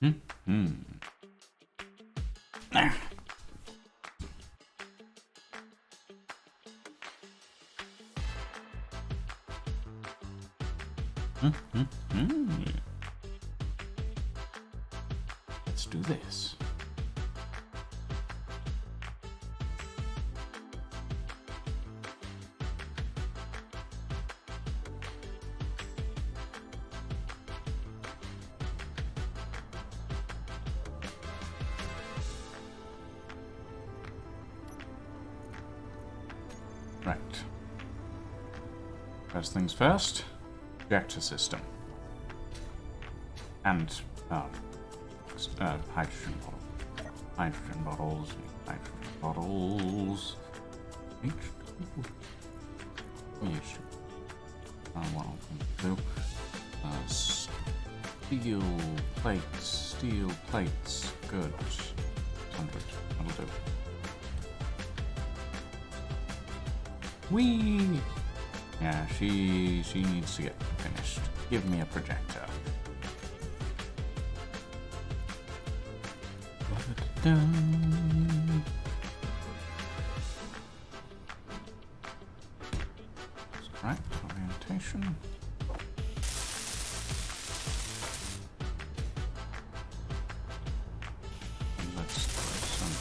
Ah. Let's do this. Right. First things first, reactor system. And hydrogen bottle. Hydrogen bottles. Hydrogen bottles. What I'm going to do. Steel plates. Steel plates. Good. 100. That'll do. Whee! Yeah, she needs to get finished. Give me a projector. Correct orientation. And let's throw some.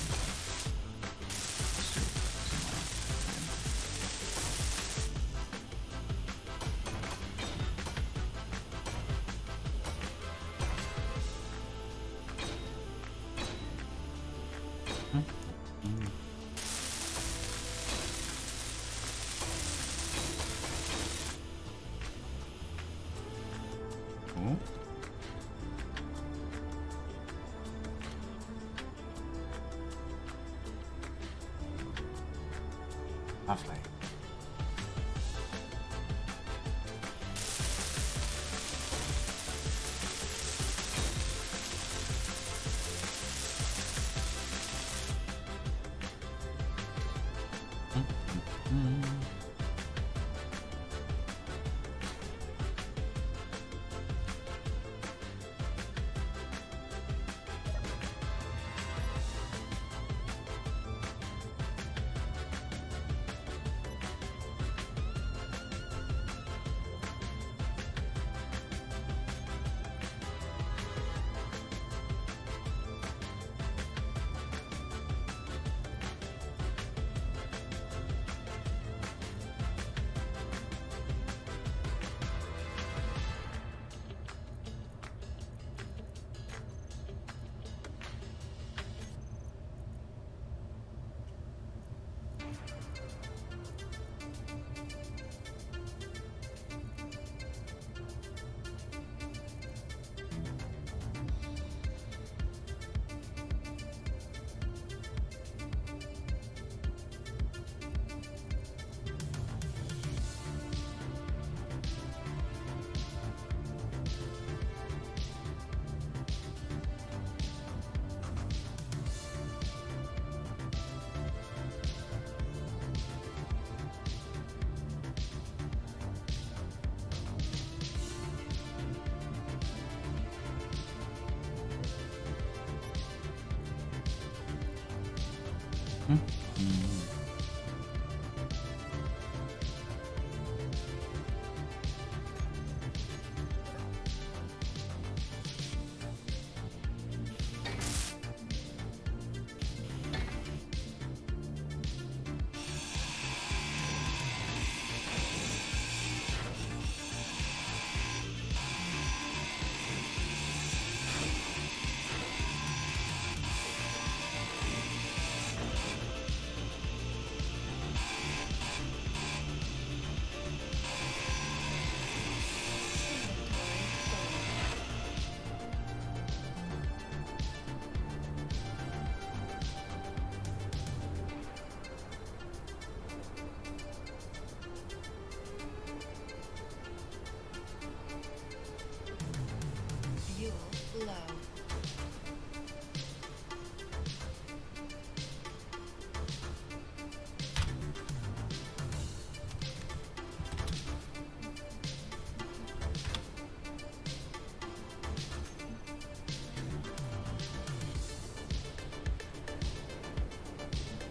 Lovely.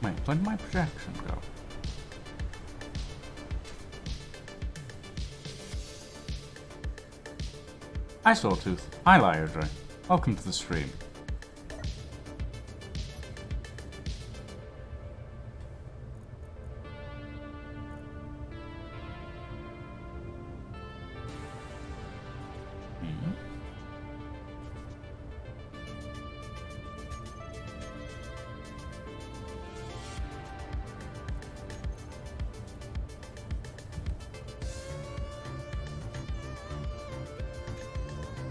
Wait, where did my projection go? Hi, Sawtooth. Hi, Lyodre. Welcome to the stream.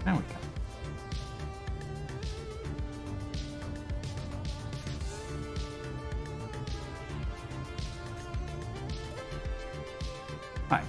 There we go. Right.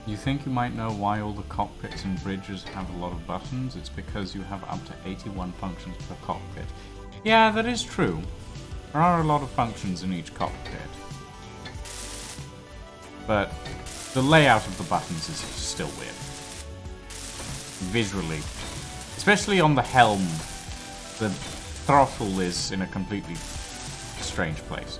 You think you might know why all the cockpits and bridges have a lot of buttons? It's because you have up to 81 functions per cockpit. Yeah, that is true. There are a lot of functions in each cockpit. But the layout of the buttons is still weird. Visually. Especially on the helm, the throttle is in a completely strange place.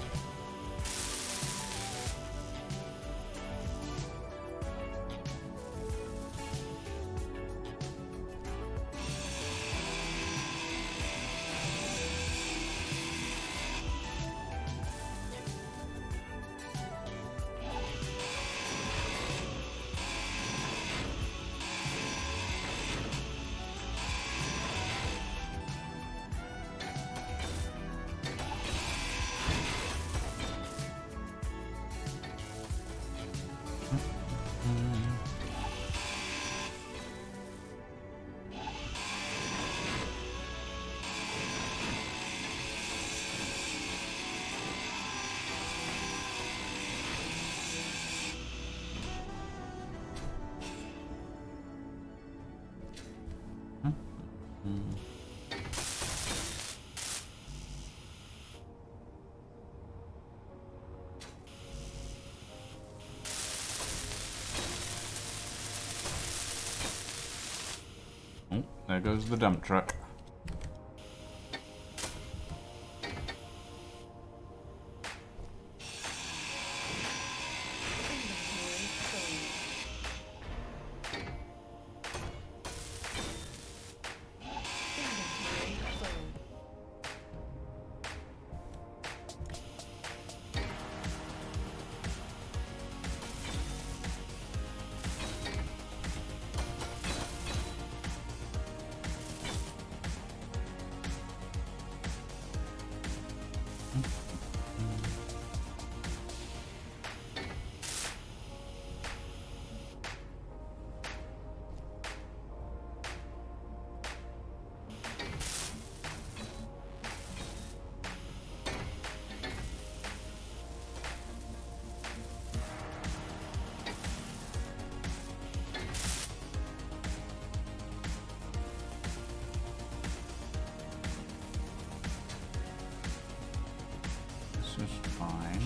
Oh, there goes the dump truck. This is fine.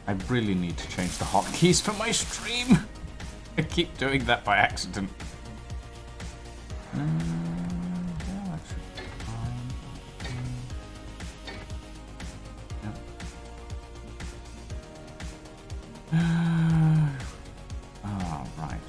I really need to change the hotkeys for my stream. I keep doing that by accident. Yeah, that should be fine. Yep. Right.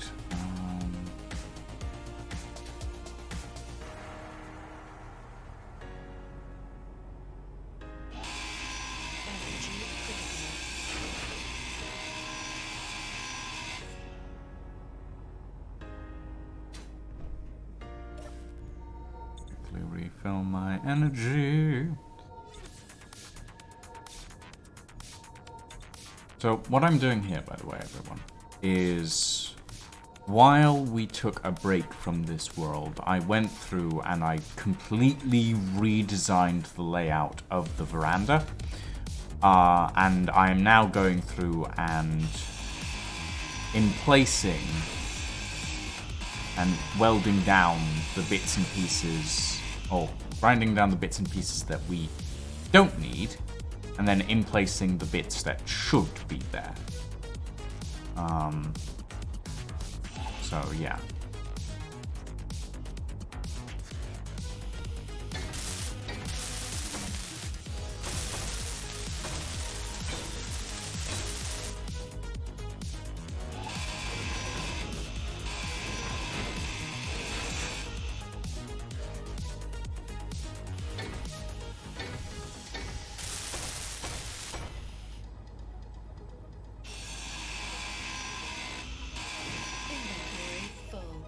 Quickly refill my energy. So what I'm doing here, by the way, everyone, is while we took a break from this world, I went through and I completely redesigned the layout of the veranda. And I am now going through and emplacing and welding down the bits and pieces, or grinding down the bits and pieces that we don't need, and then emplacing the bits that should be there. So yeah. Inventory full.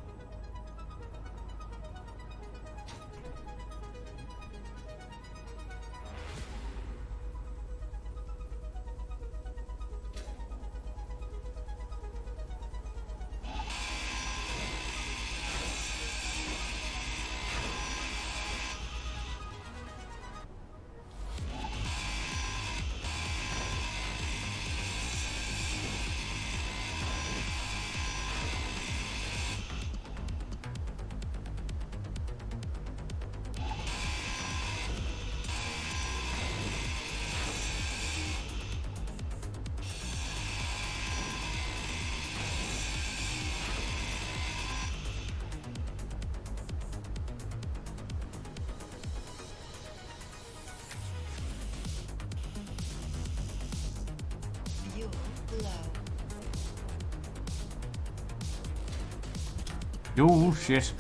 Oh, shit.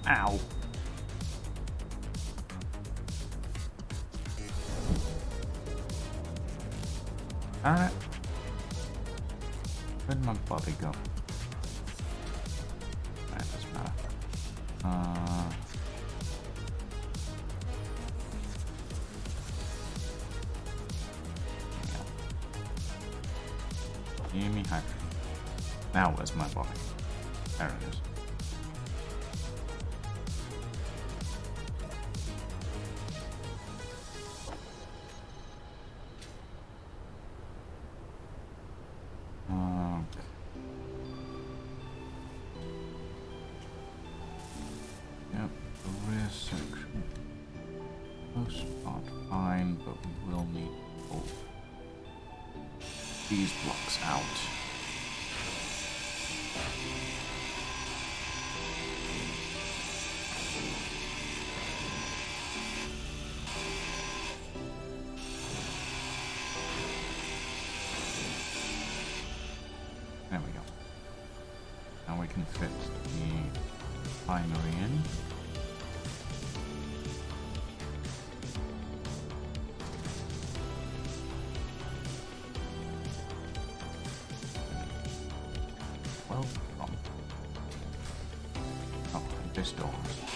Ow. Alright. Where'd my body go? That doesn't matter. Give me hydrogen. Now where's my body? There it is. Yep, the rear section. Most part fine, but we will need to pull these blocks out. There we go. Now we can fit the binary in. Well, from. Oh, and this door has to come.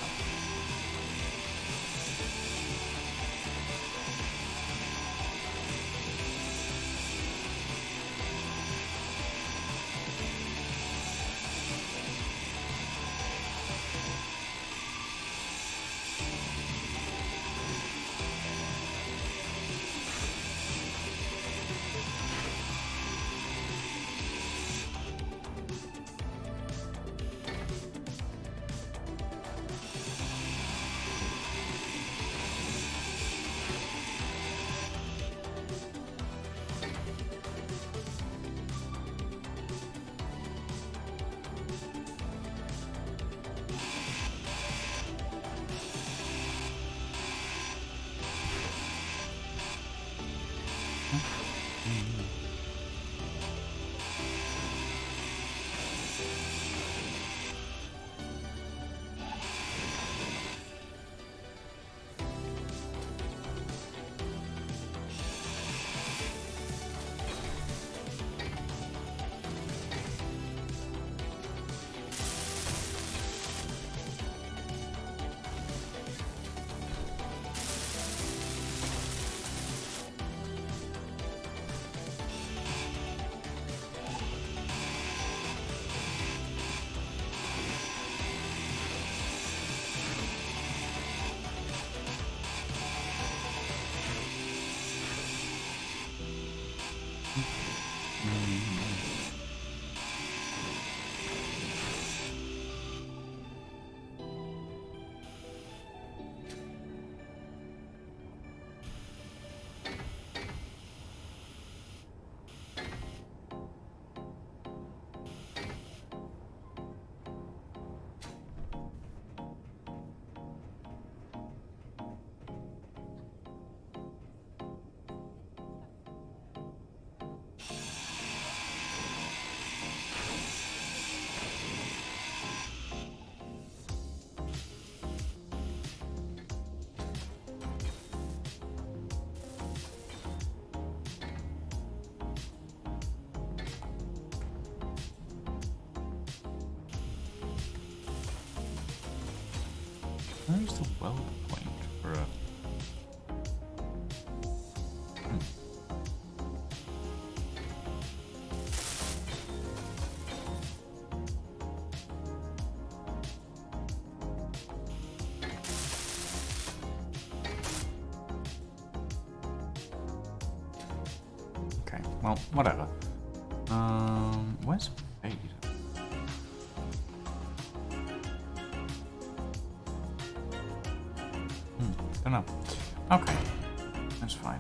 Where's the weld point for a... Okay, well, whatever. Where's Fade? Don't know. Okay, that's fine.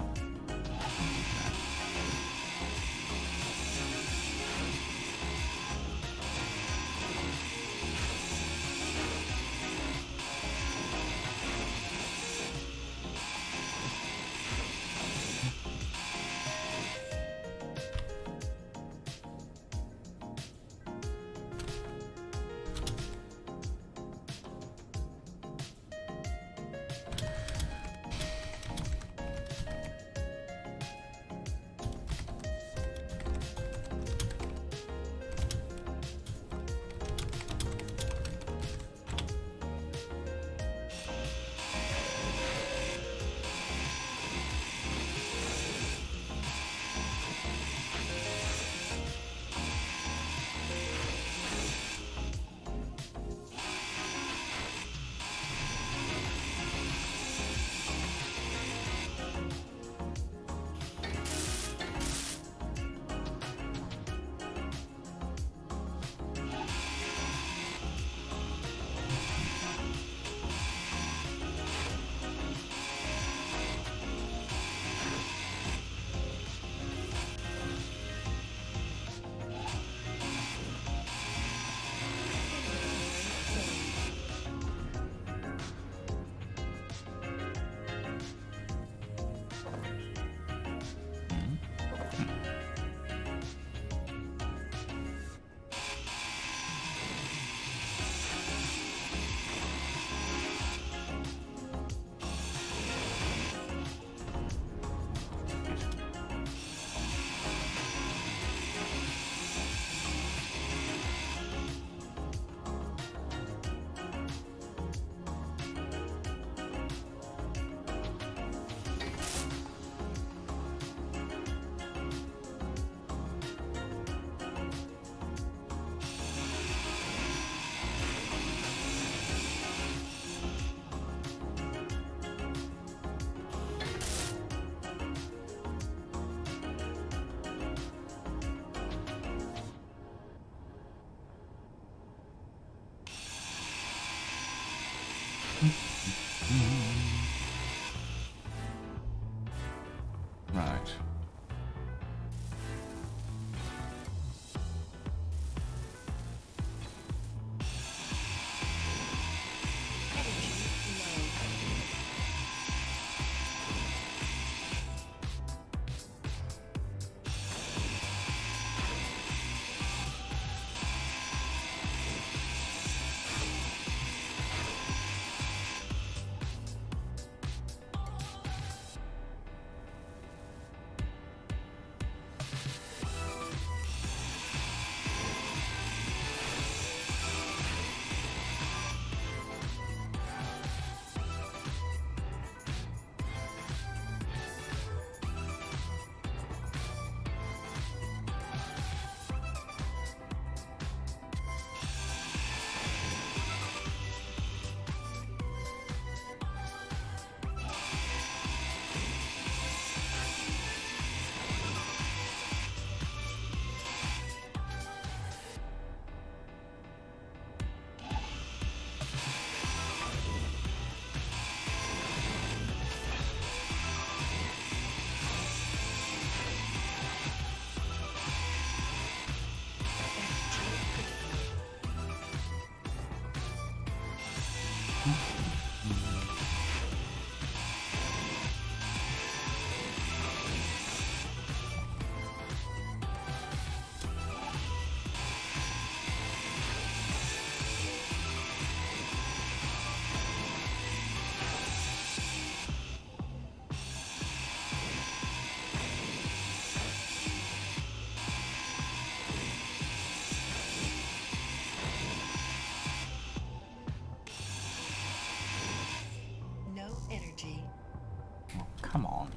Come on.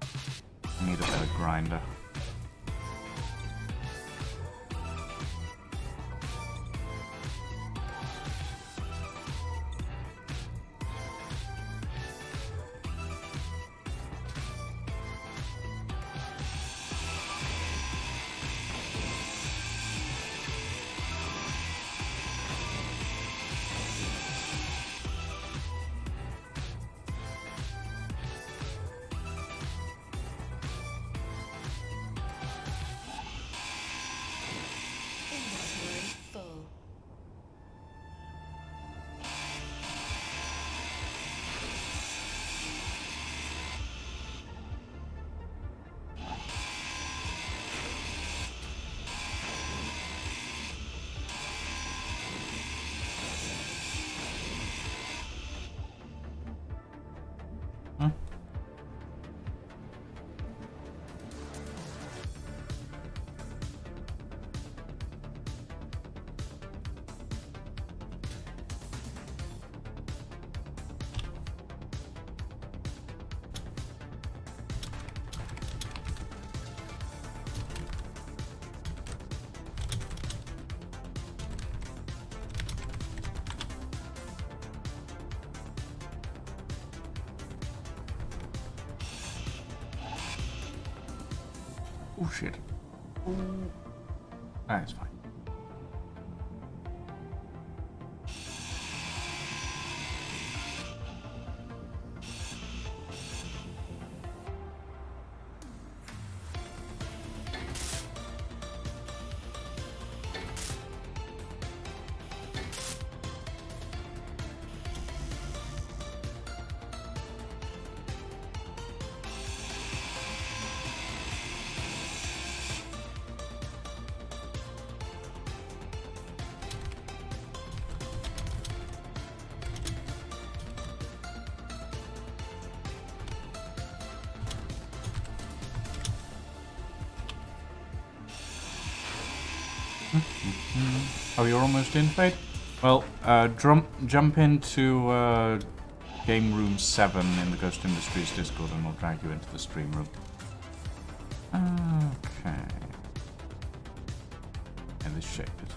I need a better grinder. Oh shit. That's fine. Oh, you're almost in, Fade? Well, jump into Game Room 7 in the Ghost Industries Discord and I'll drag you into the stream room. Okay. And this shape is...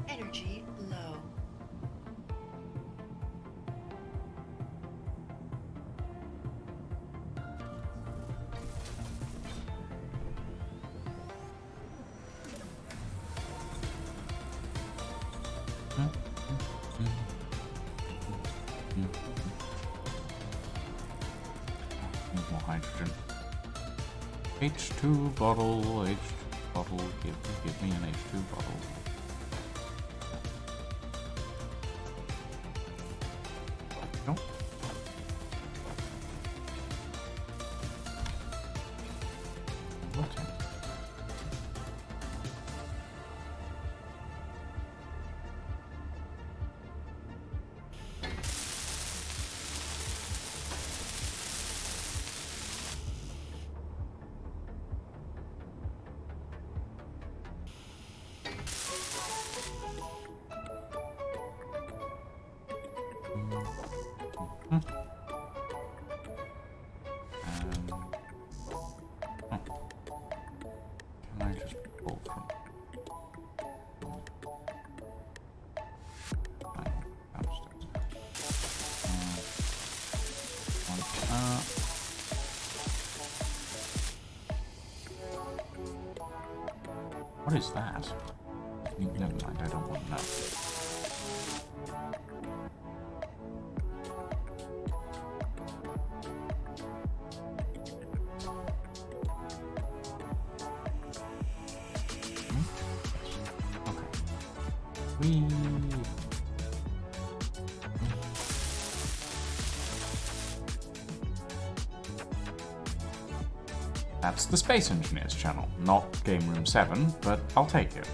Energy low. More hydrogen. H2 bottle, H2 bottle, give me an H2 bottle. No. What? What is that? Never mind, I don't want to know. That's the Space Engineers channel, not Game Room 7, but I'll take it.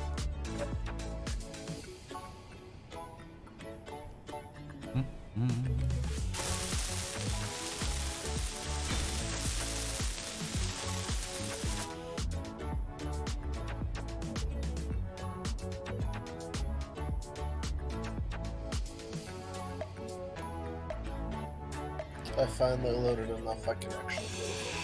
I finally loaded enough I can actually move.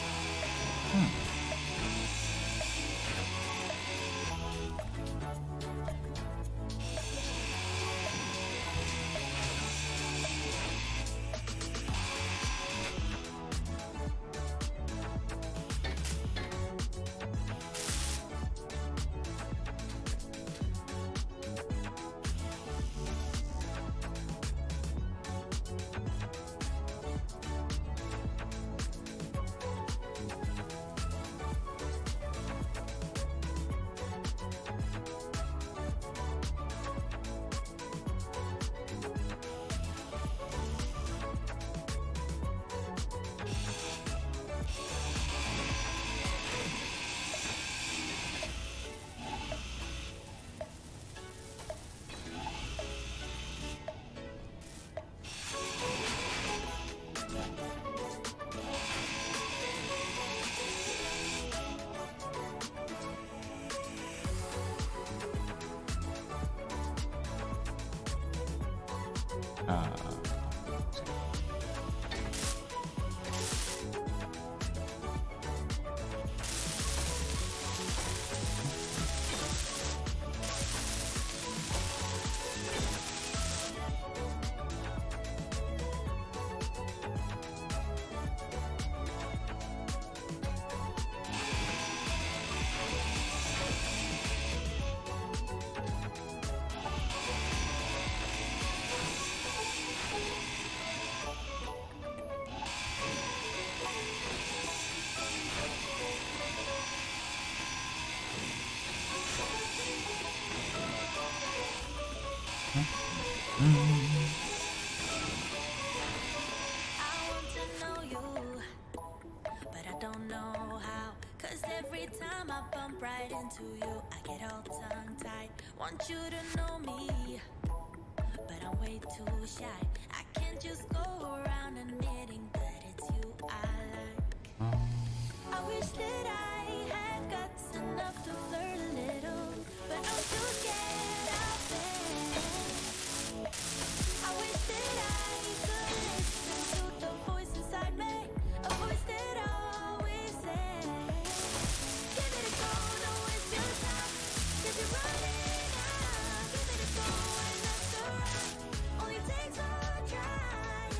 Want you to know me, but I'm way too shy. I can't just go around admitting that it's you I like. I wish that I had guts enough to flirt a little, but I'm too scared out there. I wish that I could listen to the voice inside me, a voice that always says, give it a go, don't waste your time, 'cause you're running. Give it a go and that's alright. Only takes one try.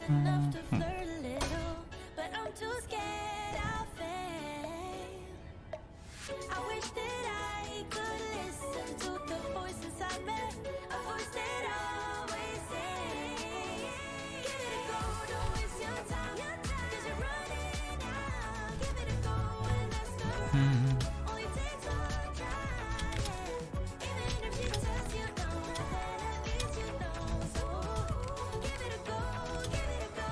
enough to flirt a little, but I'm too scared I'll fail. I wish that I could listen to the voice inside me, a voice that always says, give it a go, don't waste your time, 'cause you're running out. Give it a go and ask around. Only takes one try, yeah. Even if she tells you no, then at least you know. So give it a go, give it a go.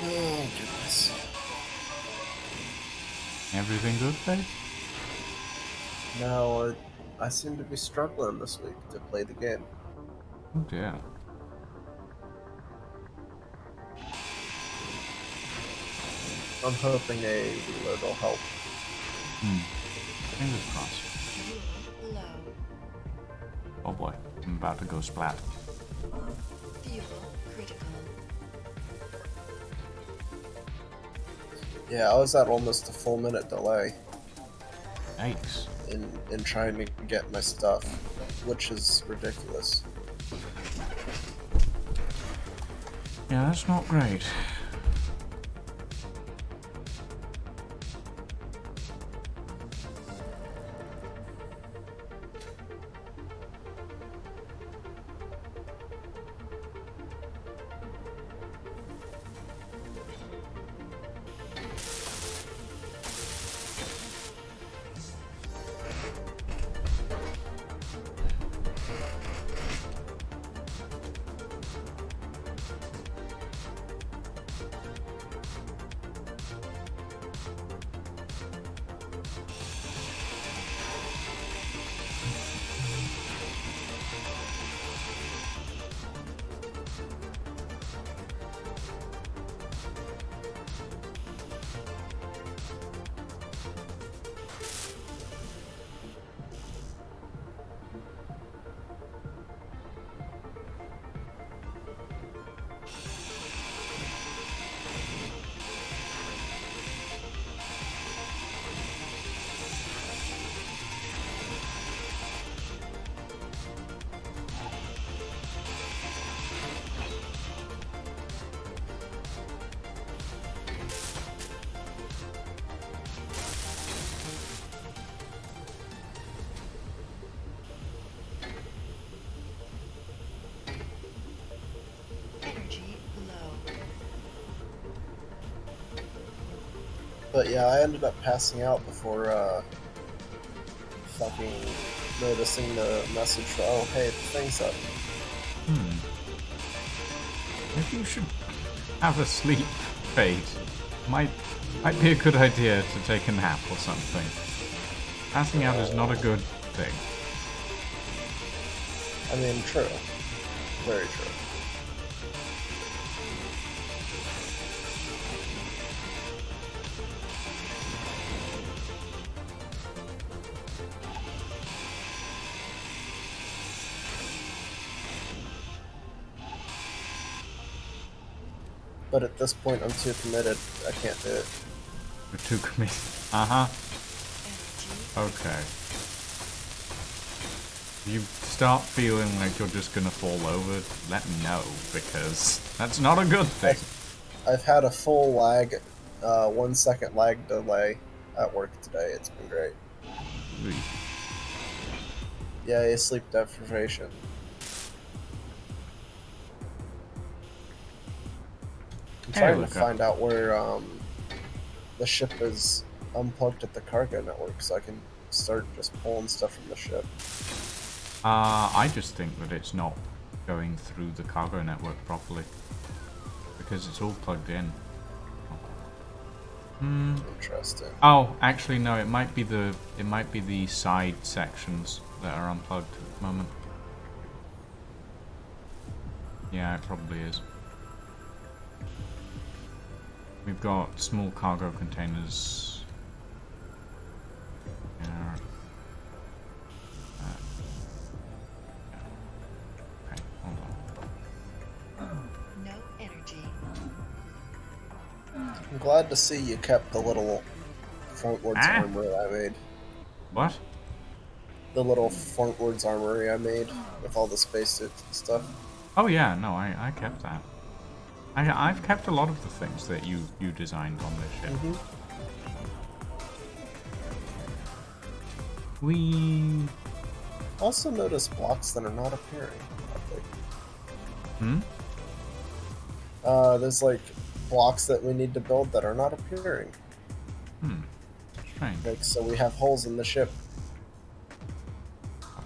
Oh, goodness. Everything good, babe? No, I seem to be struggling this week to play the game. Oh dear. I'm hoping a reload will help. Fingers crossed. Fuel low. Oh boy, I'm about to go splat. Fuel critical. Yeah, I was at almost a full minute delay Yikes. in trying to get my stuff, which is ridiculous. Yeah, that's not great. Energy low. But yeah, I ended up passing out before fucking noticing the message for, oh hey, the thing's up. Maybe you should have a sleep phase. Might be a good idea to take a nap or something. Passing out is not a good thing. I mean, true. Very true. But at this point, I'm too committed. I can't do it. You're too committed. Uh-huh. Energy Okay. You start feeling like you're just gonna fall over, let me know, because that's not a good thing. I've had a full lag, 1 second lag delay at work today. It's been great. Yeah, sleep deprivation. I'm Hey, trying to look up. find out where the ship is unplugged at the cargo network so I can start just pulling stuff from the ship. I just think that it's not going through the cargo network properly. Because it's all plugged in. Interesting. Oh, actually no, it might be the side sections that are unplugged at the moment. Yeah, it probably is. We've got small cargo containers I'm glad to see you kept the little frontwards Ah? armory I made. What? The little frontwards armory I made with all the spacesuits and stuff. Oh yeah, no, I kept that. I've kept a lot of the things that you designed on this ship. Mm-hmm. We. Also notice blocks that are not appearing. I think. There's like blocks that we need to build that are not appearing. Strange. Like, so we have holes in the ship.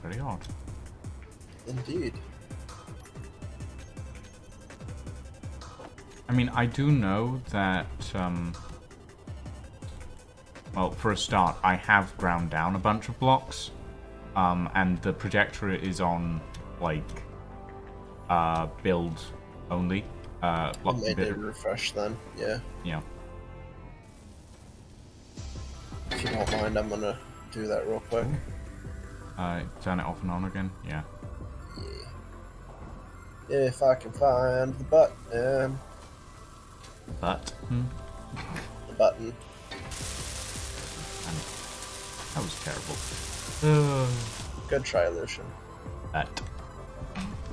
Very odd. Indeed. I mean, I do know that, well, for a start, I have ground down a bunch of blocks, and the projector is on, like, build only, block They did bidder. refresh then, yeah. Yeah. If you don't mind, I'm gonna do that real quick. Turn it off and on again, yeah. Yeah. If I can find the button. But, The button. that was terrible. Good try, Lucian. But,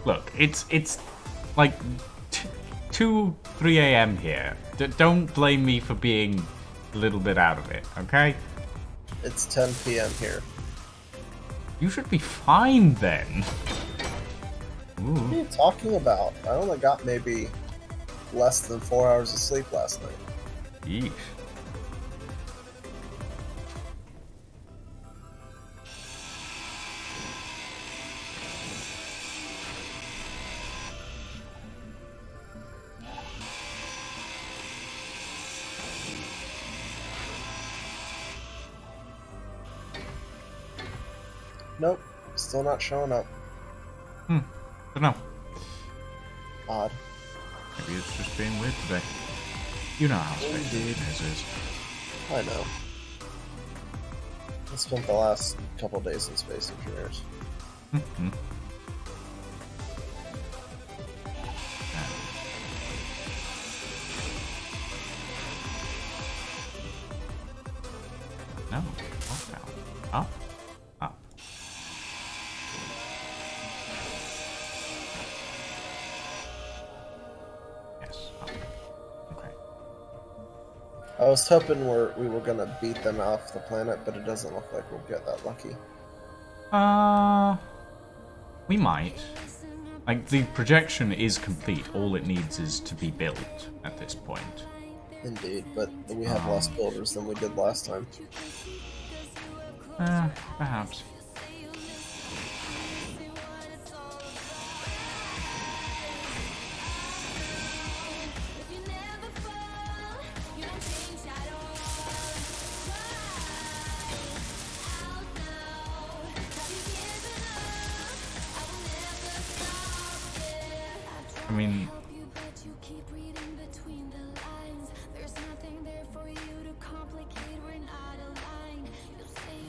look, it's like 2, 3 a.m. here. Don't blame me for being a little bit out of it, okay? It's 10 p.m. here. You should be fine then. What are you talking about? I only got maybe less than 4 hours of sleep last night. Yeesh. Nope, still not showing up. Don't know. Odd. Maybe it's just being weird today. You know how Space Indeed. Engineers is. I know. I spent the last couple days in Space Engineers. No. Up, down. Up. Up. Yes. Up. Okay. I was hoping we were gonna beat them off the planet, but it doesn't look like we'll get that lucky. We might. Like, the projection is complete. All it needs is to be built at this point. Indeed, but we have less builders than we did last time. Perhaps. I mean,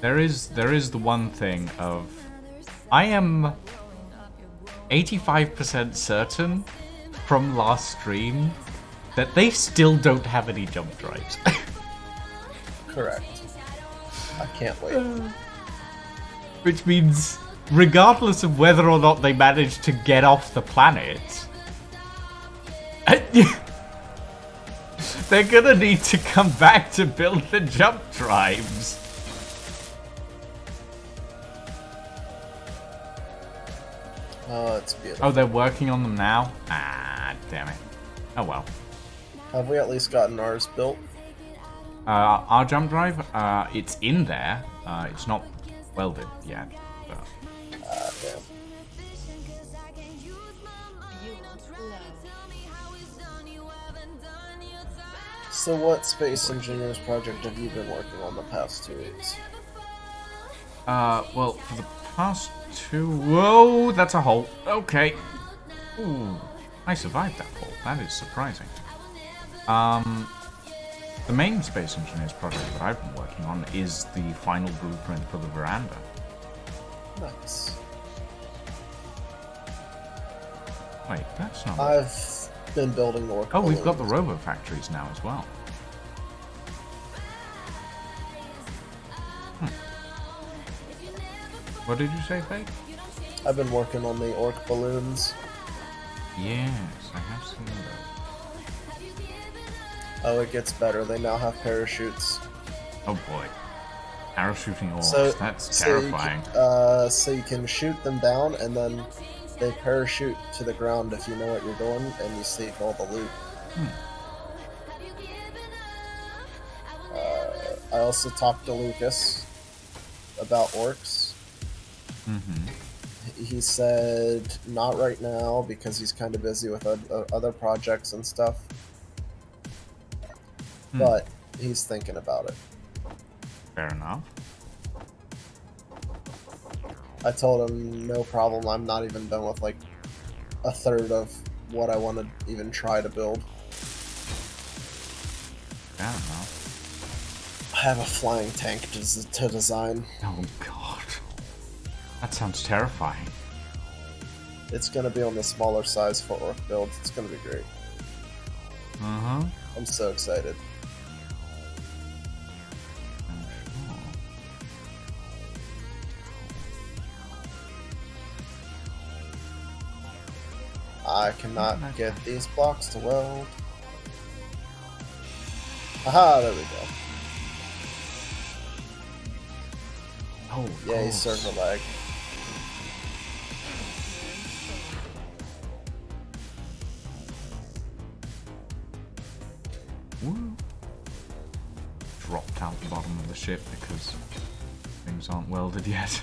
there is the one thing of, I am 85% certain from last stream that they still don't have any jump drives. Correct. I can't wait. Which means, regardless of whether or not they manage to get off the planet, they're gonna need to come back to build the jump drives. Oh, it's beautiful. Oh, they're working on them now? Ah, damn it. Oh well. Have we at least gotten ours built? Our jump drive, it's in there. It's not welded yet. But... Damn. Fuel low. So what Space Engineers project have you been working on the past 2 weeks? Well, for the past 2... Whoa, that's a hole. Okay. Ooh, I survived that hole. That is surprising. The main Space Engineers project that I've been working on is the final blueprint for the Veranda. Nice. Wait, that's not... I've been building the work. Oh, we've got the robo factories now as well. What did you say, Faith? I've been working on the orc balloons. Yes, I have seen those. Oh, it gets better. They now have parachutes. Oh boy. Parachuting orcs, So that's so terrifying. so you can shoot them down, and then they parachute to the ground if you know what you're doing, and you save all the loot. I also talked to Lucas about orcs. He said not right now because he's kind of busy with other projects and stuff. But he's thinking about it. Fair enough. I told him no problem. I'm not even done with like a third of what I want to even try to build. Fair enough. I have a flying tank to design. Oh god. That sounds terrifying. It's going to be on the smaller size for orc builds. It's going to be great. I'm so excited. I cannot get these blocks to weld. Aha, there we go. Oh, Yay, server lag. Woo. Dropped out the bottom of the ship because things aren't welded yet.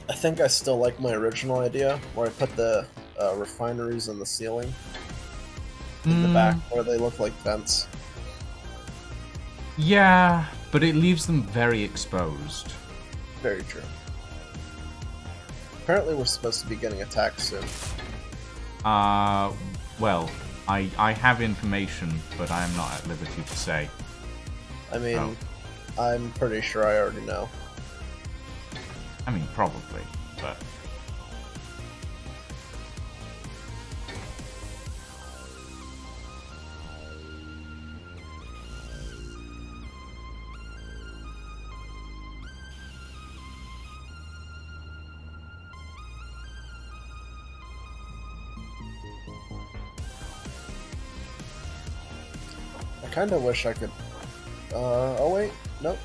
I think I still like my original idea, where I put the refineries in the ceiling, in the back, where they look like vents. Yeah, but it leaves them very exposed. Very true. Apparently we're supposed to be getting attacked soon. Well, I have information, but I am not at liberty to say. I mean, I'm pretty sure I already know. I mean, probably, but... I kind of wish I could... oh wait, nope.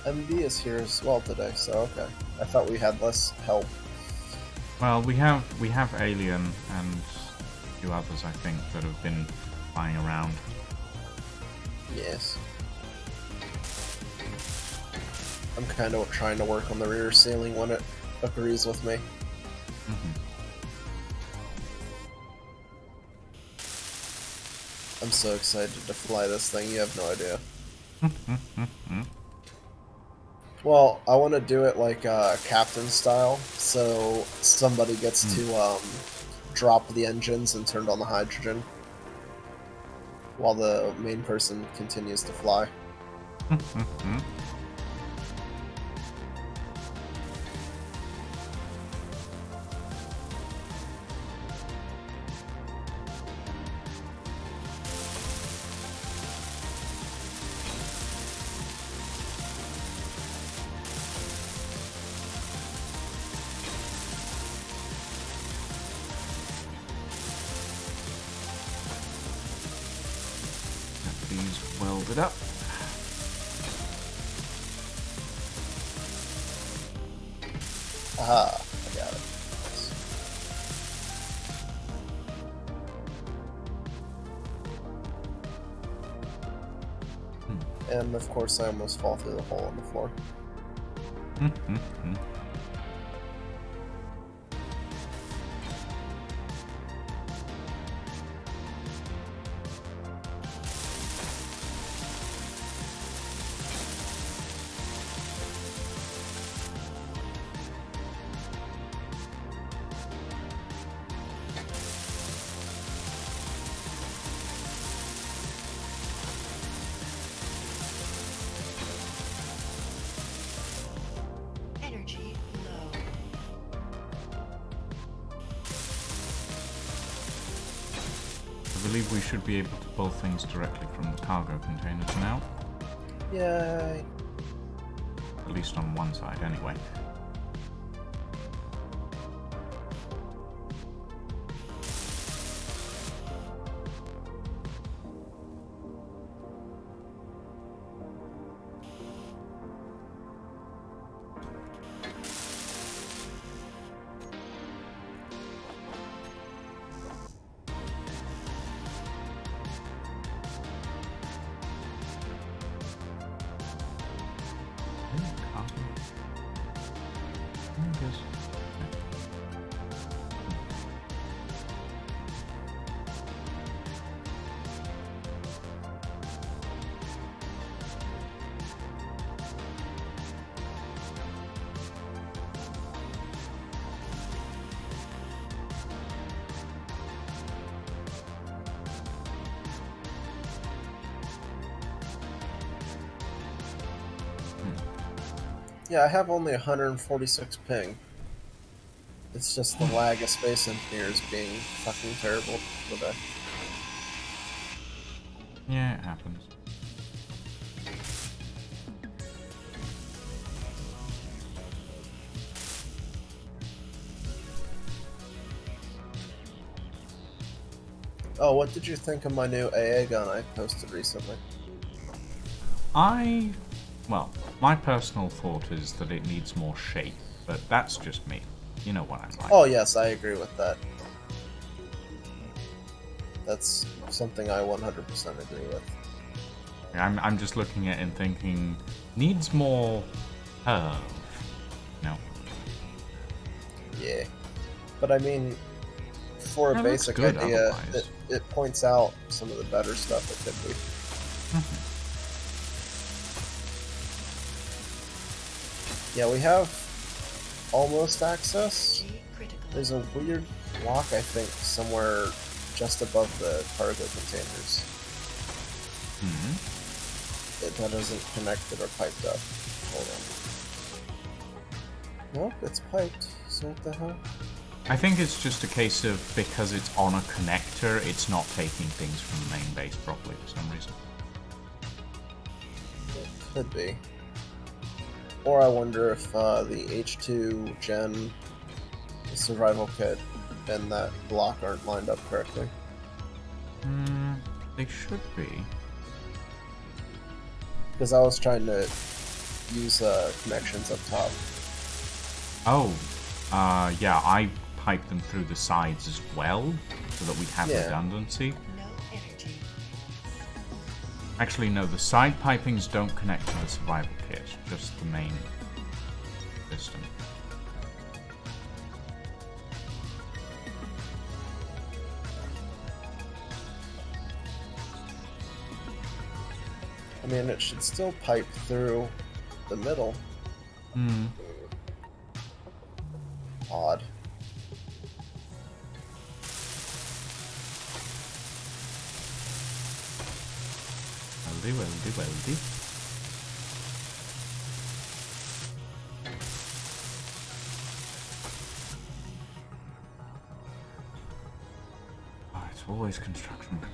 MB is here as well today, so okay. I thought we had less help. Well, we have Alien and a few others, I think, that have been flying around. Yes. I'm kind of trying to work on the rear ceiling when it agrees with me. I'm so excited to fly this thing, you have no idea. Well, I want to do it like captain style, so somebody gets to drop the engines and turn on the hydrogen, while the main person continues to fly. These welded up. Aha, I got it. And of course I almost fall through the hole in the floor. Energy believe we should be able to pull things directly from the cargo containers now. Yay. At least on one side, anyway. Yeah, I have only 146 ping. It's just the lag of Space Engineers being fucking terrible today. Yeah, it happens. Oh, what did you think of my new AA gun I posted recently? Well, my personal thought is that it needs more shape, but that's just me. You know what I'm like. Oh yes, I agree with that. That's something I 100% agree with. I'm just looking at it and thinking, needs more curve. No. Yeah. But I mean, for a It looks basic good idea, otherwise. it points out some of the better stuff it could be. Yeah, we have almost access. There's a weird lock, I think, somewhere just above the cargo containers. That isn't connected or piped up. Hold on. Nope, it's piped. So what the hell? I think it's just a case of, because it's on a connector, it's not taking things from the main base properly for some reason. It could be. Or I wonder if the H2 Gen survival kit and that block aren't lined up correctly. They should be. Because I was trying to use connections up top. Oh, yeah, I piped them through the sides as well, so that we'd have redundancy. No energy. Actually, no, the side pipings don't connect to the survival kit, just the main system. I mean, it should still pipe through the middle. Odd. Weldy. Oh, it's always construction command.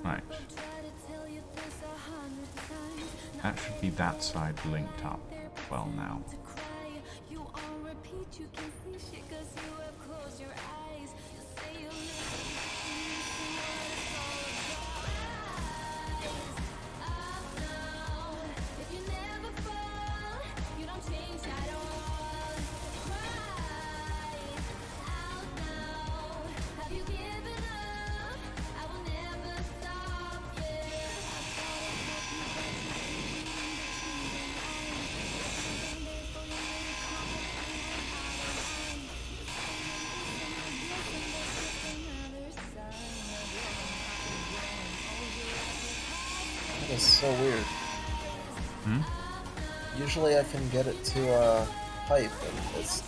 Right. That should be that side linked up well now. That's so weird. Hmm? Usually I can get it to pipe, and it's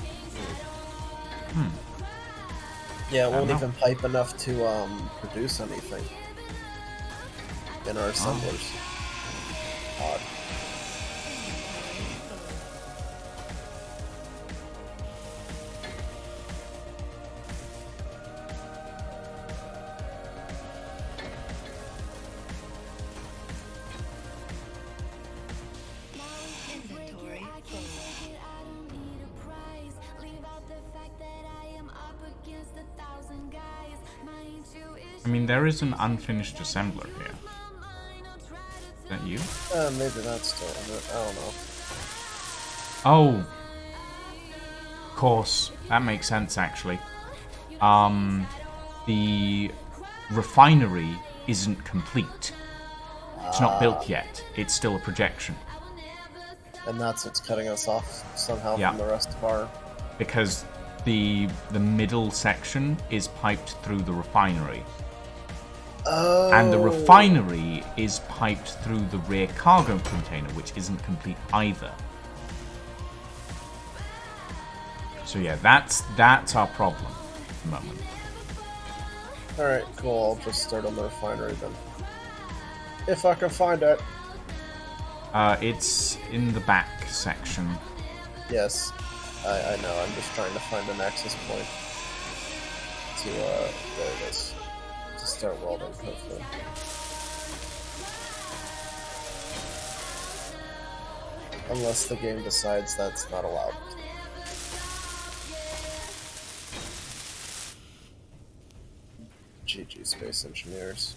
weird. Yeah, it won't know. even pipe enough to produce anything in our assemblers. Odd. Inventory full. I mean, there is an unfinished assembler here. Is that you? Maybe that's still in it. I don't know. Oh! Of course. That makes sense, actually. The refinery isn't complete. It's not built yet. It's still a projection. And that's what's cutting us off somehow Yeah. from the rest of our... Because the middle section is piped through the refinery. Oh! And the refinery is piped through the rear cargo container, which isn't complete either. So yeah, that's our problem at the moment. Alright, cool. I'll just start on the refinery then. If I can find it. It's in the back section. Yes. I know. I'm just trying to find an access point to, there it is. To start welding, hopefully. Unless the game decides that's not allowed. GG Space Engineers.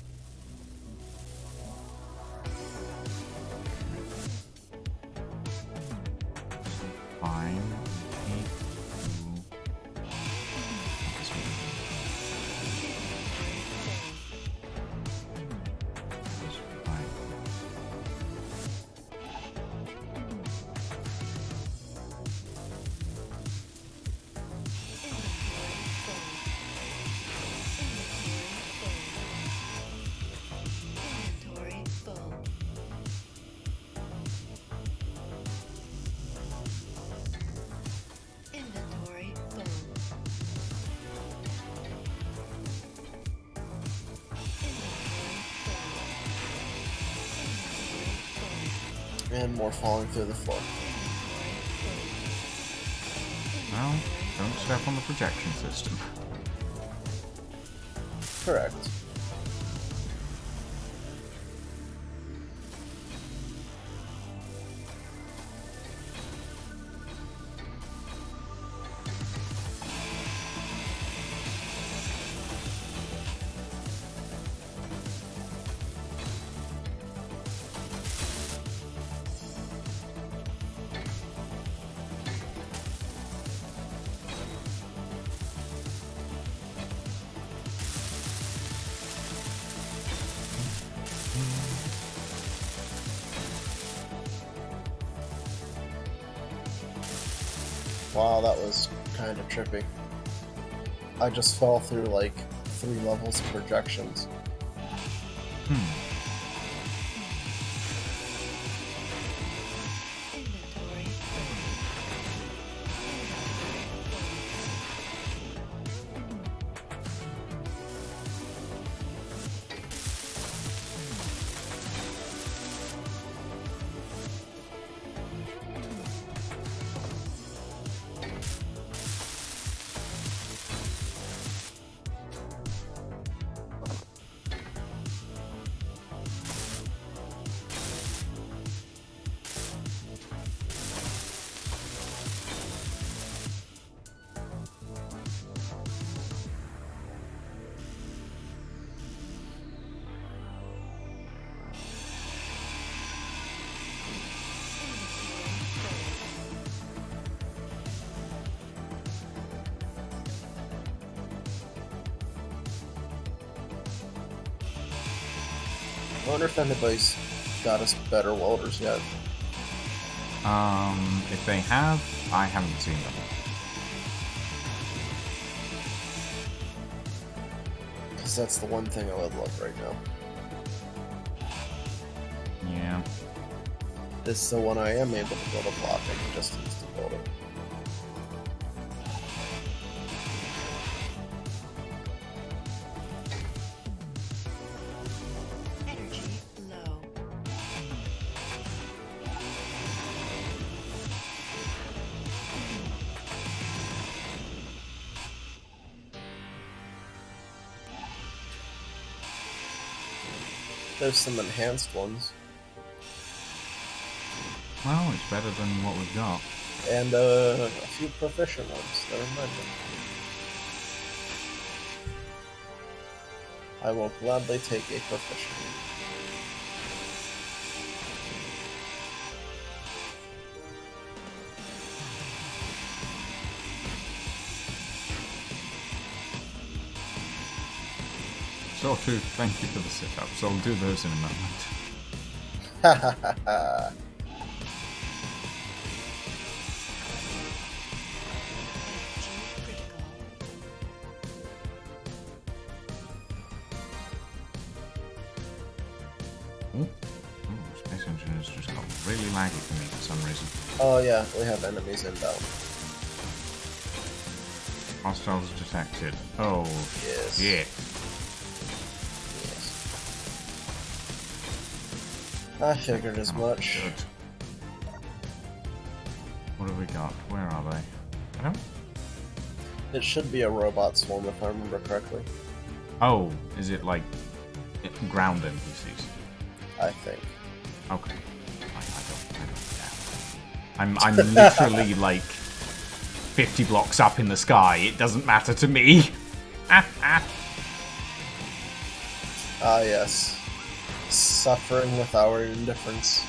Fine. Inventory full. Inventory full. And more falling through the floor. Well, don't step on the projection system. Correct. Wow, that was kind of trippy. I just fell through like 3 levels of projections. Inventory I wonder if anybody's got us better welders yet. If they have, I haven't seen them. Because that's the one thing I would love right now. Yeah. This is the one I am able to build a blocking distance to build it. Energy low. There's some enhanced ones. Well, it's better than what we've got. And a few proficient ones. Never mind them. I will gladly take a proficient. Sawtooth, thank you for the sit-ups. I'll do those in a moment. Ha ha ha ha. Energy critical. Ooh, Space Engineers just got really laggy for me for some reason. Oh yeah, we have enemies inbound. Hostiles detected. Oh, Yes. yeah. Yes. I figured as Cannot be much. good. What have we got? Where are they? I don't... It should be a robot swarm if I remember correctly. Oh, is it like ground NPCs? I think. Okay. I don't care. I'm literally like 50 blocks up in the sky. It doesn't matter to me. Ah yes. Suffering with our indifference.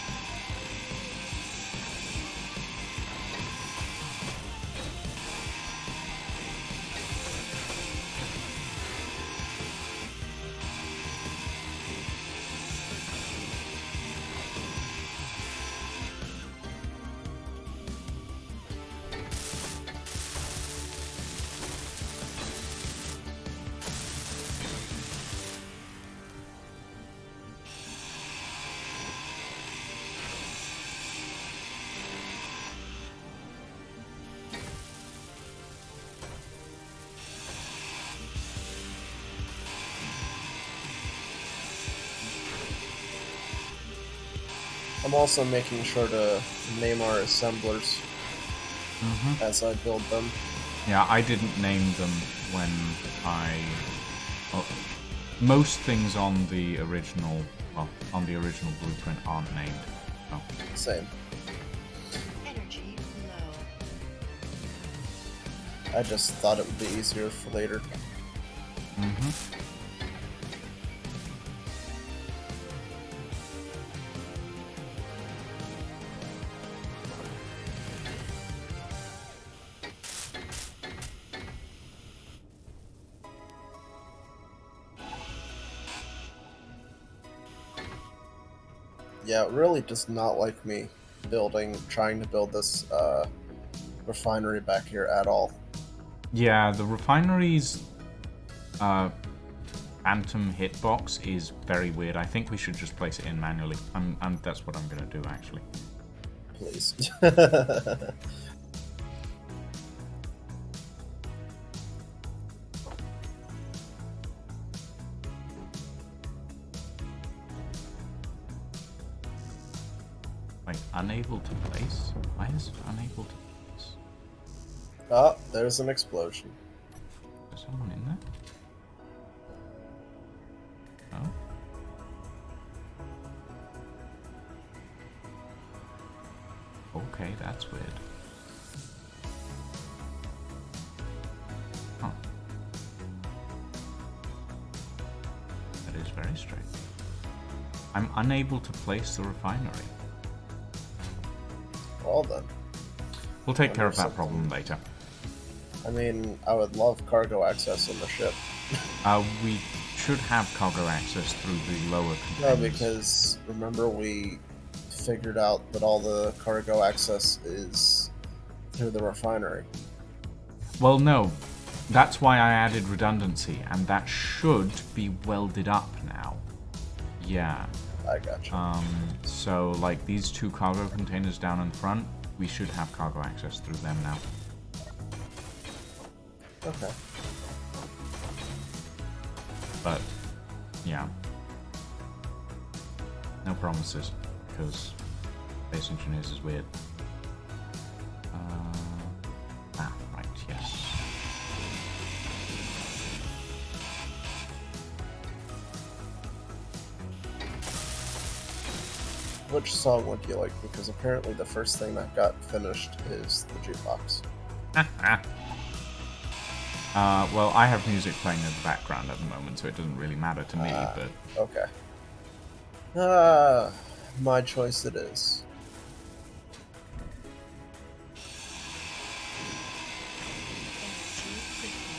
I'm also making sure to name our assemblers as I build them. Yeah, I didn't name them when I... Well, most things on the original... Well, on the original blueprint aren't named. Oh. Same. Energy low. I just thought it would be easier for later. Yeah, it really does not like me trying to build this refinery back here at all. Yeah, the refinery's Phantom hitbox is very weird. I think we should just place it in manually. And that's what I'm going to do, actually. Please. Wait, unable to place? Why is it unable to place? Oh, there's an explosion. Is someone in there? Oh? Okay, that's weird. Huh. That is very strange. I'm unable to place the refinery. Well then. We'll take care of that something. problem later. I mean, I would love cargo access on the ship. We should have cargo access through the lower No, containers. because remember we figured out that all the cargo access is through the refinery. Well, no. That's why I added redundancy, and that should be welded up now. Yeah. I gotcha. So, like, these 2 cargo containers down in front, we should have cargo access through them now. Okay. But, yeah. No promises, because Space Engineers is weird. Right, yes. Which song would you like? Because apparently the first thing that got finished is the jukebox. Well, I have music playing in the background at the moment, so it doesn't really matter to me, but... Okay. My choice it is. Energy critical.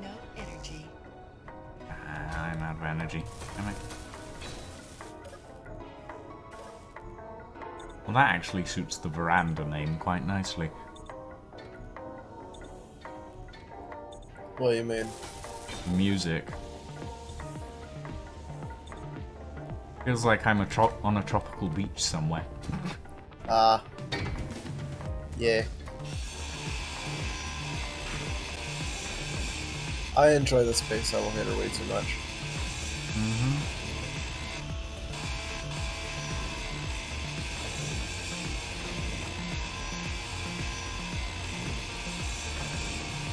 No energy. I'm out of energy. Am I? Well, that actually suits the Veranda name quite nicely. What do you mean? Music. Feels like I'm on a tropical beach somewhere. Yeah. I enjoy the space elevator way too much.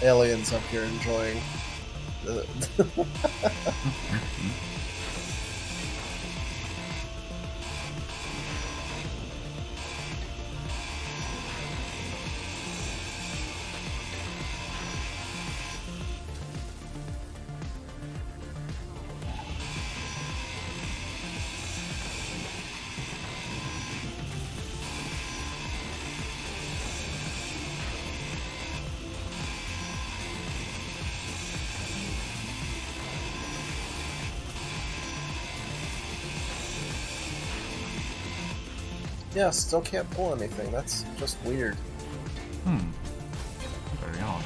Aliens up here enjoying the Yeah, still can't pull anything. That's just weird. Very odd.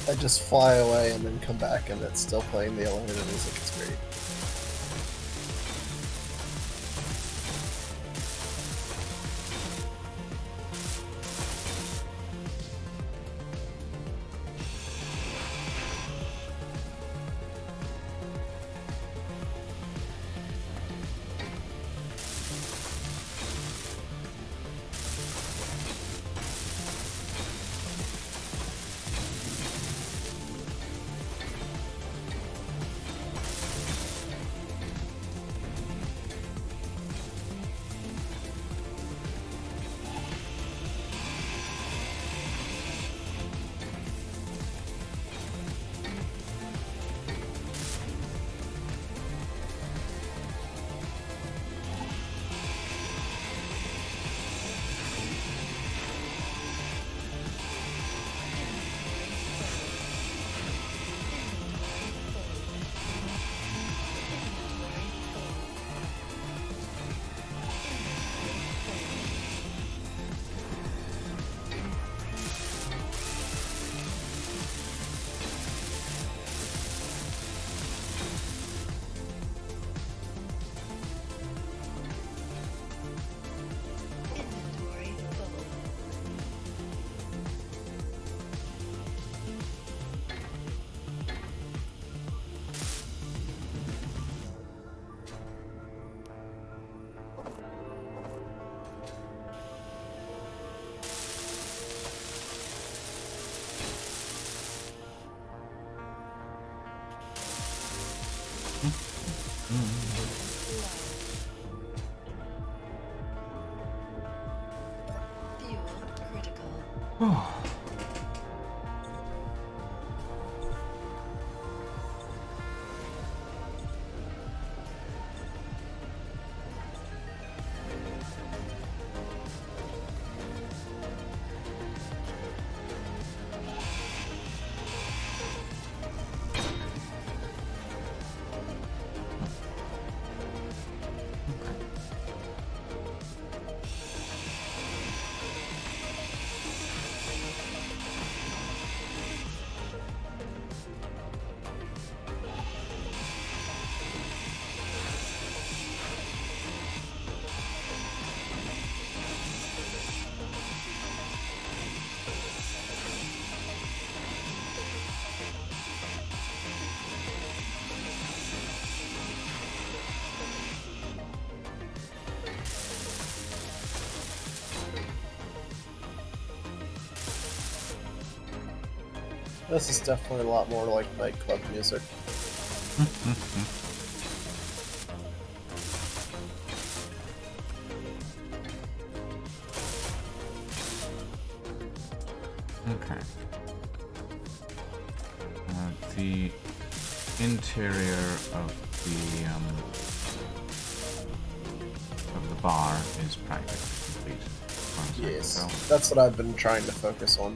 I just fly away and then come back and it's still playing the elevator music. It's great. This is definitely a lot more like nightclub music. Okay. The interior of the bar is practically complete. As far as I can Yes, tell. that's what I've been trying to focus on.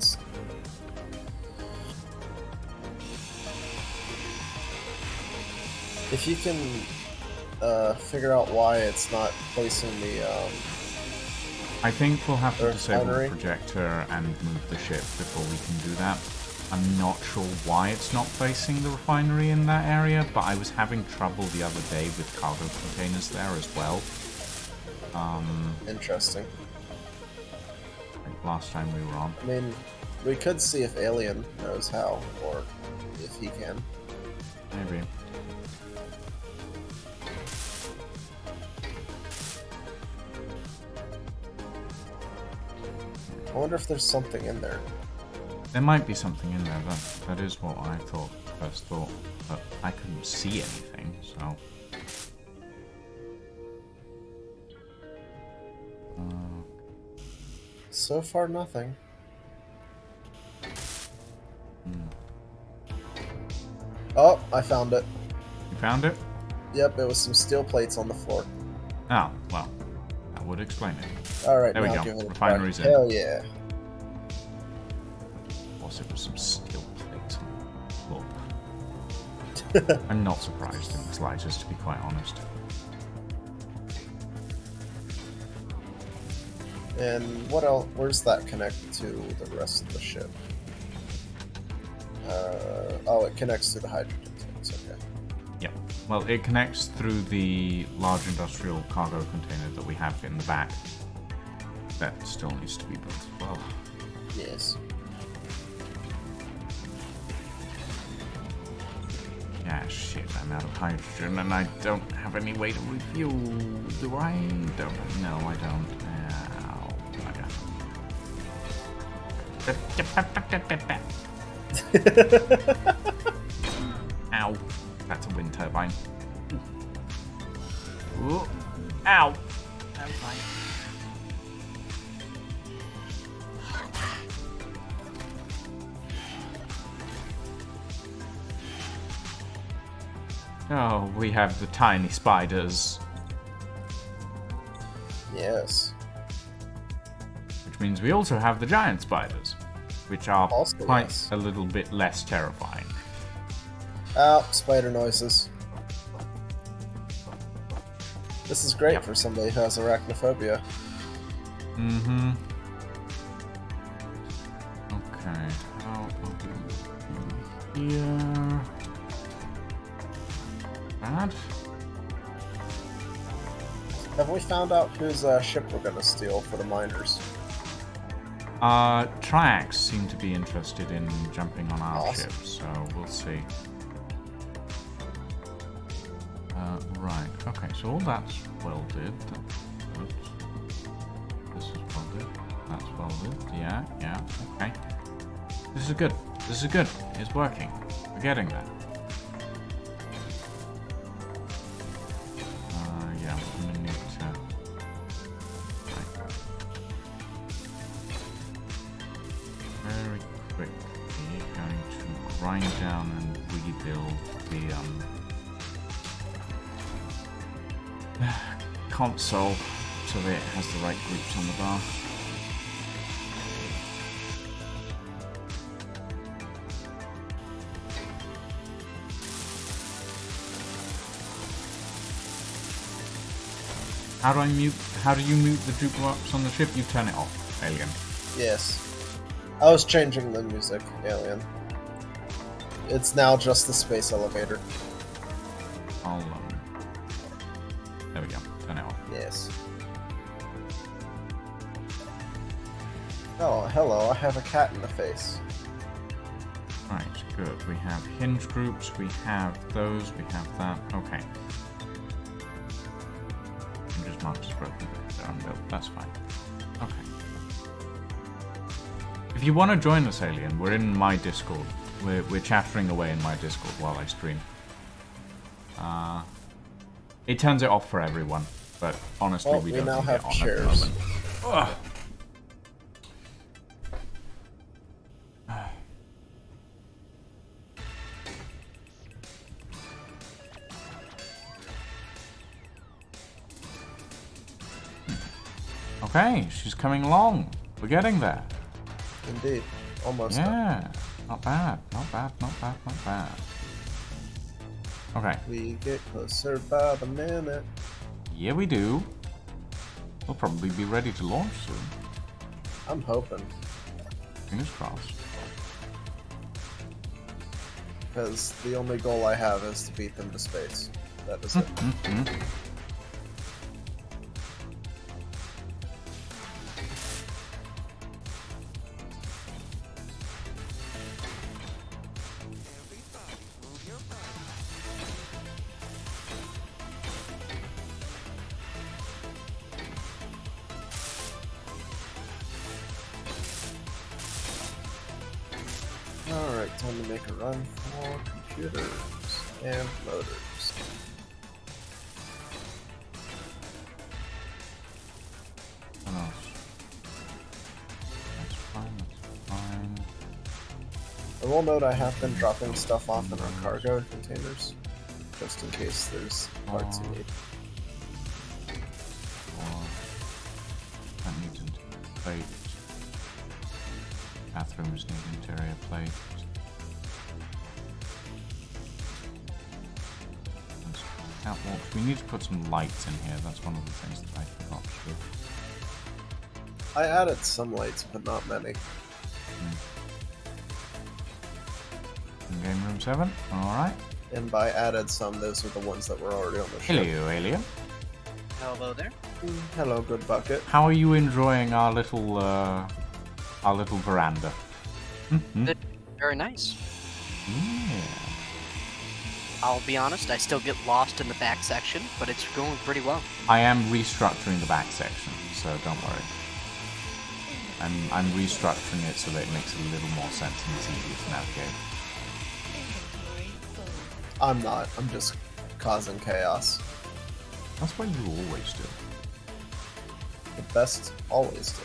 If you can figure out why it's not placing the I think we'll have to Earth disable the refinery. projector and move the ship before we can do that. I'm not sure why it's not placing the refinery in that area, but I was having trouble the other day with cargo containers there as well. interesting. Like last time we were on. I mean, we could see if Alien knows how, or if he can. Maybe. I wonder if there's something in there. There might be something in there. That is what I thought, first thought. But I couldn't see anything, so... So far, nothing. Oh, I found it. You found it? Yep, it was some steel plates on the floor. Oh, well. That would explain it. Alright, There we now go. give it a Refinery's try. in. Hell yeah. Was it with some steel plates on the floor? I'm not surprised in the slightest, to be quite honest. And what else? Where's that connect to the rest of the ship? Oh, it connects to the hydrogen tanks. Okay. Yep. Well, it connects through the large industrial cargo container that we have in the back. That still needs to be built as well. Yes. Yeah, shit, I'm out of hydrogen and I don't have any way to refuel. Do I? Don't. No, I don't. Ow. Bugger. Ow. That's a wind turbine. Ooh. Ow. Okay. Oh, we have the tiny spiders, Yes. which means we also have the giant spiders, which are Also, quite yes. a little bit less terrifying. Ow, spider noises. This is great Yep. for somebody who has arachnophobia. Mm-hmm. Okay. How here? Bad. Have we found out whose ship we're gonna steal for the miners? Triax seem to be interested in jumping on our Awesome. ship, so we'll see. Right. Okay, so all that's welded. That's good. This is welded. That's welded. Yeah, yeah. Okay. This is good. This is good. It's working. We're getting there. Yeah, I'm gonna need to... Right. grind down and rebuild the console so that it has the right groups on the bar. How do you mute the jukebox on the ship? You turn it off, Alien. Yes. I was changing the music, Alien. It's now just the space elevator. There we go. Turn it off. Yes. Oh, hello, I have a cat in the face. Right, good. We have hinge groups, we have those, we have that. Okay. Just marked as broken. They're unbuilt. That's fine. Okay. If you want to join us, Alien, we're in my Discord. We're chattering away in my Discord while I stream. It turns it off for everyone, but honestly, we don't now need have it on chairs. at the moment. Ugh. Okay, she's coming along. We're getting there. Indeed. Almost done. Yeah. Not bad. Not bad. Not bad. Not bad. Okay. We get closer by the minute. Yeah, we do. We'll probably be ready to launch soon. I'm hoping. Fingers crossed. Because the only goal I have is to beat them to space. That is it. Alright, time to make a run for computers and motors. What else? That's fine, that's fine. I will note I have been dropping stuff off in our cargo containers, just in case there's parts you need. That needs interior plate. Bathrooms need interior plate. Catwalks. We need to put some lights in here. That's one of the things that I forgot to do. I added some lights, but not many. In game room 7. Alright. And by added some, those are the ones that were already on the ship. Hello, Alien. Hello there. Hello, good bucket. How are you enjoying our little veranda? Good. Very nice. Yeah. I'll be honest, I still get lost in the back section, but it's going pretty well. I am restructuring the back section, so don't worry. I'm restructuring it so that it makes a little more sense and it's easier to navigate. I'm not. I'm just causing chaos. That's what you always do. The best always do.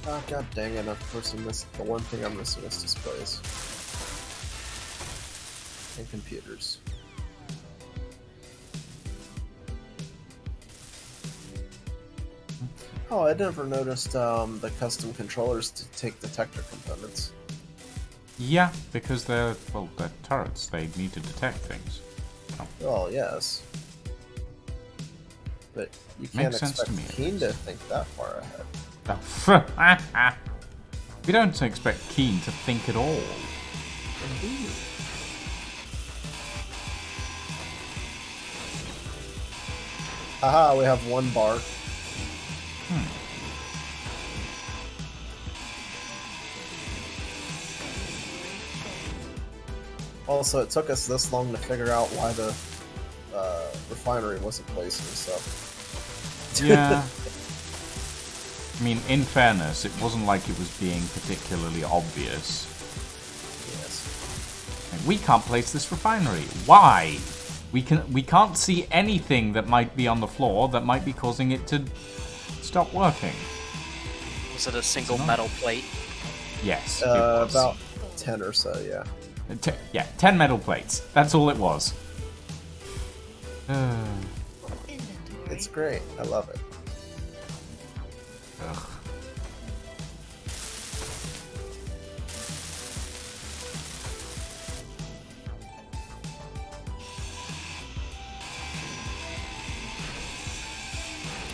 Oh, god dang it, of course I missed the one thing I'm missing is displays. And computers. Oh, I never noticed the custom controllers to take detector components. Yeah, because they're turrets. They need to detect things. Well, yes. But you can't Makes sense to expect me, at Keen to think that far ahead. We don't expect Keen to think at all. Indeed. Haha, we have one bar. Also, it took us this long to figure out why the refinery wasn't placing stuff. Yeah. I mean, in fairness, it wasn't like it was being particularly obvious. Yes. Like, we can't place this refinery. Why? We can't see anything that might be on the floor that might be causing it to stop working. Was it a single metal plate? Yes, it was. About 10 or so, yeah. 10 metal plates. That's all it was. It's great. I love it. Ugh.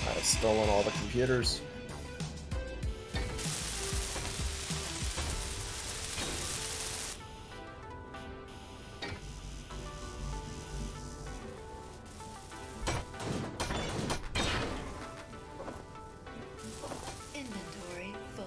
I've stolen all the computers. Inventory full.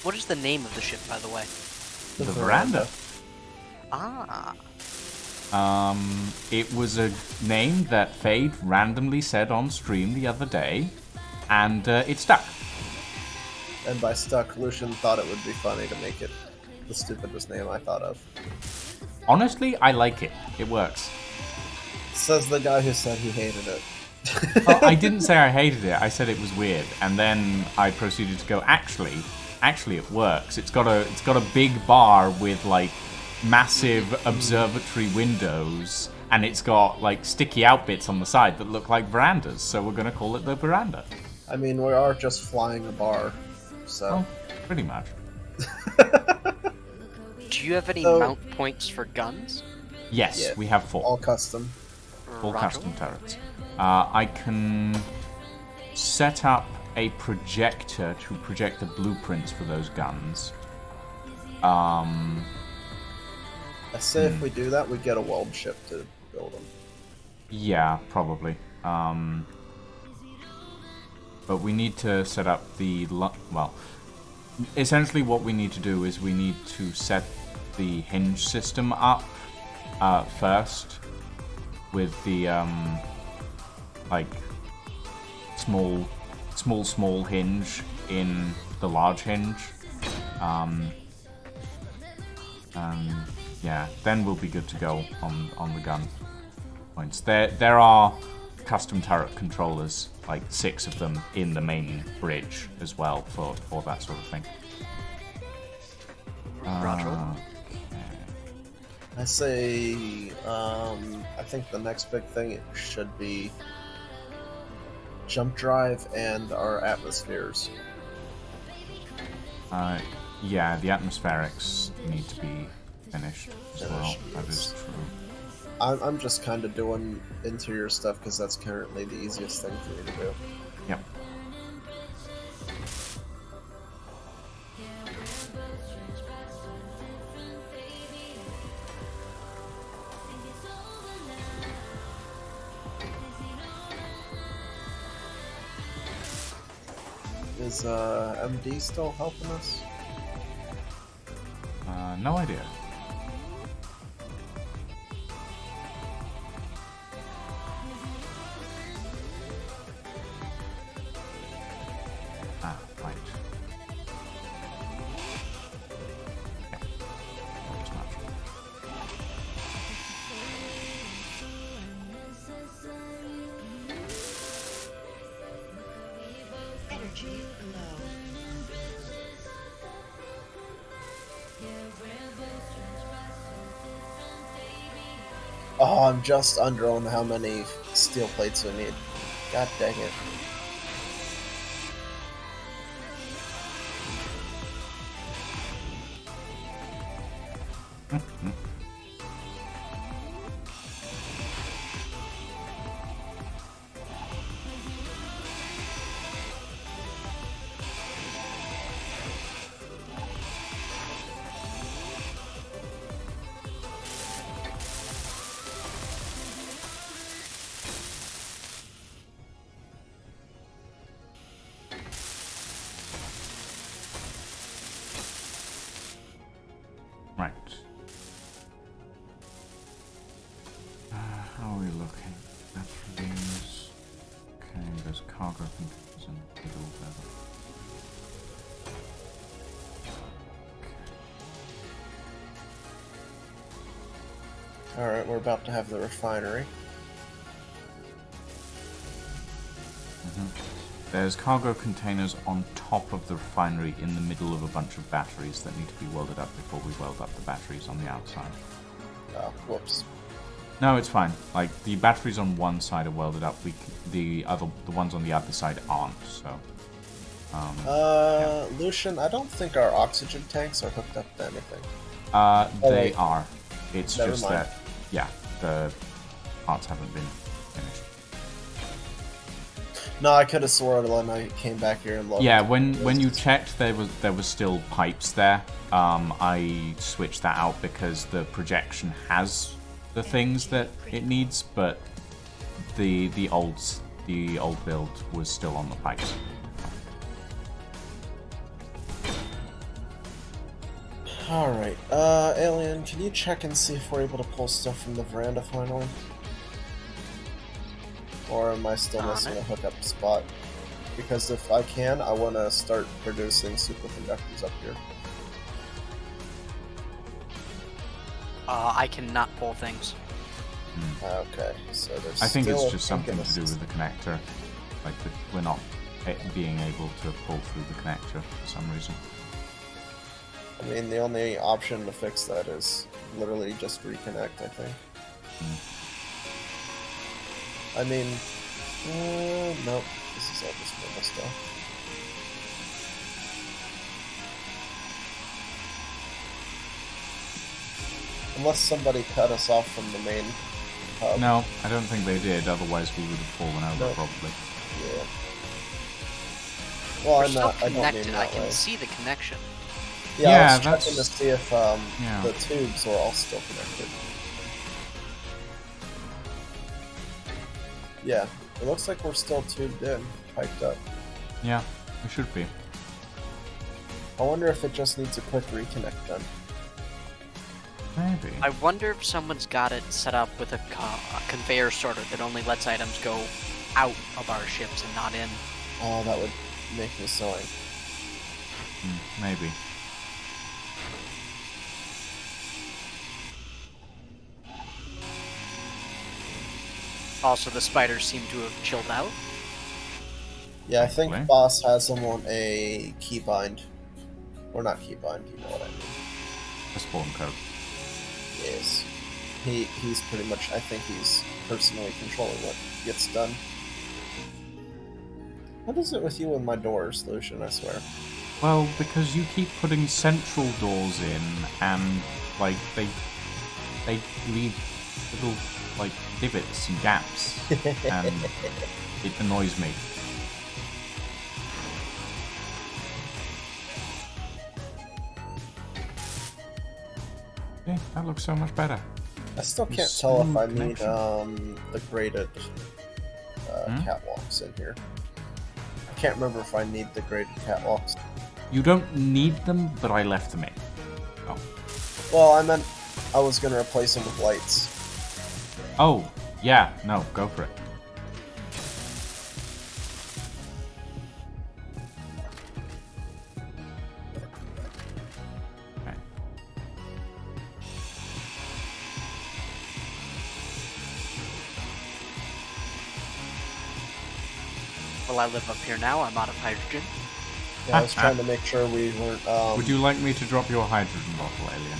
What is the name of the ship, by the way? The Veranda. Ah. It was a name that Fade randomly said on stream the other day, and it stuck. And by stuck, Lucian thought it would be funny to make it the stupidest name I thought of. Honestly, I like it. It works. Says the guy who said he hated it. Well, I didn't say I hated it. I said it was weird, and then I proceeded to go. Actually, it works. It's got a big bar with like massive observatory windows, and it's got like sticky out bits on the side that look like verandas. So we're gonna call it the Veranda. I mean, we are just flying a bar, so. Well, pretty much. Do you have any So- mount points for guns? Yes, Yeah. we have 4. All custom. Full Roger. custom turrets. I can set up a projector to project the blueprints for those guns. I say if we do that, we get a weld ship to build them. Yeah, probably. But we need to set up the... Well, essentially what we need to do is we need to set the hinge system up first with the, like, small hinge in the large hinge. Yeah, then we'll be good to go on the gun points. There are custom turret controllers, like 6 of them, in the main bridge as well for that sort of thing. Roger. I say, I think the next big thing should be jump drive and our atmospheres. Yeah, the atmospherics need to be finished as well. Finished, That yes. is true. I'm just kind of doing interior stuff because that's currently the easiest thing for me to do. Yep. Is MD still helping us? No idea. Ah, right. Yeah. Not as much. Energy low. Oh, I'm just under on how many steel plates we need. God dang it. Right. How are we looking? Batteries. Okay, there's cargo containers in the middle there. Alright, we're about to have the refinery. There's cargo containers on top of the refinery in the middle of a bunch of batteries that need to be welded up before we weld up the batteries on the outside. Oh, whoops. No, it's fine. Like, the batteries on one side are welded up, the ones on the other side aren't, so... yeah. Lucian, I don't think our oxygen tanks are hooked up to anything. They wait. are. It's Never just mind. that, yeah, the parts haven't been finished. No, I could have sworn when I came back here and looked. Yeah, when you checked, there was still pipes there. I switched that out because the projection has the things that it needs, but the old build was still on the pipes. Alright, Alien, can you check and see if we're able to pull stuff from the veranda finally? Or am I still missing a hookup spot? Because if I can, I want to start producing superconductors up here. I cannot pull things. Okay, so there's I think still it's just a kink something in to do the with the connector. Like, we're not being able to pull through the connector for some reason. I mean, the only option to fix that is literally just reconnect, I think. I mean, nope, this is all just normal stuff. Unless somebody cut us off from the main hub. No, I don't think they did, otherwise we would have fallen over Nope. probably. Yeah. Well, We're I'm still not, I don't connected. mean I that can way. see the connection. Yeah, I Yeah, was checking to that's- see if yeah. the tubes were all still connected. Yeah, it looks like we're still tubed in, piped up. Yeah, we should be. I wonder if it just needs a quick reconnect then. Maybe. I wonder if someone's got it set up with a conveyor sorter that only lets items go out of our ships and not in. Oh, that would make me so angry. Maybe. Also, the spiders seem to have chilled out. Yeah, I think Probably. Boss has them on a keybind. Or not keybind, you know what I mean. A spawn code. Yes. He's pretty much, I think he's personally controlling what gets done. What is it with you and my doors, Lucian, I swear? Well, because you keep putting central doors in, and like they leave little like divots and gaps, and it annoys me. Yeah, that looks so much better. I still can't There's tell if smooth I need connection. the graded catwalks in here. I can't remember if I need the graded catwalks. You don't need them, but I left them in. Oh, Well, I meant I was gonna replace them with lights. oh, yeah, no, go for it. Okay. Well, I live up here now. I'm out of hydrogen. Yeah, I was trying to make sure we weren't. Would you like me to drop your hydrogen bottle, Alien?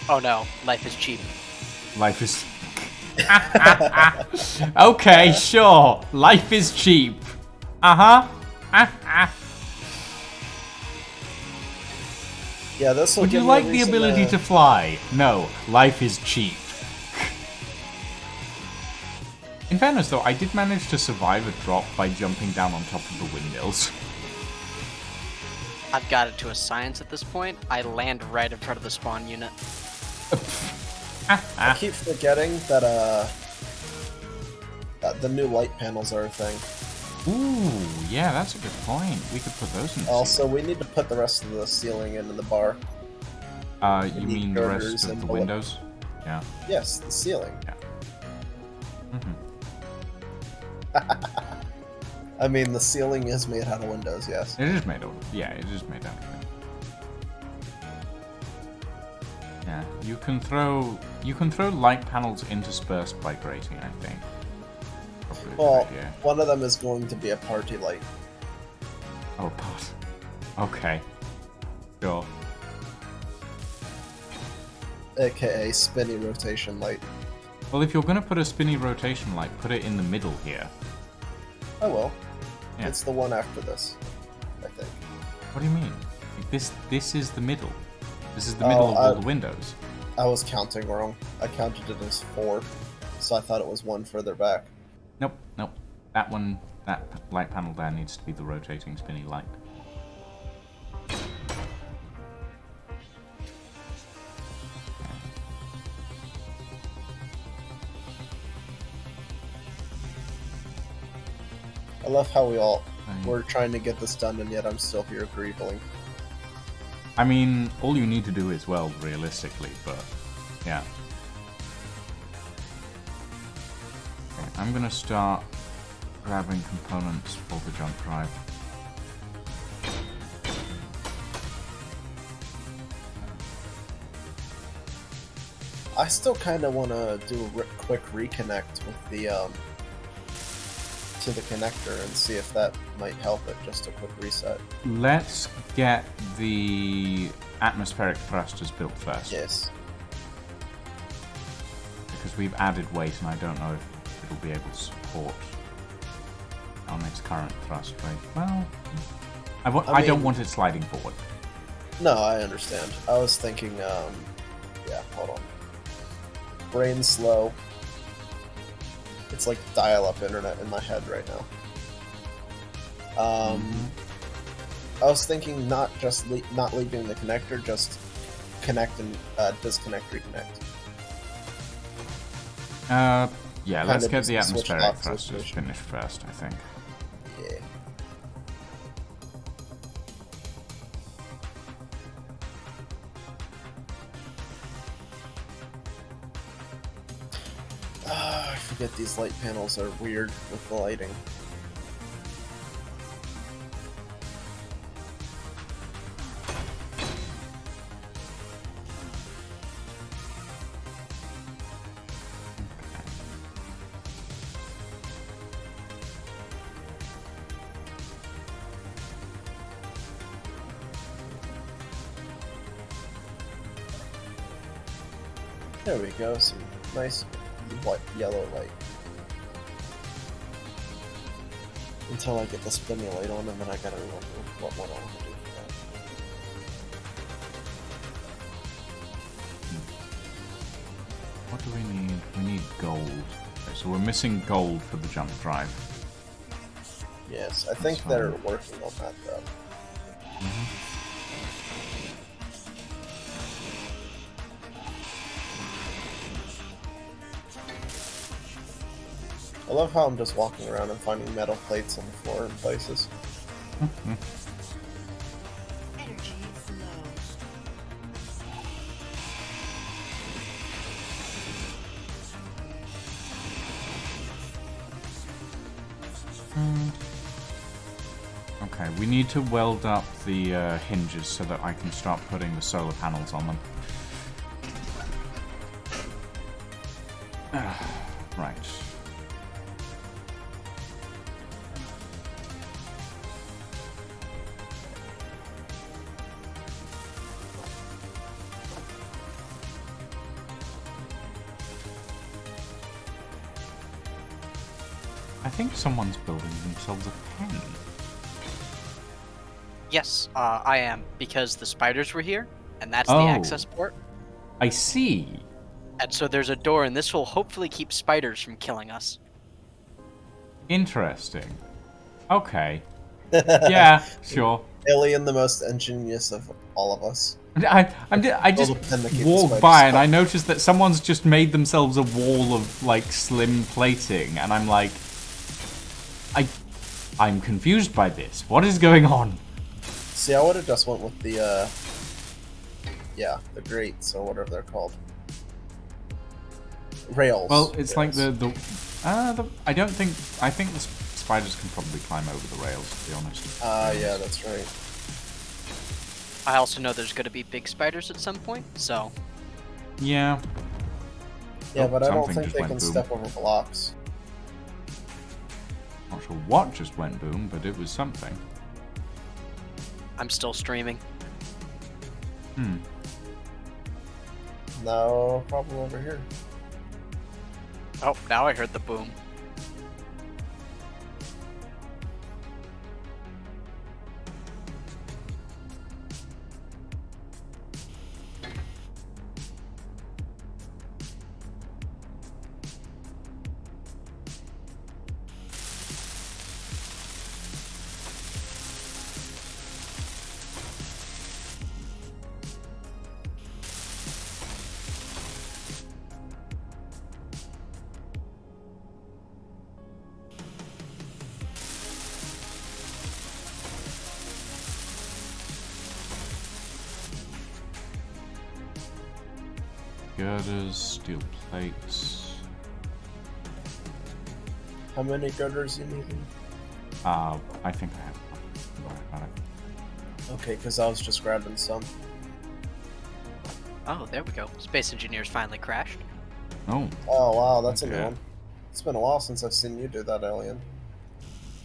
Oh no, life is cheap. Life is... Okay, sure. Life is cheap. Uh-huh. Yeah, this will Would give you me a like the reason ability to fly? No, life is cheap. In fairness, though, I did manage to survive a drop by jumping down on top of the windmills. I've got it to a science at this point. I land right in front of the spawn unit. I keep forgetting that the new light panels are a thing. Ooh, yeah, that's a good point. We could put those in the Also, we need to put the rest of the ceiling in the bar. ceiling. You need mean the girders rest of and the bullet- windows? Yeah. Yes, the ceiling. Yeah. I mean, the ceiling is made out of windows, yes. It is made out. Yeah, it is made out of it. Yeah, you can throw light panels interspersed by grating, I think. Probably a Well, good idea. one of them is going to be a party light. Oh, pot. Okay. Sure. AKA spinny rotation light. Well, if you're gonna put a spinny rotation light, put it in the middle here. Oh well. Yeah. It's the one after this, I think. What do you mean? Like, this is the middle. This is the middle of all the windows. I was counting wrong. I counted it as 4, so I thought it was one further back. Nope, nope. That one, that light panel there needs to be the rotating spinny light. I love how we all were trying to get this done, and yet I'm still here grieving. I mean, all you need to do is weld, realistically, but yeah. Okay, I'm gonna start grabbing components for the jump drive. I still kind of want to do a quick reconnect with the to the connector and see if that might help it. Just a quick reset. Let's get the atmospheric thrusters built first. Yes. Because we've added weight and I don't know if it'll be able to support on its current thrust rate. Well, I don't want it sliding forward. No, I understand. I was thinking, yeah, hold on. Brain slow. It's like dial-up internet in my head right now. I was thinking not just not leaving the connector, just connect and disconnect, reconnect. Yeah, let's get the just switch atmospheric off thrusters situation. finished first, I think. Yeah. I forget these light panels are weird with the lighting. There we go, some nice white, yellow light. Until I get the spinny light on, and then I gotta remember what one I want to do for that. What do we need? We need gold. Okay, so we're missing gold for the jump drive. Yes, I think That's they're fine. working on that though. I love how I'm just walking around and finding metal plates on the floor in places. Energy low. Okay, we need to weld up the hinges so that I can start putting the solar panels on them. Right. I think someone's building themselves a pen. Yes, I am, because the spiders were here, and that's the Oh. access port. I see. And so there's a door, and this will hopefully keep spiders from killing us. Interesting. Okay. Yeah, sure. Alien, the most ingenious of all of us. I just Build a pen to keep the walked spiders by and out. I noticed that someone's just made themselves a wall of like slim plating, and I'm like, I'm confused by this. What is going on? See, I would have just went with the, yeah, the grates, or whatever they're called. Rails. Well, it's like Rails. I think the spiders can probably climb over the rails, to be honest. Yeah, that's right. I also know there's going to be big spiders at some point, so... Yeah. Yeah, Oh, but I don't something think just they went can boom. step over blocks. Not sure what just went boom, but it was something. I'm still streaming. Hmm. No problem over here. Oh, now I heard the boom. Girders, steel plates. How many girders you need? I think I have one. Don't worry about it. Okay, because I was just grabbing some. Oh, there we go. Space Engineers finally crashed. Oh, Oh wow, that's a new Okay. one. It's been a while since I've seen you do that, Alien.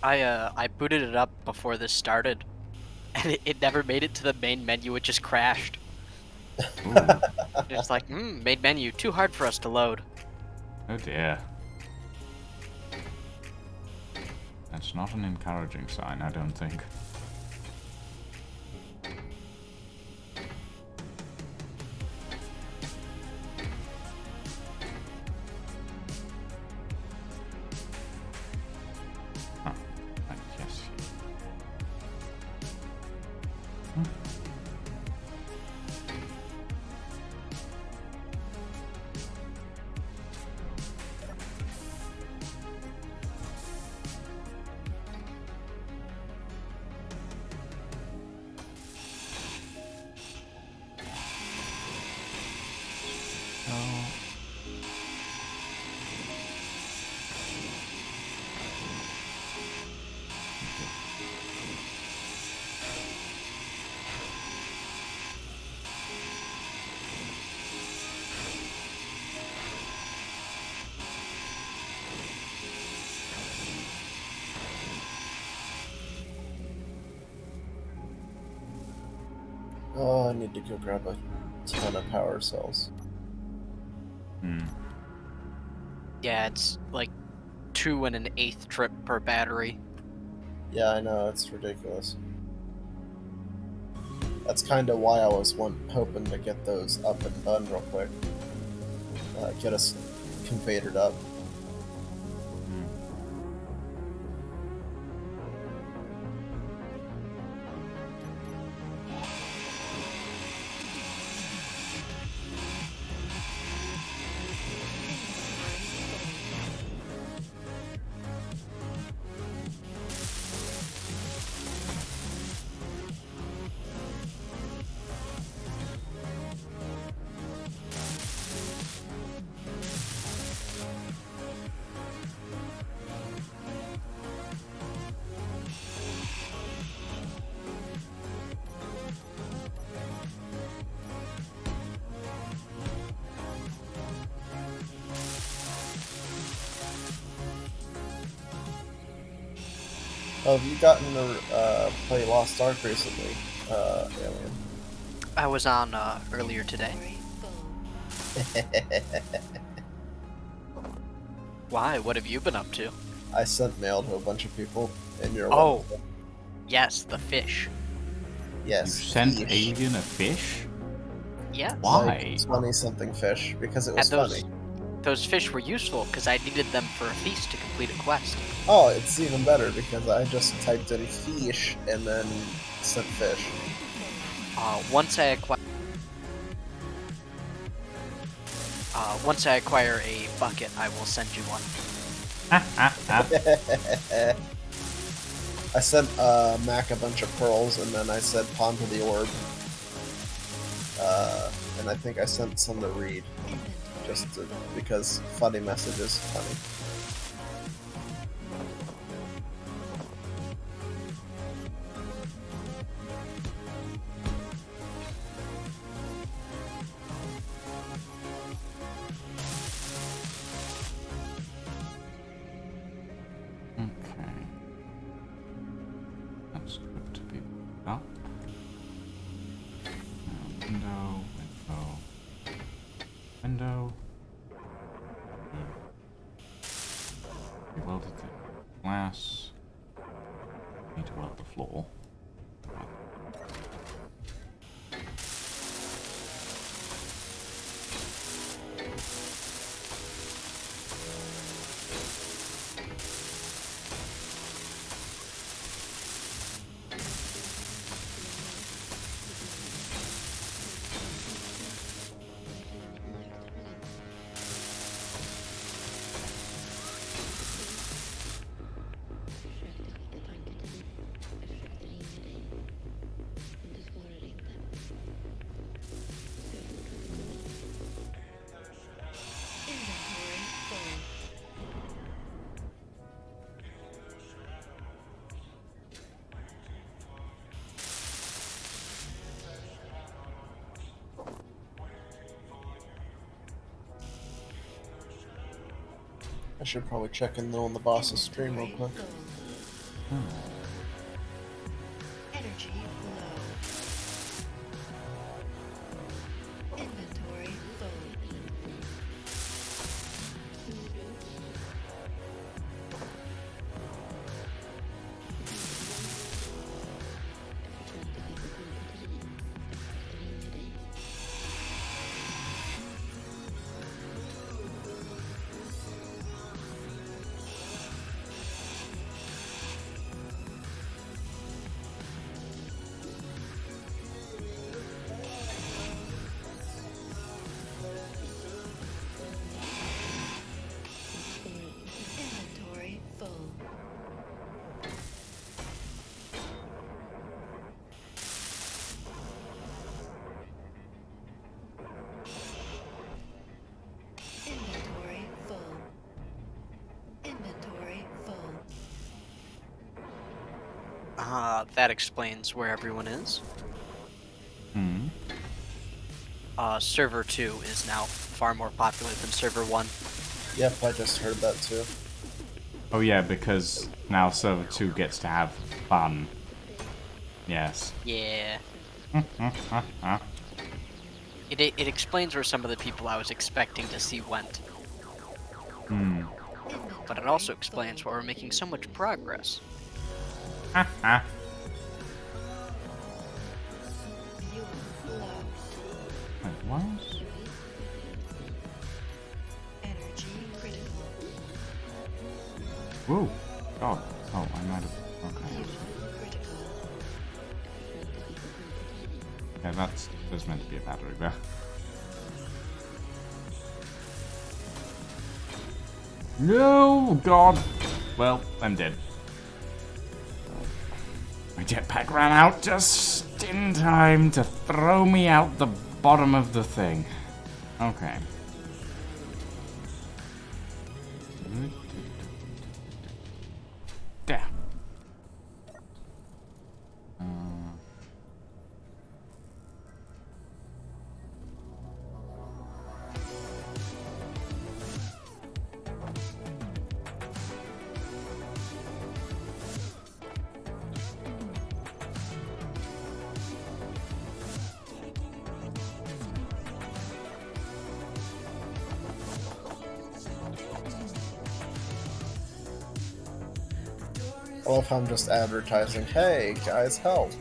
I booted it up before this started, and it never made it to the main menu, it just crashed. ooh. It's like, main menu, too hard for us to load. Oh dear. That's not an encouraging sign, I don't think. Huh. Right, yes. Oh, I need to go grab a ton of power cells. Hmm. Yeah, it's like 2 1/8 trip per battery. Yeah, I know, it's ridiculous. That's kind of why I was hoping to get those up and done real quick. Get us conveyored up. Oh, have you gotten to play Lost Ark recently, Alien? I was on earlier today. Why? What have you been up to? I sent mail to a bunch of people in your Oh. level. Yes, the fish. You Yes. sent fish. Alien a fish? Yes. Why? Like 20-something fish, because it was And funny. those fish were useful because I needed them for a feast to complete a quest. Oh, it's even better because I just typed in fish and then sent fish. Once I acquire a bucket, I will send you one. I sent Mac a bunch of pearls and then I said ponder the orb. And I think I sent some to Reed. Because funny messages, funny. Okay. That's good to be up. Window. We welded the glass. Need to weld the floor. Inventory full. I should probably check in though on the boss's stream real Inventory quick. full. Energy low. Inventory full. Inventory full. Inventory full. Inventory full. That explains where everyone is. Hmm. Server 2 is now far more popular than server 1. Yep, I just heard that too. Oh yeah, because now server 2 gets to have fun. Yes. Yeah. It explains where some of the people I was expecting to see went. Hmm. But it also explains why we're making so much progress. Fuel low. Wait, what? Energy critical. Whoa. God. Oh, I might have. Okay. Fuel critical. Yeah, there's meant to be a battery there. No, God. Well, I'm dead. My jetpack ran out just in time to throw me out the bottom of the thing. Okay. There. I love how I'm just advertising, hey, guys, help.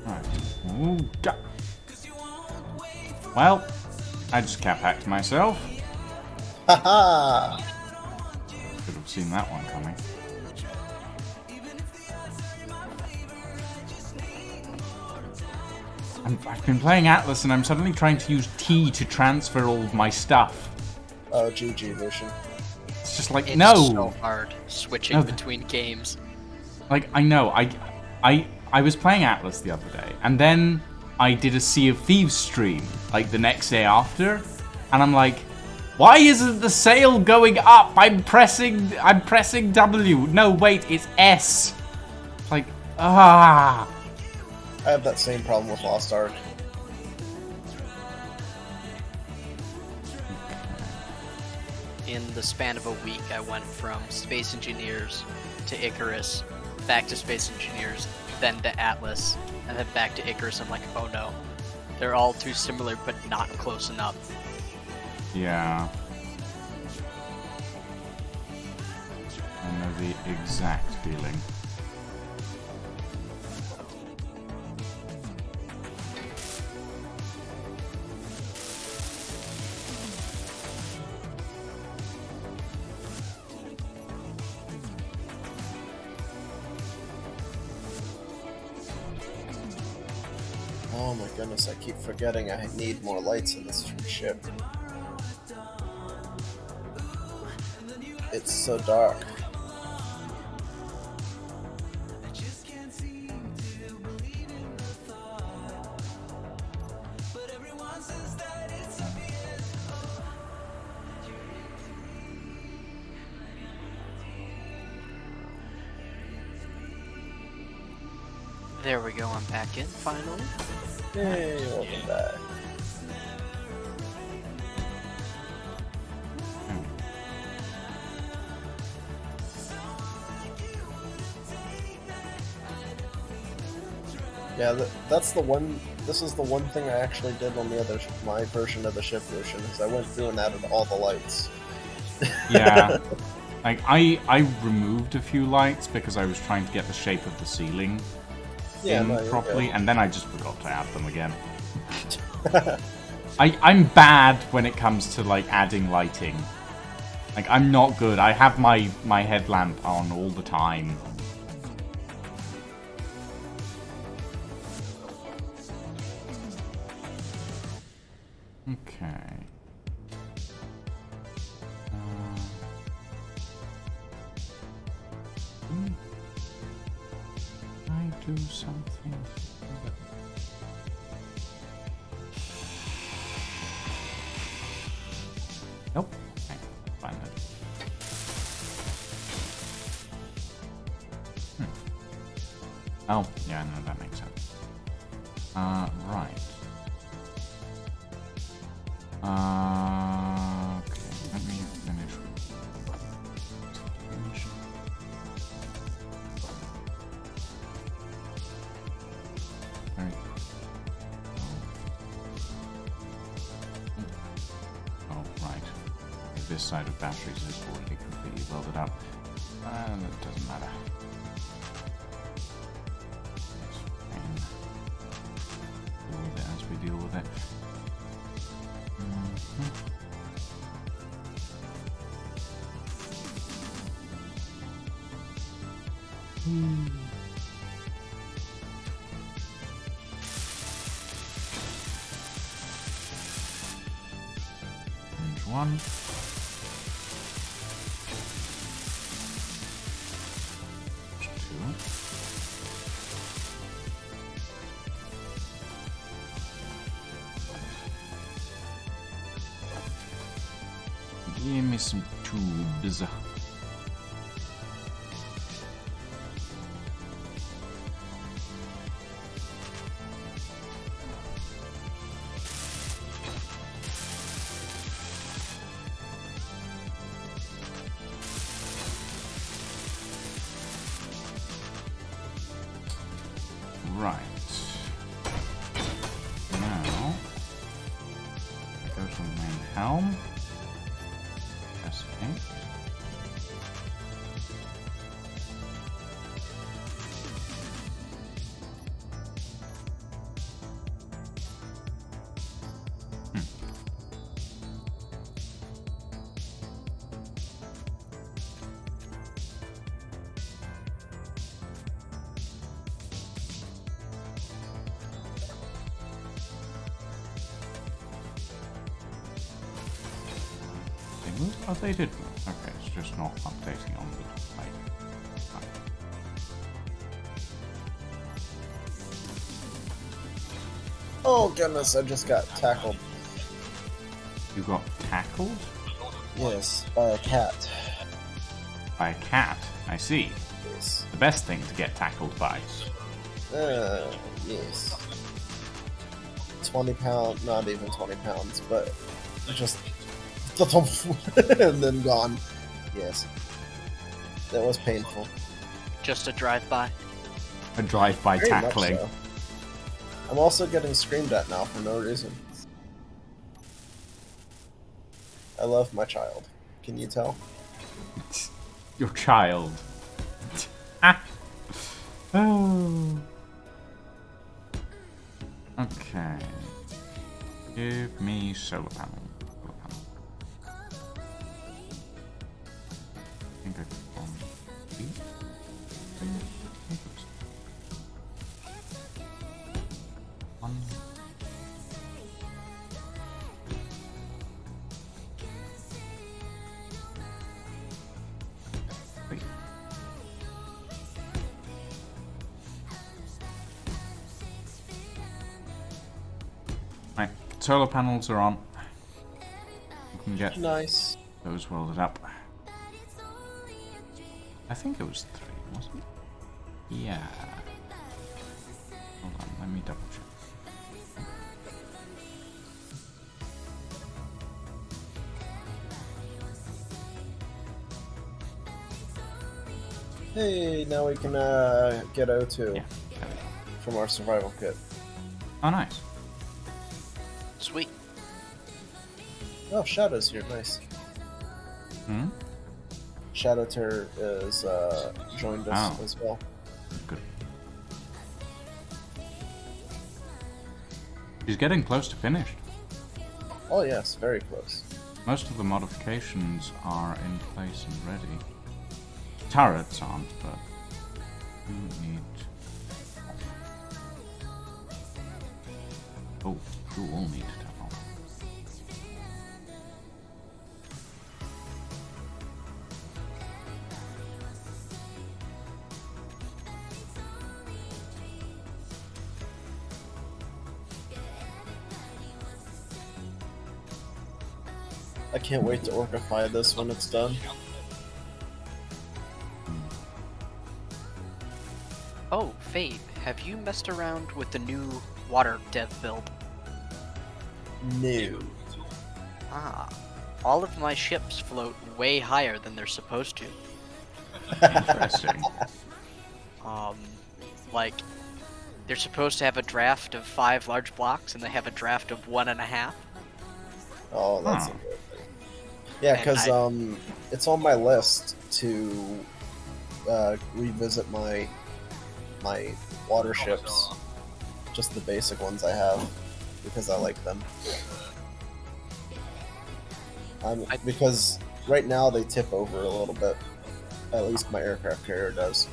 Right. Ooh, ga- Well, I just cap-hacked myself. Haha! Could have seen that one coming. I've been playing Atlas and I'm suddenly trying to use T to transfer all of my stuff. Oh, GG, Lucian. It's just like, It's no! so hard switching No, between games. Like, I know, I was playing Atlas the other day, and then I did a Sea of Thieves stream, like, the next day after, and I'm like, why isn't the sail going up? I'm pressing W. No, wait, it's S. Like, ah. I have that same problem with Lost Ark. In the span of a week, I went from Space Engineers to Icarus, back to Space Engineers, then to Atlas, and then back to Icarus. I'm like, oh no. They're all too similar, but not close enough. Yeah. I know the exact feeling. Oh my goodness, I keep forgetting I need more lights in this ship. It's so dark. There we go, I'm back in finally. Yay, welcome back. Yeah, that's the one. This is the one thing I actually did on the other my version of the ship, Lucian, is I went through and added all the lights. Yeah. Like, I removed a few lights because I was trying to get the shape of the ceiling in no, you're properly, good. and then I just forgot to add them again. I'm bad when it comes to, like, adding lighting. Like, I'm not good. I have my headlamp on all the time. Okay. I do something. Nope. Okay, fine then. Oh, yeah, no, that makes sense. Right. Okay, let me finish. Very Oh, right. This side of batteries is already completely welded up. And it doesn't matter. It's fine. Deal with it as we deal with it. Range 1. Range 2. Give me some tubes. Right. Now, helm. Press A. Oh, they did move. Okay, it's just not updating on the display. Right. Oh goodness, I just got tackled. You got tackled? Yes, by a cat. By a cat. I see. Yes. The best thing to get tackled by. Yes. 20 pound, not even 20 pounds, but just and then gone. Yes. That was painful. Just a drive-by. A drive-by Very much tackling. so. I'm also getting screamed at now for no reason. I love my child. Can you tell? Your child. Ah. Oh. Okay. Give me solar panel. Solar panel. I think I click on B. One. Three. Right, solar panels are on. You can get Nice. those welded up. I think it was 3, wasn't it? Yeah. Hold on, let me double check. Hey, now we can get O2 Yeah. There we go. from our survival kit. Oh, nice. Sweet. Oh, Shadow's here. Nice. Hmm? Shadowter is joined us Oh. as well. Good. She's getting close to finished. Oh yes, very close. Most of the modifications are in place and ready. Turrets aren't, but you need. Oh, you all need to tap on. I can't wait to orcify this when it's done. Oh, Fade, have you messed around with the new water dev build? No. Ah, all of my ships float way higher than they're supposed to. Interesting. Like, they're supposed to have a draft of 5 large blocks, and they have a draft of 1.5. Oh, that's Huh. a good thing. Yeah, because it's on my list to revisit my water ships, just the basic ones I have, because I like them. Because right now they tip over a little bit. At least my aircraft carrier does.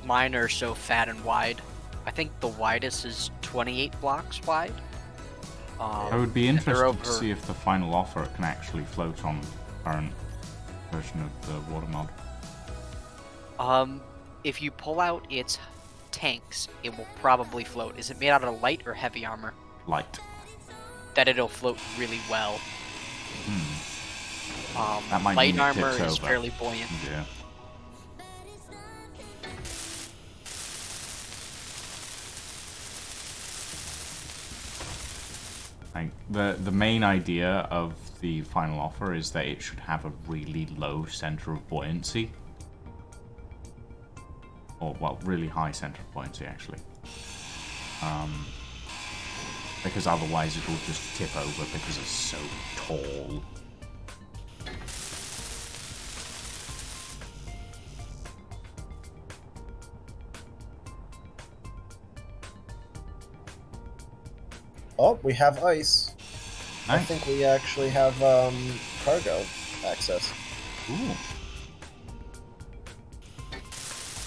Mine are so fat and wide. I think the widest is 28 blocks wide. I would be and they're interested to over- see if the final offer can actually float on current version of the water mod. If you pull out its tanks, it will probably float. Is it made out of light or heavy armor? Light. That it'll float really well. That might Light mean it armor tips is over. fairly buoyant. Yeah. Like the main idea of the final offer is that it should have a really low center of buoyancy. Or well, really high center of buoyancy actually. Because otherwise it will just tip over because it's so tall. Oh, we have ice. I Nice. think we actually have cargo access. Ooh.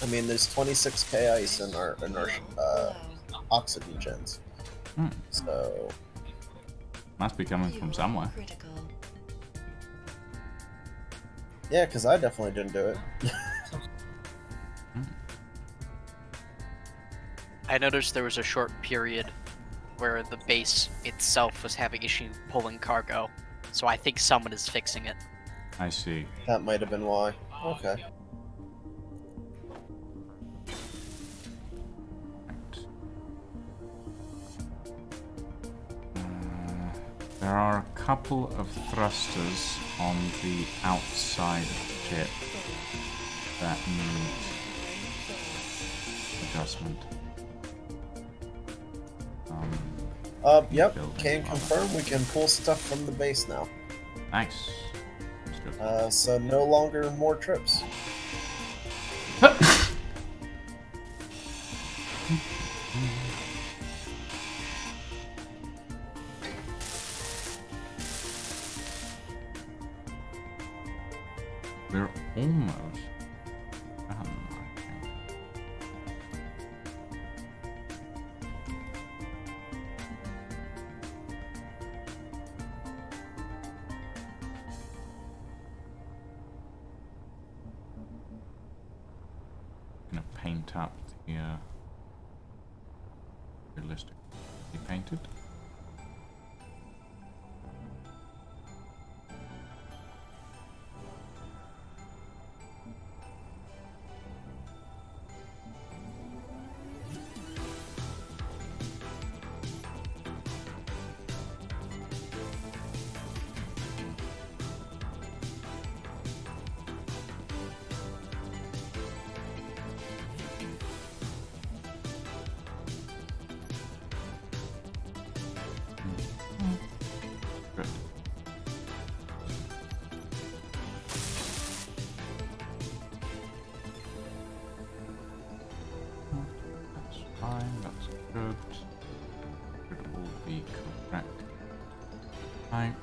I mean, there's 26k ice in our Low. oxygen gens. Hmm. So Must be coming You from are somewhere. critical. yeah, because I definitely didn't do it. I noticed there was a short period where the base itself was having issue pulling cargo, so I think someone is fixing it. I see. That might have been why. Okay. Right. There are a couple of thrusters on the outside of the ship that need adjustment. Yep. building Can other- confirm we can pull stuff from the base now. Nice. That's good. So no longer more trips. We're almost done, I think. Gonna paint up the realistic. Be painted. Good. That's fine, that's good. Should all be correct. Right.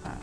That.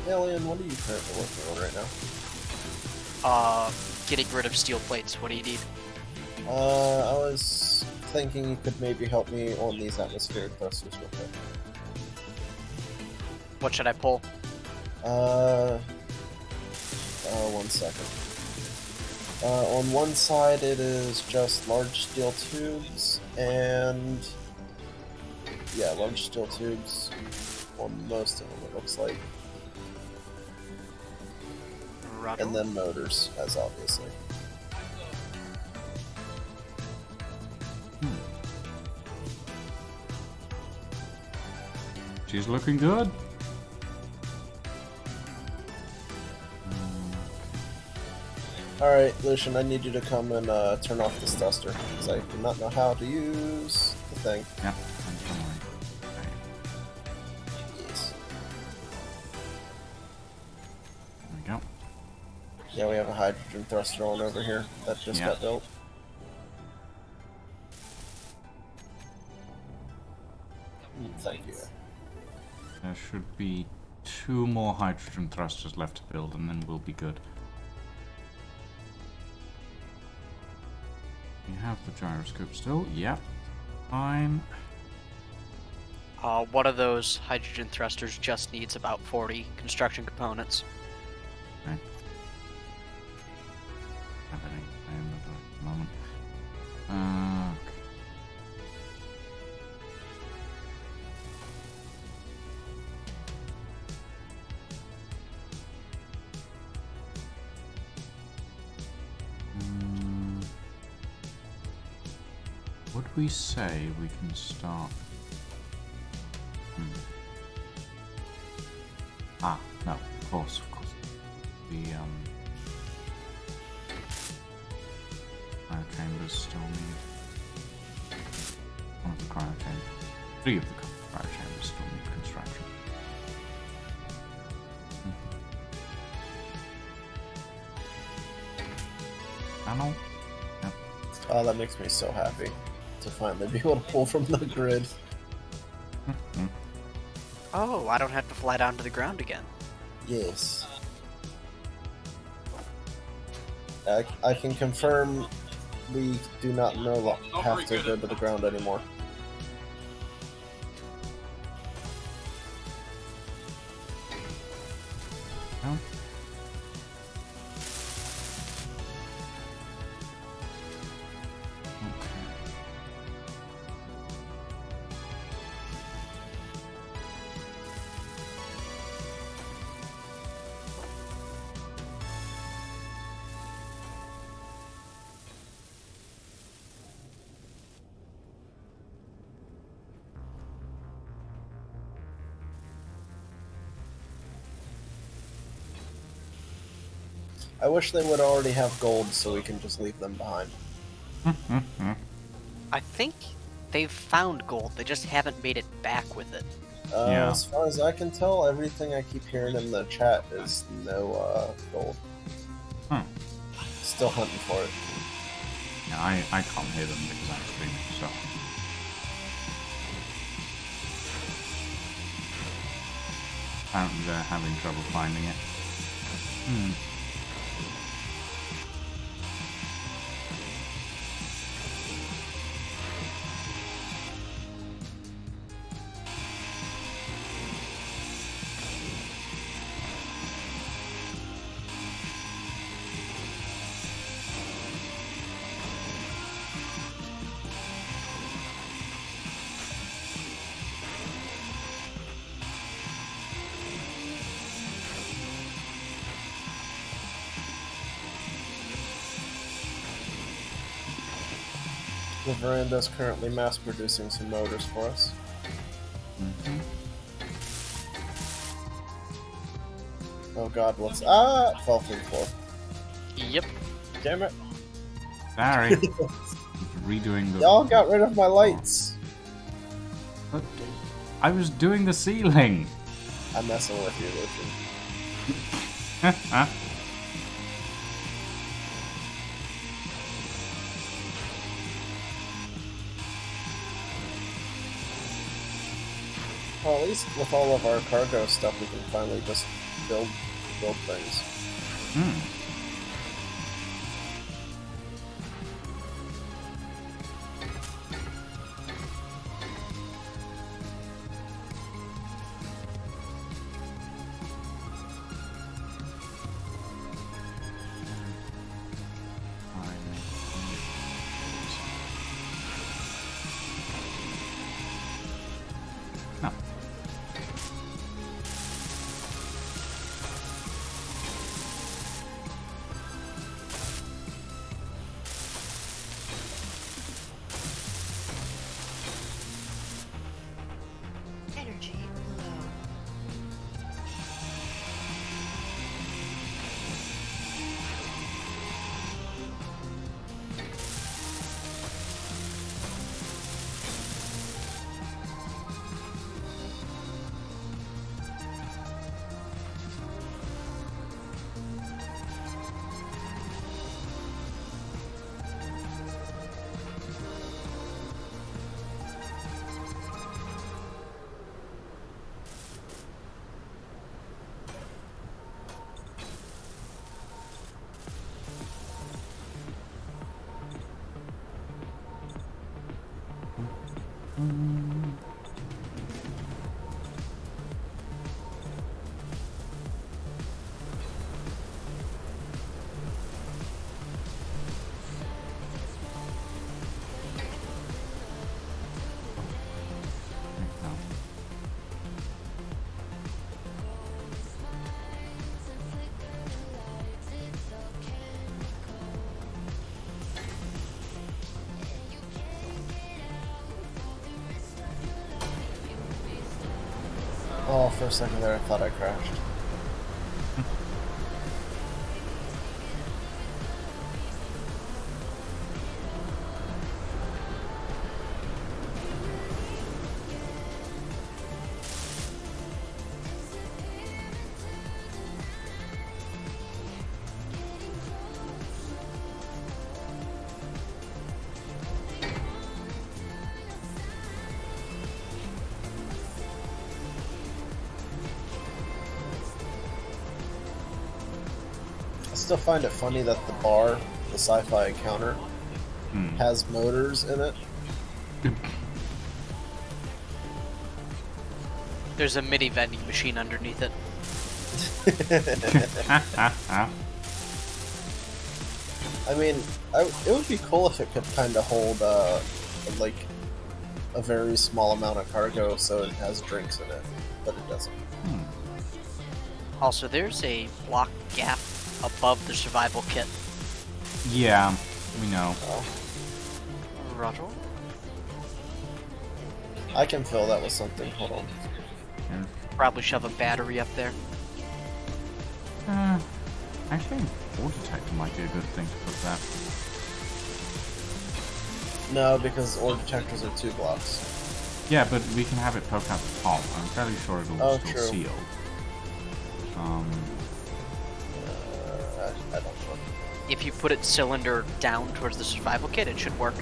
Alien, what are you currently working on right now? Getting rid of steel plates. What do you need? I was thinking you could maybe help me on these atmospheric thrusters real quick. What should I pull? One second. On one side it is just large steel tubes and... yeah, large steel tubes on most of them it looks like. Roger. And then motors, as obviously. She's looking good. Alright, Lucian, I need you to come and turn off this thruster, because I do not know how to use the thing. Yeah, I'm fine. Okay. Yes. There we go. Yeah, we have a hydrogen thruster on over here that just Yeah. got built. Thank you. There should be 2 more hydrogen thrusters left to build, and then we'll be good. We have the gyroscope still. Yep. Fine. One of those hydrogen thrusters just needs about 40 construction components. Okay. Would we say we can start? Ah, no, of course. The cryo chambers still need one of the cryo chambers. 3 of the cryo chambers still need construction. Panel. Yep. Oh, that makes me so happy to finally be able to pull from the grid. Oh, I don't have to fly down to the ground again. Yes. I can confirm we do not have to go to the ground anymore. No. I wish they would already have gold so we can just leave them behind. I think they've found gold, they just haven't made it back with it. Yeah. As far as I can tell, everything I keep hearing in the chat is no gold. Still hunting for it. Yeah, I can't hear them because I'm streaming, so. Apparently they're having trouble finding it. The Veranda is currently mass producing some motors for us. Oh god, what's... Ah! Fell through the floor. Yep. Damn it. Sorry. Redoing the... Y'all got rid of my lights. But I was doing the ceiling. I'm messing with you, Lucian. Well, at least with all of our cargo stuff, we can finally just build things. No. Oh, for a second there, I thought I crashed. I still find it funny that the bar, the sci-fi encounter, has motors in it. There's a mini vending machine underneath it. I mean, it would be cool if it could kind of hold, like, a very small amount of cargo so it has drinks in it, but it doesn't. Also, there's a block gap above the survival kit. Yeah, we know. Oh, Roger. I can fill that with something. Hold on. Probably shove a battery up there. Actually, ore detector might be a good thing to put that. No, because ore detectors are 2 blocks. Yeah, but we can have it poke out the top. I'm fairly sure it'll Oh, still true. seal. I don't know. If you put its cylinder down towards the survival kit, it should work.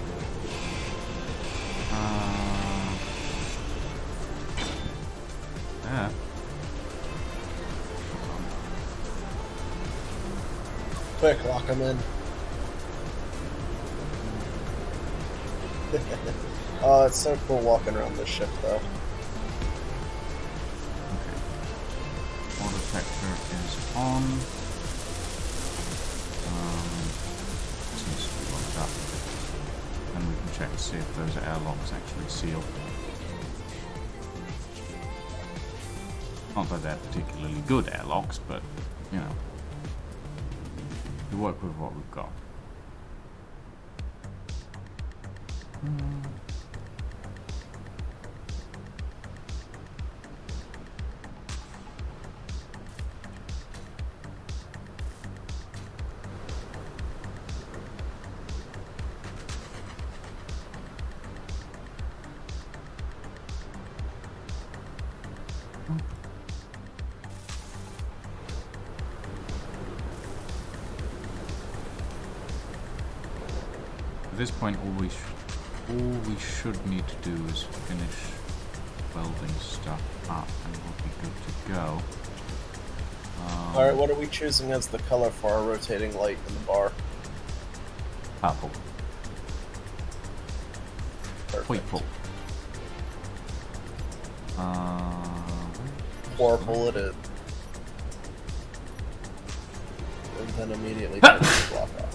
Yeah. Quick, lock them in. Oh, it's so cool walking around this ship, though. Okay. Ore detector is on. Seems to be locked up. And we can check to see if those airlocks actually seal. Not that they're particularly good airlocks, but, you know. We work with what we've got. At this point, all we should need to do is finish welding stuff up, and we'll be good to go. Alright, what are we choosing as the color for our rotating light in the bar? Purple. Perfect. Purple. Purple it is. And then immediately turn the block off.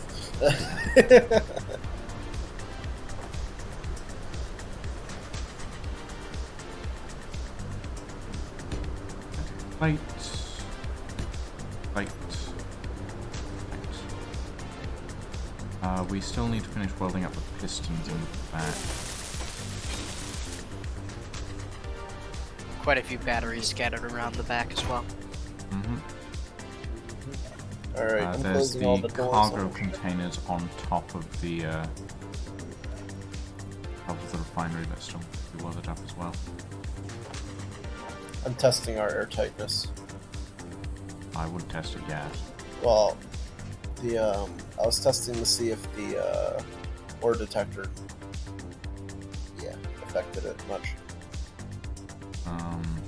Plate. Plate. We still need to finish welding up the pistons in the back. Quite a few batteries scattered around the back as well. Alright, I'm There's closing all the the doors. cargo containers on top of the refinery that still need to be welded up as well. I'm testing our airtightness. I would test it, yes. Well, I was testing to see if the ore detector, affected it much.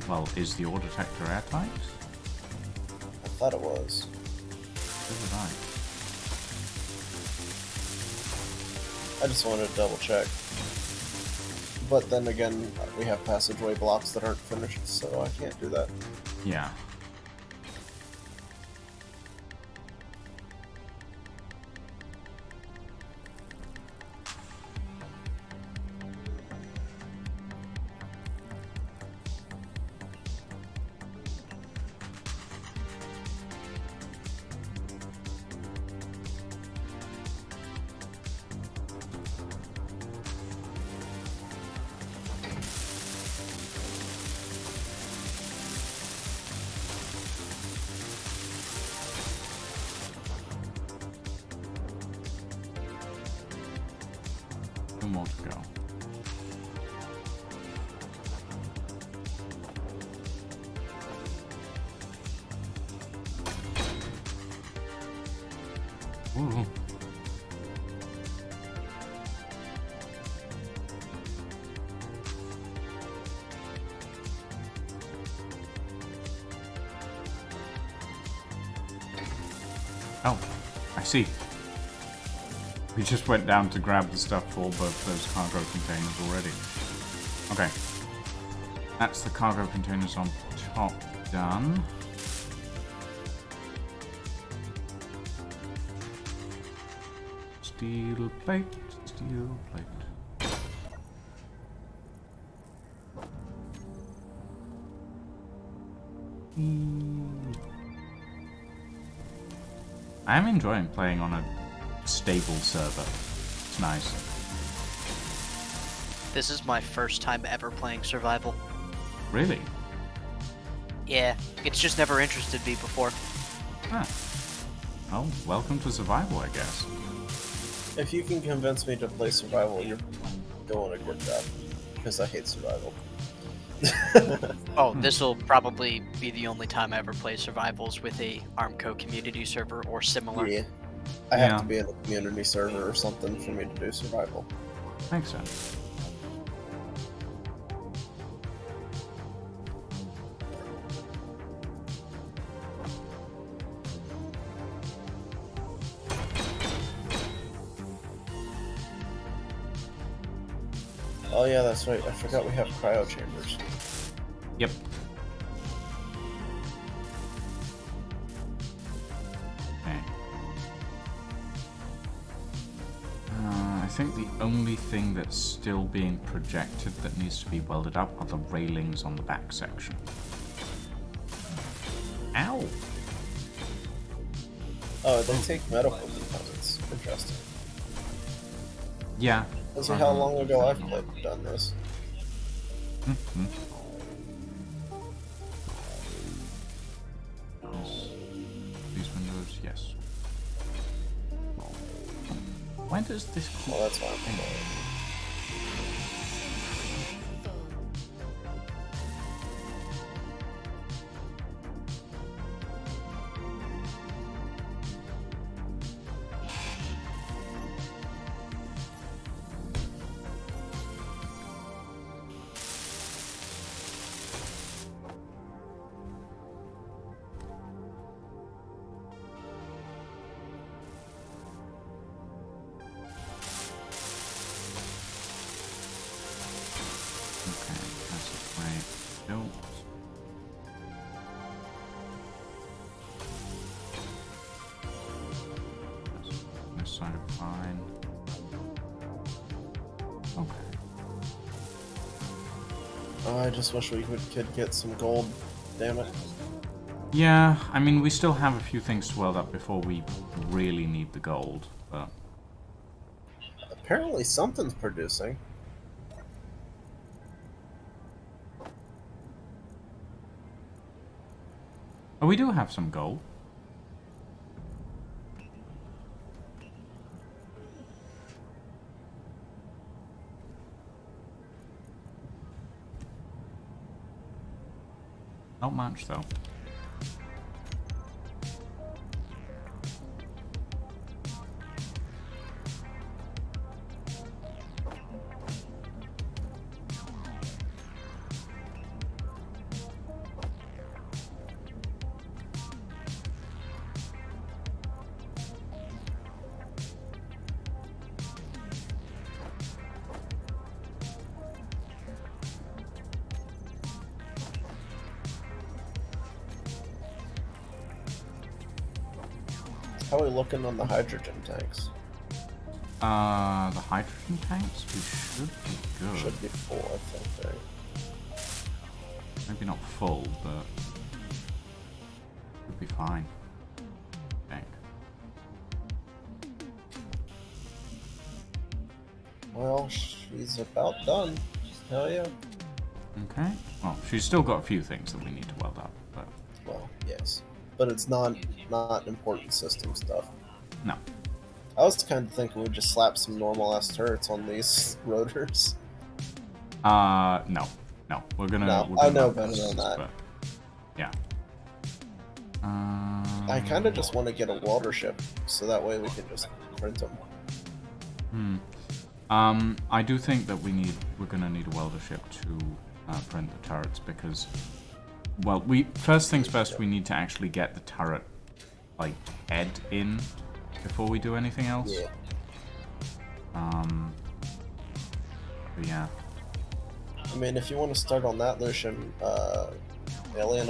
Well, is the ore detector airtight? I thought it was. So did I. I just wanted to double check. But then again, we have passageway blocks that aren't finished, so I can't do that. Yeah. 2 more to go. Ooh. Oh, I see. We just went down to grab the stuff for both those cargo containers already. Okay. That's the cargo containers on top done. Steel plate, steel plate. I am enjoying playing on a stable server. It's nice. This is my first time ever playing survival. Really? Yeah, it's just never interested me before. Huh. Well, welcome to survival, I guess. If you can convince me to play survival, you're doing a good job. Because I hate survival. Oh, this will probably be the only time I ever play survivals with a Armco community server or similar. Yeah. I have Yeah. to be in a community server or something for me to do survival. Makes sense. Oh yeah, that's right. I forgot we have cryo chambers. Yep. Okay. I think the only thing that's still being projected that needs to be welded up are the railings on the back section. Ow! Oh, they take medical components. Interesting. Yeah. This is how long ago I've done this. Mhm. These windows, yes. When does this keep... Well, that's fine. Okay, that's the way it's built. This side of fine. Okay. Oh, I just wish we could get some gold. Damn it. Yeah, I mean, we still have a few things to weld up before we really need the gold, but... Apparently something's producing. Oh, we do have some gold. Not much, though. How are we looking on the hydrogen tanks? The hydrogen tanks? We should be good. Should be full, I think. Right? Maybe not full, but... Should be fine. I think. Well, she's about done. Hell yeah. Okay. Well, she's still got a few things that we need to weld up, but... Well, yes. But it's not important system stuff. No. I was kind of thinking we'd just slap some normal ass turrets on these rotors. No. We're gonna. No, we're gonna I know not better this, than that. But, yeah. I kind of just want to get a water ship, so that way we can just print them. I do think that we're gonna need a welder ship to print the turrets because, well, first things first, we need to actually get the turret like head in before we do anything else. Yeah. But yeah. I mean, if you want to start on that, Lucian, Alien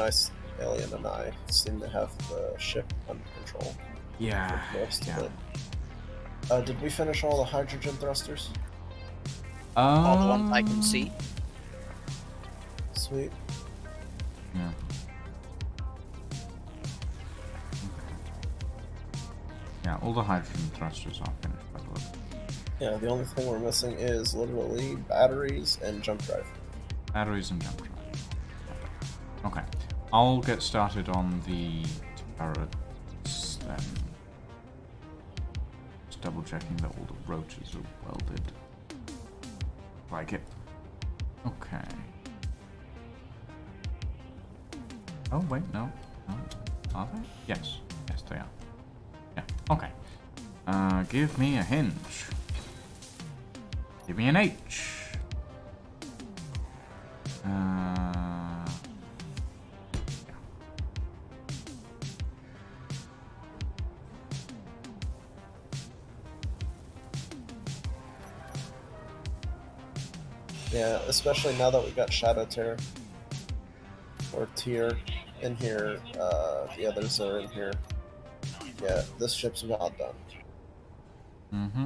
and I seem to have the ship under control. Yeah. For most Yeah. of it. Did we finish all the hydrogen thrusters? All the ones I can see. Sweet. Yeah. Yeah, all the hydrogen thrusters are finished, by the way. Yeah, the only thing we're missing is literally batteries and jump drive. Batteries and jump drive. Okay. I'll get started on the turrets then. Just double checking that all the rotors are welded. Like it. Okay. Oh, wait, no. No. Are they? Yes. Yes, they are. Yeah, okay. Give me a hinge. Give me an H. Yeah, especially now that we got Shadow Tear or Tier in here. The others are in here. Yeah, this ship's about done. Mm-hmm.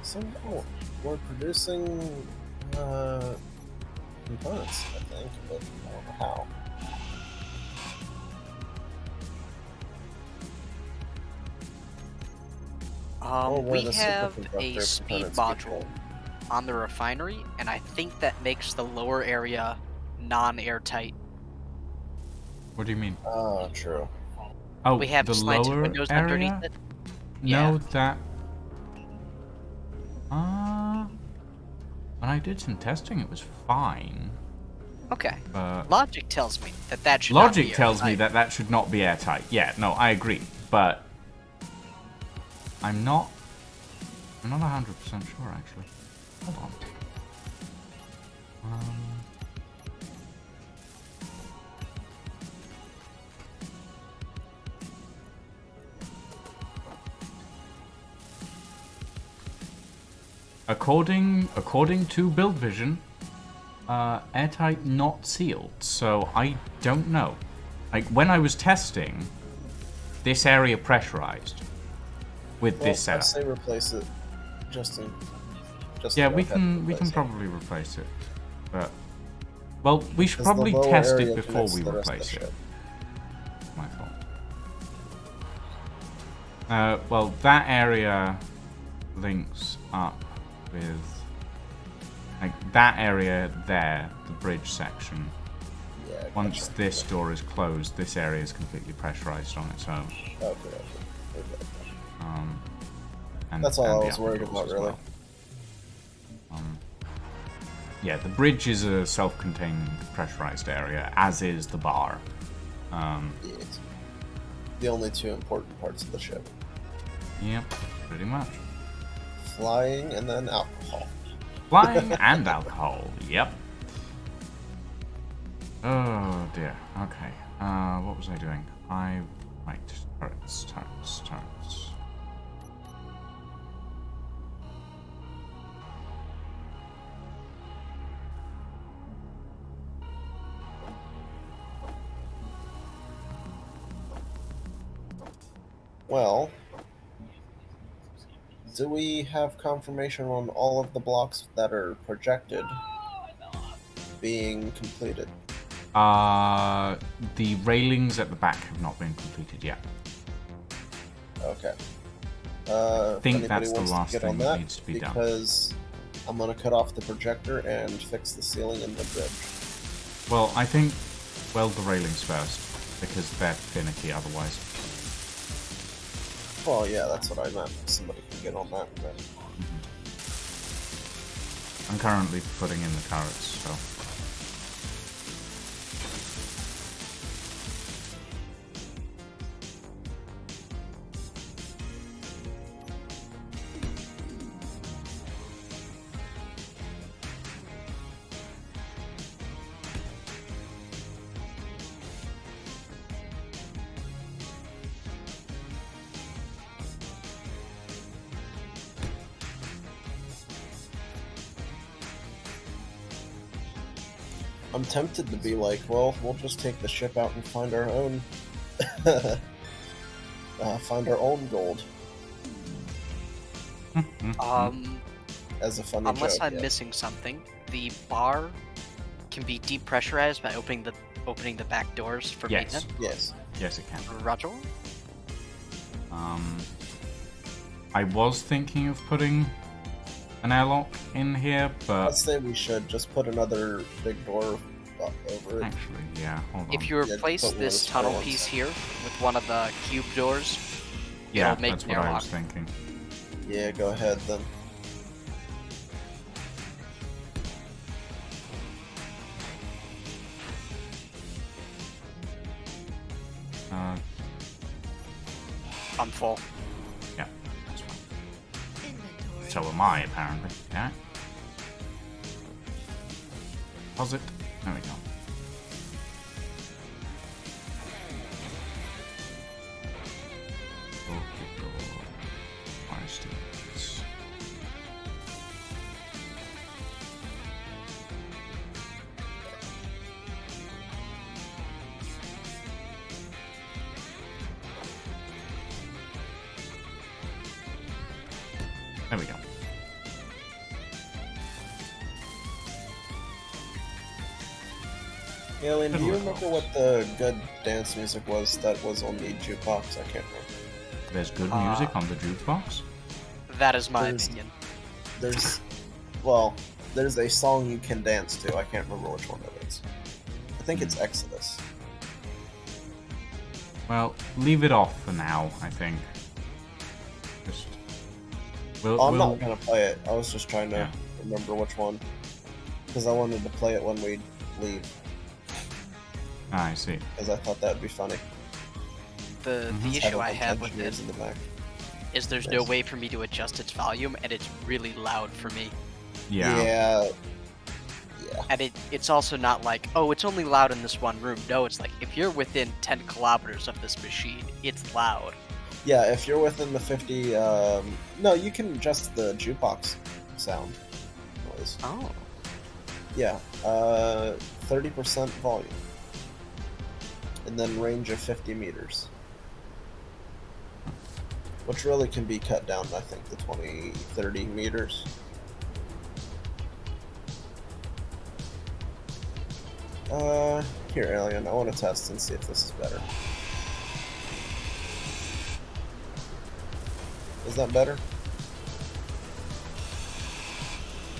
So, we're producing components, I think, but I don't know how. Or where We the have superconductor a speed components module became. on the refinery, and I think that makes the lower area non-airtight. What do you mean? Oh, true. Oh, We have the slanted lower windows area? underneath it. No, Yeah. that... When I did some testing, it was fine. Okay. But Logic tells me that should not logic be tells me airtight. that should not be airtight. Yeah, no, I agree. But I'm not 100% sure, actually. Hold on. According to Build Vision, airtight not sealed. So I don't know. Like when I was testing, this area pressurized with Well, this I setup. say replace it, Justin. Yeah, go we ahead and can replace it. probably replace it, but well, we should 'Cause the probably lower test area it before connects we to the rest of replace the it. ship. My fault. Well, that area links up with like that area there, the bridge section. Yeah. Once gotcha. this door is closed, this area is completely pressurized on its own. Okay. And, That's all and I the was upper worried doors about, as really. well. Yeah, the bridge is a self-contained pressurized area, as is the bar. Yeah, it's the only two important parts of the ship: Yep, pretty much. flying and then alcohol. Flying and alcohol, yep. Oh dear. Okay. What was I doing? Right. Turrets. Well, do we have confirmation on all of the blocks that are projected being completed? The railings at the back have not been completed yet. Okay. I think if anybody that's the wants to last get thing on that that, needs to be done. because I'm gonna cut off the projector and fix the ceiling and the bridge. Well, I think weld the railings first, because they're finicky otherwise. Well, yeah, that's what I meant. Somebody can get on that. Then. I'm currently putting in the turrets, so... I'm tempted to be like, well, we'll just take the ship out and find our own, gold. As a funny Unless joke. I'm missing something, the bar can be depressurized by opening the back doors for Yes. maintenance. Yes. Yes, it can. Roger. I was thinking of putting an airlock in here, but... I'd say we should just put another big door over it. Actually, yeah, hold on. If you Yeah, replace put one of this the tunnel square piece ones. here with one of the cube doors, Yeah, it'll make that's an what I airlock. was thinking. Yeah, go ahead then. I'm full. Yeah, that's fine. Inventory. So am I, apparently. Yeah. Deposit. There we go. Fire steeds. There we go. Alien, do Good you work, remember folks. what the good dance music was that was on the jukebox? I can't remember. There's good music on the jukebox. That is my There's- opinion. There's a song you can dance to. I can't remember which one it is. I think it's Exodus. Well, leave it off for now, I think. Just... We'll, I'm we'll- not gonna play it. I was just trying to Yeah. remember which one. Because I wanted to play it when we leave. Ah, I see. Because I thought that would be funny. The Have issue a I bunch have of with engineers it in the back. is there's no Yes. way for me to adjust its volume, and it's really loud for me. Yeah. Yeah. And it's also not like, oh, it's only loud in this one room. No, it's like, if you're within 10 kilometers of this machine, it's loud. Yeah, if you're within the 50, no, you can adjust the jukebox sound noise. Oh. Yeah, 30% volume. And then range of 50 meters. Which really can be cut down, I think, to 20, 30 meters. Here, Alien, I want to test and see if this is better. Is that better?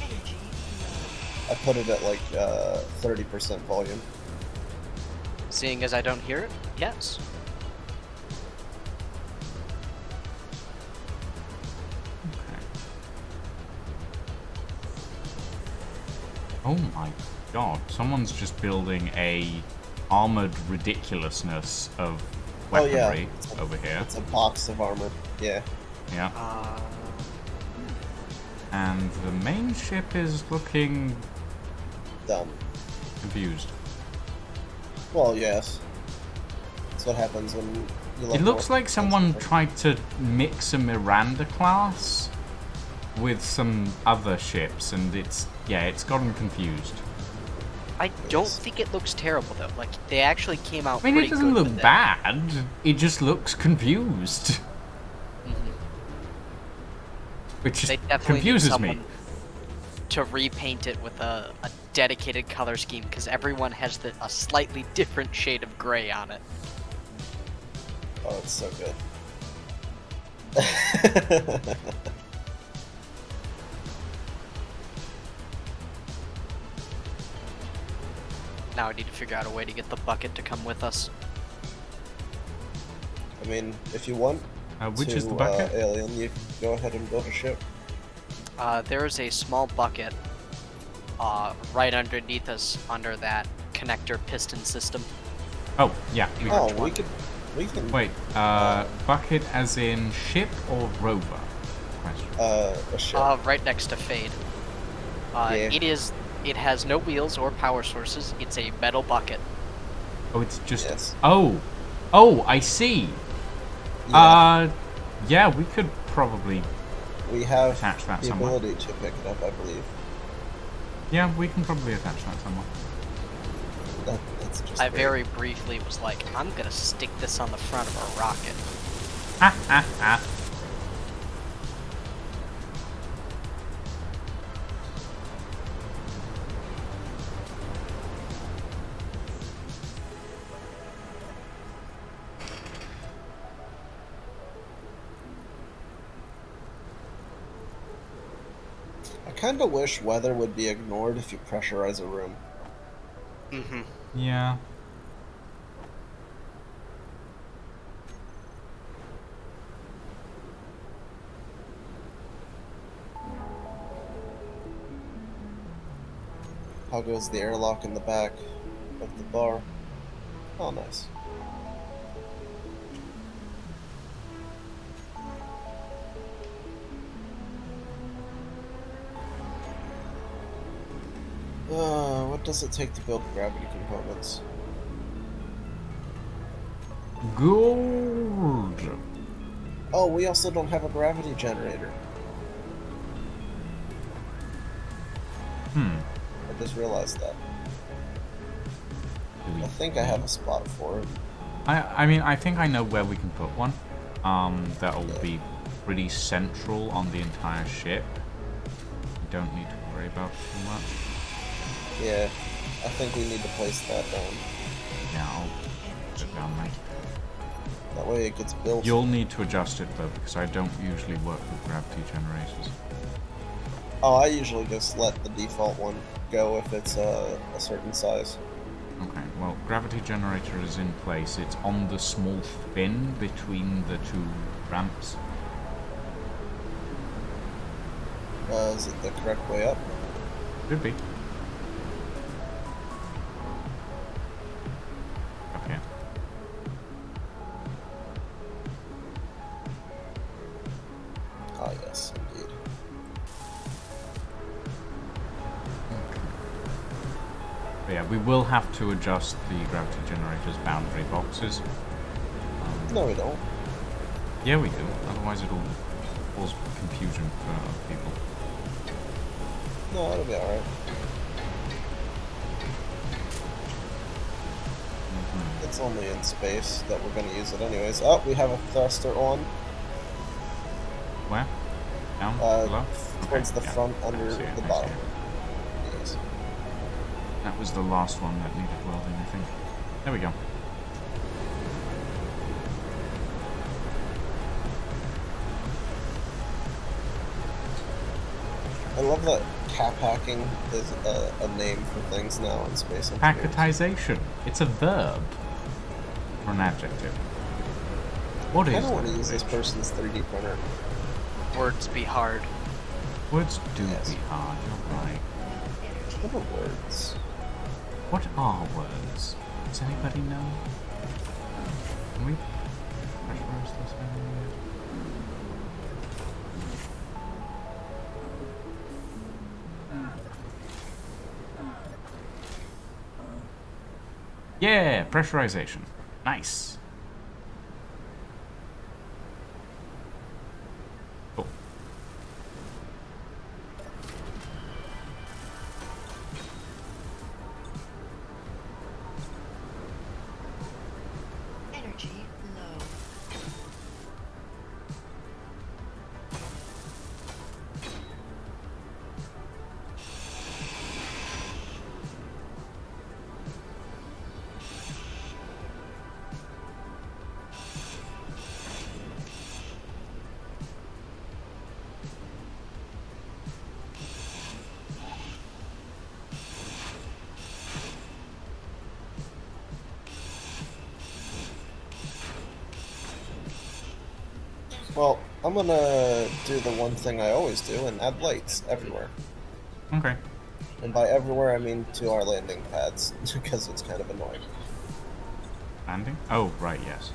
Energy low. I put it at like 30% volume. Seeing as I don't hear it, yes. Okay. Oh my god, someone's just building a armored ridiculousness of Oh, yeah. weaponry over here. It's a box of armor. Yeah. Yeah. Uh, And the main ship is looking Dumb. confused. Well, yes. That's what happens when you It looks like someone tried to mix a Miranda class with some other ships, and it's gotten confused. I don't think it looks terrible though. Like they actually came out. I mean, pretty it doesn't good look with it. bad. It just looks confused, which They definitely confuses need me. someone to repaint it with a dedicated color scheme because everyone has a slightly different shade of gray on it. Oh, it's so good. Now I need to figure out a way to get the bucket to come with us. I mean, if you want Which to is the bucket? Alien, you can go ahead and build a ship. There is a small bucket right underneath us under that connector piston system. Oh, yeah. Oh, we can. Wait, bucket as in ship or rover? Question. A ship. Right next to Fade. Yeah. It has no wheels or power sources. It's a metal bucket. Oh, it's just. Yes. Oh, I see. Yeah, we could probably. We have attach that the somewhere. ability to pick it up, I believe. Yeah, we can probably attach that somewhere. That's just I great. very briefly was like, I'm gonna stick this on the front of a rocket. Ha ha ha. I kind of wish weather would be ignored if you pressurize a room. Mm-hmm. Yeah. How goes the airlock in the back of the bar? Oh, nice. What does it take to build gravity components? Gold. Oh, we also don't have a gravity generator. I just realized that. I think I have a spot for it. I mean, I think I know where we can put one. That'll be pretty central on the entire ship. You don't need to worry about it too much. Yeah, I think we need to place that down. Yeah, I'll put it down there. That way it gets built. You'll need to adjust it though, because I don't usually work with gravity generators. Oh, I usually just let the default one go if it's a certain size. Okay, well, gravity generator is in place. It's on the small fin between the two ramps. Is it the correct way up? Could be. Okay. Ah, yes, indeed. But yeah, we will have to adjust the gravity generator's boundary boxes. No, we don't. Yeah, we do. Otherwise it'll cause confusion for people. No, it'll be alright. It's only in space that we're going to use it anyways. Oh, we have a thruster on. Where? Down? Below? Towards Okay, the yeah. front, I under see it, the I bottom. see it. Yes. That was the last one that needed welding, I think. There we go. I love that cap hacking is a name for things now in space engineering. Packetization. It's a verb. Or an adjective. What I is kind of want to language? use this person's 3D printer. Words be hard. Words do Yes. be hard, you're right. What are words? What are words? Does anybody know? Can we pressurize this area? Yeah, pressurization. Nice. Cool. Energy low. Well, I'm gonna do the one thing I always do and add lights everywhere. Okay. And by everywhere, I mean to our landing pads, because it's kind of annoying. Landing? Oh, right, yes.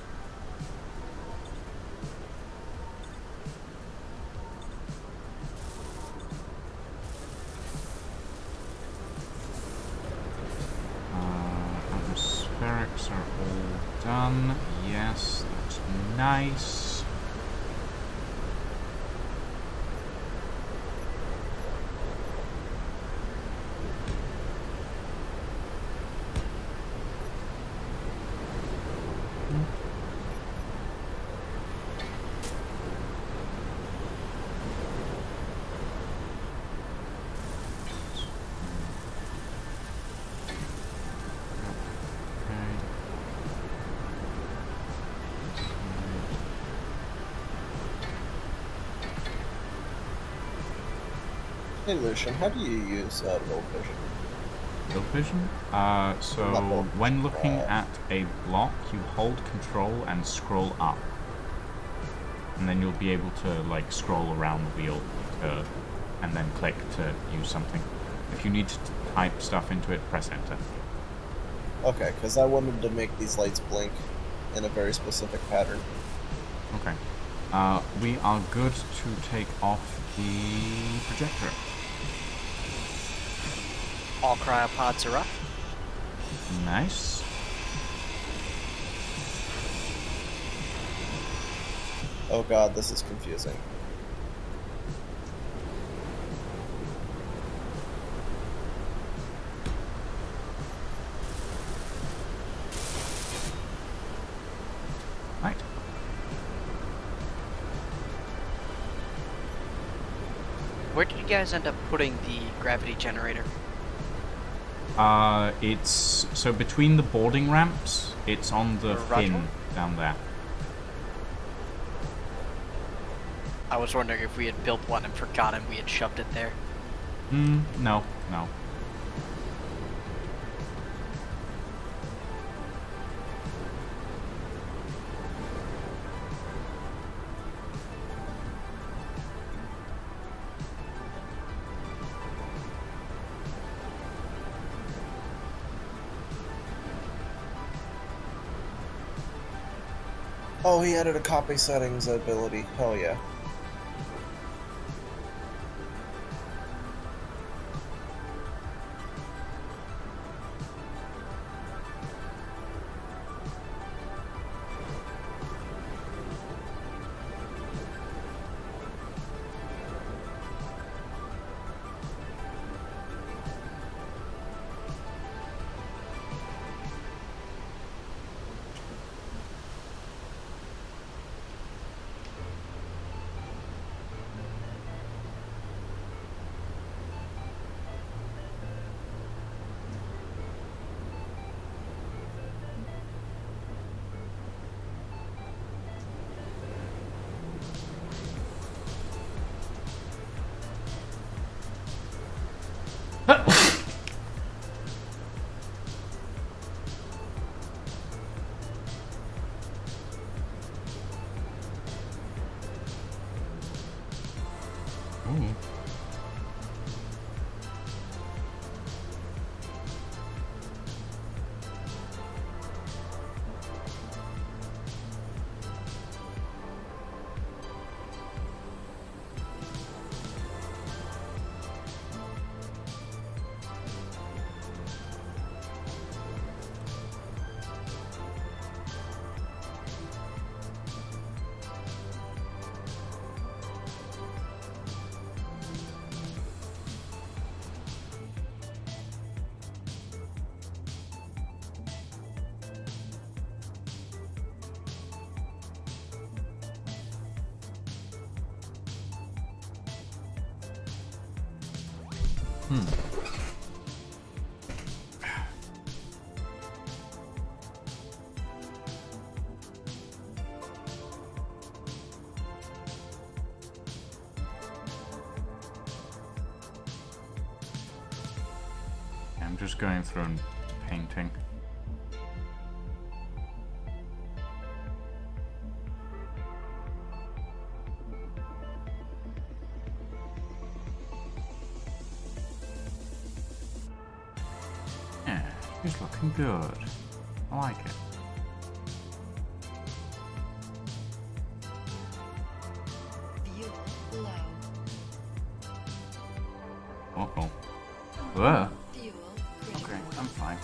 Atmospherics are all done. Yes, that's nice. Hey Lucian, how do you use build vision? Build vision? So Not build when vision, looking at a block, you hold control and scroll up. And then you'll be able to, like, scroll around the wheel and then click to use something. If you need to type stuff into it, press enter. Okay, because I wanted to make these lights blink in a very specific pattern. Okay. We are good to take off the projector. All cryopods are up. Nice. Oh god, this is confusing. Right. Where did you guys end up putting the gravity generator? It's so between the boarding ramps, it's on the Roger. fin down there. I was wondering if we had built one and forgotten we had shoved it there. No. Oh, he added a copy settings ability. Hell yeah. I'm just going through and painting. Yeah, he's looking good. I like it. Fuel low. Uh-oh. Whoa. Fuel Okay, critical. I'm fine.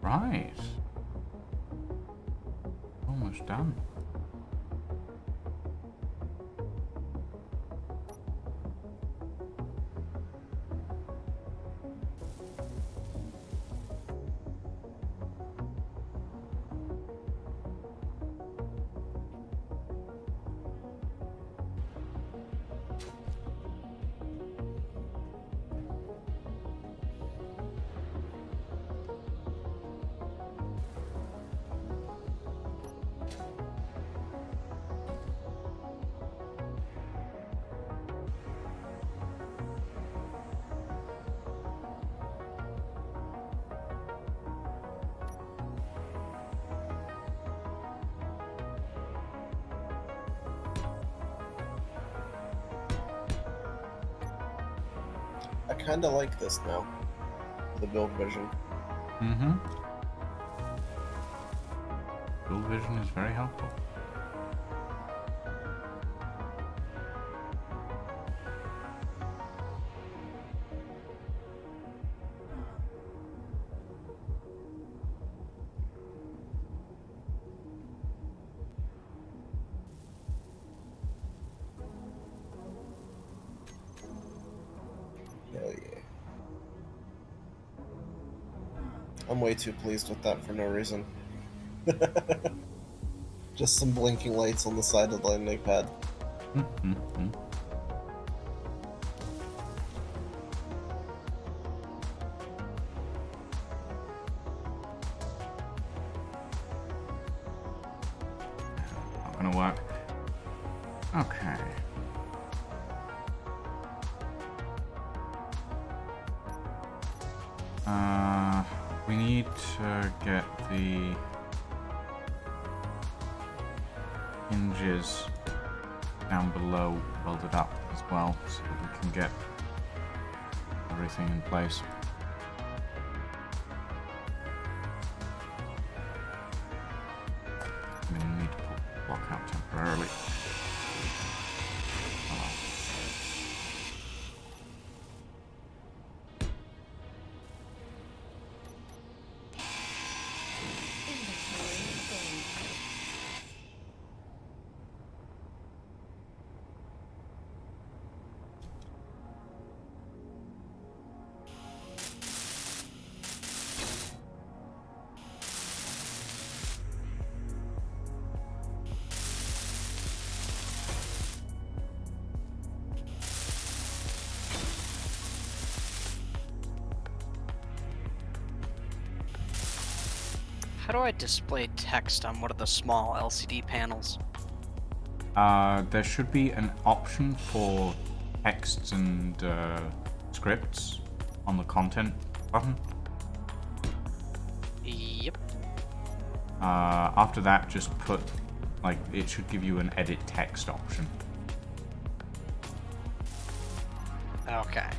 Right. Almost done. I kind of like this now. The build vision. Mm-hmm. Build vision is very helpful. Hell yeah. I'm way too pleased with that for no reason. Just some blinking lights on the side of the landing pad. Mm-hmm. Not gonna work. Okay. We need to get the hinges down below welded up as well, so that we can get everything in place. I'm gonna need to pull the block out temporarily. Inventory full. How do I display text on one of the small LCD panels? There should be an option for texts and scripts on the content button. Yep. After that, just put, like, it should give you an edit text option. Okay.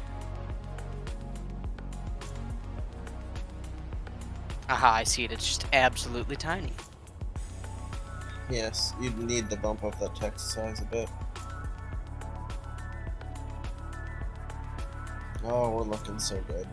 Aha, I see it. It's just absolutely tiny. Yes, you'd need to bump up that text size a bit. Oh, we're looking so good.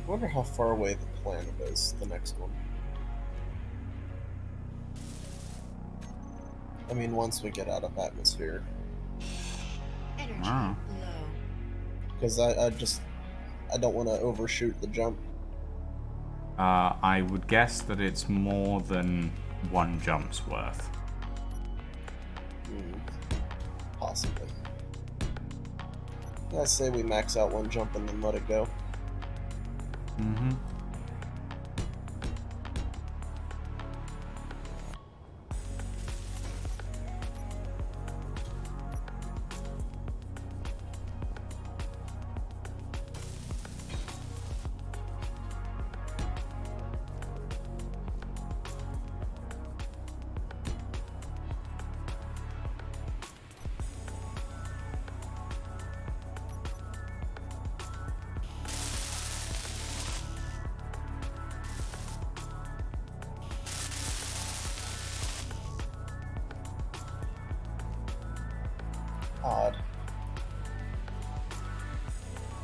I wonder how far away the planet is, the next one. I mean, once we get out of atmosphere. Energy Wow. low. Because I don't want to overshoot the jump. I would guess that it's more than one jump's worth. Possibly. I say we max out one jump and then let it go. Mm-hmm. Odd.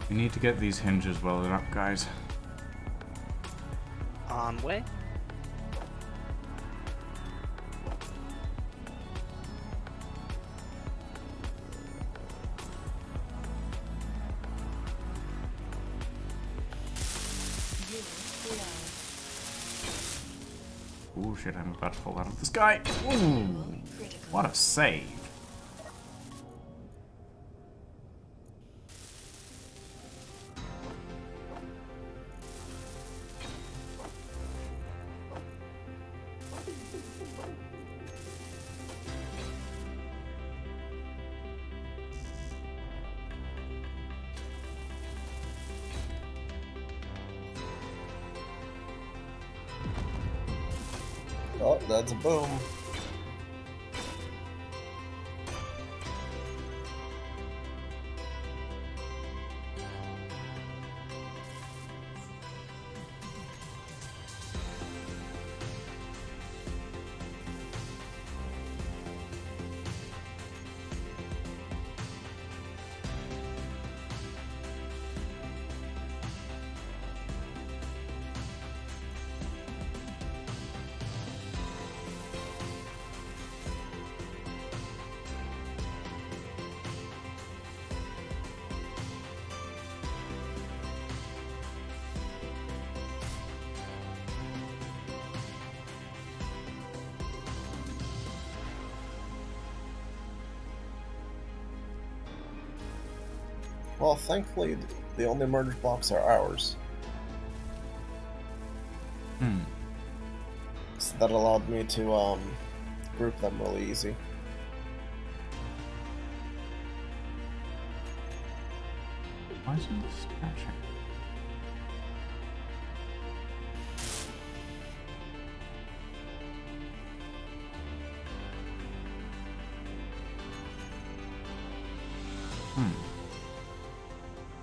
We need to get these hinges welded up, guys. On way. Unit low. Ooh, shit, I'm about to fall out of the sky. Ooh, Critical. what a save. Oh, that's a boom. Well, thankfully, the only merge blocks are ours. Hmm. So that allowed me to group them really easy. Why isn't this catching?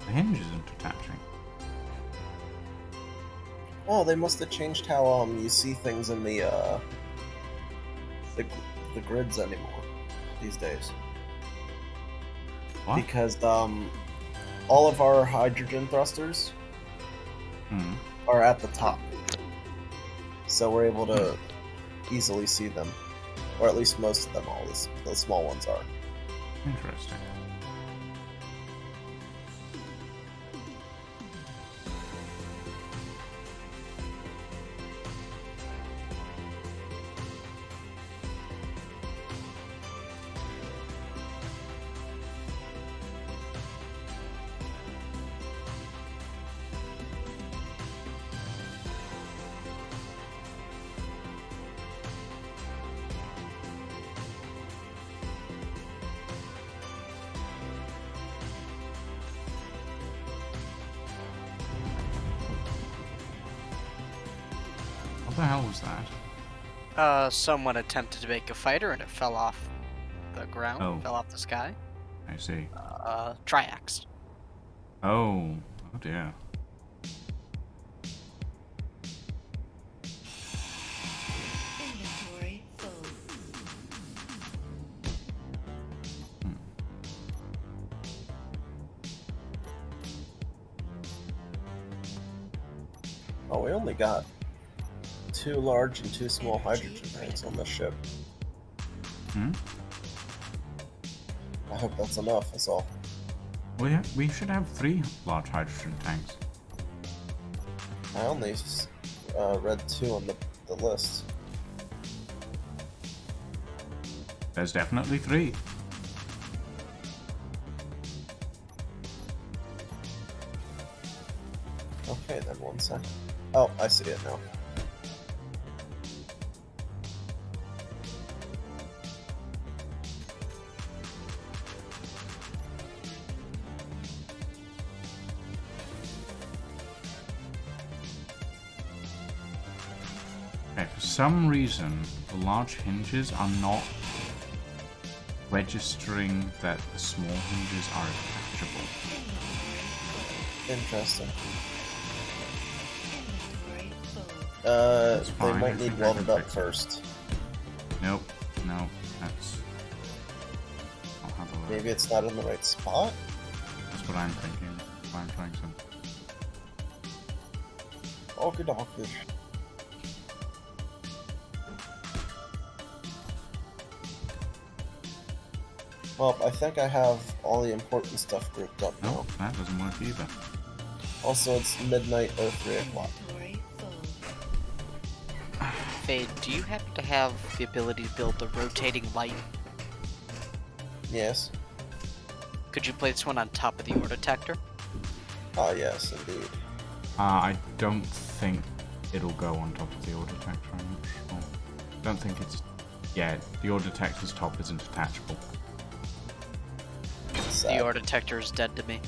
The hinge isn't attaching. Oh, they must have changed how you see things in the grids anymore these days. What? Because all of our hydrogen thrusters Hmm. are at the top, so we're able to easily see them, or at least most of them. All the small ones are. Interesting. the hell was that? Someone attempted to make a fighter and it fell off the ground, Oh. fell off the sky. I see. Triax. Oh. Oh dear. Inventory full. Oh, we only got 2 large and 2 small hydrogen tanks on this ship. Hmm? I hope that's enough, that's all. We should have 3 large hydrogen tanks. I only read 2 on the list. There's definitely 3. Okay, then 1 second. Oh, I see it now. Okay, for some reason, the large hinges are not registering that the small hinges are attachable. Interesting. Inventory full. That's They fine, I might need think I welded can up fix it. first. Nope, no, that's... I'll have a look. Maybe it's not in the right spot? That's what I'm thinking. That's why I'm trying some. Oh, good donkey. Well, I think I have all the important stuff grouped up now. Nope, that doesn't work either. Also, it's midnight or 3 o'clock. Inventory full. Fade, do you happen to have the ability to build the rotating light? Yes. Could you place one on top of the ore detector? Ah, yes, indeed. I don't think it'll go on top of the ore detector, I'm not sure. Don't think it's... Yeah, the ore detector's top isn't attachable. The ore detector is dead to me.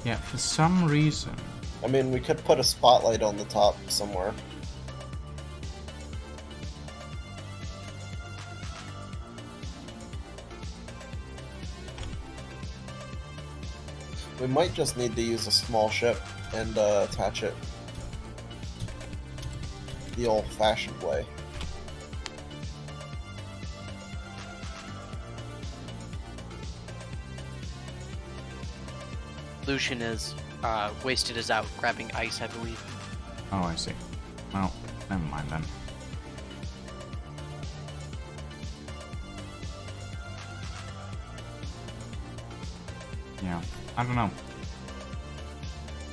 Yeah, for some reason... I mean, we could put a spotlight on the top somewhere. We might just need to use a small ship and attach it the old-fashioned way. Lucian is wasted is out grabbing ice, I believe. Oh, I see. Well, never mind then. Yeah, I don't know.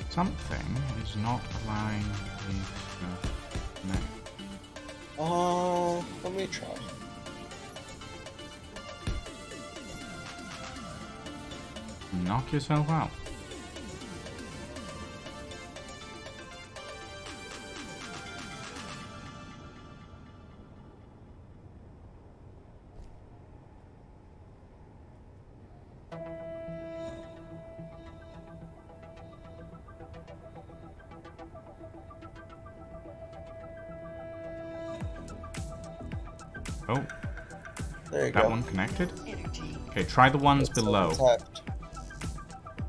Something is not allowing me to connect. Let me try. Knock yourself out. Oh, There you that go. one connected? Energy. Okay, try the ones It's below. attached.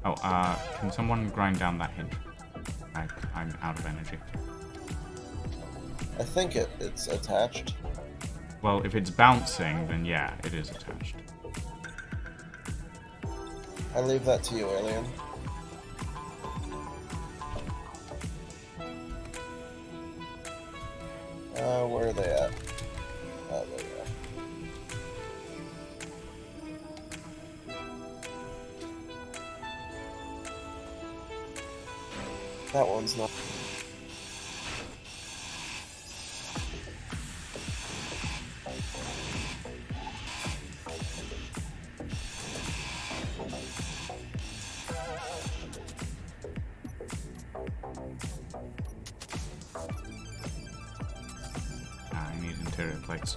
Oh, can someone grind down that hinge? I'm out of energy. I think it's attached. Well, if it's bouncing, then yeah, it is attached. I leave that to you, Alien. Where are they at? Oh, there you go. That one's not. I need interior plates.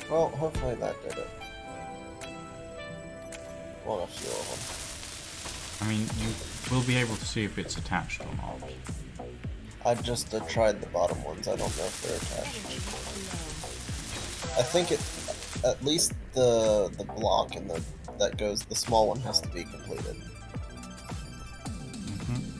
Well, hopefully that did it. Well, a few of them. I mean, you will be able to see if it's attached or not. I just tried the bottom ones. I don't know if they're attached. I think it, at least the block and the small one has to be completed. Mhm.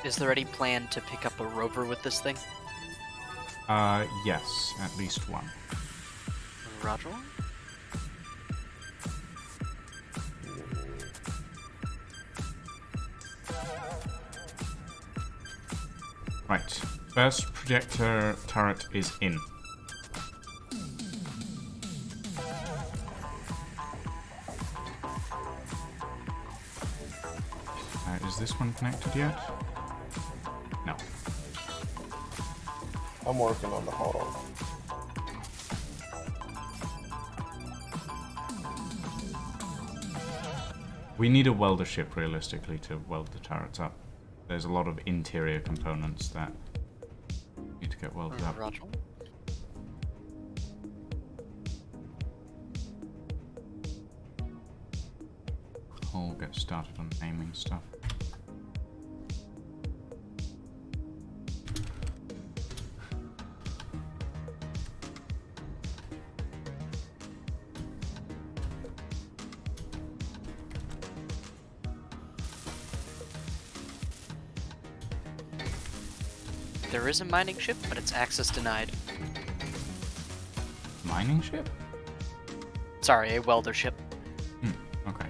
Is there any plan to pick up a rover with this thing? Yes, at least one. Roger. Right. First projector turret is in. Is this one connected yet? No. I'm working on the hull. We need a welder ship, realistically, to weld the turrets up. There's a lot of interior components that need to get welded up. Roger. I'll get started on naming stuff. There is a mining ship, but its access denied. Mining ship? Sorry, a welder ship. Okay.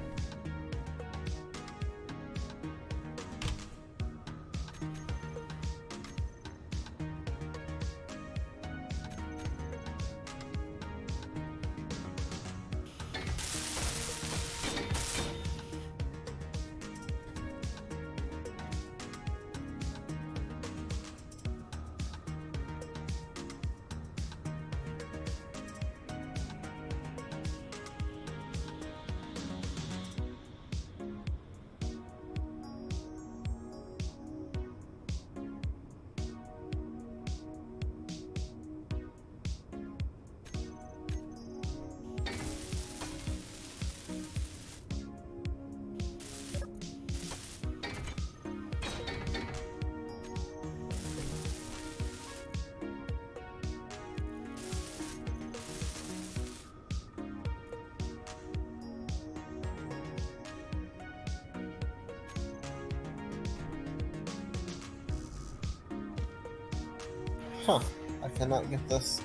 Huh. I cannot get this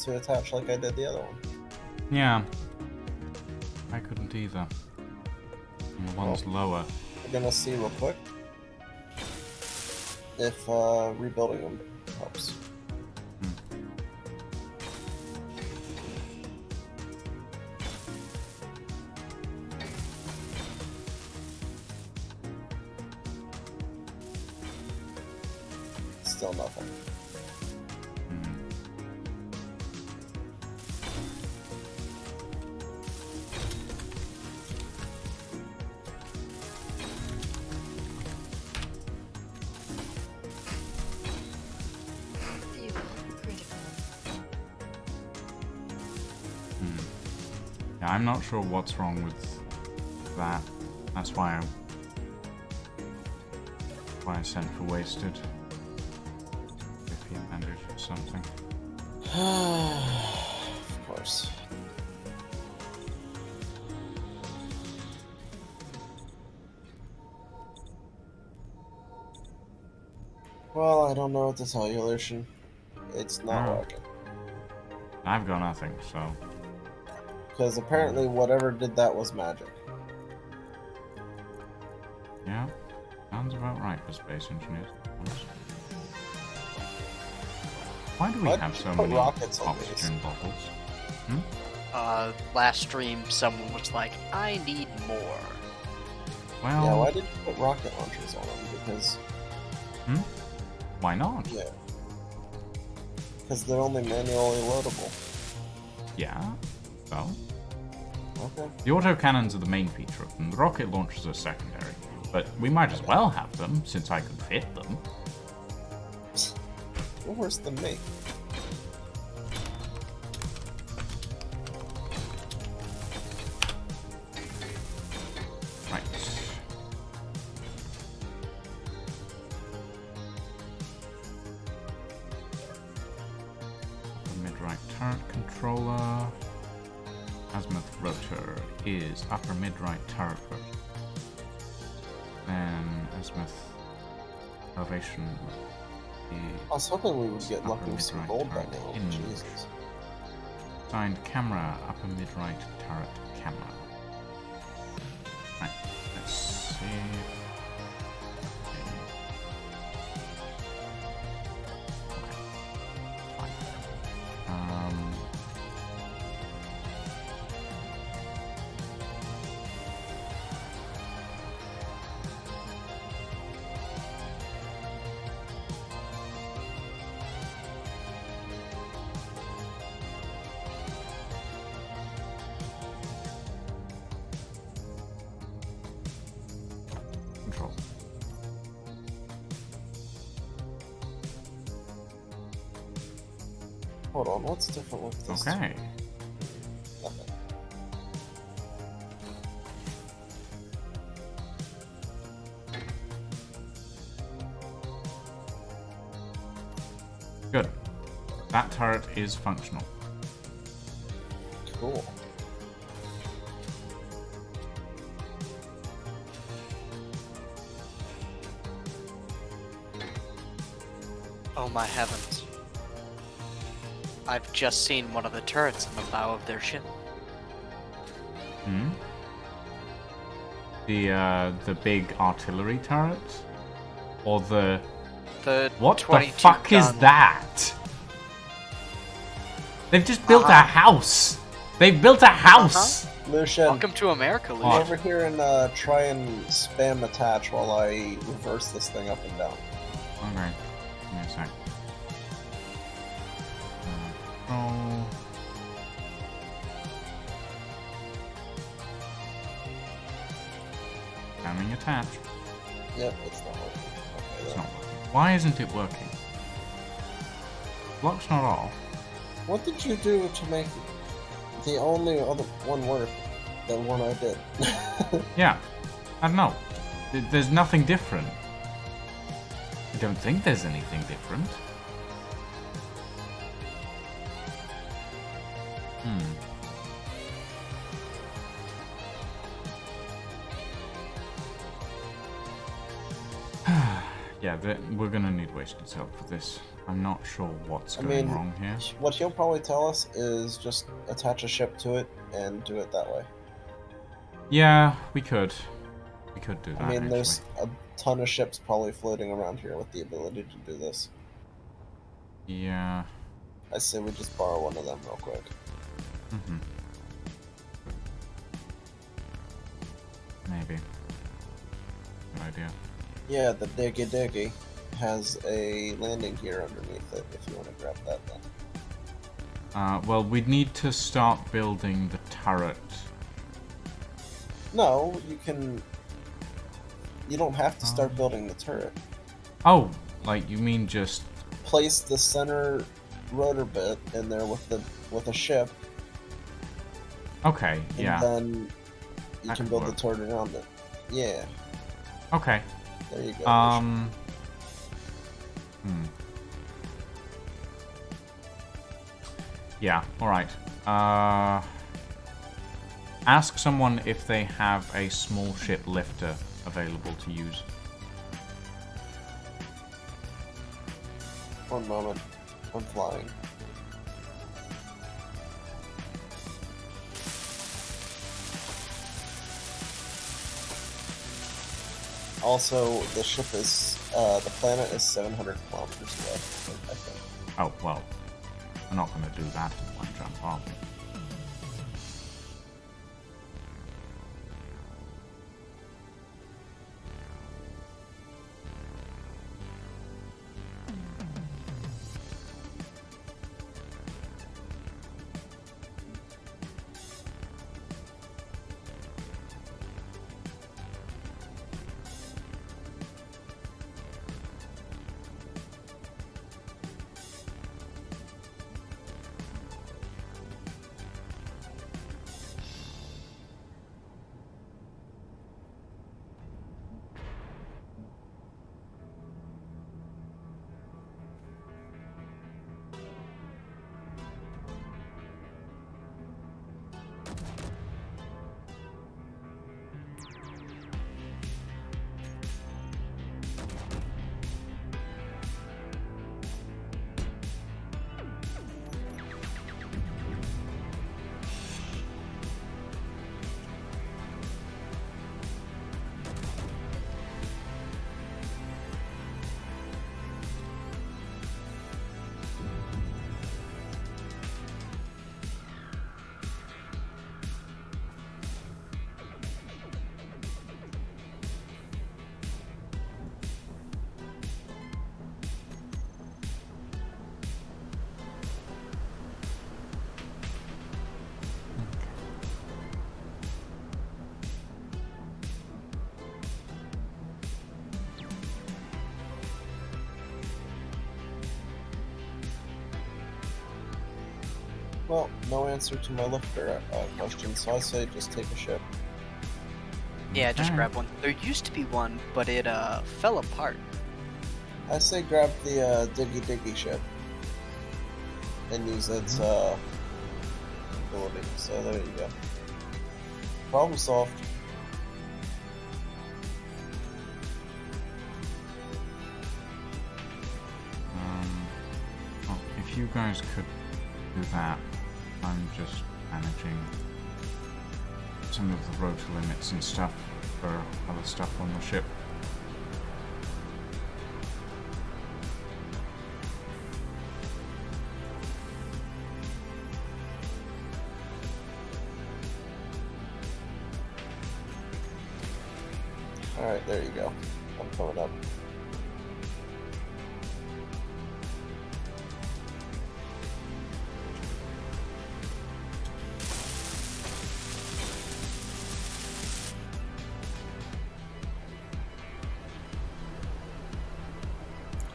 to attach like I did the other one. Yeah. I couldn't either. And the one's lower. We're gonna see real quick if rebuilding them helps. Still nothing. Yeah, I'm not sure what's wrong with that. That's why I sent for wasted. If he managed or something. Of course. Well, I don't know what to tell you, Lucian. It's not Oh. working. I've got nothing, so. Because apparently whatever did that was magic. Yeah, sounds about right for space engineers. Why do we Why have did you so put many rockets on oxygen bottles? Last stream, someone was like, I need more. Well, Yeah, why did you put rocket launchers on them? Because, why not? yeah. Because they're only manually loadable. Yeah, so. Okay. The autocannons are the main feature of them. The rocket launchers are secondary. But we might as well have them, since I could fit them. You're worse than me. Right. Upper mid-right turret controller. Azimuth rotor is upper mid-right turret rotor. Then azimuth elevation. I was hoping we would get Upper lucky with some mid-right gold by turret now. hinge. Jesus. Signed camera, upper mid-right turret camera. Right, let's see. Okay, fine. Control. Hold on, what's different with this? Okay. Nothing. Good. That turret is functional. Cool. Oh my heavens. I've just seen one of the turrets in the bow of their ship. Hmm? The big artillery turret? Or the... The What the 22 fuck is gun- that? They've just built a house! They've built a house! Lucian, Welcome to America, come Lucian. over here and try and spam attach while I reverse this thing up and down. Okay. Give me a sec. Control. Spamming attach. Yep, it's not working. Okay, It's then. not working. Why isn't it working? Block's not off. What did you do to make the only other one work? The one I did. Yeah. I don't know. There's nothing different. I don't think there's anything different. Yeah, we're gonna need Wasted's help for this. I'm not sure what's I going mean, wrong here. what he'll probably tell us is just attach a ship to it and do it that way. Yeah, we could. We could do that, I mean, actually. there's a ton of ships probably floating around here with the ability to do this. Yeah. I say we just borrow one of them real quick. Mm-hmm. Maybe. Good idea. Yeah, the Diggy Diggy has a landing gear underneath it if you want to grab that then. Well, we'd need to start building the turret. No, you can... You don't have to start building the turret. Oh, like you mean just... Place the center rotor bit in there with a ship, Okay, and yeah. then you That can could build the work. turret around it. Yeah, Okay. there you go. Yeah, alright. Ask someone if they have a small ship lifter available to use. One moment. I'm flying. Also, the ship is, the planet is 700 kilometers away, I think. Oh, well. We're not going to do that in one jump, are we? Well, no answer to my lifter question, so I say just take a ship. Yeah, just Okay. grab one. There used to be one, but it fell apart. I say grab the diggy ship and use its ability. So there you go. Problem solved. Well, if you guys could do that, I'm just managing some of the rotor limits and stuff for other stuff on the ship. Alright, there you go. I'm coming up.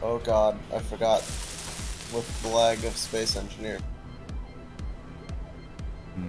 Oh god, I forgot with the lag of Space Engineer. Hmm.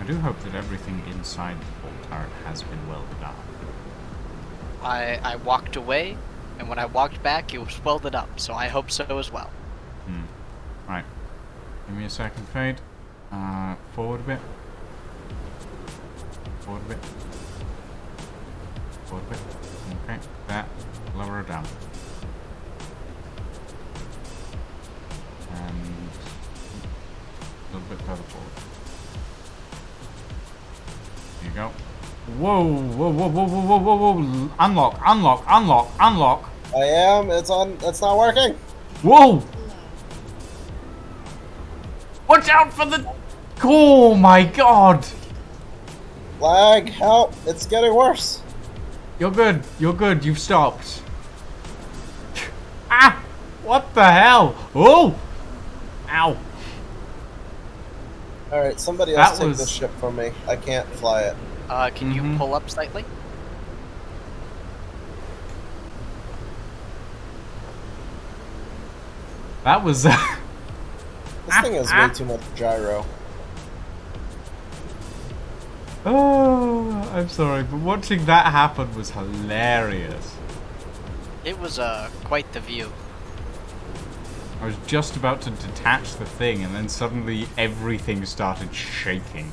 I do hope that everything inside the pole turret has been welded up. I walked away, and when I walked back, it was welded up, so I hope so as well. Right. Give me a second, Fade. Forward a bit. Forward a bit. Forward a bit. Okay, there. Lower her down. And a little bit further forward. There you go. Whoa, whoa, whoa, whoa, whoa, whoa, whoa, whoa. Unlock, unlock, unlock, unlock. I am. It's on. It's not working. Whoa! Watch out for the... Oh my god! Lag. Help. It's getting worse. You're good. You're good. You've stopped. Ah! What the hell? Oh! Ow. Alright, somebody else That take was- this ship for me. I can't fly it. Can you pull up slightly? That was... This thing has way too much gyro. Oh, I'm sorry, but watching that happen was hilarious. It was quite the view. I was just about to detach the thing, and then suddenly everything started shaking.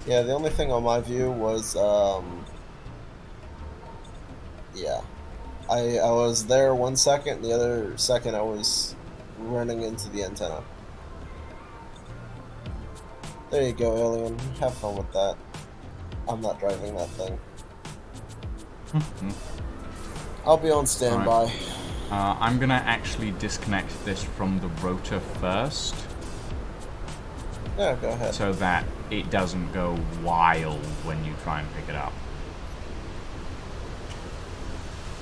Yeah, the only thing on my view was, yeah. I was there 1 second, the other second I was running into the antenna. There you go, alien. Have fun with that. I'm not driving that thing. I'll be on standby. I'm gonna actually disconnect this from the rotor first, Yeah, go ahead. so that it doesn't go wild when you try and pick it up.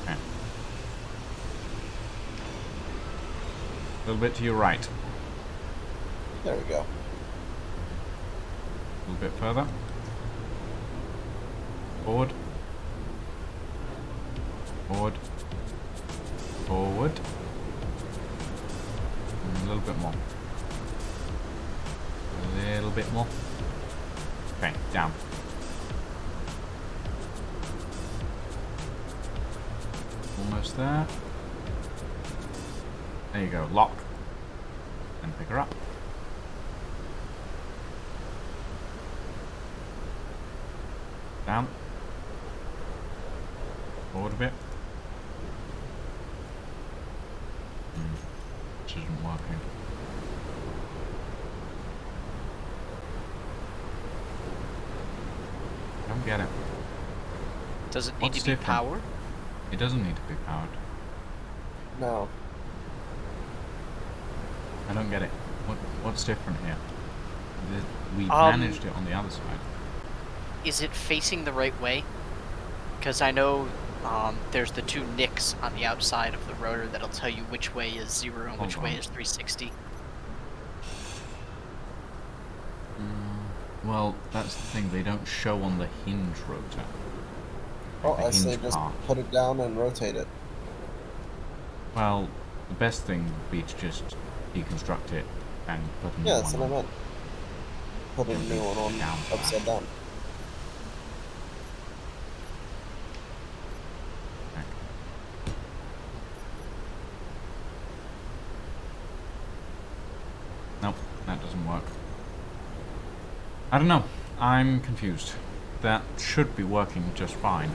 Okay. A little bit to your right. There we go. A little bit further. Forward. Forward. Forward. And a little bit more. A little bit more. Okay, down. Almost there. There you go, lock. And pick her up. Down. Forward a bit. Which isn't working. I don't get it. Does it need What's to be different? powered? It doesn't need to be powered. No. I don't get it. What's different here? We Um, managed it on the other side. Is it facing the right way? Because I know there's the two nicks on the outside of the rotor that'll tell you which way is 0 and which Hold way on. is 360. Well, that's the thing. They don't show on the hinge rotor. Well, The I say hinge just part. put it down and rotate it. Well, the best thing would be to just deconstruct it and put a new Yeah, one that's what I on. meant. Put a new one on Down. upside down. Okay. Nope, that doesn't work. I don't know. I'm confused. That should be working just fine.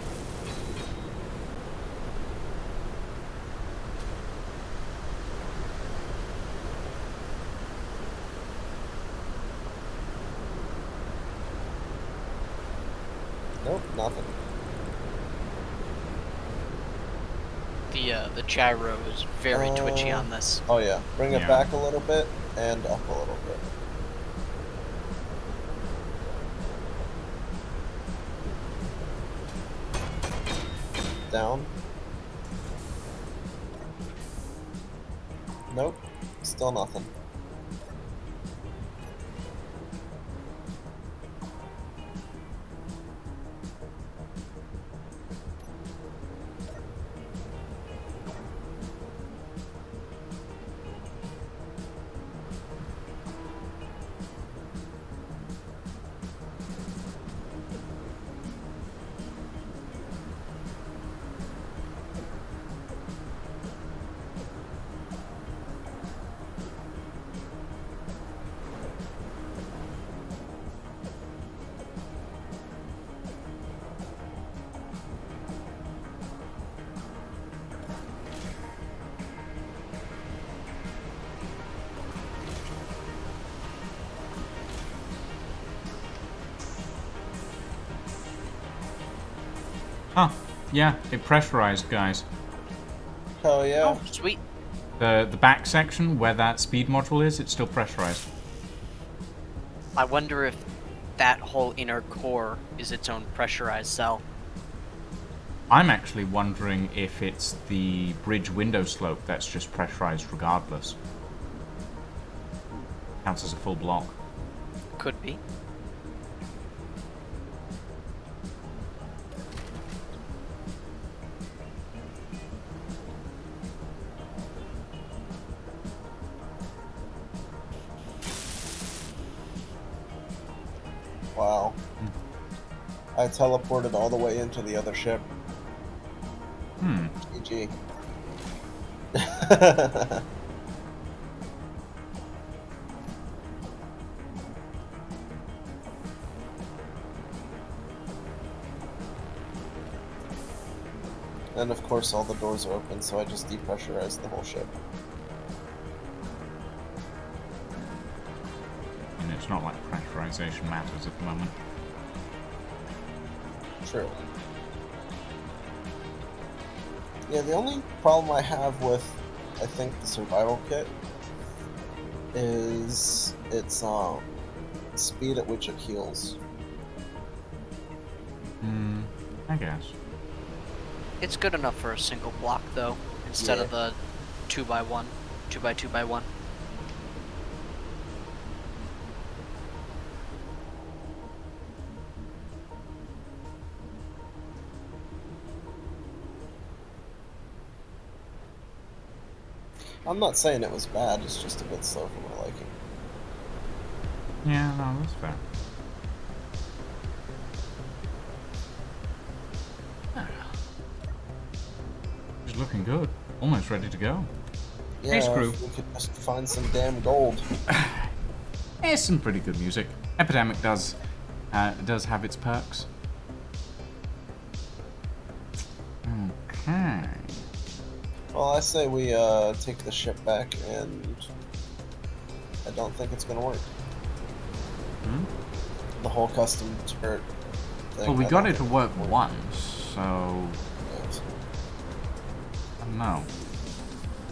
Nope, nothing. The gyro is very twitchy on this. Oh yeah, bring it Yeah. back a little bit and up a little bit. Down. Nope, still nothing. Huh. Yeah, it pressurized, guys. Hell yeah. Oh, sweet. The back section where that speed module is, it's still pressurized. I wonder if that whole inner core is its own pressurized cell. I'm actually wondering if it's the bridge window slope that's just pressurized regardless. Counts as a full block. Could be. Wow. I teleported all the way into the other ship. GG. And of course all the doors are open, so I just depressurized the whole ship. And it's not like pressurization matters at the moment. True. Yeah, the only problem I have with, I think, the survival kit is its speed at which it heals. I guess. It's good enough for a single block, though, instead of Yeah. the 2x1, 2x2x1. I'm not saying it was bad, it's just a bit slow for my liking. Yeah, no, that's fair. It's looking good. Almost ready to go. Yeah, Hey, Screw. if we could just find some damn gold. There's some pretty good music. Epidemic does have its perks. Okay. Well, I say we take the ship back, and I don't think it's gonna work. The whole custom turret thing. Well, we I got don't it to think work it'll once, so Yes. I don't know.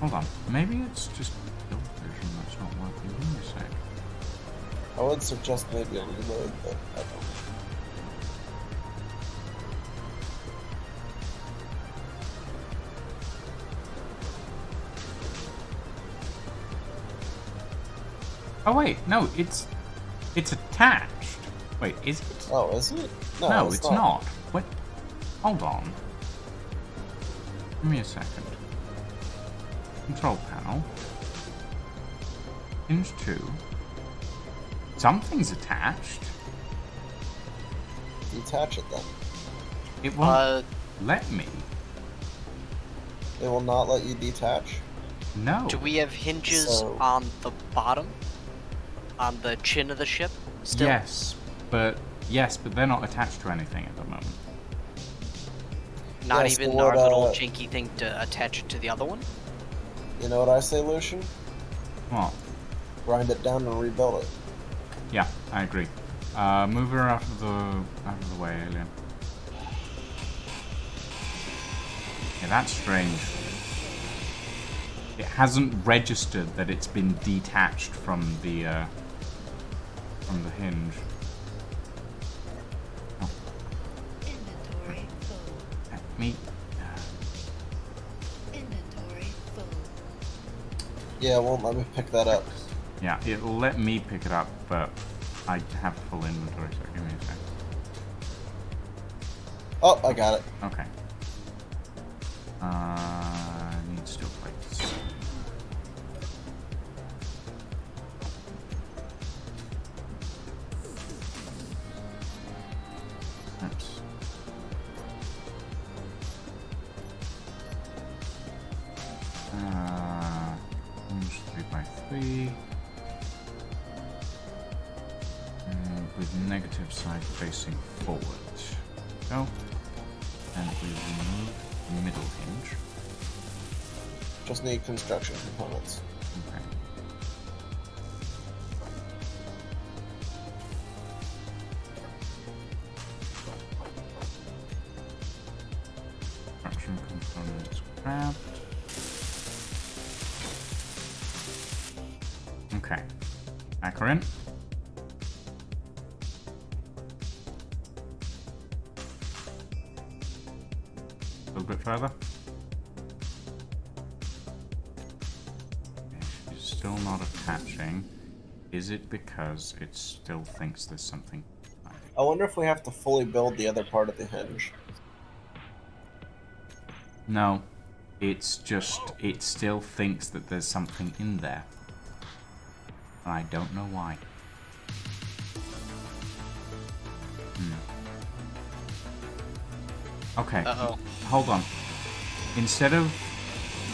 Hold on. Maybe it's just the version that's not working. Give me a sec. I would suggest maybe a reload, but I don't. Oh wait, no, it's attached. Wait, is it? Oh, is it? No, it's not. What? Hold on. Give me a second. Control panel. Hinge 2. Something's attached. Detach it then. It won't let me. It will not let you detach. No. Do we have hinges So- on the bottom? On the chin of the ship? Still? Yes, but they're not attached to anything at the moment. Not Yes, even the our word, little janky thing to attach it to the other one? You know what I say, Lucian? What? Grind it down and rebuild it. Yeah, I agree. Move her out of the way, alien. Yeah, that's strange. It hasn't registered that it's been detached from the hinge. Oh, Inventory full. let me. Inventory full. Yeah, it won't let me pick that up. Yeah, it'll let me pick it up, but I have full inventory, so give me a sec. Oh, I got it. Okay. Need steel plates. Oops. Hinge 3x3. With negative side facing forward. Go. And we remove the middle hinge. Just need construction components. Okay. grabbed. Okay. Back her in. A little bit further. She's still not attaching. Is it because it still thinks there's something? I wonder if we have to fully build the other part of the hinge. No. It's just, it still thinks that there's something in there. And I don't know why. Okay. Uh-oh. Hold on. Instead of...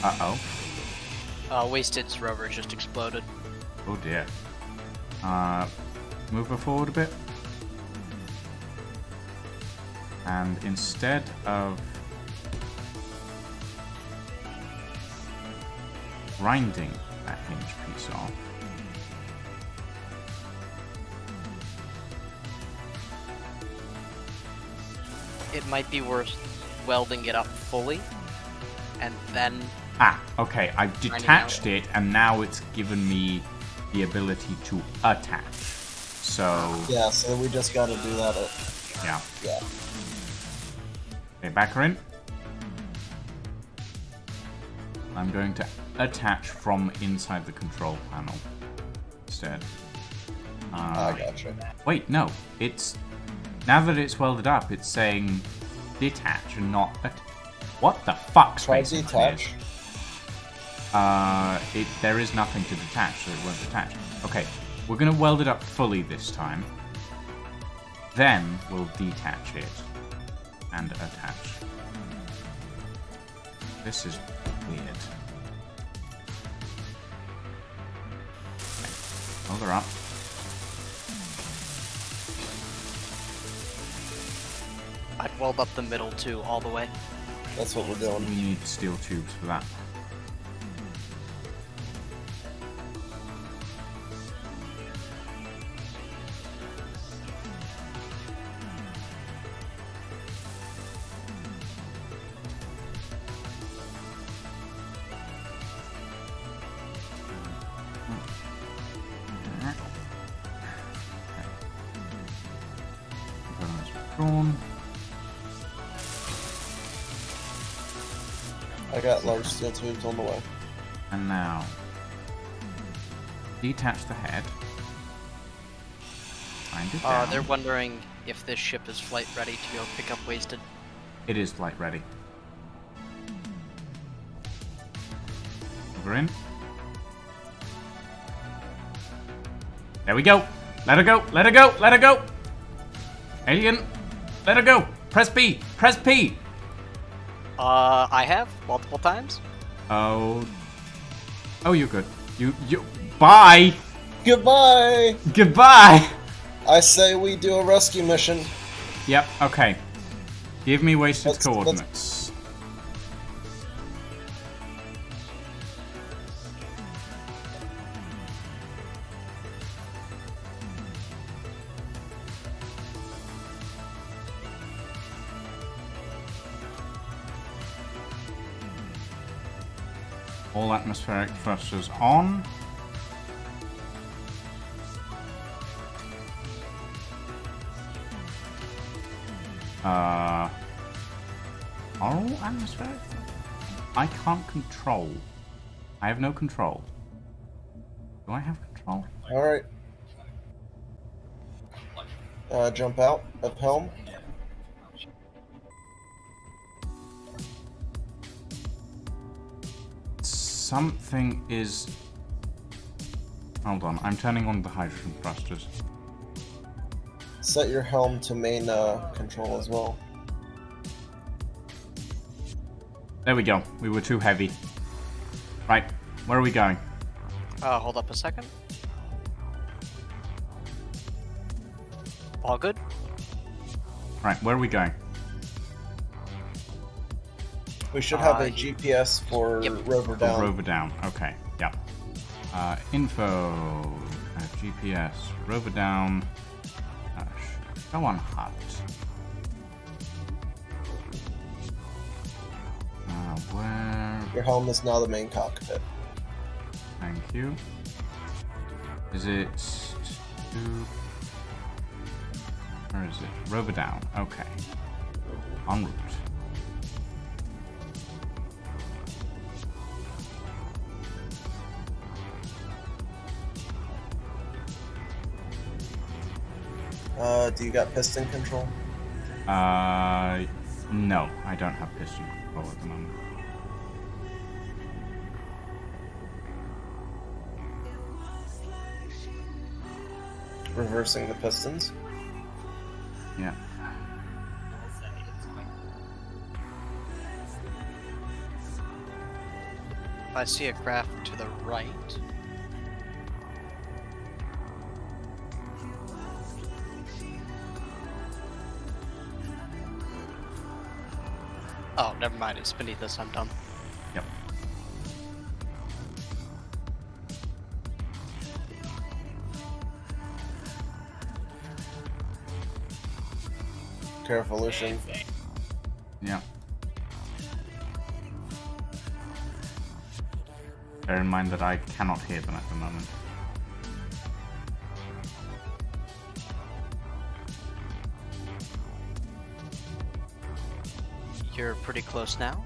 Uh-oh. Wasted's rover just exploded. Oh dear. Move her forward a bit. And instead of grinding that hinge piece off, It might be worth welding it up fully, and then... okay, I've detached it, and now it's given me the ability to attach. So... Yeah, so we just gotta do that Yeah. Yeah. Okay, back her in. I'm going to attach from inside the control panel instead. I gotcha. Wait, no. It's... Now that it's welded up, it's saying detach and not... What the fuck, Try Space detach. Engineers? There is nothing to detach, so it won't detach. Okay, we're going to weld it up fully this time. Then we'll detach it and attach. This is weird. Okay, weld her up. I'd weld up the middle too, all the way. That's what we're doing. We need steel tubes for that. Drawn. I got large steel tubes on the way. And now, detach the head. Find it down. They're wondering if this ship is flight ready to go pick up Wasted. It is flight ready. Over in. There we go. Let her go. Let her go. Let her go. Alien, let her go. Press B. Press P. I have multiple times. Oh, you're good. You. Bye. Goodbye! Goodbye. I say we do a rescue mission. Yep. Okay. Give me Wasted Let's- coordinates. All atmospheric thrusters on. Are all atmospheric? I can't control. I have no control. Do I have control? Alright. Jump out of helm. Something is... Hold on, I'm turning on the hydrogen thrusters. Set your helm to main control as well. There we go. We were too heavy. Right, where are we going? Hold up a second. All good? Right, where are we going? We should have a Yep. GPS for rover down. Rover down. Okay, yep. Info. GPS. Rover down. Go on HUD. Where? Your helm is now the main cockpit. Thank you. Is it to... Where is it? Rover down. Okay. En route. Do you got piston control? No, I don't have piston control at the moment. Reversing the pistons. Yeah. I see a craft to the right. Oh, never mind. It's beneath us. I'm dumb. Yep. Careful, Lucian. Yeah. Bear in mind that I cannot hear them at the moment. You're pretty close now.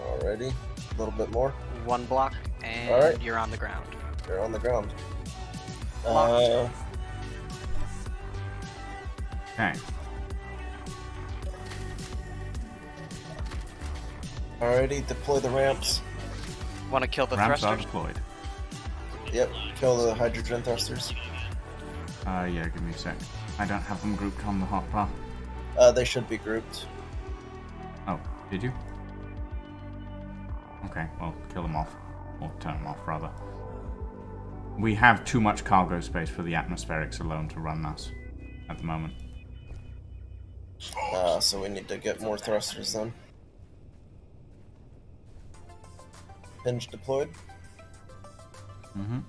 Alrighty. A little bit more. One block, and Alright. you're on the ground. You're on the ground. Locked. Okay. Alrighty, deploy the ramps. Want to kill the Ramps are thrusters? deployed. Yep, kill the hydrogen thrusters. Yeah, give me a sec. I don't have them grouped on the hotbar. They should be grouped. Oh, did you? Okay, well, kill them off. Or turn them off, rather. We have too much cargo space for the atmospherics alone to run us at the moment. So we need to get more thrusters then. Hinge deployed. Mm-hmm.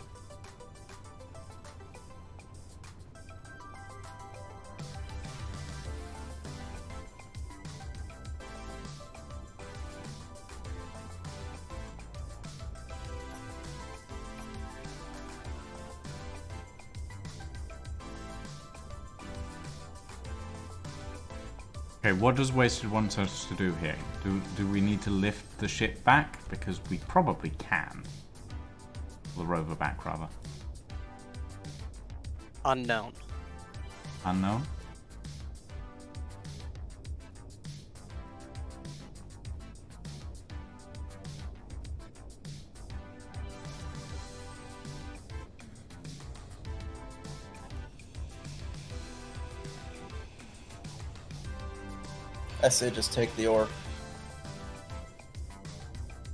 Okay, what does Wasted want us to do here? Do we need to lift the ship back? Because we probably can. The rover back, rather. Unknown. Unknown? I say just take the ore.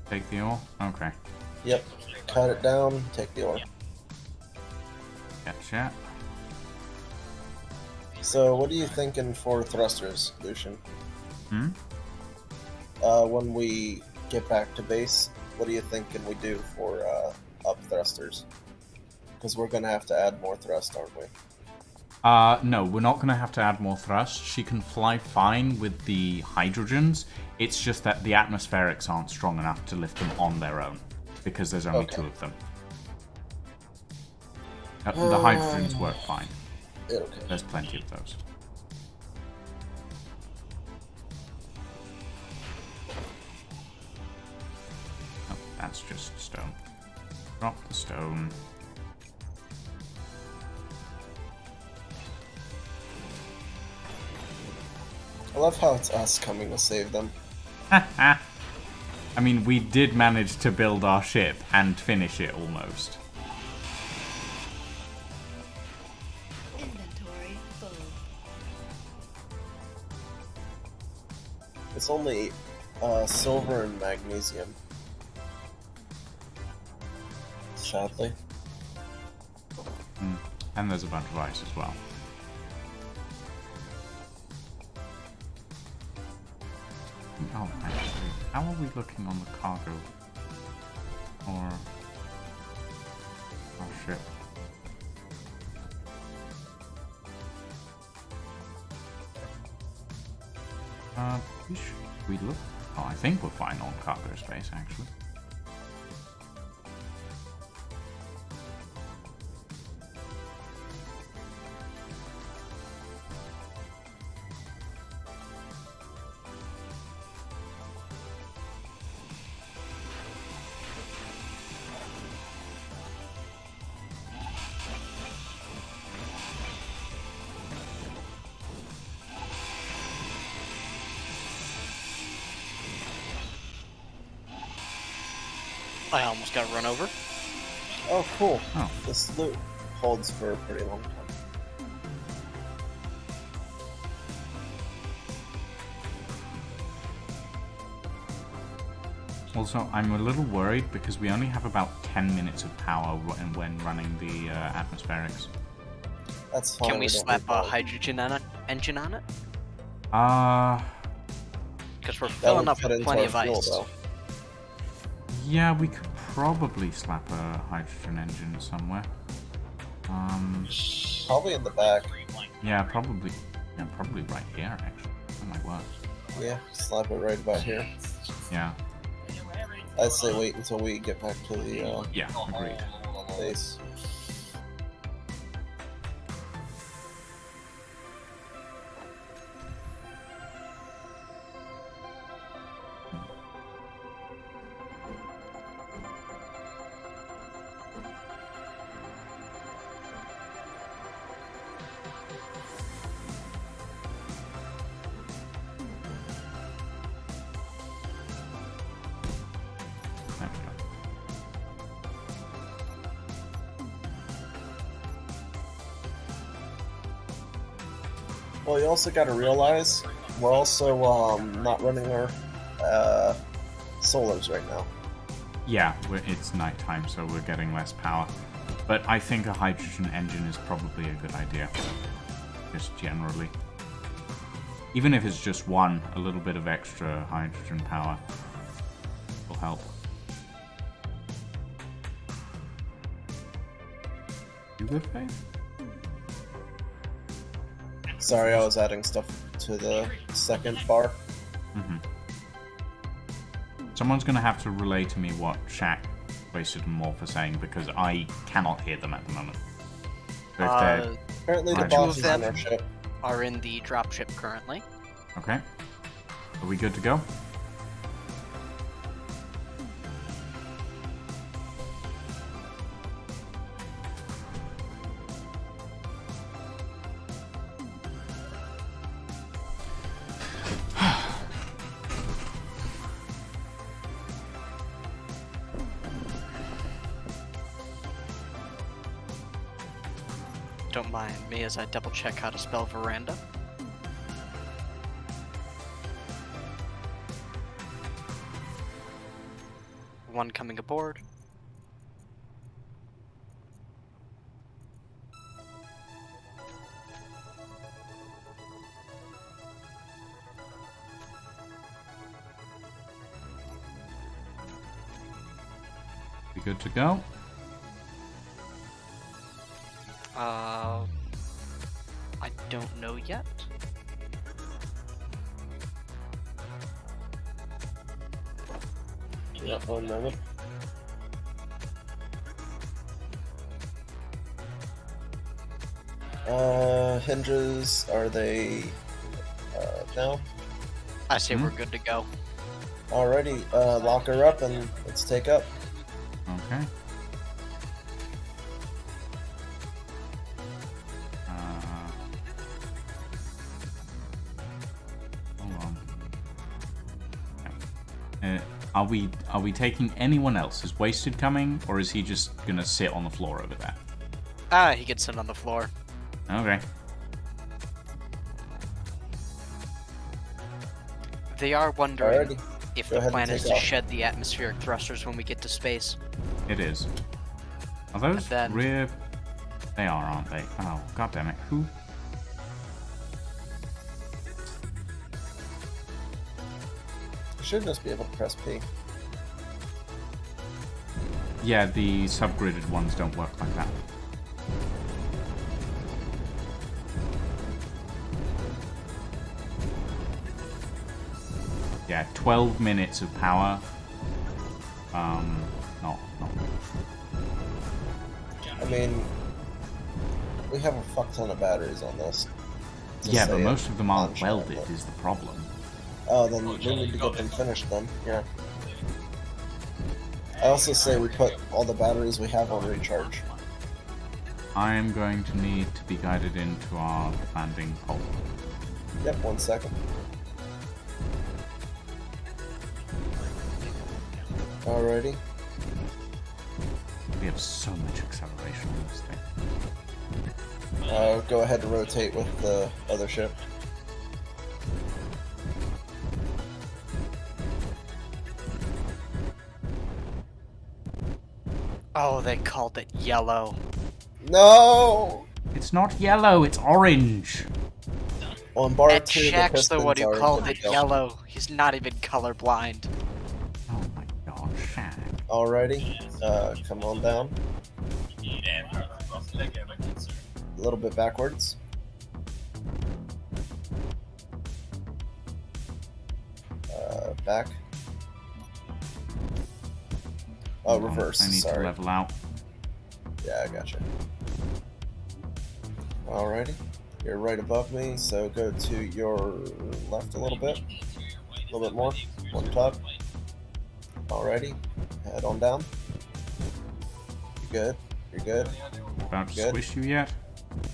Take the ore? Okay. Yep. Cut it down, take the ore. Gotcha. So what are you thinking for thrusters, Lucian? Hmm? When we get back to base, what are you thinking we do for up thrusters? Because we're gonna have to add more thrust, aren't we? No, we're not going to have to add more thrust. She can fly fine with the hydrogens. It's just that the atmospherics aren't strong enough to lift them on their own, because there's only two of them. The hydrogens work fine. Okay. There's plenty of those. Oh, that's just stone. Drop the stone. I love how it's us coming to save them. I mean, we did manage to build our ship and finish it almost. Inventory full. It's only silver and magnesium. Sadly. And there's a bunch of ice as well. Oh, actually, how are we looking on the cargo? Or our ship? We look Oh, I think we're fine on cargo space, actually. I almost got run over. Oh, cool. Oh. This loot holds for a pretty long time. Also, I'm a little worried because we only have about 10 minutes of power when running the atmospherics. That's fine. Can we don't slap need a that. hydrogen engine on it? Because we're That filling would up fit with into plenty our of fuel, ice. though. Yeah, we could probably slap a hydrogen engine somewhere. Probably in the back. Yeah, probably. Yeah, probably right here, actually. That might work. Yeah, slap it right about here. Yeah. I'd say wait until we get back to the Yeah, agreed. base. There we go. Well, you also got to realize we're also not running our solars right now. Yeah, it's nighttime, so we're getting less power. But I think a hydrogen engine is probably a good idea. Just generally. Even if it's just one, a little bit of extra hydrogen power will help. You good, Faith? Sorry, I was adding stuff to the second bar. Mm-hmm. Someone's gonna have to relay to me what Shaq, Wasted and Morph are saying, because I cannot hear them at the moment. So if they're... Apparently, the Right. boss Two is of on them. our ship. Are in the dropship currently. Okay. Are we good to go? Don't mind me as I double check how to spell veranda. One coming aboard. We good to go? I don't know yet. Yeah, 1 moment. Hinges, are they down? I say we're good to go. Alrighty, lock her up and let's take up. Okay. Hold on. Yeah. Are we taking anyone else? Is Wasted coming, or is he just gonna sit on the floor over there? He gets sit on the floor. Okay. They are wondering Alrighty. if Go the ahead and plan is take to off. shed the atmospheric thrusters when we get to space. It is. Are those And then- rear? They are, aren't they? Oh, god damn it! Who? You should just be able to press P. Yeah, the subgridded ones don't work like that. Yeah, 12 minutes of power. Not. I mean, we have a fuck ton of batteries on this. Yeah, but say most it of them aren't nonchalant, welded, but- is the problem. Oh, then we need to get them finished then. Yeah. I also say we put all the batteries we have on recharge. I am going to need to be guided into our landing pole. Yep, 1 second. Alrighty. We have so much acceleration on this thing. Go ahead and rotate with the other ship. Oh, they called it yellow. No! It's not yellow, it's orange. On bar That 2, the checks the one pistons who are called good it to go. yellow. He's not even colorblind. Oh my god, Shaq. Alrighty. Come on down. A little bit backwards. Back. Oh, reverse. I need Sorry. to level out. Yeah, I gotcha. Alrighty. You're right above me, so go to your left a little bit. A little bit more. On top. Alrighty. Head on down. You're good. You're good. About to Good. squish you yet?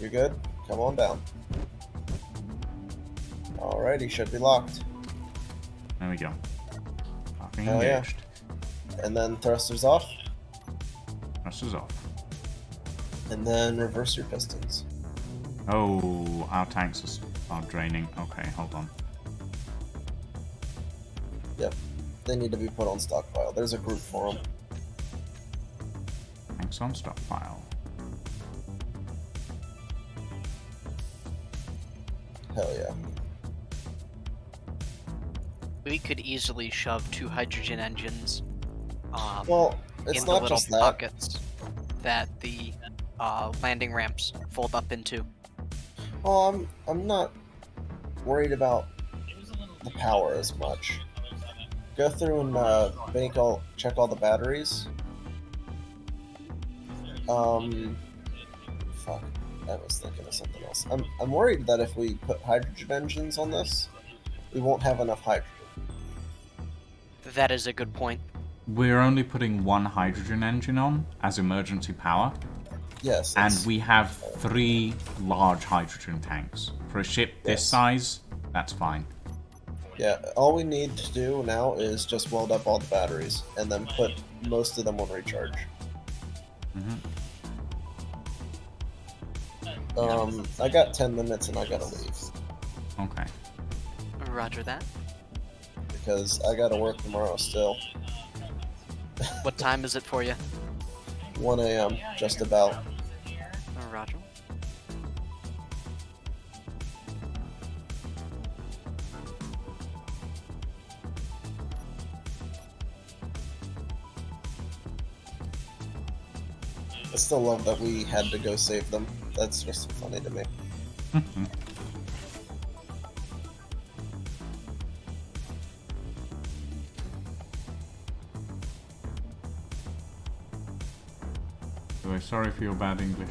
You're good. Come on down. Alrighty, should be locked. There we go. Fucking Hell yeah. engaged. And then thrusters off. Thrusters off. And then reverse your pistons. Oh, our tanks are draining. Okay, hold on. Yep. They need to be put on stockpile. There's a group for them. Tanks on stockpile. Hell yeah. We could easily shove 2 hydrogen engines Well, it's in the not little just that. pockets that the landing ramps fold up into. Well, I'm not worried about the power as much. Go through and check all the batteries. Fuck. I was thinking of something else. I'm worried that if we put hydrogen engines on this, we won't have enough hydrogen. That is a good point. We're only putting 1 hydrogen engine on as emergency power, Yes. and it's- we have 3 large hydrogen tanks. For a ship this Yes. size, that's fine. Yeah, all we need to do now is just weld up all the batteries and then put most of them on recharge. I got 10 minutes and I gotta leave Okay. Roger that. because I gotta work tomorrow still. What time is it for you? 1 a.m. just about. Roger. I still love that we had to go save them. That's just funny to me. Anyway, sorry for your bad English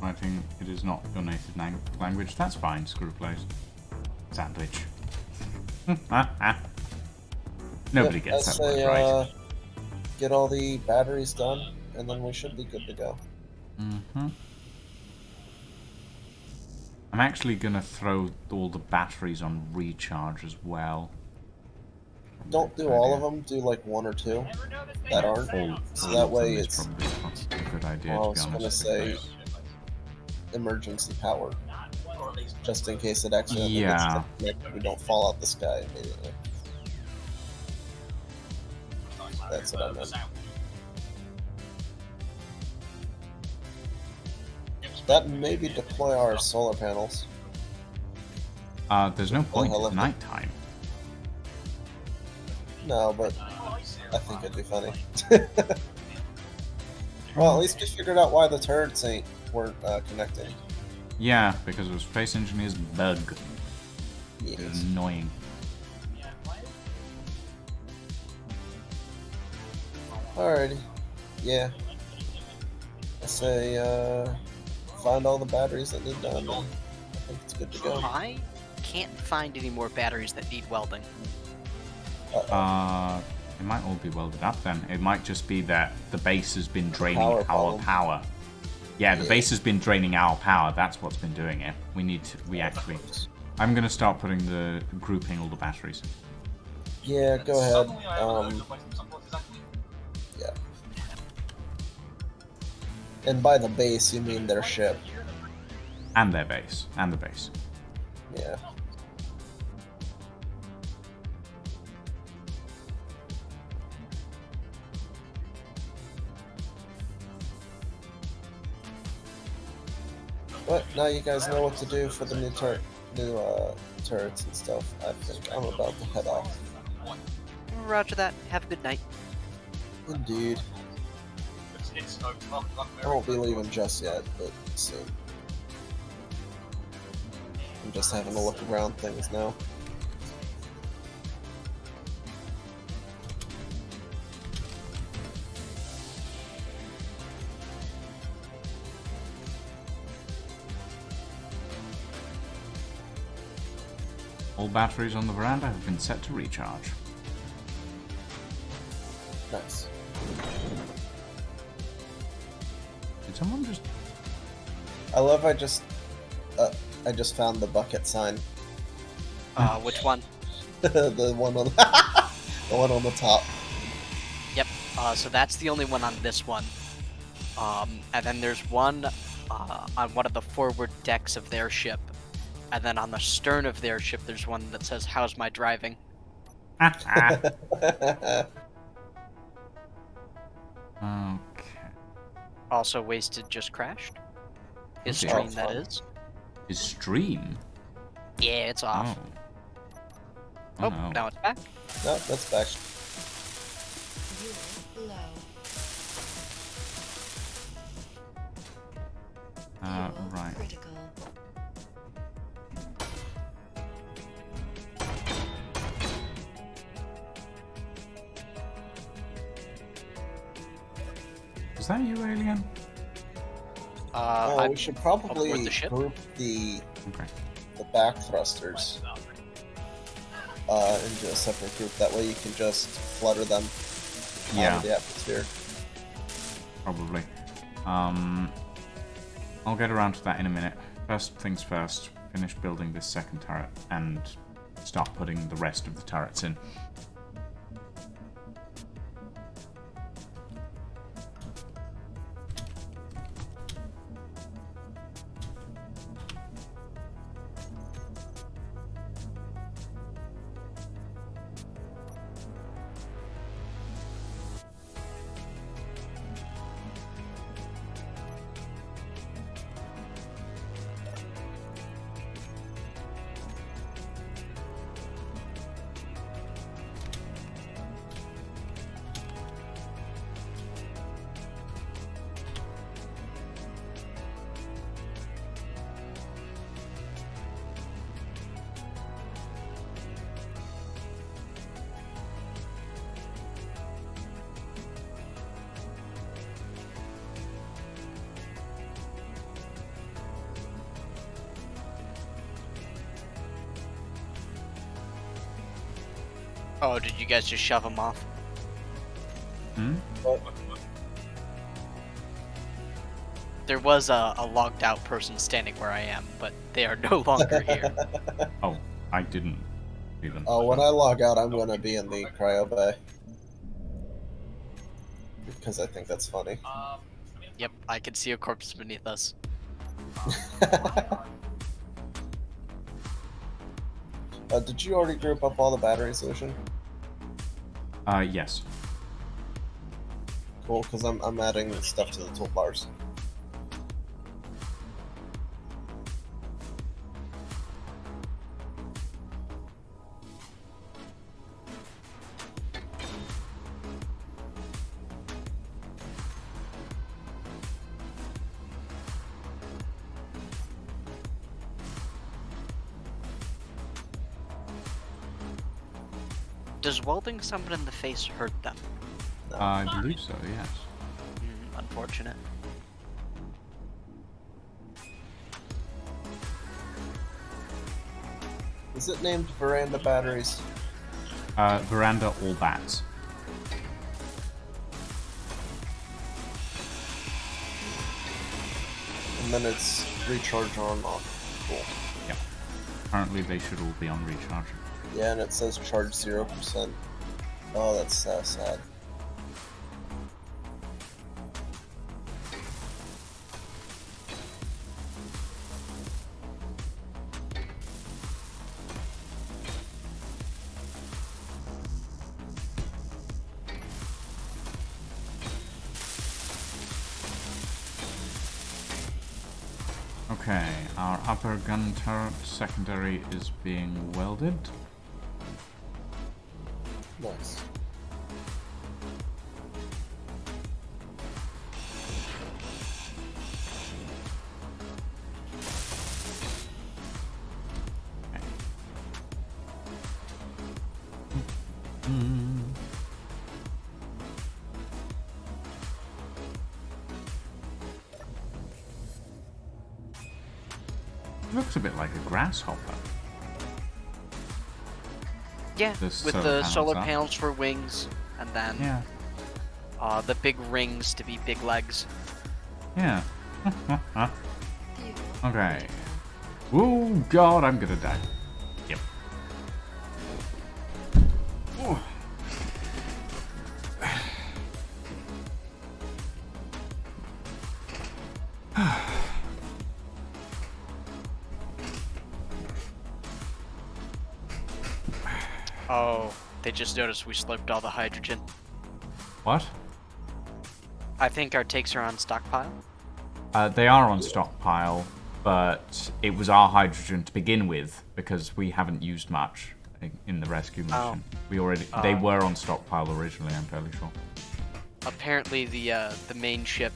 writing. It is not your native language. That's fine, screw place. Sandwich. Nobody Yep, gets I that word say, right. get all the batteries done, and then we should be good to go. I'm actually gonna throw all the batteries on recharge as well. Don't do all of them. Do like 1 or 2 that aren't. So that way it's probably a good idea. Well, I to was be gonna honest. say emergency power, just in case it accidentally Yeah. gets disconnected, we don't fall out the sky immediately. That's what I meant. That maybe deploy our solar panels. There's no point. hell It's of it. nighttime. No, but I think it'd be funny. Well, at least we figured out why the turrets weren't connecting. Yeah, because it was Space Engineer's bug. It was Yes. annoying. Alrighty. Yeah. I say, find all the batteries that need done, and I think it's good to go. I can't find any more batteries that need welding. It might all be welded up then. It might just be that the base has been draining Power our problem. power. Yeah, the base has been draining our power. That's what's been doing it. I'm gonna start grouping all the batteries. Yeah, go ahead. Yeah. And by the base, you mean their ship. And their base. And the base. Yeah. But now you guys know what to do for the new turrets and stuff. I think I'm about to head off. Roger that. Have a good night. Indeed. I won't be leaving just yet, but soon. I'm just having a look around things now. All batteries on the veranda have been set to recharge. Nice. Did someone just... I love I just found the bucket sign. Which one? the one on the one on the top. Yep. So that's the only one on this one. And then there's one on one of the forward decks of their ship. And then on the stern of their ship, there's one that says, "How's my driving?" Okay. Also, Wasted just crashed. His Okay. stream, Oh, that fun. is. His stream? Yeah, it's off. Oh. Oh, no. now it's back. No, that's back. Fuel low. Fuel Right. critical. Is that you, alien? Oh, we should probably aboard the ship? group the Okay. back thrusters into a separate group. That way you can just flutter them out Yeah, of the atmosphere. probably. I'll get around to that in a minute. First things first, finish building this second turret and start putting the rest of the turrets in. Oh, did you guys just shove them off? Hmm? There was a logged out person standing where I am, but they are no longer here. Oh, I didn't even. Oh, when I log out, I'm gonna be in the cryo bay. Because I think that's funny. Yep, I can see a corpse beneath us. Did you already group up all the batteries, Lucian? Yes. Cool, because I'm adding stuff to the toolbars. Does welding someone in the face hurt them? No. I believe so, yes. Unfortunate. Is it named Veranda batteries? Veranda all bats. And then it's recharge on off. Cool. Yep. Currently they should all be on recharge. Yeah, and it says charge 0%. Oh, that's so sad. Okay, our upper gun turret secondary is being welded. Nice. Looks a bit like a grasshopper. Yeah, This with solar the panels solar up. panels for wings, and then Yeah. the big rings to be big legs. Yeah. You. Okay. Oh god, I'm gonna die. Yep. Ooh. Oh, they just noticed we slurped all the hydrogen. What? I think our takes are on stockpile. They are on stockpile, but it was our hydrogen to begin with because we haven't used much in the rescue mission. Oh. We already they were on stockpile originally. I'm fairly sure. Apparently, the main ship,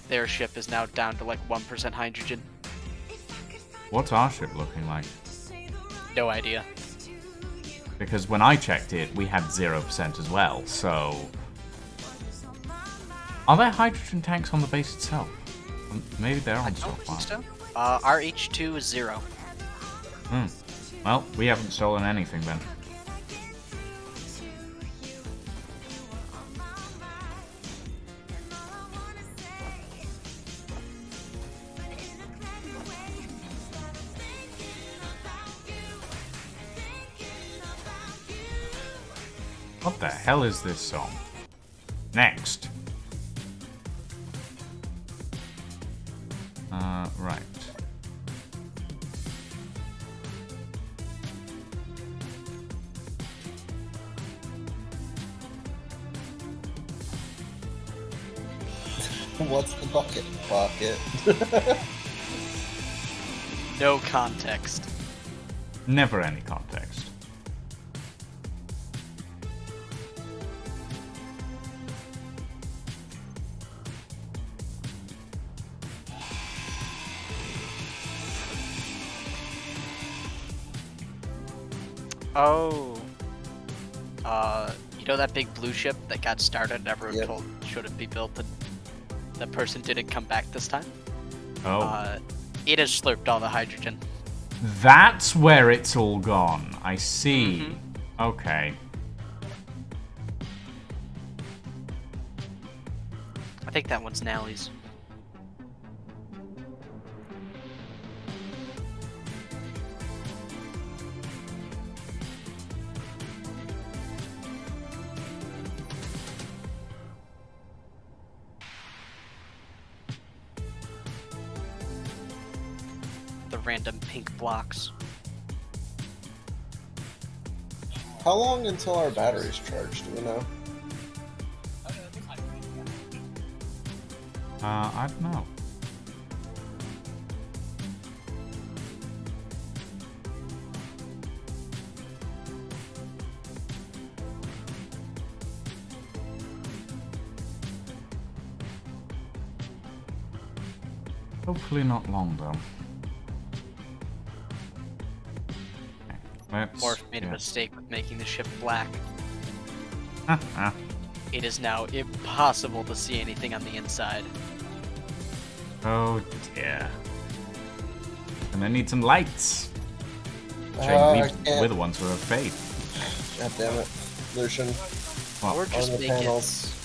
their ship, is now down to like 1% hydrogen. What's our ship looking like? No idea. Because when I checked it, we had 0% as well. So, are there hydrogen tanks on the base itself? Maybe they're I on don't stockpile. think so. Our H2 is 0. Hmm. Well, we haven't stolen anything then. What the hell is this song? Next. Right. What's the bucket? Bucket. No context. Never any context. Oh. You know that big blue ship that got started and everyone Yep. told shouldn't be built and the person didn't come back this time? Oh. It has slurped all the hydrogen. That's where it's all gone. I see. Mm-hmm. Okay. I think that one's Nally's. The random pink blocks. How long until our battery's charged? Do we know? I don't know. Hopefully not long though. Okay, let's. Morph made a mistake with making the ship black. it is now impossible to see anything on the inside. Oh dear. And I need some lights. I Shane, can't. we're the ones who have faith. God damn it. Lucian, Well, Or on just the make it panels.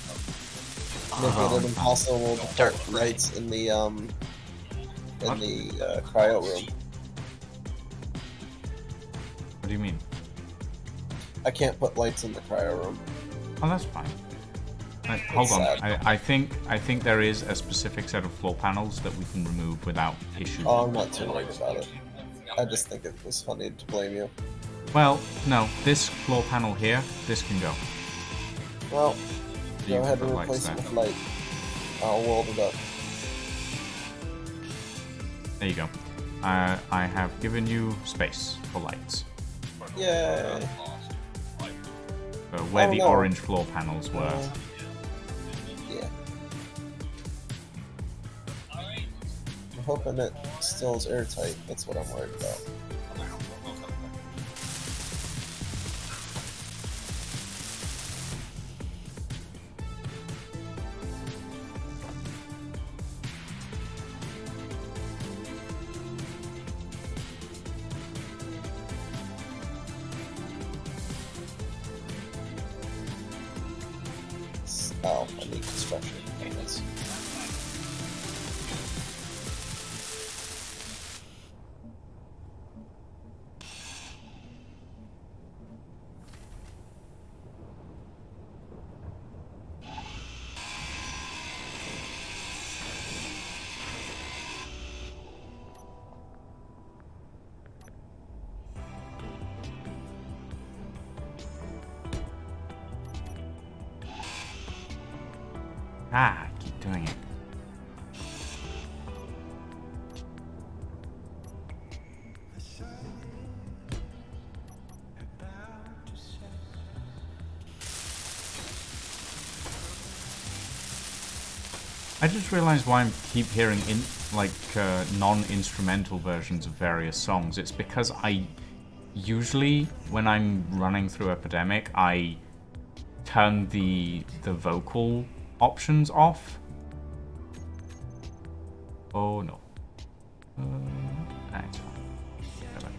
Make Oh, it impossible to dark put gray. lights in the What? cryo room. what do you mean? I can't put lights in the cryo room. Oh, that's fine. Hold on. sad. I think there is a specific set of floor panels that we can remove without issue. Oh, I'm not too worried about it. I just think it was funny to blame you. Well, no. This floor panel here, this can go. Well, You go ahead can and put replace lights it there. with light. I'll weld it up. There you go. I have given you space for lights. Yay! So where Oh, the no. orange floor panels were. Yeah. I'm hoping it still is airtight. That's what I'm worried about. Oh, I need construction payments. I keep doing it. I just realized why I keep hearing non-instrumental versions of various songs. It's because I usually, when I'm running through Epidemic, I turn the vocal options off. Oh no. It's fine.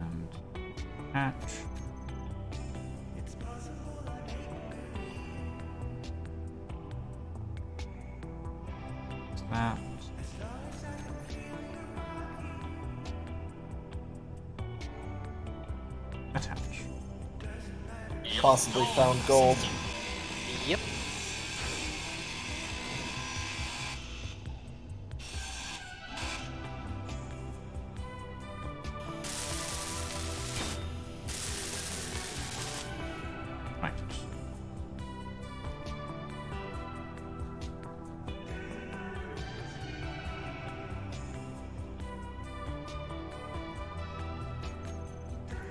And hatch. That. Attach. Possibly found gold. Yep. Right.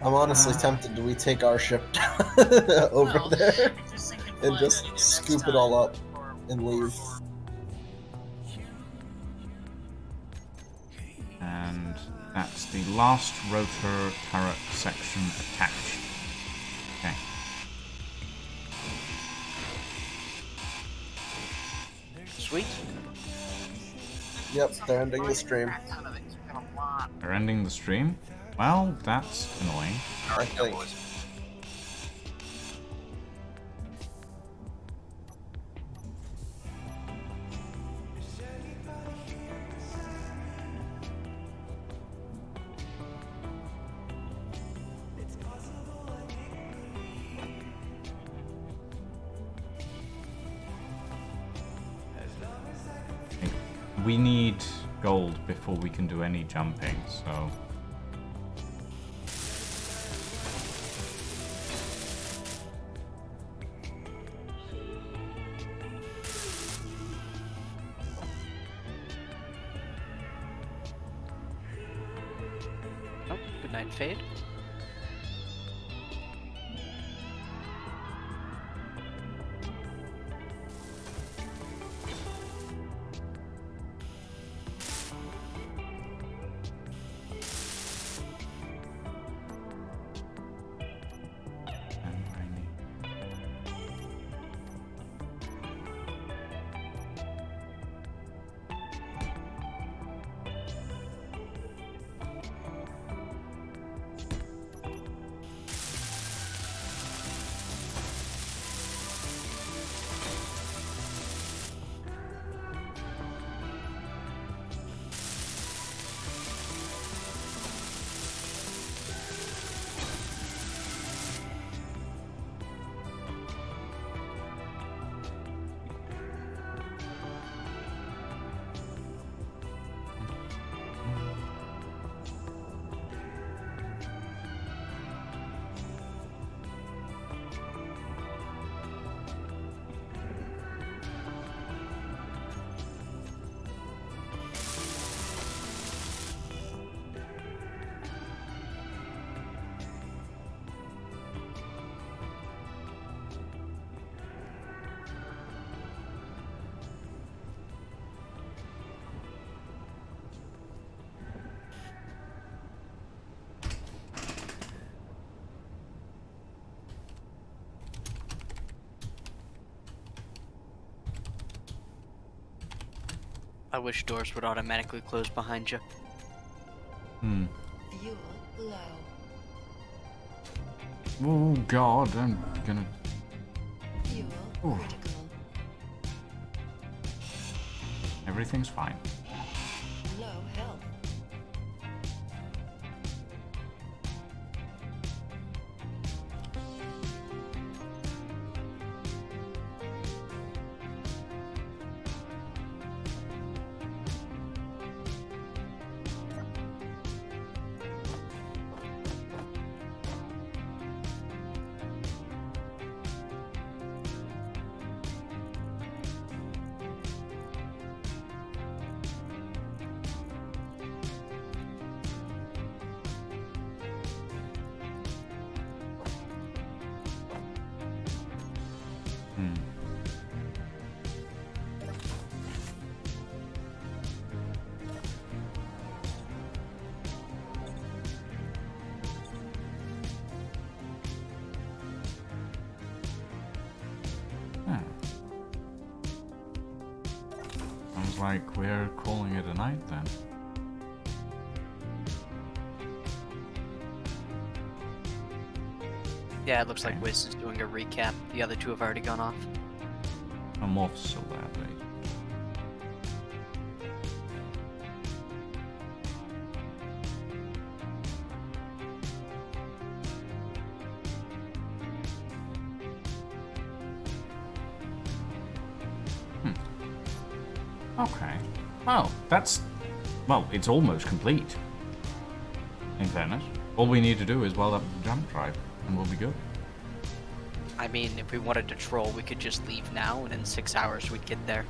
I'm honestly tempted to retake our ship over Well, there just think of and what just we do next scoop it time. all up and leave. And that's the last rotor turret section attached. Okay. Sweet. Yep, they're ending the stream. They're ending the stream. Well, that's annoying. I think. We need gold before we can do any jumping, so... Oh, good night, Fade. And I I wish doors would automatically close behind you. Hmm. Fuel low. Oh god, I'm gonna... Fuel Ooh. critical. Everything's fine. Low health. Hmm. Huh. Sounds like we're calling it a night then. Yeah, it looks like Okay. Wiz is doing a recap. The other two have already gone off. I'm off so badly. Okay. Well, well, it's almost complete. In fairness. All we need to do is weld up the jump drive, and we'll be good. I mean, if we wanted to troll, we could just leave now, and in 6 hours we'd get there.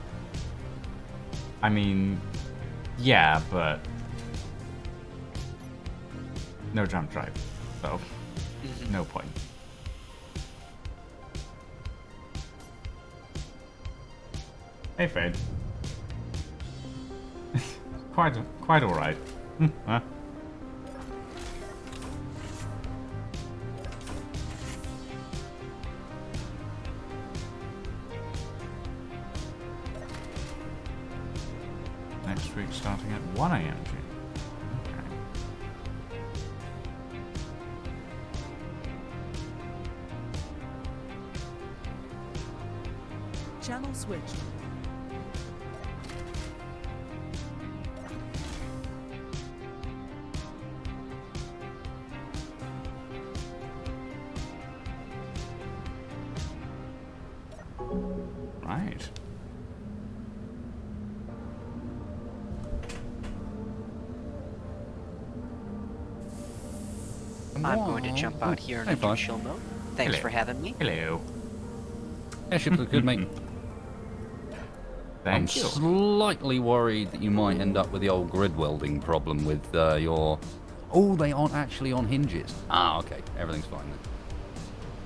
I mean, yeah, but... no jump drive, so no point. Hey, Fade. quite alright. Huh? Next week starting at 1 AM. Okay. Channel switched. Right. I'm going to jump out here Hey, and Fudge. chill mode. Thanks Hello. for having me. Hello. Airship looks good, mate. I'm Thank you. slightly worried that you might end up with the old grid welding problem with your... Oh, they aren't actually on hinges. Ah, okay. Everything's fine then.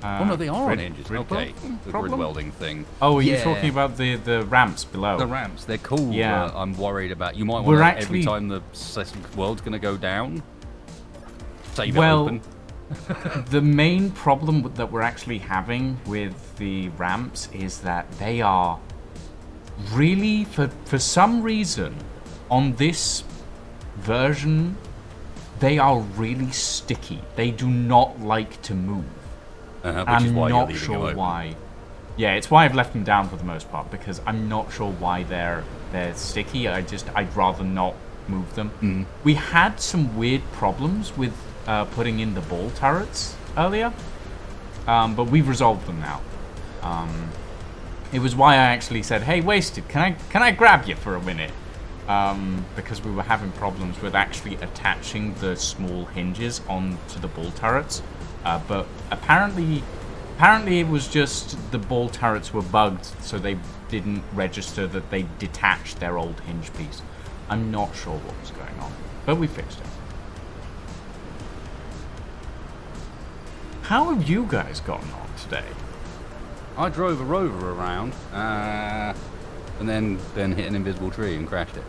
Oh, no, they are on hinges. grid Okay. welding The problem? grid welding thing. Oh, are you Yeah. talking about the ramps below? The ramps, they're cool. Yeah. I'm worried about... You might We're want to, actually- every time the world's going to go down, save Well, it open. The main problem that we're actually having with the ramps is that they are really, for some reason, on this version, they are really sticky. They do not like to move. Which is I'm why you're not leaving them sure open. why. Yeah, it's why I've left them down for the most part, because I'm not sure why they're sticky. I'd rather not move them. We had some weird problems with putting in the ball turrets earlier, but we've resolved them now. It was why I actually said, "Hey, Wasted, can I grab you for a minute?" Because we were having problems with actually attaching the small hinges onto the ball turrets. But apparently it was just the ball turrets were bugged, so they didn't register that they detached their old hinge piece. I'm not sure what was going on, but we fixed it. How have you guys gotten on today? I drove a rover around, and then hit an invisible tree and crashed it.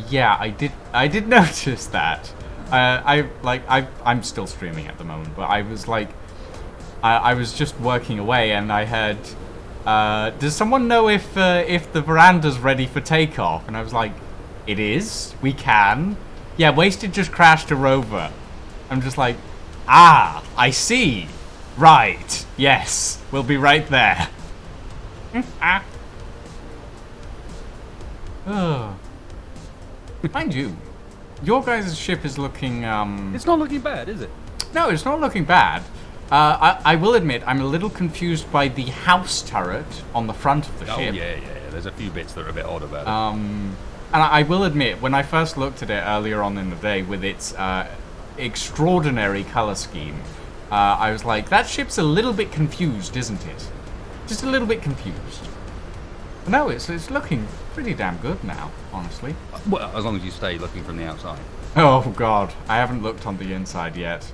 Yeah, I did notice that. I'm still streaming at the moment, but I was like, I was just working away, and I heard does someone know if the veranda's ready for takeoff? And I was like, it is. We can. Yeah, Wasted just crashed a rover. I'm just like, ah, I see. Right. Yes, we'll be right there. Oh. Mind you, your guys' ship is looking, It's not looking bad, is it? No, it's not looking bad. I will admit, I'm a little confused by the house turret on the front of the Oh, ship. yeah. There's a few bits that are a bit odd about it. And I will admit, when I first looked at it earlier on in the day with its extraordinary color scheme, I was like, that ship's a little bit confused, isn't it? Just a little bit confused. But no, it's looking pretty damn good now, honestly. Well, as long as you stay looking from the outside. Oh god, I haven't looked on the inside yet.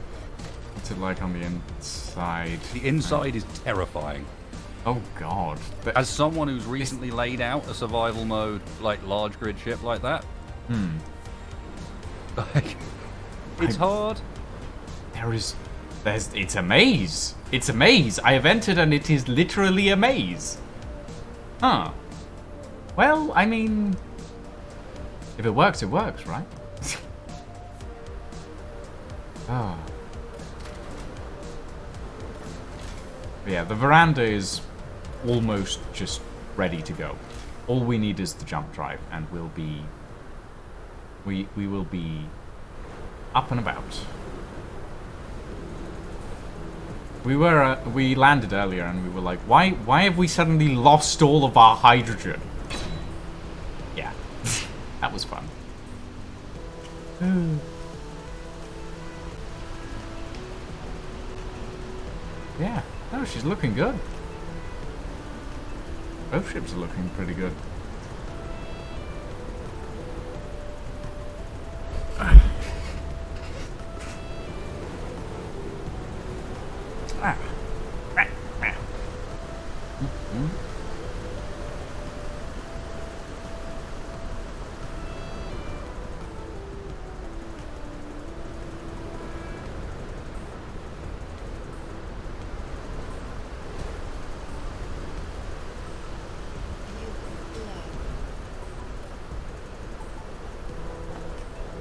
What's it like on the inside? The inside is terrifying. Oh god. As someone who's recently laid out a survival mode, like large grid ship like that, like, it's hard. It's a maze. It's a maze. I have entered and it is literally a maze. Huh. Well, I mean, if it works, right? Oh. Yeah, the veranda is almost just ready to go. All we need is the jump drive, and we will be up and about. We landed earlier, and we were like, why have we suddenly lost all of our hydrogen? Yeah, that was fun. Yeah, no, she's looking good. Both ships are looking pretty good.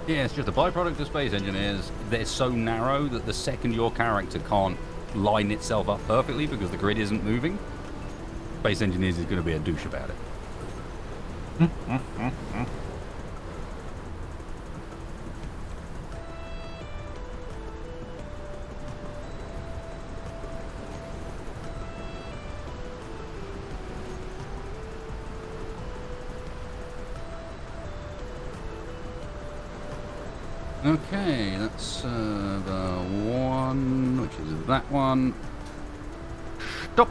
Yeah, it's just a byproduct of space engineers. They're so narrow that the second your character can't line itself up perfectly because the grid isn't moving, space engineers is going to be a douche about it. Okay, that's the one, which is that one. Stop!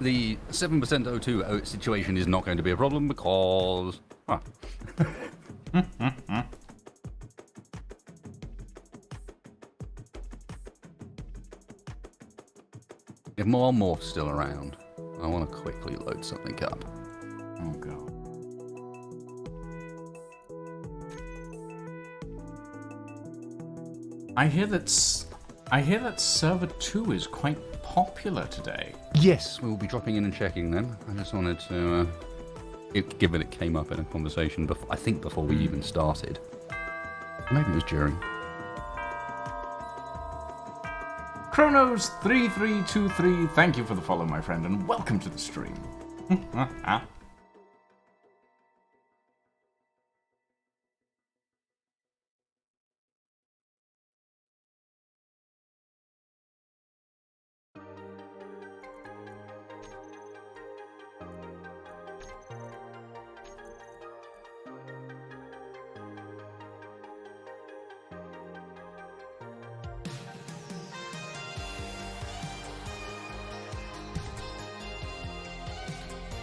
The 7% O2 situation is not going to be a problem because... Ah. If more morph's still around, I want to quickly load something up. Oh god. I hear that server 2 is quite popular today. Yes, we'll be dropping in and checking then. I just wanted to, given it came up in a conversation before, I think before we even started. Maybe it was during. Chronos3323, thank you for the follow, my friend, and welcome to the stream.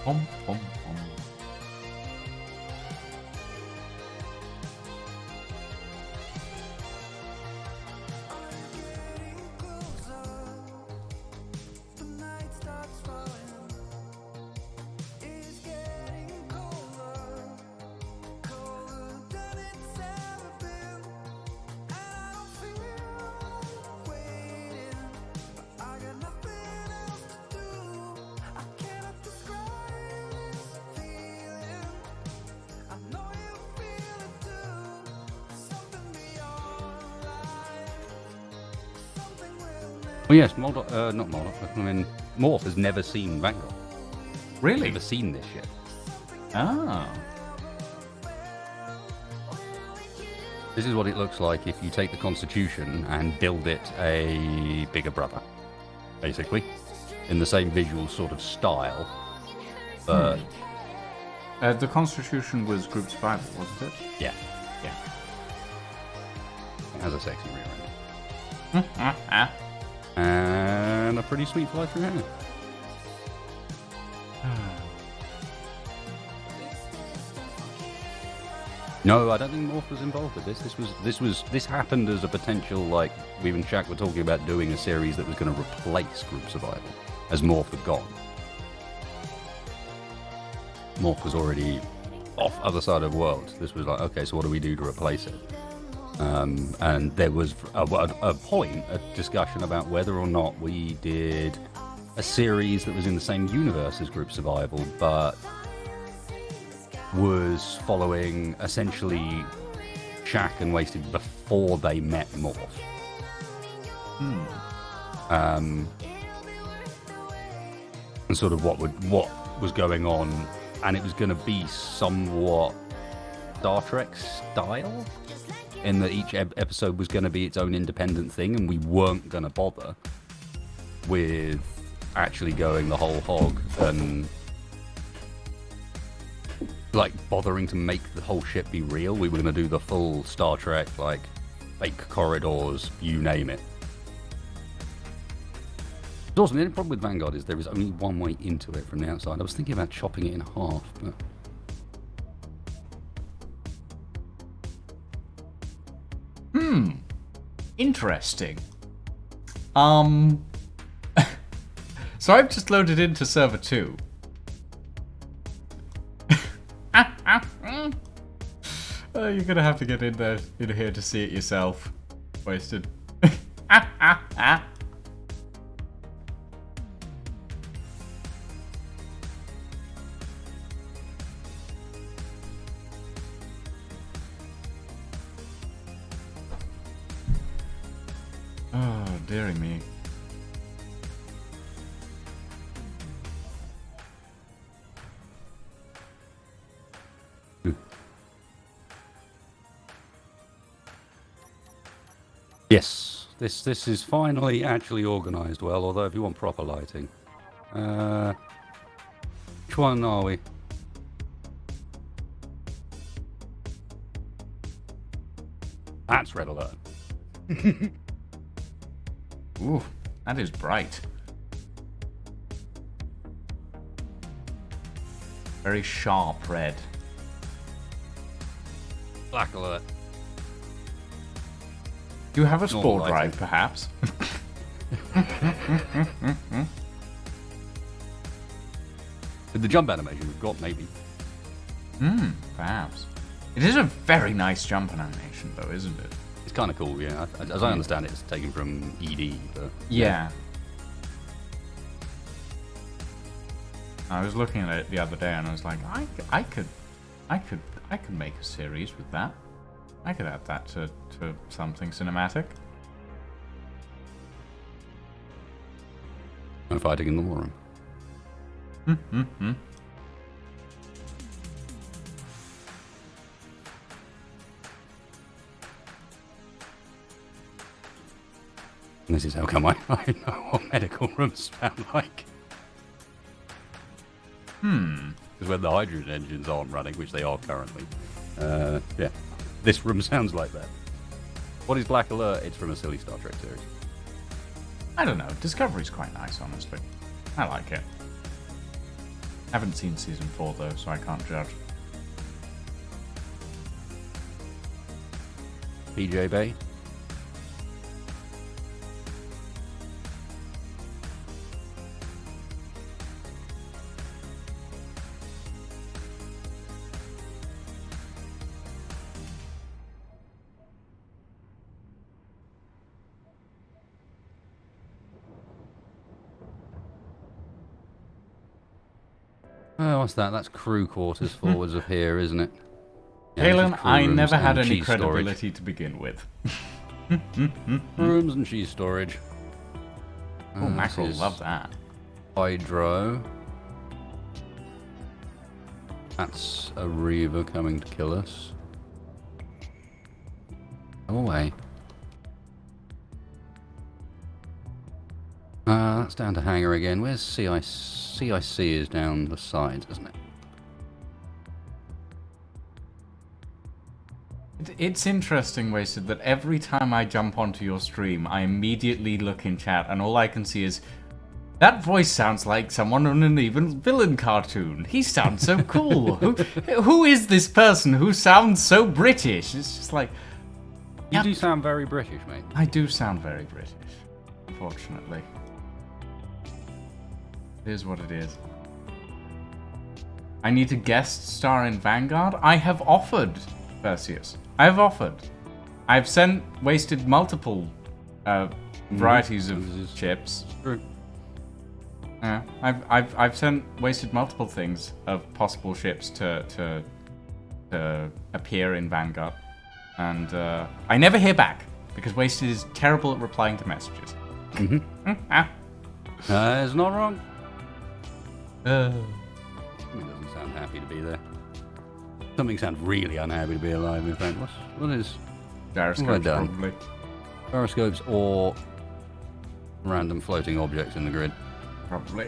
Pom, pom, pom. Well, yes, not Moldok. I mean, Morph has never seen Vanguard. Really? Never seen this ship. Oh. This is what it looks like if you take the Constitution and build it a bigger brother, basically, in the same visual sort of style. But The Constitution was group survival, wasn't it? yeah, Yeah. it has a sexy rear end and a pretty sweet fly through here. No, I don't think Morph was involved with this. This happened as a potential, like, we and Shaq were talking about doing a series that was going to replace Group Survival, as Morph had gone. Morph was already off other side of the world. This was like, okay, so what do we do to replace it? And there was a point, a discussion about whether or not we did a series that was in the same universe as Group Survival, but was following essentially Shaq and Wasted before they met Morph. And sort of what was going on, and it was going to be somewhat Star Trek style, in that each episode was going to be its own independent thing, and we weren't going to bother with actually going the whole hog and like bothering to make the whole ship be real. We were going to do the full Star Trek, like fake corridors, you name it. Also, the only problem with Vanguard is there is only one way into it from the outside. I was thinking about chopping it in half, but Interesting. So I've just loaded into server 2. You're gonna have to get in here to see it yourself. Wasted. Oh, dearie me. yes, this is finally actually organised well, although if you want proper lighting. Which one are we? That's red alert. Ooh, that is bright. Very sharp red. Black alert. Do you have a Normal spore lighting. drive, perhaps? With the jump animation we've got, maybe. Perhaps. It is a very nice jump animation, though, isn't it? It's kind of cool, yeah. As I understand it, it's taken from ED, but Yeah. I was looking at it the other day, and I was like, I could make a series with that. I could add that to something cinematic. no fighting in the war room. And this is how come I know what medical rooms sound like. Because when the hydrogen engines aren't running, which they are currently, yeah, this room sounds like that. What is Black Alert? It's from a silly Star Trek series. I don't know. Discovery's quite nice, honestly. I like it. Haven't seen season 4 though, so I can't judge. PJ Bay. Oh, what's that? That's crew quarters forwards of here, isn't it? Yeah, this is Halen, crew I rooms never had and any cheese storage. credibility to begin with. Rooms and cheese storage. Oh, mackerel, this is love that. Hydro. That's a Reaver coming to kill us. Go away. That's down to hangar again. Where's CIC? CIC is down the sides, isn't it? It's interesting, Wasted, that every time I jump onto your stream, I immediately look in chat, and all I can see is, that voice sounds like someone on an even villain cartoon. He sounds so cool. Who is this person who sounds so British? It's just like... You do sound very British, mate. I do sound very British, unfortunately. It is what it is. I need to guest star in Vanguard? I have offered, Perseus. I have offered. I've sent Wasted multiple varieties of chips. True. Yeah, I've sent Wasted multiple things of possible ships to appear in Vanguard, and I never hear back because Wasted is terrible at replying to messages. It's not wrong. Uh, Something doesn't sound happy to be there. Something sounds really unhappy to be alive, in fact. What is... Gyroscopes, done? probably. Gyroscopes or random floating objects in the grid. Probably.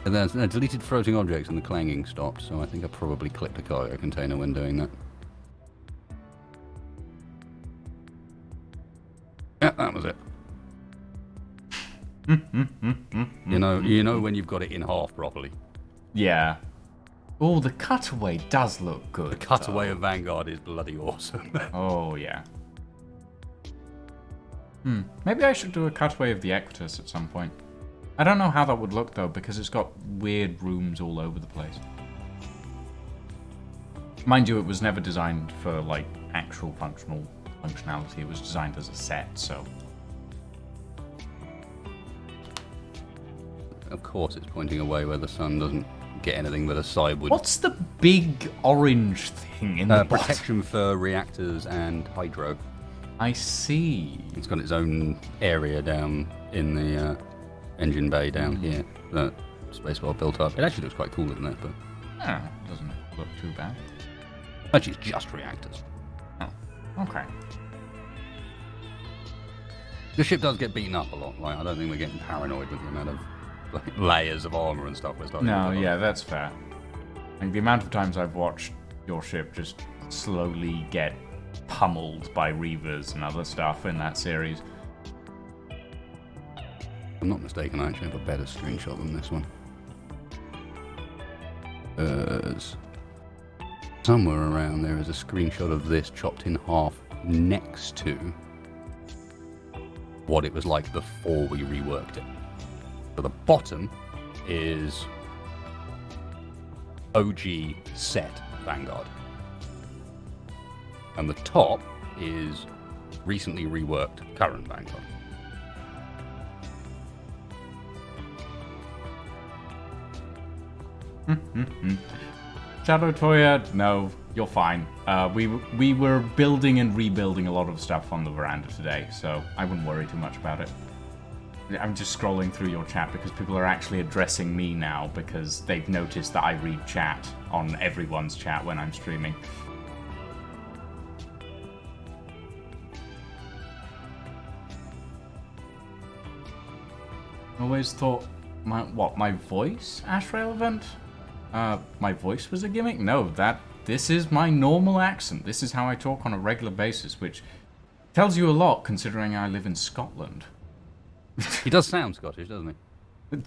And then deleted floating objects and the clanging stopped, so I think I probably clicked a cargo container when doing that. Yeah, that was it. You know when you've got it in half properly. Yeah. Oh, the cutaway does look good. The cutaway of Vanguard is bloody awesome. Oh, yeah. Maybe I should do a cutaway of the Equitus at some point. I don't know how that would look, though, because it's got weird rooms all over the place. Mind you, it was never designed for, like, actual functionality. It was designed as a set, so... Of course it's pointing away where the sun doesn't get anything but a sideward. What's the big orange thing in the bottom? Protection for reactors and hydro. I see. It's got its own area down in the engine bay down here that Spaceport built up. It actually looks quite cool, doesn't it? But It doesn't look too bad. actually, it's just reactors. Oh, okay. The ship does get beaten up a lot. Like, I don't think we're getting paranoid with the amount of like, layers of armor and stuff we're starting to No, put on. yeah, that's fair. Like, the amount of times I've watched your ship just slowly get pummeled by Reavers and other stuff in that series. If I'm not mistaken, I actually have a better screenshot than this one. Somewhere around there is a screenshot of this chopped in half next to what it was like before we reworked it. So the bottom is OG set Vanguard. And the top is recently reworked current Vanguard. Shadow Toya, no, you're fine. We were building and rebuilding a lot of stuff on the veranda today, so I wouldn't worry too much about it. I'm just scrolling through your chat because people are actually addressing me now because they've noticed that I read chat on everyone's chat when I'm streaming. Always thought my voice Ashrail event? My voice was a gimmick? No, this is my normal accent. This is how I talk on a regular basis, which tells you a lot considering I live in Scotland. He does sound Scottish, doesn't he?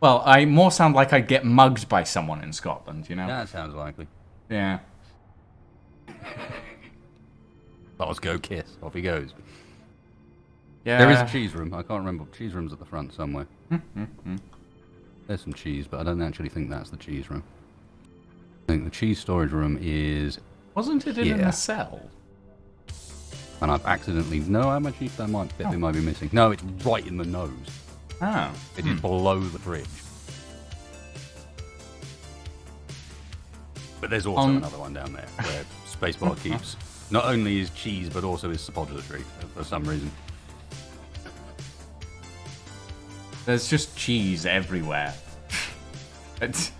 Well, I more sound like I'd get mugged by someone in Scotland, you know? That sounds likely. Yeah. Let's go kiss. Off he goes. Yeah. There is a cheese room. I can't remember. Cheese room's at the front somewhere. There's some cheese, but I don't actually think that's the cheese room. I think the cheese storage room is... Wasn't it in a cell? And I've accidentally... No, how much cheese that might be missing. No, it's right in the nose. Oh. It is below the fridge. But there's also another one down there where Spacebar keeps not only his cheese but also his suppository for some reason. There's just cheese everywhere. It's...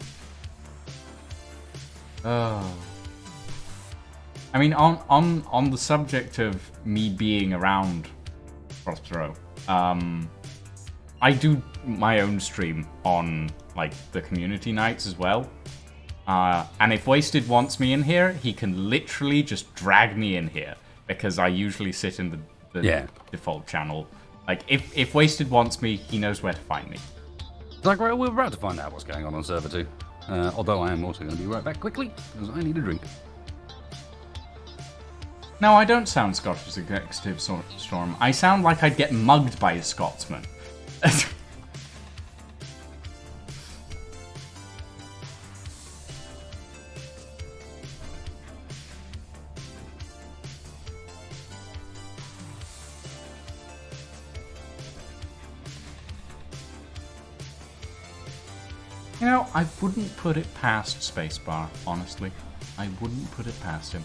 Oh. I mean, on the subject of me being around Prospero, I do my own stream on, like, the community nights as well. And if Wasted wants me in here, he can literally just drag me in here, because I usually sit in the default channel. Like, if Wasted wants me, he knows where to find me. Like, we're about to find out what's going on server 2. Although I am also going to be right back quickly, because I need a drink. No, I don't sound Scottish as Executive Storm. I sound like I'd get mugged by a Scotsman. You know, I wouldn't put it past Spacebar, honestly. I wouldn't put it past him.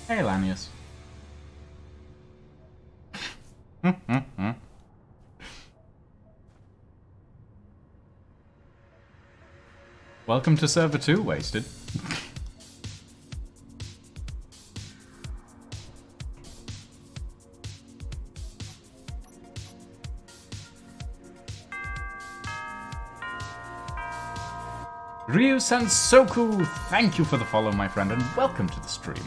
Hey, Lanius. Welcome to Server 2, Wasted. Ryu Sansoku, thank you for the follow, my friend, and welcome to the stream.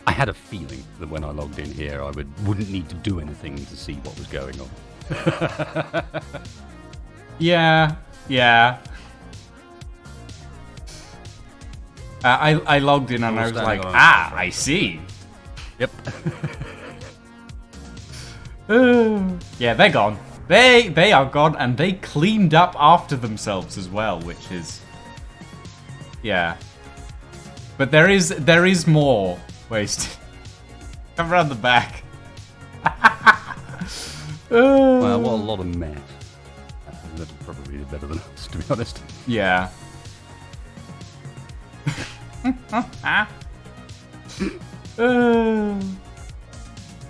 I had a feeling that when I logged in here, I wouldn't need to do anything to see what was going on. Yeah. I logged in and I was like, I see. Yep. Yeah, they're gone. They are gone, and they cleaned up after themselves as well, which is... Yeah. But there is more. Wasted. Come around the back. Well, what a lot of mess. That'll probably be better than us, to be honest. Yeah.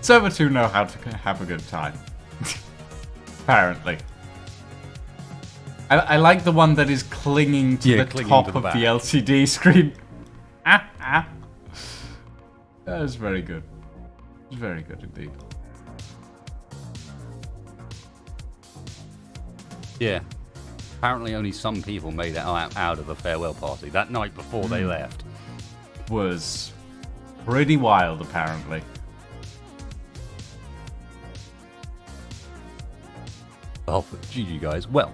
Server 2 know how to have a good time. Apparently. I like the one that is clinging to the top of the LCD screen. That is very good. Very good indeed. Yeah. Apparently only some people made it out of the farewell party that night before they left. Was pretty wild, apparently. Oh, GG guys. Well,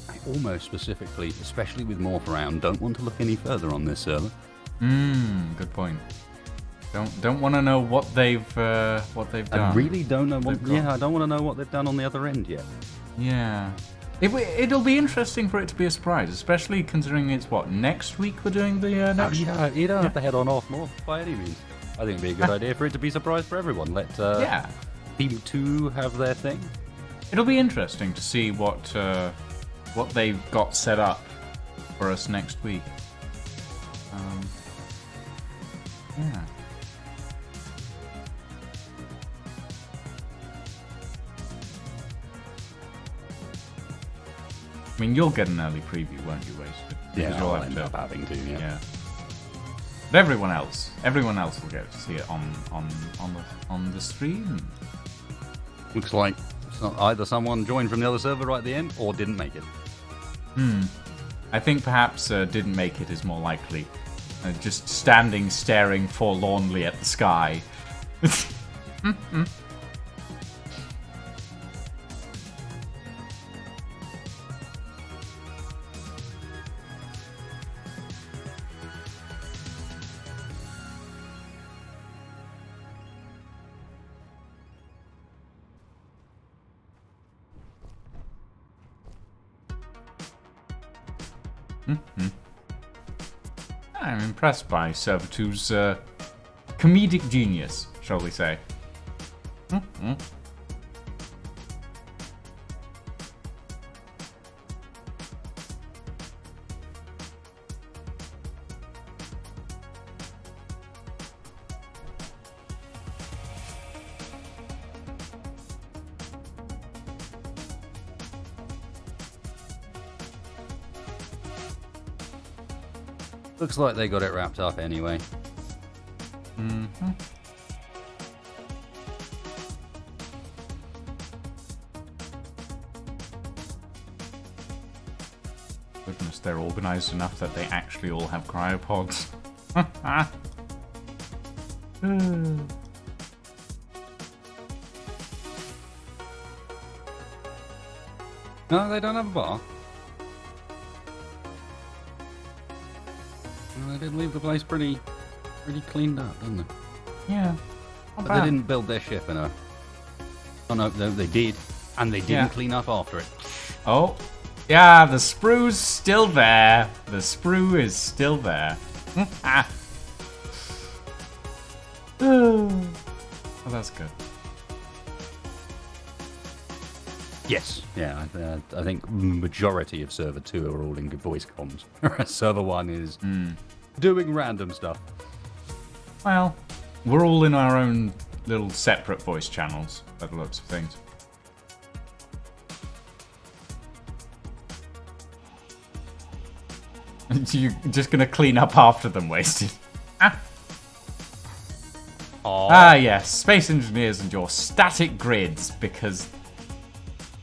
I almost specifically, especially with Morph around, don't want to look any further on this server. Good point. Don't want to know what they've done. I really don't know what. Yeah, I don't want to know what they've done on the other end yet. Yeah. It'll be interesting for it to be a surprise, especially considering it's what, next week we're doing the next. You don't have to head on off North by any means. I think it'd be a good idea for it to be a surprise for everyone. Let Team 2 have their thing. It'll be interesting to see what they've got set up for us next week. Yeah. I mean, you'll get an early preview, won't you, Wasted? Yeah, you'll I'll end up having to. Yeah. But everyone else will get to see it on the stream. Looks like either someone joined from the other server right at the end, or didn't make it. I think perhaps didn't make it is more likely. Just standing, staring forlornly at the sky. I'm impressed by Server 2's comedic genius, shall we say. Looks like they got it wrapped up anyway. Goodness, they're organized enough that they actually all have cryopods. No, they don't have a bar. Well, they did leave the place pretty cleaned up, didn't they? Yeah. But they didn't build their ship in a... Oh no, they did. And they didn't clean up after it. Oh. Yeah, the sprue's still there. The sprue is still there. Oh, that's good. Yes. Yeah, I think majority of Server 2 are all in good voice comms. Server 1 is doing random stuff. Well, we're all in our own little separate voice channels, by the looks of things. You're just gonna clean up after them, Wasted. Yes, Space Engineers and your static grids, because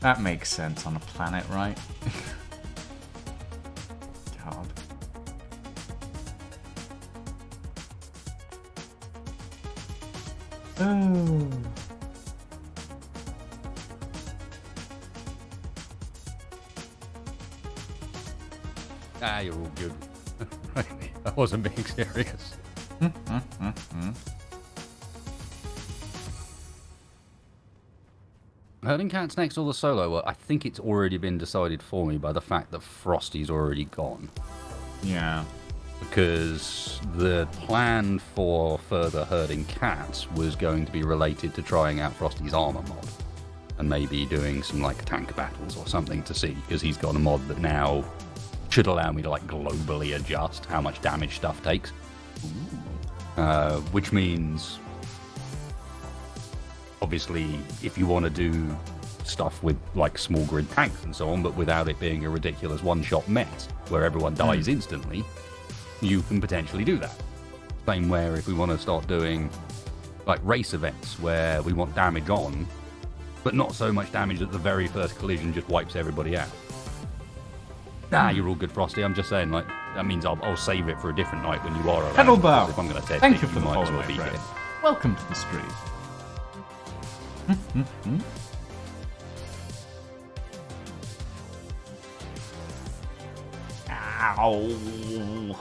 that makes sense on a planet, right? God. Oh. You're all good. I wasn't being serious. Herding cats next or the solo? Well, I think it's already been decided for me by the fact that Frosty's already gone. Yeah. Because the plan for further herding cats was going to be related to trying out Frosty's armor mod. And maybe doing some like tank battles or something to see, because he's got a mod that now should allow me to like globally adjust how much damage stuff takes. Which means, obviously, if you want to do stuff with like small grid tanks and so on, but without it being a ridiculous one-shot mess where everyone dies instantly, you can potentially do that. Same where if we want to start doing like race events where we want damage on, but not so much damage that the very first collision just wipes everybody out. You're all good, Frosty. I'm just saying, like, that means I'll save it for a different night when you are around. Pedalbow, If I'm going to test thank it, you for the might follow, as well my be friend. here. Welcome to the stream. Ow.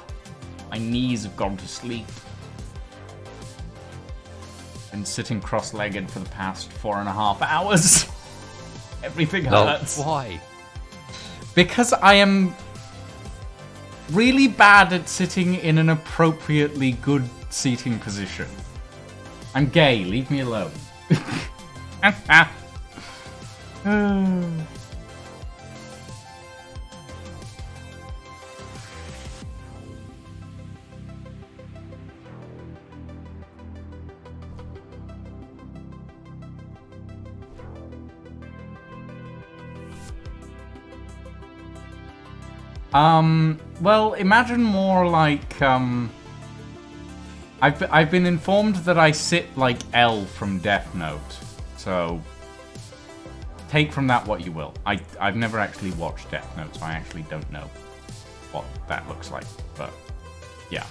My knees have gone to sleep. Been sitting cross-legged for the past 4.5 hours. Everything hurts. Why? Because I am really bad at sitting in an appropriately good seating position. I'm gay, leave me alone. Well, imagine more like, I've been informed that I sit like L from Death Note, so take from that what you will. I've never actually watched Death Note, so I actually don't know what that looks like, but yeah.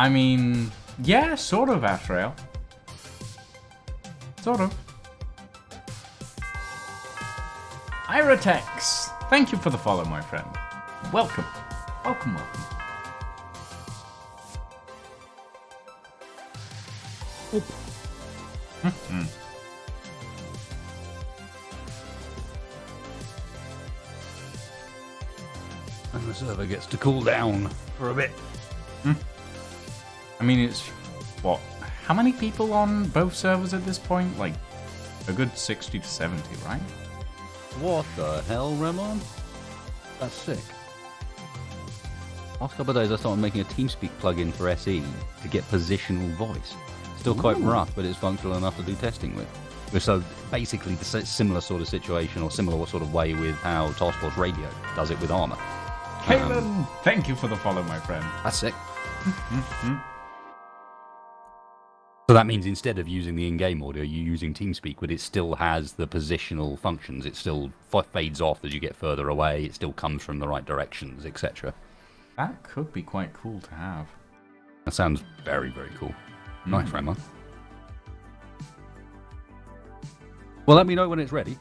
I mean, yeah, sort of, Ashrael. Sort of. Iratex, thank you for the follow, my friend. Welcome. Welcome, welcome. And the server gets to cool down for a bit. I mean, it's what? How many people on both servers at this point? Like a good 60 to 70, right? What the hell, Ramon? That's sick. Last couple of days I started making a TeamSpeak plugin for SE to get positional voice. Still quite rough, but it's functional enough to do testing with. So basically the similar sort of situation or similar sort of way with how Task Force Radio does it with Armour. Kalen, thank you for the follow, my friend. That's sick. So that means instead of using the in-game audio, you're using TeamSpeak, but it still has the positional functions. It still fades off as you get further away. It still comes from the right directions, etc. That could be quite cool to have. That sounds very, very cool. Nice, Ramon. Well, let me know when it's ready.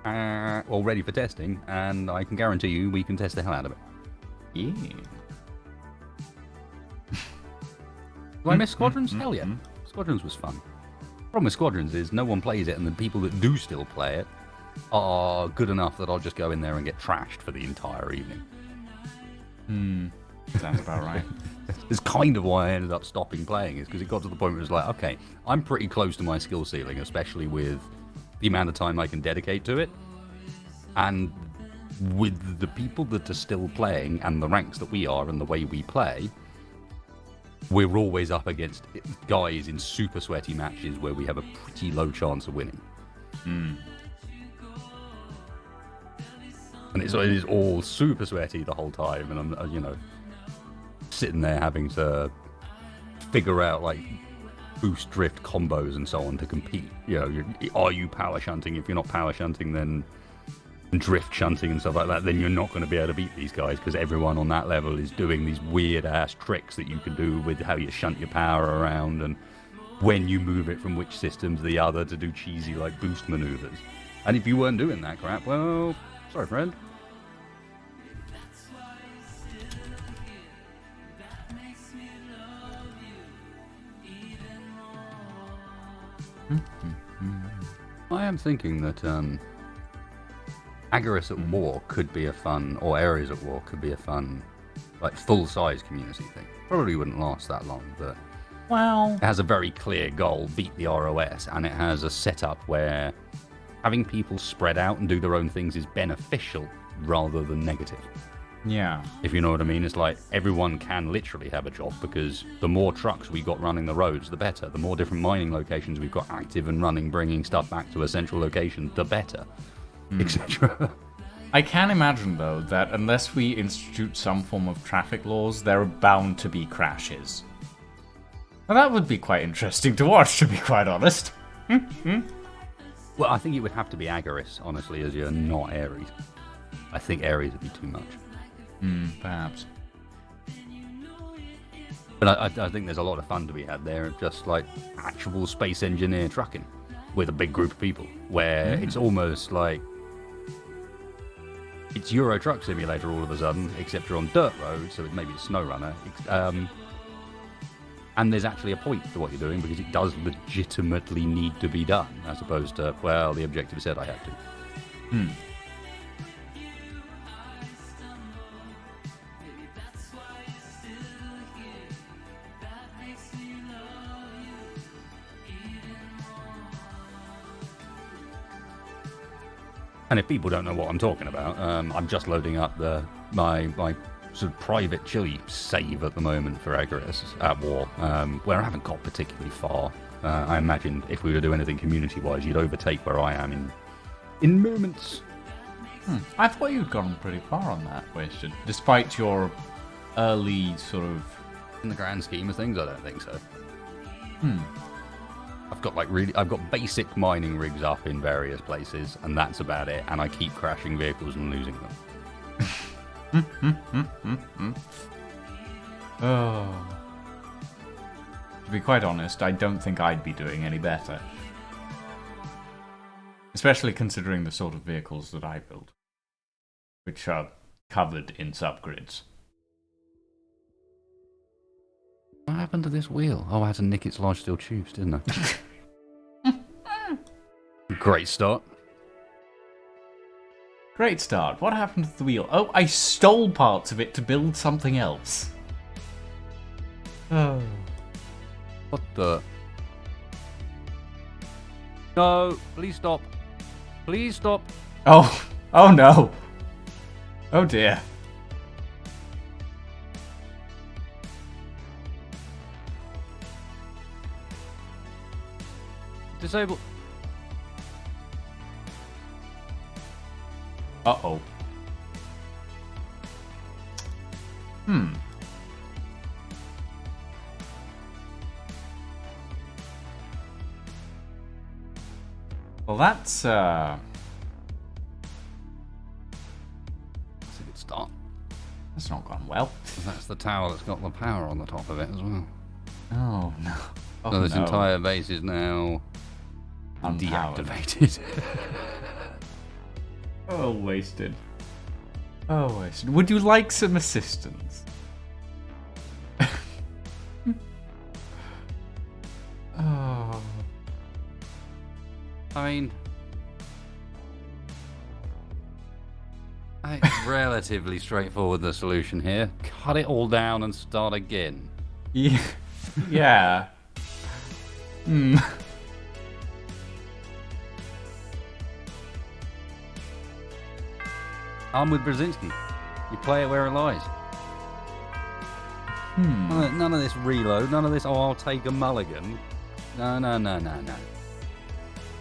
Or ready for testing, and I can guarantee you we can test the hell out of it. Yeah. Do I miss Squadrons? Hell yeah. Squadrons was fun. Problem with Squadrons is no one plays it, and the people that do still play it are good enough that I'll just go in there and get trashed for the entire evening. Sounds about right. It's kind of why I ended up stopping playing, is because it got to the point where it was like, okay, I'm pretty close to my skill ceiling, especially with the amount of time I can dedicate to it. And with the people that are still playing and the ranks that we are and the way we play, we're always up against guys in super sweaty matches where we have a pretty low chance of winning. And it is all super sweaty the whole time, and I'm, sitting there having to figure out, like, boost drift combos and so on to compete. Are you power shunting? If you're not power shunting, then drift shunting and stuff like that, then you're not going to be able to beat these guys, because everyone on that level is doing these weird ass tricks that you can do with how you shunt your power around and when you move it from which system to the other to do cheesy like boost maneuvers. And if you weren't doing that crap, well, sorry friend. I am thinking that Agaris at War could be a fun, or Areas at War could be a fun, like, full-size community thing. Probably wouldn't last that long, but Well, it has a very clear goal, beat the ROS, and it has a setup where having people spread out and do their own things is beneficial rather than negative. yeah. If you know what I mean, it's like everyone can literally have a job, because the more trucks we got running the roads, the better. The more different mining locations we've got active and running, bringing stuff back to a central location, the better, etc. I can imagine, though, that unless we institute some form of traffic laws, there are bound to be crashes. Now, that would be quite interesting to watch, to be quite honest. Well, I think it would have to be Agaris, honestly, as you're not Ares. I think Ares would be too much. Perhaps. But I think there's a lot of fun to be had there, just like actual space engineer trucking with a big group of people, where it's almost like it's Euro Truck Simulator all of a sudden, except you're on dirt roads, so maybe it's SnowRunner. And there's actually a point to what you're doing, because it does legitimately need to be done, as opposed to, well, the objective said I had to. And if people don't know what I'm talking about, I'm just loading up my sort of private chili save at the moment for Agaris at War, where I haven't got particularly far. I imagine if we were to do anything community-wise, you'd overtake where I am in moments. I thought you'd gone pretty far on that question, despite your early sort of... In the grand scheme of things, I don't think so. I've got basic mining rigs up in various places, and that's about it. And I keep crashing vehicles and losing them. Oh. To be quite honest, I don't think I'd be doing any better. Especially considering the sort of vehicles that I build, which are covered in subgrids. What happened to this wheel? Oh, I had to nick its large steel tubes, didn't I? Great start. Great start. What happened to the wheel? Oh, I stole parts of it to build something else. Oh. What the? No, please stop. Please stop. Oh. Oh no. Oh dear. Disable. Uh-oh. Hmm. Well, that's That's a good start. that's not gone well. That's the tower that's got the power on the top of it as well. Oh no. Oh, So this no. entire base is now Unpowered. deactivated. Oh, wasted. Oh, wasted. Would you like some assistance? Oh. I mean, it's relatively straightforward, the solution here. Cut it all down and start again. Yeah. Yeah. Hmm. I'm with Brzezinski. You play it where it lies. None of this reload, none of this, oh, I'll take a mulligan. No.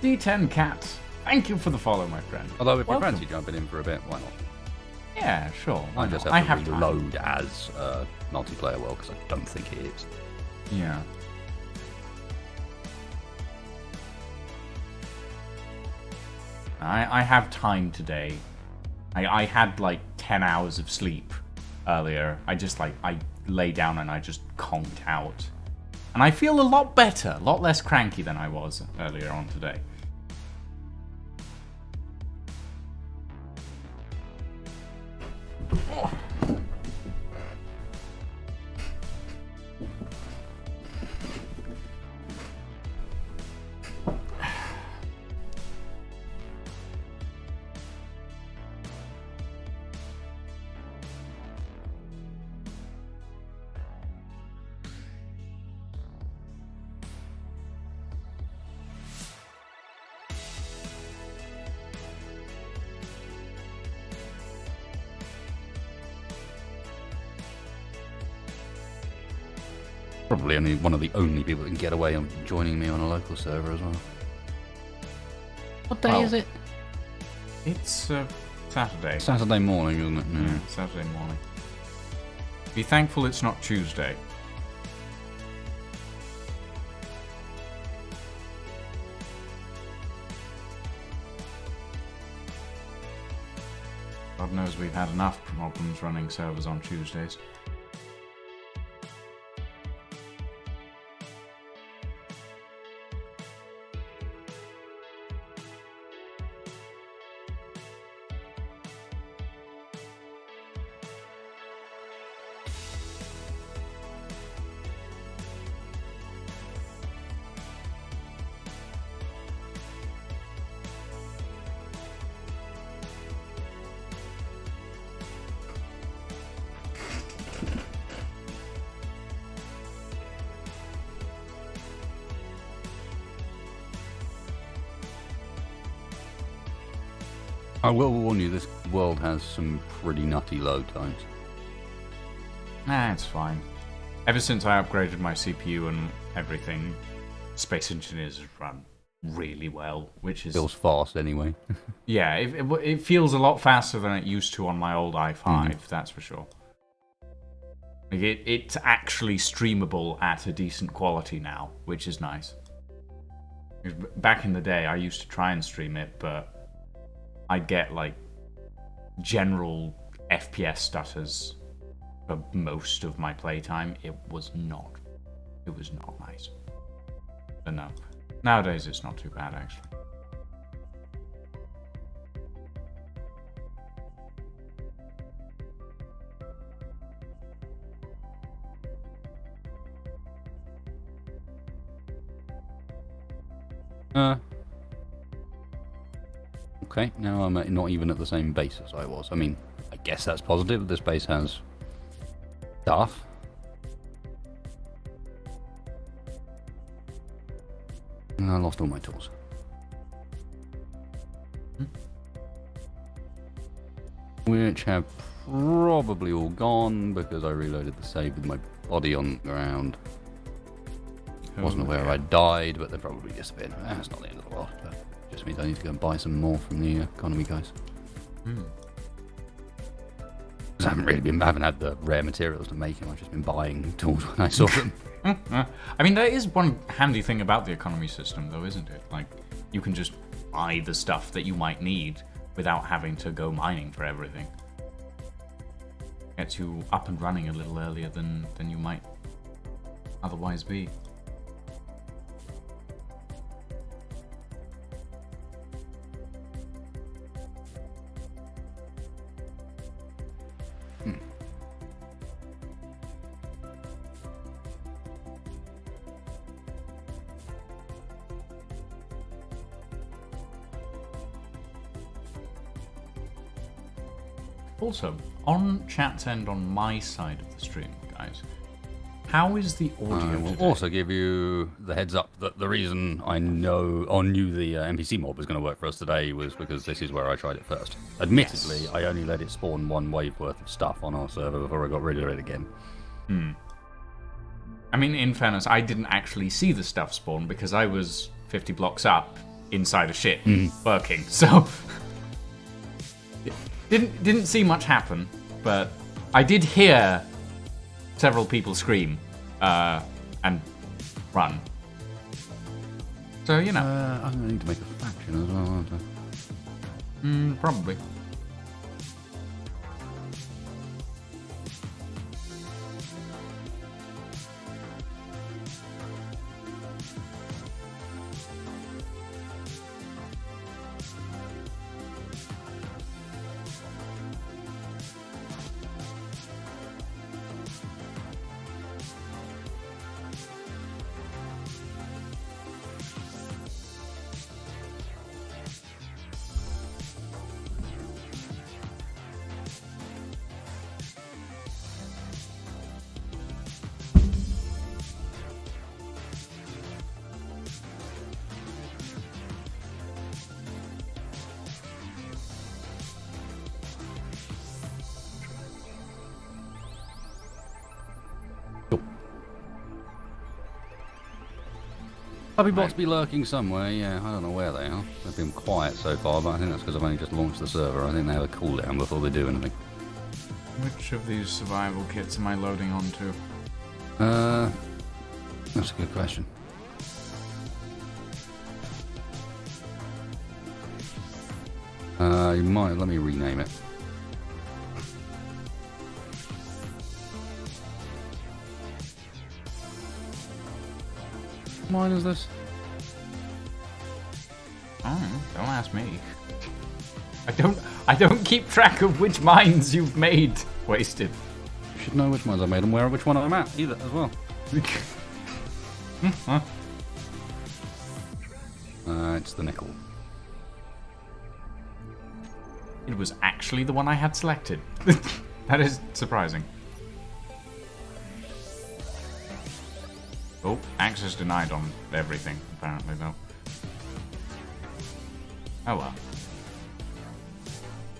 D10 Cat, thank you for the follow, my friend. Although if you Welcome. fancy jumping in for a bit, why not? Yeah, sure. why I just not? have to time. reload as multiplayer world because I don't think it is. Yeah. I have time today. I had like 10 hours of sleep earlier. I lay down and I just conked out. And I feel a lot better, a lot less cranky than I was earlier on today. Probably only one of the only people that can get away on joining me on a local server as well. What day Oh. is it? It's Saturday. Saturday morning, isn't it? Yeah, Saturday morning. Be thankful it's not Tuesday. God knows we've had enough problems running servers on Tuesdays. I will warn you, this world has some pretty nutty load times. Nah, it's fine. Ever since I upgraded my CPU and everything, Space Engineers has run really well, which is... Feels fast anyway. Yeah, it feels a lot faster than it used to on my old i5, that's for sure. Like it's actually streamable at a decent quality now, which is nice. Back in the day, I used to try and stream it, but I'd get like general FPS stutters for most of my playtime. It was not nice. But no, nowadays it's not too bad actually. Okay, now I'm not even at the same base as I was. I mean, I guess that's positive. This base has stuff. And I lost all my tools. Which have probably all gone because I reloaded the save with my body on the ground. Wasn't aware I died, but they probably disappeared. That's not the end of the world. But just means I need to go and buy some more from the economy guys. I haven't had the rare materials to make them. I've just been buying tools when I saw them. I mean, there is one handy thing about the economy system, though, isn't it? Like, you can just buy the stuff that you might need without having to go mining for everything. Gets you up and running a little earlier than you might otherwise be. Also, on chat's end on my side of the stream, guys, how is the audio I will today? also give you the heads up that the reason I knew the NPC mob was going to work for us today was because this is where I tried it first. Admittedly, Yes. I only let it spawn one wave worth of stuff on our server before I got rid of it again. I mean, in fairness, I didn't actually see the stuff spawn because I was 50 blocks up inside a ship working, so didn't see much happen, but I did hear several people scream and run. So, you know. I'm going to need to make a faction as well, aren't I? Probably. Puppy bots be lurking somewhere, yeah, I don't know where they are. They've been quiet so far, but I think that's because I've only just launched the server. I think they have a cooldown before they do anything. Which of these survival kits am I loading onto? That's a good question. You might, let me rename it. What mine is this? Oh, don't ask me. I don't keep track of which mines you've made, Wasted. You should know which ones I made and where which one I'm at either as well. It's the nickel. It was actually the one I had selected. That is surprising. Oh, access denied on everything, apparently, though. Oh well.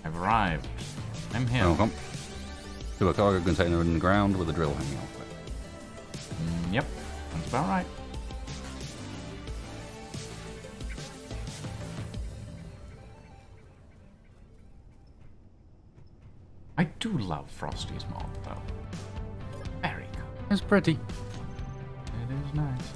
I've arrived. I'm here. Welcome. To a cargo container in the ground with a drill hanging off it. Yep, that's about right. I do love Frosty's mod, though. Very cool. It's pretty. It is nice.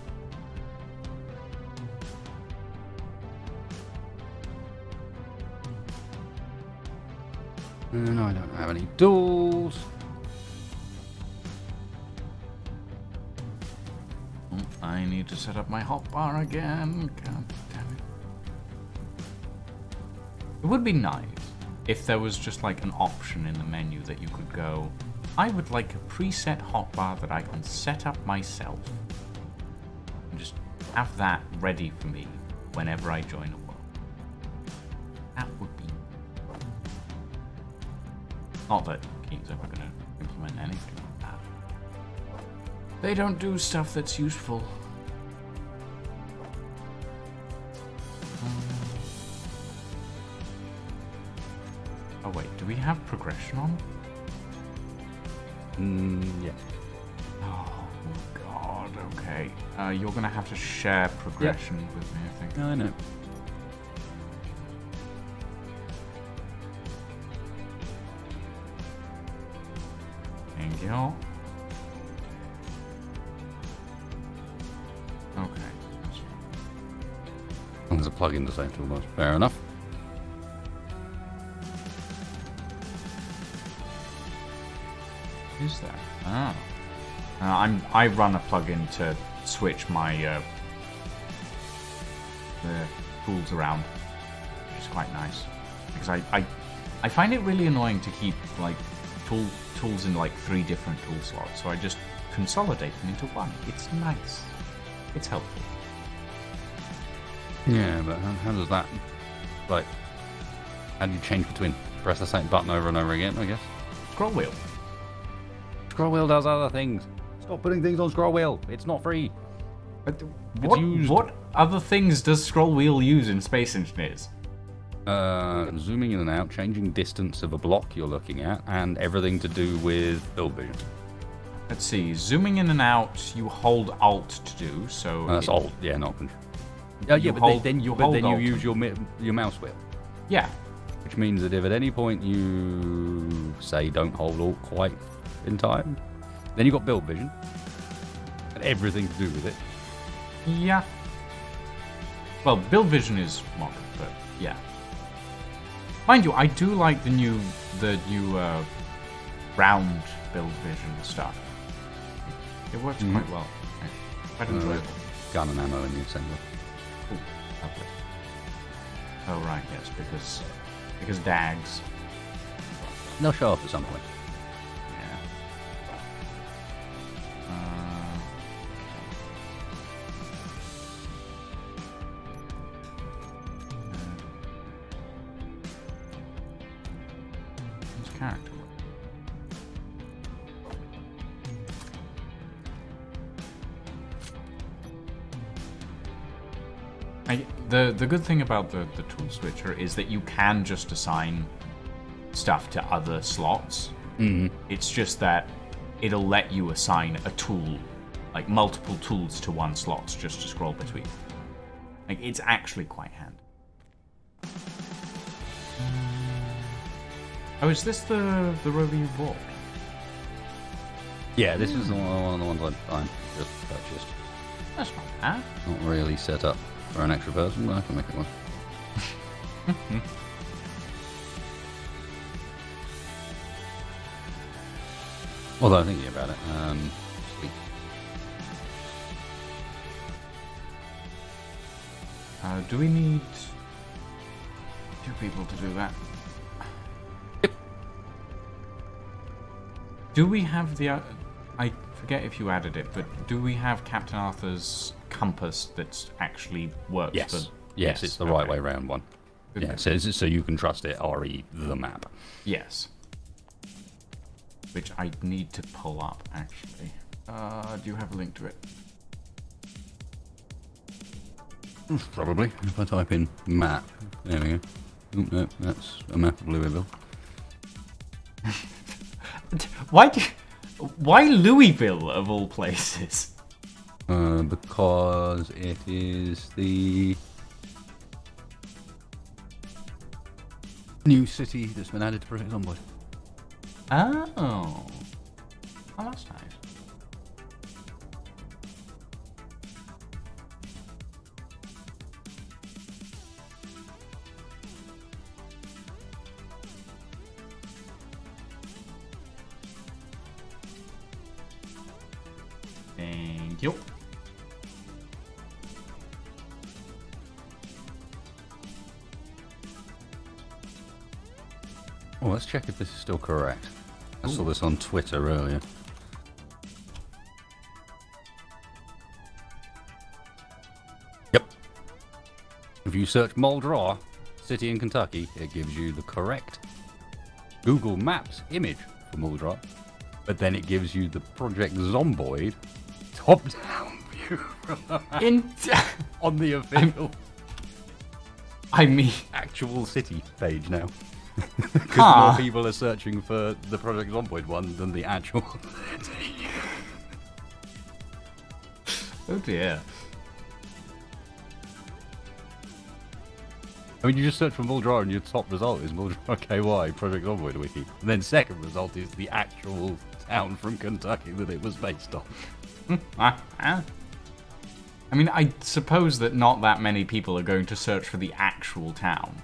And I don't have any tools. I need to set up my hotbar again. God damn it. It would be nice if there was just like an option in the menu that you could go, I would like a preset hotbar that I can set up myself. And just have that ready for me whenever I join a world. That would be... Not that King's ever going to implement anything like that. They don't do stuff that's useful. Oh wait, do we have progression on? Yeah. Oh god, okay. You're gonna have to share progression with me, I think. I know. Thank you. Okay, that's right. There's a plug-in to save toolbox. Fair enough. Is there? Ah. I run a plugin to switch my the tools around, which is quite nice. Because I find it really annoying to keep like tools in like 3 different tool slots, so I just consolidate them into one. It's nice. It's helpful. Yeah, but how does that, like, how do you change between press the same button over and over again, I guess? Scroll wheel. Scroll wheel does other things. Stop putting things on scroll wheel. It's not free. But used. what other things does scroll wheel use in Space Engineers? Zooming in and out, changing distance of a block you're looking at, and everything to do with build vision. Let's see. Zooming in and out, you hold Alt to do. So That's Alt, yeah, not Control. Yeah, You but hold- then you you hold Alt. use your mouse wheel, Yeah. which means that if at any point you say don't hold Alt quite in time, then you've got build vision and everything to do with it. Yeah. Well, build vision is modern, but yeah. Mind you, I do like the new round build vision stuff. It works quite well. Quite enjoyable. Gun and ammo in the assembly. Ooh, lovely. Oh right, yes, because DAGs. They'll show up at some point. Yeah. His character. The good thing about the tool switcher is that you can just assign stuff to other slots. It's just that it'll let you assign a tool, like multiple tools to one slot just to scroll between. Like, it's actually quite handy. Oh, is this the rover you bought? Yeah, this is one of the ones I just purchased. That's not bad. Not really set up for an extra person, but I can make it work. Although thinking about it, sleep. Do we need 2 people to do that? Do we have the... I forget if you added it, but do we have Captain Arthur's compass that actually works Yes. for... Yes, it's the right okay. way round one. Good. Yeah, so you can trust it, RE the map. Yes. Which I need to pull up, actually. Do you have a link to it? Probably. If I type in map, there we go. Oh, no, that's a map of Louisville. Why Louisville, of all places? Because it is the new city that's been added to Project Zomboid. Oh, that's nice. Thank you. Well, let's check if this is still correct. I saw this on Twitter earlier. Yep. If you search Muldraw, city in Kentucky, it gives you the correct Google Maps image for Muldraw, but then it gives you the Project Zomboid top-down view on the official I mean, actual city page now. Because more people are searching for the Project Zomboid one than the actual city. oh dear. I mean, you just search for Muldraw and your top result is Muldraw KY Project Zomboid Wiki. And then second result is the actual town from Kentucky that it was based on. I mean, I suppose that not that many people are going to search for the actual town.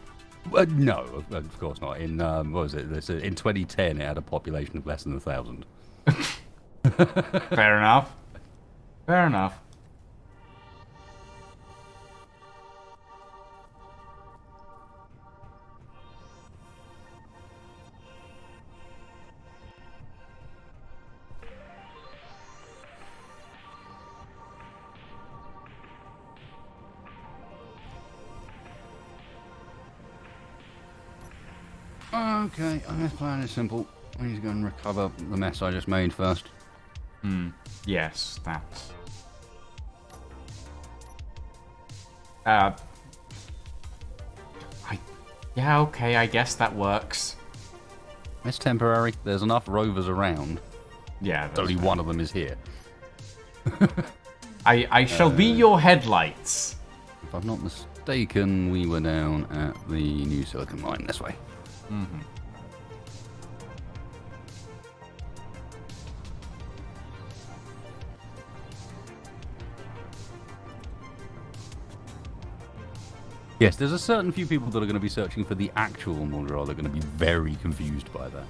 No, of course not. In what was it? In 2010, it had a population of less than 1,000. Fair enough. Fair enough. Okay, this plan is simple. I need to go and recover the mess I just made first. Yes, that's... Yeah, okay, I guess that works. It's temporary. There's enough rovers around. Yeah, Only one of them is here. I shall be your headlights. If I'm not mistaken, we were down at the New Silicon Mine this way. Mm-hmm. Yes, there's a certain few people that are going to be searching for the actual Muldraw. They're going to be very confused by that.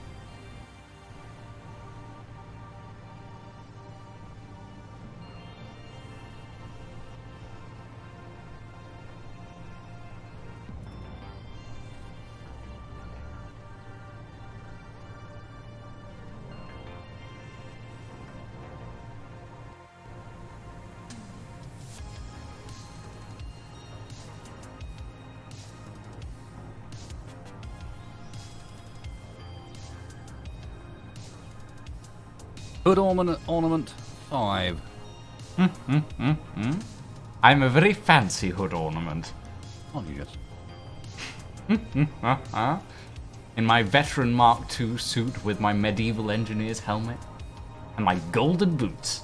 Hood ornament 5. I'm a very fancy hood ornament. Oh, you just. In my veteran Mark II suit with my medieval engineer's helmet and my golden boots.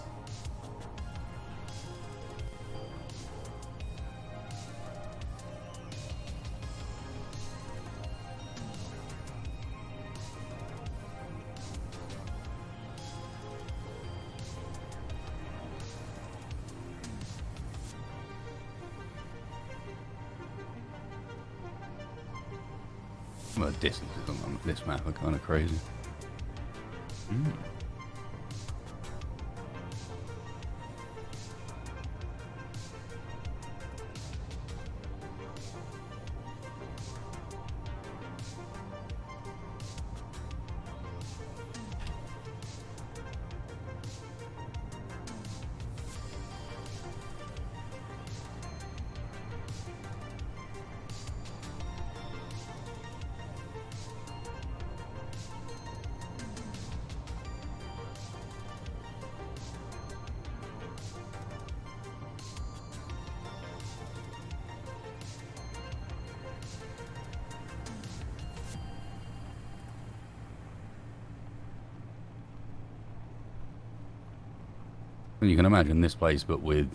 Well, the distances on this map are kind of crazy. You can imagine this place, but with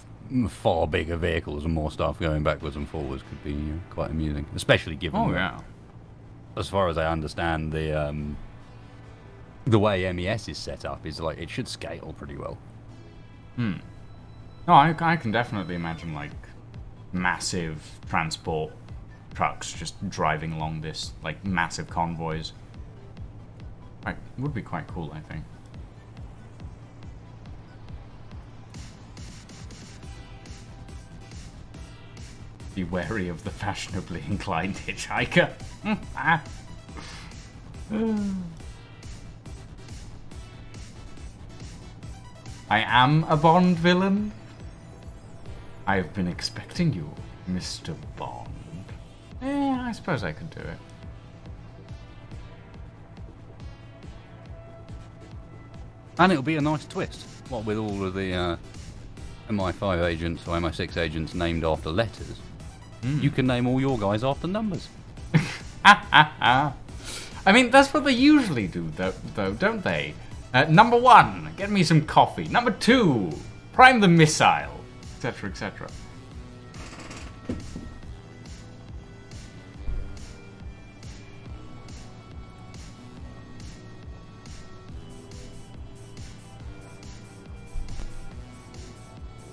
far bigger vehicles and more stuff going backwards and forwards, could be quite amusing. Especially given, as far as I understand, the way MES is set up is like it should scale pretty well. No, I can definitely imagine like massive transport trucks just driving along this, like massive convoys. It would be quite cool, I think. Be wary of the fashionably inclined hitchhiker. I am a Bond villain. I have been expecting you, Mr. Bond. I suppose I could do it. And it'll be a nice twist. What with all of the MI5 agents or MI6 agents named after letters, you can name all your guys after numbers. I mean, that's what they usually do, though, don't they? Number 1, get me some coffee. Number 2, prime the missile, etc., etc.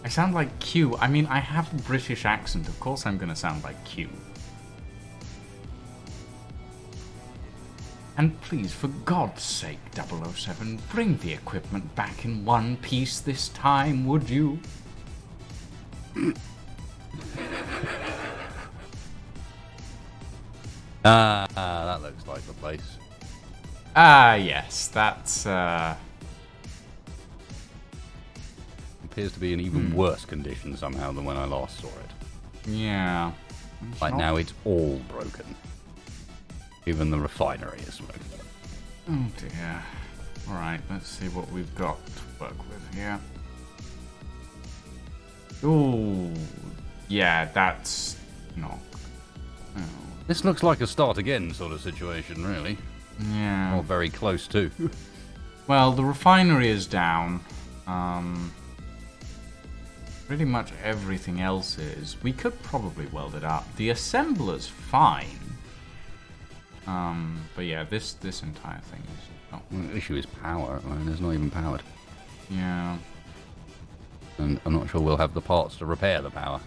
I sound like Q. I mean, I have a British accent. Of course I'm going to sound like Q. And please, for God's sake, 007, bring the equipment back in one piece this time, would you? That looks like the place. Yes, that's, Appears to be in even worse condition somehow than when I last saw it. yeah. Like now it's all broken. Even the refinery is smoking. Oh dear. Alright, let's see what we've got to work with here. Ooh, yeah, that's not... Oh, This looks like a start again sort of situation, really. yeah. Or very close to. Well, the refinery is down. Pretty much everything else is. We could probably weld it up. The assembler's fine. But yeah, this entire thing is... Oh, Well, the issue is power. I mean, it's not even powered. yeah. And I'm not sure we'll have the parts to repair the power.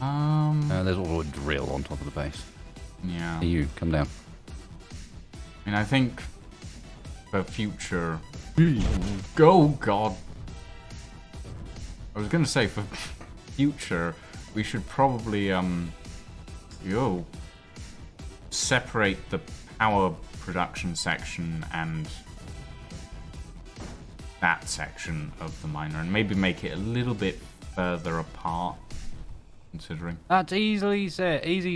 There's also a drill on top of the base. Yeah. Hey, you, come down. I mean, I think for future... Oh, God. I was going to say, for future, we should probably, separate the power production section and that section of the miner, and maybe make it a little bit further apart, considering. That's easy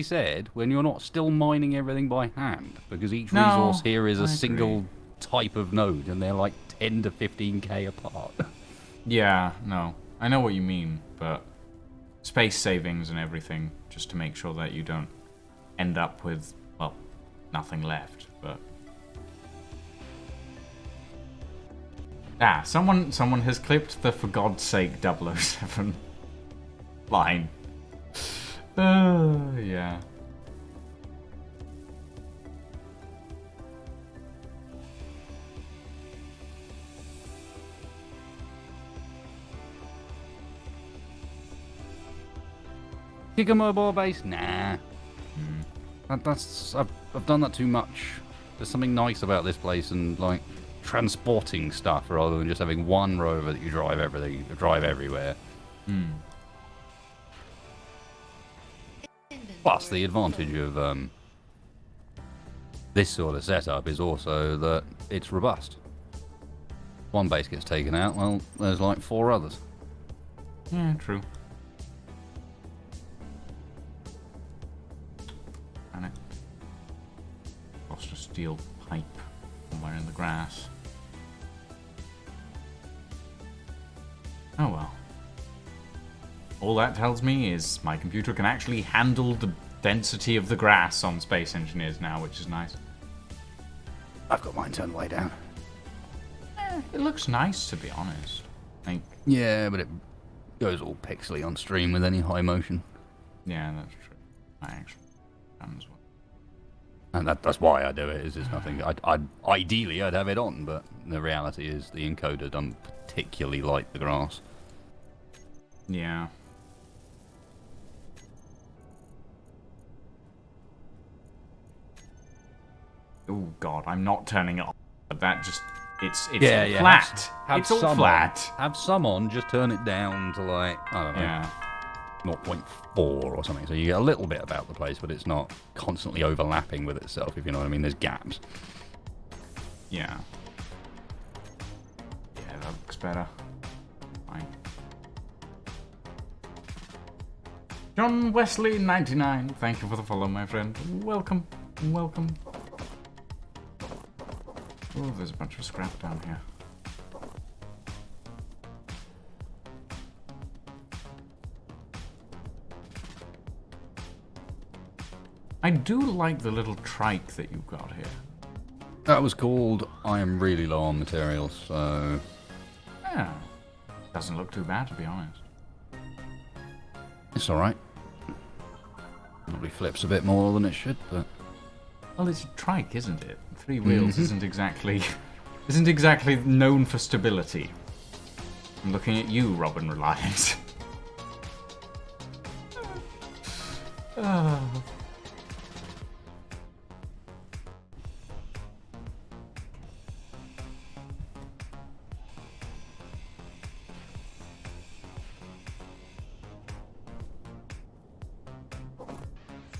said when you're not still mining everything by hand, because each No, resource here is I a agree. single type of node, and they're like 10 to 15k apart. Yeah, no. I know what you mean, but space savings and everything, just to make sure that you don't end up with, well, nothing left, but... someone has clipped the "for God's sake 007" line. Yeah. Kick a mobile base? Nah. I've done that too much. There's something nice about this place and like transporting stuff rather than just having one rover that you drive everywhere. Plus, the advantage of this sort of setup is also that it's robust. One base gets taken out, well, there's like 4 others. Yeah, true. Damn it. Lost a steel pipe somewhere in the grass. Oh well. All that tells me is my computer can actually handle the density of the grass on Space Engineers now, which is nice. I've got mine turned way down. It looks nice, to be honest. Like, Yeah, but it goes all pixely on stream with any high motion. yeah, that's true. I actually can as well. And that's why I do it, is it's nothing. Ideally, I'd have it on, but the reality is the encoder doesn't particularly like the grass. Yeah. Oh god, I'm not turning it on. But that just it's Yeah, flat. Have It's all some flat. On. Have some on, just turn it down to like, I don't know, Yeah. 0.4 or something. So you get a little bit about the place, but it's not constantly overlapping with itself, if you know what I mean. There's gaps. Yeah. Yeah, that looks better. Fine. John Wesley 99, thank you for the follow, my friend. Welcome, welcome. Oh, there's a bunch of scrap down here. I do like the little trike that you've got here. That was called I am really low on materials, so... Yeah, doesn't look too bad, to be honest. It's alright. Probably flips a bit more than it should, but... Well, it's a trike, isn't it? 3 wheels isn't exactly known for stability. I'm looking at you, Robin Reliance.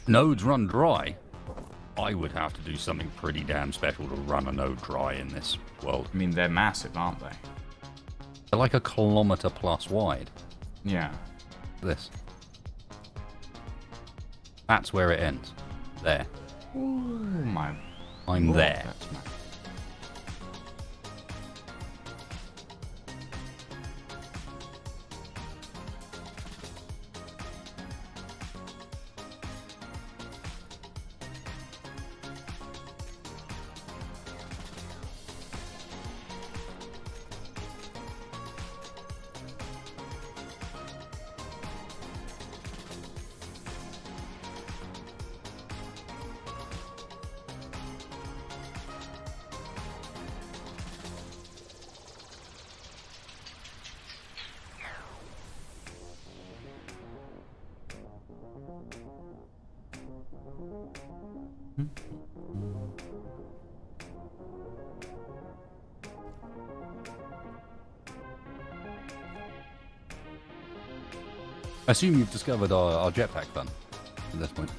Nodes run dry. I would have to do something pretty damn special to run a node dry in this world. I mean, they're massive, aren't they? They're like 1 kilometer plus wide. Yeah. This. That's where it ends. There. Oh my. I'm Lord, there. That's nice. I assume you've discovered our jetpack then, at this point.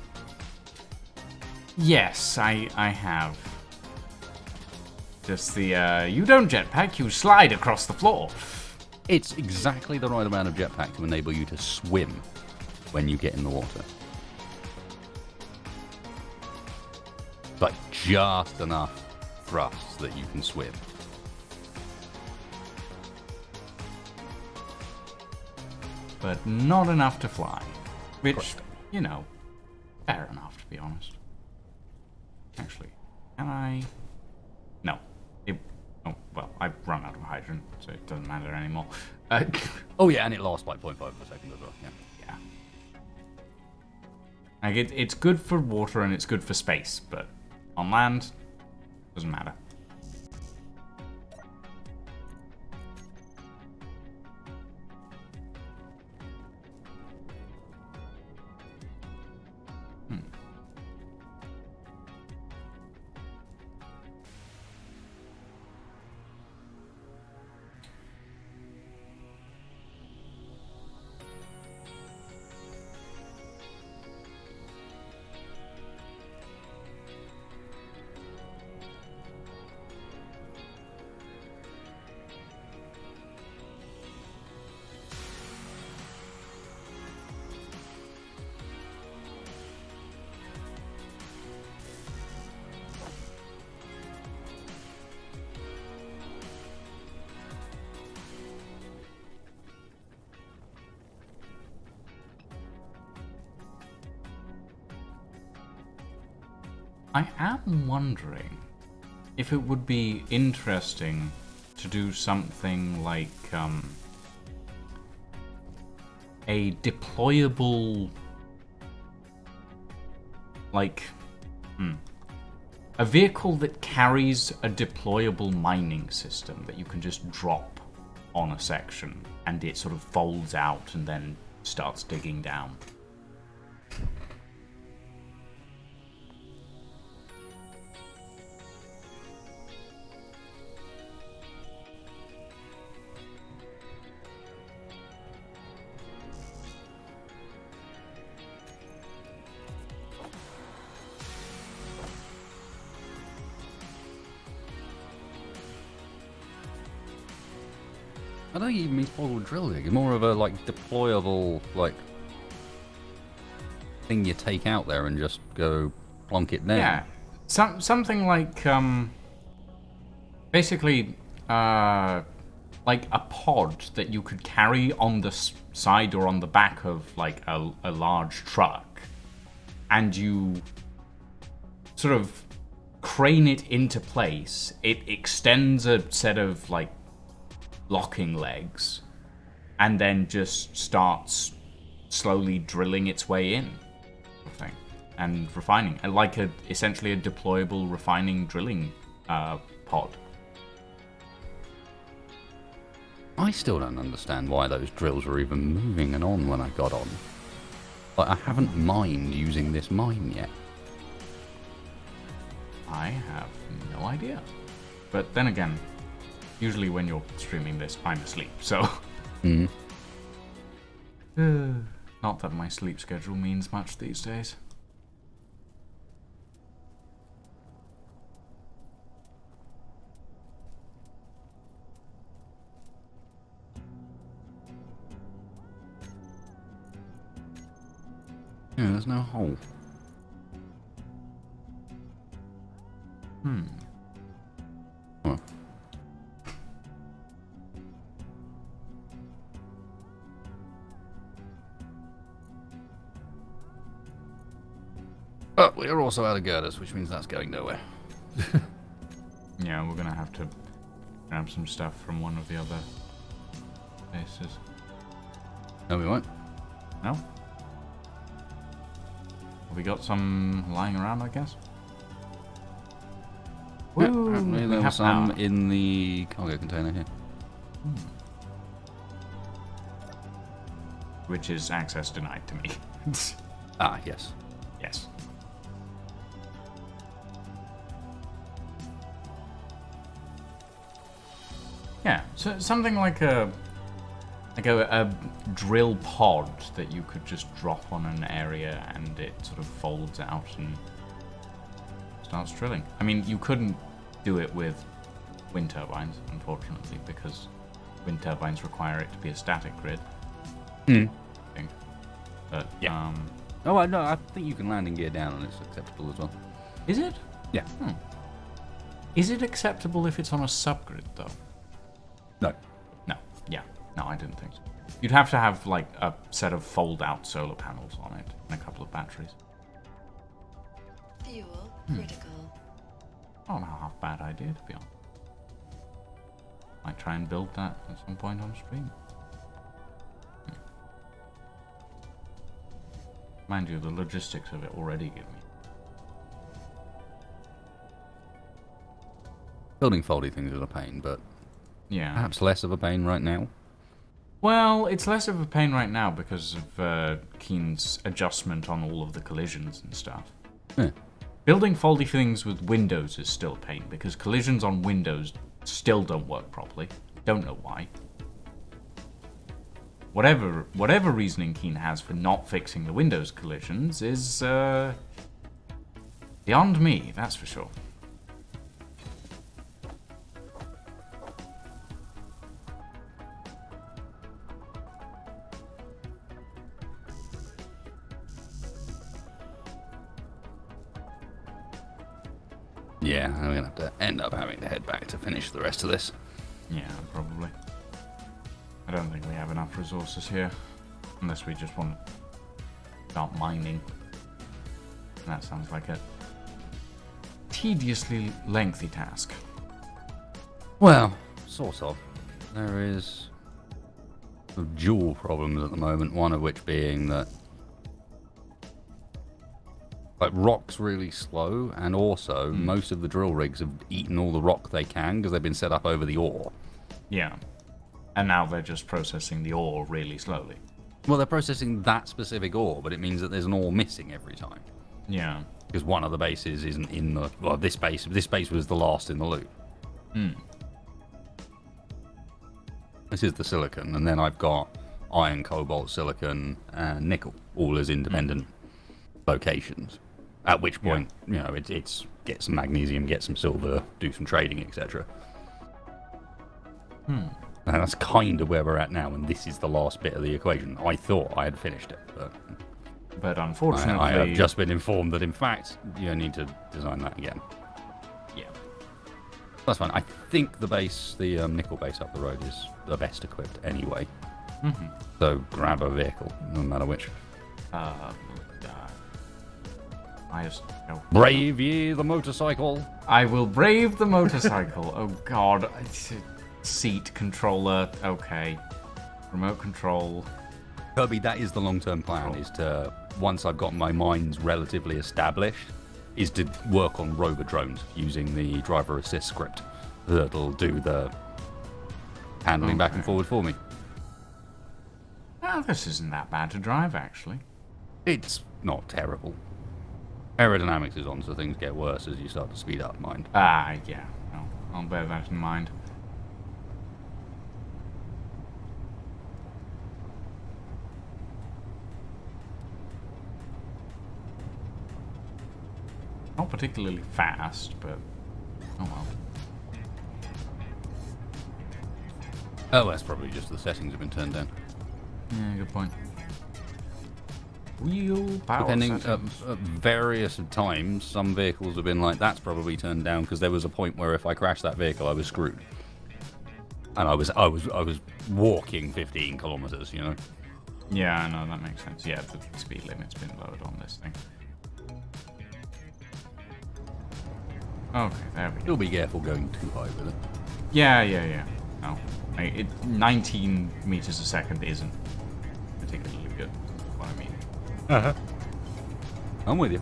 Yes, I have. Just the, you don't jetpack, you slide across the floor. It's exactly the right amount of jetpack to enable you to swim when you get in the water. Like, just enough thrust that you can swim. But not enough to fly. Which, Correct. you know, fair enough, to be honest. Actually, can I... No. Oh, well, I've run out of hydrogen, so it doesn't matter anymore. Oh yeah, and it lasts like 0.5 of a second as well, yeah. Yeah. Like, it's good for water and it's good for space, but on land, doesn't matter. I am wondering if it would be interesting to do something like a deployable, like, a vehicle that carries a deployable mining system that you can just drop on a section and it sort of folds out and then starts digging down. I don't think it even means portable drill rig. It's more of a like deployable, like thing you take out there and just go plonk it down. Yeah, something like basically like a pod that you could carry on the side or on the back of like a large truck, and you sort of crane it into place. It extends a set of like locking legs, and then just starts slowly drilling its way in, thing, and refining, and like essentially a deployable refining drilling pod. I still don't understand why those drills were even moving and on when I got on. Like, I haven't mined using this mine yet. I have no idea. But then again, usually when you're streaming this, I'm asleep, so... Not that my sleep schedule means much these days. Yeah, there's no hole. Well. But we're also out of girders, which means that's going nowhere. Yeah, we're gonna have to grab some stuff from one of the other bases. No, we won't. No? We got some lying around, I guess. Yeah, Woo, apparently we there have was some power. in the cargo container here. Which is access denied to me. Ah, yes. Yes. Yeah, so something like a drill pod that you could just drop on an area and it sort of folds out and starts drilling. I mean, you couldn't do it with wind turbines, unfortunately, because wind turbines require it to be a static grid. I think. But, Yeah. Oh, no, I think you can landing gear down and it's acceptable as well. is it? Yeah. Is it acceptable if it's on a subgrid, though? No. No. Yeah. No, I didn't think so. You'd have to have, like, a set of fold-out solar panels on it and a couple of batteries. Fuel critical. Not a half bad idea, to be honest. Might try and build that at some point on stream. Mind you, the logistics of it already give me. Building foldy things is a pain, but Yeah. perhaps less of a pain right now. Well, it's less of a pain right now because of Keen's adjustment on all of the collisions and stuff. Yeah. Building foldy things with Windows is still a pain because collisions on Windows still don't work properly. Don't know why. Whatever reasoning Keen has for not fixing the Windows collisions is beyond me, that's for sure. Yeah, I'm going to have to end up having to head back to finish the rest of this. Yeah, probably. I don't think we have enough resources here. Unless we just want to start mining. And that sounds like a tediously lengthy task. Well, sort of. There is dual problems at the moment, one of which being that like rock's really slow, and also most of the drill rigs have eaten all the rock they can because they've been set up over the ore. Yeah. And now they're just processing the ore really slowly. Well, they're processing that specific ore, but it means that there's an ore missing every time. Yeah. Because one of the bases isn't in the... Well, this base was the last in the loop. This is the silicon, and then I've got iron, cobalt, silicon, and nickel, all as independent locations. At which point, you know, it's get some magnesium, get some silver, do some trading, etc. And that's kind of where we're at now, and this is the last bit of the equation. I thought I had finished it, but But unfortunately... I have just been informed that, in fact, you need to design that again. Yeah. That's fine. I think the base, the nickel base up the road, is the best equipped anyway. Mm-hmm. So grab a vehicle, no matter which. Brave ye the motorcycle. I will brave the motorcycle. Oh god. Seat controller. Okay. Remote control. Kirby, that is the long-term plan, is to, once I've got my mines relatively established, is to work on rover drones using the driver assist script that'll do the handling back and forward for me. Well, this isn't that bad to drive, actually. It's not terrible. Aerodynamics is on, so things get worse as you start to speed up, mind. Yeah. I'll bear that in mind. Not particularly fast, but oh well. Oh, that's probably just the settings have been turned down. Yeah, good point. Wheel power Depending at settings. various times, some vehicles have been like, that's probably turned down, because there was a point where if I crashed that vehicle, I was screwed. And I was walking 15 kilometers, you know. Yeah, I know, that makes sense. Yeah, the speed limit's been lowered on this thing. Okay, there we go. You'll be careful going too high with it. Yeah. No. 19 meters a second isn't particularly good, what I mean. I'm with you.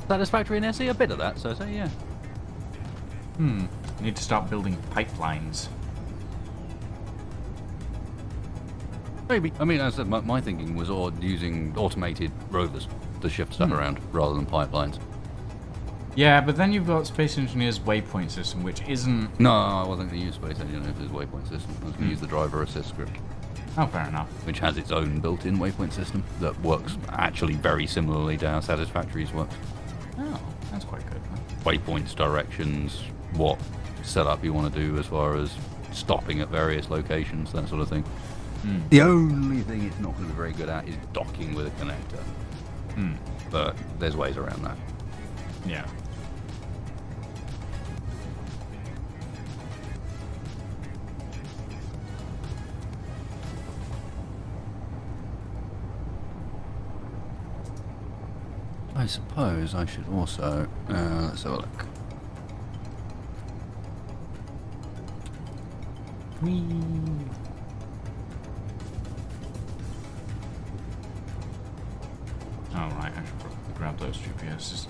Satisfactory in SE, a bit of that, so yeah. Need to start building pipelines. Maybe. I mean, as I said, my thinking was using automated rovers to shift stuff around rather than pipelines. Yeah, but then you've got Space Engineer's waypoint system, which isn't... No, I wasn't going to use Space Engineer's waypoint system. I was going to use the driver assist script, Oh, fair enough. which has its own built-in waypoint system that works actually very similarly to how Satisfactory's works. Oh, that's quite good. Huh? Waypoints, directions, what setup you want to do as far as stopping at various locations, that sort of thing. The only thing it's not going to be very good at is docking with a connector. But there's ways around that. Yeah. I suppose I should also... let's have a look. Whee. Oh, right, I should probably grab those GPSs.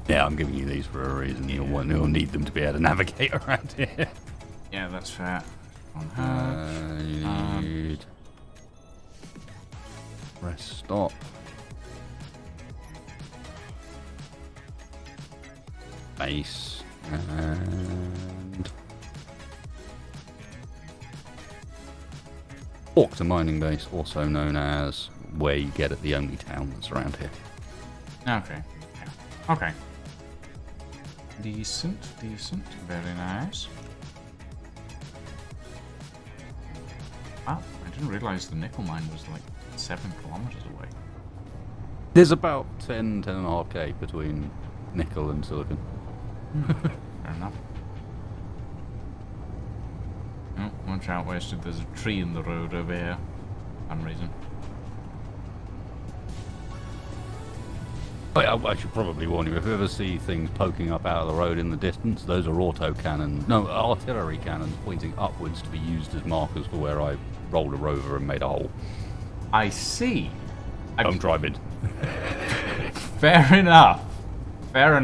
Yeah, I'm giving you these for a reason. You'll need them to be able to navigate around here. Yeah, that's fair. On her. You need... Press stop. Base. And... Orkta mining base, also known as where you get at the only town that's around here. Okay. Yeah. Okay. Decent. Very nice. Wow, I didn't realize the nickel mine was like 7 kilometers away. There's about 10.5k between nickel and silicon. Fair enough. Oh, watch out, Wested. There's a tree in the road over here. For some reason. I should probably warn you, if you ever see things poking up out of the road in the distance, those are artillery cannons pointing upwards to be used as markers for where I rolled a rover and made a hole. I see. Don't drive it. Fair enough. There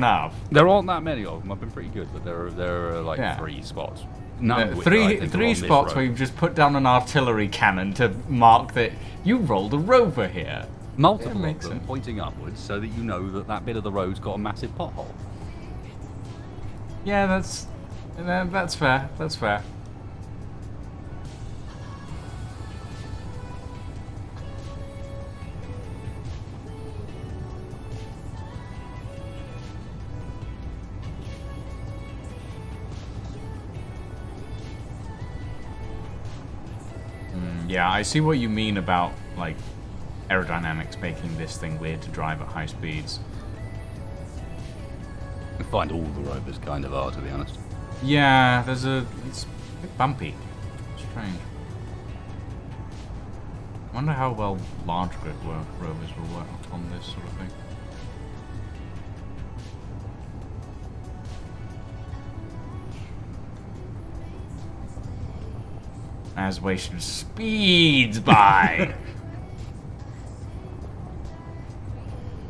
aren't that many of them. I've been pretty good, but there are like Yeah. 3 spots. None of which I think are on Three this spots road. where you've just put down an artillery cannon to mark that you rolled a rover here. Multiple It of makes them sense. pointing upwards so that you know that bit of the road's got a massive pothole. Yeah, that's fair. That's fair. Yeah, I see what you mean about, like, aerodynamics making this thing weird to drive at high speeds. I find all the rovers kind of are, to be honest. Yeah, it's a bit bumpy. Strange. I wonder how well large grid rovers will work on this sort of thing. As Wation speeds by.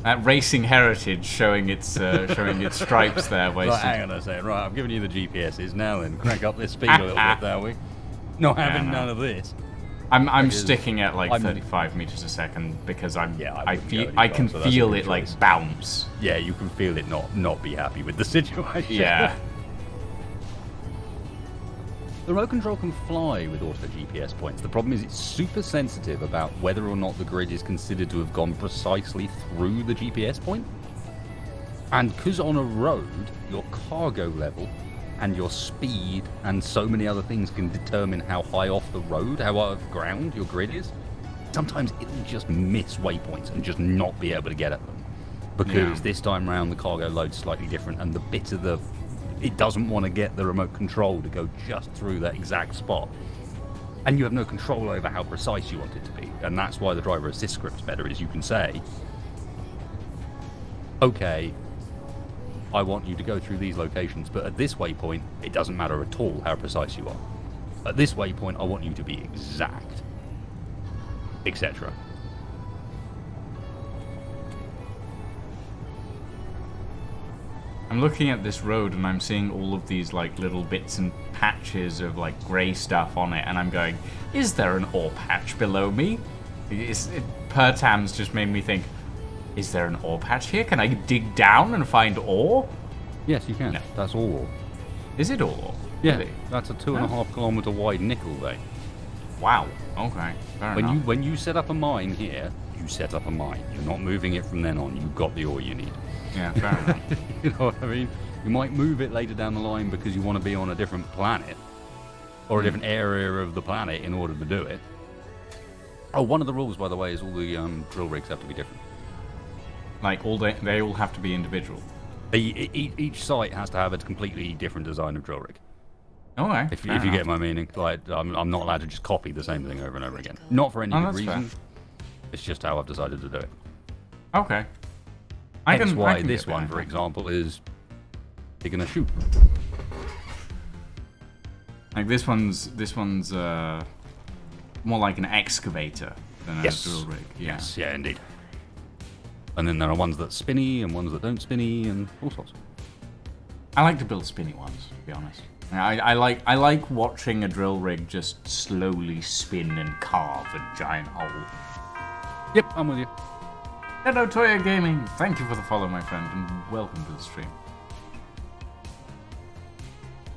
That racing heritage showing its stripes there. Right, hang on a second. Right, I'm giving you the GPSs now. Then crank up this speed a little bit, are we? Not having none of this. I'm sticking at like 35 meters a second because I can feel it like bounce. Yeah, you can feel it not be happy with the situation. Yeah. The remote control can fly with auto GPS points. The problem is it's super sensitive about whether or not the grid is considered to have gone precisely through the GPS point. And because on a road, your cargo level and your speed and so many other things can determine how high off the road, how out of ground your grid is, sometimes it'll just miss waypoints and just not be able to get at them. Because this time round the cargo load's slightly different and the bit of the... It doesn't want to get the remote control to go just through that exact spot. And you have no control over how precise you want it to be. And that's why the driver assist script's better, is you can say, okay, I want you to go through these locations, but at this waypoint, it doesn't matter at all how precise you are. At this waypoint, I want you to be exact, etc. I'm looking at this road and I'm seeing all of these like little bits and patches of like grey stuff on it, and I'm going, is there an ore patch below me? Pertam's just made me think, is there an ore patch here? Can I dig down and find ore? Yes, you can. No. That's all ore. Is it all ore? Yeah, really? That's a 2.5 kilometre wide nickel vein. Wow. Okay. Fair enough. When you set up a mine here, you set up a mine. You're not moving it from then on. You've got the ore you need. Yeah, fair enough. You know what I mean? You might move it later down the line because you want to be on a different planet or a different area of the planet in order to do it. Oh, one of the rules, by the way, is all the drill rigs have to be different. Like they all have to be individual. Each site has to have a completely different design of drill rig. Okay. If you get my meaning, like I'm not allowed to just copy the same thing over and over again. Not for any good reason. Fair. It's just how I've decided to do it. Okay. That's why this one, for example, is you're gonna shoot. Like this one's more like an excavator than a drill rig. Yeah. Yes, yeah, indeed. And then there are ones that spinny and ones that don't spinny and all sorts. I like to build spinny ones, to be honest. I like watching a drill rig just slowly spin and carve a giant hole. Yep, I'm with you. Hello, Toya Gaming. Thank you for the follow, my friend, and welcome to the stream.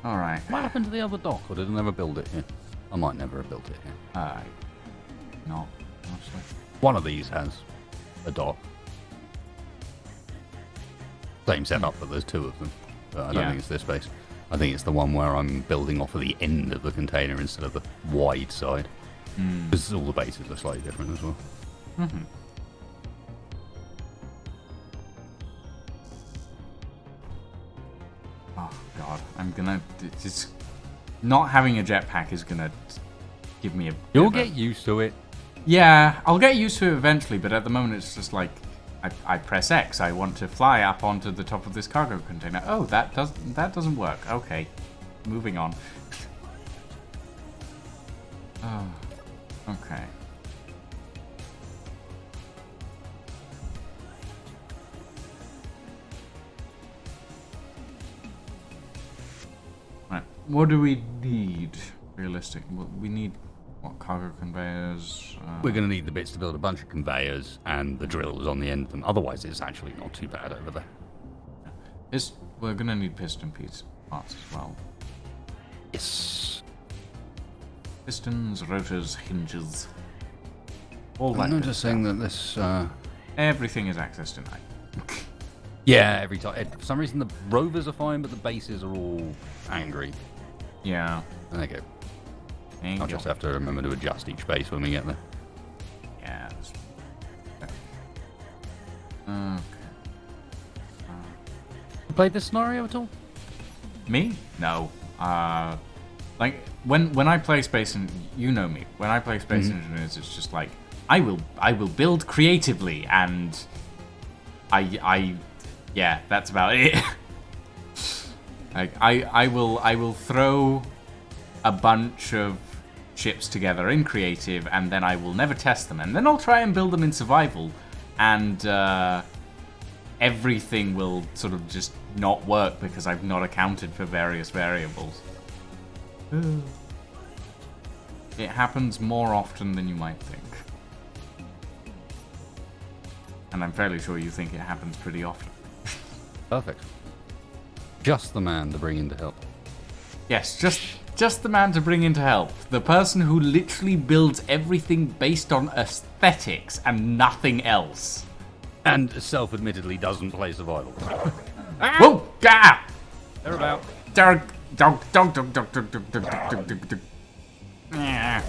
All right. What happened to the other dock, or did I never build it here? I might never have built it here. No, honestly. One of these has a dock. Same setup, but there's two of them. But I don't think it's this base. I think it's the one where I'm building off of the end of the container instead of the wide side. Because all the bases are slightly different as well. Mm-hmm. Oh god, I'm gonna. It's not having a jetpack is gonna give me a. You'll get used to it. Yeah, I'll get used to it eventually, but at the moment it's just like I press X. I want to fly up onto the top of this cargo container. Oh, that doesn't work. Okay, moving on. Oh, okay. Right, what do we need? Realistic. We need what, cargo conveyors? We're going to need the bits to build a bunch of conveyors and the drills on the end of them. Otherwise, it's actually not too bad over there. We're going to need piston parts as well. Yes. Pistons, rotors, hinges. All that. I'm noticing that this... Everything is access denied. Yeah, every time. For some reason, the rovers are fine, but the bases are all angry. Yeah. There you go. There you I'll go. just have to remember to adjust each base when we get there. Yeah. Okay. You played this scenario at all? Me? No. Like when I play Space and you know me, when I play Space Engineers, it's just like I will build creatively, and I yeah, that's about it. Like I will throw a bunch of ships together in creative, and then I will never test them, and then I'll try and build them in survival, and everything will sort of just not work because I've not accounted for various variables. It happens more often than you might think. And I'm fairly sure you think it happens pretty often. Perfect. Just the man to bring in to help. Yes, just the man to bring in to help. The person who literally builds everything based on aesthetics and nothing else. And self-admittedly doesn't play survival. Whoa! Gah! They're about. Dog. Yeah.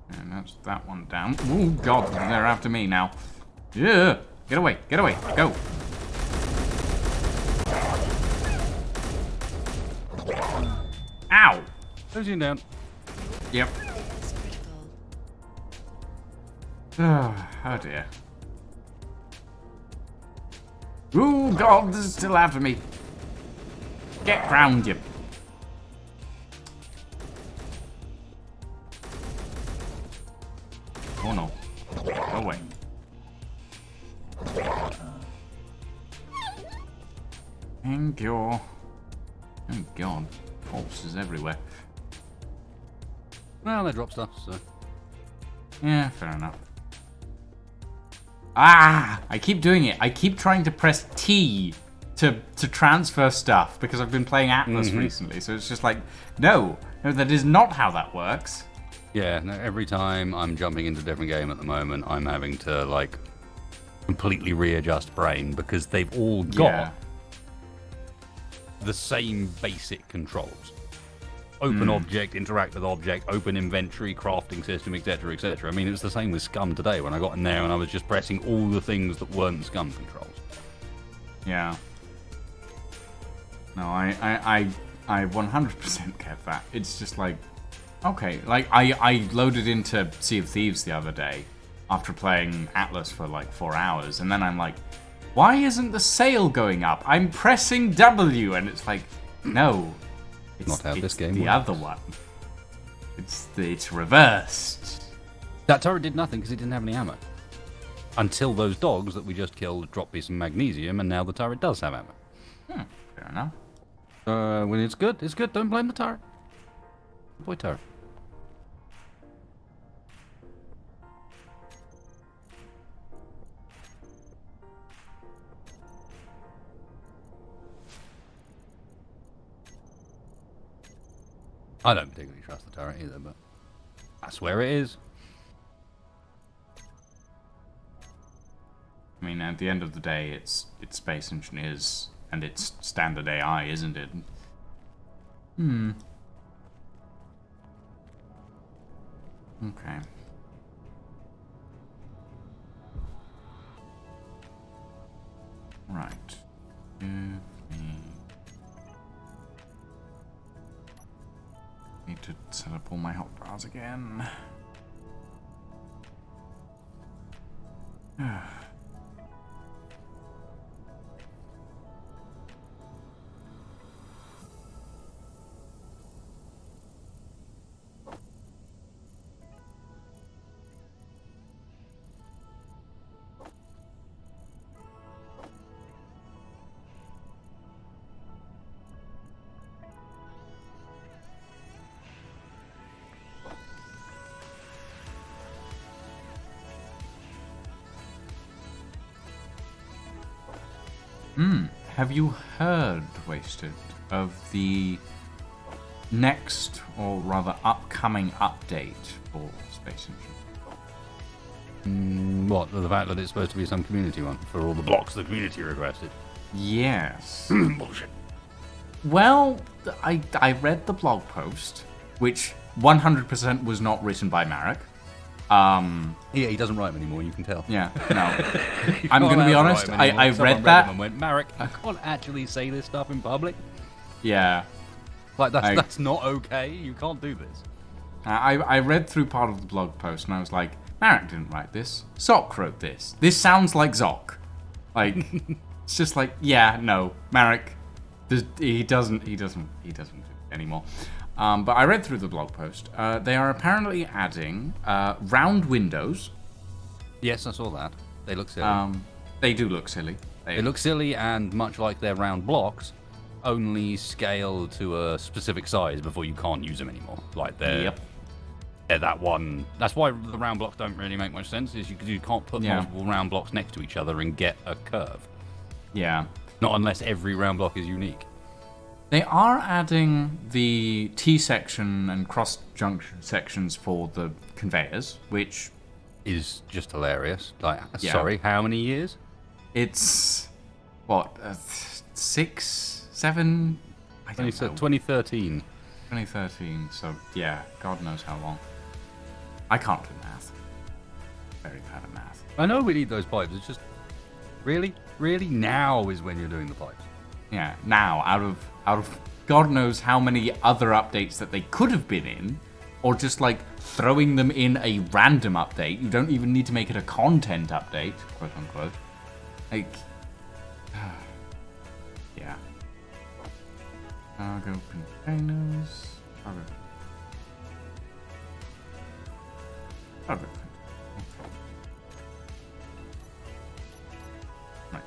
And that's that one down. Oh god, they're after me now. Yeah! Get away, go! Ow! Closing down. Yep. Is critical. Oh dear. Ooh, God, this is still after me. Get round, you. Oh no. Go away. Thank you. Oh God. Corpses everywhere. Well, they drop stuff, so. Yeah, fair enough. Ah! I keep doing it. I keep trying to press T to transfer stuff because I've been playing Atlas recently. So it's just like, no, that is not how that works. Yeah, no, every time I'm jumping into a different game at the moment, I'm having to, like, completely readjust brain because they've all got the same basic controls. Open object, interact with object, open inventory, crafting system, etc., etc. I mean, it was the same with Scum today when I got in there and I was just pressing all the things that weren't Scum controls. Yeah. No, I 100% get that. It's just like, okay, like I loaded into Sea of Thieves the other day after playing Atlas for like 4 hours, and then I'm like, why isn't the sail going up? I'm pressing W, and it's like, no, it's Not how this game the works. other one. It's reversed. That turret did nothing because it didn't have any ammo. Until those dogs that we just killed dropped me some magnesium, and now the turret does have ammo. Fair enough. When it's good, it's good. Don't blame the turret. Good boy, turret. I don't particularly trust the turret either, but that's where it is. I mean, at the end of the day, it's Space Engineers and it's standard AI, isn't it? Okay. Right. Give me... Need to set up all my hotbars again. Have you heard, Wasted, of the next, or rather upcoming update for Space Engine? What? The fact that it's supposed to be some community one for all the blocks the community requested. Yes. Bullshit. Well, I read the blog post, which 100% was not written by Marek. Yeah, he doesn't write them anymore, you can tell. Yeah, no. I'm going to be honest, I read that. And went, Marek, I can't actually say this stuff in public. Yeah. Like, that's not okay. You can't do this. I read through part of the blog post and I was like, Marek didn't write this. Zoc wrote this. This sounds like Zoc. Like, it's just like, yeah, no, Marek, he doesn't do it anymore. But I read through the blog post. They are apparently adding round windows. Yes, I saw that. They look silly. They do look silly. They look silly, and much like their round blocks, only scale to a specific size before you can't use them anymore. Like they're that one. That's why the round blocks don't really make much sense. Is you can't put multiple round blocks next to each other and get a curve. Yeah. Not unless every round block is unique. They are adding the T-section and cross-junction sections for the conveyors, which is just hilarious. Like, Yeah. sorry, how many years? it's, what, 6, 7? I don't know. 2013. 2013, so yeah, God knows how long. I can't do math. Very bad at math. I know we need those pipes. It's just, really? Really? Now is when you're doing the pipes. Yeah, now, out of God knows how many other updates that they could have been in, or just like throwing them in a random update. You don't even need to make it a content update, quote unquote. Like, yeah. Cargo containers. Cargo. Right.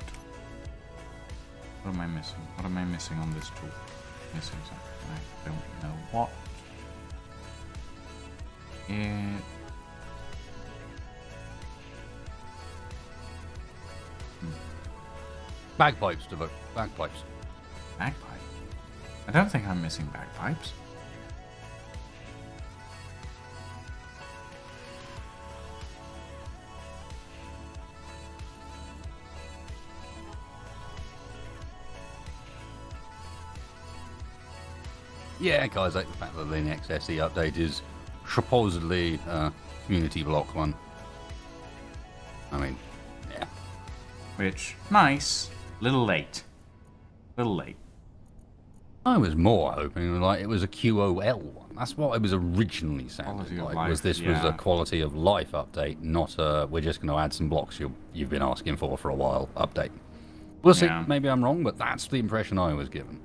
What am I missing? What am I missing on this tool? Missing something. I don't know what. Bagpipes, Devo. Bagpipes. Bagpipe? I don't think I'm missing bagpipes. Yeah, guys, like the fact that the next SE update is supposedly community block one. I mean, yeah. Which, nice. Little late. Little late. I was more hoping like it was a QOL one. That's what it was originally sounding Quality of like. life, Was this was a quality of life update, not a we're just going to add some blocks you've been asking for a while update. We'll see. Yeah. Maybe I'm wrong, but that's the impression I was given.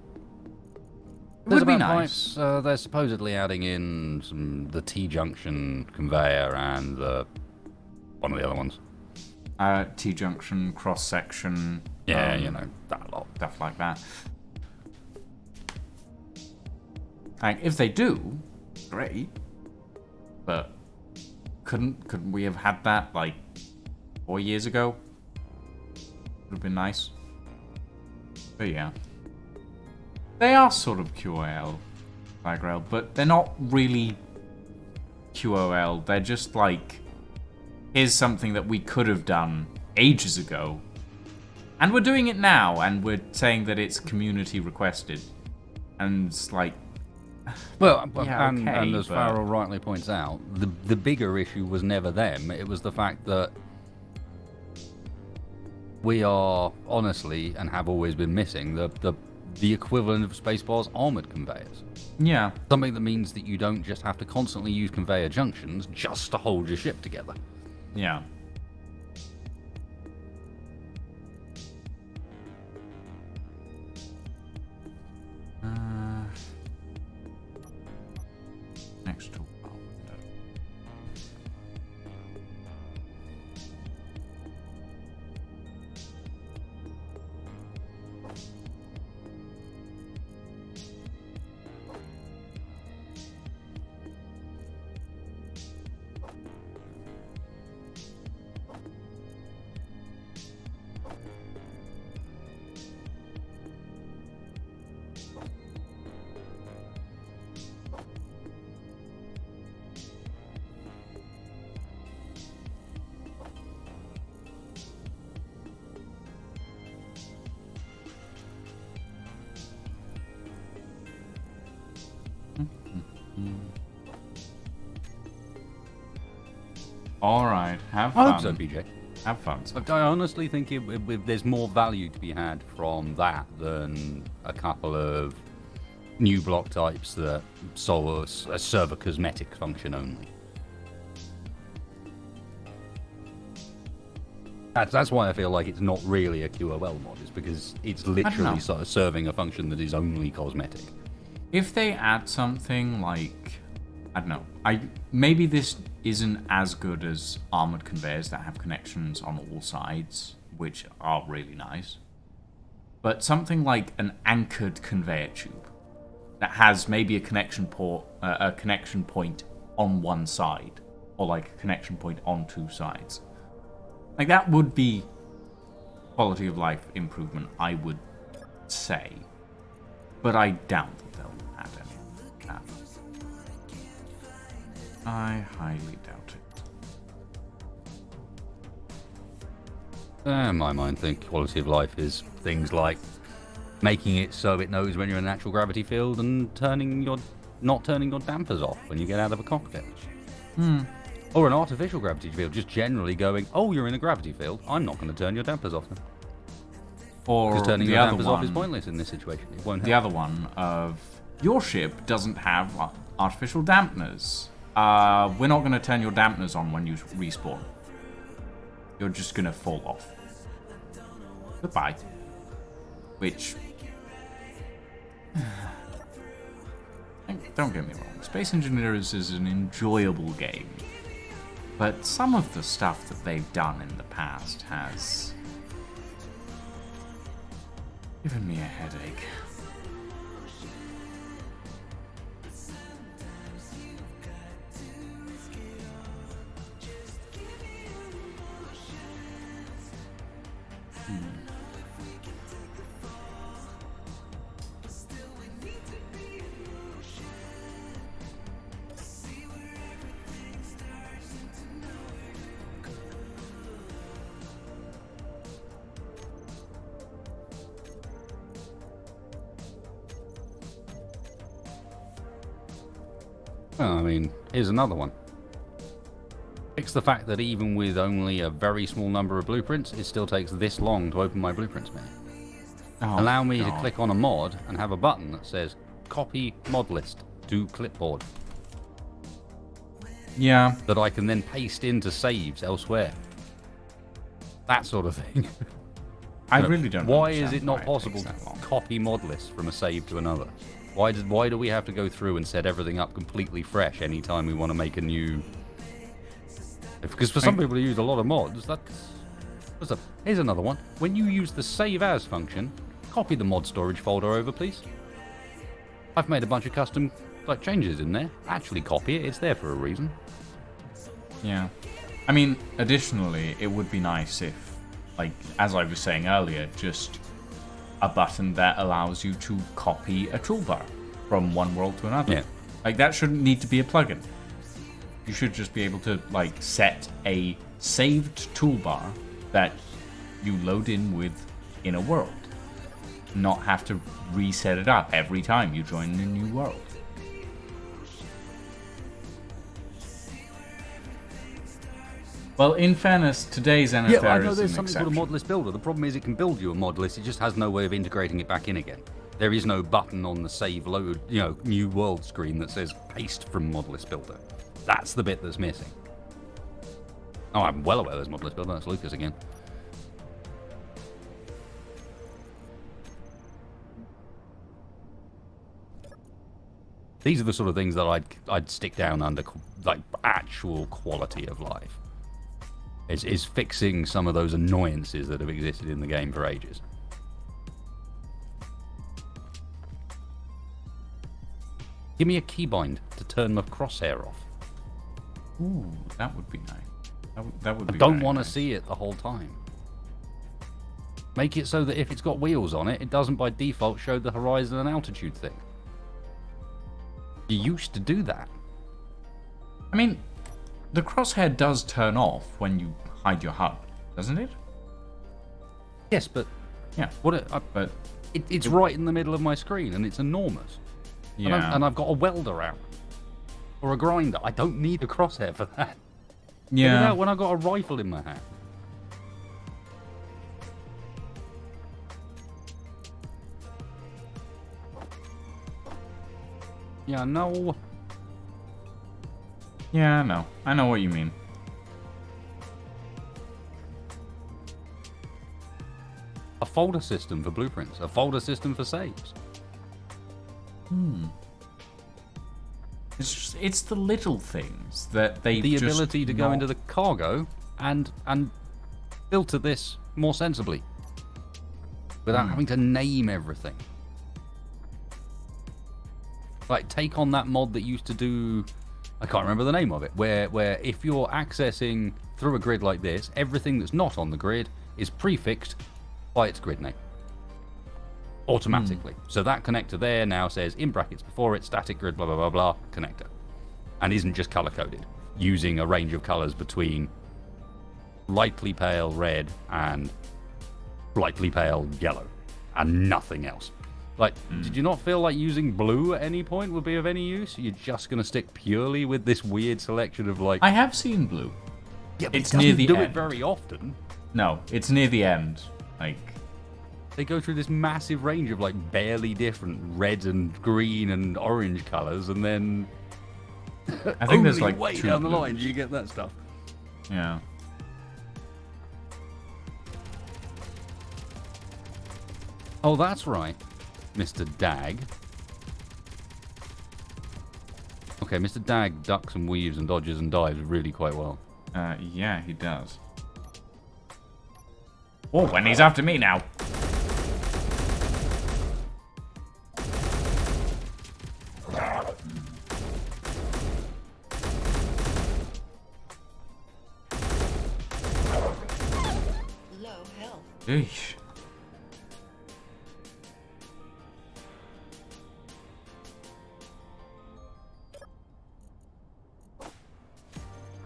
It would be about nice. Pipes, they're supposedly adding in the T-junction conveyor and one of the other ones. T-junction, cross-section. Yeah, you know, that lot. Stuff like that. Like, if they do, great. But couldn't we have had that like 4 years ago? Would have been nice. But yeah. They are sort of QOL, flag rail, but they're not really QOL. They're just like, here's something that we could have done ages ago, and we're doing it now, and we're saying that it's community requested, and it's like, Well, yeah, and as but- Farrell rightly points out, the bigger issue was never them. It was the fact that we are honestly and have always been missing the equivalent of Spacebar's armored conveyors. yeah, Something that means that you don't just have to constantly use conveyor junctions just to hold your ship together. yeah. Next to our window. Alright, have I fun. hope so, PJ. Have fun. I honestly think there's more value to be had from that than a couple of new block types that serve a cosmetic function only. That's why I feel like it's not really a QOL mod, is because it's literally sort of serving a function that is only cosmetic. If they add something like, I don't know, maybe this isn't as good as armored conveyors that have connections on all sides, which are really nice. But something like an anchored conveyor tube that has maybe a connection point on one side, or like a connection point on two sides. Like, that would be quality of life improvement, I would say. But I doubt that they'll add any of that. I highly doubt it. In my mind, I think quality of life is things like making it so it knows when you're in a natural gravity field and not turning your dampers off when you get out of a cockpit. Or an artificial gravity field, just generally going, oh, you're in a gravity field, I'm not going to turn your dampers off then. Or Because turning the your other dampers one, off is pointless in this situation. It won't the help. other one of your ship doesn't have artificial dampeners. We're not going to turn your dampeners on when you respawn. You're just going to fall off. Goodbye. Which... Don't get me wrong, Space Engineers is an enjoyable game. But some of the stuff that they've done in the past has given me a headache. Well, I mean, here's another one. Fix the fact that even with only a very small number of blueprints, it still takes this long to open my blueprints menu. Oh, Allow me to God. click on a mod and have a button that says copy mod list to clipboard Yeah. that I can then paste into saves elsewhere. That sort of thing. I really don't Why is understand it not why possible takes to that long. copy mod list from a save to another? Why do we have to go through and set everything up completely fresh anytime we want to make a new... Because for some people who use a lot of mods, here's another one. When you use the save as function, copy the mod storage folder over, please. I've made a bunch of custom changes in there. Actually copy it, it's there for a reason. Yeah. I mean, additionally, it would be nice if, like, as I was saying earlier, just a button that allows you to copy a toolbar from one world to another. Yeah. Like, that shouldn't need to be a plugin. You should just be able to, like, set a saved toolbar that you load in a world. Not have to reset it up every time you join a new world. Well, in fairness, today's NFR Yeah, I know is there's an something called a exception. mod list builder. The problem is it can build you a mod list, it just has no way of integrating it back in again. There is no button on the save load, new world screen that says paste from mod list builder. That's the bit that's missing. Oh, I'm well aware there's mod list builder. That's Lucas again. These are the sort of things that I'd stick down under like actual quality of life. Is fixing some of those annoyances that have existed in the game for ages. Give me a keybind to turn the crosshair off. Ooh, that would be nice. That would I be don't very want to nice. see it the whole time. Make it so that if it's got wheels on it, it doesn't by default show the horizon and altitude thing. You used to do that. I mean, the crosshair does turn off when you hide your HUD, doesn't it? Yes, but Yeah. what? But It's right in the middle of my screen and it's enormous. Yeah. And I've got a welder out. Or a grinder. I don't need a crosshair for that. Get it Yeah. out when I've got a rifle in my hand. Yeah, no. Yeah, no. I know what you mean. A folder system for blueprints. A folder system for saves. It's the little things that they The just ability to go not- into the cargo and filter this more sensibly. Without having to name everything. Like, take on that mod that used to do... I can't remember the name of it. Where if you're accessing through a grid like this, everything that's not on the grid is prefixed by its grid name. Automatically. So that connector there now says, in brackets before it, static grid, blah, blah, blah, blah, connector. And isn't just color-coded. Using a range of colors between lightly pale red and lightly pale yellow. And nothing else. Like, did you not feel like using blue at any point would be of any use? You're just going to stick purely with this weird selection of, like... I have seen blue. Yeah, but it's it near doesn't the do end. it very often. No, it's near the end. Like, They go through this massive range of, like, barely different red and green and orange colors, and then... I think there's only like way 2 down the blues. line do you get that stuff. Yeah. Oh, that's right, Mr. Dag. Okay, Mr. Dag ducks and weaves and dodges and dives really quite well. Yeah, he does. Oh, and he's after me now. Low health. Eesh.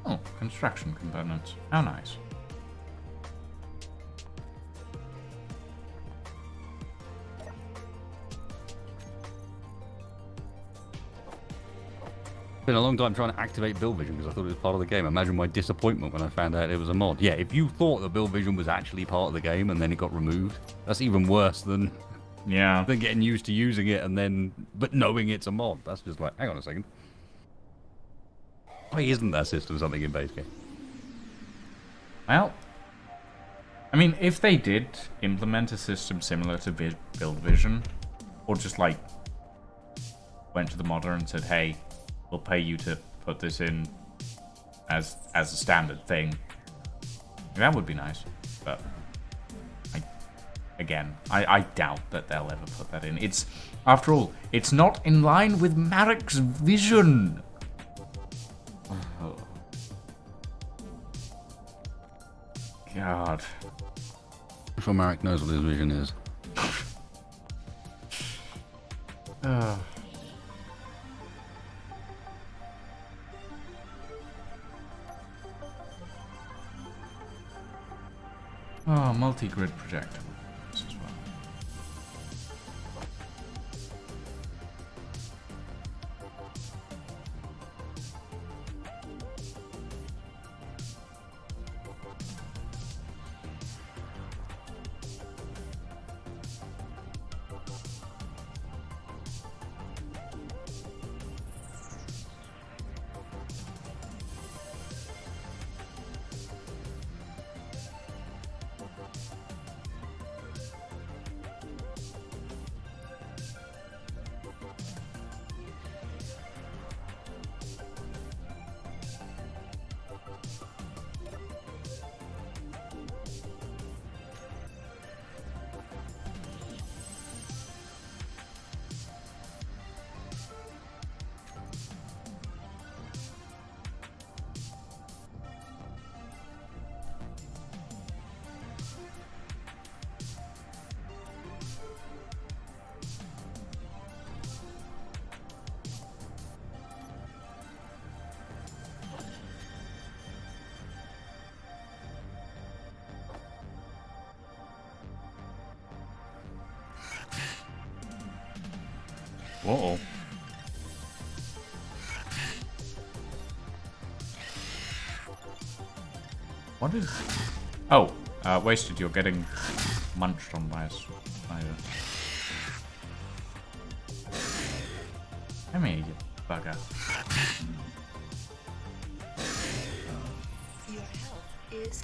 Oh, construction components. How nice. It's been a long time trying to activate Build Vision because I thought it was part of the game. Imagine my disappointment when I found out it was a mod. Yeah, if you thought that Build Vision was actually part of the game and then it got removed, that's even worse than Yeah. getting used to using it and then but knowing it's a mod. That's just like, hang on a second. Why isn't that system something in base game? Well, I mean, if they did implement a system similar to Build Vision, or just like went to the modder and said, "Hey, we'll pay you to put this in as a standard thing," that would be nice. But I doubt that they'll ever put that in. It's, after all, it's not in line with Marek's vision. Oh. God. I'm sure Marek knows what his vision is. Oh, multi-grid projector. This as well. Whoa. What is... Oh, wasted, you're getting munched on by a spider. Come here, you bugger. Your health is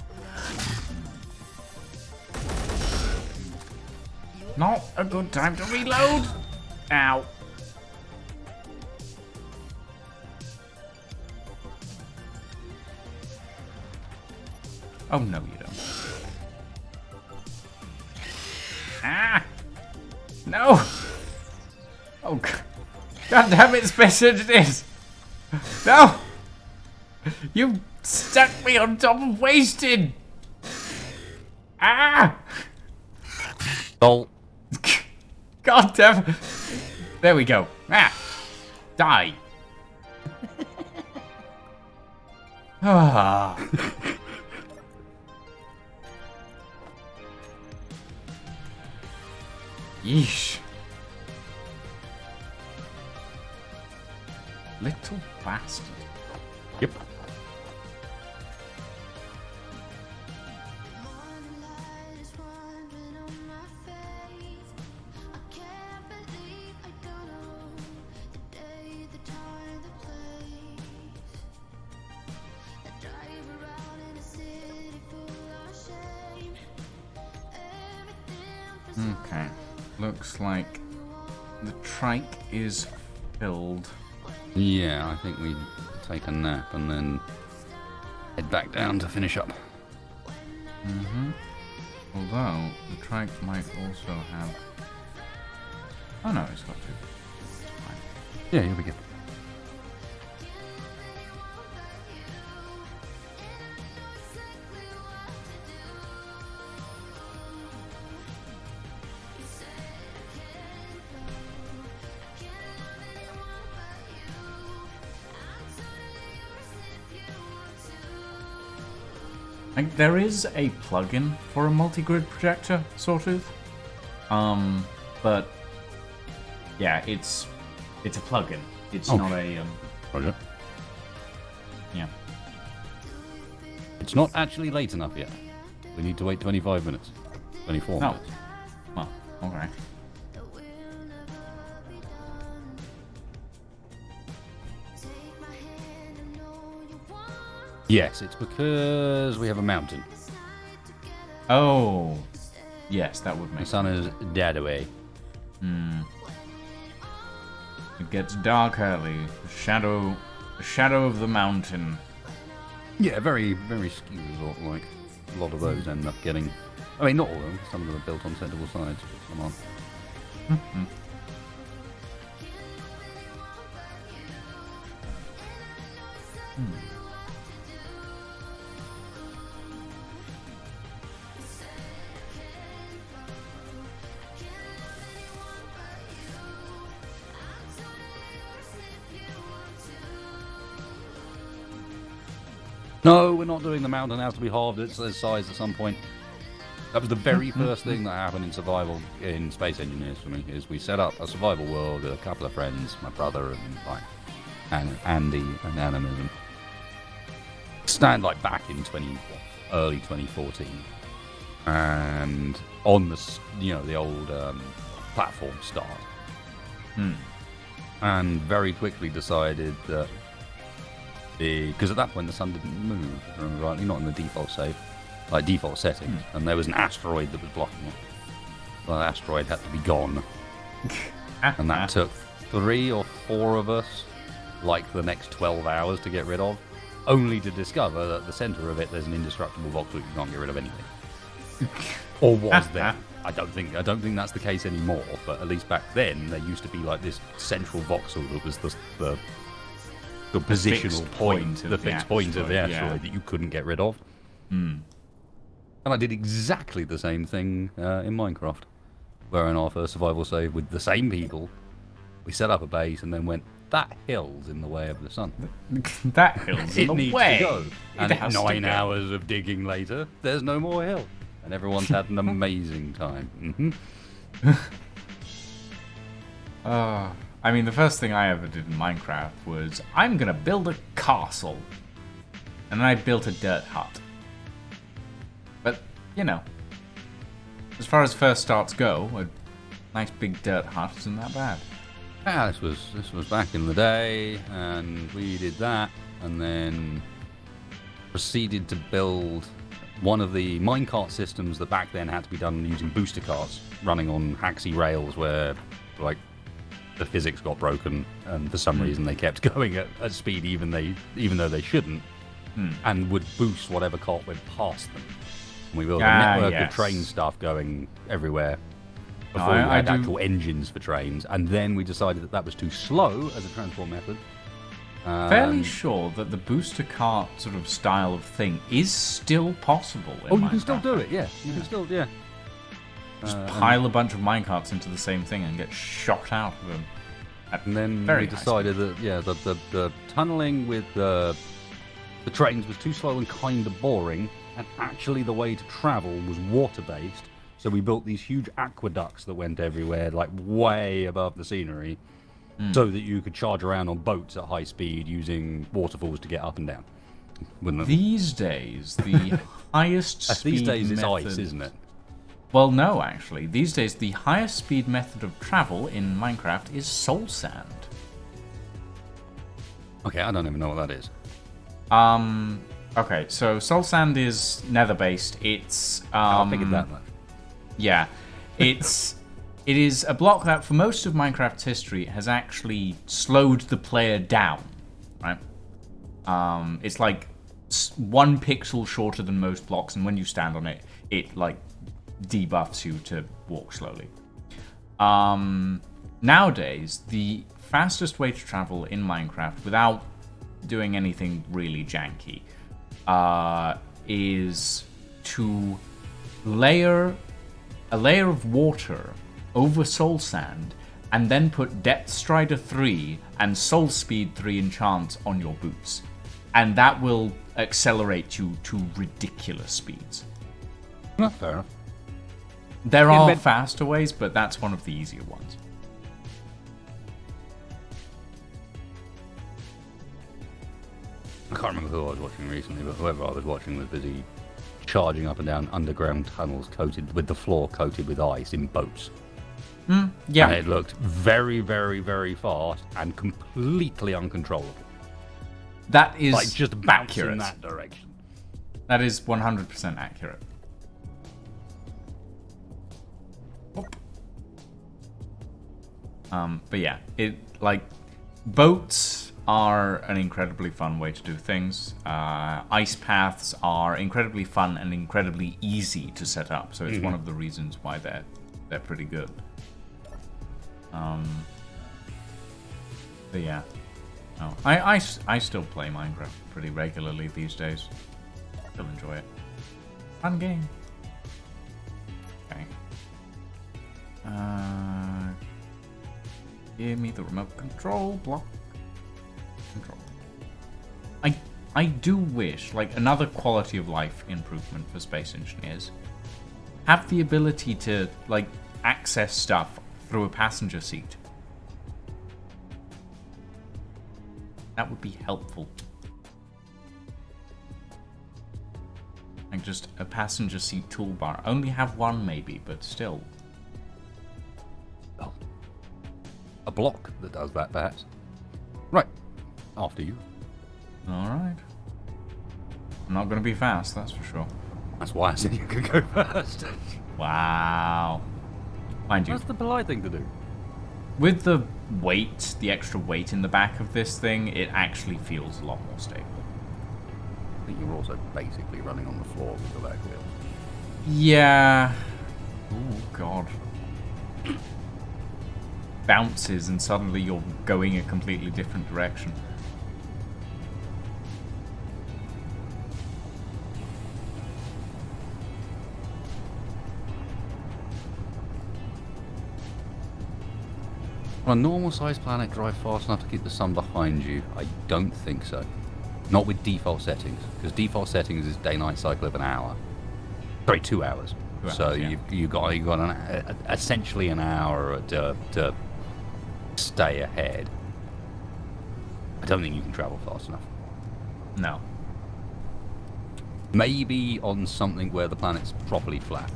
low. Not a good time to reload! Ow. Oh, no, you don't. Ah! No! Oh, God damn it, Space Engineers! No! You stuck me on top of wasted! Ah! Lol. God damn it! There we go. Ah! Die! Ah. Yeesh. Little bastard. Yep. Okay. Looks like the trike is filled. Yeah, I think we take a nap and then head back down to finish up. Mm-hmm. Although, the trike might also have... Oh no, it's got two. It's fine. Yeah, you'll be good. Like, there is a plugin for a multi-grid projector, sort of. But yeah, it's a plugin. It's not a Roger. yeah. It's not actually late enough yet. We need to wait 25 minutes. 24 No. minutes. Well, okay. Yes, it's because we have a mountain. Oh, yes, that would The make sun is dead away. It gets dark early. The shadow of the mountain. Yeah, very, very ski resort like. A lot of those end up getting... I mean, not all of them. Some of them are built on sensible sides, but some aren't. No, we're not doing the mountain. It has to be halved its size at some point. That was the very first thing that happened in survival in Space Engineers for me. Is we set up a survival world with a couple of friends, my brother and Andy and Animism. Stand like back in early 2014, and on the old platform start, and very quickly decided that. Because at that point the sun didn't move, if I remember rightly, not in the default save, like default settings, and there was an asteroid that was blocking it. Well, the asteroid had to be gone, and that took 3 or 4 of us, like the next 12 hours to get rid of, only to discover that at the centre of it there's an indestructible voxel you can't get rid of anything. Or was there? I don't think that's the case anymore, but at least back then there used to be like this central voxel that was the positional point, the fixed point of the asteroid that you couldn't get rid of. And I did exactly the same thing in Minecraft, where in our first survival save with the same people, we set up a base and then went, that hill's in the way of the sun. That hill's in It the needs way. to go. And It has to 9 go. hours of digging later, there's no more hill. And everyone's had an amazing time. I mean, the first thing I ever did in Minecraft was, I'm gonna build a castle. And then I built a dirt hut. you know, as far as first starts go, a nice big dirt hut isn't that bad. Yeah, this was back in the day, and we did that, and then proceeded to build one of the minecart systems that back then had to be done using booster carts running on haxy rails where, like, the physics got broken, and for some reason they kept going at speed even though they shouldn't, and would boost whatever cart went past them. And we built a network of train stuff going everywhere before we had actual engines for trains, and then we decided that was too slow as a transport method. Fairly sure that the booster cart sort of style of thing is still possible in you Minecraft. can still do it, yeah. You can still, yeah. Just pile a bunch of minecarts into the same thing and get shot out of them. And then we decided that, the tunneling with the trains was too slow and kind of boring, and actually the way to travel was water-based, so we built these huge aqueducts that went everywhere, like way above the scenery, so that you could charge around on boats at high speed using waterfalls to get up and down. These days, the highest speed These days it's method... ice, isn't it? Well, no, actually. These days, the highest speed method of travel in Minecraft is soul sand. Okay, I don't even know what that is. Okay, so soul sand is nether-based. It's, I figured that much. Yeah. It is a block that, for most of Minecraft's history, has actually slowed the player down, right? It's like 1 pixel shorter than most blocks, and when you stand on it, it, like, debuffs you to walk slowly. Nowadays, the fastest way to travel in Minecraft without doing anything really janky is to layer a layer of water over soul sand and then put Depth Strider 3 and Soul Speed 3 enchants on your boots. And that will accelerate you to ridiculous speeds. Not fair enough. There are faster ways, but that's one of the easier ones. I can't remember who I was watching recently, but whoever I was watching was busy charging up and down underground tunnels coated with the floor coated with ice in boats. Yeah. And it looked very, very, very fast and completely uncontrollable. That is like just bouncing accurate. in that direction. That is 100% accurate. But yeah, boats are an incredibly fun way to do things. Ice paths are incredibly fun and incredibly easy to set up, so it's one of the reasons why they're pretty good. But yeah, no, I still play Minecraft pretty regularly these days. Still enjoy it. Fun game. Okay. Give me the remote control block. Control. I do wish, like, another quality of life improvement for space engineers, have the ability to, like, access stuff through a passenger seat. That would be helpful. Like, just a passenger seat toolbar. Only have one, maybe, but still. Oh. A block that does that, perhaps. Right. After you. Alright. I'm not going to be fast, that's for sure. That's why I said you could go first. Wow. Mind you, That's the polite thing to do. with the weight, the extra weight in the back of this thing, it actually feels a lot more stable. I think you're also basically running on the floor with the leg wheel. Yeah. Oh, God. Bounces and suddenly you're going a completely different direction. On a normal-sized planet, drive fast enough to keep the sun behind you? I don't think so. Not with default settings, because default settings is day-night cycle of an hour. Sorry, 2 hours. 2 hours, So yeah. you got essentially an hour to stay ahead. I don't think you can travel fast enough. No. Maybe on something where the planet's properly flat.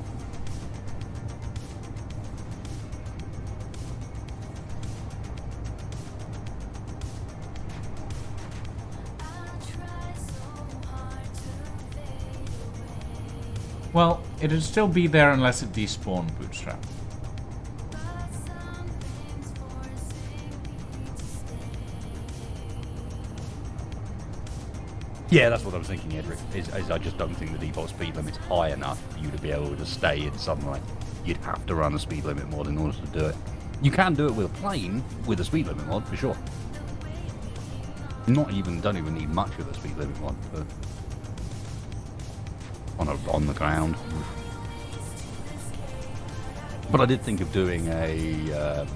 Well, it'd still be there unless it despawned, Bootstrap. Yeah, that's what I was thinking, Edric. Is I just don't think the default speed limit's high enough for you to be able to stay in sunlight. You'd have to run a speed limit mod in order to do it. You can do it with a plane with a speed limit mod for sure. Don't even need much of a speed limit mod for on the ground. But I did think of doing a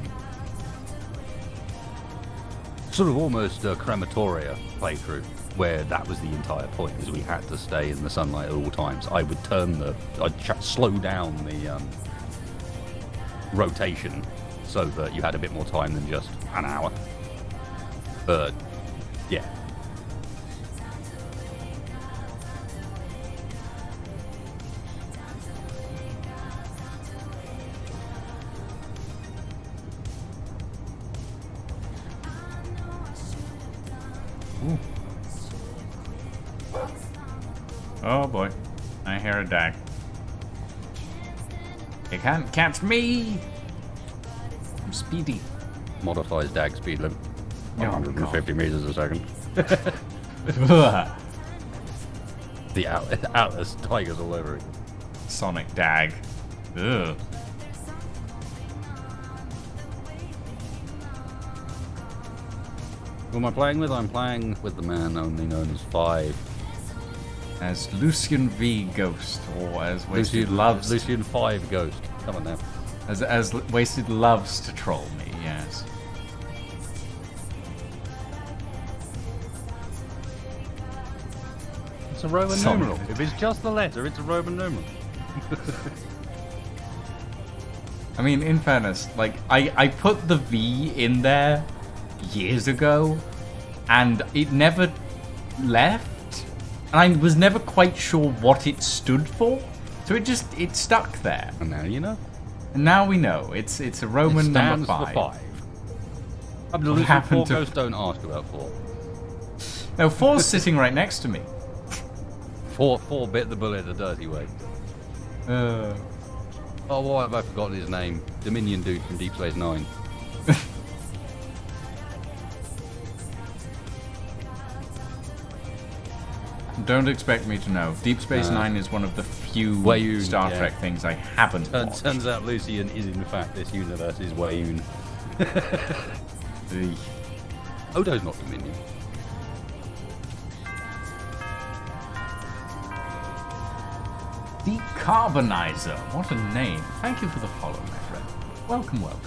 sort of almost a crematoria playthrough, where that was the entire point, is we had to stay in the sunlight at all times. I would slow down the rotation so that you had a bit more time than just an hour. But yeah. Ooh. Oh boy, I hear a dag. You can't catch me! I'm speedy. Modifies DAG speed limit. Oh, 150 meters a second. The Atlas tigers all over it. Sonic dag. Ugh. Who am I playing with? I'm playing with the man only known as Five. As Lucian V Ghost, or as Wasted loves. Lucian 5 Ghost. Come on now. As Wasted loves to troll me, yes. It's a Roman Solid. numeral. If it's just the letter, it's a Roman numeral. I mean, in fairness, like, I put the V in there years ago, and it never left, and I was never quite sure what it stood for, so it stuck there. And now you know. And now we know. It's a Roman It number stands 5. for 5. Lucian happened 4 to- Ghosts don't ask about 4. No, 4's sitting right next to me. 4 bit the bullet the dirty way. Oh, why have I forgotten his name? Dominion dude from Deep Space Nine. Don't expect me to know. Deep Space Nine is one of the few Wayun, Star yeah. Trek things I haven't watched. Turns out Lucian is in fact this universe's Wayun. Eey. Odo's not Dominion. Decarbonizer. What a name. Thank you for the follow, my friend. Welcome, welcome.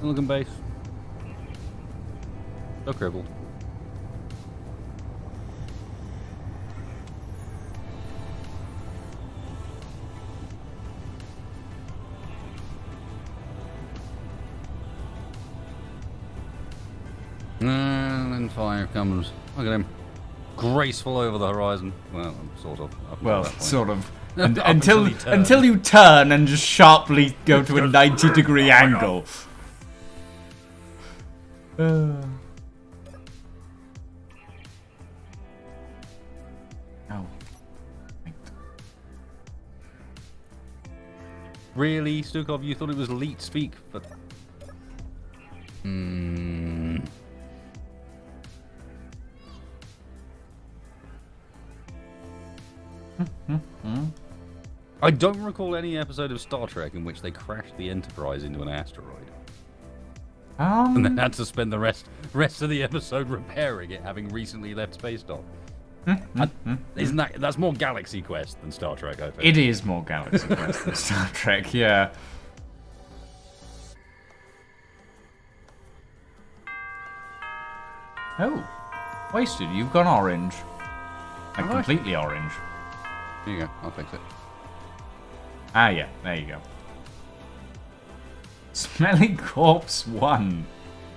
Silicon base. So crippled. And then 5 comes. Look at him. Graceful over the horizon. Well, sort of. Up until Well, that point. sort of. Up until he turns. until you turn and just sharply go to a 90-degree angle. Oh. Really, Stukov, you thought it was leet speak, but... I don't recall any episode of Star Trek in which they crashed the Enterprise into an asteroid. And then had to spend the rest of the episode repairing it, having recently left space dock. Isn't that's more Galaxy Quest than Star Trek, I think. It is more Galaxy Quest than Star Trek, yeah. Oh, wasted. You've gone orange. Like completely orange. Here you go. I'll fix it. Ah, yeah. There you go. Smelly Corpse 1.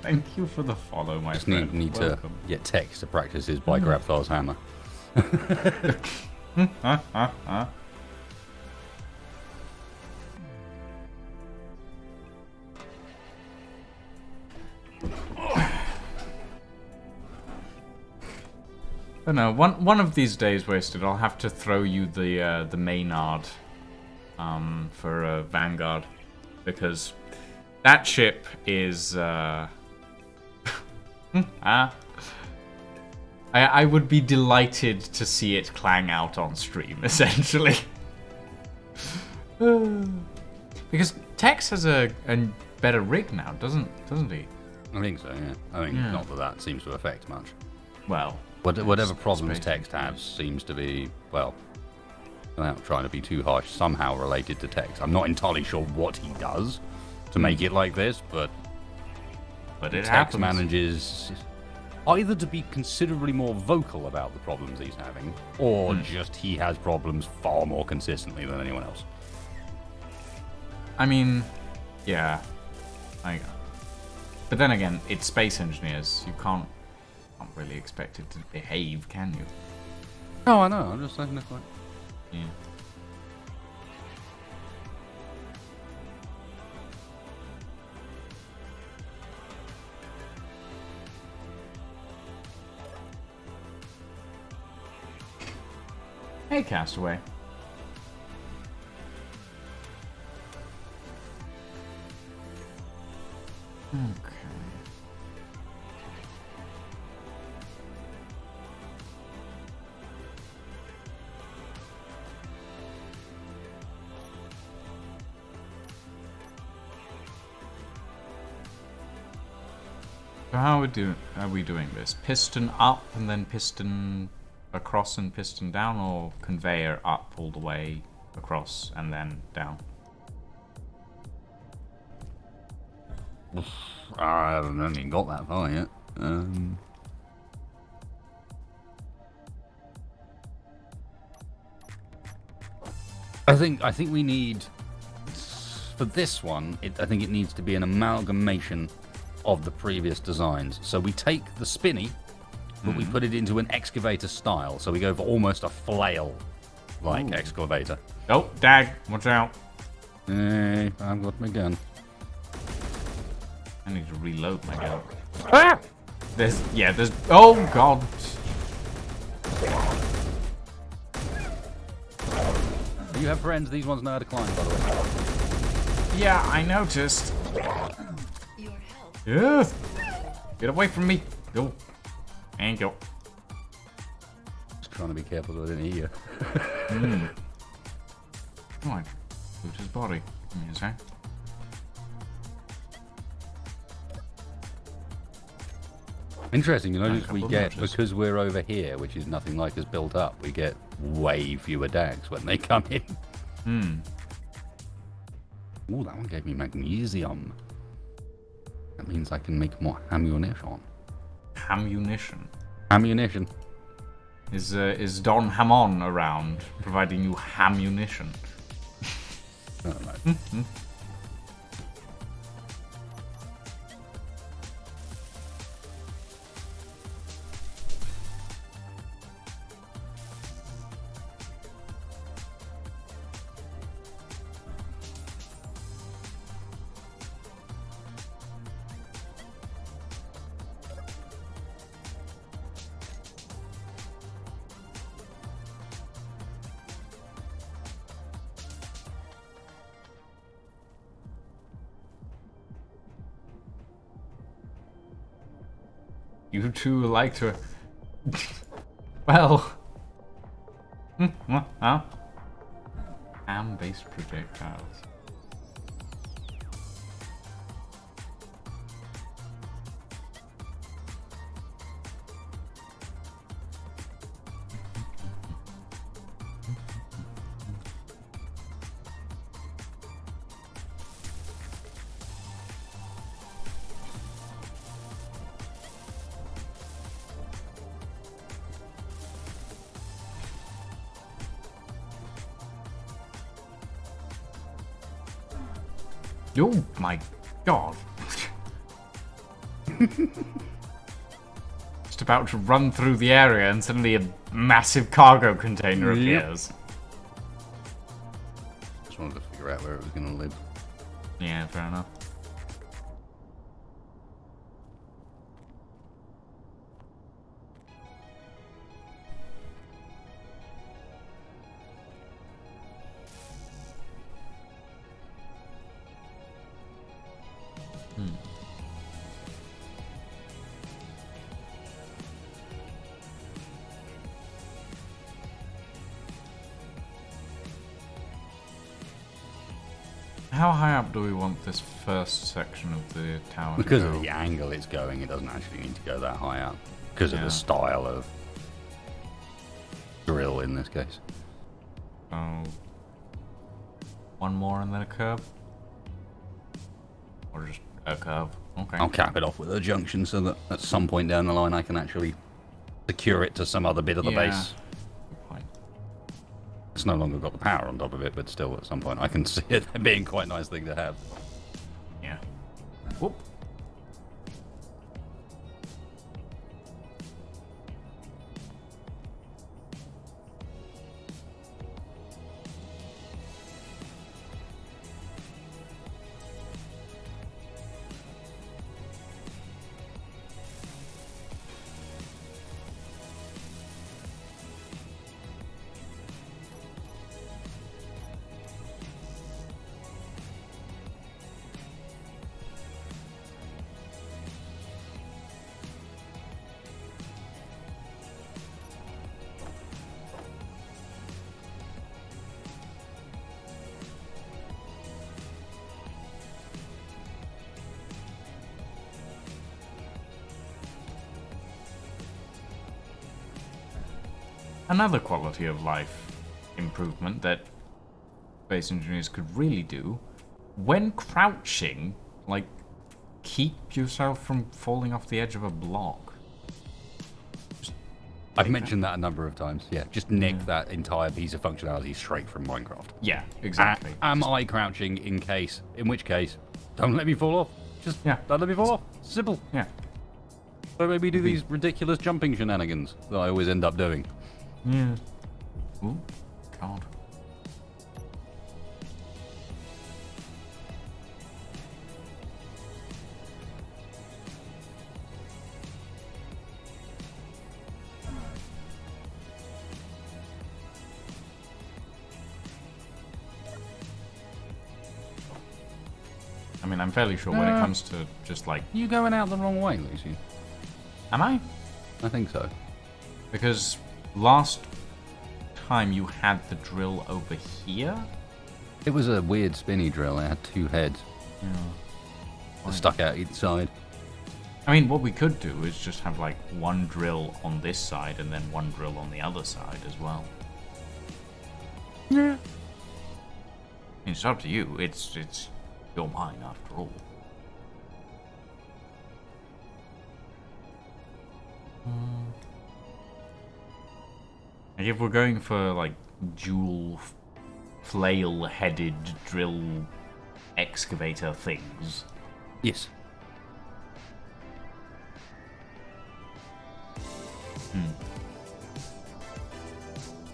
Thank you for the follow, my Just friend. need to get Tex to practice his by Grabthar's hammer. Oh no, one of these days, Wasted, I'll have to throw you the Maynard for Vanguard, because that ship is I would be delighted to see it clang out on stream, essentially. Because Tex has a better rig now, doesn't he? I think so, yeah. I think not that seems to affect much. Well, whatever problems Tex has seems to be, well, without trying to be too harsh, somehow related to Tex. I'm not entirely sure what he does to make it like this, but it Tex happens. manages either to be considerably more vocal about the problems he's having, or just he has problems far more consistently than anyone else. I mean, yeah. But then again, it's space engineers. You can't really expect it to behave, can you? Oh, I know. I'm just saying this way. Yeah. Hey, Castaway. Okay. So how are we doing this? Piston up and then piston across and piston down, or conveyor up all the way across and then down? I haven't even got that far yet. I think we need, for this one, I think it needs to be an amalgamation of the previous designs. So we take the spinny, but we put it into an excavator style. So we go for almost a flail-like excavator. Oh, Dag, watch out. Hey, I've got my gun. I need to reload my gun. Ah! There's, oh god. You have friends, these ones know how to climb, by the way. Yeah, I noticed. Your health. Yeah. Get away from me. Go. And go. Just trying to be careful that I didn't hear you. Right. Loot his body. Give me a sec. Interesting, you And a notice we couple of get, notches. because we're over here, which is nothing like us built up, we get way fewer dags when they come in. Ooh, that one gave me magnesium. That means I can make more ammunition. Ammunition. Ammunition. Is Don Hamon around providing you ammunition? I don't know. You two like to... Well... Huh? Ham-based projectiles. Oh my god. Just about to run through the area and suddenly a massive cargo container appears. Just wanted to figure out where it was going to live. Yeah, fair enough. How high up do we want this first section of the tower Because to go? of the angle it's going, it doesn't actually need to go that high up. Because of Yeah. the style of drill in this case. So, one more and then a curve? Or just a curve? Okay. I'll cap it off with a junction so that at some point down the line I can actually secure it to some other bit of the Yeah. base. Good point. It's no longer got the power on top of it, but still at some point I can see it being quite a nice thing to have. Yeah. Whoop. Another quality of life improvement that space engineers could really do, when crouching, like, keep yourself from falling off the edge of a block. I've mentioned that a number of times. Yeah, just nick that entire piece of functionality straight from Minecraft. Yeah, exactly. Am I crouching in which case, don't let me fall off. Just don't let me fall off. Simple. Yeah. Don't make me do these ridiculous jumping shenanigans that I always end up doing. Yeah. Ooh, God. I mean, I'm fairly sure when it comes to just like... You going out the wrong way, Lucy? Am I? I think so. Because last time you had the drill over here? It was a weird spinny drill. It had two heads that stuck out either side. I mean, what we could do is just have like one drill on this side and then one drill on the other side as well. Yeah. It's up to you. It's your mine after all. Like if we're going for like dual flail-headed drill excavator things. Yes.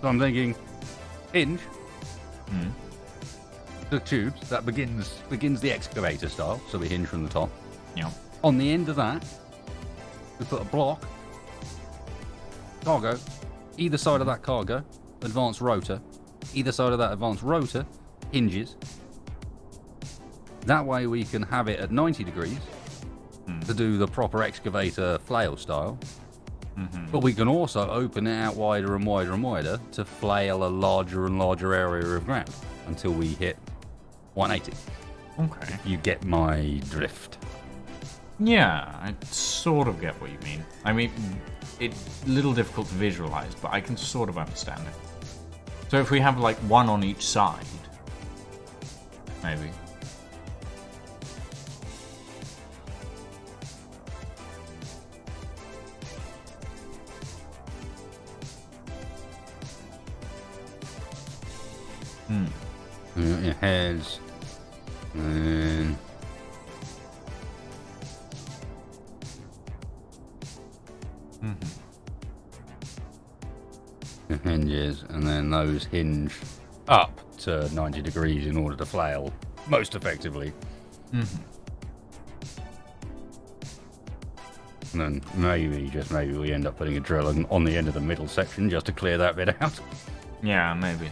So I'm thinking, hinge. The tubes that begins the excavator style, so we hinge from the top. Yeah. On the end of that, we put a block, cargo, either side of that cargo, advanced rotor, either side of that advanced rotor, hinges. That way we can have it at 90 degrees to do the proper excavator flail style. But we can also open it out wider and wider and wider to flail a larger and larger area of ground until we hit 180. Okay. You get my drift. Yeah, I sort of get what you mean. I mean, it's a little difficult to visualize, but I can sort of understand it. So if we have like one on each side, maybe. Your heads. And the hinges, and then those hinge up to 90 degrees in order to flail most effectively. And then maybe we end up putting a drill on the end of the middle section just to clear that bit out. Yeah, maybe.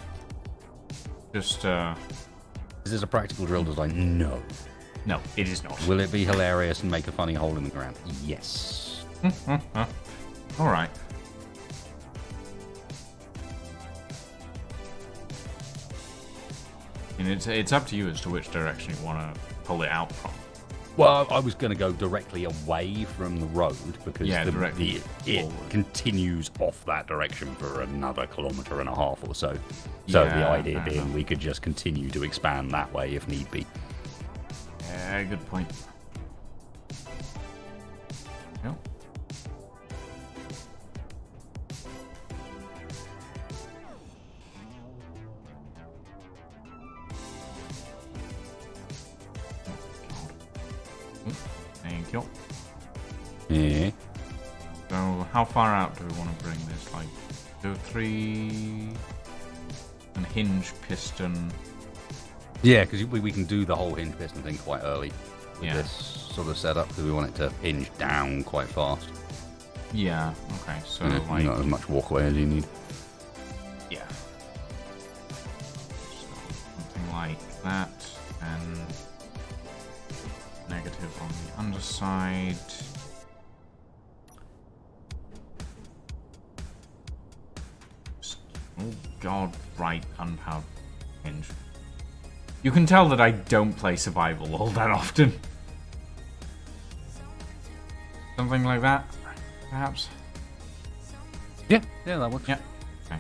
Just, Is this a practical drill design? No. No, it is not. Will it be hilarious and make a funny hole in the ground? Yes. Alright. And it's up to you as to which direction you want to pull it out from. Well, I was going to go directly away from the road because directly it forward. continues off that direction for another 1.5 kilometers or so. So the idea being enough. we could just continue to expand that way if need be. Yeah, good point. Yep. Thank you. Yeah. So, how far out do we want to bring this? Like, do 3 and hinge piston. Yeah, because we can do the whole hinge piston thing quite early with Yeah. this sort of setup because we want it to hinge down quite fast. Yeah. Okay. So, Yeah, like, not as much walkway as you need. yeah. So, something like that, and negative on the underside. Oh god, right, unpowered hinge. You can tell that I don't play survival all that often. Something like that, perhaps? Yeah, that works. Yeah. Okay.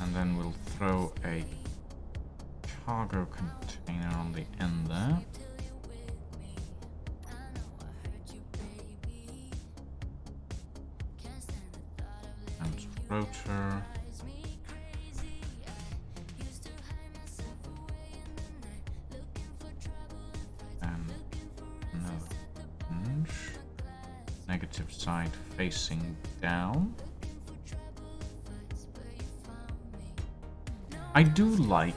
And then we'll throw a cargo container on the end there. And rotor. And another hinge. Negative side facing down. I do like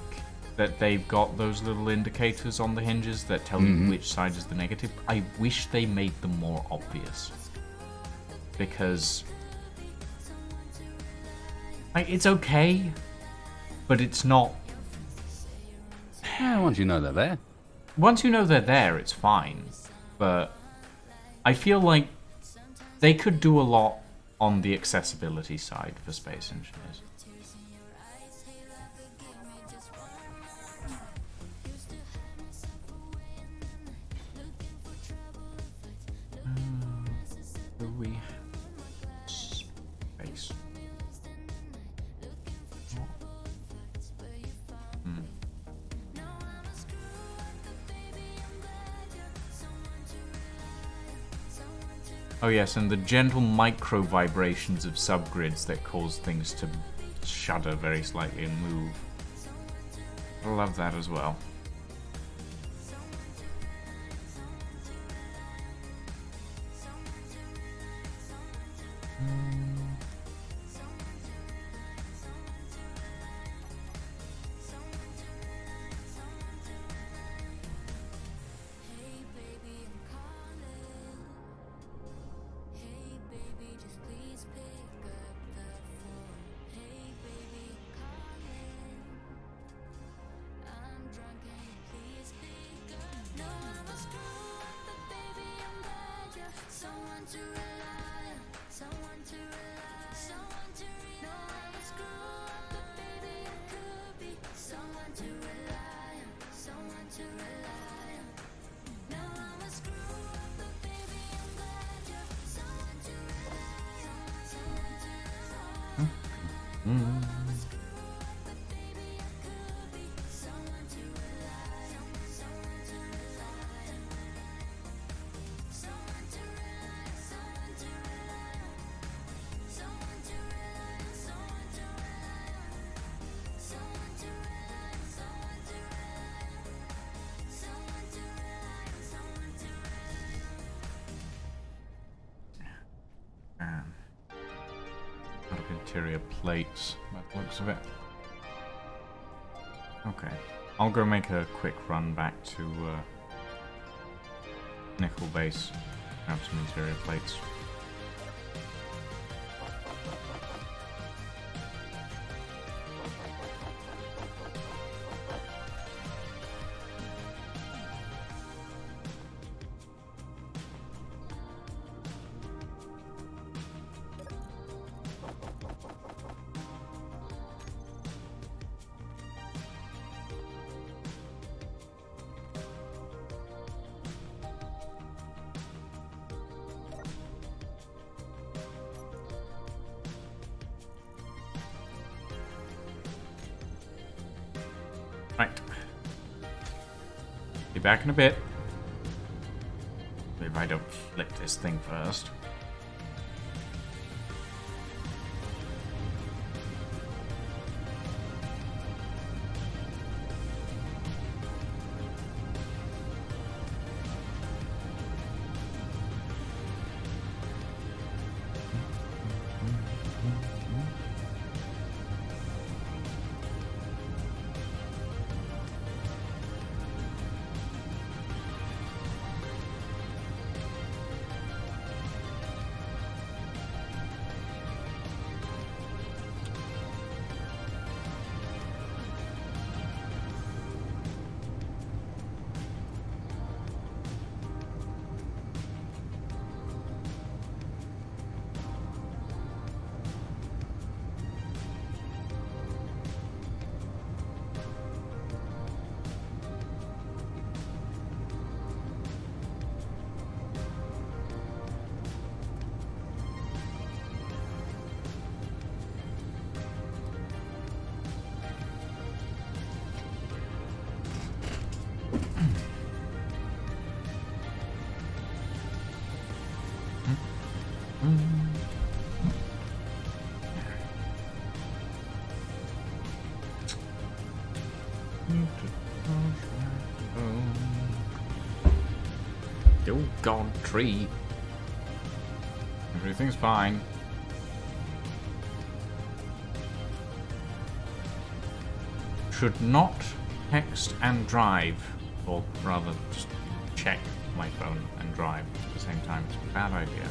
that they've got those little indicators on the hinges that tell you which side is the negative. I wish they made them more obvious. Because it's okay, but it's not. Yeah, once you know they're there. Once you know they're there, it's fine. But I feel like they could do a lot on the accessibility side for space engineers. Do we space? Oh yes, and the gentle micro vibrations of subgrids that cause things to shudder very slightly and move. I love that as well. interior plates by the looks of it. Okay. I'll go make a quick run back to Nickel Base. Grab some interior plates. Right. Be back in a bit. If I don't flip this thing first. Oh god, tree. Everything's fine. Should not text and drive, or rather just check my phone and drive at the same time. It's a bad idea.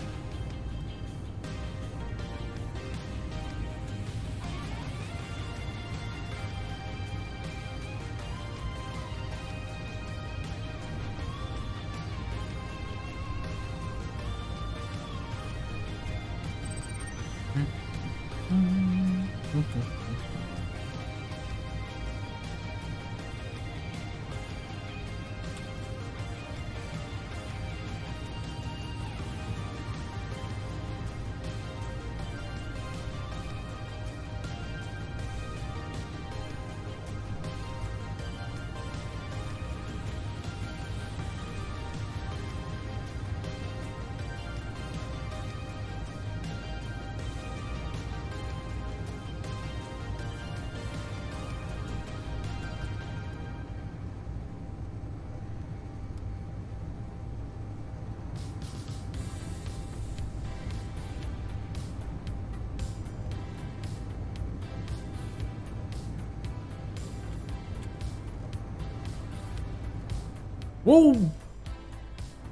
Whoa!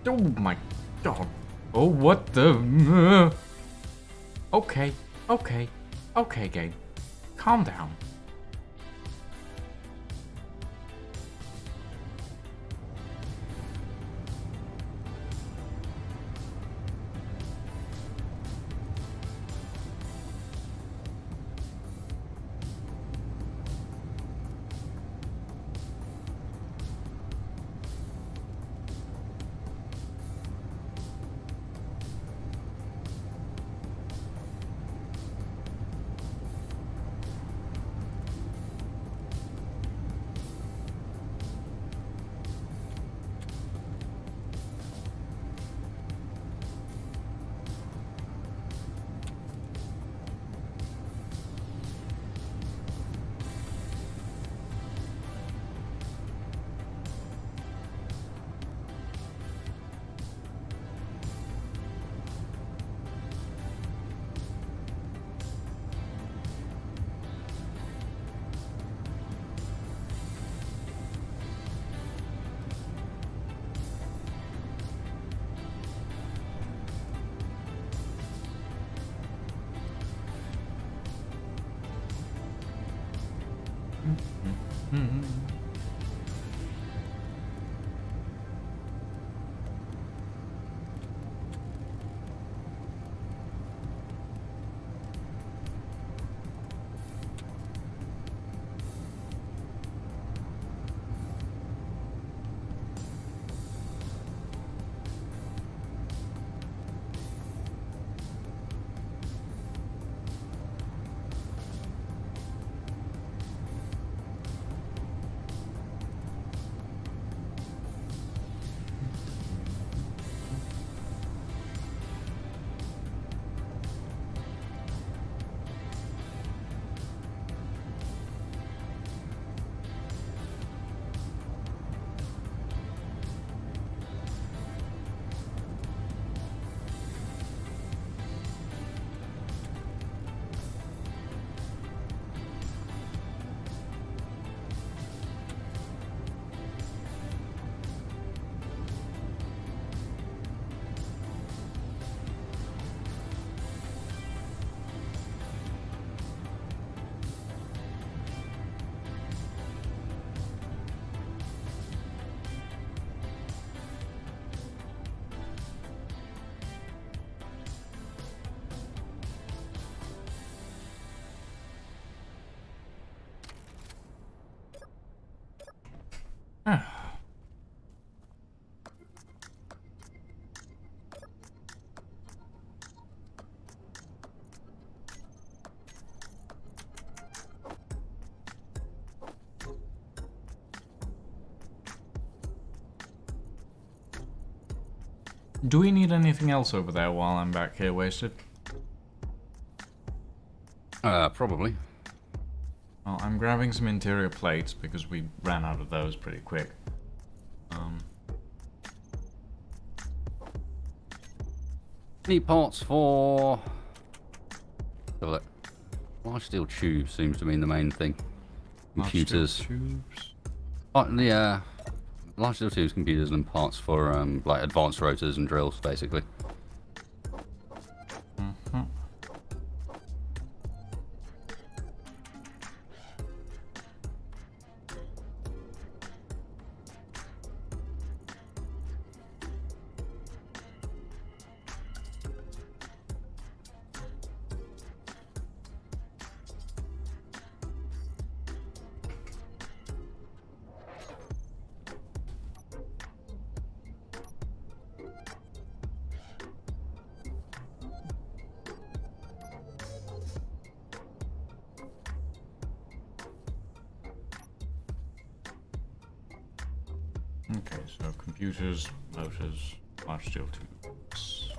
Oh my god. Oh, what the... Okay, okay, okay, game. Calm down. Do we need anything else over there while I'm back here wasted? Probably. Well, I'm grabbing some interior plates because we ran out of those pretty quick. Need parts for... Look, large steel tubes seems to mean the main thing. Computers. Tubes. Yeah. Large steel tubes, computers, and parts for like advanced rotors and drills, basically. Okay, so computers, motors, large steel tubes.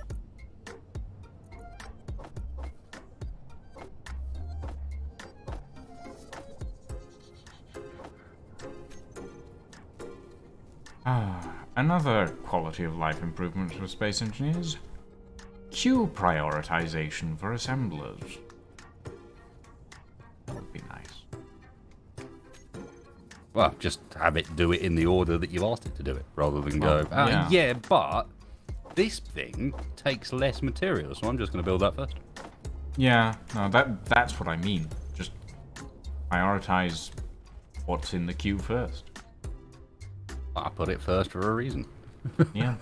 Another quality of life improvement for space engineers. Queue prioritization for assemblers. That would be nice. Well, just have it do it in the order that you asked it to do it, rather than go, yeah. yeah, but this thing takes less material, so I'm just going to build that first. Yeah, no, that's what I mean. Just prioritize what's in the queue first. I put it first for a reason. Yeah.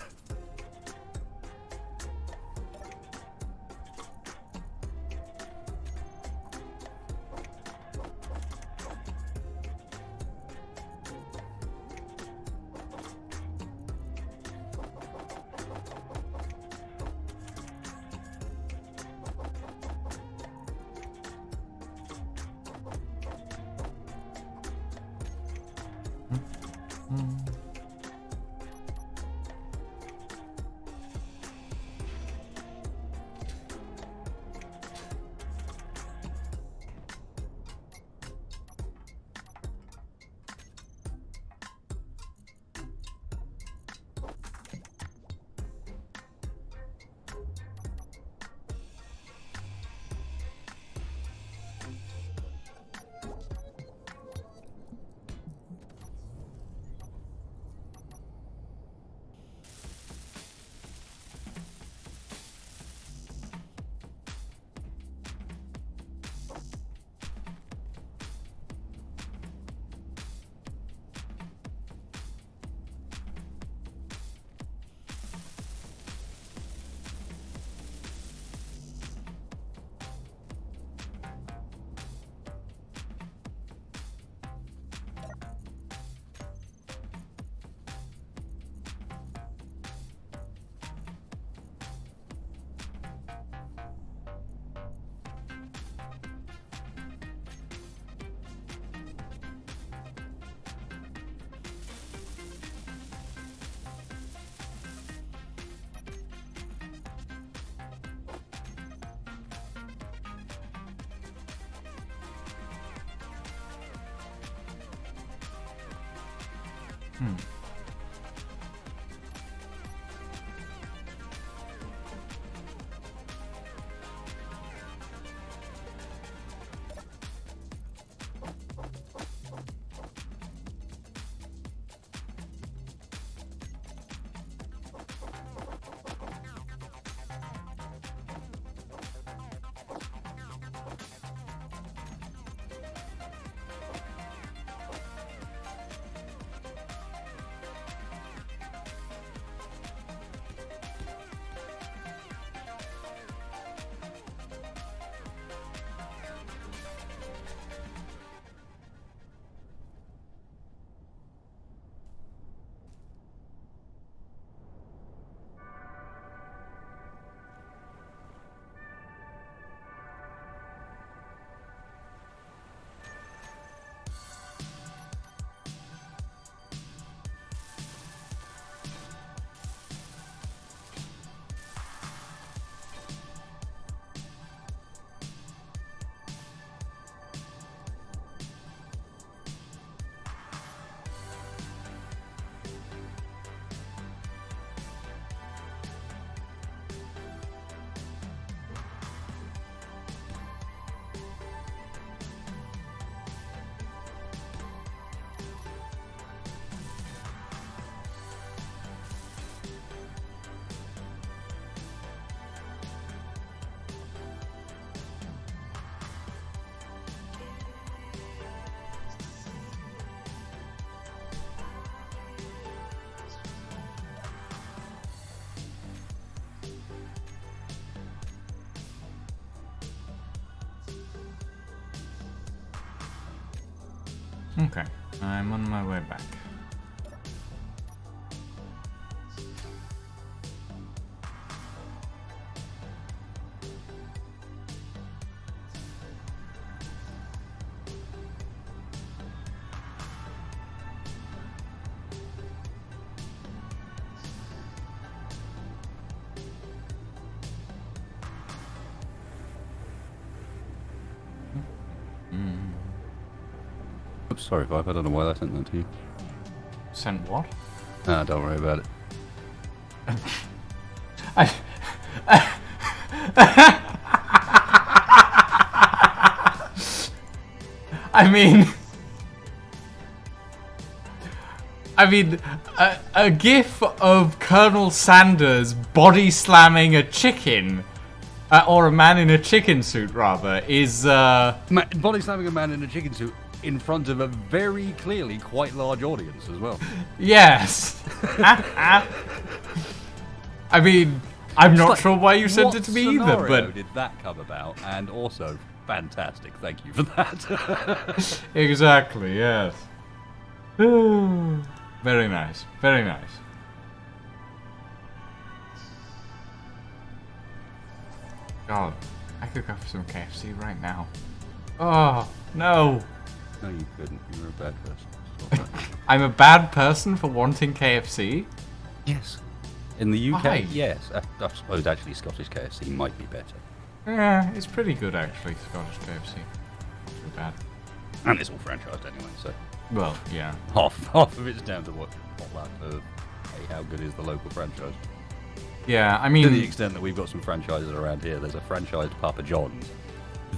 Okay, I'm on my way back. Oops, sorry, Vibe. I don't know why I sent that to you. Sent what? Ah, don't worry about it. I mean, a gif of Colonel Sanders body slamming a chicken, or a man in a chicken suit, rather, is Body slamming a man in a chicken suit in front of a very clearly quite large audience as well. yes. I mean, I'm not like, sure why you sent it to me either, What but did that come about? And also, fantastic. Thank you for that. exactly, yes. Very nice, very nice. God, I could go for some KFC right now. Oh, no. No, you couldn't. You were a bad person. I'm a bad person for wanting KFC? Yes. In the UK, Why? yes. I suppose actually Scottish KFC might be better. Yeah, it's pretty good actually, Scottish KFC. Not too bad. And it's all franchised anyway, so Well, yeah. half of it's down to what that of hey, how good is the local franchise? Yeah, I To the mean, extent that we've got some franchises around here, there's a franchised Papa John's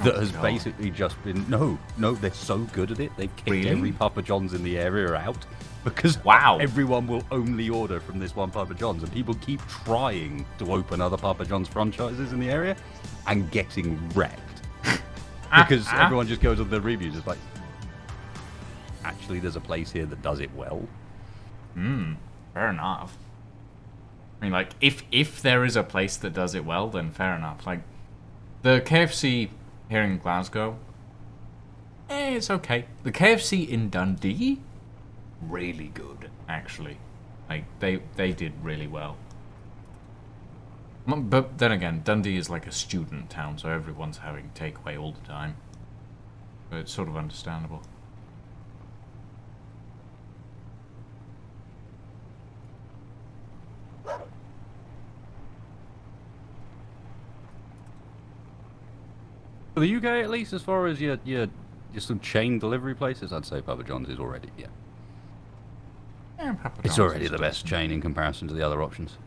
that has God. basically just been no, they're so good at it. They've kicked Really? every Papa John's in the area out because Wow. everyone will only order from this one Papa John's, and people keep trying to open other Papa John's franchises in the area and getting wrecked because everyone just goes on the reviews. It's like, actually, there's a place here that does it well. fair enough. I mean, like, if there is a place that does it well, then fair enough. Like, the KFC here in Glasgow, it's okay. The KFC in Dundee, really good, actually. Like, they did really well. But then again, Dundee is like a student town, so everyone's having takeaway all the time. So it's sort of understandable. For the UK, at least, as far as your some chain delivery places, I'd say Papa John's is already, yeah. Papa It's John's already is the best decent. chain in comparison to the other options.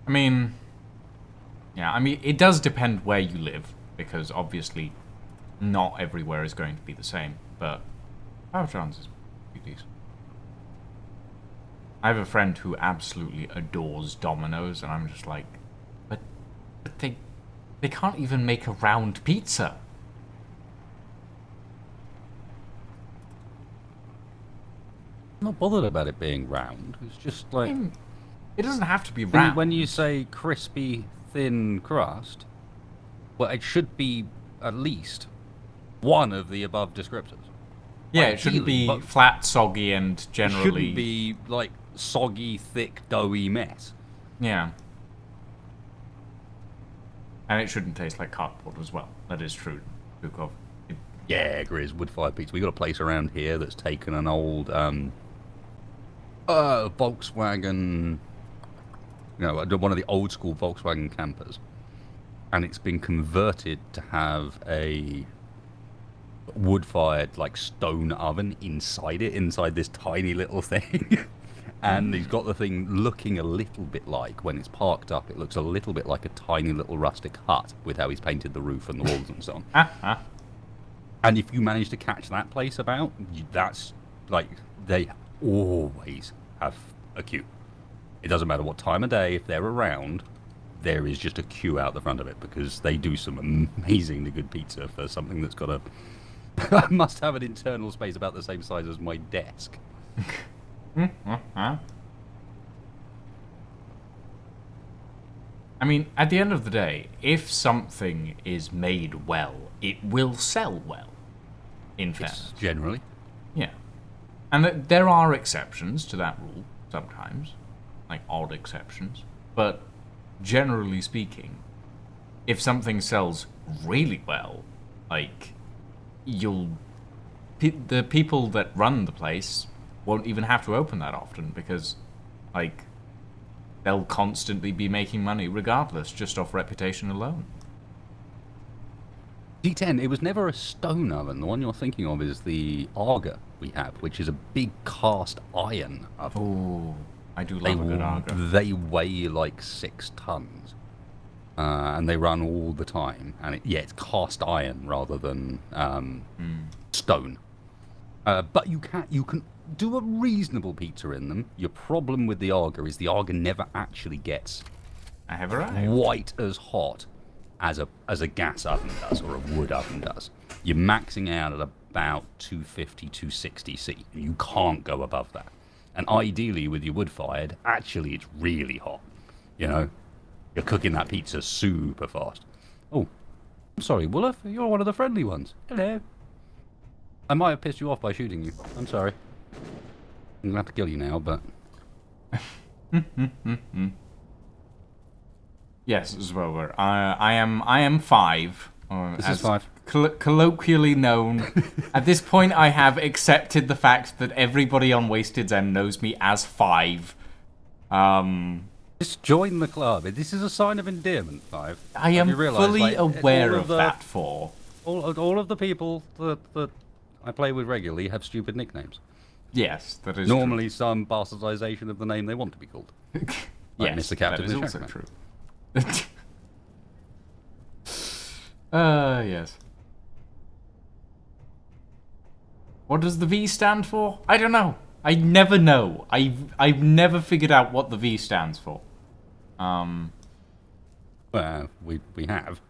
I mean, yeah, it does depend where you live, because obviously not everywhere is going to be the same, but Papa John's is pretty decent. I have a friend who absolutely adores Domino's, and I'm just like, but they can't even make a round pizza. I'm not bothered about it being round. It's just like... It doesn't have to be round. When you say crispy, thin crust, well, it should be at least one of the above descriptors. Yeah, it shouldn't Ideally, be both. flat, soggy, and generally... It shouldn't be, like, soggy, thick, doughy mess. Yeah. And it shouldn't taste like cardboard as well. That is true, Bukov. Yeah, Grizz, wood-fired pizza. We got a place around here that's taken an old Volkswagen, one of the old school Volkswagen campers, and it's been converted to have a wood-fired like stone oven inside this tiny little thing. And he's got the thing looking a little bit like, when it's parked up, it looks a little bit like a tiny little rustic hut with how he's painted the roof and the walls and so on. And if you manage to catch that place about, that's like, they always have a queue. It doesn't matter what time of day, if they're around, there is just a queue out the front of it, because they do some amazingly good pizza for something that's got a... must have an internal space about the same size as my desk. I mean, at the end of the day, if something is made well, it will sell well, in fairness. Generally. Yeah. And there are exceptions to that rule, sometimes. Like, odd exceptions. But, generally speaking, if something sells really well, like, the people that run the place won't even have to open that often, because, like, they'll constantly be making money regardless, just off reputation alone. D10, it was never a stone oven. The one you're thinking of is the Aga we have, which is a big cast iron oven. Oh, I do love a good Aga. They weigh like 6 tons. And they run all the time. And it's cast iron rather than stone. But you can do a reasonable pizza in them. Your problem with the Aga is the Aga never actually gets quite as hot as a gas oven does, or a wood oven does. You're maxing out at about 250, 260 C. You can't go above that. And ideally, with your wood-fired, actually it's really hot. You know, you're cooking that pizza super fast. Oh, I'm sorry, Woof, you're one of the friendly ones. Hello. I might have pissed you off by shooting you. I'm sorry. I'm gonna have to kill you now, but... Yes, Zwober. I am 5. This is 5. Colloquially known. At this point, I have accepted the fact that everybody on Wasted's End knows me as 5. Just join the club. This is a sign of endearment, 5. I am fully aware of that, 4. All of the people that I play with regularly have stupid nicknames. Yes, that is normally true. Some bastardization of the name they want to be called. Like yes, Mr. Captain that is also Shackman. true. Yes. What does the V stand for? I don't know. I never know. I've never figured out what the V stands for. Well, we have.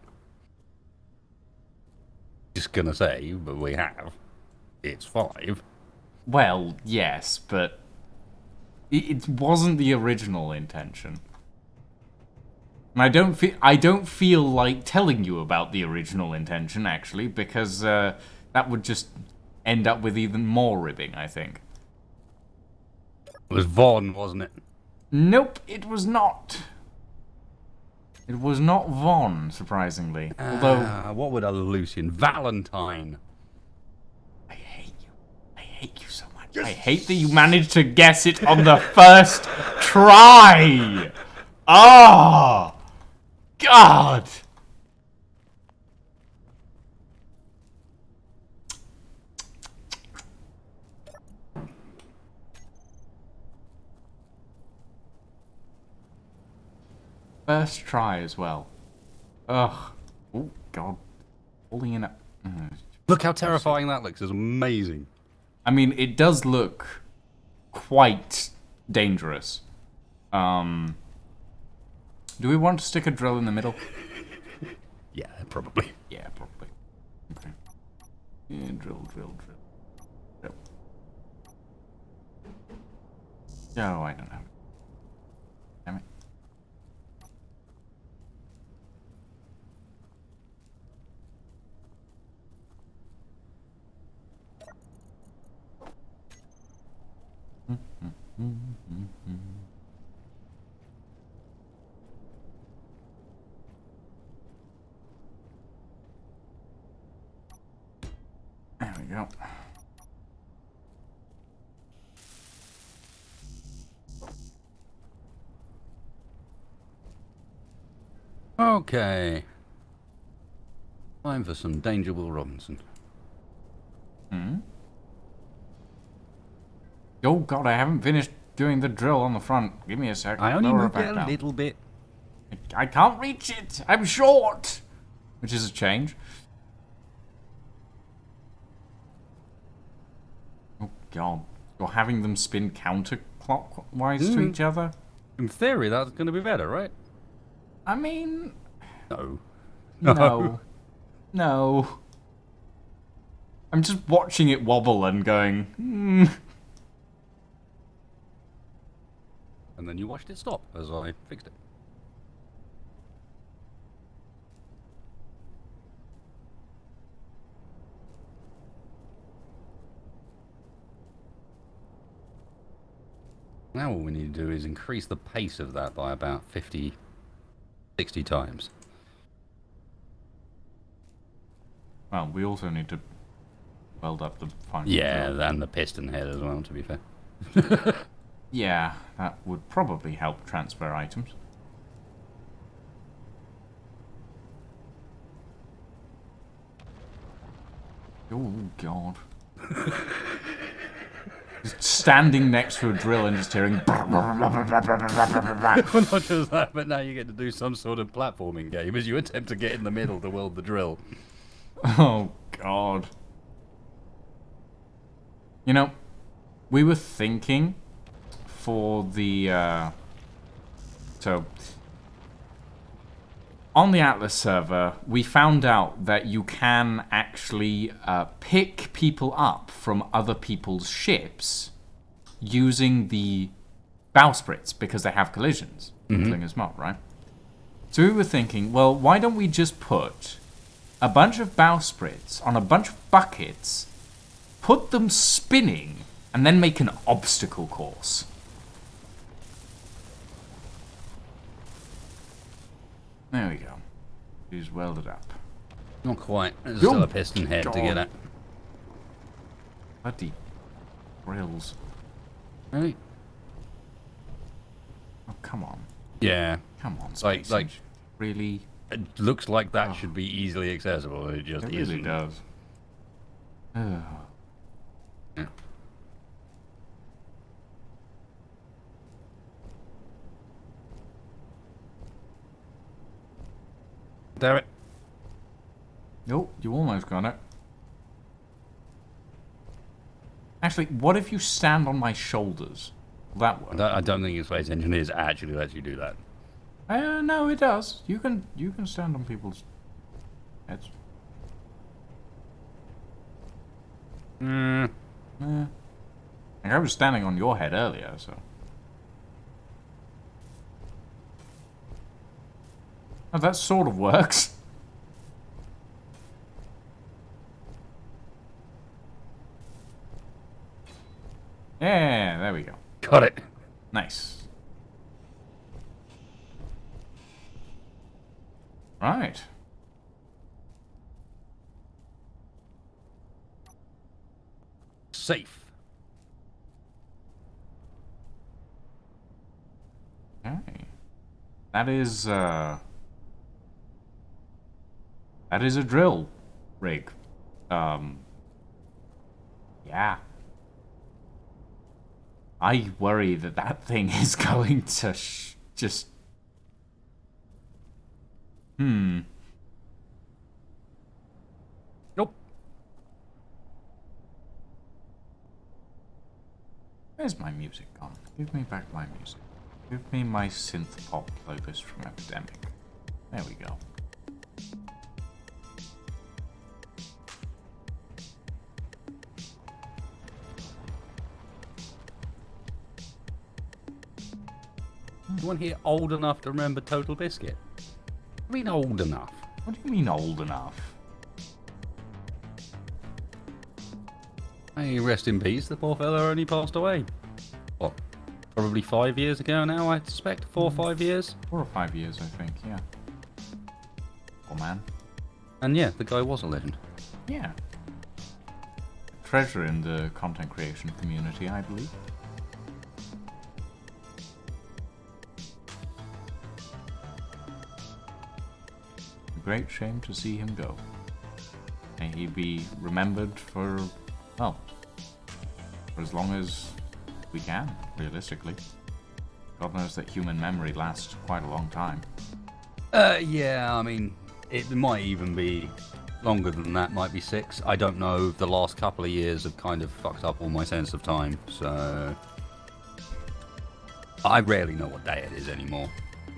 Just gonna say, but we have. It's 5. Well, yes, but it wasn't the original intention. And I don't feel like telling you about the original intention, actually, because that would just end up with even more ribbing, I think. It was Vaughn, wasn't it? Nope, it was not. It was not Vaughn, surprisingly. Although, what would a Lucian? Valentine. I hate you. I hate you so much. Yes. I hate that you managed to guess it on the first try. Ah, God. First try as well. Ugh. Oh, God. Holding in a... Look how terrifying that looks. It's amazing. I mean, it does look quite dangerous. Do we want to stick a drill in the middle? Yeah, probably. Yeah, probably. Okay. Yeah, drill. Yep. Oh, I don't know. Damn it. There we go. Okay. Time for some Danger Will Robinson. Oh God, I haven't finished doing the drill on the front. Give me a sec. I only Lower moved back it a down. little bit. I can't reach it. I'm short. Which is a change. Oh God. You're having them spin counterclockwise to each other? In theory, that's going to be better, right? I mean... No. No. No. I'm just watching it wobble and going, And then you watched it stop as I fixed it. Now all we need to do is increase the pace of that by about 50, 60 times. Well, we also need to weld up the final Yeah, drill. and the piston head as well, to be fair. Yeah, that would probably help transfer items. Oh, God. Just standing next to a drill and just hearing... Well, not just that, but now you get to do some sort of platforming game as you attempt to get in the middle to weld the drill. Oh, God. You know, we were thinking for the... So, on the Atlas server, we found out that you can actually pick people up from other people's ships using the bowsprits because they have collisions. Slinger's mob, right? So we were thinking, well, why don't we just put a bunch of bowsprits on a bunch of buckets, put them spinning, and then make an obstacle course. There we go. He's welded up. Not quite. There's still a piston head to get at. Bloody grills. Really? Oh, come on. Yeah. Come on, Like- Space like- Age. Really? It looks like that should be easily accessible. It just It isn't. really does. Ugh. Yeah. Damn it. Nope, you almost got it. Actually, what if you stand on my shoulders? Will that work? I don't think Space Engineers actually lets you do that. No, it does. You can stand on people's heads. Like I was standing on your head earlier, so. Oh, that sort of works. Yeah, there we go. Got it. Nice. Right. Safe. Okay. That is a drill rig. Yeah. I worry that thing is going to just Hmm. Nope. Where's my music gone? Give me back my music. Give me my synth pop playlist from Epidemic. There we go. Anyone here old enough to remember Total Biscuit? I mean, old enough. What do you mean old enough? Hey, rest in peace. The poor fella only passed away. What? Probably 5 years ago now, I suspect. 4 or 5 years. 4 or 5 years, I think, yeah. Oh, man. And yeah, the guy was a legend. Yeah. Treasure in the content creation community, I believe. A great shame to see him go. May he be remembered for, well, for as long as we can, realistically. God knows that human memory lasts quite a long time. Yeah, I mean, it might even be longer than that, might be 6. I don't know. The last couple of years have kind of fucked up all my sense of time, so I rarely know what day it is anymore,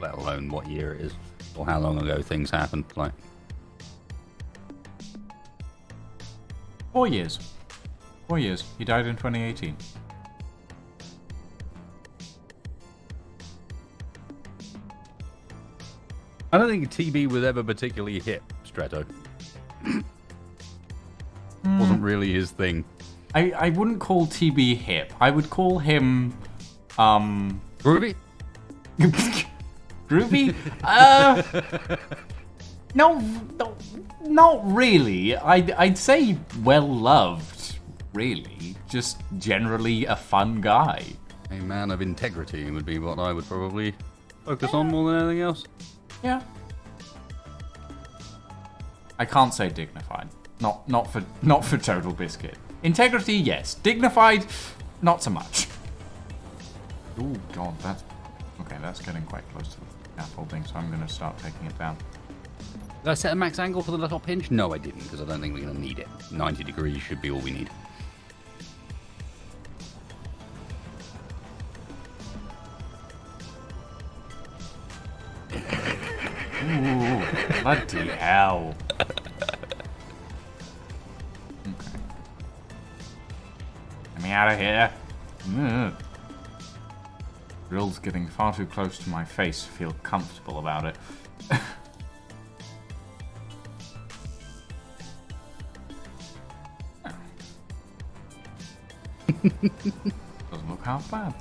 let alone what year it is, or how long ago things happened. Like, 4 years. 4 years. He died in 2018. I don't think TB was ever particularly hip, Stretto. Wasn't really his thing. I wouldn't call TB hip. I would call him, Groovy? groovy? No, not really. I'd say well loved, really. Just generally a fun guy. A man of integrity would be what I would probably focus on more than anything else. Yeah. I can't say dignified. Not for Total Biscuit. Integrity, yes. Dignified, not so much. Oh god, that's getting quite close to the scaffolding, so I'm gonna start taking it down. Did I set a max angle for the top hinge? No, I didn't, because I don't think we're going to need it. 90 degrees should be all we need. Ooh, bloody hell. Okay. Get me out of here. Ugh. Drill's getting far too close to my face to feel comfortable about it. Doesn't look half bad.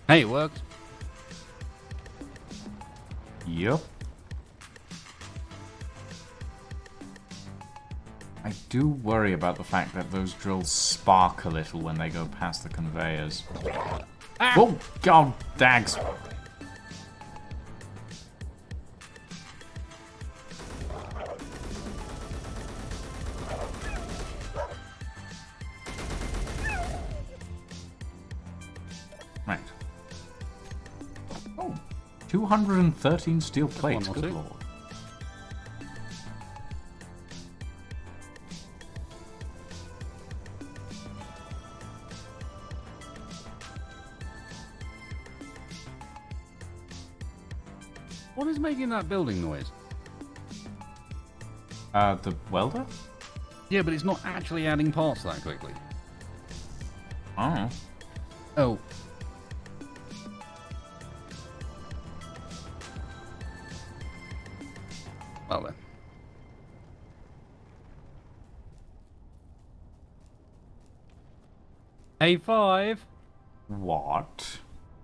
Hey, it worked. Yep. I do worry about the fact that those drills spark a little when they go past the conveyors. Ah. Oh, god, dags. Right. Oh, 213 steel plates, one or good two. lord. What is making that building noise? The welder? Yeah, but it's not actually adding parts that quickly. Oh. Oh. Well then. A5. What?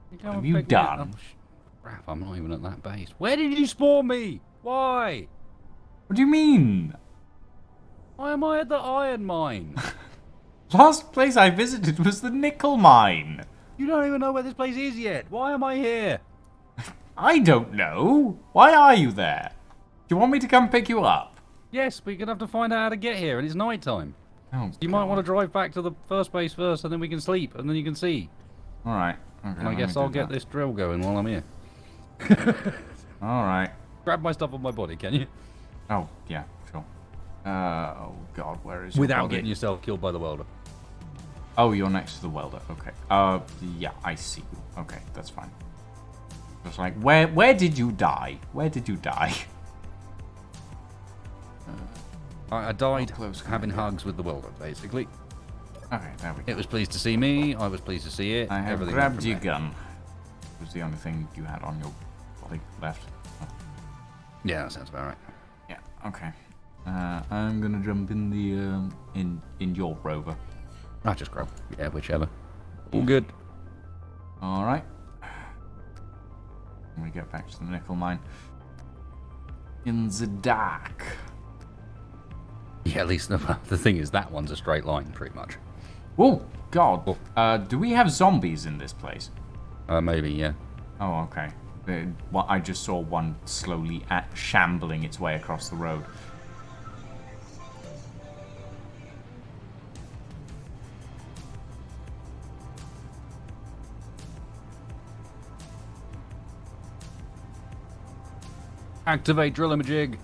What have you done? Crap, I'm not even at that base. Where did you spawn me? Why? What do you mean? Why am I at the iron mine? Last place I visited was the nickel mine. You don't even know where this place is yet. Why am I here? I don't know. Why are you there? Do you want me to come pick you up? Yes, but you're gonna have to find out how to get here, and it's night time. Oh, You might want to drive back to the first base first, and then we can sleep, and then you can see. All right. Okay, And I guess I'll get this drill going while I'm here. All right. Grab my stuff on my body, can you? Oh, yeah, sure. Oh, God, where is your Without body? getting yourself killed by the welder. Oh, you're next to the welder. Okay. Yeah, I see you. Okay, that's fine. Just like, where did you die? Where did you die? I died close can having I get? hugs with the welder, basically. Okay, there we go. It was pleased to see me. I was pleased to see it. I have Everything grabbed went from your there. gun. It was the only thing you had on your body left. Oh, Yeah, that sounds about right. yeah, okay. I'm gonna jump in the, in your rover. I just grab. Yeah, whichever. All good. Alright. We get back to the nickel mine. In the dark. Yeah, at least the thing is, that one's a straight line, pretty much. Oh, God. Do we have zombies in this place? Maybe, yeah. Oh, okay. I just saw one slowly shambling its way across the road. Activate drill-a-majig.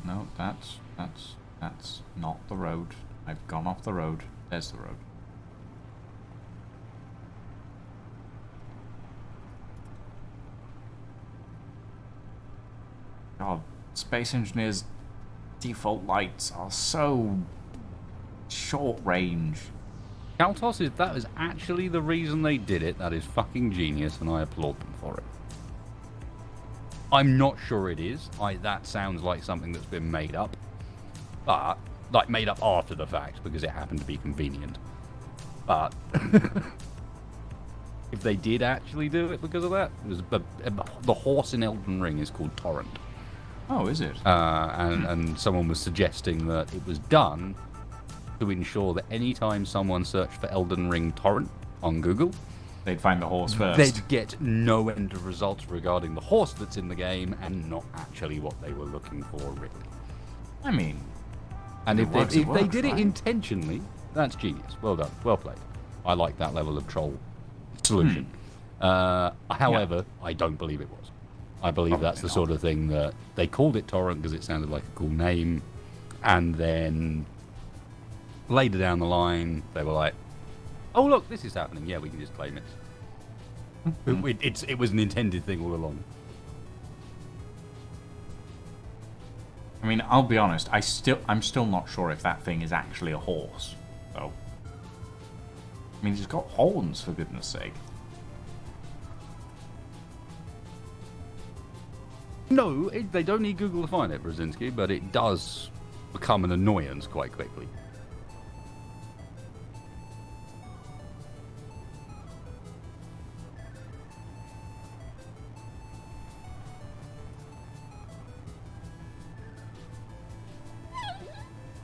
No, that's not the road. I've gone off the road. There's the road. God, Space Engineers' default lights are so short range. Kaltos, that is actually the reason they did it. That is fucking genius, and I applaud them for it. I'm not sure it is. That sounds like something that's been made up. But, like, made up after the fact, because it happened to be convenient. But, if they did actually do it because of that, it was the horse in Elden Ring is called Torrent. Oh, is it? And someone was suggesting that it was done to ensure that anytime someone searched for Elden Ring Torrent on Google, They'd find the horse first. they'd get no end of results regarding the horse that's in the game and not actually what they were looking for, really. I mean, And It if works, they, it if they works, did right? it intentionally, that's genius. Well done. Well played. I like that level of troll solution. However, I don't believe it was. I believe that's the sort of thing that they called it Torrent because it sounded like a cool name, and then later down the line, they were like, "Oh look, this is happening. Yeah, we can just claim it." It was an intended thing all along. I mean, I'll be honest. I'm still not sure if that thing is actually a horse, though. I mean, it's got horns, for goodness sake. No, they don't need Google to find it, Brzezinski, but it does become an annoyance quite quickly.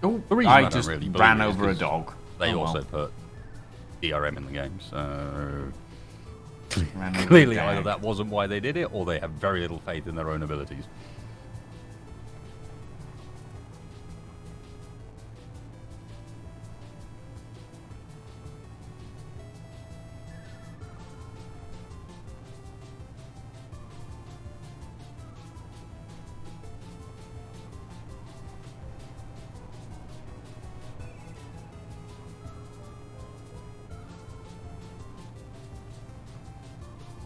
Oh, The reason I I don't just really believe ran it is over a 'cause dog. They Oh, well. also put DRM in the game, so Ran over a clearly dag. either that wasn't why they did it, or they have very little faith in their own abilities.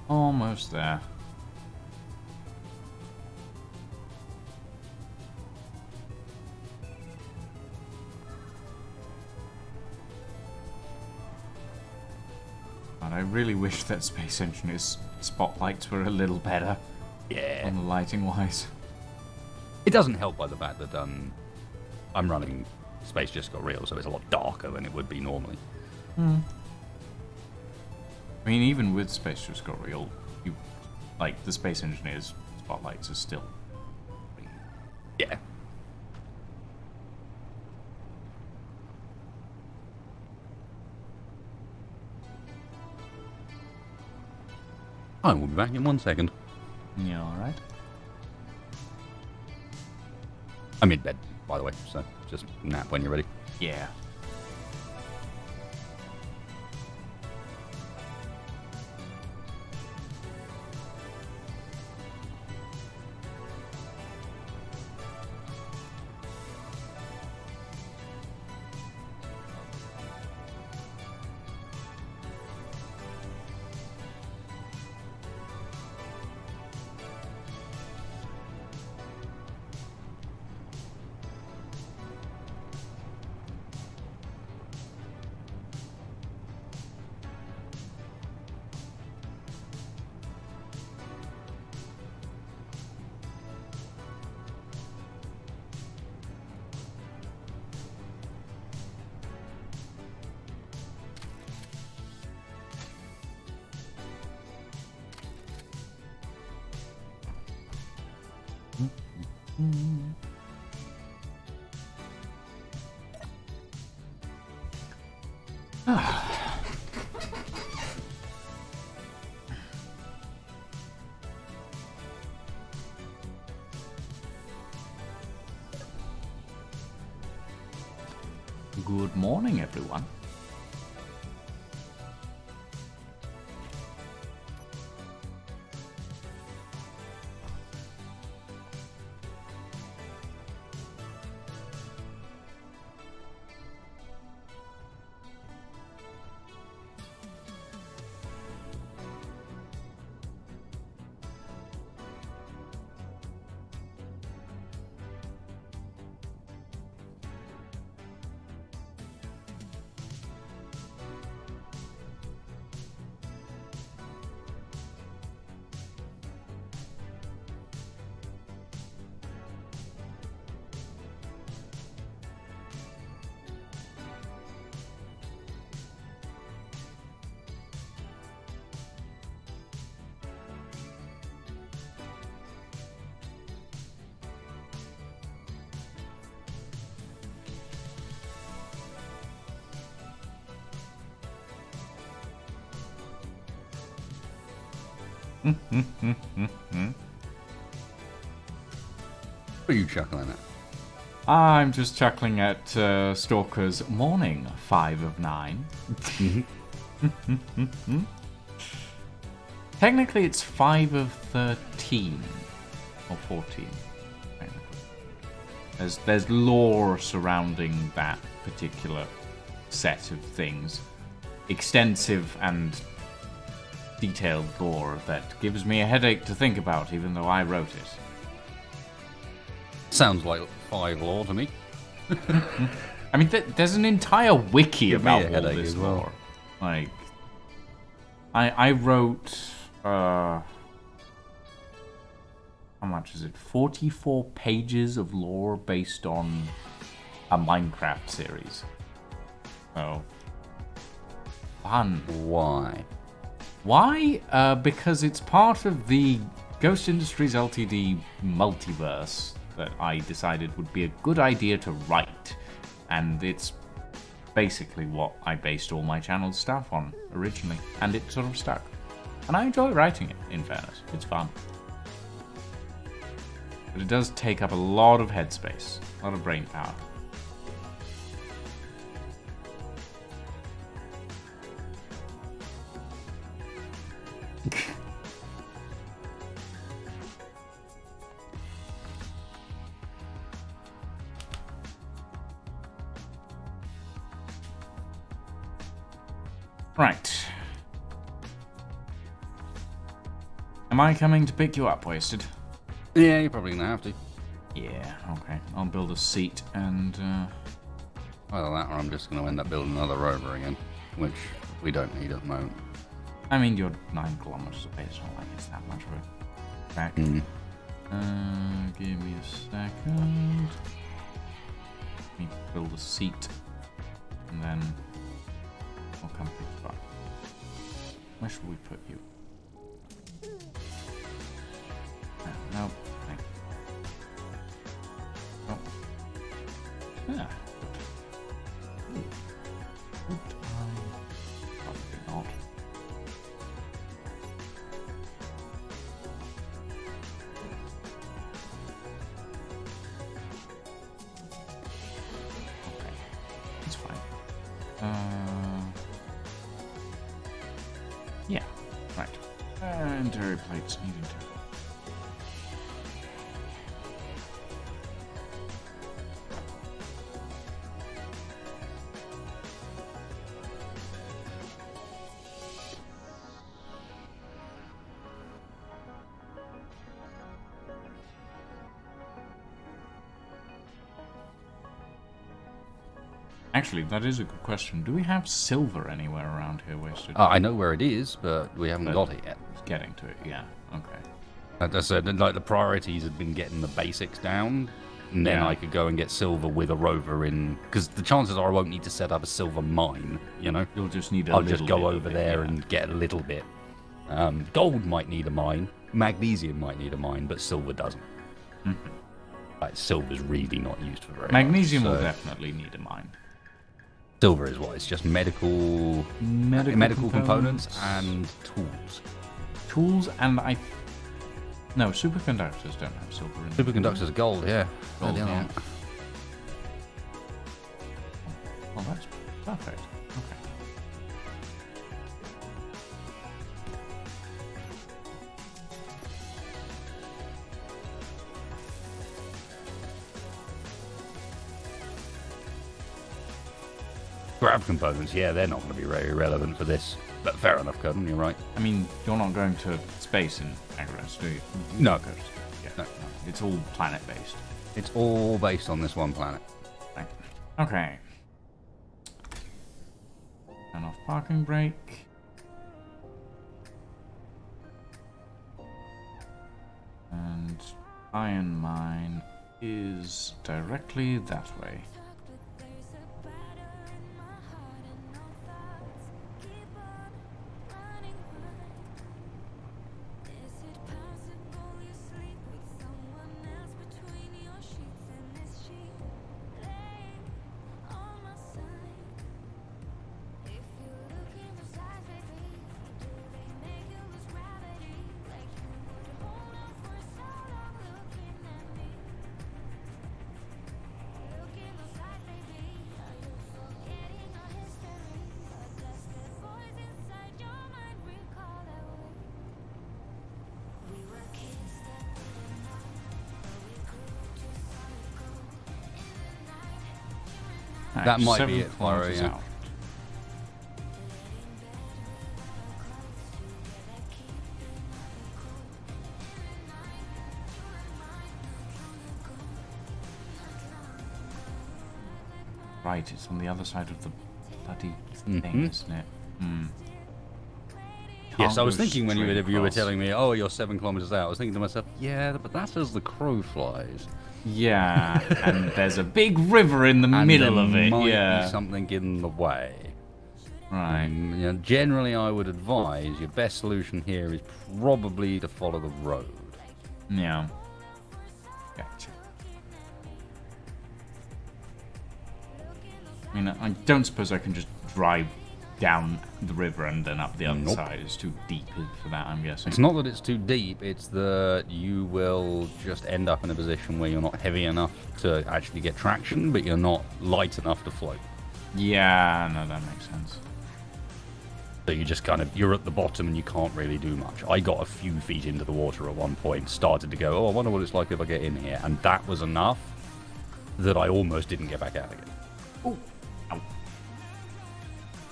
Almost there. But I really wish that Space Engineers spotlights were a little better Yeah. on the lighting wise. It doesn't help by the fact that I'm running Space Just Got Real, so it's a lot darker than it would be normally. I mean, even with Space Tutorial, you like the Space Engineers spotlights are still. Yeah. I will be back in 1 second. Yeah, all right. I'm in bed, by the way, so just nap when you're ready. Yeah. Good morning, everyone. What are you chuckling at? I'm just chuckling at Stalker's morning 5 of 9. Technically, it's 5 of 13 or 14. There's lore surrounding that particular set of things, extensive and detailed lore that gives me a headache to think about, even though I wrote it. Sounds like 5 lore to me. I mean, there's an entire wiki Give me about a all headache this as well. lore. Like, I wrote, how much is it? 44 pages of lore based on a Minecraft series. So, fun. Why? Why? Because it's part of the Ghost Industries Ltd multiverse that I decided would be a good idea to write. And it's basically what I based all my channel stuff on originally. And it sort of stuck. And I enjoy writing it, in fairness. It's fun. But it does take up a lot of headspace, a lot of brain power. Right. Am I coming to pick you up, Wasted? Yeah, you're probably gonna have to. Yeah, okay. I'll build a seat and, Either that or I'm just gonna end up building another rover again, which we don't need at the moment. I mean, you're 9 kilometers away. It's not like it's that much of a track. Give me a second. Let me build a seat. And then I'll come pick you up. Where should we put you? No. Oh. Yeah. Probably not. Okay. That's fine. Yeah. Right. Interior plates needing to. Actually, that is a good question. Do we have silver anywhere around here wasted? I know where it is, but we haven't got it yet. Getting to it, yeah. Okay. As I said, like the priorities had been getting the basics down, and then Yeah. I could go and get silver with a rover in. Because the chances are I won't need to set up a silver mine. You know, You'll just need a I'll little just go bit of over it, there yeah. and get a little bit. Gold might need a mine, magnesium might need a mine, but silver doesn't. Mhm. Like silver's really not used for very Magnesium much. will so definitely need a mine. Silver is what? It's just medical components and tools. Tools and no, superconductors don't have silver in them. Superconductors are gold, yeah. Gold, They're the other yeah. one. Well, that's perfect. Okay. Grav components, yeah, they're not going to be very relevant for this. But fair enough, Curtin, you're right. I mean, you're not going to space in Agaris, do you? No. Yeah. No. It's all planet-based. It's all based on this one planet. Right. Okay. Turn off parking brake. And iron mine is directly that way. That might 7 be it, kilometers yeah. out. Right, it's on the other side of the bloody thing, isn't it? Hmm. Yes, I was Can't go thinking when you straight were across. telling me, oh, you're 7 kilometers out, I was thinking to myself, yeah, but that's as the crow flies. Yeah, and there's a big river in the And middle there of it. might Yeah, be something in the way. right. You know, generally, I would advise your best solution here is probably to follow the road. Yeah. Gotcha. I mean, I don't suppose I can just drive down the river and then up the other Nope. side. It's too deep for that, I'm guessing. It's not that it's too deep, it's that you will just end up in a position where you're not heavy enough to actually get traction, but you're not light enough to float. Yeah, no, that makes sense. So you just kind of, you're at the bottom and you can't really do much. I got a few feet into the water at one point, started to go, oh, I wonder what it's like if I get in here. And that was enough that I almost didn't get back out again. Oh, ow.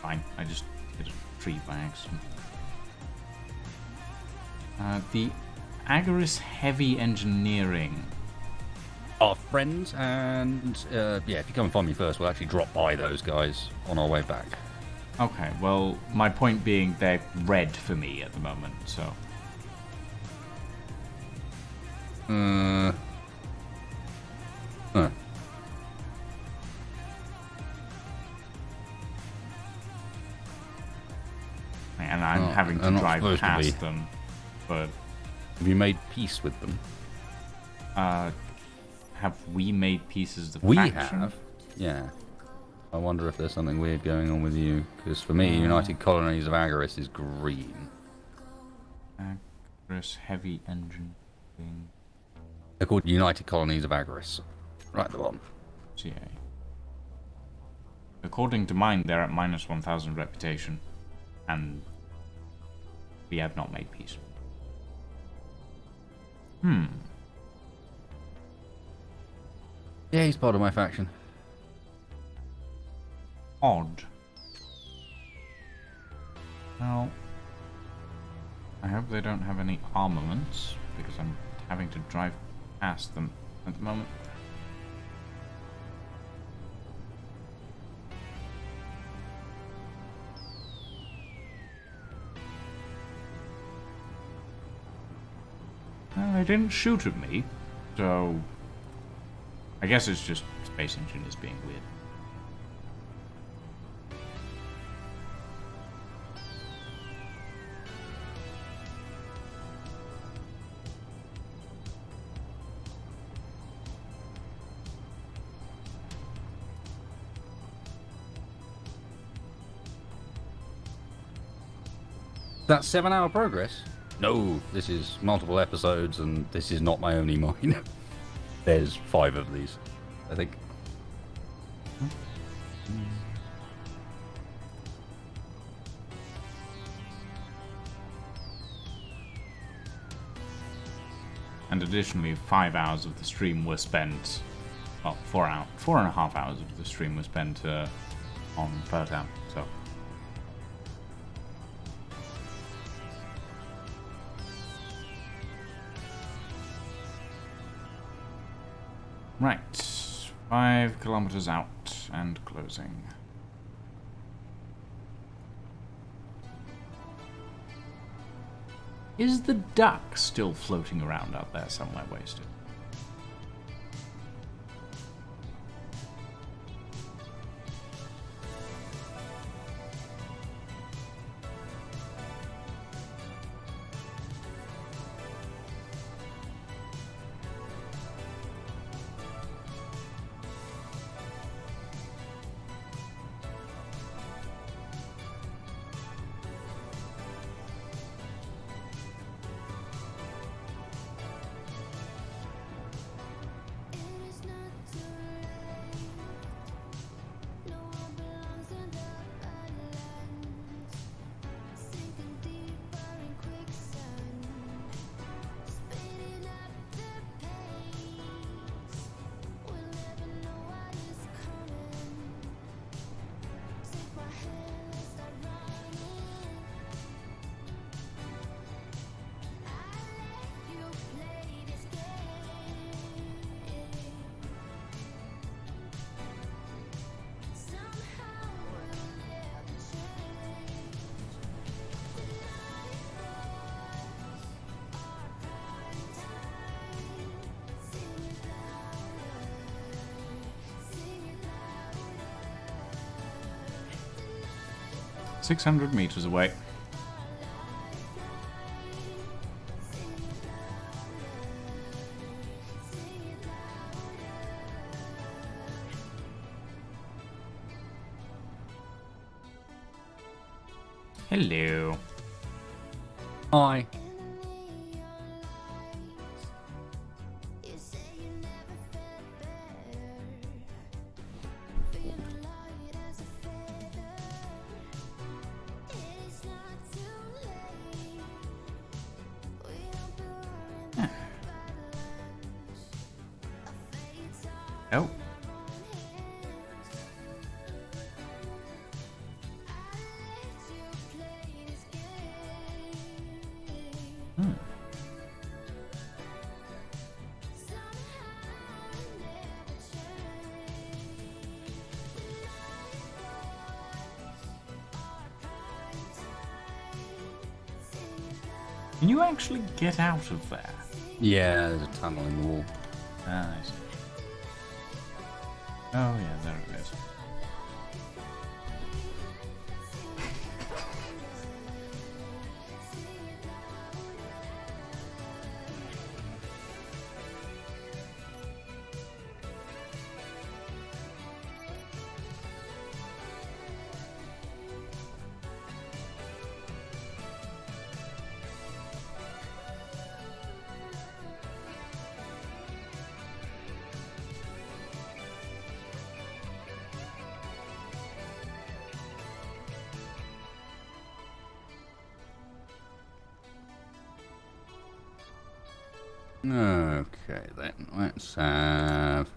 Fine, I just hit a tree by accident. The Agaris Heavy Engineering. Our friends, and yeah, if you come and find me first, we'll actually drop by those guys on our way back. Okay, well, my point being they're red for me at the moment, so... Huh. And I'm having to They're not drive supposed to past be. them. But Have you made peace with them? have we made pieces of We faction? have. Yeah. I wonder if there's something weird going on with you. Because for me, United Colonies of Agaris is green. Agaris heavy engine thing. They're called United Colonies of Agaris. Right at the bottom. CA. According to mine, they're at minus 1,000 reputation, and we have not made peace. Yeah, he's part of my faction. Odd. Well, I hope they don't have any armaments, because I'm having to drive past them at the moment. Well, they didn't shoot at me, so I guess it's just Space Engineers being weird. That's 7-hour progress? No, this is multiple episodes, and this is not my only mine. There's 5 of these, I think. And additionally, 5 hours of the stream were spent, well, 4.5 hours of the stream were spent on Pertam, so. Right, 5 kilometers out and closing. Is the duck still floating around out there somewhere wasted? .600 meters away. Hello. Hi. Oh. Can you actually get out of there? Yeah, there's a tunnel in the wall. Ah, I see. Oh yeah, there it is. Okay, then. Let's have...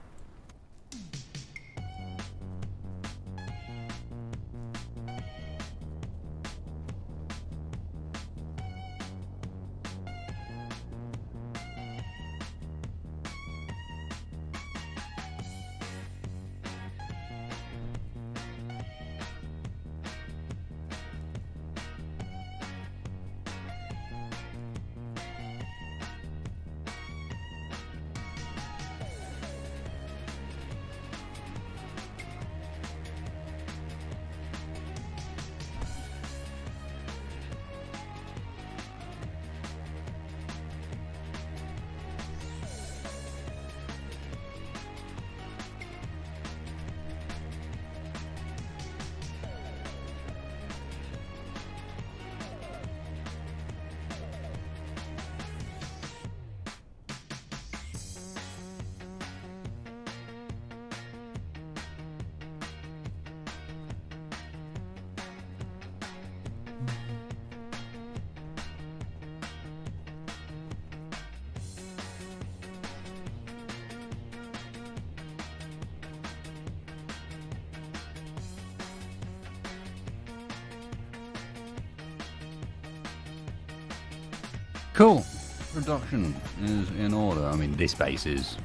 Cool. Production is in order. I mean, this base is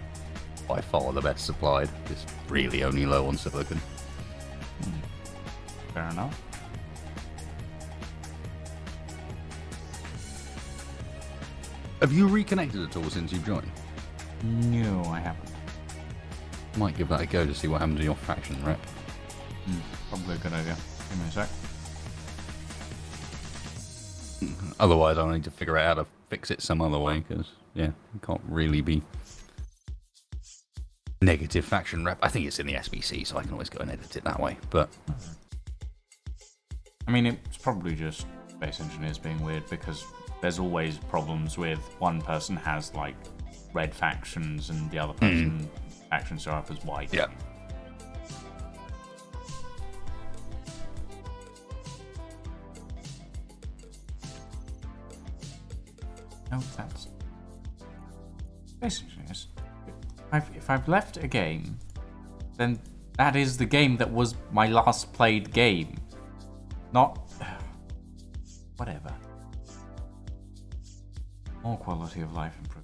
by far the best supplied. It's really only low on silicon. Fair enough. Have you reconnected at all since you've joined? No, I haven't. Might give that a go to see what happens to your faction rep. Probably a good idea. Give me a sec. Otherwise, I'll need to figure out how to fix it some other way, because, yeah, it can't really be negative faction rep. I think it's in the SBC, so I can always go and edit it that way, but... I mean, it's probably just Space Engineers being weird, because there's always problems with one person has, like, red factions and the other person factions are up as white. Yeah. No, that's Space Engineers. If I've left a game, then that is the game that was my last played game. Not... whatever. More quality of life improvement.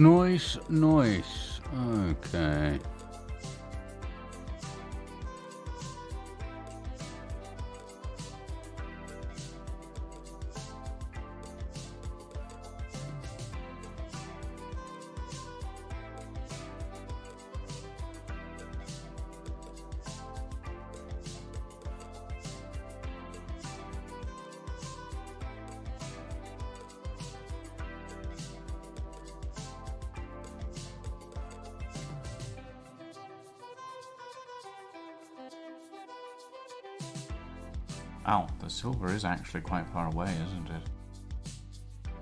Nice, nice. Okay. Ow, the silver is actually quite far away, isn't it?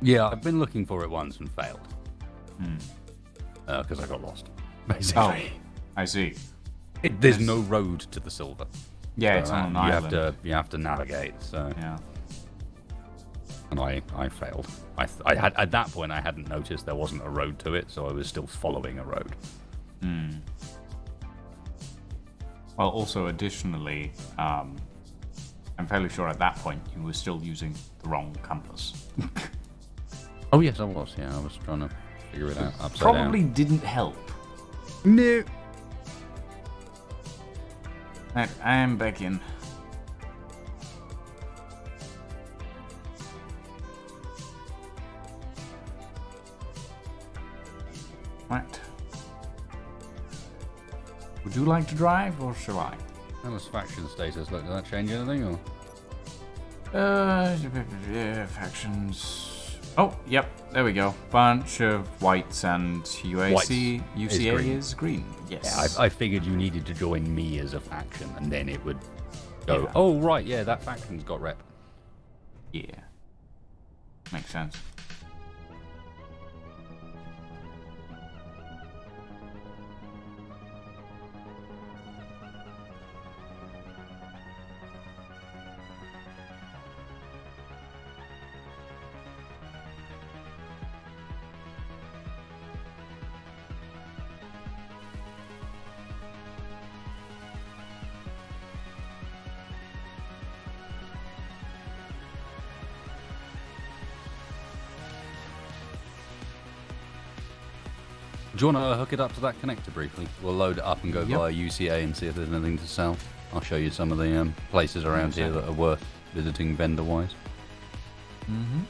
Yeah, I've been looking for it once and failed. Because I got lost, basically. Oh, I see. There's no road to the silver. Yeah, So, it's on an you island. you have to navigate. So, Yeah. and I failed. I had at that point I hadn't noticed there wasn't a road to it, so I was still following a road. Well, also additionally, I'm fairly sure at that point you were still using the wrong compass. Oh yes, I was. Yeah, I was trying to figure it out upside Probably down. didn't help. No. Right, I am back in. Right. Would you like to drive, or shall I? How does faction status look? Does that change anything, or? Yeah, factions. Oh, yep, there we go. Bunch of whites and UAC. UCA is green. Yes. Yeah, I figured you needed to join me as a faction, and then it would go, Yeah. oh, right, yeah, that faction's got rep. Yeah. Makes sense. Do you want to hook it up to that connector briefly? We'll load it up and go Yep. via UCA and see if there's anything to sell. I'll show you some of the places around here that are worth visiting vendor-wise. Mm-hmm.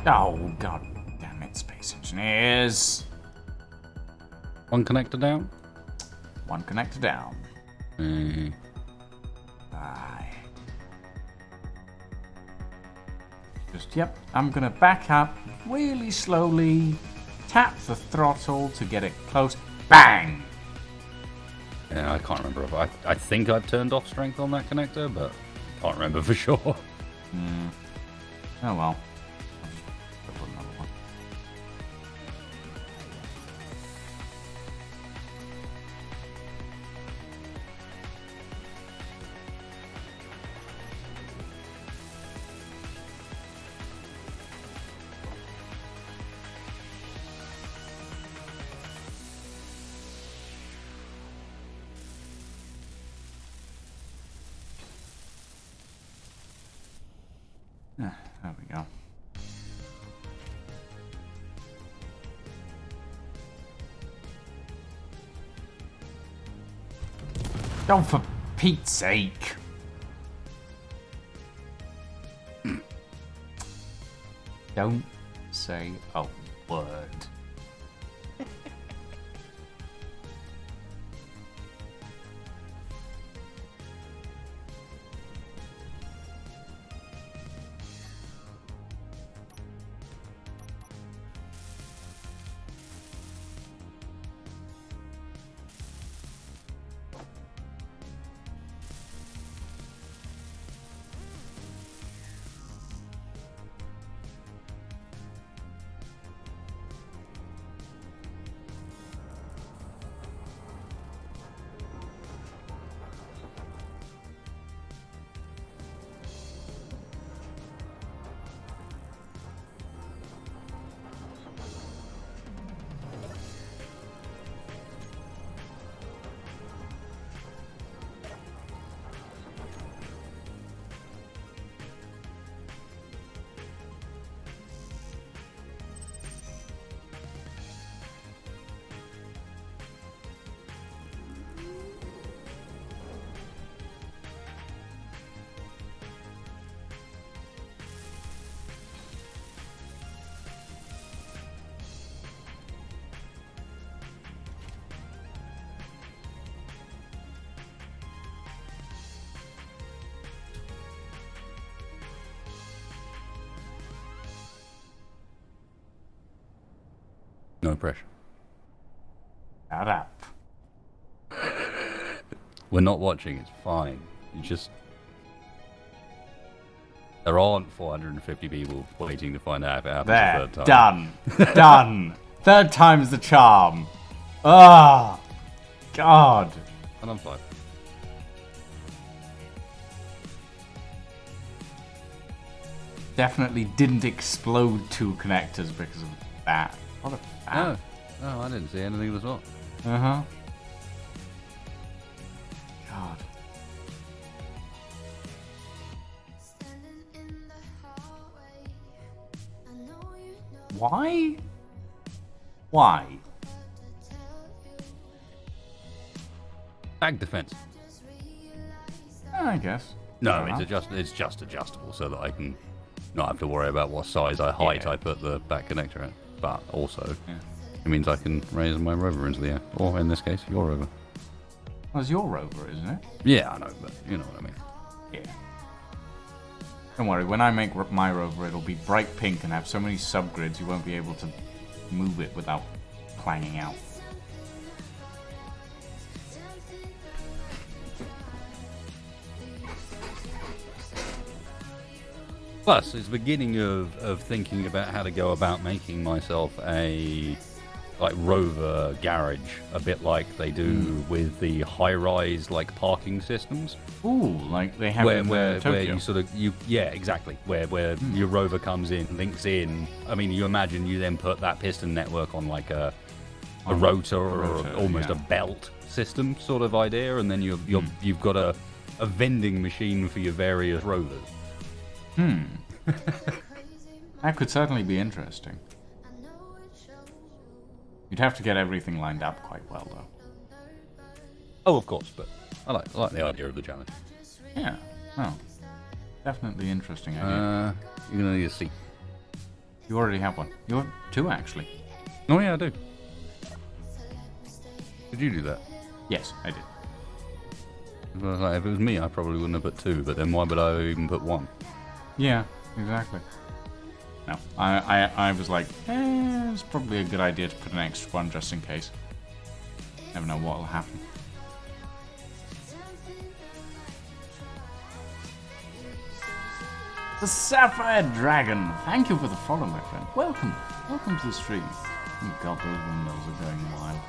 Oh, god damn it, Space Engineers. One connector down? One connector down. Mm. Aye. Just, yep, I'm gonna back up really slowly, tap the throttle to get it close. Bang! Yeah, I can't remember if I think I've turned off strength on that connector, but can't remember for sure. Oh well. I'll just put another one. There we go. Oh, for Pete's sake. Don't say a word. No pressure. Shut up. We're not watching, it's fine. You just... There aren't 450 people waiting to find out if it happens There. a third time. Done. Done. Third time's the charm. Ah. God. And I'm fine. Definitely didn't explode two connectors because of that. What a Oh, faff. no, I didn't see anything of the sort. Uh-huh. God. Why? Why? Bag defense. I guess. No, it's just adjustable so that I can not have to worry about what size height I put the back connector at. But also, it means I can raise my rover into the air, or in this case, your rover. Well, it's your rover, isn't it? Yeah, I know, but you know what I mean. Yeah. Don't worry, when I make my rover, it'll be bright pink and have so many subgrids you won't be able to move it without clanging out. Plus, it's the beginning of thinking about how to go about making myself a rover garage, a bit like they do with the high-rise parking systems. Ooh, like they have in Tokyo. Where you sort of exactly where your rover comes in, links in. I mean, you imagine you then put that piston network on like a rotor or almost a belt system sort of idea, and then you've got a vending machine for your various rovers. That could certainly be interesting. You'd have to get everything lined up quite well, though. Oh, of course, but I like the idea of the challenge. Yeah, well, definitely interesting idea. You're gonna need a seat. You already have one. You have two, actually. Oh yeah, I do. Did you do that? Yes, I did. Well, if it was me, I probably wouldn't have put two, but then why would I even put one? Yeah, exactly. No, I was like, it's probably a good idea to put an extra one just in case. Never know what will happen. The Sapphire Dragon, thank you for the follow, my friend. Welcome to the stream. Oh God, those windows are going wild.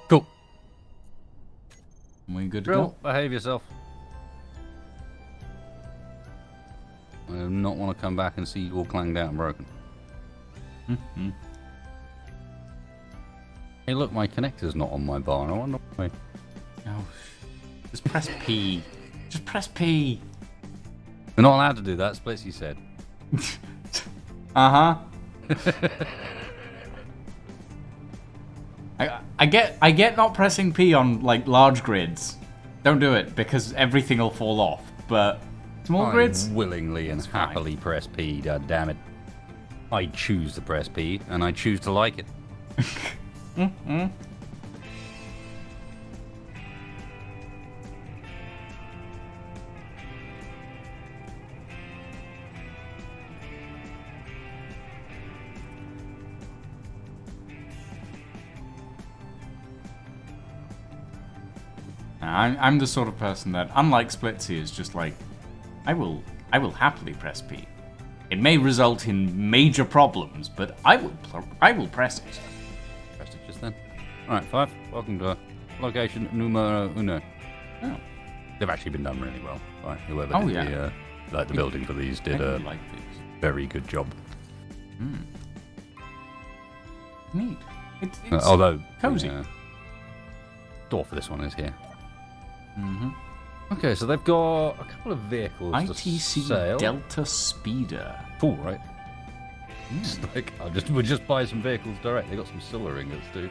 Cool. We good to Drill, go? behave yourself. I do not want to come back and see you all clanged out and broken. Mm-hmm. Hey, look, my connector's not on my bar. I wonder why. Oh, just press P. Just press P. We're not allowed to do that, Splitsy said. Uh-huh. I get not pressing P on large grids. Don't do it because everything will fall off. But small grids, willingly and happily press P. God damn it! I choose to press P, and I choose to like it. mm-hmm. I'm the sort of person that, unlike Splitsy, is just like, I will happily press P. It may result in major problems, but I will press it. Pressed it just then. All right, 5. Welcome to location numero uno. Oh. They've actually been done really well. Right, whoever did the building for these did a like these. very good job. Neat. It's Although cozy. The door for this one is here. Mm-hmm. Okay, so they've got a couple of vehicles to ITC sale. Delta Speeder. Cool, right? It's like, we'll just buy some vehicles direct. They got some silver ingots too.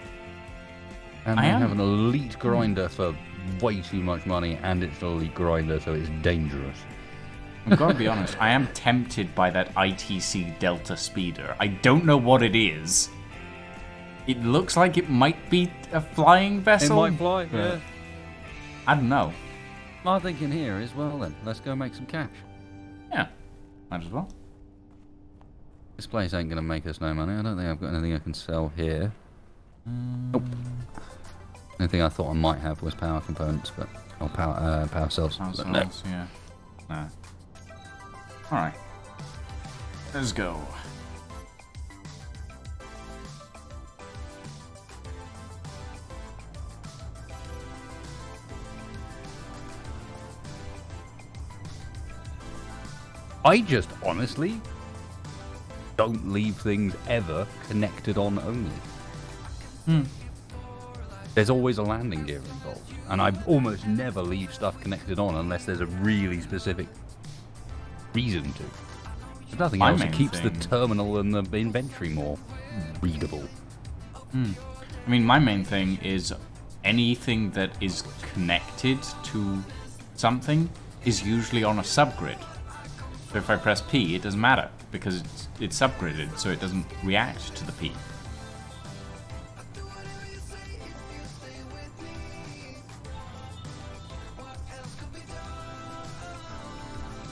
And they have an elite grinder for way too much money, and it's an elite grinder, so it's dangerous. I've got to be honest, I am tempted by that ITC Delta Speeder. I don't know what it is. It looks like it might be a flying vessel. It might fly, yeah. I don't know. My thinking here is, well then, let's go make some cash. Yeah, might as well. This place ain't going to make us no money. I don't think I've got anything I can sell here. Nope. Anything I thought I might have was power components, but... Or power cells. Power but cells, no. yeah. No. Alright. Let's go. I just honestly don't leave things ever connected on only. There's always a landing gear involved, and I almost never leave stuff connected on unless there's a really specific reason to. If nothing else, it keeps the terminal and the inventory more readable. I mean, my main thing is anything that is connected to something is usually on a subgrid. So if I press P, it doesn't matter, because it's subgridded, so it doesn't react to the P.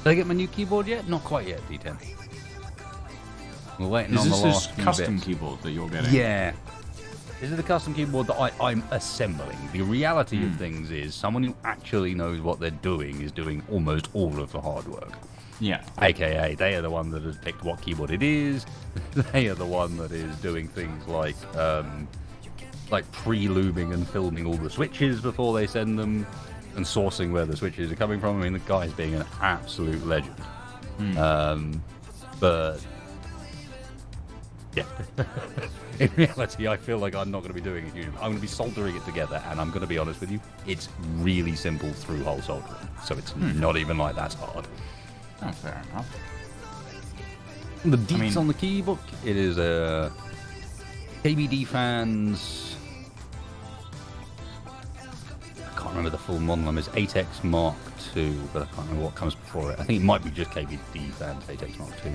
Did I get my new keyboard yet? Not quite yet, D10. We're waiting on the Is last this few custom bits. keyboard that you're getting? Yeah. This is the custom keyboard that I'm assembling. The reality of things is someone who actually knows what they're doing is doing almost all of the hard work. Yeah. AKA, they are the one that has picked what keyboard it is. They are the one that is doing things like pre-lubing and filming all the switches before they send them, and sourcing where the switches are coming from. I mean, the guy's being an absolute legend. But yeah, in reality, I feel like I'm not going to be doing it. I'm going to be soldering it together, and I'm going to be honest with you, it's really simple through-hole soldering, so it's not even like that's hard. Oh, fair enough. The deets on the keybook, it is a KBD fans. I can't remember the full model number. It's 8X Mark II, but I can't remember what comes before it. I think it might be just KBD fans 8X Mark II,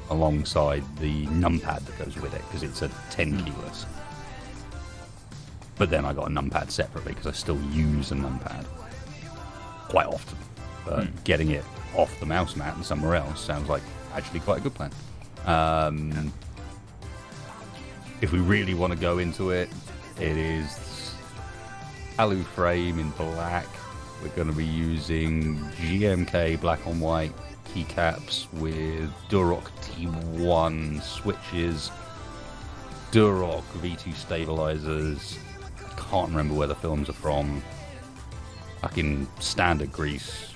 alongside the numpad that goes with it, because it's a 10 keyless. But then I got a numpad separately because I still use a numpad quite often. But getting it off the mouse mat and somewhere else sounds like actually quite a good plan. If we really want to go into it, it is alu frame in black. We're going to be using GMK black on white keycaps with Duroc T1 switches, Duroc V2 stabilizers. I can't remember where the films are from. Fucking standard grease.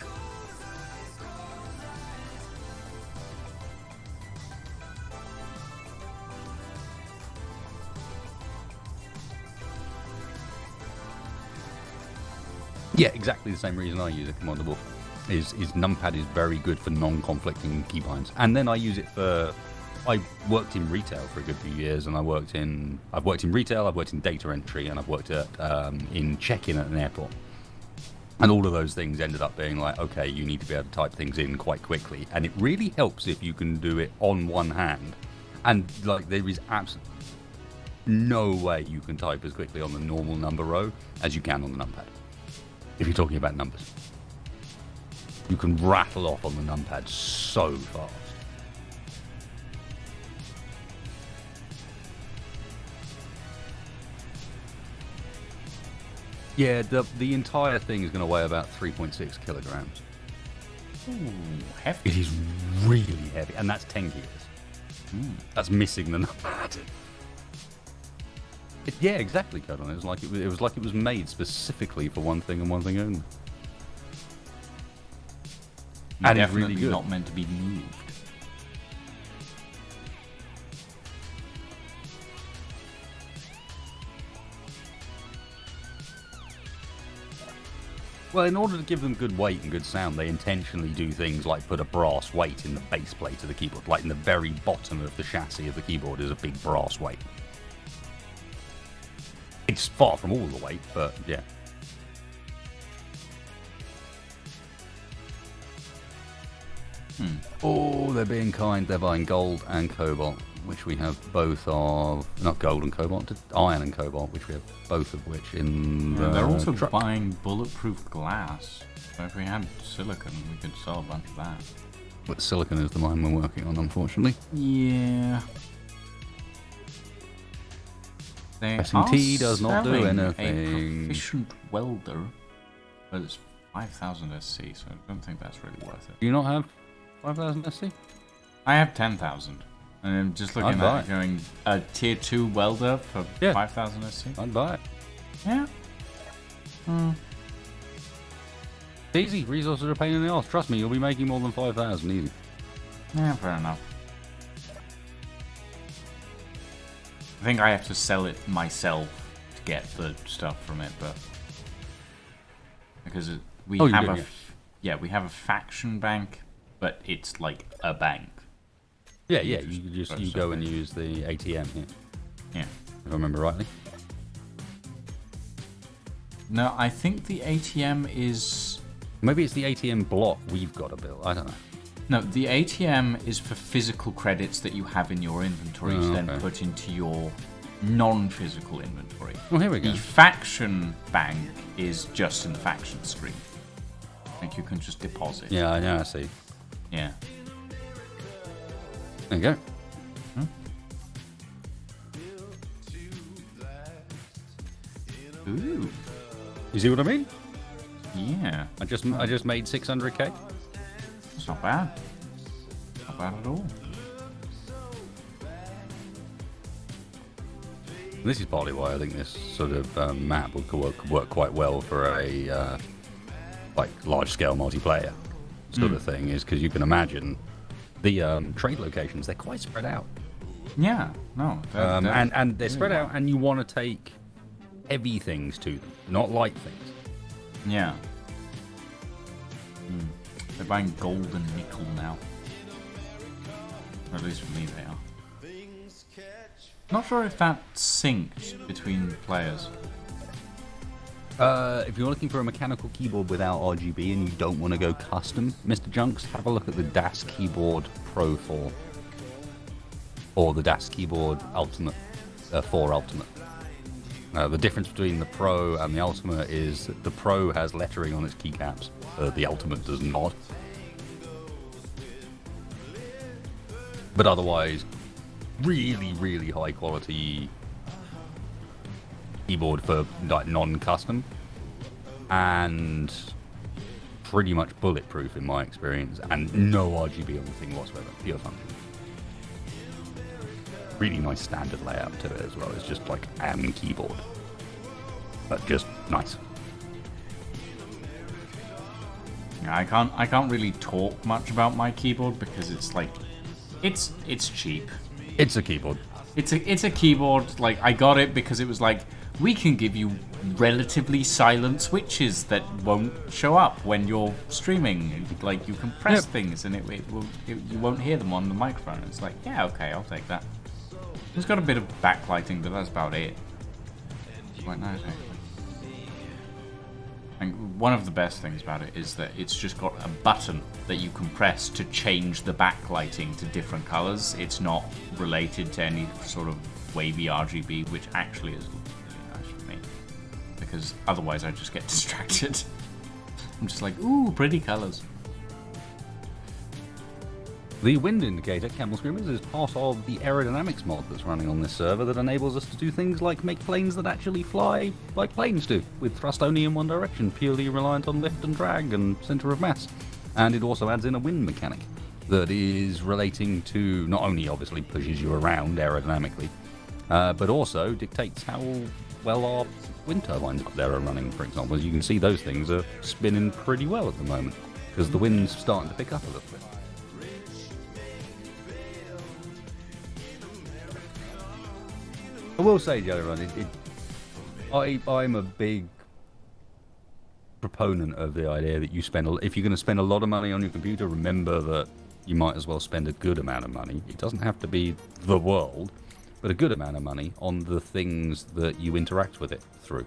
Yeah, exactly the same reason I use a Commander Wolf. Is numpad is very good for non-conflicting keybinds, and then I use it for. I worked in retail for a good few years, and I've worked in retail, I've worked in data entry, and I've worked at in check-in at an airport. And all of those things ended up being like, okay, you need to be able to type things in quite quickly, and it really helps if you can do it on one hand. And like, there is absolutely no way you can type as quickly on the normal number row as you can on the numpad. If you're talking about numbers, you can rattle off on the numpad so fast. Yeah, the entire thing is going to weigh about 3.6 kilograms. Ooh, hefty. It is really heavy, and that's 10 kilos. That's missing the numpad. Yeah, exactly, Codon. It was like it was made specifically for one thing and one thing only. And it's Definitely really good. not meant to be moved. Well, in order to give them good weight and good sound, they intentionally do things like put a brass weight in the base plate of the keyboard. Like in the very bottom of the chassis of the keyboard is a big brass weight. It's far from all the weight, but yeah. Oh, they're being kind. They're buying gold and cobalt, which we have both of. Not gold and cobalt, iron and cobalt, which we have both of which in the They're also truck. buying bulletproof glass. So if we had silicon, we could sell a bunch of that. But silicon is the mine we're working on, unfortunately. Yeah. They S&T are does not do selling anything. A proficient welder, but it's 5,000 SC, so I don't think that's really worth it. Do you not have 5,000 SC? I have 10,000. And I'm just looking I'd buy at it. going a tier 2 welder for Yeah. 5,000 SC. I'd buy it. Yeah. Easy. Resources are a pain in the arse. Trust me, you'll be making more than 5,000 easy. Yeah, fair enough. I think I have to sell it myself to get the stuff from it, but because we Oh, you have do, a yeah. we have a faction bank, but it's like a bank. Yeah, You yeah. just You just put you stuff go in. and use the ATM here, Yeah. if I remember rightly. No, I think the ATM is Maybe it's the ATM block we've got to build. I don't know. no. The ATM is for physical credits that you have in your inventory to then okay. put into your non-physical inventory. Oh, here we go. The faction bank is just in the faction screen. Like you can just deposit. Yeah, I know. I see. Yeah. There you go. Ooh. You see what I mean? Yeah. I just made 600k. It's not bad. Not bad at all. This is partly why I think this sort of map would work quite well for a like large-scale multiplayer sort of thing, is because you can imagine the trade locations, they're quite spread out. Yeah. No. And they're spread out, and you want to take heavy things to them, not light things. Yeah. They're buying gold and nickel now. Or at least for me, they are. Not sure if that synced between players. If you're looking for a mechanical keyboard without RGB and you don't want to go custom, Mr. Junks, have a look at the DAS Keyboard Pro 4. Or the DAS Keyboard Ultimate 4 Ultimate. The difference between the Pro and the Ultimate is that the Pro has lettering on its keycaps. The Ultimate does not. But otherwise, really, really high quality keyboard for like non-custom, and pretty much bulletproof in my experience, and no RGB on the thing whatsoever, pure function. Really nice standard layout to it as well. It's just like an keyboard, but just nice. Yeah, I can't really talk much about my keyboard because it's like it's cheap. It's a keyboard. It's a keyboard. Like I got it because it was like we can give you relatively silent switches that won't show up when you're streaming. Like you can press things and you won't hear them on the microphone. It's like, yeah, okay, I'll take that. It's got a bit of backlighting, but that's about it. Quite nice, actually. And one of the best things about it is that it's just got a button that you can press to change the backlighting to different colors. It's not related to any sort of wavy RGB, which actually is really nice for me. Because otherwise I just get distracted. I'm just like, ooh, pretty colors. The wind indicator, Camel Screamers, is part of the aerodynamics mod that's running on this server that enables us to do things like make planes that actually fly like planes do, with thrust only in one direction, purely reliant on lift and drag and center of mass. And it also adds in a wind mechanic that is relating to, not only obviously pushes you around aerodynamically, but also dictates how well our wind turbines up there are running, for example. As you can see, those things are spinning pretty well at the moment, because the wind's starting to pick up a little bit. I will say, Jelly I'm a big proponent of the idea that if you're going to spend a lot of money on your computer, remember that you might as well spend a good amount of money. It doesn't have to be the world, but a good amount of money on the things that you interact with it through.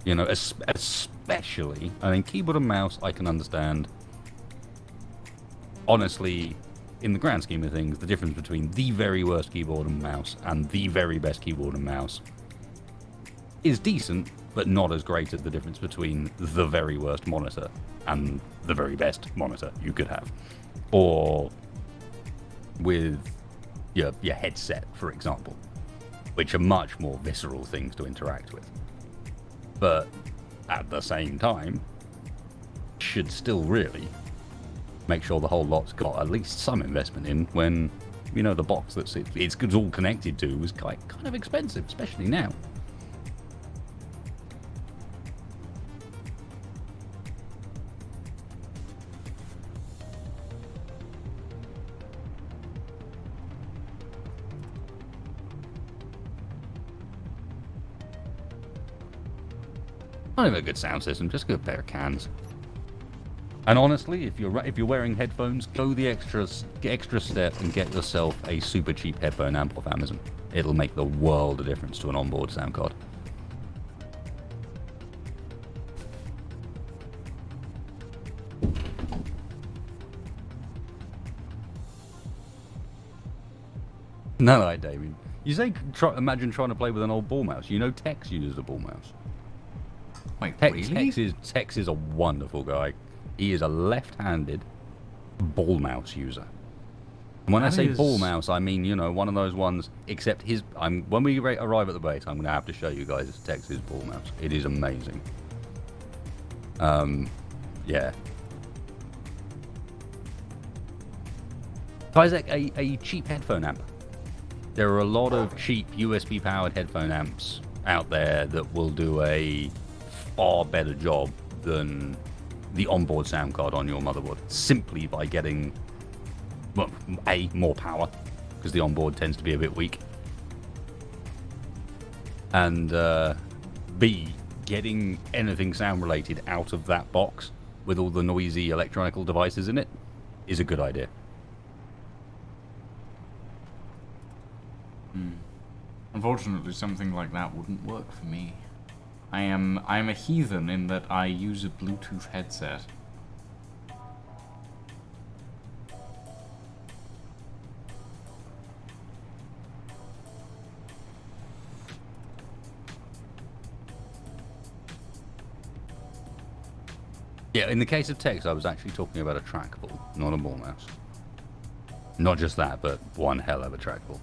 You know, especially, I mean, keyboard and mouse, I can understand. Honestly, in the grand scheme of things, the difference between the very worst keyboard and mouse and the very best keyboard and mouse is decent, but not as great as the difference between the very worst monitor and the very best monitor you could have. Or with your headset, for example, which are much more visceral things to interact with. But at the same time, should still really make sure the whole lot's got at least some investment in when, you know, the box that's it's all connected to is kind of expensive, especially now. Not even a good sound system, just a good pair of cans. And honestly, if you're wearing headphones, go the extra step and get yourself a super cheap headphone amp off Amazon. It'll make the world of difference to an onboard sound card. No, Damien. You say imagine trying to play with an old ball mouse. You know Tex uses a ball mouse. Wait, Tex really? Tex is a wonderful guy. He is a left-handed ball mouse user. And when I say ball mouse, I mean, you know, one of those ones, except when we arrive at the base, I'm going to have to show you guys Tex's ball mouse. It is amazing. Yeah. Isaac, a cheap headphone amp. There are a lot of cheap USB-powered headphone amps out there that will do a far better job than the onboard sound card on your motherboard, simply by getting, well, A, more power, because the onboard tends to be a bit weak, and B, getting anything sound related out of that box with all the noisy electronical devices in it is a good idea. Unfortunately, something like that wouldn't work for me. I'm a heathen in that I use a Bluetooth headset. Yeah, in the case of Tex, I was actually talking about a trackball, not a ball mouse. Not just that, but one hell of a trackball.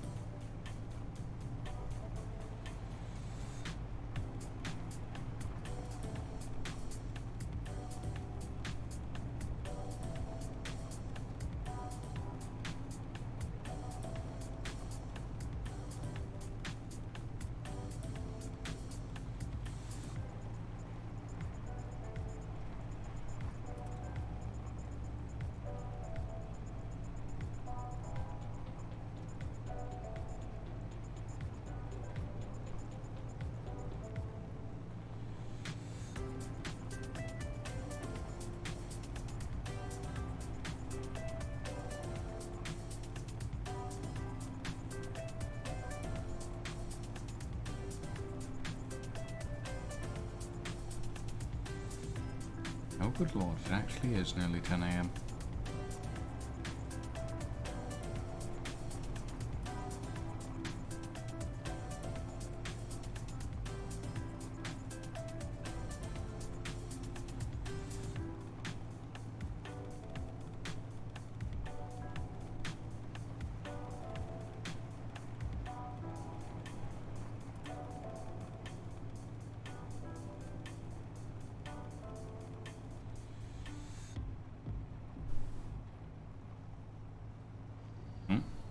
Oh, good lord, it actually is nearly 10 AM.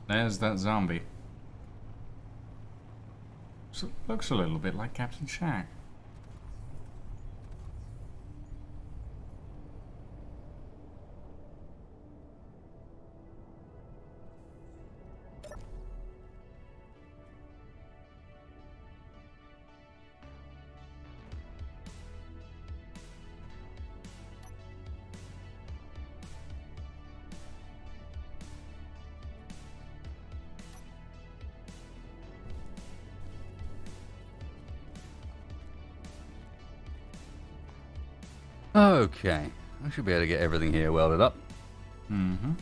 There's that zombie. So, looks a little bit like Captain Shack. Okay, I should be able to get everything here welded up. Mm-hmm.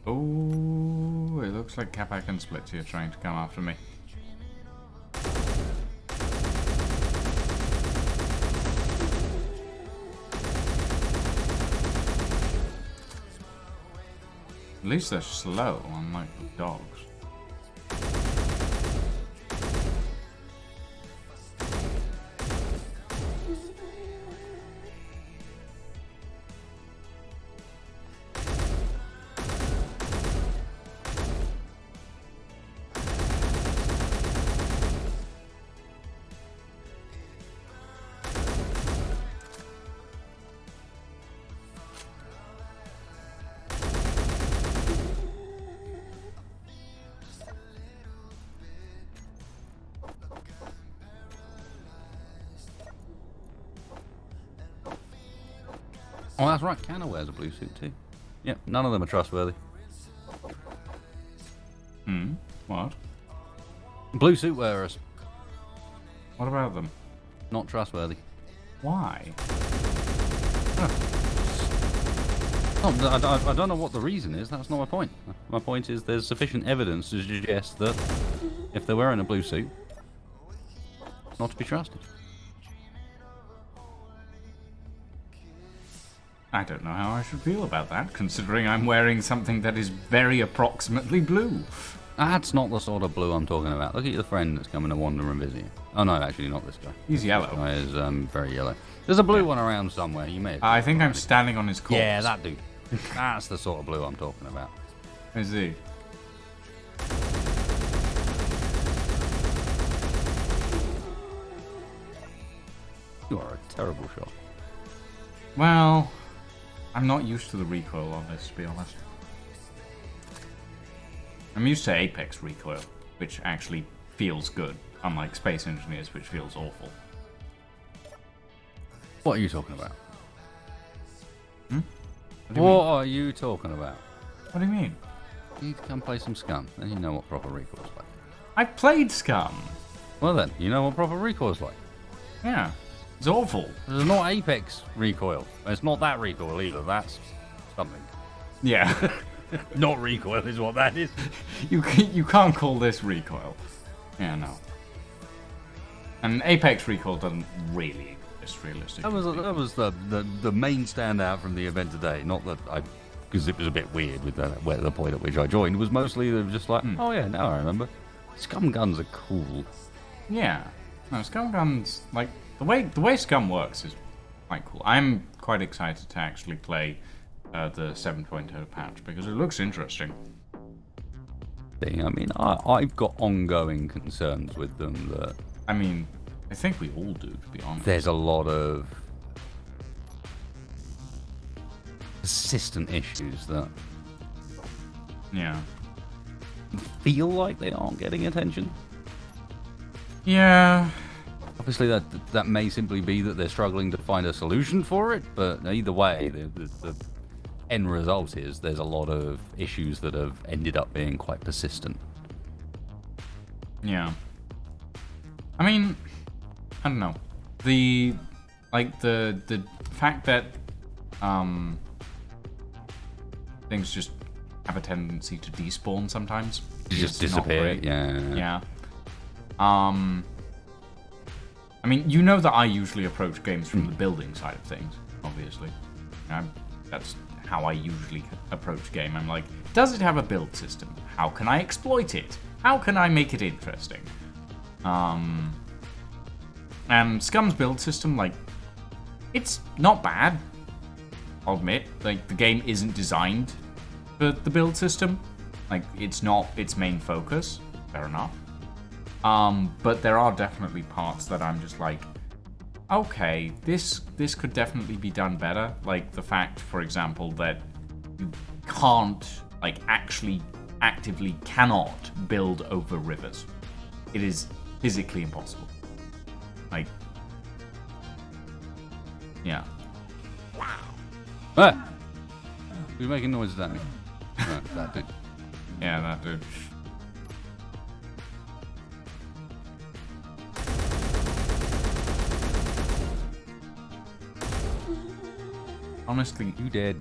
Oh, it looks like Capac and Splitsy are trying to come after me. At least they're slow, unlike the dogs. Oh, that's right. Canna wears a blue suit too. Yep, none of them are trustworthy. What? Blue suit wearers, What about them? not trustworthy. Why? Oh, I don't know what the reason is. That's not my point. My point is there's sufficient evidence to suggest that if they're wearing a blue suit, not to be trusted. I don't know how I should feel about that, considering I'm wearing something that is very approximately blue. That's not the sort of blue I'm talking about. Look at your friend that's coming to wander and visit you. Oh no, actually not this guy. He's yellow. This guy is very yellow. There's a blue one around somewhere. You may have. I think I'm standing on his corpse. Yeah, that dude. That's the sort of blue I'm talking about. Is he? You are a terrible shot. Well, I'm not used to the recoil on this, to be honest. I'm used to Apex recoil, which actually feels good, unlike Space Engineers, which feels awful. What are you talking about? What do you What mean? are you talking about? What do you mean? You need to come play some Scum, then you know what proper recoil is like. I've played Scum. Well then, you know what proper recoil is like. Yeah, it's awful. There's not Apex recoil. It's not that recoil either. That's something. Yeah, Not recoil is what that is. you can't call this recoil. Yeah, no. And Apex recoil doesn't really exist realistically. That was the main standout from the event today. Not that I, because it was a bit weird with the point at which I joined. It was mostly they were just like, oh yeah, now I remember. Scum guns are cool. Yeah. No, Scum Guns, like, the way Scum works is quite cool. I'm quite excited to actually play the 7.0 patch because it looks interesting. I mean, I've got ongoing concerns with them that I mean, I think we all do, to be honest. there's a lot of persistent issues that Yeah. feel like they aren't getting attention. Yeah. Obviously, that may simply be that they're struggling to find a solution for it, but either way, the end result is there's a lot of issues that have ended up being quite persistent. Yeah. I mean, I don't know. The fact that things just have a tendency to despawn sometimes. Just is not disappear, great. yeah. I mean, you know that I usually approach games from the building side of things, obviously. That's how I usually approach game. I'm like, does it have a build system? How can I exploit it? How can I make it interesting? And Scum's build system, like, it's not bad, I'll admit. Like, the game isn't designed for the build system. Like, it's not its main focus. Fair enough. But there are definitely parts that I'm just like, okay, this could definitely be done better. Like the fact, for example, that you can't, like, actually actively cannot build over rivers. It is physically impossible. Like, yeah. Ah! Who's making noises at me? Right, that dude. Yeah, that dude. Honestly, You did.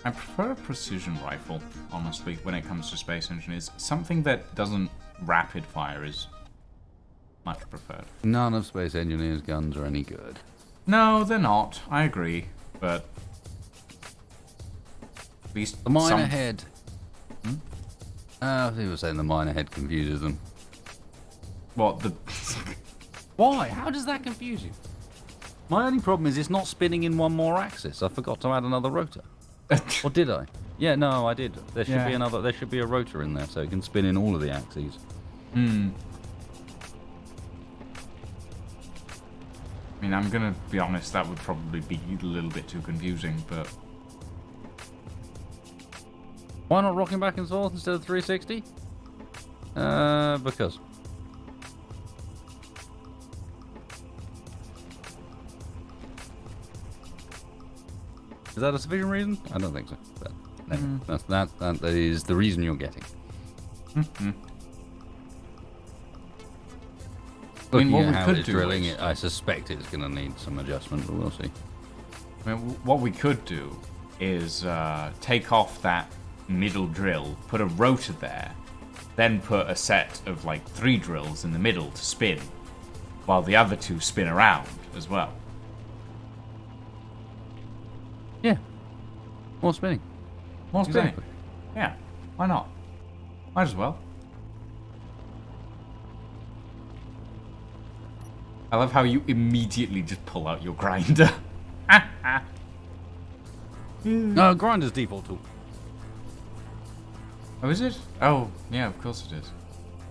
I prefer a precision rifle, honestly, when it comes to Space Engineers. Something that doesn't rapid fire is much preferred. None of Space Engineers' guns are any good. No, they're not. I agree, but at least The miner some... head. I think you were saying the miner head confuses them. What, the... Why? How does that confuse you? My only problem is it's not spinning in one more axis. I forgot to add another rotor. Or did I? Yeah, no, I did. There should be another. There should be a rotor in there so it can spin in all of the axes. Hmm. I mean, I'm gonna be honest, that would probably be a little bit too confusing, but... Why not rocking back and forth instead of 360? Because. Is that a sufficient reason? I don't think so. But anyway, that is the reason you're getting. Mm-hmm. Looking what at we how could it's do drilling, is- I suspect it's going to need some adjustment, but we'll see. I mean, what we could do is take off that middle drill, put a rotor there, then put a set of like 3 drills in the middle to spin, while the other 2 spin around as well. Yeah. More spinning. More spinning. Exactly. Yeah, why not? Might as well. I love how you immediately just pull out your grinder. No, grinder's default tool. Oh, is it? Oh, yeah, of course it is.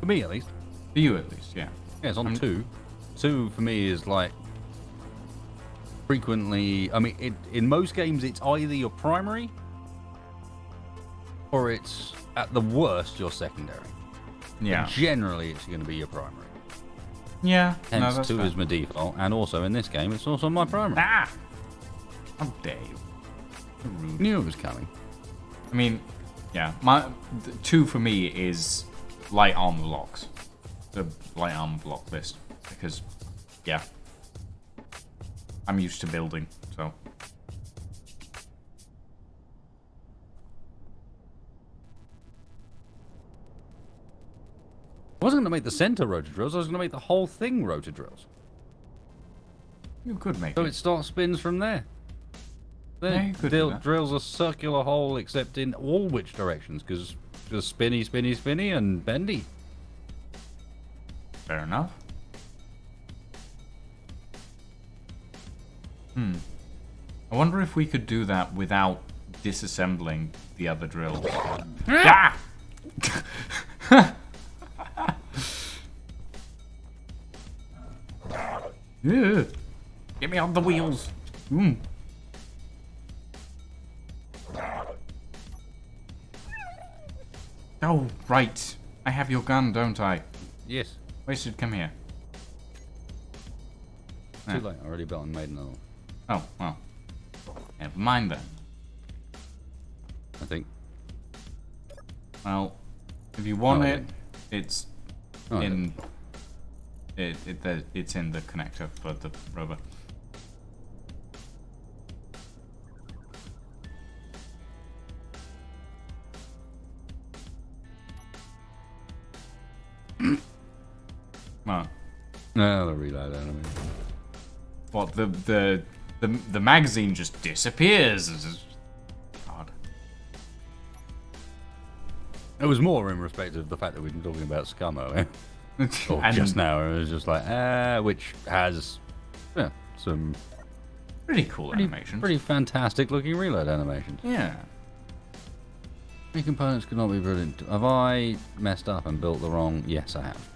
For me, at least. For you, at least, yeah. Yeah, it's on 2. 2 for me is like frequently. I mean, in most games, it's either your primary or it's at the worst your secondary. Yeah. But generally, it's going to be your primary. Yeah. No, Hence, that's 2 fair. is my default, and also in this game, it's also my primary. Ah! How dare you? So rude. Knew it was coming. I mean, yeah. 2 for me is light armor blocks. The light armor block list. Because, yeah. I'm used to building, so. I wasn't going to make the center rotor drills, I was going to make the whole thing rotor drills. You could make So it. it starts spins from there. Yeah, Then you could do that. drills a circular hole except in all which directions, because just spinny, spinny, spinny, and bendy. Fair enough. I wonder if we could do that without disassembling the other drills. Ah! Yeah. Get me on the wheels. Oh, right. I have your gun, don't I? Yes. Wasted, come here. Too late. I already built and made another one, Oh, well. Never mind then. I think. Well, if you want Oh, it, it's Oh, in... It's in the connector for the rover. Well, No, the reload animation. what the magazine just disappears. It's just God. It was more in respect of the fact that we've been talking about Scum earlier. Or And just now, it was just like, which has some pretty cool animations. pretty fantastic looking reload animations. Yeah. Many components could not be brilliant. Have I messed up and built the wrong? Yes, I have.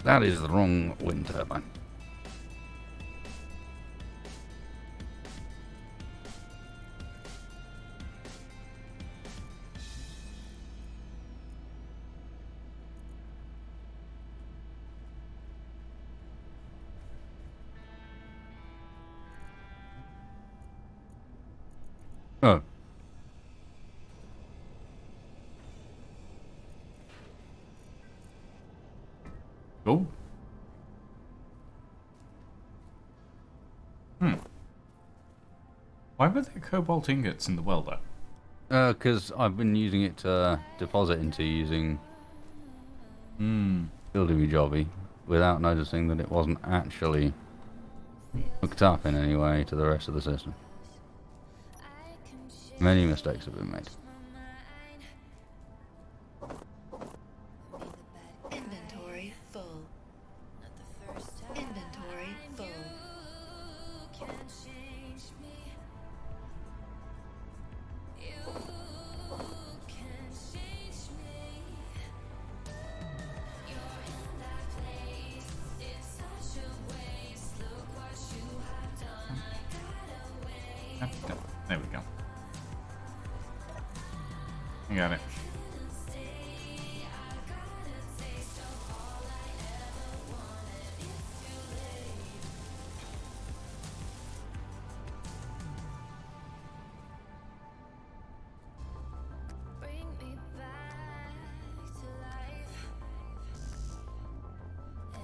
That is the wrong wind turbine. Oh. Oh. Why were there cobalt ingots in the welder? Because I've been using it to deposit into using Building Jobby without noticing that it wasn't actually hooked up in any way to the rest of the system. Many mistakes have been made. Inventory full. Inventory full. There we go. I got it.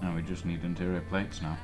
Now we just need interior plates now.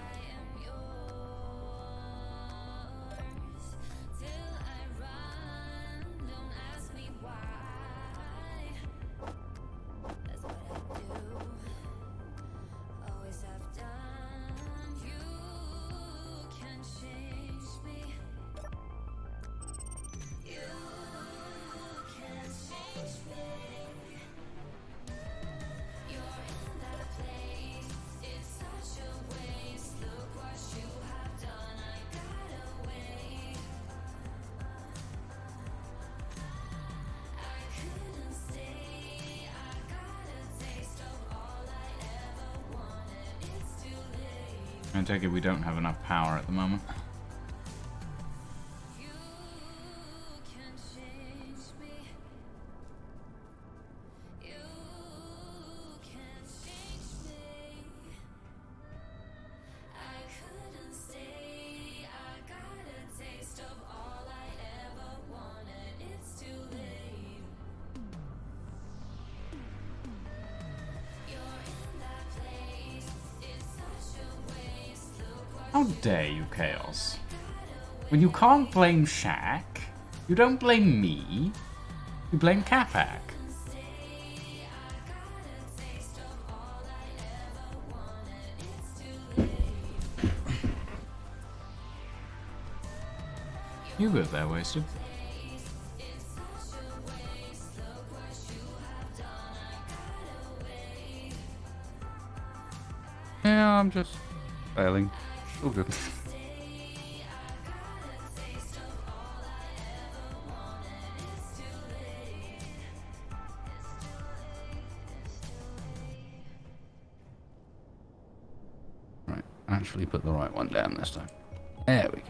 I take it we don't have enough power at the moment. How dare you, Chaos? When you can't blame Shaq, you don't blame me, you blame Capac. You go there, Wasted. Yeah, I'm just failing. All good. Right, actually put the right one down this time. There we go.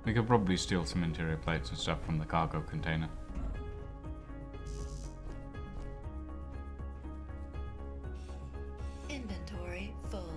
We could probably steal some interior plates and stuff from the cargo container. Inventory full.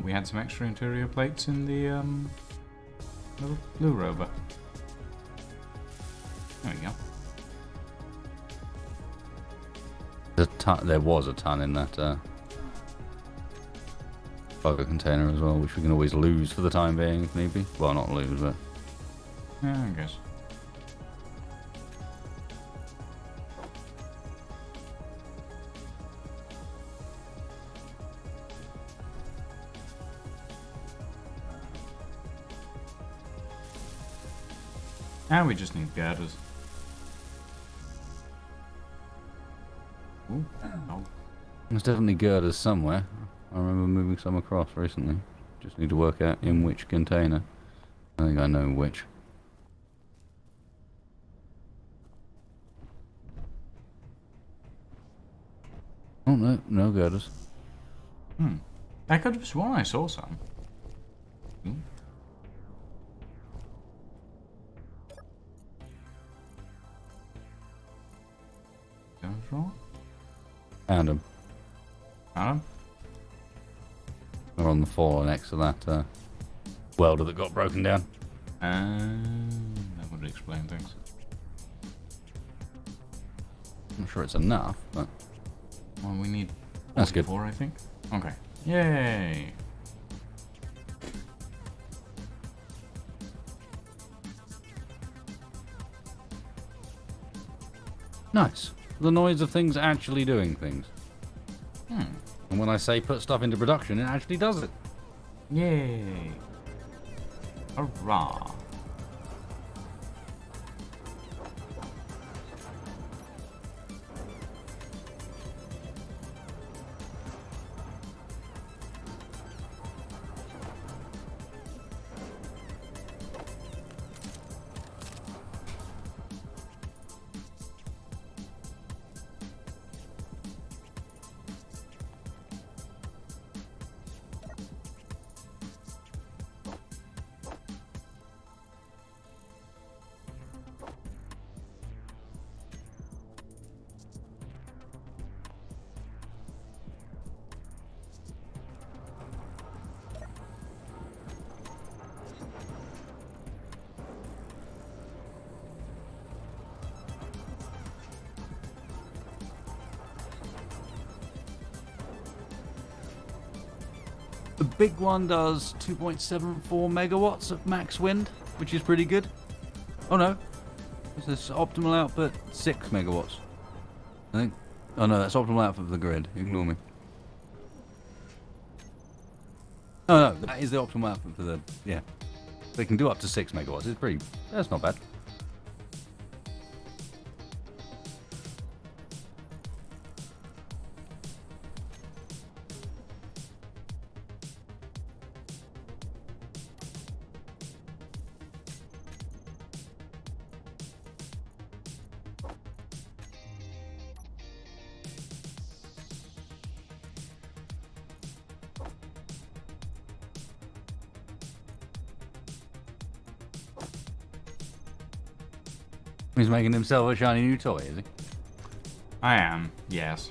We had some extra interior plates in the little blue rover. There we go. There was a ton in that cargo container as well, which we can always lose for the time being if need be. Well, not lose, but Yeah, I guess. Now we just need girders. Ooh. Oh. There's definitely girders somewhere. I remember moving some across recently. Just need to work out in which container. I think I know which. Oh no, no girders. I could have sworn I saw some. Ooh. That was wrong. Found them. Adam? They're on the floor next to that welder that got broken down. That would explain things. I'm sure it's enough, but Well, we need That's good. 44, I think. Okay. Yay! nice. The noise of things actually doing things. And when I say put stuff into production, it actually does it. Yay! Hurrah! The big one does 2.74 megawatts of max wind, which is pretty good. Oh no, what's this? Optimal output 6 megawatts. I think. Oh no, that's optimal output for the grid. Ignore me. Oh no, that is the optimal output for the. Yeah. They can do up to 6 megawatts. It's pretty. That's not bad. He's making himself a shiny new toy, is he? I am, yes.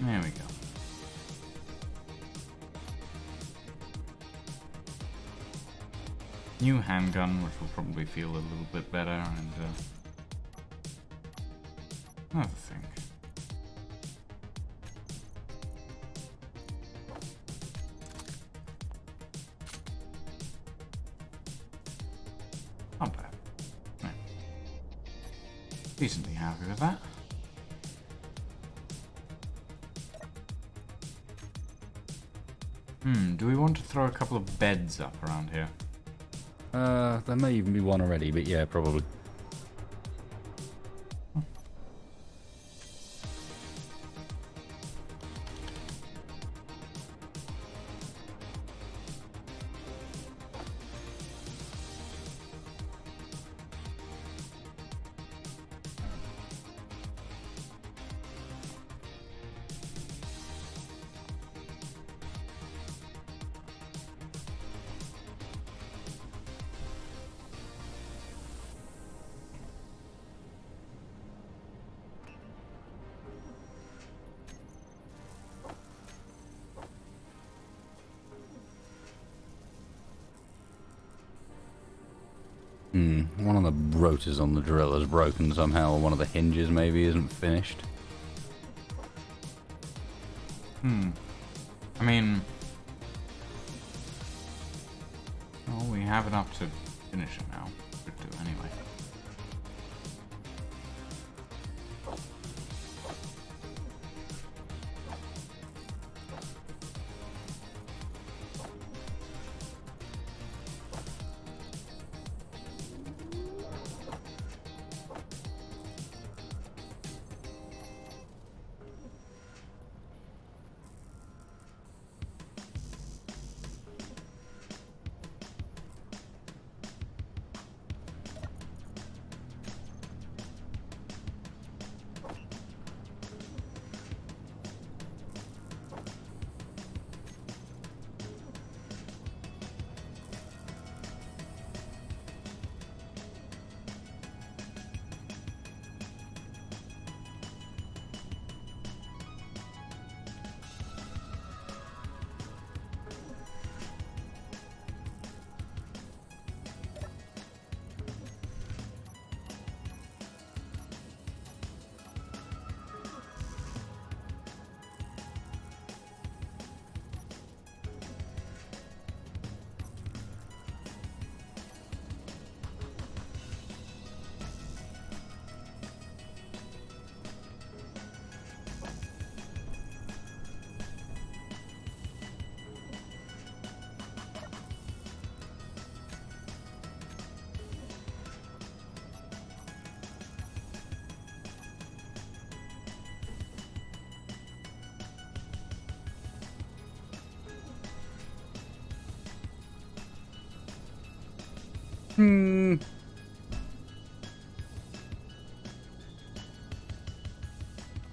There we go. New handgun, which will probably feel a little bit better, and another thing. Not bad. No. Decently happy with that. Do we want to throw a couple of beds up around here? There may even be one already, but yeah, probably. One of the rotors on the drill is broken somehow, or one of the hinges maybe isn't finished. I mean... Well, we have enough to finish it now. Should do anyway.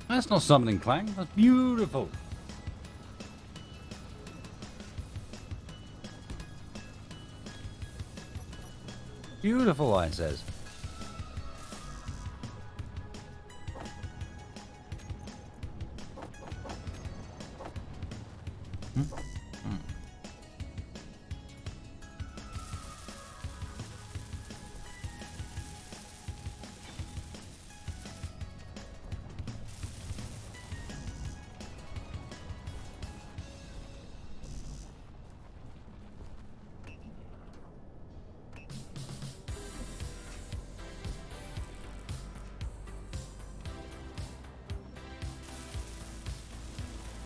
That's not summoning clang. That's beautiful. Beautiful, Lion says.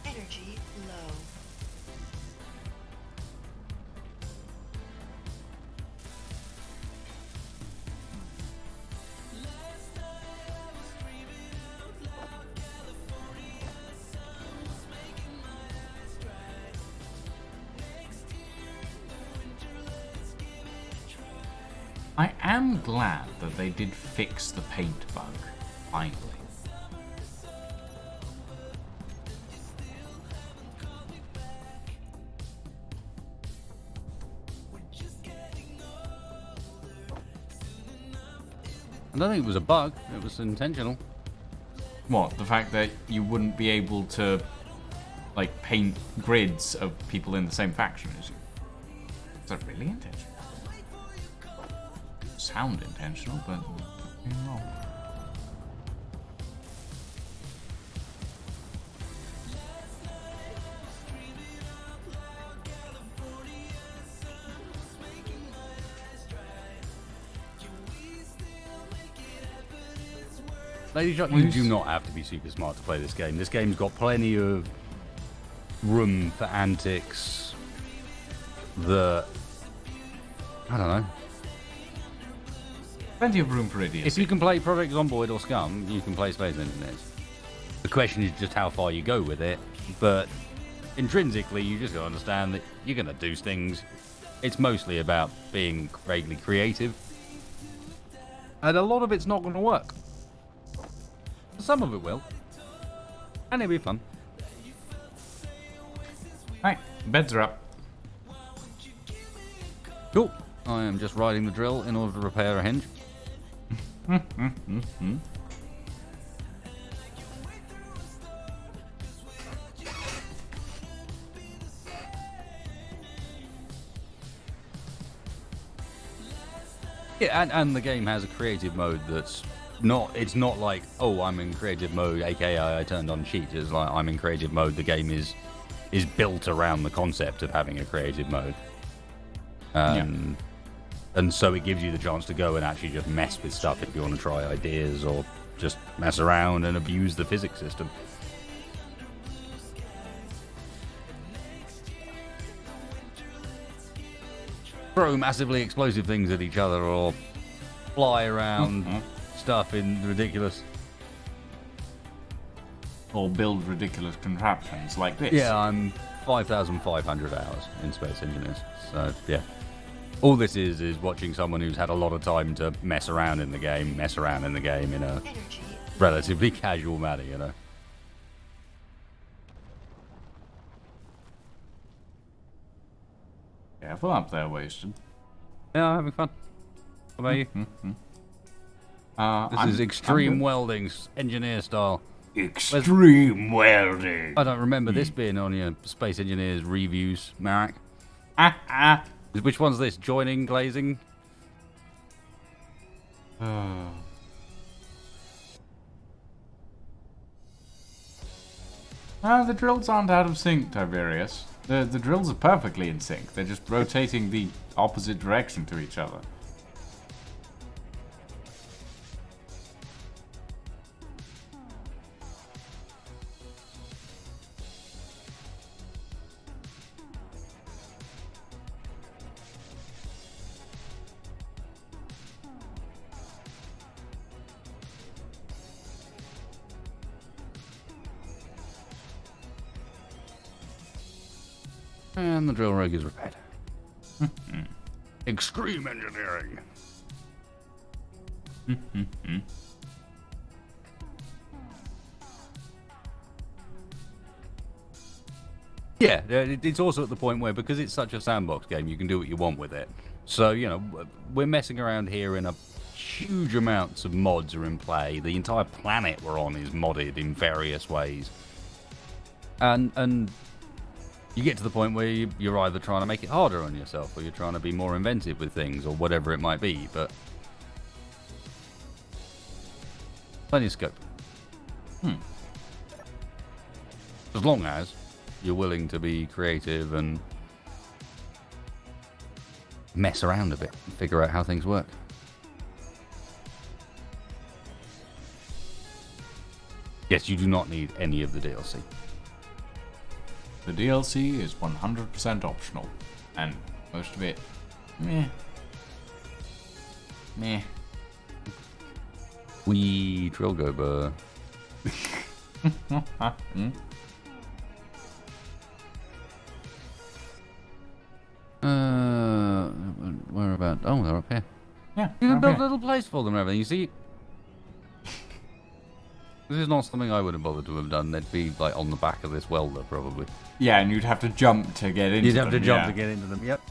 Energy low. I am glad that they did fix the paint bug, finally. I don't think it was a bug. It was intentional. What, the fact that you wouldn't be able to, like, paint grids of people in the same faction as you? Is that really intentional? Sound intentional, but wrong. Ladies and gentlemen, you do not have to be super smart to play this game. This game's got plenty of room for antics that, I don't know. Plenty of room for idiocy. If you can play Project Zomboid or Scum, you can play Space Engineers. The question is just how far you go with it, but intrinsically you just got to understand that you're going to do things. It's mostly about being vaguely creative, and a lot of it's not going to work. Some of it will, and it'll be fun. Right, beds are up. Cool. I am just riding the drill in order to repair a hinge. Yeah, and the game has a creative mode that's not. It's not like, oh, I'm in creative mode, aka I turned on cheat. It's like I'm in creative mode. The game is built around the concept of having a creative mode. And so it gives you the chance to go and actually just mess with stuff if you want to try ideas or just mess around and abuse the physics system. Throw massively explosive things at each other or fly around stuff in ridiculous... Or build ridiculous contraptions like this. Yeah, I'm 5,500 hours in Space Engineers. So, yeah. All this is watching someone who's had a lot of time to mess around in the game in a Energy relatively casual manner, you know. Careful up there, Wasted. Yeah, I'm having fun. What about you? This is extreme welding, engineer style. Extreme welding. I don't remember this being on your Space Engineers reviews, Marek. Which one's this? Joining, glazing? No, the drills aren't out of sync, Tiberius. The drills are perfectly in sync. They're just rotating the opposite direction to each other. And the drill rig is repaired. Extreme engineering. Yeah, it's also at the point where, because it's such a sandbox game, you can do what you want with it. So, you know, we're messing around here in a huge amounts of mods are in play. The entire planet we're on is modded in various ways. And you get to the point where you're either trying to make it harder on yourself, or you're trying to be more inventive with things, or whatever it might be, but plenty of scope. As long as you're willing to be creative and mess around a bit and figure out how things work. Yes, you do not need any of the DLC. The DLC is 100% optional, and most of it, meh. Meh. Wee Trilgober. Where about? Oh, they're up here. Yeah. You can up build a here. little place for them and everything. You see, this is not something I would have bothered to have done. They'd be like on the back of this welder, probably. Yeah, and you'd have to jump to get into You'd have to them, jump yeah. to get into them. Yep.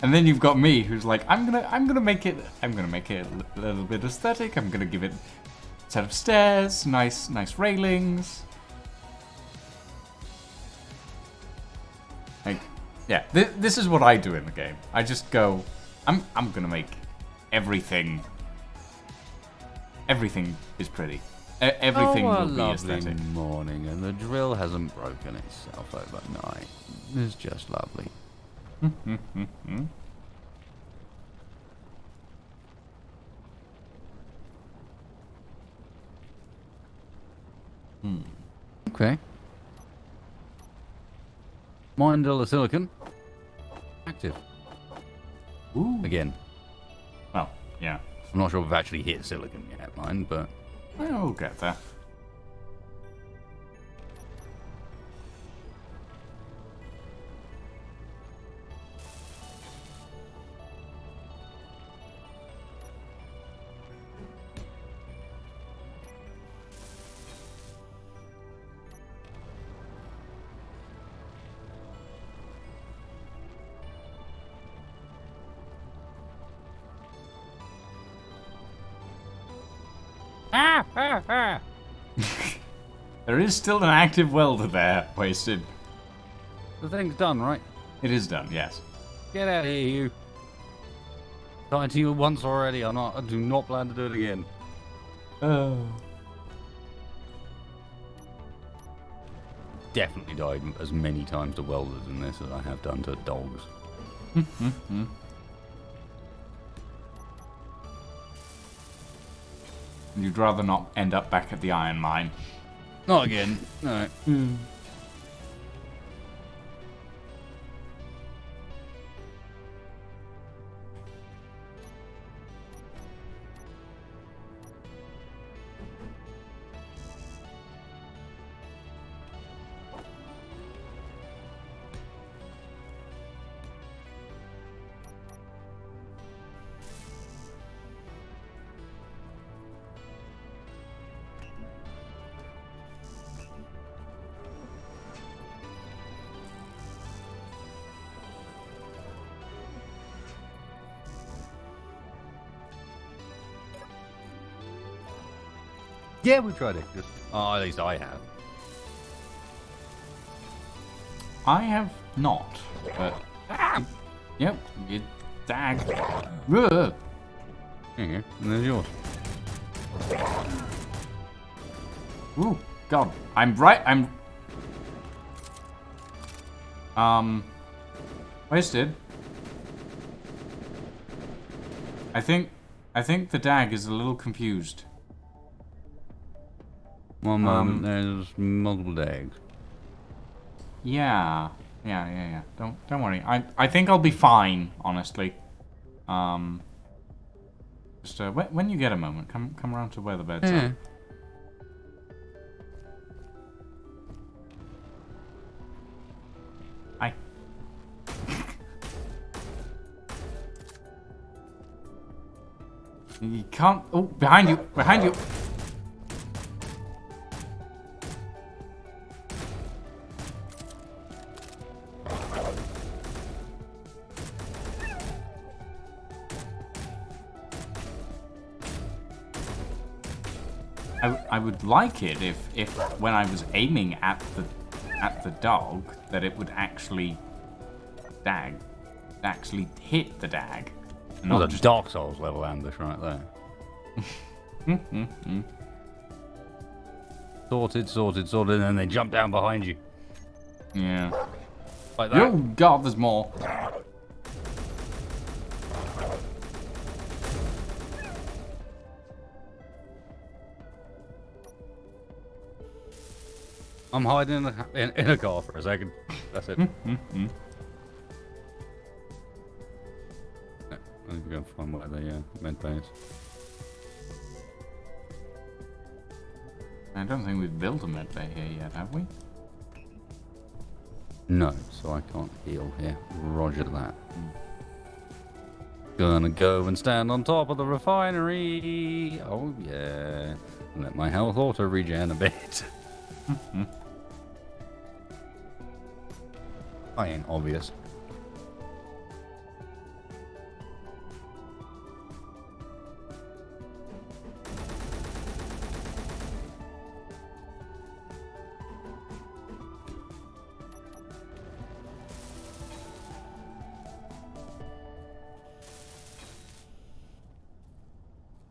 And then you've got me, who's like, I'm gonna make it a little bit aesthetic. I'm gonna give it a set of stairs, nice railings. Like, yeah, this is what I do in the game. I just go, I'm gonna make everything. Everything is pretty. Everything will be lovely aesthetic. morning, and the drill hasn't broken itself overnight. It's just lovely. Okay. Mindilla silicon. Active. Ooh. Again. Well, yeah. I'm not sure if we've actually hit silicon yet, mind, but We'll get there. There is still an active welder there, wasted. the thing's done, right? It is done, yes. Get out of here, you. Died to you once already. I do not plan to do it again. Oh. Definitely died as many times to welders in this as I have done to dogs. You'd rather not end up back at the iron mine. Not again. No. Yeah, we tried it. Oh, at least I have. I have not, but... Yep, you dag. Ugh. Here you go. And there's yours. Ooh, God. I'm right, wasted. I think the dag is a little confused. One moment, there's multiple dags. Yeah. Don't worry. I think I'll be fine, honestly. Just when you get a moment, come around to where the beds are. Hi. You can't. Oh, behind you! Behind you! I would like it if when I was aiming at the dog that it would actually hit the dag. That was a Dark Souls level ambush right there. Sorted, and then they jump down behind you. Yeah. Like that. Oh god, there's more. I'm hiding in a car for a second. That's it. I need to go and find where the med bay is. I don't think we've built a med bay here yet, have we? No, so I can't heal here. Roger that. Gonna go and stand on top of the refinery. Oh yeah. Let my health auto regen a bit. I ain't obvious.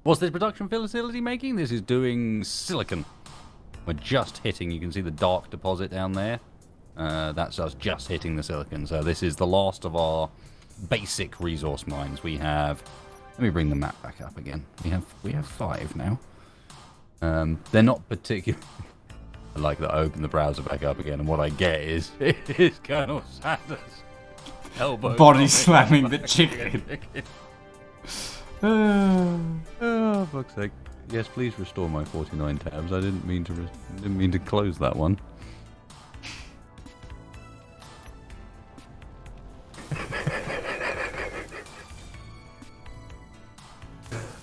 What's this production facility making? This is doing silicon. We're just hitting, you can see the dark deposit down there. That's us just hitting the silicon. So this is the last of our basic resource mines. We have, let me bring the map back up again. We have 5 now. They're not particular. I like that I open the browser back up again, and what I get is Colonel Sanders elbow Body slamming the chicken. Oh, fuck's sake. Yes, please restore my 49 tabs. I didn't mean to close that one.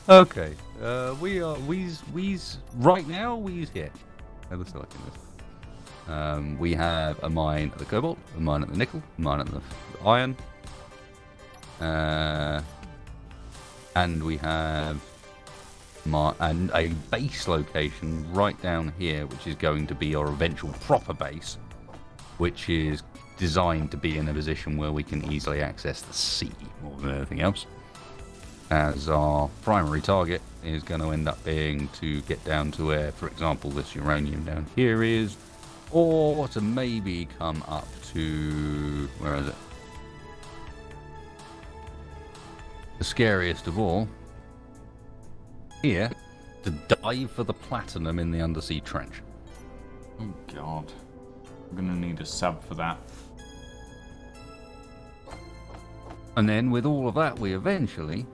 Okay. We's right now. We's here. Let's look at this. We have a mine at the cobalt, a mine at the nickel, a mine at the iron. And we have a base location right down here, which is going to be our eventual proper base, which is designed to be in a position where we can easily access the sea more than anything else. As our primary target is going to end up being to get down to where, for example, this uranium down here is, or to maybe come up to, where is it? The scariest of all, here, to dive for the platinum in the undersea trench. Oh god. I'm gonna need a sub for that. And then with all of that, we eventually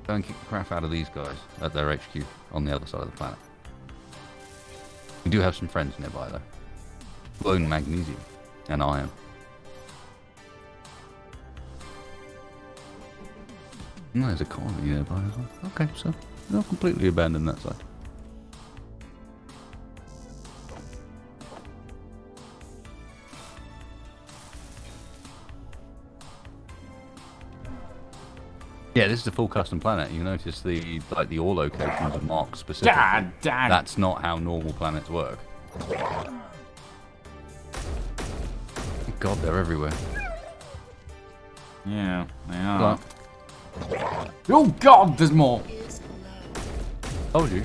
go and kick the crap out of these guys at their HQ on the other side of the planet. We do have some friends nearby though. Bone magnesium and iron. And there's a colony nearby as well. Okay, so they'll completely abandon that side. Yeah, this is a full custom planet. You notice the ore locations are marked specifically. Dad. That's not how normal planets work. God, they're everywhere. Yeah, they are. But, oh god, there's more. Is low. told you.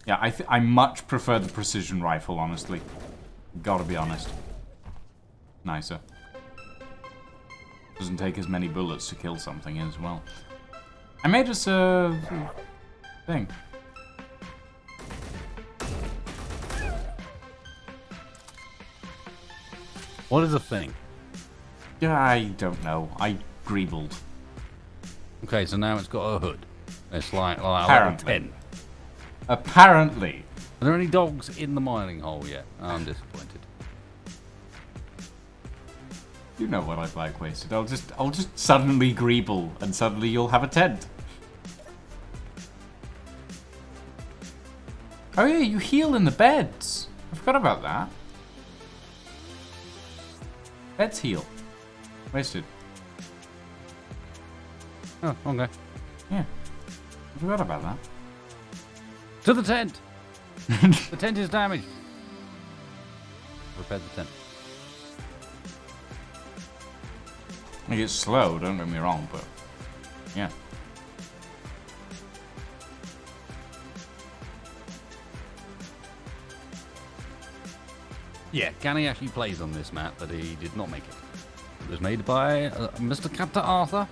Yeah, I much prefer the precision rifle, honestly. Gotta be honest. Nicer. Doesn't take as many bullets to kill something as well. I made us a thing. What is a thing? I don't know. I greebled. Okay, so now it's got a hood. It's like a level Apparently. 10. Apparently. Are there any dogs in the mining hole yet? I'm disappointed. You know what I'd like, Wasted. I'll just suddenly greeble, and suddenly you'll have a tent. Oh yeah, you heal in the beds. I forgot about that. Beds heal. Wasted. Oh, okay. Yeah. I forgot about that. To the tent! The tent is damaged. Repair the tent. Like, it's slow, don't get me wrong, but yeah. Yeah, Ganny actually plays on this map, but he did not make it. It was made by Mr. Captain Arthur.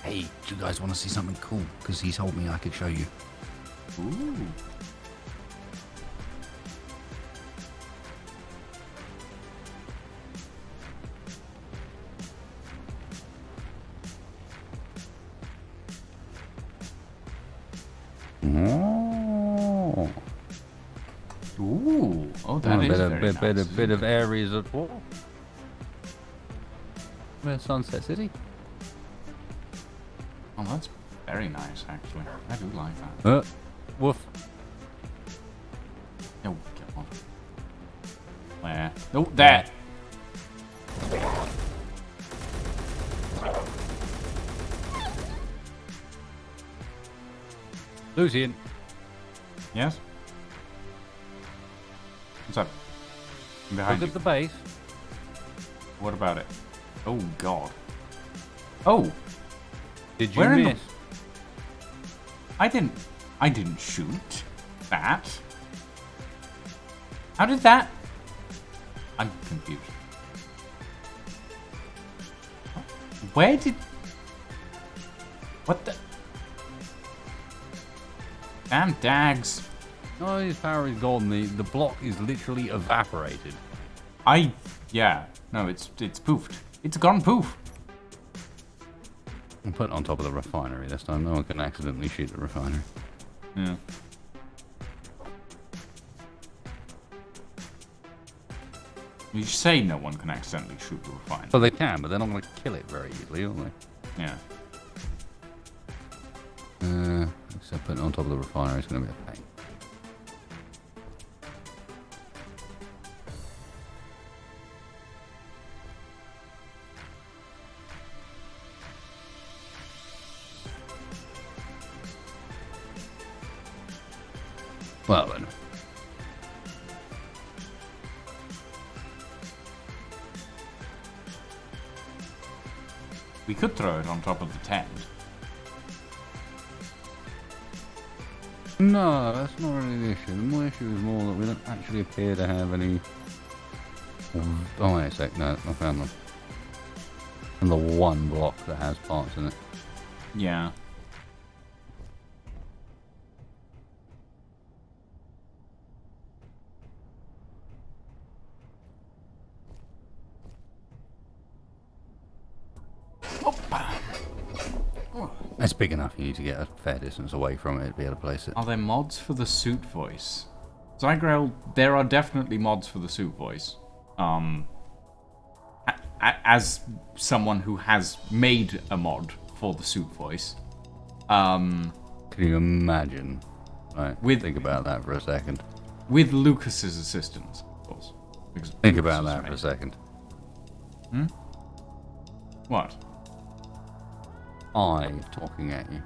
Hey, do you guys want to see something cool? Because he told me I could show you. Ooh. Oh. Ooh. Oh, that is very nice. Bit of areas at war. Where's Sunset City? Oh, that's very nice, actually. I do like that. Woof. Oh, come on. Where? Oh, there! Lucian. Yes? What's up? I'm behind Look you. at the base. What about it? Oh, God. Oh! Did you Where in the- miss? I didn't shoot that. How did that? I'm confused. Where did... What the... Damn dags. Oh, his power is gone. The block is literally evaporated. Yeah. No, it's poofed. It's gone poof. I'll put it on top of the refinery this time. No one can accidentally shoot the refinery. Yeah. You say no one can accidentally shoot the refinery. Well, they can, but they're not going to kill it very easily, are they? Yeah. So putting it on top of the refinery is going to be a pain. Well then. We could throw it on top of the tent. No, that's not really the issue. The more issue is more that we don't actually appear to have any... Oh, wait a sec. No, I found them. And the one block that has parts in it. Yeah. It's big enough you need to get a fair distance away from it to be able to place it. Are there mods for the suit voice? Zygrel, there are definitely mods for the suit voice. As someone who has made a mod for the suit voice. Can you imagine? Right, think about that for a second. With Lucas's assistance, of course. Think about that for a second. What? Talking at you.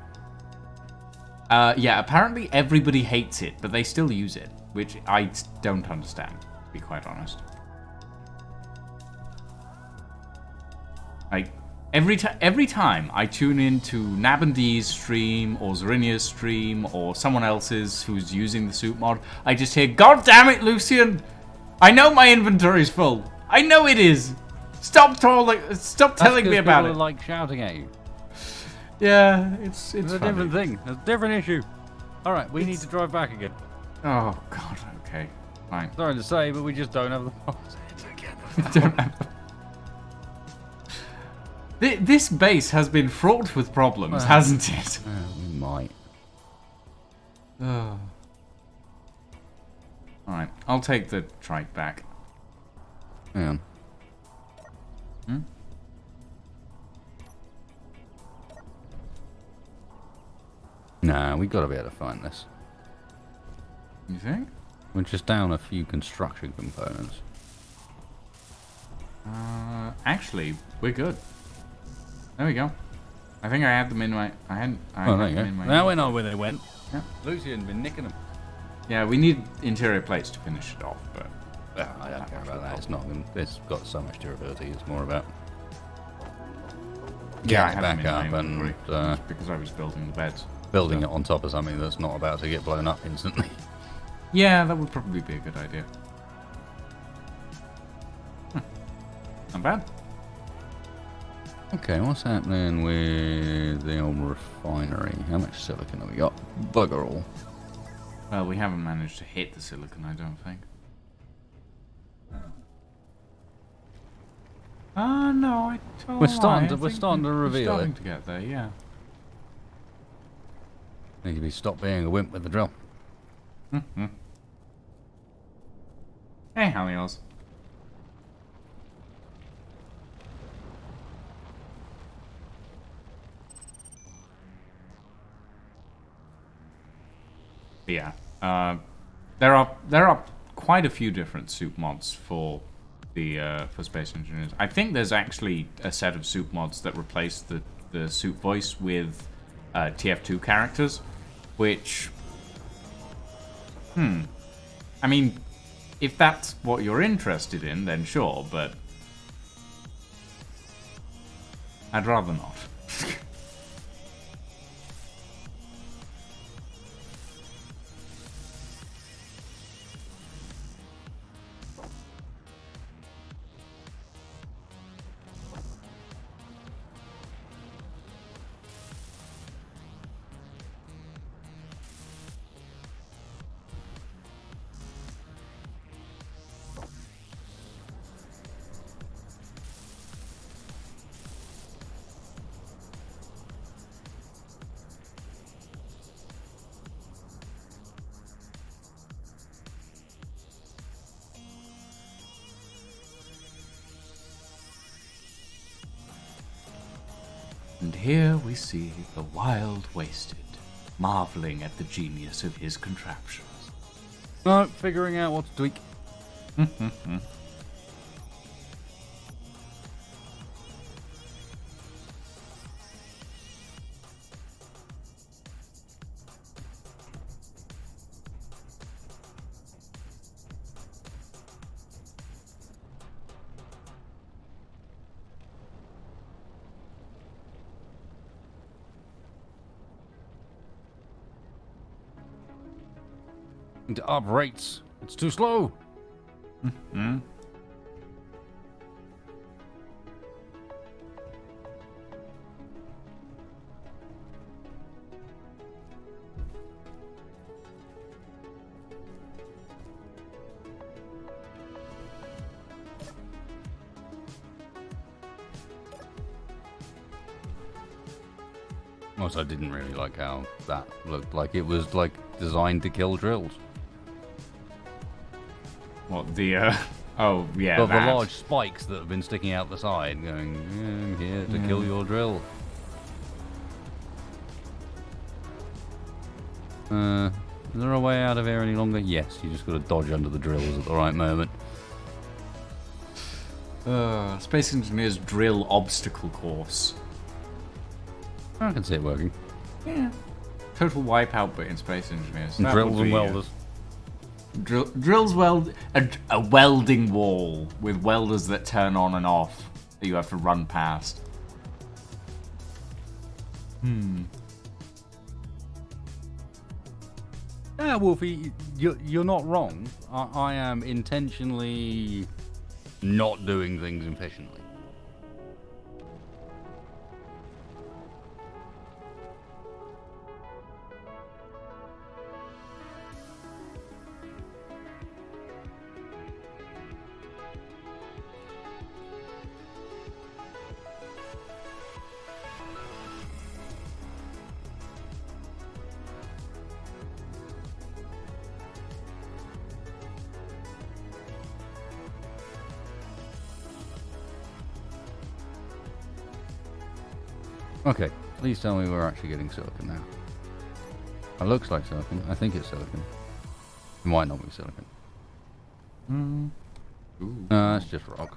Yeah, apparently everybody hates it, but they still use it, which I don't understand, to be quite honest. Like, every time I tune into Nabandi's stream, or Zarinia's stream, or someone else's who's using the suit mod, I just hear, God damn it, Lucian! I know my inventory's full! I know it is! Stop telling me about it! People are, like, shouting at you. Yeah, it's a different thing. It's a different issue. Alright, we need to drive back again. Oh, God, okay. Fine. Sorry to say, but we just don't have the parts together. This base has been fraught with problems, hasn't it? We might. Alright, I'll take the trike back. Hang on. Nah, we got to be able to find this. You think? We're just down a few construction components. Actually, we're good. There we go. I think I had them in my. I had Oh, there you them go. in my. Now we know where they went. Yeah. Lucian been nicking them. Yeah, we need interior plates to finish it off, but Well, I don't care about that. It's not. It's got so much durability. It's more about yeah, I getting had it them back in up my and inventory, just because I was building the beds. building it on top of something that's not about to get blown up instantly. Yeah, that would probably be a good idea. Not bad. Okay, what's happening with the old refinery? How much silicon have we got? Bugger all. Well, we haven't managed to hit the silicon, I don't think. No, I told We're starting to- I we're think starting to we're reveal starting it. to get there, yeah. Need to be stopped being a wimp with the drill. Mm-hmm. Hey, Halios. Yeah. There are quite a few different soup mods for the for Space Engineers. I think there's actually a set of soup mods that replace the soup voice with TF2 characters, which I mean, if that's what you're interested in, then sure, but I'd rather not. And here we see the wild wasted, marveling at the genius of his contraptions. No, figuring out what to tweak. Need to up rates. It's too slow. Also, I didn't really like how that looked. Like it was like designed to kill drills. What, the, oh, yeah, But the that. large spikes that have been sticking out the side, going, yeah, I'm here to kill your drill. Is there a way out of here any longer? Yes, you just got to dodge under the drills at the right moment. Space Engineers drill obstacle course. I can see it working. Yeah. Total wipeout, but in Space Engineers. And That drills would and be, welders. Drills weld a welding wall with welders that turn on and off that you have to run past. Yeah, Wolfie, you're not wrong. I am intentionally not doing things efficiently. Okay, please tell me we're actually getting silicon now. It looks like silicon. I think it's silicon. It might not be silicon. Ooh. No, it's just rock.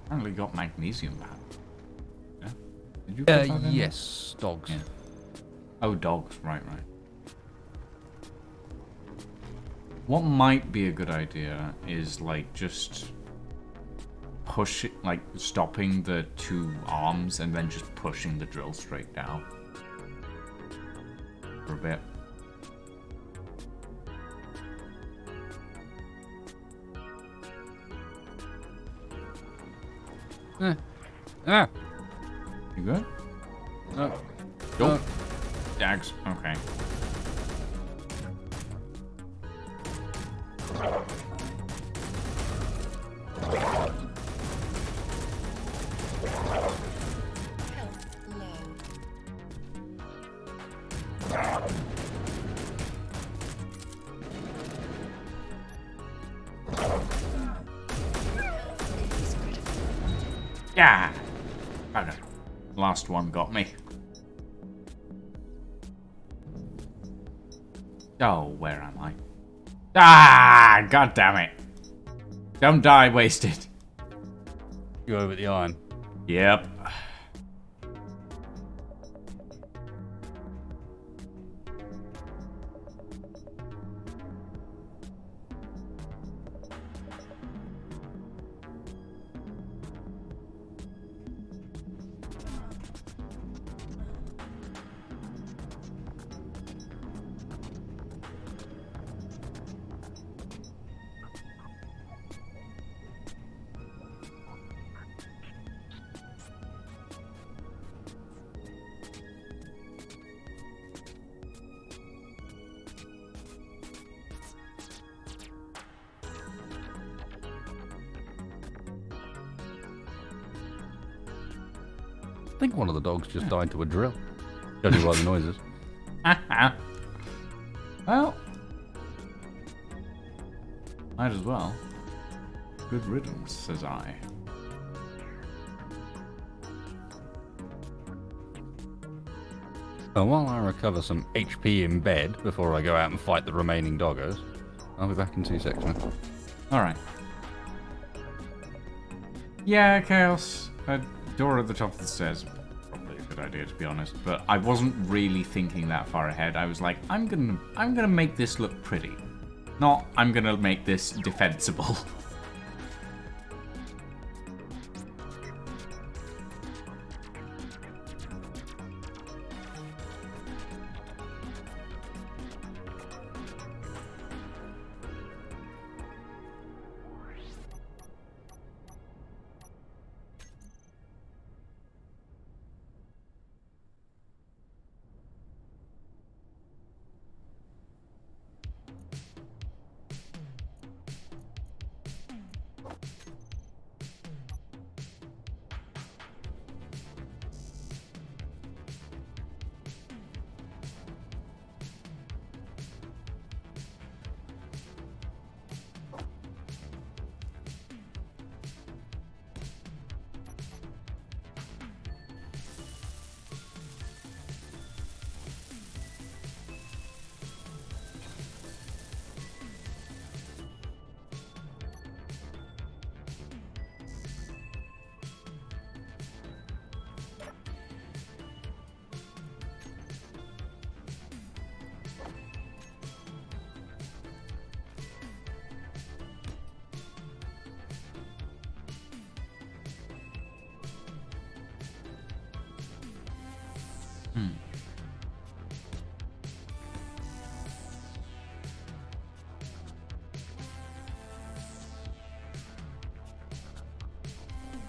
Apparently got magnesium back. Yeah. Did you put that in there? Yes, dogs. Yeah. Oh, dogs. Right. What might be a good idea is like just push it, like stopping the two arms and then just pushing the drill straight down for a bit. Ah! You good? No. Go. Dags. Okay. Health low. Health is critical. Yeah. Okay. Last one got me. Oh, where am I? Ah! God damn it! Don't die wasted. You over the iron. Yep. I think one of the dogs just died to a drill. Judging by the noises. Well, might as well. Good riddance, says I. And while I recover some HP in bed before I go out and fight the remaining doggos, I'll be back in 2 seconds, man. Alright. Yeah, Chaos. A door at the top of the stairs. Probably a good idea, to be honest. But I wasn't really thinking that far ahead. I was like, I'm gonna make this look pretty. Not, I'm gonna make this defensible.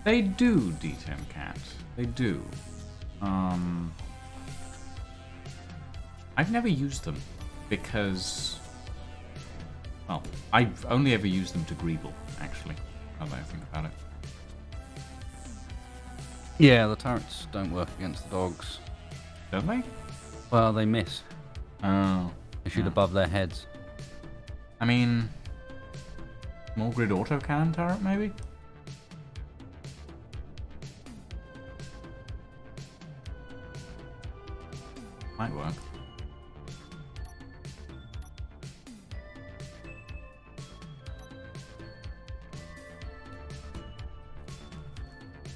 They do, D10 Cat. They do. I've never used them because, well, I've only ever used them to greeble, actually, now that I think about it. Yeah, the turrets don't work against the dogs. Don't they? Well, they miss. Oh. They shoot Yeah. above their heads. I mean, small grid autocannon turret, maybe? Might work.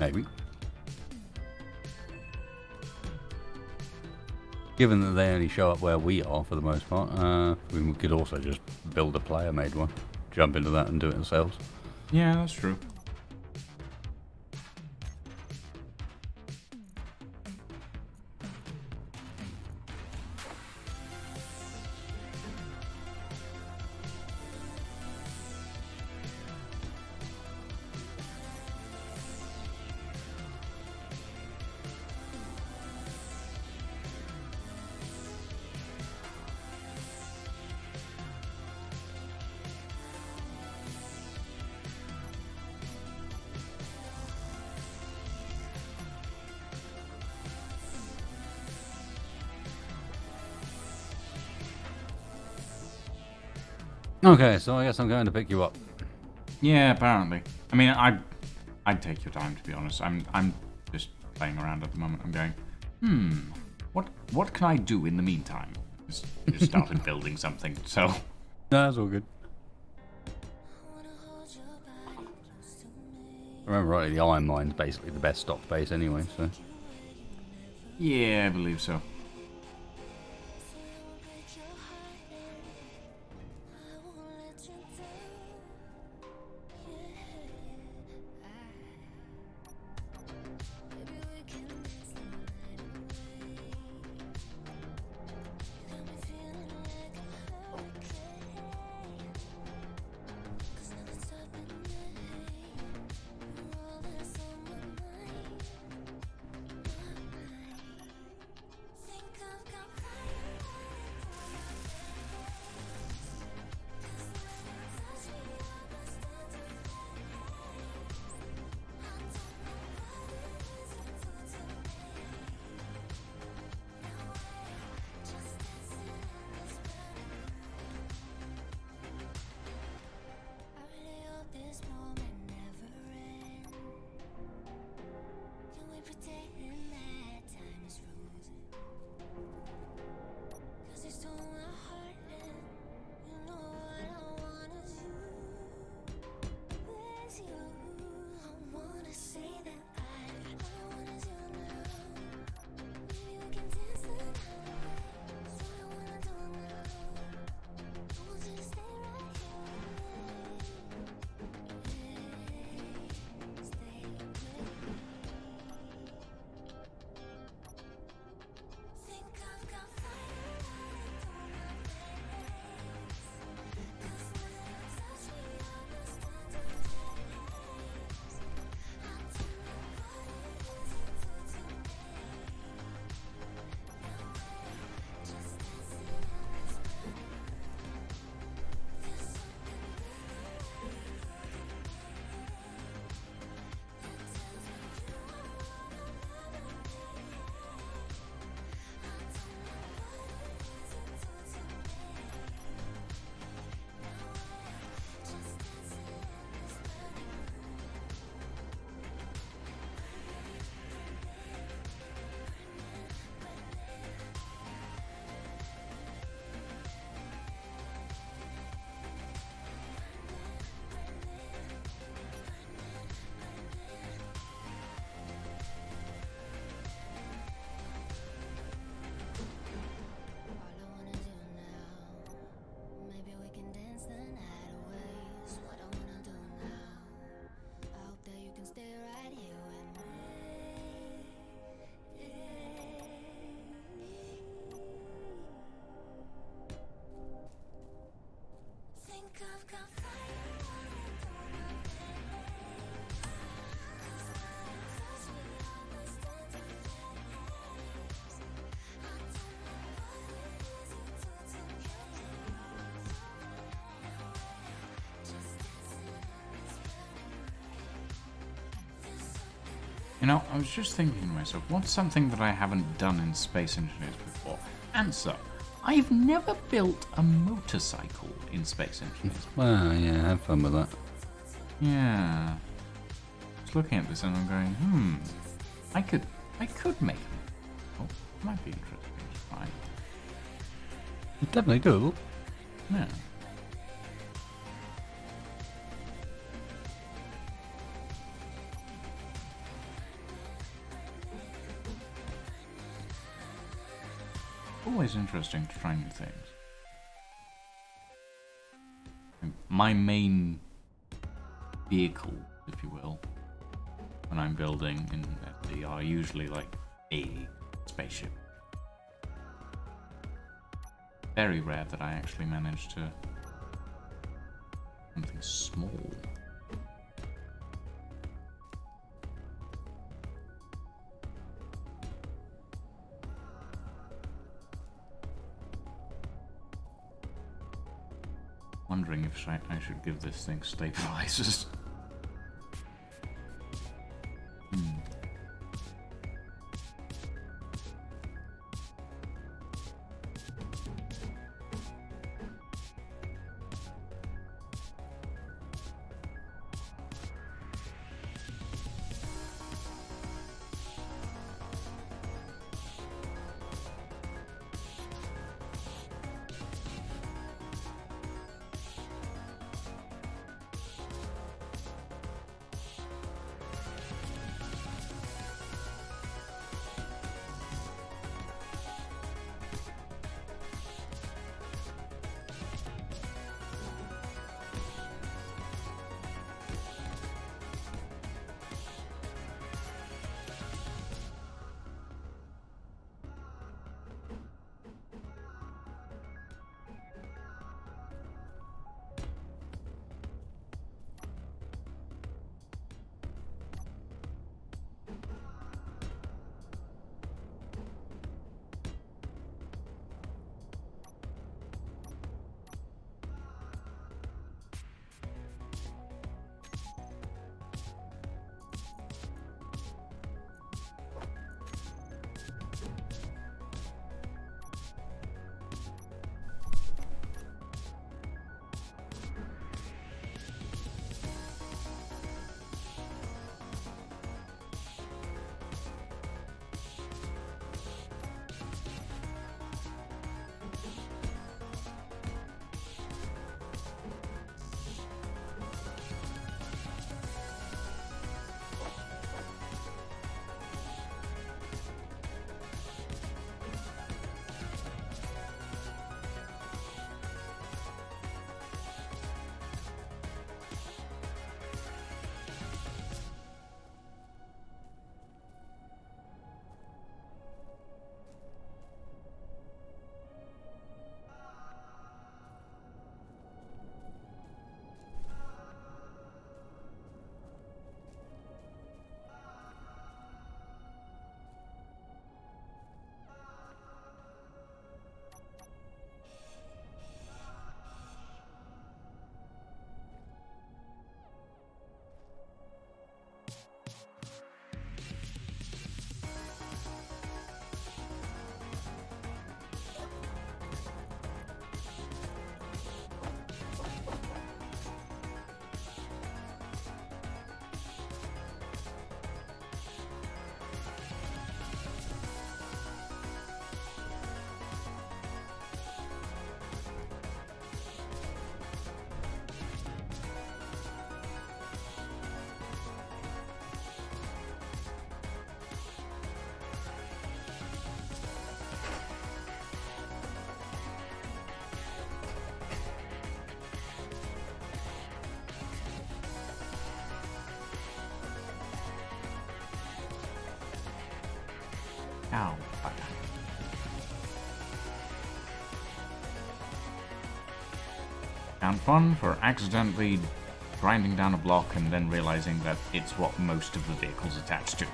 Maybe. Given that they only show up where we are for the most part, we could also just build a player-made one, jump into that and do it ourselves. Yeah, that's true. Okay, so I guess I'm going to pick you up. Yeah, apparently. I mean, I'd take your time, to be honest. I'm just playing around at the moment. I'm going, what can I do in the meantime? Just started building something, so... No, that's all good. Remember rightly, the iron mine's basically the best stock base anyway, so... Yeah, I believe so. You know, I was just thinking to myself, what's something that I haven't done in Space Engineers before? Answer. I've never built a motorcycle in Space Engineers. Well, yeah, have fun with that. Yeah. I was looking at this and I'm going, I could make it. Oh, might be interesting. fine. It's definitely doable. Yeah. Always interesting to try new things. My main vehicle, if you will, when I'm building in FD are usually like a spaceship. Very rare that I actually manage to something small. Wondering if I should give this thing stabilizers. Ow. Fuck. And fun for accidentally grinding down a block and then realizing that it's what most of the vehicle's attached to.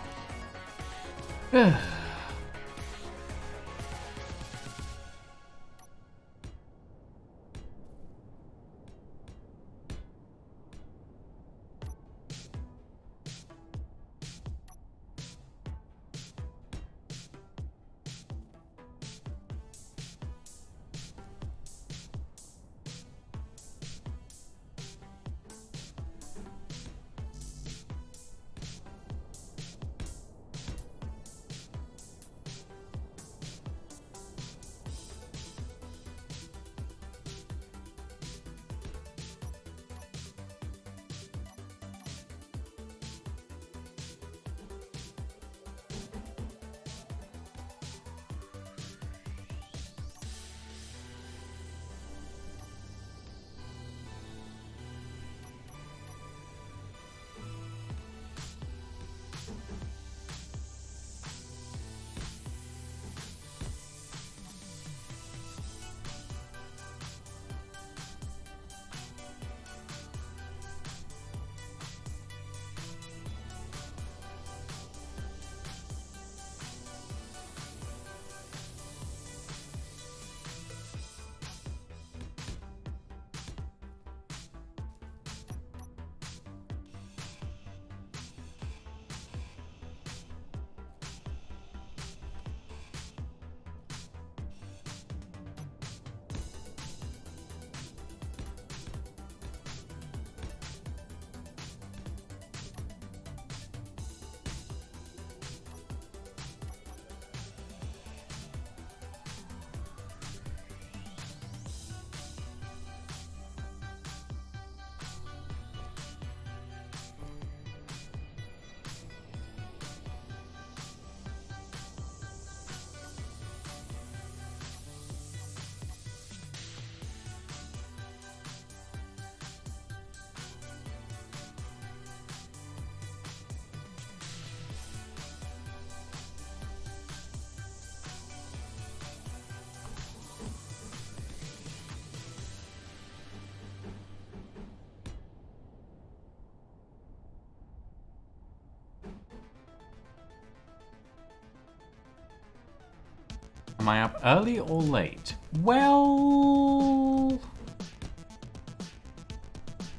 I up early or late? Well,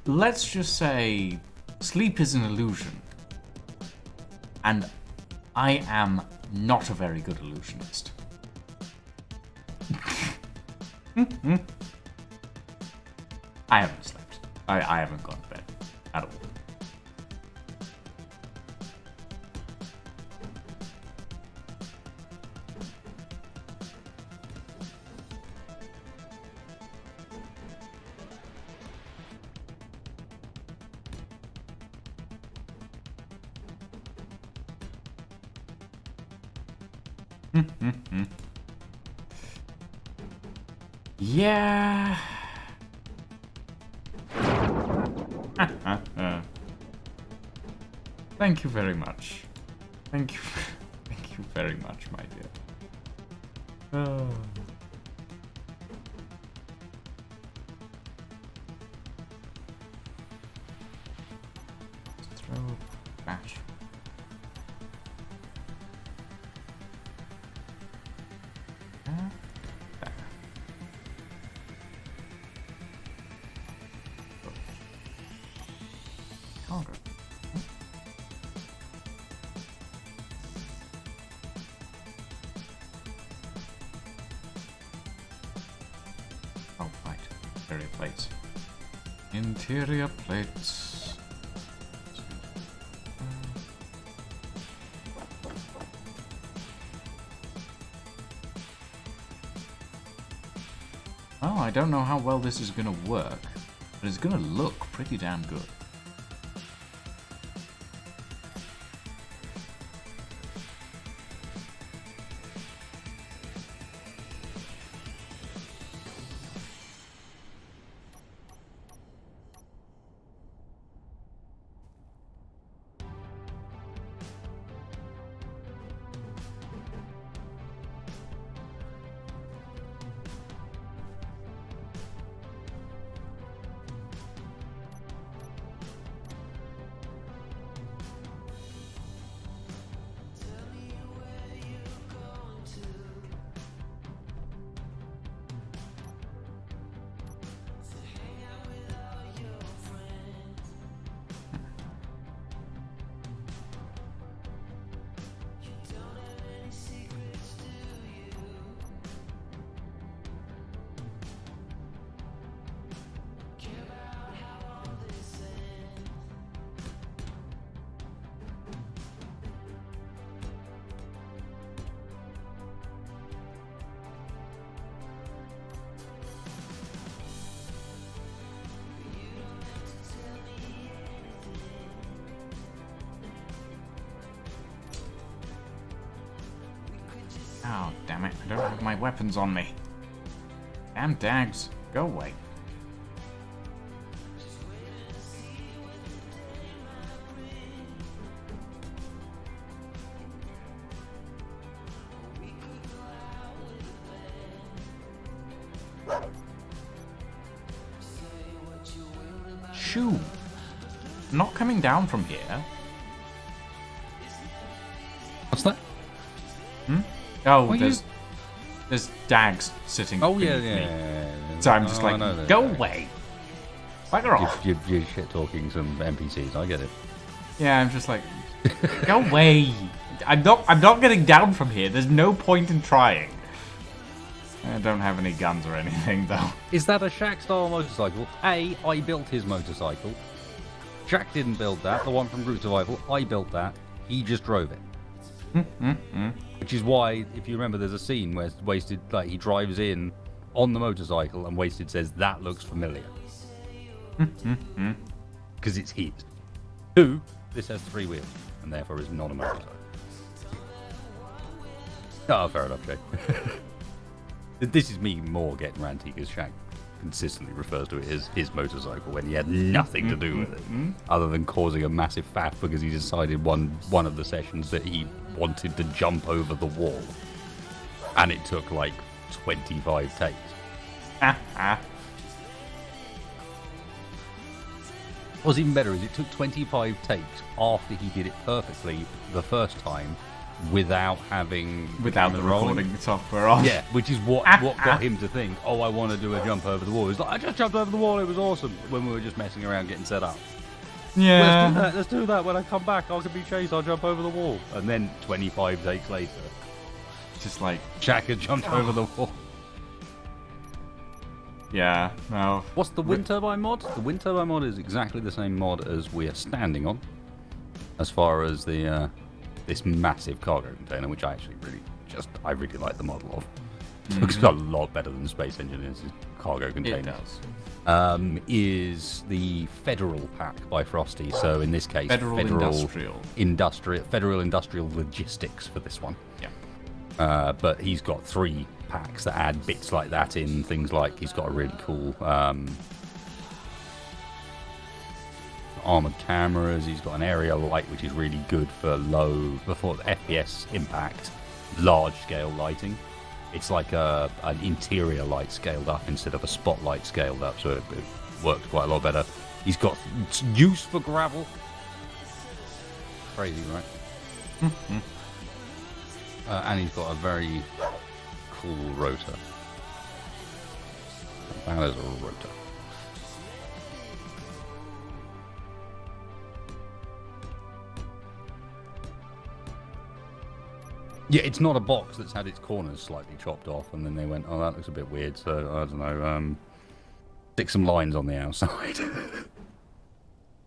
let's just say sleep is an illusion. And I am not a very good illusionist. I haven't slept. I haven't gone to bed at all. Yeah. Thank you very much. Thank you. Thank you very much, my dear. Oh. Let's throw a batch. There. Cargo. Oh, right. Interior plates. Interior plates. Oh, I don't know how well this is going to work, but it's going to look pretty damn good. Oh, damn it. I don't have my weapons on me. Damn dags. Go away. Shoo. Not coming down from here. What's that? Oh, Well, there's dags sitting Oh, beneath yeah. me. So I'm just I know like, that, go yeah. away. Bugger off. You're shit talking some NPCs. I get it. Yeah, I'm just like, go away. I'm not getting down from here. There's no point in trying. I don't have any guns or anything, though. Is that a Shaq-style motorcycle? A, I built his motorcycle. Shaq didn't build that. The one from Root Survival, I built that. He just drove it. Which is why, if you remember, there's a scene where Wasted, like, he drives in on the motorcycle and Wasted says, that looks familiar. Because it's his. 2, this has 3 wheels, and therefore is not a motorcycle. Oh, fair enough, Jay. This is me more getting ranty because Shaq consistently refers to it as his motorcycle when he had nothing to do with it, other than causing a massive faff because he decided one of the sessions that he wanted to jump over the wall, and it took like 25 takes. What's even better is it took 25 takes after he did it perfectly the first time without having Without the camera rolling. recording software on. Yeah, which is what got him to think, oh, I want to do a jump over the wall. He's like, I just jumped over the wall, it was awesome, when we were just messing around getting set up. Yeah. Let's do that. When I come back, I can be chased, I'll jump over the wall. And then 25 takes later, Just like, Jack had jumped over the wall. yeah, no. What's the wind turbine mod? The wind turbine mod is exactly the same mod as we are standing on, as far as the this massive cargo container, which I actually really like the model of. It looks a lot better than Space Engineers' cargo container. It does. Is the Federal pack by Frosty. So in this case, Federal Industrial Logistics for this one. Yeah. But he's got 3 packs that add bits like that in. Things like he's got a really cool armored cameras. He's got an area light, which is really good for before the FPS impact, large scale lighting. It's like an interior light scaled up instead of a spotlight scaled up, so it works quite a lot better. He's got use for gravel. Crazy, right? And he's got a very cool rotor. That is a rotor. Yeah, it's not a box that's had its corners slightly chopped off, and then they went, oh, that looks a bit weird, so, I don't know, stick some lines on the outside.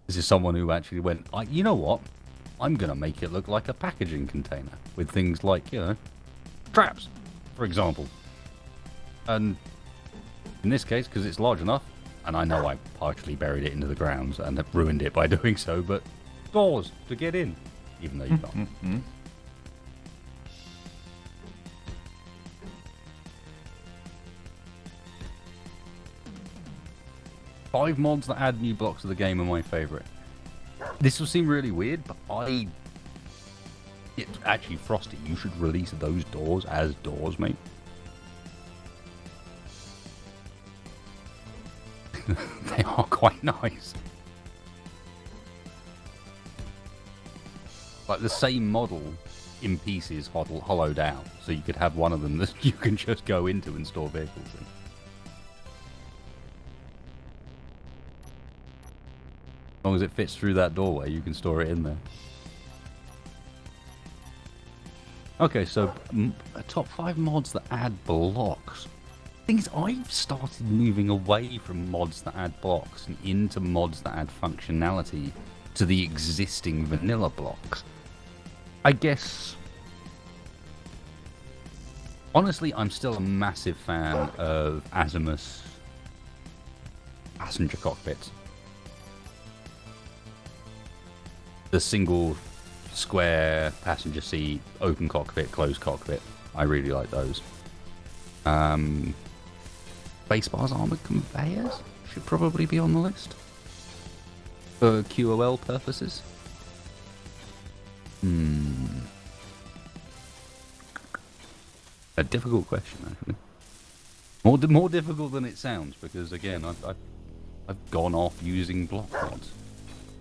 This is someone who actually went, you know what? I'm going to make it look like a packaging container with things like, traps, for example. And in this case, because it's large enough, and I know I partially buried it into the ground and have ruined it by doing so, but doors to get in, even though you can't. 5 mods that add new blocks to the game are my favourite. This will seem really weird, but actually, Frosty, you should release those doors as doors, mate. They are quite nice. Like the same model in pieces hollowed out, so you could have one of them that you can just go into and store vehicles in. As long as it fits through that doorway, you can store it in there. Okay, so top 5 mods that add blocks. Thing is, I've started moving away from mods that add blocks and into mods that add functionality to the existing vanilla blocks. I guess... Honestly, I'm still a massive fan of Azimuth's passenger cockpits. The single square passenger seat, open cockpit, closed cockpit. I really like those. Spacebar's armored conveyors should probably be on the list for QOL purposes. A difficult question, actually. More difficult than it sounds, because again, I've gone off using block mods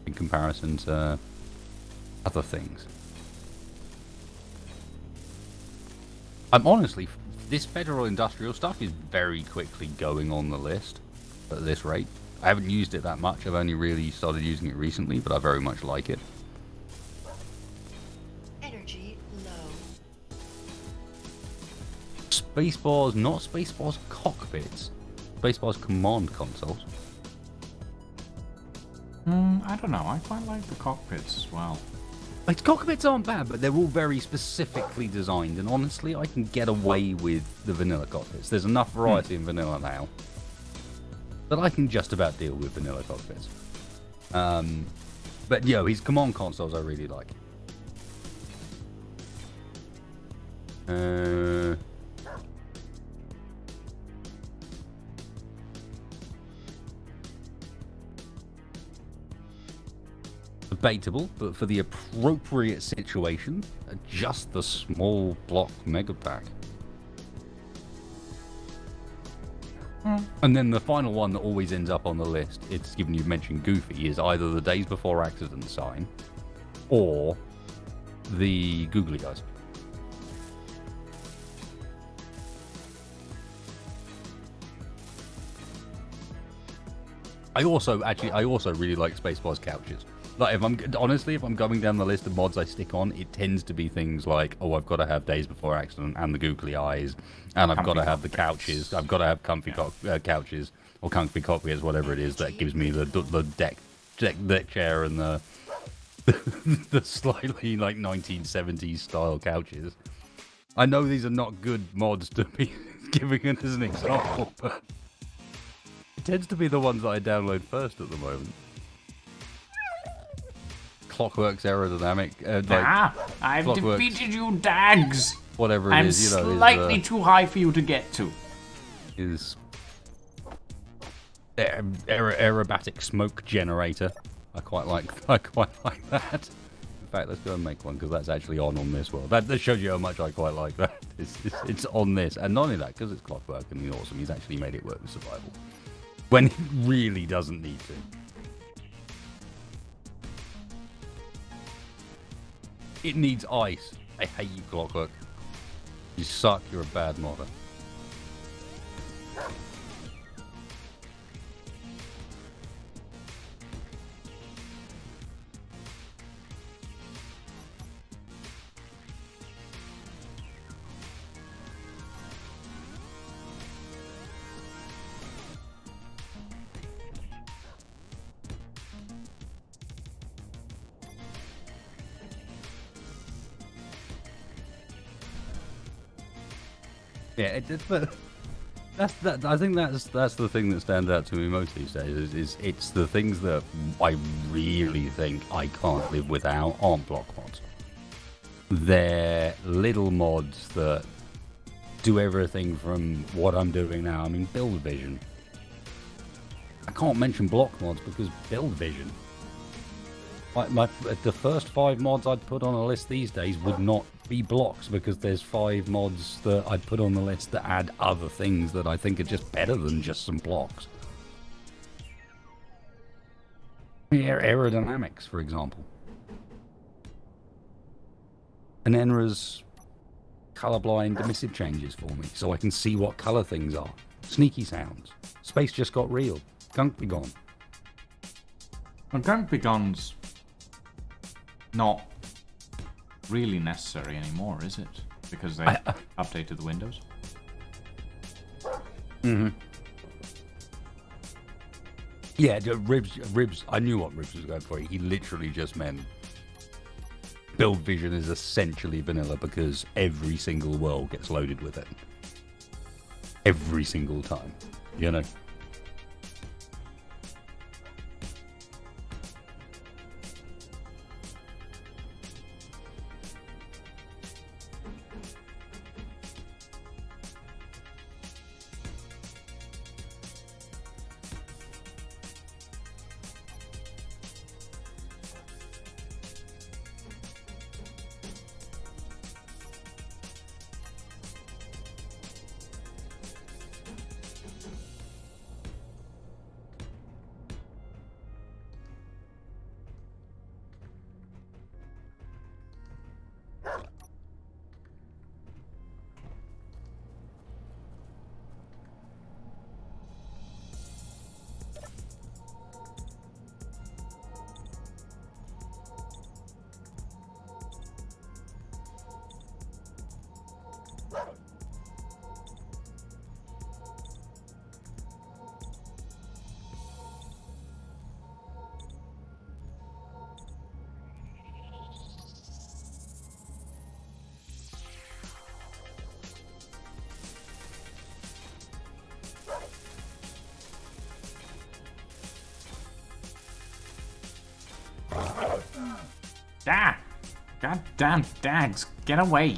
in comparison to other things. I'm honestly, this federal industrial stuff is very quickly going on the list at this rate. I haven't used it that much. I've only really started using it recently, but I very much like it. Energy low. Spacebar's not Spacebar's cockpits. Spacebar's command consoles. I don't know. I quite like the cockpits as well. Like, cockpits aren't bad, but they're all very specifically designed, and honestly, I can get away with the vanilla cockpits. There's enough variety in vanilla now that I can just about deal with vanilla cockpits. But, his command consoles I really like. Debatable, but for the appropriate situation, just the small block mega pack. And then the final one that always ends up on the list, it's given you mentioned Goofy, is either the Days Before Accident sign or the Googly Eyes. I also really like Spacebar's couches. Like, if I'm going down the list of mods I stick on, it tends to be things like, oh, I've got to have Days Before Accident and the googly eyes, and I've got to have the couches. I've got to have comfy couches or comfy cockpits, whatever it is that gives me the deck chair and the the slightly like 1970s style couches. I know these are not good mods to be giving it as an example, but it tends to be the ones that I download first at the moment. Clockwork's aerodynamic. I've Clockworks, defeated you, Dags. whatever it I'm is, you know, slightly too high for you to get to. is aerobatic smoke generator. I quite like that. In fact, let's go and make one because that's actually on this world. That shows you how much I quite like that. It's on this, and not only that, because it's Clockwork and he's awesome. He's actually made it work with survival when he really doesn't need to. It needs ice. I hate you, Clockwork. You suck. You're a bad modder. Yeah, I think that's the thing that stands out to me most these days. Is it's the things that I really think I can't live without aren't block mods. They're little mods that do everything from what I'm doing now. I mean, build vision. I can't mention block mods because build vision. The first 5 mods I'd put on a list these days would not be blocks because there's 5 mods that I'd put on the list that add other things that I think are just better than just some blocks. Aerodynamics, for example. And Enra's colorblind emissive changes for me so I can see what color things are. Sneaky sounds. Space just got real. Gunk be gone. Well, Gunk Be Gone's not really necessary anymore, is it? Because they updated the windows. Mm-hmm. Yeah, Ribs. I knew what Ribs was going for. He literally just meant build vision is essentially vanilla because every single world gets loaded with it. Every single time, you know. Ah! Goddamn Dags, get away!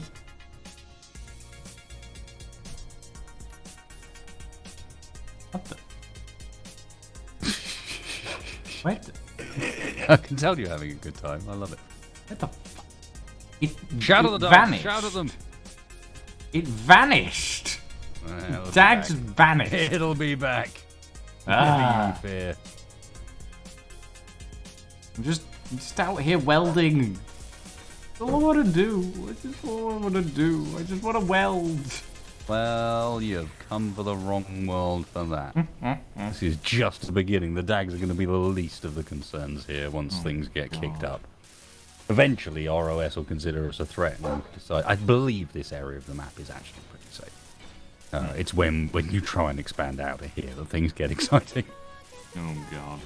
What the? What? I can tell you're having a good time. I love it. What the fuck? It Shout at the dogs. vanished. Shout at them. It vanished! Well, Dags vanished! It'll be back. Ah. Never you fear. I'm just out here welding. That's all I want to do. I just want to weld. Well, you've come for the wrong world for that. This is just the beginning. The dags are going to be the least of the concerns here once things get kicked up. Eventually, ROS will consider us a threat and decide. I believe this area of the map is actually pretty safe. It's when you try and expand out of here that things get exciting. Oh god.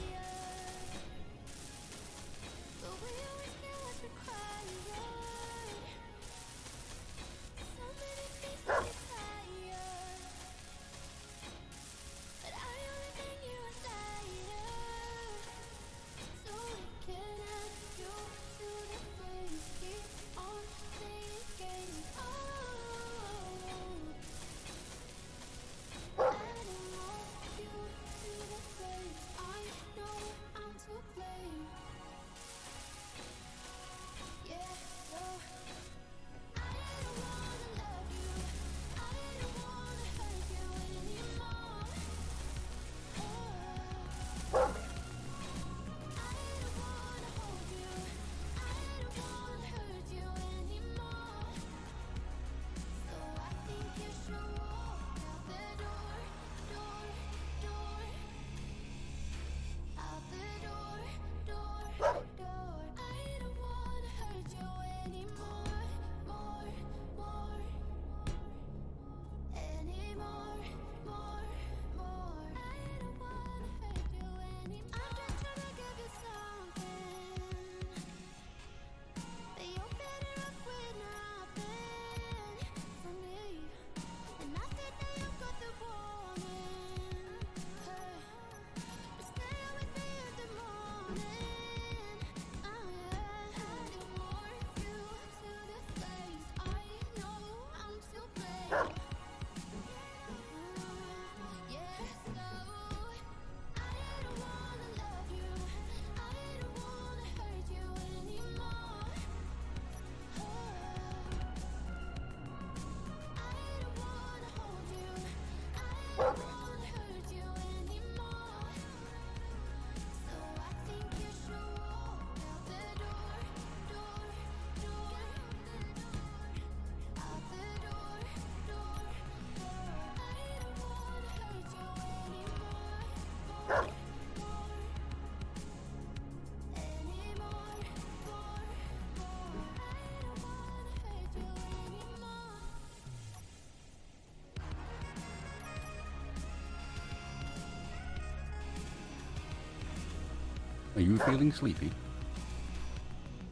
Are you feeling sleepy?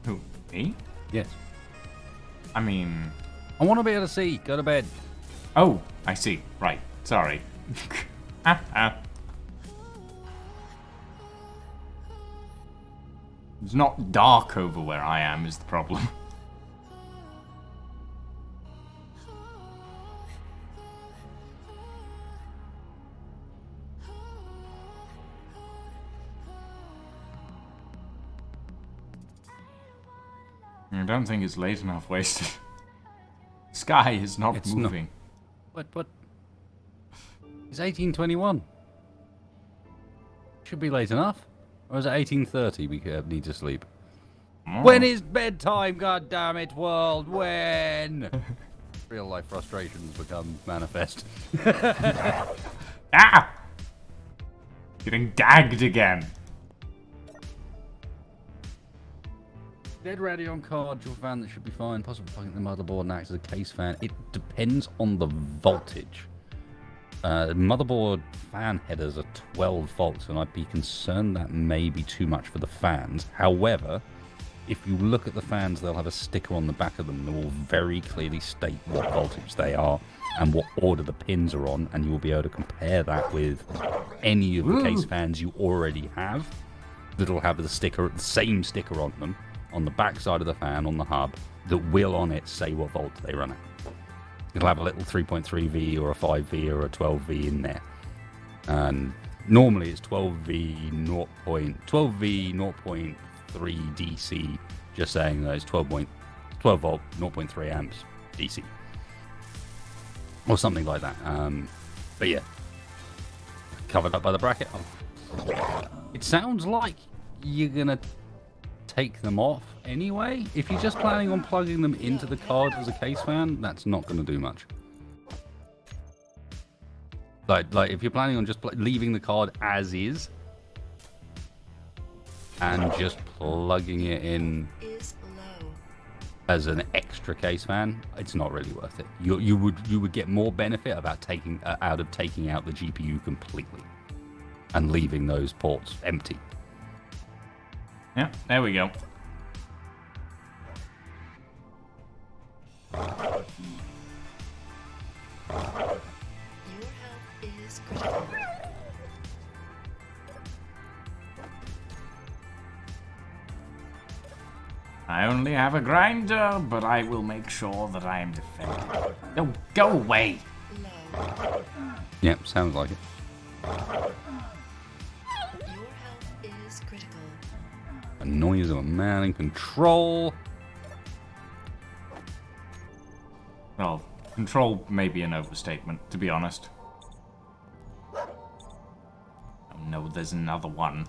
Who, me? Yes. I mean... I want to be able to see. Go to bed. Oh, I see. Right. Sorry. It's not dark over where I am is the problem. I don't think it's late enough wasted. Sky is not It's moving. What? It's 18:21. Should be late enough. Or is it 18:30 we need to sleep? Oh. When is bedtime, God damn it, world? When? Real life frustrations become manifest. Ah! Getting dagged again. Dead ready on card, your fan that should be fine. Possibly plugging the motherboard and acts as a case fan. It depends on the voltage. Motherboard fan headers are 12 volts, and I'd be concerned that may be too much for the fans. However, if you look at the fans, they'll have a sticker on the back of them that will very clearly state what voltage they are and what order the pins are on, and you will be able to compare that with any of the case fans you already have that'll have the same sticker on them on the back side of the fan on the hub that will on it say what volt they run at. It'll have a little 3.3V or a 5V or a 12V in there. And normally it's 12V 0.3 DC, just saying that it's 12 volt 0.3 amps DC. Or something like that. But yeah. Covered up by the bracket. It sounds like you're gonna take them off anyway. If you're just planning on plugging them into the card as a case fan, that's not going to do much. Like if you're planning on just leaving the card as is and just plugging it in Is low. as an extra case fan, it's not really worth it. You would get more benefit about taking out the GPU completely and leaving those ports empty. Yeah, there we go. Your health is critical. I only have a grinder, but I will make sure that I am defended. No, go away! Low. Yep, sounds like it. Your health is critical. A noise of a man in control. Well, control may be an overstatement, to be honest. Oh no, there's another one.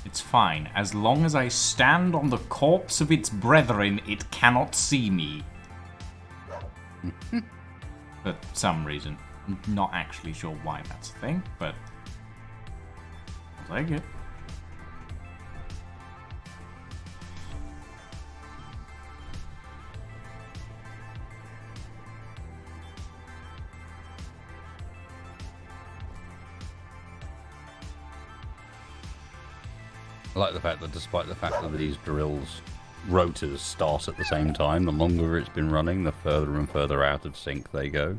It's fine. As long as I stand on the corpse of its brethren, it cannot see me. For some reason. I'm not actually sure why that's a thing, but I'll take it. I like the fact that despite the fact that these drills rotors start at the same time, the longer it's been running, the further and further out of sync they go.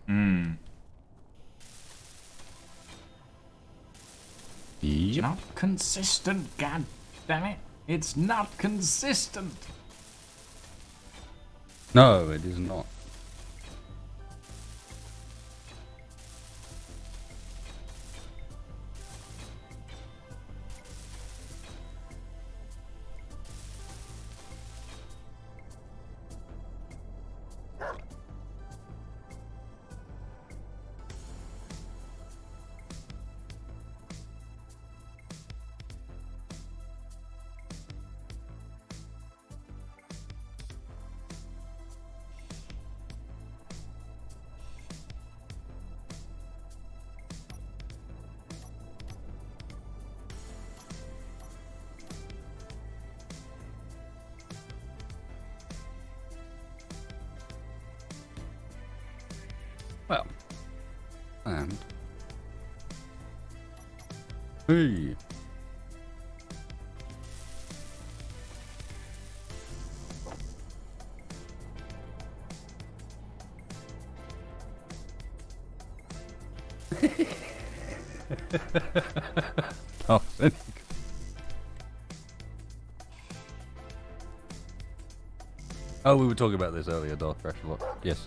It's Yep. not consistent, god damn it. It's not consistent. No, it is not. Well, and hey, arsenic. Oh, we were talking about this earlier, Darth Crash a lot. Yes.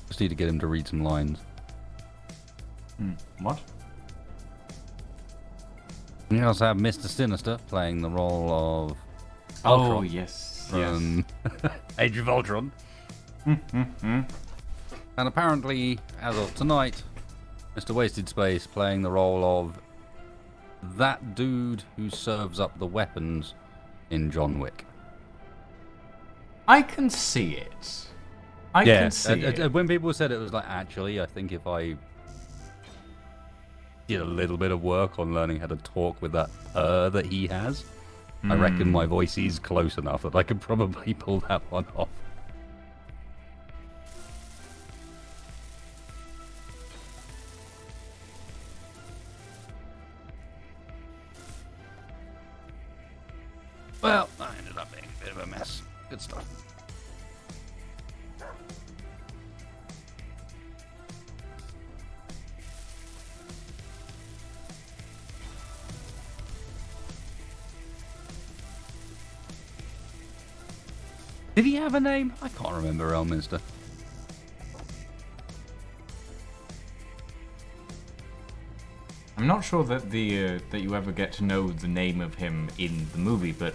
Just need to get him to read some lines. What? We also have Mr. Sinister playing the role of Oh, Ultron yes. from Age of Ultron. And apparently, as of tonight, Mr. Wasted Space playing the role of that dude who serves up the weapons in John Wick. I can see it. I can see it. When people said it was like, actually, I think if I did a little bit of work on learning how to talk with that that he has, I reckon my voice is close enough that I could probably pull that one off. Well, that ended up being a bit of a mess. Good stuff. Did he have a name? I can't remember, Elminster. I'm not sure that that you ever get to know the name of him in the movie, but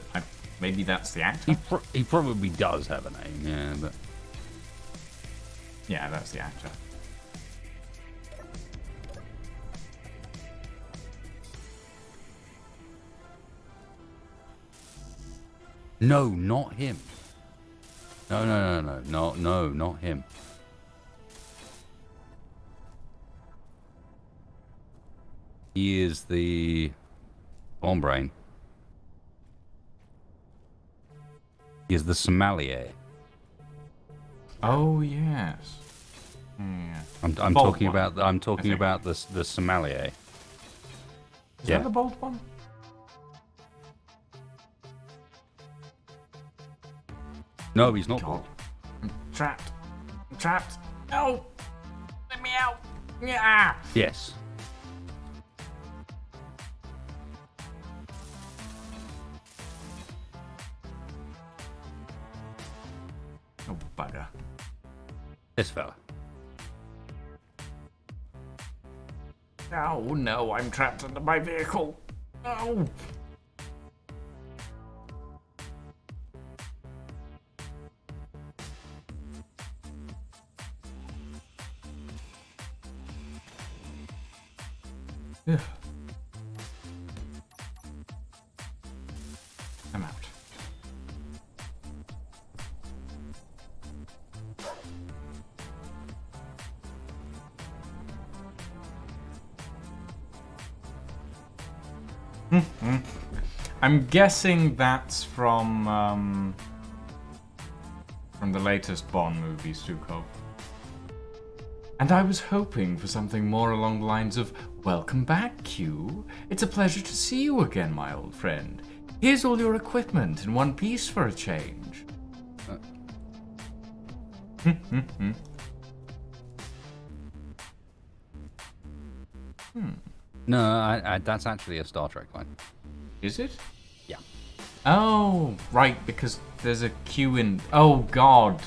maybe that's the actor. He probably does have a name, yeah, but Yeah, that's the actor. No, not him. No, not him. He is the Bomb Brain. He is the sommelier. Oh yes. Yeah. I'm Bald talking one, about I'm talking think. about the sommelier. Is Yeah. that the bald one? No, he's not God. bald. I'm trapped. I'm trapped. No! Let me out! Yeah! Yes. Oh, bugger. This fella. Oh no, I'm trapped under my vehicle. Oh! Ugh. I'm out. I'm guessing that's from the latest Bond movie, Stukov. And I was hoping for something more along the lines of, "Welcome back, Q. It's a pleasure to see you again, my old friend. Here's all your equipment in one piece for a change." No, that's actually a Star Trek line. Is it? Yeah. Oh, right, because there's a Q in... Oh, God.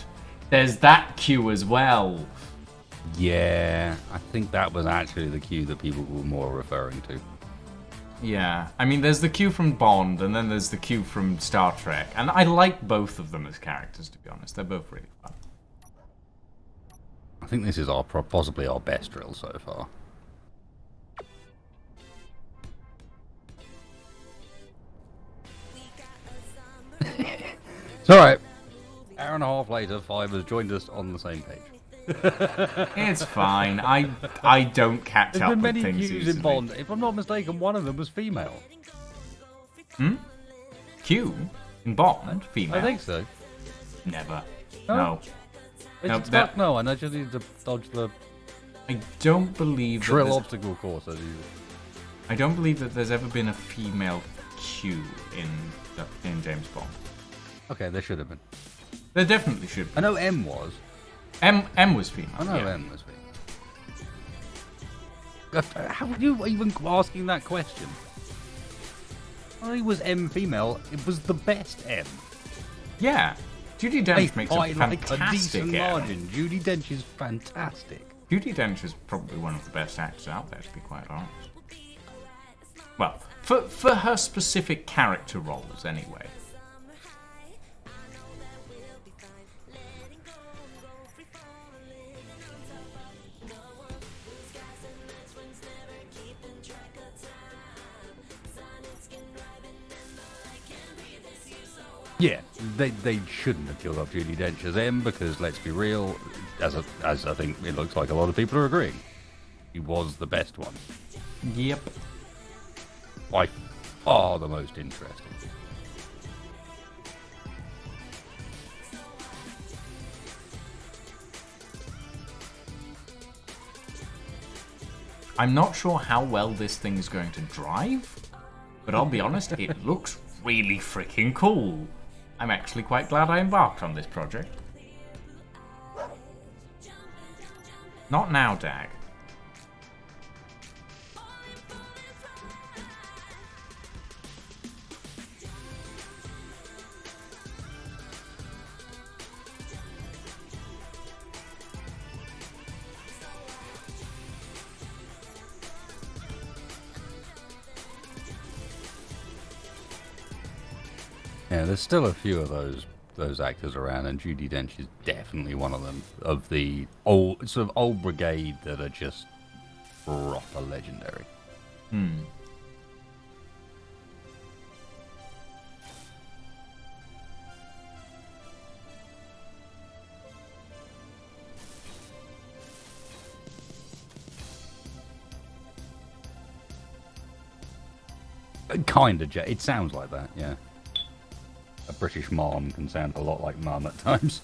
There's that Q as well. Yeah, I think that was actually the cue that people were more referring to. Yeah, I mean, there's the Q from Bond, and then there's the Q from Star Trek. And I like both of them as characters, to be honest. They're both really fun. I think this is our possibly our best drill so far. It's alright. Hour and a half later, Five has joined us on the same page. It's fine. I don't catch There's up been with many things cues easily. in Bond. If I'm not mistaken, one of them was female. Q in Bond, female. I think so. Never. No? No. It's No, stuck. that- No, and I just need to dodge the I don't believe that trill there's- obstacle course. As usual. I don't believe that there's ever been a female Q in James Bond. Okay, there should have been. There definitely should be. I know M was. M was female. I know yeah. M was female. How are you even asking that question? I was M female. It was the best M. Yeah. Judi Dench makes by a like a fantastic decent M. margin. Judi Dench is fantastic. Judi Dench is probably one of the best actors out there, to be quite honest. Well, for her specific character roles, anyway. Yeah, they shouldn't have killed off Judi Dench as M because let's be real, as I think it looks like a lot of people are agreeing, he was the best one. Yep. By far the most interesting. I'm not sure how well this thing's going to drive, but I'll be honest, it looks really freaking cool. I'm actually quite glad I embarked on this project. Not now, Dag. Yeah, there's still a few of those actors around, and Judi Dench is definitely one of them. Of the old brigade that are just proper legendary. Kinda, Jay. It sounds like that, yeah. A British mom can sound a lot like mum at times.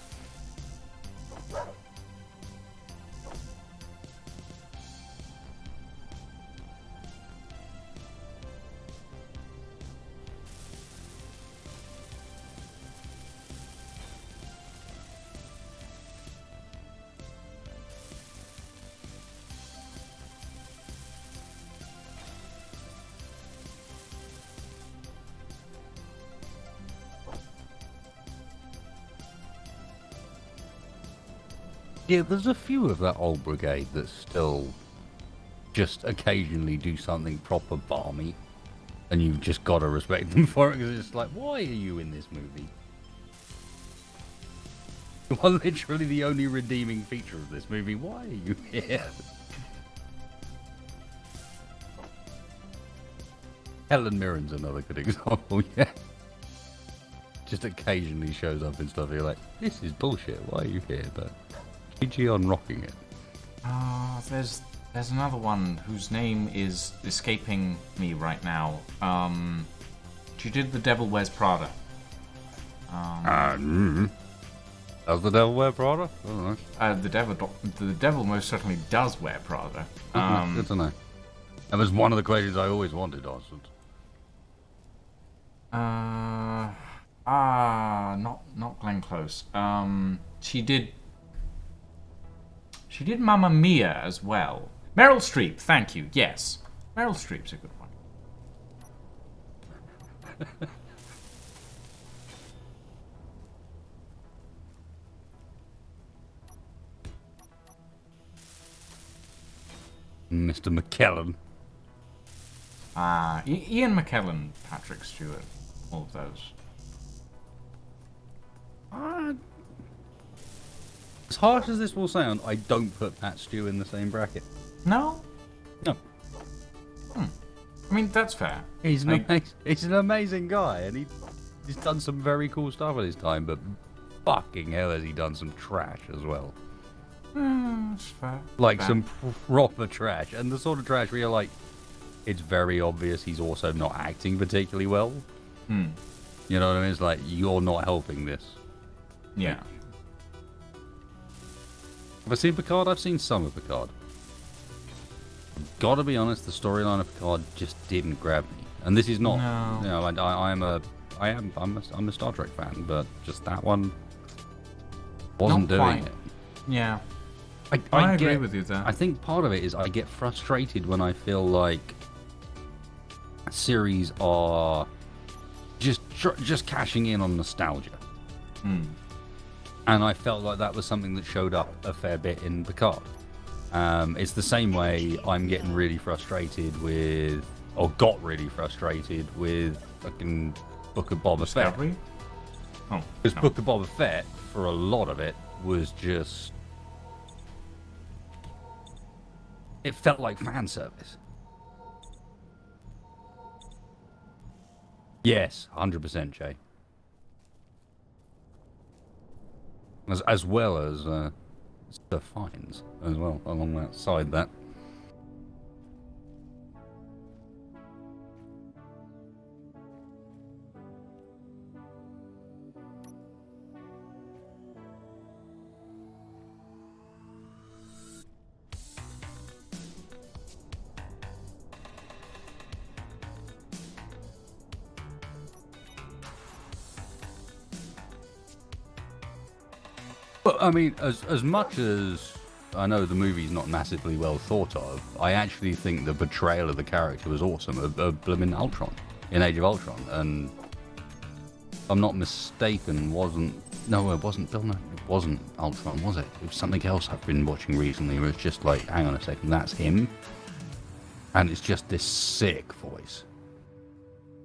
Yeah, there's a few of that old brigade that still just occasionally do something proper balmy, and you've just got to respect them for it, because it's like, why are you in this movie? You are literally the only redeeming feature of this movie. Why are you here? Helen Mirren's another good example, yeah. Just occasionally shows up in stuff, you're like, this is bullshit, why are you here? But GG on rocking it. There's another one whose name is escaping me right now. She did The Devil Wears Prada. Does the devil wear Prada? I don't know. The devil most certainly does wear Prada. Good to know. That was one of the questions I always wanted answered. Not Glenn Close. She did Mamma Mia as well. Meryl Streep, thank you. Yes, Meryl Streep's a good one. Mr. McKellen. Ian McKellen, Patrick Stewart, all of those. As harsh as this will sound, I don't put Pat Stew in the same bracket. No? No. I mean, that's fair. He's an amazing guy, and he's done some very cool stuff at his time, but fucking hell has he done some trash as well. That's fair. Like some proper trash, and the sort of trash where you're like, it's very obvious he's also not acting particularly well. You know what I mean? It's like, you're not helping this. Yeah. Have I seen Picard? I've seen some of Picard. Gotta be honest, the storyline of Picard just didn't grab me. And this is not, No. you know, I'm a Star Trek fan, but just that one wasn't Not doing quite. it. Yeah. I I agree get- with you there. I think part of it is I get frustrated when I feel like series are just cashing in on nostalgia. And I felt like that was something that showed up a fair bit in Picard. It's the same way I'm getting really frustrated with, or got really frustrated with fucking Book of Boba Fett. Discovery? Oh, Because no. Book of Boba Fett, for a lot of it, was just... It felt like fan service. Yes, 100%, Jay. As well as the fines as well, along that side that. But I mean, as much as I know the movie's not massively well thought of, I actually think the portrayal of the character was awesome. Of blimmin' Ultron in Age of Ultron, and if I'm not mistaken, it wasn't Ultron, was it? It was something else I've been watching recently where it's just like, hang on a second, that's him, and it's just this sick voice.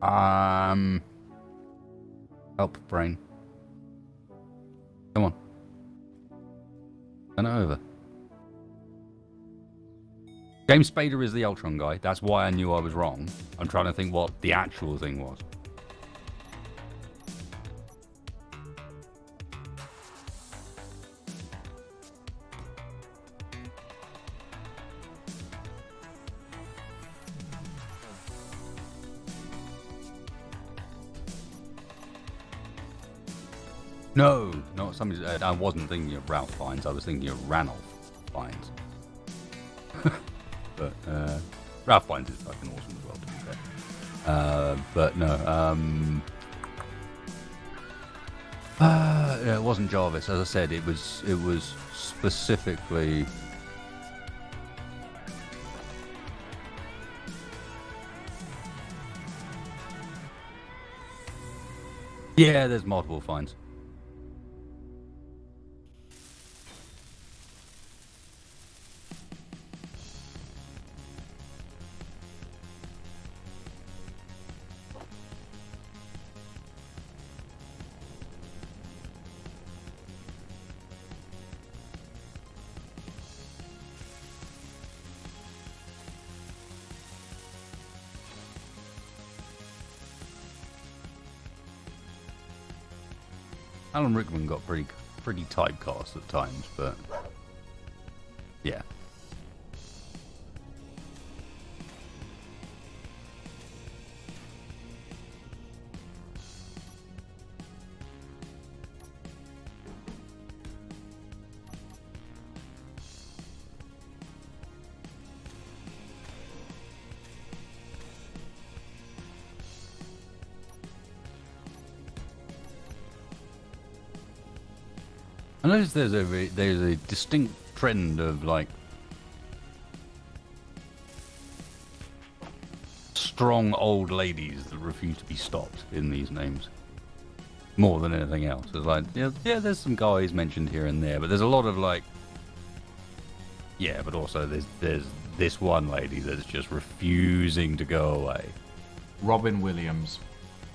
Help, brain. Come on. Turn it over. James Spader is the Ultron guy. That's why I knew I was wrong. I'm trying to think what the actual thing was. No, not somebody. I wasn't thinking of Ralph Fiennes. I was thinking of Ranulph Fiennes. But Ralph Fiennes is fucking awesome as well, to be fair. But no. Yeah, it wasn't Jarvis. As I said, it was specifically. Yeah, there's multiple finds. Alan Rickman got pretty typecast at times, but yeah. I notice there's a distinct trend of like strong old ladies that refuse to be stopped in these names more than anything else. It's like yeah, there's some guys mentioned here and there, but there's a lot of like but also there's this one lady that's just refusing to go away. Robin Williams.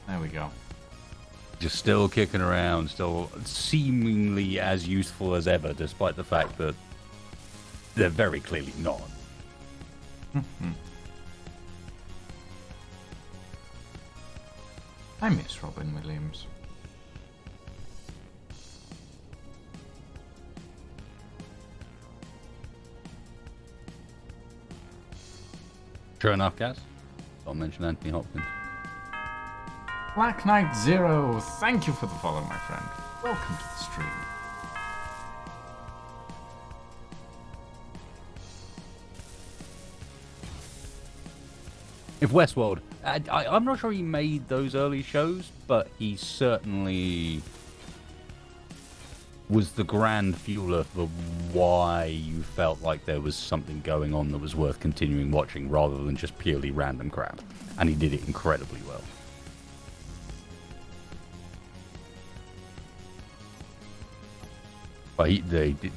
There we go. Just still kicking around, still seemingly as useful as ever, despite the fact that they're very clearly not. I miss Robin Williams. Sure enough, Gaz. Don't mention Anthony Hopkins. Black Knight Zero, thank you for the follow, my friend. Welcome to the stream. If Westworld, I'm not sure he made those early shows, but he certainly was the grand fueler for why you felt like there was something going on that was worth continuing watching rather than just purely random crap. And he did it incredibly well. But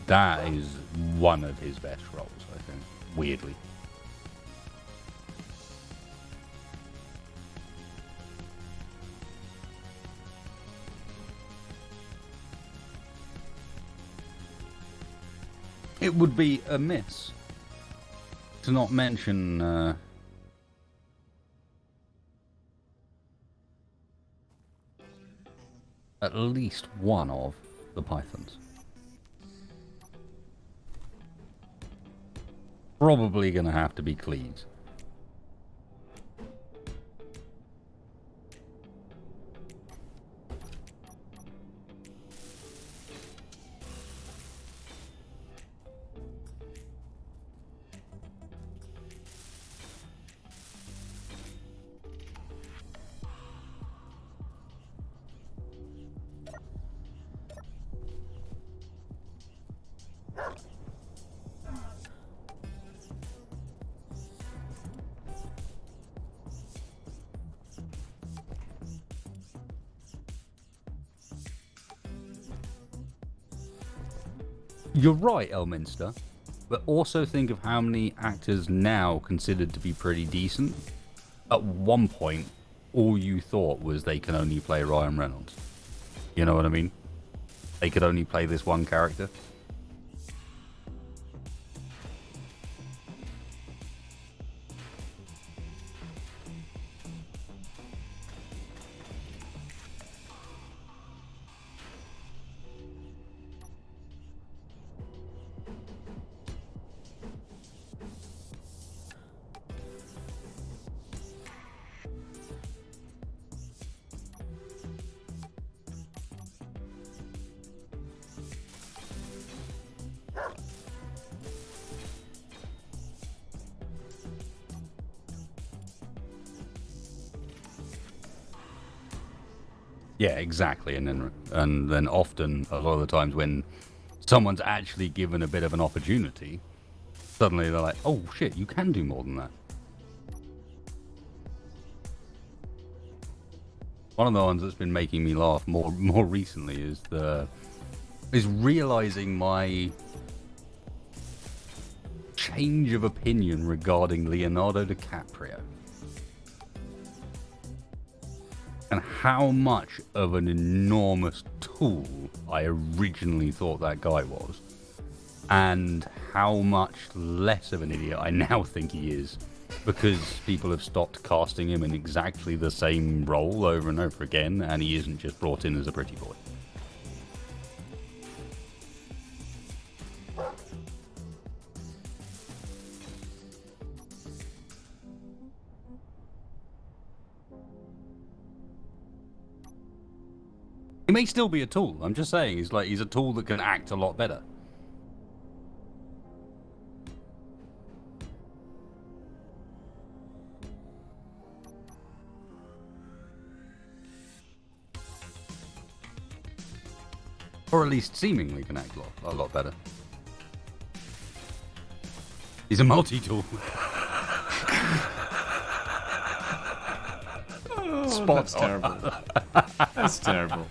that is one of his best roles, I think, weirdly. It would be amiss to not mention at least one of the Pythons. Probably going to have to be Cleves. You're right, Elminster, but also think of how many actors now considered to be pretty decent. At one point, all you thought was they can only play Ryan Reynolds. You know what I mean? They could only play this one character. Yeah, exactly. And then often, a lot of the times when someone's actually given a bit of an opportunity, suddenly they're like, oh shit, you can do more than that. One of the ones that's been making me laugh more recently is realizing my change of opinion regarding Leonardo DiCaprio. And how much of an enormous tool I originally thought that guy was. And how much less of an idiot I now think he is. Because people have stopped casting him in exactly the same role over and over again. And he isn't just brought in as a pretty boy. He may still be a tool. I'm just saying, he's a tool that can act a lot better. Or at least seemingly can act a lot better. He's a multi-tool. Spot's terrible. That's terrible.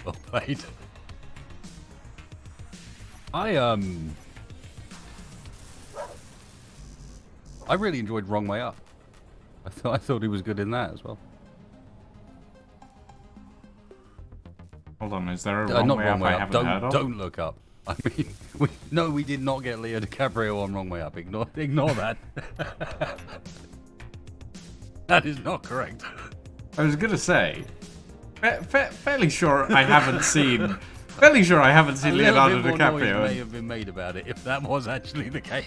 Well played. I really enjoyed Wrong Way Up. I thought he was good in that as well. Hold on, is there a wrong Not way Wrong up Way I Up. haven't heard of? Don't look up. I mean, we did not get Leo DiCaprio on Wrong Way Up. Ignore that. That is not correct. I was gonna say, fairly sure I haven't seen. Fairly sure I haven't seen Leonardo More noise DiCaprio. may have been made about it if that was actually the case.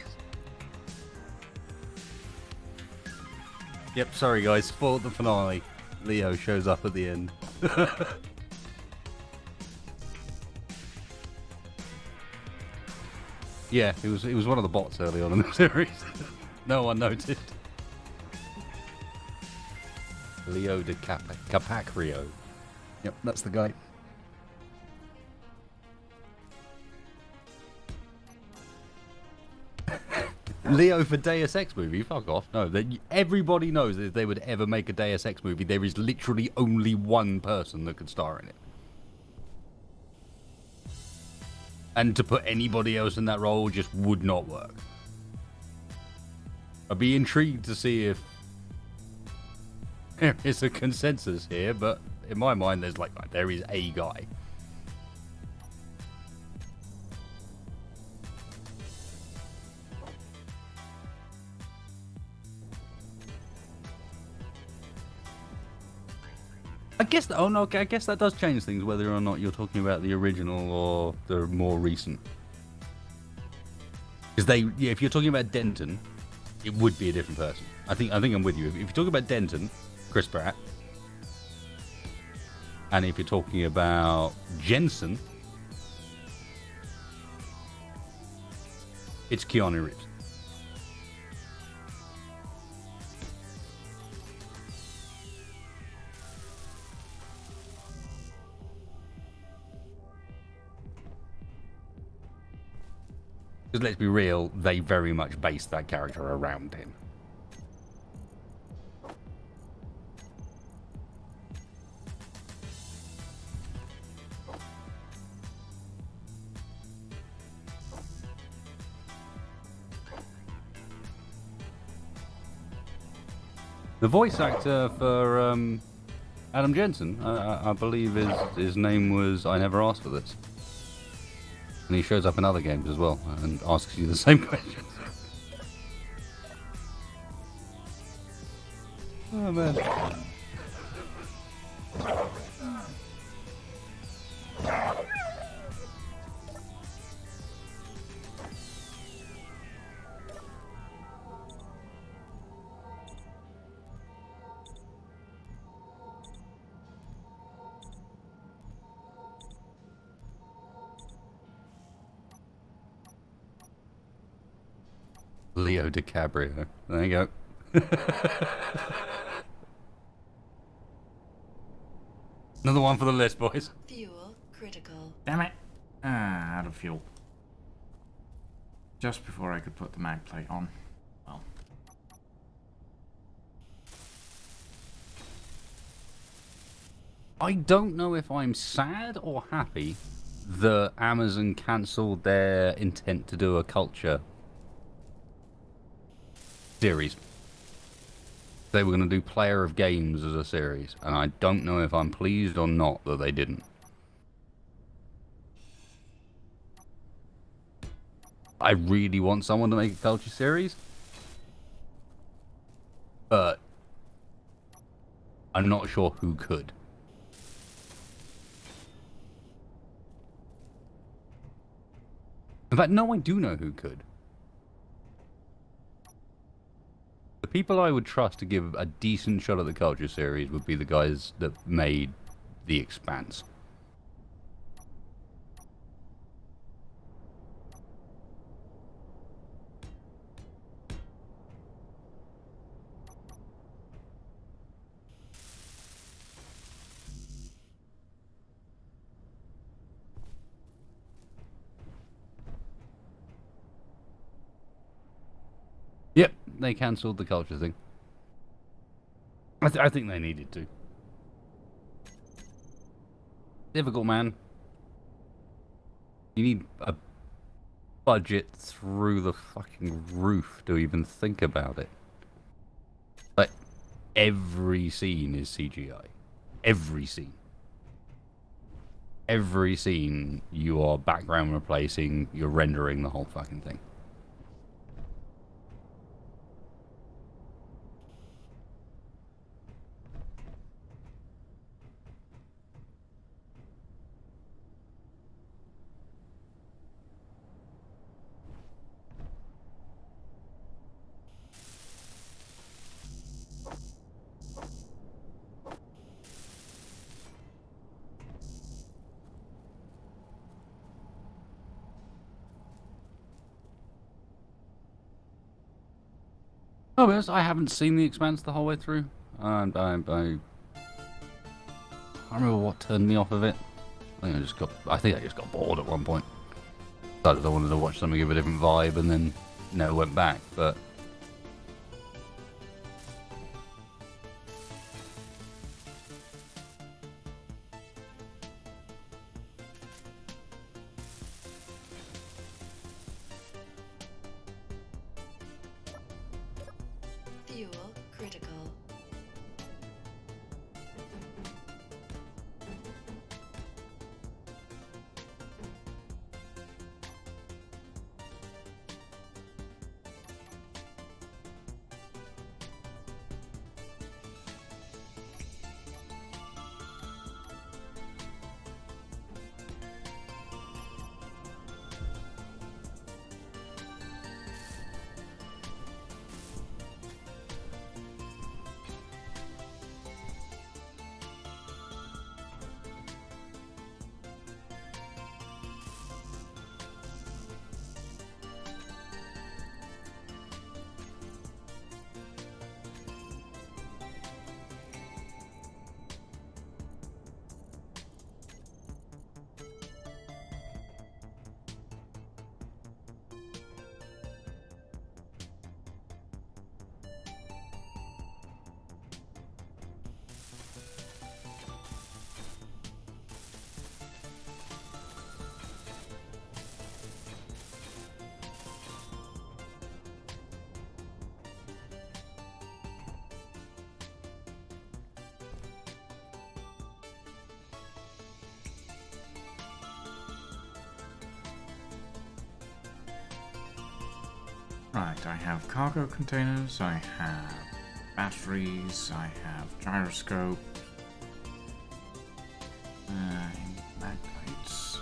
Yep, sorry guys, spoiled the finale. Leo shows up at the end. Yeah, it was one of the bots early on in the series. No one noticed. Leo DiCaprio. Yep, that's the guy. Leo for Deus Ex movie? Fuck off. No, everybody knows that if they would ever make a Deus Ex movie, there is literally only one person that could star in it. And to put anybody else in that role just would not work. I'd be intrigued to see if there is a consensus here, but in my mind, there is a guy. I guess that does change things whether or not you're talking about the original or the more recent. Because if you're talking about Denton, it would be a different person. I think I'm with you. If you're talking about Denton, Chris Pratt, and if you're talking about Jensen, it's Keanu Reeves. Because let's be real, they very much based that character around him. The voice actor for Adam Jensen, I believe his name was I Never Asked For This. And he shows up in other games as well and asks you the same questions. Oh man. Leo DiCaprio. There you go. Another one for the list, boys. Fuel critical. Damn it! Ah, out of fuel. Just before I could put the mag plate on. Well. I don't know if I'm sad or happy that Amazon cancelled their intent to do a culture series. They were going to do Player of Games as a series, and I don't know if I'm pleased or not that they didn't. I really want someone to make a culture series, but I'm not sure who could. In fact, no, I do know who could. The people I would trust to give a decent shot at the culture series would be the guys that made The Expanse. Yep, they cancelled the culture thing. I think they needed to. Difficult, man. You need a budget through the fucking roof to even think about it. Like, every scene is CGI. Every scene. Every scene, you are background replacing, you're rendering the whole fucking thing. Oh, yes, I haven't seen The Expanse the whole way through. I can't remember what turned me off of it. I think I just got bored at one point. Decided I wanted to watch something of a different vibe, and then never went back. But Fuel critical. Right, I have cargo containers, I have batteries, I have gyroscope, mag plates.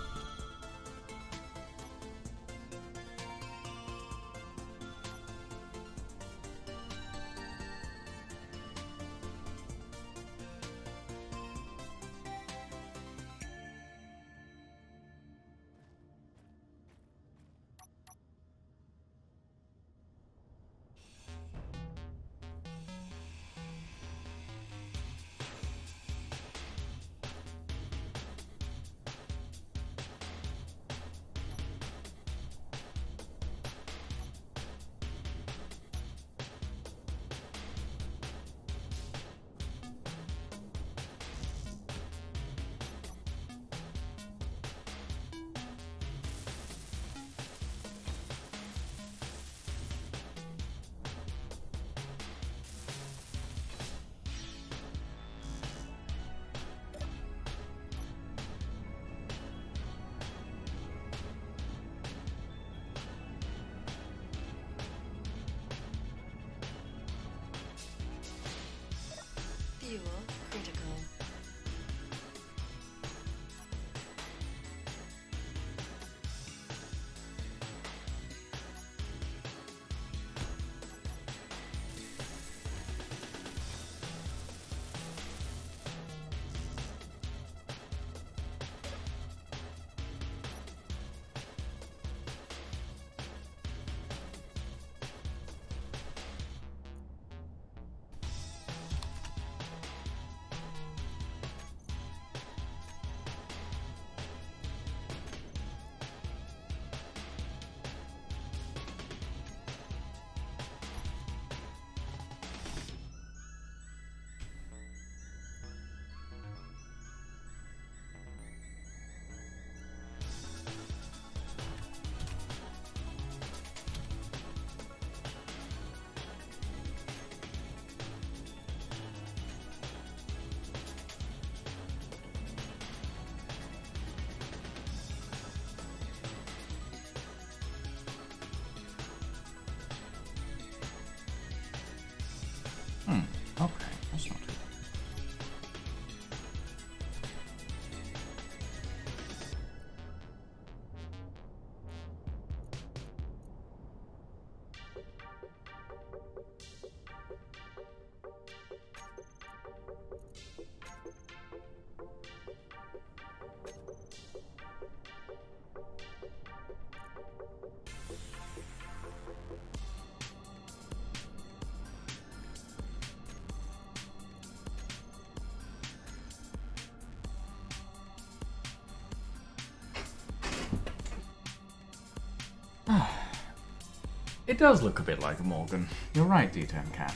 It does look a bit like a Morgan. You're right, D10 Cat.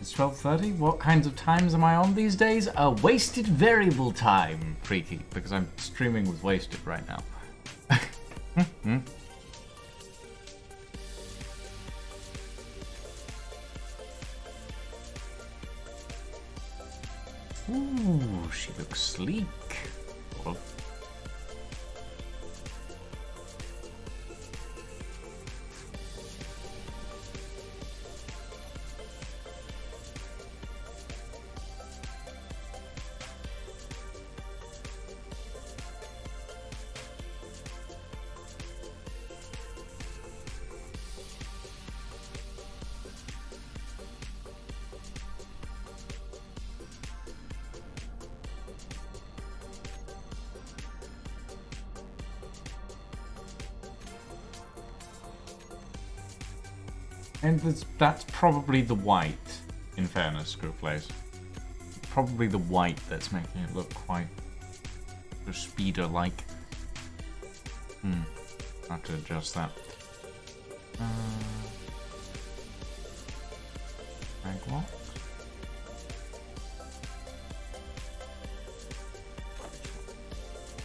It's 12:30. What kinds of times am I on these days? A wasted variable time, Freaky, because I'm streaming with wasted right now. Ooh, she looks sleek. Sort of. And that's probably the white, in fairness, Screwplace. Probably the white that's making it look quite speeder-like. I have to adjust that. Maglock.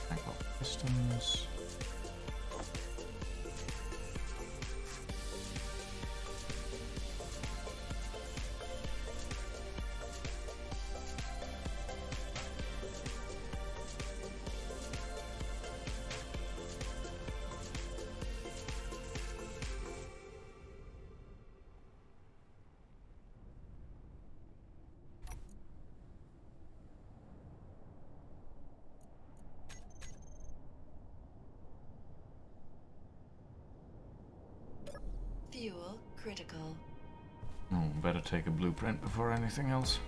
Maglock pistons. Fuel critical. Oh, better take a blueprint before anything else.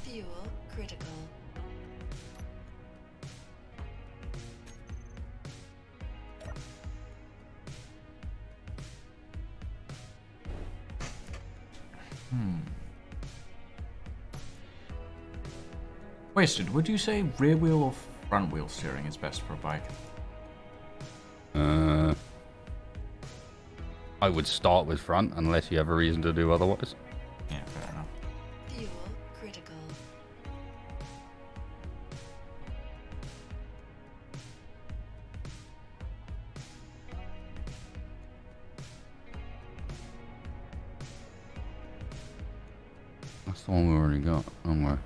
Fuel critical. Wasted, would you say rear wheel or front wheel steering is best for a bike? I would start with front unless you have a reason to do otherwise. Yeah, fair enough. Fuel critical. That's the one we already got. Somewhere.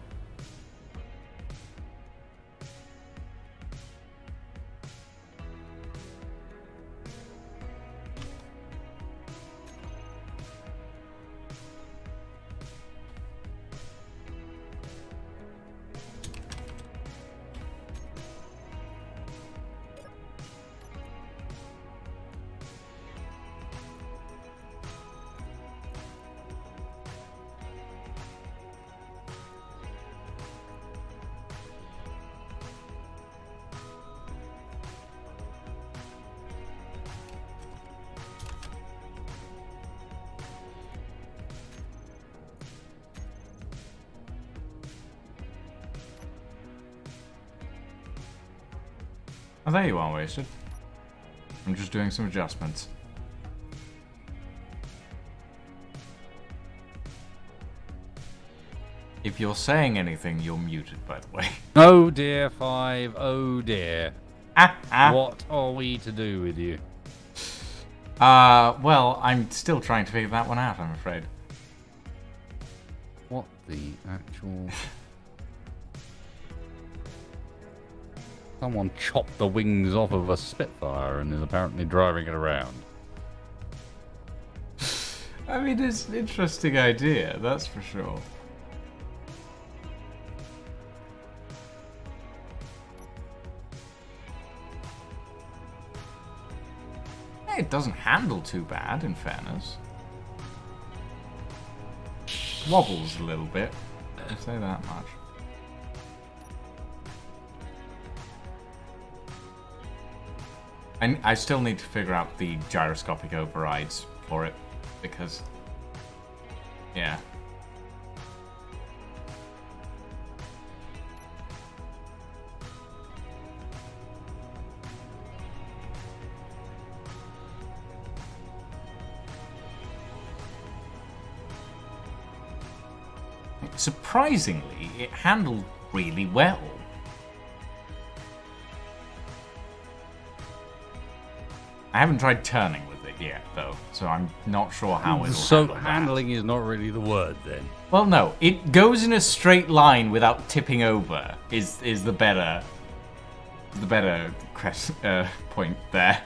Oh, there you are, Wasted. I'm just doing some adjustments. If you're saying anything, you're muted, by the way. Oh dear, 5. Oh dear. Ah. What are we to do with you? Well, I'm still trying to figure that one out, I'm afraid. What the actual... Someone chopped the wings off of a Spitfire and is apparently driving it around. I mean, it's an interesting idea, that's for sure. It doesn't handle too bad, in fairness. Wobbles a little bit, I'll say that much. I still need to figure out the gyroscopic overrides for it, because... Yeah. Surprisingly, it handled really well. I haven't tried turning with it yet, though, so I'm not sure how it'll So handle that. handling is not really the word then. Well, no, it goes in a straight line without tipping over. Is the better point there.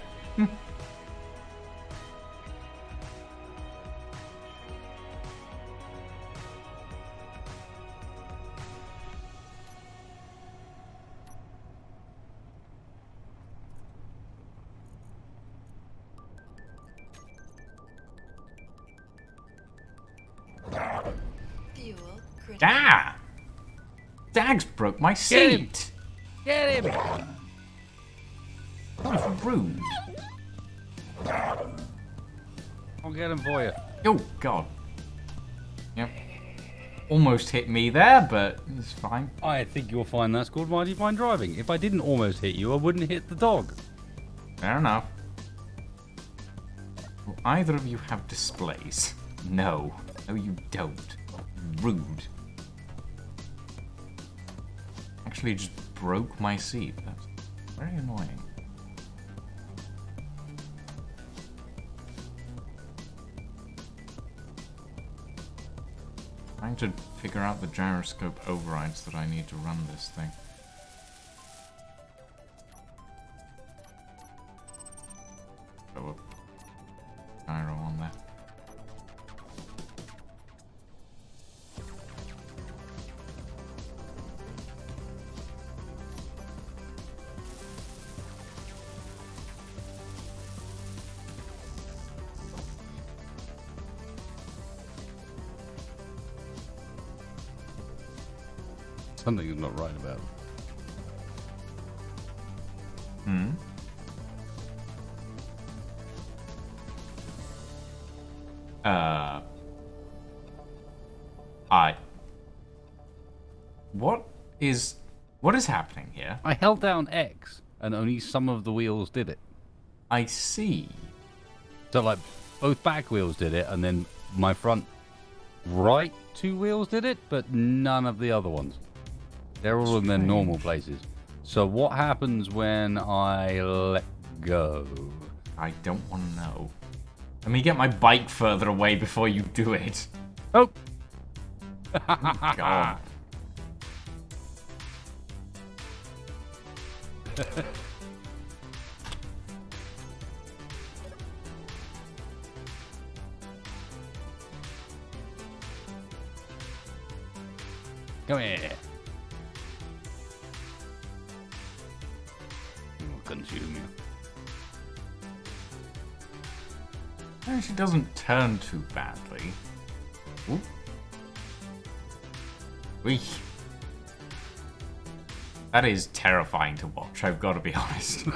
Fuel critical. Ah! Dags broke my seat. Get him! That was rude. I'll get him for you. Oh, God. Yep. Almost hit me there, but it's fine. I think you'll find that's called mighty fine driving. If I didn't almost hit you, I wouldn't hit the dog. Fair enough. Will either of you have displays? No. No, you don't. Rude. Actually, just broke my seat. That's very annoying. Trying to figure out the gyroscope overrides that I need to run this thing. Throw a gyro on there. Something is not right about it. Hmm? What is happening here? I held down X, and only some of the wheels did it. I see. So, like, both back wheels did it, and then my front right two wheels did it, but none of the other ones. They're all in their normal places. So what happens when I let go? I don't want to know. Let me get my bike further away before you do it. Oh! God. Come here. We'll consume you. She doesn't turn too badly. Ooh. Whee. That is terrifying to watch, I've got to be honest.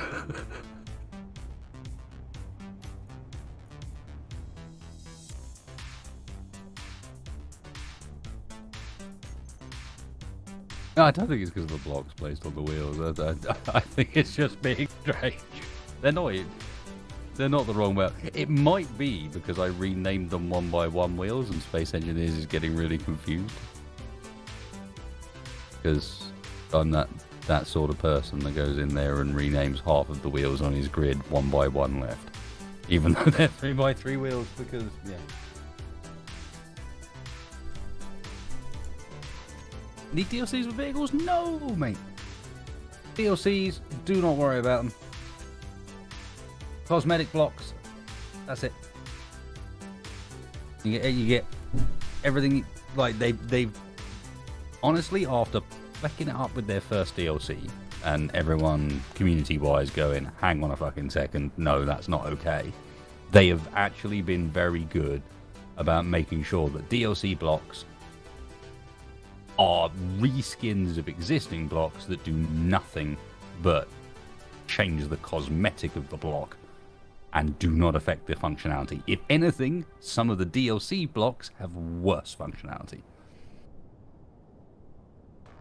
No, I don't think it's because of the blocks placed on the wheels. I think it's just being strange. They're not the wrong wheel. It might be because I renamed them 1x1 wheels and Space Engineers is getting really confused. Because I'm that sort of person that goes in there and renames half of the wheels on his grid 1x1 left. Even though they're 3x3 wheels because, yeah. Need DLCs with vehicles? No, mate. DLCs, do not worry about them. Cosmetic blocks, that's it. You get everything. Like they've honestly, after backing it up with their first DLC and everyone community-wise going, hang on a fucking second, no, that's not okay. They have actually been very good about making sure that DLC blocks are reskins of existing blocks that do nothing but change the cosmetic of the block and do not affect the functionality. If anything, some of the DLC blocks have worse functionality.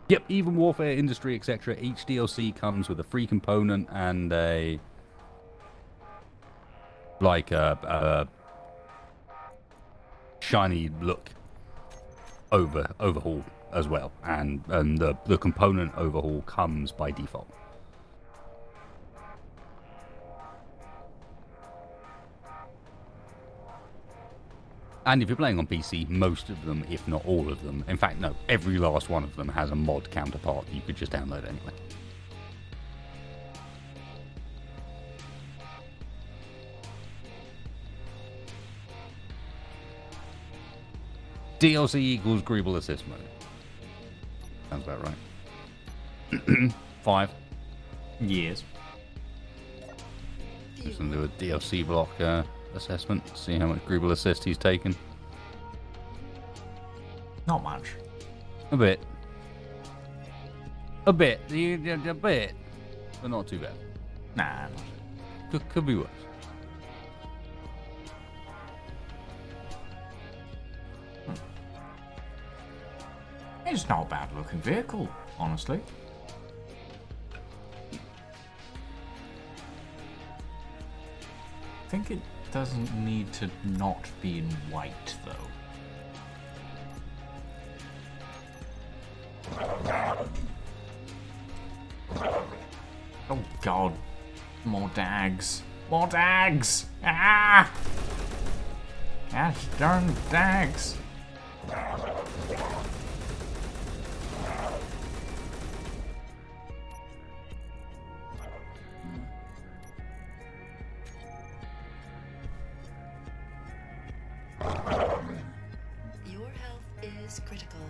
Yep, even Warfare, Industry, etc. Each DLC comes with a free component and a shiny look overhaul as well, and the component overhaul comes by default. And if you're playing on PC, most of them, if not all of them, in fact, no, every last one of them has a mod counterpart that you could just download anyway. DLC equals Greeble Assist mode. Sounds about right. 5. Years. Just gonna do a DLC block assessment, see how much Greeble Assist he's taken. Not much. A bit. A bit. A bit. But not too bad. Nah. Could be worse. It's not a bad looking vehicle, honestly. I think it doesn't need to not be in white, though. Oh god. More dags. More dags! Ah! Gosh darn dags. Your health is critical.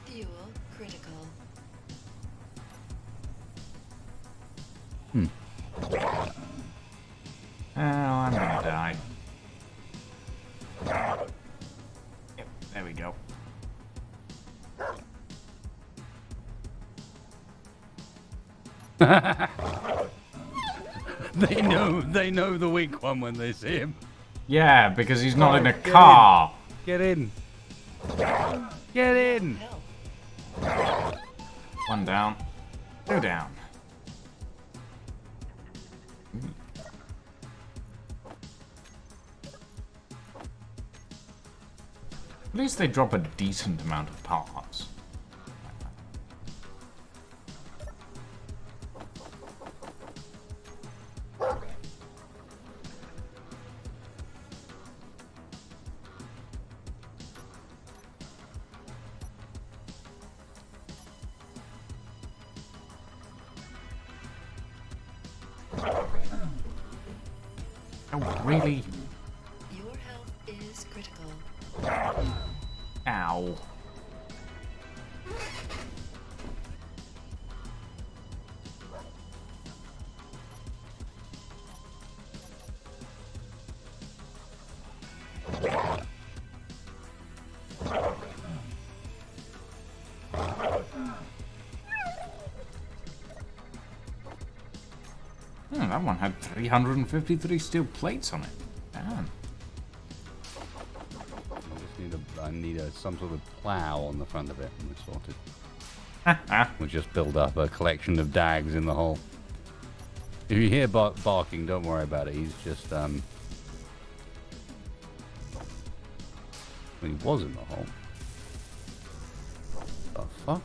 Fuel critical. Oh, I'm gonna die. Yep, there we go. They know the weak one when they see him. Yeah, because he's not in a Get car. Get in. Get in. One down. Two down. At least they drop a decent amount of parts. Oh, really? Your health is critical. Ow. That one had 353 steel plates on it. Damn. I need some sort of plow on the front of it, and we're sorted. We'll just build up a collection of dags in the hole. If you hear barking, don't worry about it. He's just well, he was in the hole. The fuck?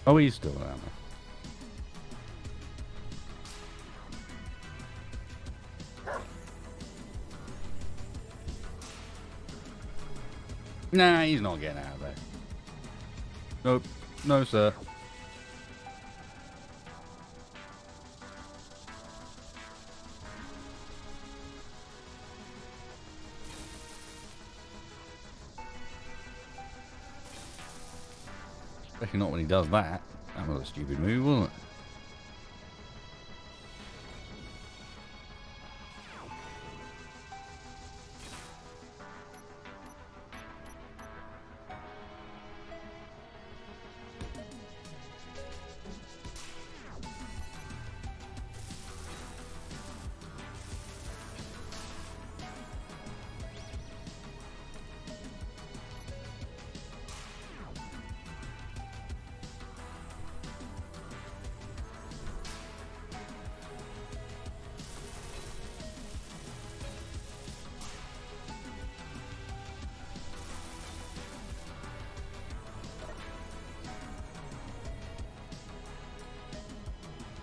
Oh, he's still down there. Nah, he's not getting out of there. Nope. No, sir. Especially not when he does that. That was a stupid move, wasn't it?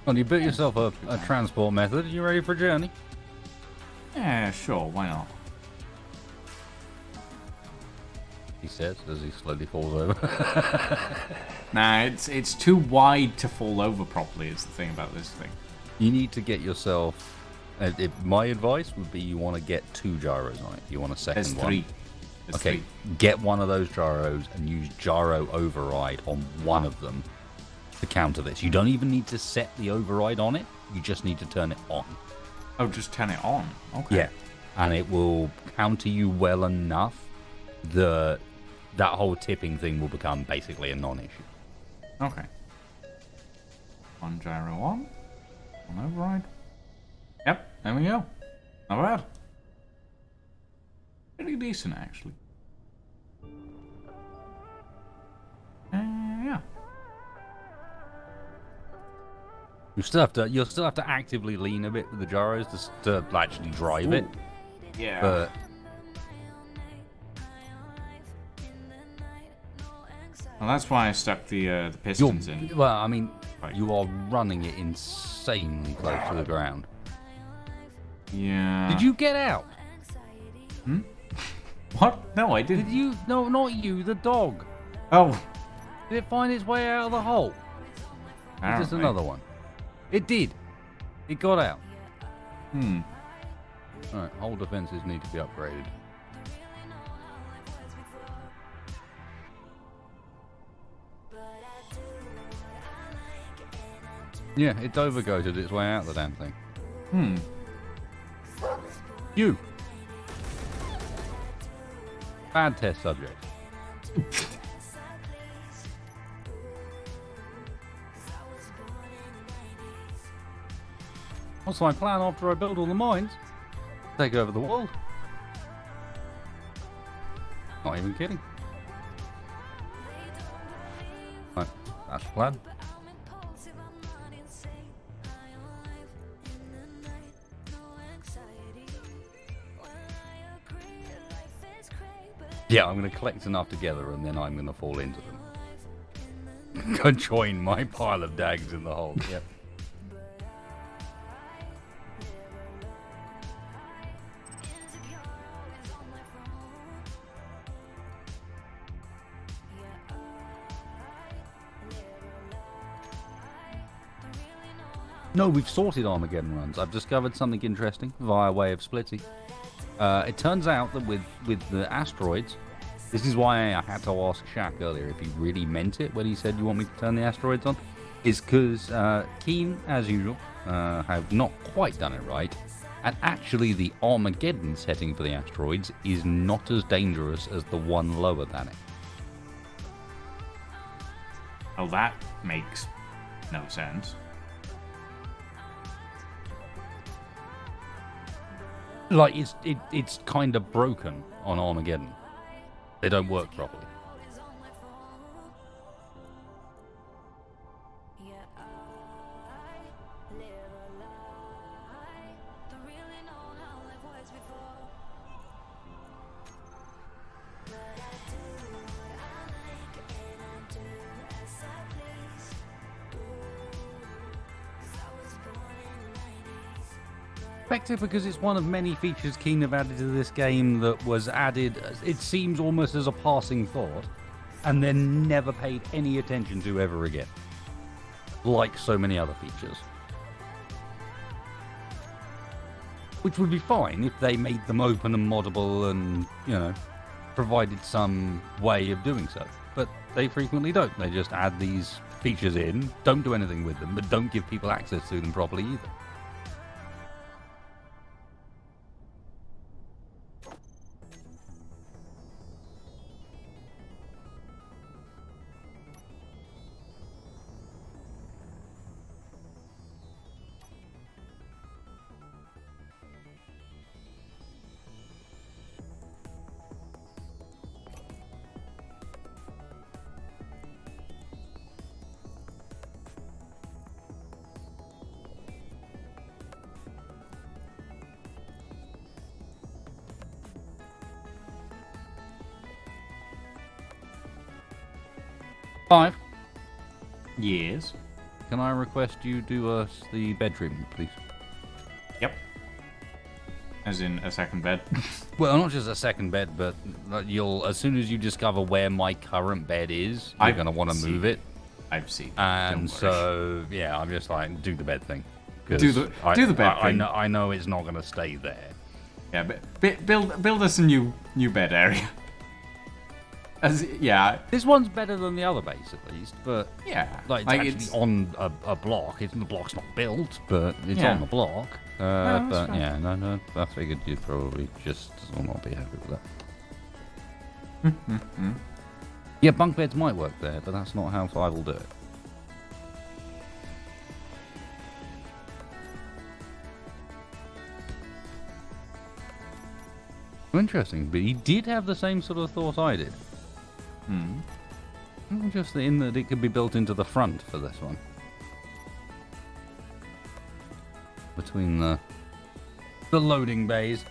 Well, you built yourself a transport method. Are you ready for a journey? Yeah, sure, why not? He says as he slowly falls over. Nah, it's too wide to fall over properly is the thing about this thing. You need to get yourself... my advice would be you want to get 2 gyros on it. You want a second There's one. 3. There's Okay, 3. get one of those gyros and use gyro override on one of them to counter this. You don't even need to set the override on it. You just need to turn it on. Oh, just turn it on. Okay. Yeah, and it will counter you well enough that that whole tipping thing will become basically a non-issue. Okay. One gyro on. One override. Yep, there we go. Not bad. Pretty decent, actually. Yeah. You'll still have to actively lean a bit with the gyros to actually drive it. Yeah. But Well, that's why I stuck the pistons in. well, I mean, Right. you are running it insanely close to the ground. Yeah. Did you get out? What? No, I didn't. Did you? No, not you. The dog. Oh. Did it find its way out of the hole? Is this Apparently. another one? It did. It got out. Alright, hull defenses need to be upgraded. Yeah, it overgoated its way out the damn thing. You! Bad test subject. What's my plan after I build all the mines? Take over the world. Not even kidding. Right, that's the plan. Yeah, I'm going to collect enough together and then I'm going to fall into them. Go join my pile of dags in the hole. Yep. No, we've sorted Armageddon runs. I've discovered something interesting via way of Splitty. It turns out that with the asteroids, this is why I had to ask Shaq earlier if he really meant it when he said you want me to turn the asteroids on, is because Keen, as usual, have not quite done it right, and actually the Armageddon setting for the asteroids is not as dangerous as the one lower than it. Oh, that makes no sense. Like, it's kind of broken on Armageddon. They don't work properly. Effective because it's one of many features Keen have added to this game that was added, it seems almost as a passing thought, and then never paid any attention to ever again. Like so many other features. Which would be fine if they made them open and moddable and, you know, provided some way of doing so. But they frequently don't. They just add these features in, don't do anything with them, but don't give people access to them properly either. Five. Yes. Can I request you do us the bedroom, please? Yep. As in a second bed. Well, not just a second bed, but you'll, as soon as you discover where my current bed is, you're going to want to move it. I've seen. And so, yeah, I'm just like, do the bed thing. Do the bed thing. I know it's not going to stay there. Yeah, but build us a new bed area. Yeah. This one's better than the other base, at least, but yeah, like it's actually on a block. The block's not built, but it's on the block. But yeah, no, I figured you'd probably just will not be happy with that. Yeah, bunk beds might work there, but that's not how 5 will do it. Interesting, but he did have the same sort of thought I did. Just in that it could be built into the front for this one. Between the loading bays.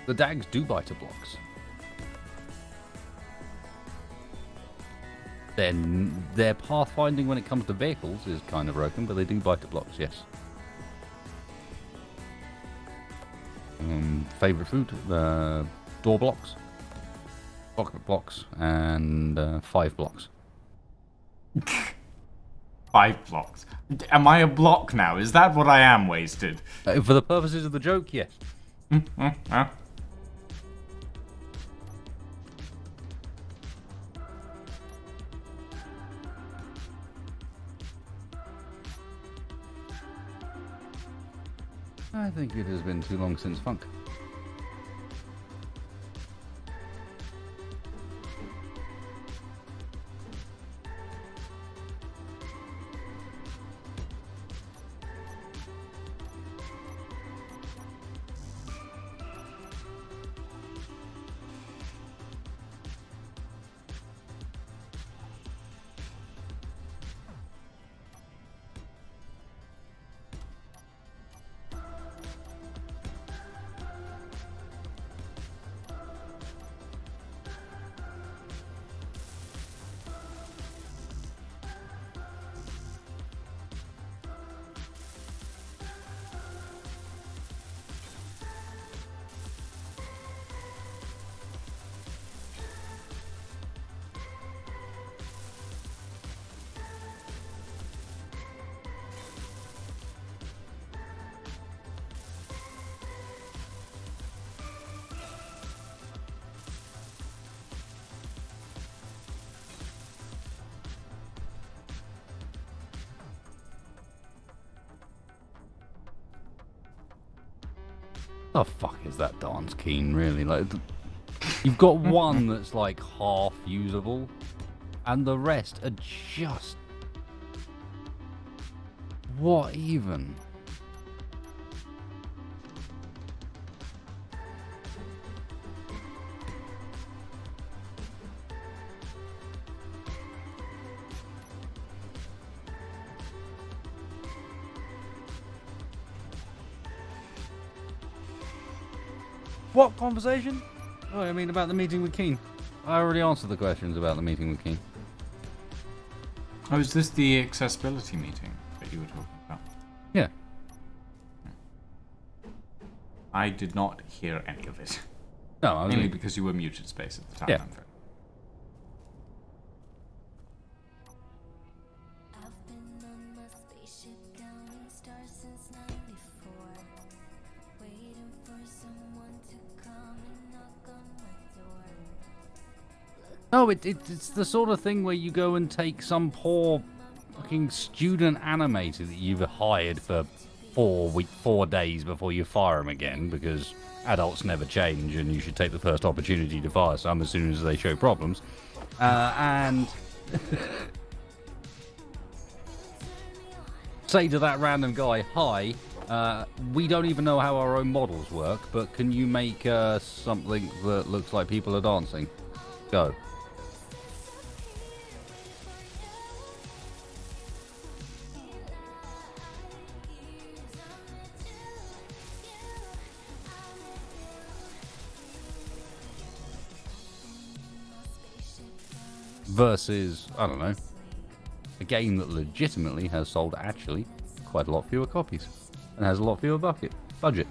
The Dags do bite to blocks. Then their pathfinding when it comes to vehicles is kind of broken, but they do bite to blocks, yes. Favorite food? Door blocks. Pocket blocks and 5 blocks. 5 blocks. Am I a block now? Is that what I am, Wasted? For the purposes of the joke, yes. I think it has been too long since Funk. The fuck is that dance, Keen, really? Like, you've got one that's like half usable, and the rest are just... What even? What conversation? Oh, I mean about the meeting with Keen. I already answered the questions about the meeting with Keen. Oh, is this the accessibility meeting that you were talking about? Yeah. I did not hear any of it. No, I Mainly mean, because you were muted space at the time. Yeah. I'm afraid. I've been on my spaceship counting stars since '94, waiting for someone to come and knock on my door. no, it's the sort of thing where you go and take some poor fucking student animator that you've hired for 4 days before you fire him again, because adults never change and you should take the first opportunity to fire some as soon as they show problems. And say to that random guy, hi, we don't even know how our own models work, but can you make something that looks like people are dancing? Go. Versus, I don't know, a game that legitimately has sold actually quite a lot fewer copies and has a lot fewer budget,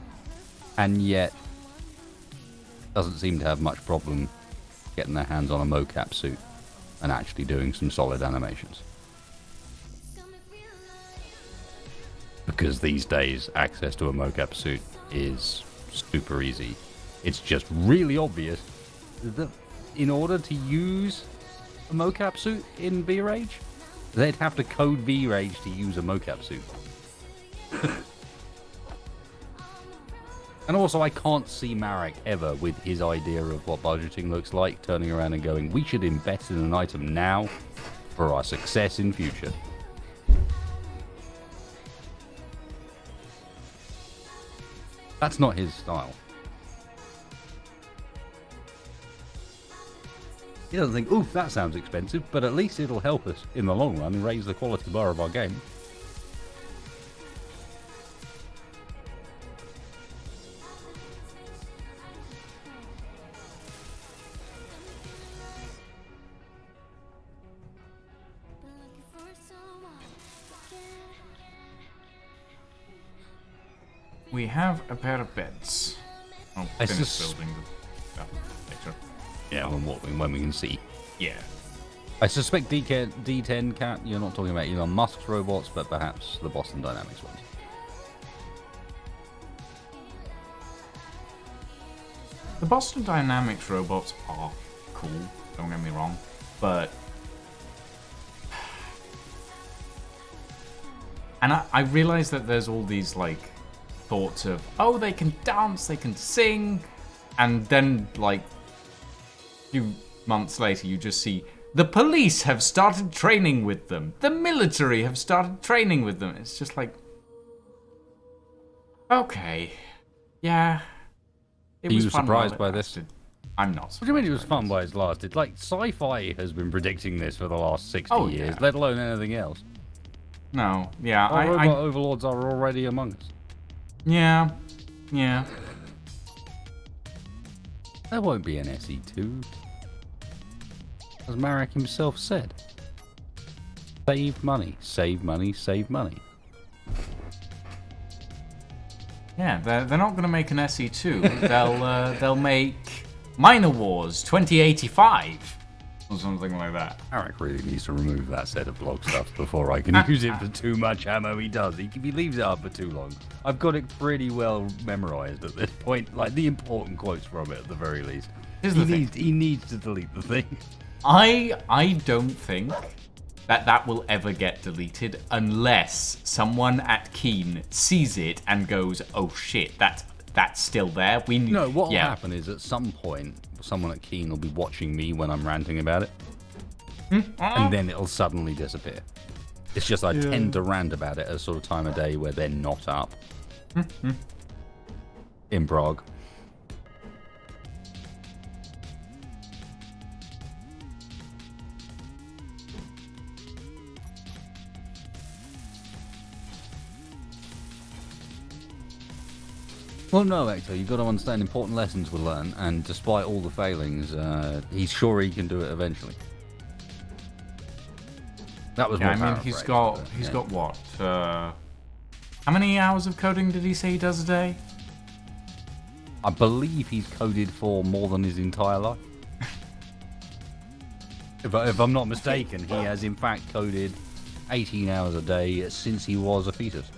and yet doesn't seem to have much problem getting their hands on a mocap suit and actually doing some solid animations. Because these days, access to a mocap suit is super easy. It's just really obvious that in order to use a mocap suit in V-Rage, they'd have to code V-Rage to use a mocap suit. And also, I can't see Marek ever, with his idea of what budgeting looks like, turning around and going, we should invest in an item now for our success in future. That's not his style. He doesn't think, oof, that sounds expensive, but at least it'll help us in the long run and raise the quality bar of our game. We have a pair of beds. I'll I finish sus- building the stuff later. Yeah, when we can see. Yeah. I suspect D10 cat, you're not talking about Elon Musk's robots, but perhaps the Boston Dynamics ones. The Boston Dynamics robots are cool, don't get me wrong, but... And I realize that there's all these, like, thoughts of, oh, they can dance, they can sing, and then, like, a few months later you just see, the police have started training with them, the military have started training with them. It's just like, okay, yeah. It Are was you fun while surprised it by this? lasted. I'm not. What do you mean it was surprised fun by while it lasted? Like, sci-fi has been predicting this for the last 60 Oh, years, yeah. let alone anything else. No, yeah, Our robot overlords are already among us. yeah. There won't be an SE2. As Marek himself said. Save money, save money, save money. Yeah, they're not going to make an SE2. They'll make Minor Wars 2085 or something like that. Marek really needs to remove that set of blog stuff before I can use it for too much ammo. He does. He leaves it up for too long. I've got it pretty well memorized at this point, like the important quotes from it at the very least. He needs to delete the thing. I don't think that will ever get deleted unless someone at Keen sees it and goes, oh shit, that's still there. No, what will happen is at some point, someone at Keen will be watching me when I'm ranting about it, and then it'll suddenly disappear. It's just I tend to rant about it at a sort of time of day where they're not up. In Prague. Well, no, Hector, you've got to understand important lessons were learned, and despite all the failings, he's sure he can do it eventually. That was more he's paraphrased, got what? How many hours of coding did he say he does a day? I believe he's coded for more than his entire life. If I'm not mistaken, he has in fact coded 18 hours a day since he was a fetus.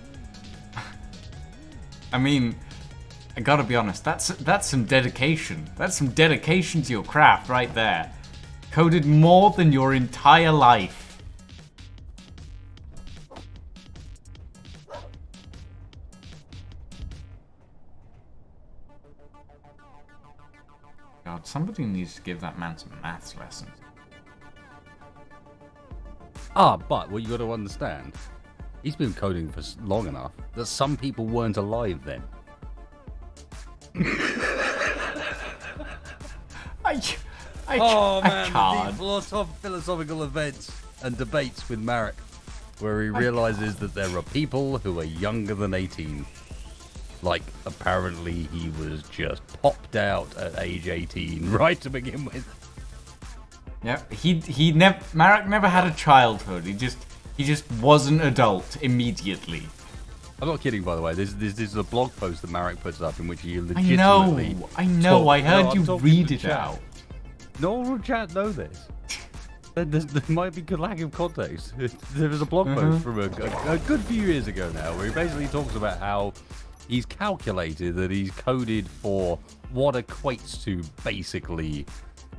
I mean, I gotta be honest, that's some dedication. That's some dedication to your craft right there. Coded more than your entire life. God, somebody needs to give that man some maths lessons. But what you got to understand, he's been coding for long enough that some people weren't alive then. I The deep philosophical events and debates with Marek, where he realizes that there are people who are younger than 18. Like, apparently he was just popped out at age 18 right to begin with. Yeah, Marek never had a childhood. He just was an adult immediately. I'm not kidding, by the way. This is a blog post that Marek puts up in which he legitimately... I know. I heard you read it out. No one will chat know this. There might be a lack of context. There was a blog post from a good few years ago now where he basically talks about how he's calculated that he's coded for what equates to basically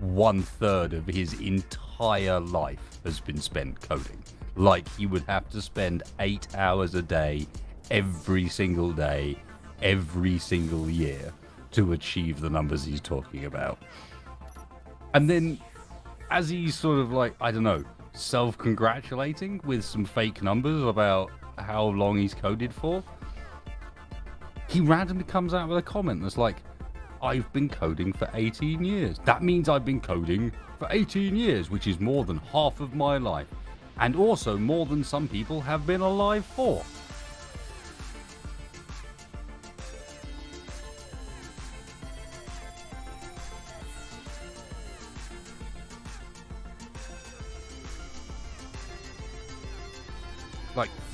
1/3 of his entire life has been spent coding. Like, he would have to spend 8 hours a day, every single day, every single year to achieve the numbers he's talking about. And then, as he's sort of like, I don't know, self-congratulating with some fake numbers about how long he's coded for, he randomly comes out with a comment that's like, I've been coding for 18 years. That means I've been coding for 18 years, which is more than half of my life. And also more than some people have been alive for.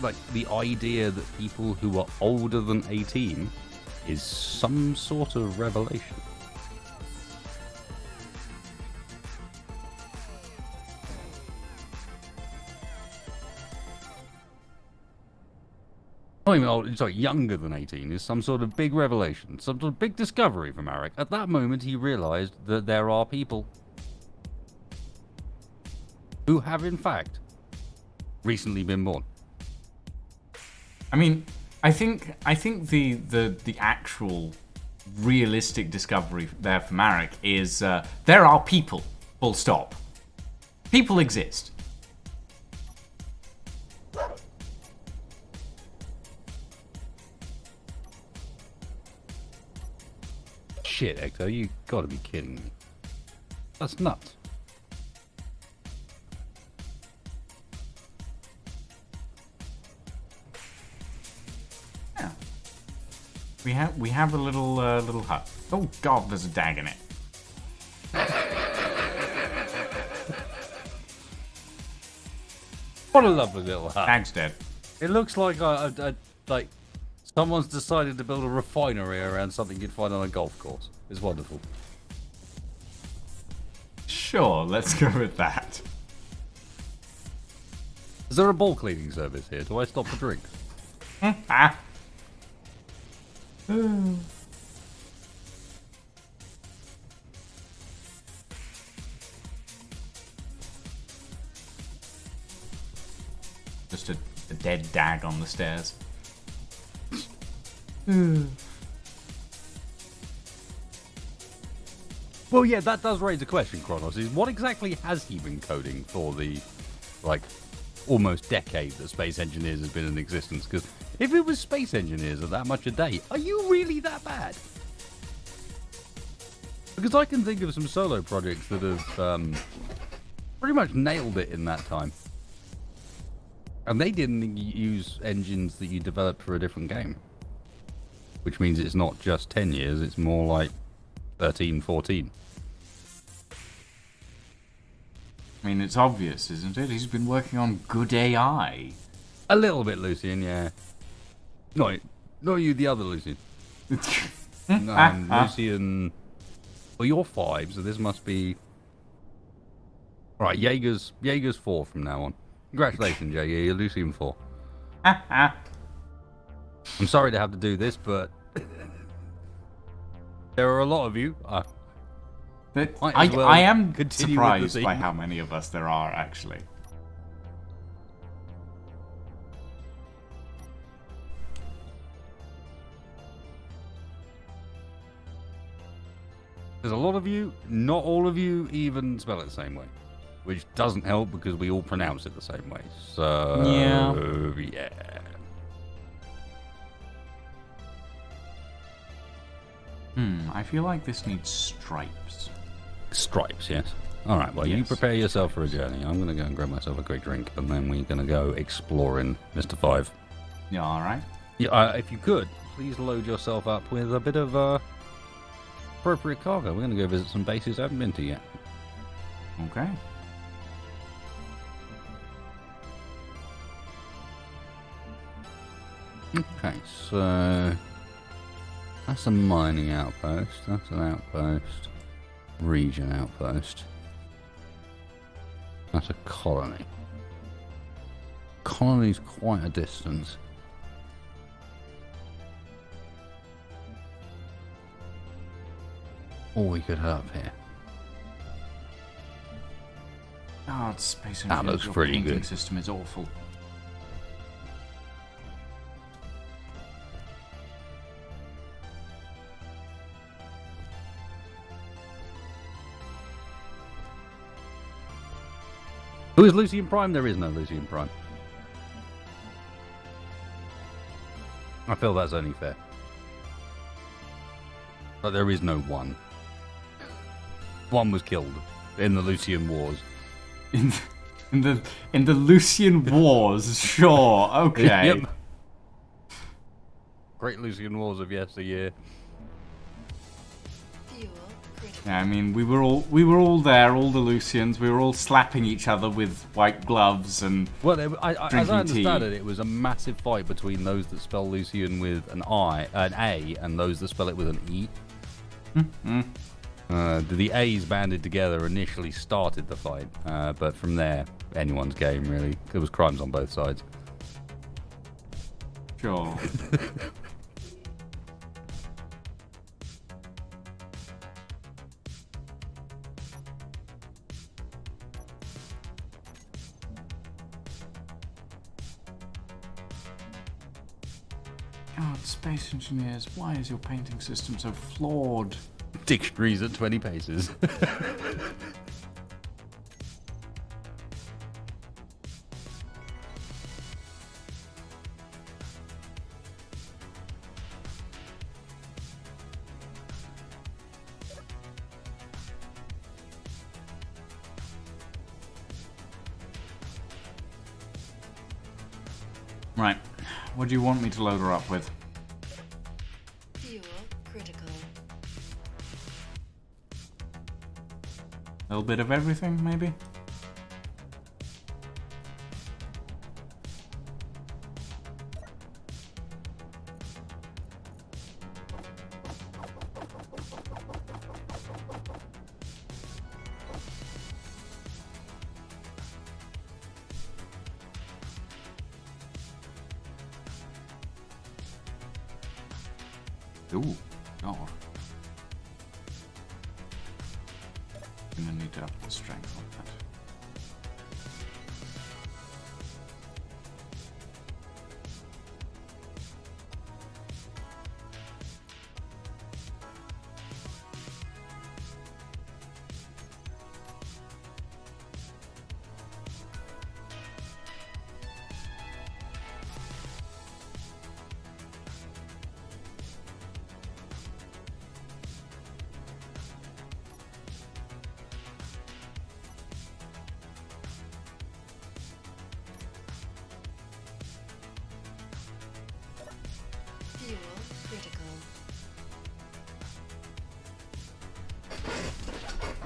Like the idea that people who are older than 18 is some sort of revelation. Not even old, sorry, younger than 18 is some sort of big revelation, some sort of big discovery for Marek. At that moment, he realized that there are people who have, in fact, recently been born. I mean, I think the actual realistic discovery there for Marek is there are people. Full stop. People exist. Shit, Hector, you gotta be kidding me. That's nuts. Yeah. We have a little hut. Oh God, there's a dag in it. What a lovely little hut. Dag's dead. It looks like like someone's decided to build a refinery around something you'd find on a golf course. It's wonderful. Sure, let's go with that. Is there a ball cleaning service here? Do I stop for drinks? Ah. Just a dead dag on the stairs. Well, yeah, that does raise a question, Kronos, is what exactly has he been coding for the, like, almost decade that Space Engineers has been in existence? Because if it was Space Engineers at that much a day, are you really that bad? Because I can think of some solo projects that have pretty much nailed it in that time. And they didn't use engines that you developed for a different game. Which means it's not just 10 years, it's more like 13, 14. I mean, it's obvious, isn't it? He's been working on good AI. A little bit, Lucian, yeah. No, you, the other Lucian. Lucian. Well, you're 5, so this must be. Right, Jaeger's 4 from now on. Congratulations, Jaeger. You're Lucian 4. I'm sorry to have to do this, but there are a lot of you. I am continue with the surprised by theme. how many of us there are, actually. There's a lot of you. Not all of you even spell it the same way, which doesn't help because we all pronounce it the same way. So yeah. I feel like this needs stripes. Stripes, yes. All right. Well, you Yes. prepare yourself for a journey. I'm gonna go and grab myself a quick drink, and then we're gonna go exploring, Mr. 5. Yeah, alright. Yeah. If you could, please load yourself up with a bit of appropriate cargo. We're gonna go visit some bases I haven't been to yet. Okay. Okay, so that's a mining outpost. That's an outpost. Region outpost. That's a colony. Colony's quite a distance. Or we could head up here. Oh, it's Space That Engineers. looks Your pretty painting good. system is awful. Who is Lucian Prime? There is no Lucian Prime. I feel that's only fair. But there is no one. One was killed in the Lucian Wars. In the Lucian Wars, sure, okay. Yep. Great Lucian Wars of yesteryear. Fuel critical. Yeah, I mean, we were all there, all the Lucians. We were all slapping each other with white gloves and Well, as I Drinking understand tea. it was a massive fight between those that spell Lucian with an A, and those that spell it with an E. The A's banded together initially started the fight, but from there, anyone's game really. There was crimes on both sides. sure. God, Space Engineers, why is your painting system so flawed? Dictionaries at 20 paces. Right, what do you want me to load her up with? Fuel critical. A little bit of everything, maybe? Ooh, God. I'm gonna need to up the strength on that. Fuel critical.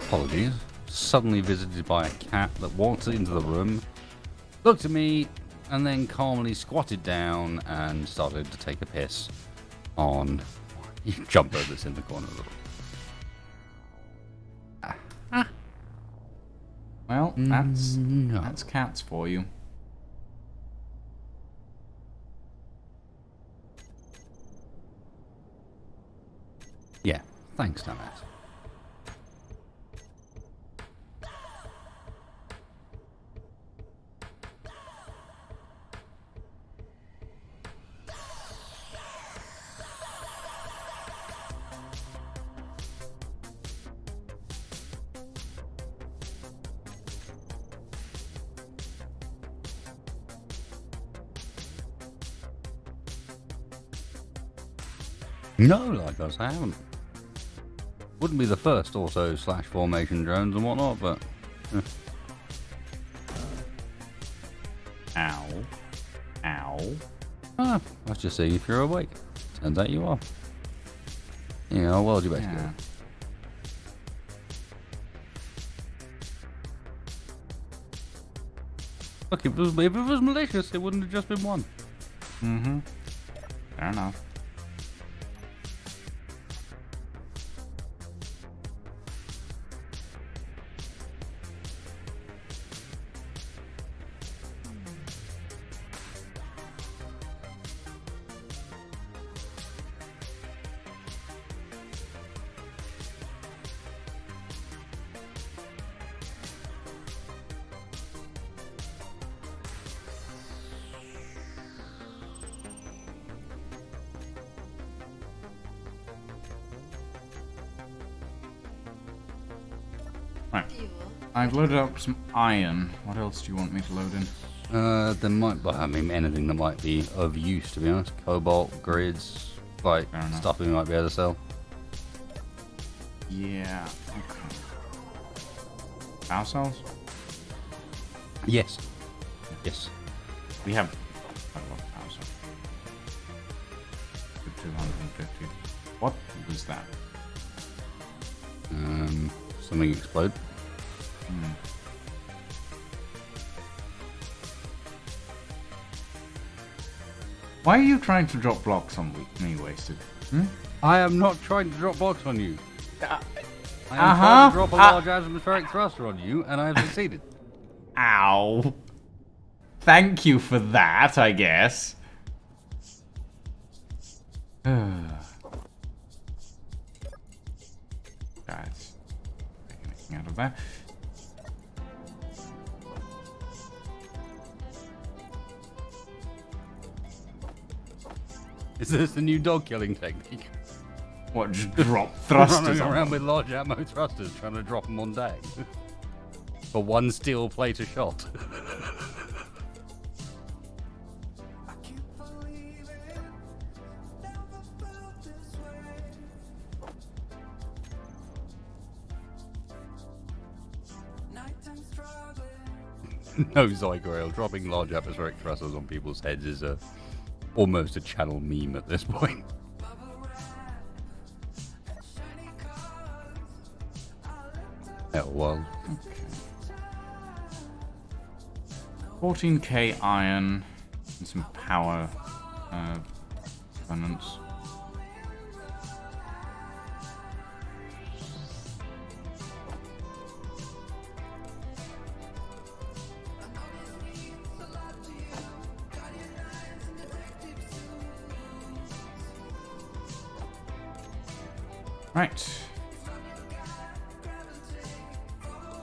Apologies. Suddenly visited by a cat that walked into the room, looked at me, and then calmly squatted down and started to take a piss on You jump over this in the corner a little. Well, that's cats for you. Yeah, thanks, dumbass. No, like us, I haven't. Wouldn't be the first auto/formation drones and whatnot, but... Ow. Ow. I was just seeing if you're awake. Turns out you are. Yeah, I'll weld you back together. Look, if it was malicious, it wouldn't have just been one. Mm-hmm. Fair enough. Right. Fuel. I've loaded up some iron. What else do you want me to load in? There might, I mean, anything that might be of use, to be honest. Cobalt, grids, like Fair enough. stuff we might be able to sell. Yeah. Okay. Power cells? Yes. Yes. We have quite a lot of power cells. 250. What was that? Something explode. Why are you trying to drop blocks on me, Wasted? I am not trying to drop blocks on you. I am trying Uh-huh. to drop a large atmospheric thruster on you, and I have succeeded. Ow. Thank you for that, I guess. Guys, take anything out of there. Is this the new dog killing technique? What, just drop thrusters Running on around them? with large atmo thrusters trying to drop them on day. For one steel plate a shot. No, Zygrail. Dropping large atmospheric thrusters on people's heads is almost a channel meme at this point. Hell, well. 14k iron and some power components. Right.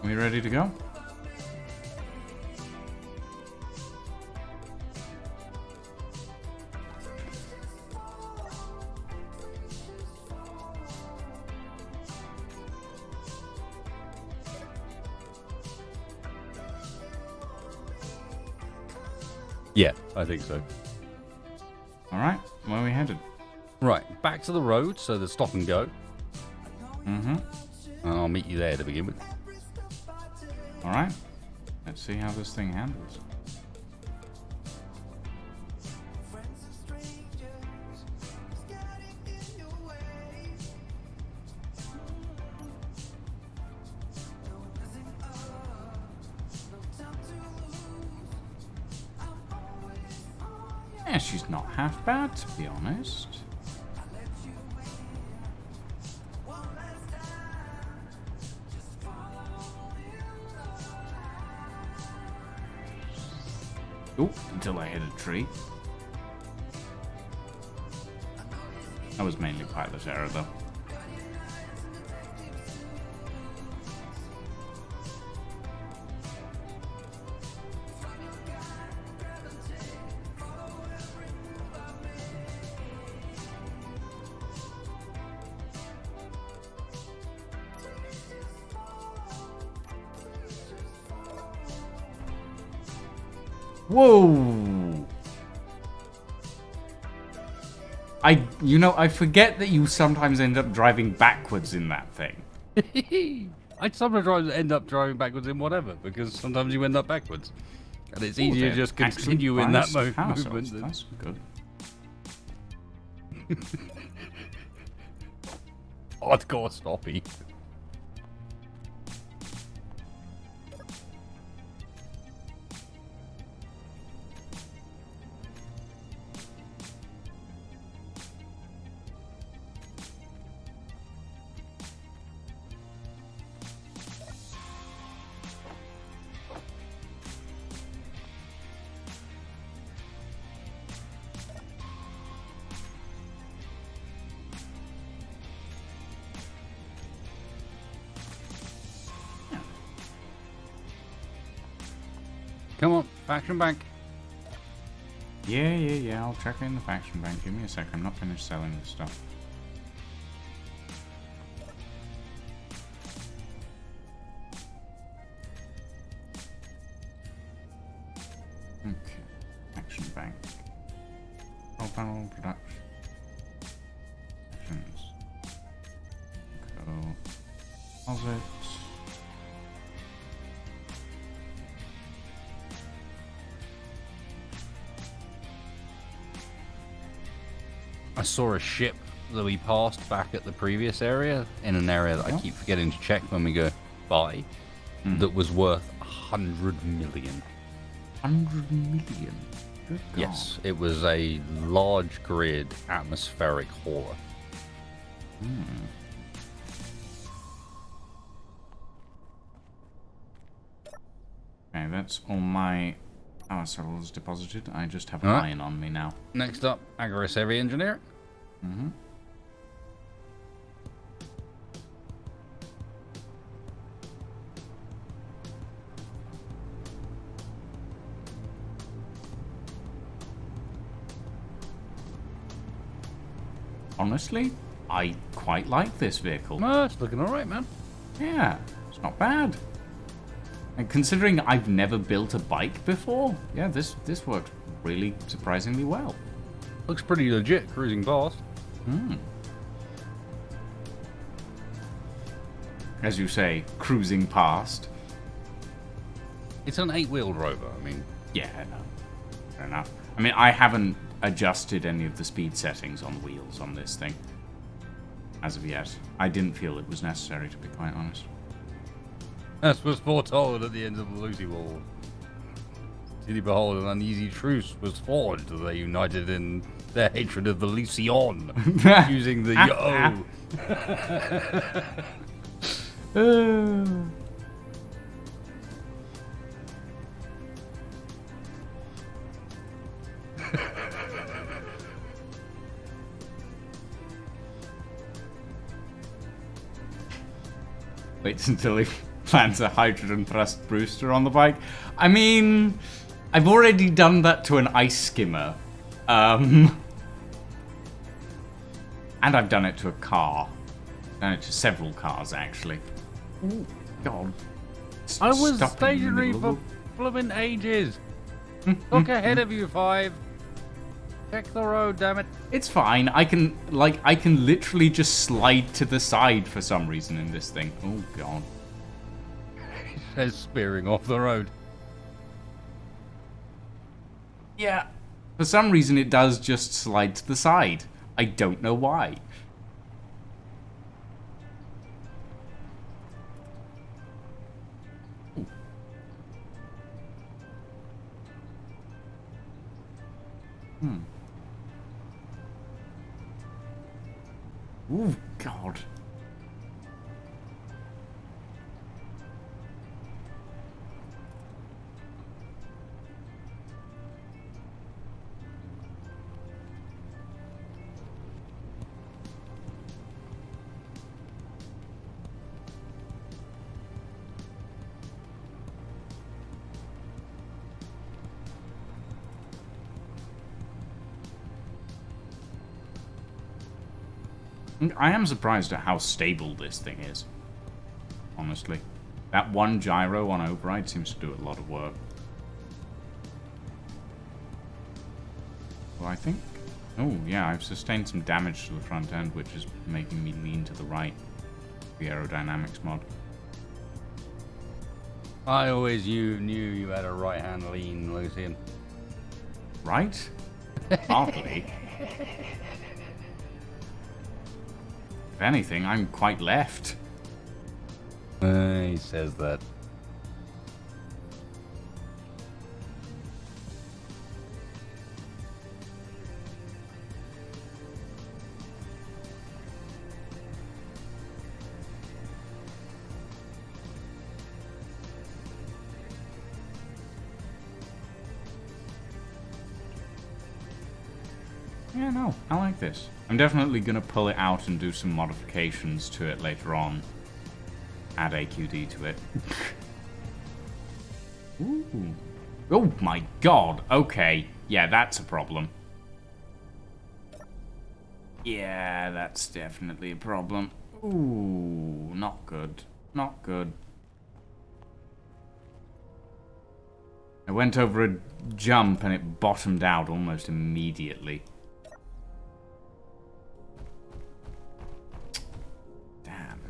We ready to go? Yeah, I think so. Alright, where are we headed? Right, back to the road, so the stop and go. Mm-hmm. And I'll meet you there to begin with. Alright. Let's see how this thing handles. Yeah, she's not half bad, to be honest. Oop, until I hit a tree. That was mainly pilot error, though. Whoa! I forget that you sometimes end up driving backwards in that thing. I sometimes end up driving backwards in whatever, because sometimes you end up backwards. And it's easier to they're just continue in that actually power movement. cells. That's good. Hardcore stoppy. Come on, faction bank. Yeah. I'll check in the faction bank. Give me a sec. I'm not finished selling this stuff. Okay. Faction bank. Control panel production. Actions. Go. Deposit. I saw a ship that we passed back at the previous area, in an area that I keep forgetting to check when we go by, that was worth 100 million. 100 million? Good God. Yes, it was a large grid atmospheric hauler. Okay, that's all my power cells deposited. I just have Alright. iron on me now. Next up, Agaris Heavy Engineer. Mm-hmm. Honestly, I quite like this vehicle. Oh, it's looking alright, man. Yeah, it's not bad. And considering I've never built a bike before, yeah, this works really surprisingly well. Looks pretty legit cruising past. As you say, cruising past. It's an 8-wheeled rover, I mean. Yeah, no, fair enough. I mean, I haven't adjusted any of the speed settings on the wheels on this thing as of yet. I didn't feel it was necessary, to be quite honest. As was foretold at the end of the Lucy War. See, behold, an uneasy truce was forged as they united in their hatred of the Lucion, using the yo. Wait until he plants a hydrogen thrust booster on the bike. I mean, I've already done that to an ice skimmer. And I've done it to a car. Done it to several cars, actually. Oh, God. I was Stop in the stationary middle for of blooming ages. Look ahead of you, 5. Check the road, damn it. It's fine. I can literally just slide to the side for some reason in this thing. Oh, God. Says spearing off the road. Yeah. For some reason, it does just slide to the side. I don't know why. Oh, God. I am surprised at how stable this thing is. Honestly. That one gyro on override seems to do a lot of work. Well, I think... Oh, yeah, I've sustained some damage to the front end, which is making me lean to the right. The aerodynamics mod. I always knew you had a right-hand lean, Lucian. Right? Hardly. If anything, I'm quite left. He says that. Yeah, no, I like this. I'm definitely going to pull it out and do some modifications to it later on. Add AQD to it. Ooh. Oh my god, okay. Yeah, that's a problem. Yeah, that's definitely a problem. Ooh, not good. Not good. I went over a jump and it bottomed out almost immediately. Damn.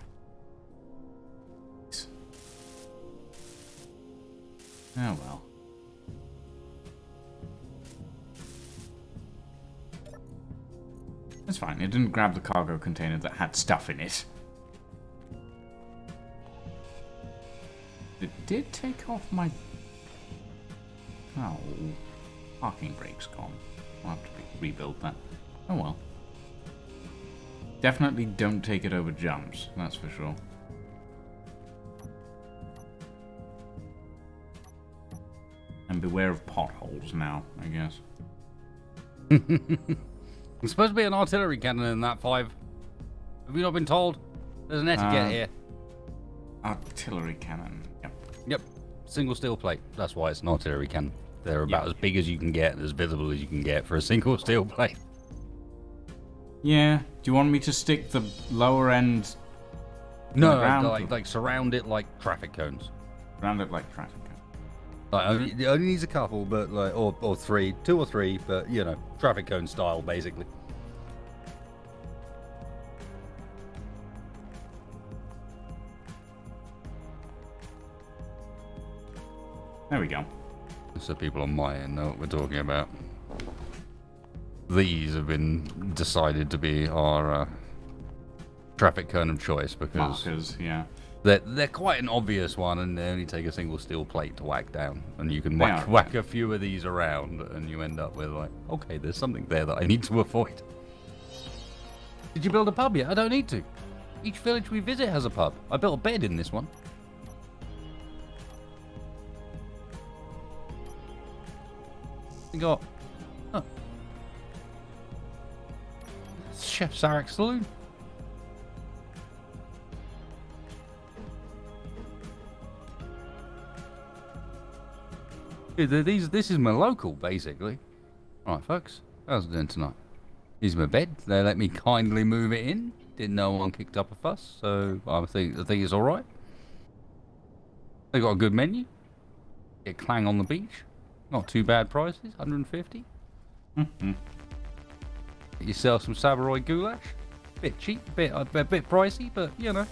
Oh well. It's fine, it didn't grab the cargo container that had stuff in it. It did take off my... Oh, parking brake's gone. I'll have to rebuild that. Oh well. Definitely don't take it over jumps, that's for sure. And beware of potholes now, I guess. There's supposed to be an artillery cannon in that 5. Have you not been told? There's an etiquette here. Artillery cannon, yep. Yep. Single steel plate. That's why it's an artillery cannon. They're about as big as you can get and as visible as you can get for a single steel plate. Yeah. Do you want me to stick the lower end? No, ground? like surround it like traffic cones. Round it like traffic. Like it only needs a couple, but like or 3, 2 or 3, but you know, traffic cone style basically. There we go. So people on my end know what we're talking about. These have been decided to be our traffic cone of choice because Markers, yeah. they're quite an obvious one, and they only take a single steel plate to whack down, and you can whack a few of these around, and you end up with like, okay, there's something there that I need to avoid. Did you build a pub yet? I don't need to. Each village we visit has a pub. I built a bed in this one. We got Chef Sarek's Saloon. This is my local, basically. Alright, folks. How's it doing tonight? Here's my bed. They let me kindly move it in. Didn't know one kicked up a fuss, so I think it's alright. They got a good menu. Get Clang on the beach. Not too bad prices, 150. Mm-hmm. Get yourself some Samurai goulash. Bit cheap, bit pricey, but you know.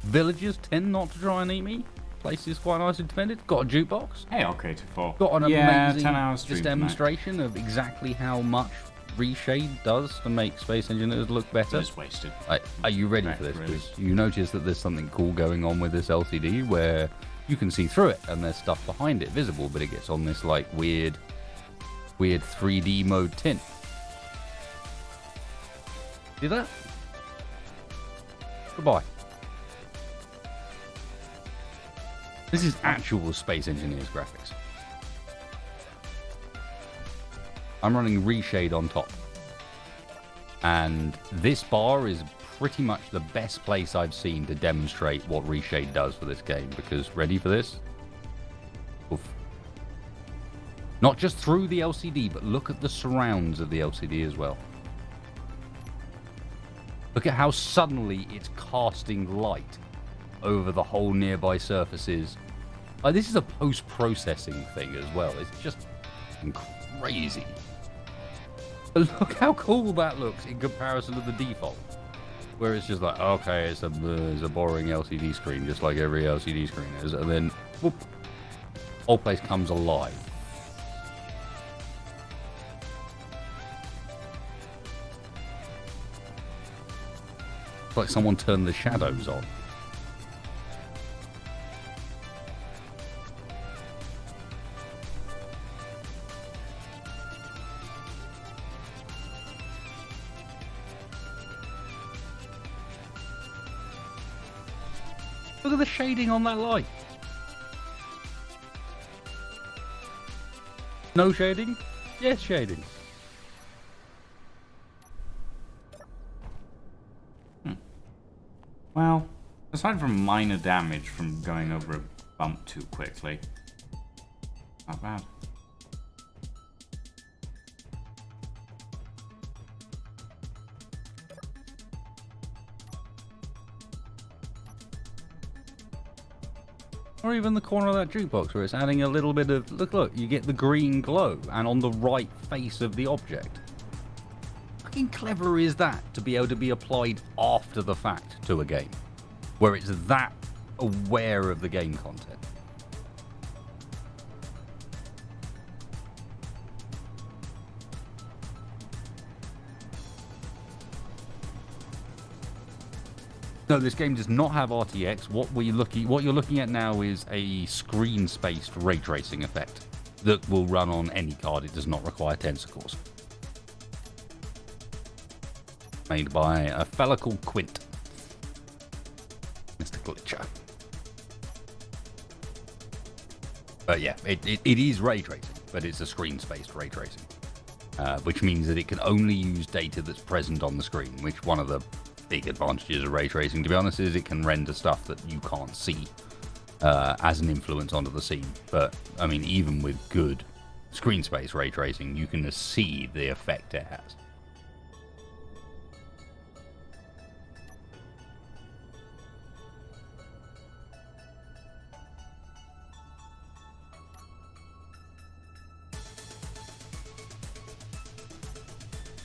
Villagers tend not to try and eat me. Place is quite nicely defended. Got a jukebox. Hey, okay, to 4. Got an amazing 10 hours stream just demonstration of exactly how much reshade does to make Space Engineers look better. It's wasted. Are you ready for this? Because you notice that there's something cool going on with this LCD where you can see through it and there's stuff behind it visible, but it gets on this like weird 3D mode tint. See that? Goodbye. This is actual Space Engineers graphics. I'm running reshade on top. And this bar is pretty much the best place I've seen to demonstrate what reshade does for this game, because ready for this? Oof. Not just through the LCD, but look at the surrounds of the LCD as well. Look at how suddenly it's casting light over the whole nearby surfaces. Like, this is a post-processing thing as well. It's just crazy. But look how cool that looks in comparison to the default, where it's just like, okay, it's a boring LCD screen, just like every LCD screen is, and then whoop, whole place comes alive. It's like someone turned the shadows on. Look at the shading on that light. No shading? Yes, shading. Well, aside from minor damage from going over a bump too quickly, not bad. Or even the corner of that jukebox where it's adding a little bit of... Look, you get the green glow and on the right face of the object. Fucking clever is that to be able to be applied after the fact to a game, where it's that aware of the game content. No, this game does not have RTX. What you're looking at now is a screen-spaced ray tracing effect that will run on any card. It does not require tensor cores. Made by a fella called Quint. Mr. Glitcher. But yeah, it is ray tracing, but it's a screen-spaced ray tracing. Which means that it can only use data that's present on the screen, which one of the big advantages of ray tracing, to be honest, is it can render stuff that you can't see as an influence onto the scene. But, I mean, even with good screen space ray tracing, you can see the effect it has.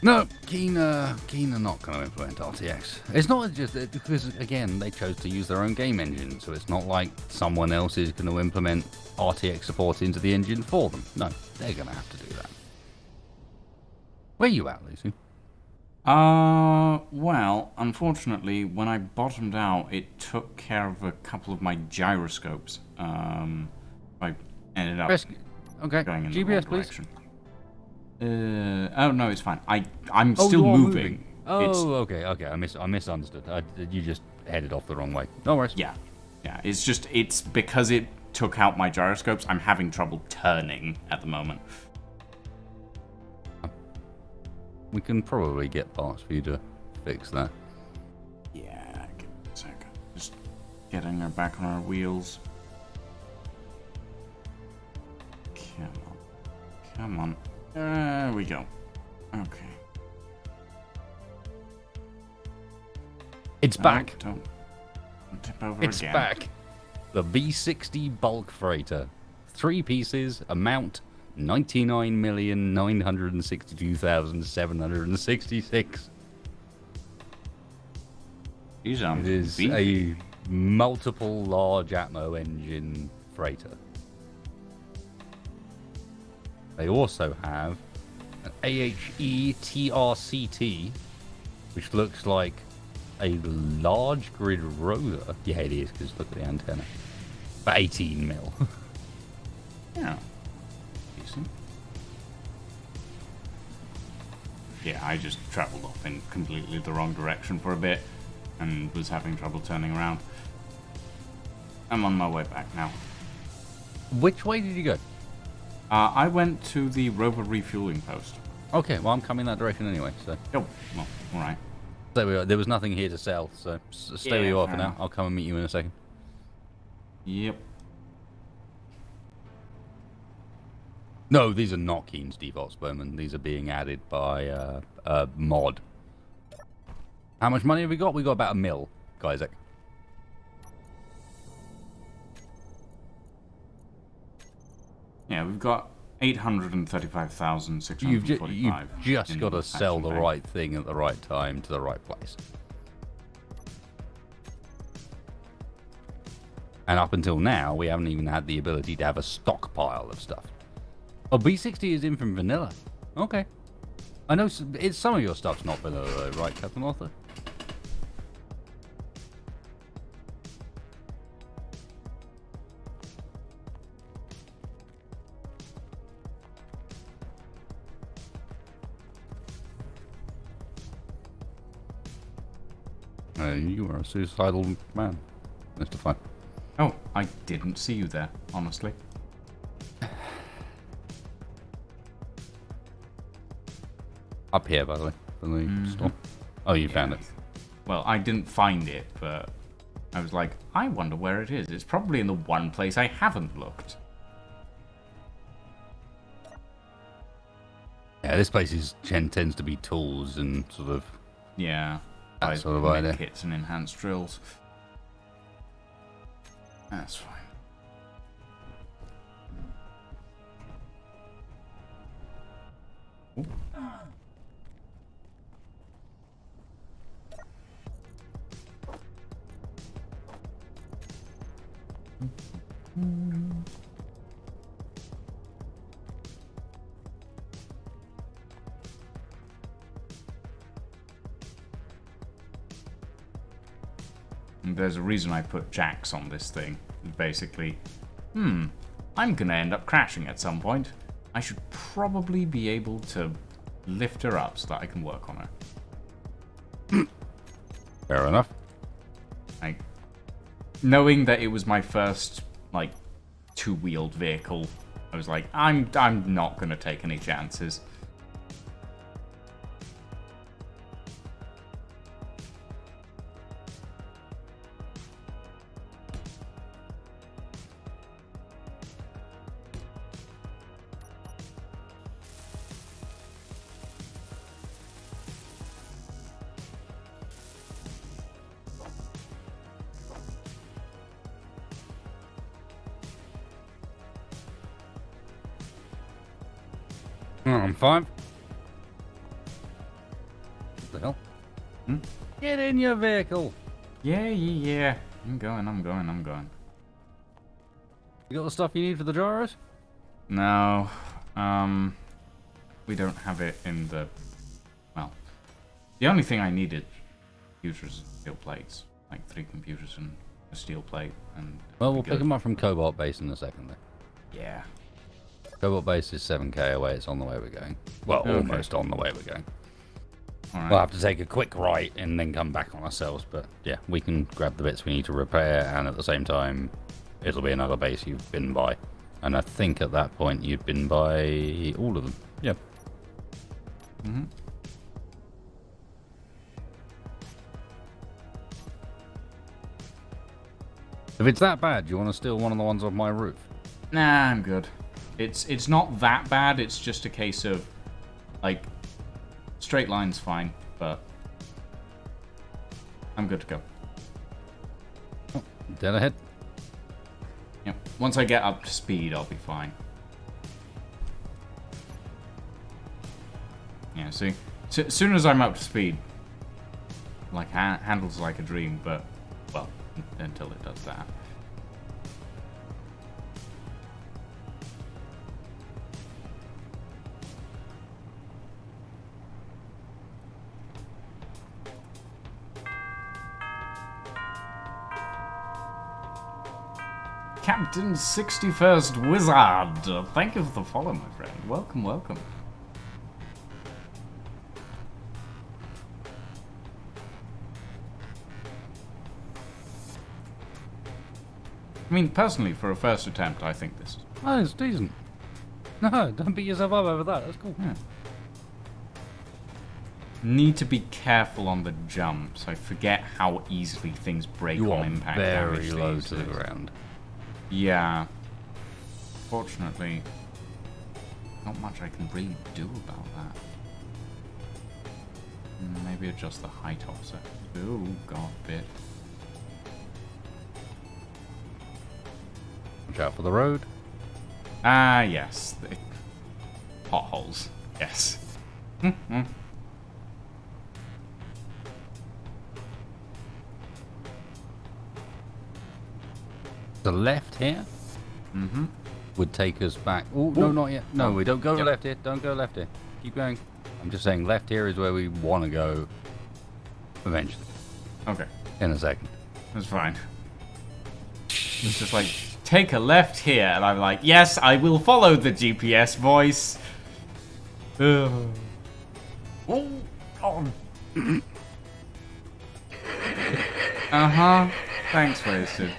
No, Keen are not going to implement RTX. It's not just because, again, they chose to use their own game engine, so it's not like someone else is going to implement RTX support into the engine for them. No, they're going to have to do that. Where are you at, Lucy? Well, unfortunately, when I bottomed out, it took care of a couple of my gyroscopes. I ended up going in the wrong direction. Oh no, it's fine. I'm still moving. Oh, okay. I misunderstood. You just headed off the wrong way. No worries. Yeah. It's because it took out my gyroscopes. I'm having trouble turning at the moment. We can probably get parts for you to fix that. Yeah, give me a second. Just getting her back on her wheels. Come on. There we go. Okay. It's back. Don't tip over It's again. back. The V60 bulk freighter. 3 pieces, amount 99,962,766. It is a multiple large Atmo engine freighter. They also have an AHE TRCT, which looks like a large grid rotor. Yeah, it is, because look at the antenna. For 18 mil. Yeah. Decent. Yeah, I just travelled off in completely the wrong direction for a bit and was having trouble turning around. I'm on my way back now. Which way did you go? I went to the rover refueling post. Okay, well, I'm coming that direction anyway, so. Oh, well, alright. There was nothing here to sell, so stay where you are for now. enough. I'll come and meet you in a second. Yep. No, these are not Keen's defaults, Bowman. These are being added by a mod. How much money have we got? We got about $1 million, Isaac. Yeah, we've got 835,645. You've just got to sell the right thing at the right time to the right place. And up until now, we haven't even had the ability to have a stockpile of stuff. Oh, B60 is in from vanilla. Okay. I know some of your stuff's not vanilla though, right, Captain Arthur? You are a suicidal man, Mr. Fine. Oh, I didn't see you there, honestly. Up here, by the way, from the store. Oh, you found it. Well, I didn't find it, but I was like, I wonder where it is. It's probably in the one place I haven't looked. Yeah, this place tends to be tools and sort of... Yeah. That sort of idea. Kits and enhanced drills. That's fine. Ooh. And there's a reason I put jacks on this thing. Basically, I'm gonna end up crashing at some point. I should probably be able to lift her up so that I can work on her. Fair enough. Knowing that it was my first, like, two-wheeled vehicle, I was like, I'm not gonna take any chances. I'm fine. What the hell? Get in your vehicle. Yeah. I'm going. You got the stuff you need for the gyros? No. We don't have it in the... Well, the only thing I needed computers and steel plates. Like 3 computers and a steel plate. And Well, we'll pick them up from Cobalt Base in a second then. Yeah. Cobalt Base is 7k away. It's on the way we're going. Well, Okay. almost on the way we're going. All right. We'll have to take a quick right and then come back on ourselves. But yeah, we can grab the bits we need to repair, and at the same time, it'll be another base you've been by. And I think at that point you've been by all of them. Yep. Mm-hmm. If it's that bad, do you want to steal one of the ones off my roof? Nah, I'm good. It's not that bad. It's just a case of, like, straight line's fine, but I'm good to go. Oh, dead ahead. Yep. Once I get up to speed, I'll be fine. Yeah, see? So, as soon as I'm up to speed, like, handles like a dream, but, well, until it does that. Captain 61st Wizard, thank you for the follow, my friend. Welcome, welcome. I mean, personally, for a first attempt, I think this is... Oh, it's decent. No, don't beat yourself up over that. That's cool. Yeah. Need to be careful on the jumps. I forget how easily things break You on are impact very damage low these to the days. ground. Yeah. Fortunately, not much I can really do about that. Maybe adjust the height offset. Ooh, god, bit. Watch out for the road. Ah, yes. Potholes. Yes. The left here would take us back. Oh, no, not yet. No, we don't go left here. Don't go left here. Keep going. I'm just saying left here is where we want to go eventually. Okay. In a second. That's fine. It's just like, take a left here, and I'm like, yes, I will follow the GPS voice. Oh. Uh-huh. Thanks, Wasted.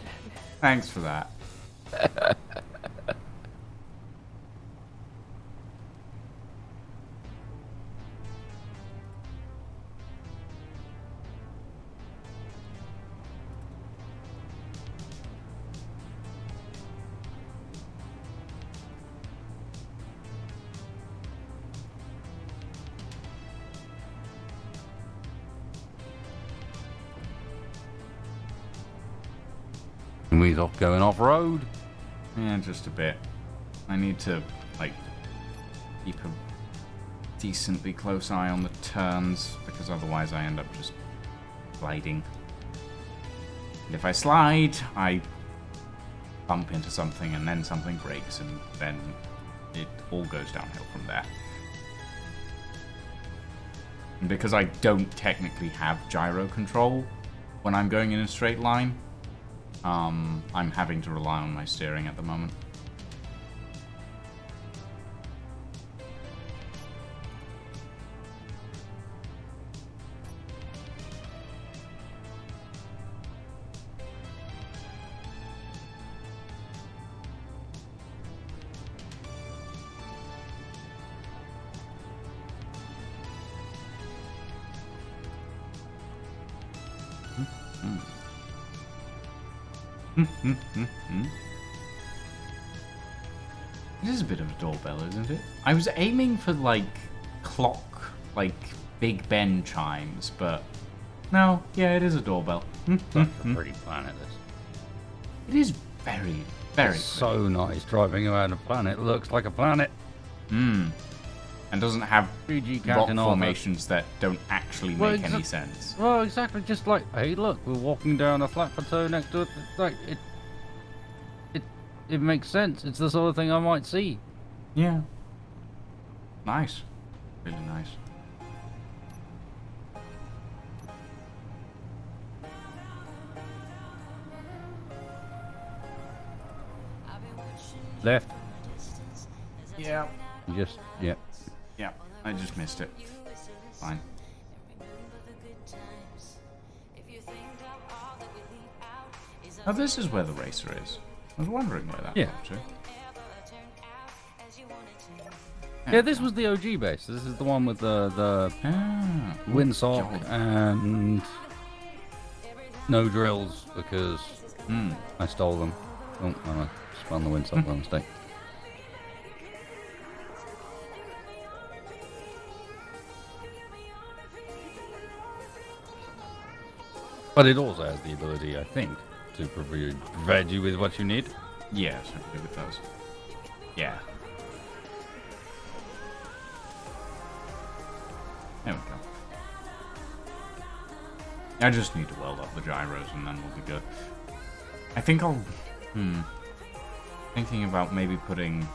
Thanks for that. And we're off going off-road. Yeah, just a bit. I need to, like, keep a decently close eye on the turns, because otherwise I end up just sliding. And if I slide, I bump into something, and then something breaks, and then it all goes downhill from there. And because I don't technically have gyro control when I'm going in a straight line, I'm having to rely on my steering at the moment. It is a bit of a doorbell, isn't it? I was aiming for, like, clock, like, Big Ben chimes, but no, yeah, it is a doorbell. It's like a pretty planet, this. It is very, very It's so nice driving around a planet. It looks like a planet. and doesn't have 3G rock Captain Arthur. formations that don't actually Well, make any sense. Well, exactly. Just like, hey, look, we're walking down a flat plateau next to it. Like, it makes sense. It's the sort of thing I might see. Yeah. Nice. Really nice. Left. Yeah. Just, yeah. Yeah, I just missed it. Fine. Oh, this is where the racer is. I was wondering where that Yeah. was to. Yeah, this was the OG base. This is the one with the Ah, windsock God. and no drills because I stole them. Oh, I spun the windsock by mistake. But it also has the ability, I think, to provide you with what you need. Yes, I believe it does. Yeah. There we go. I just need to weld up the gyros and then we'll be good. I think I'll... Thinking about maybe putting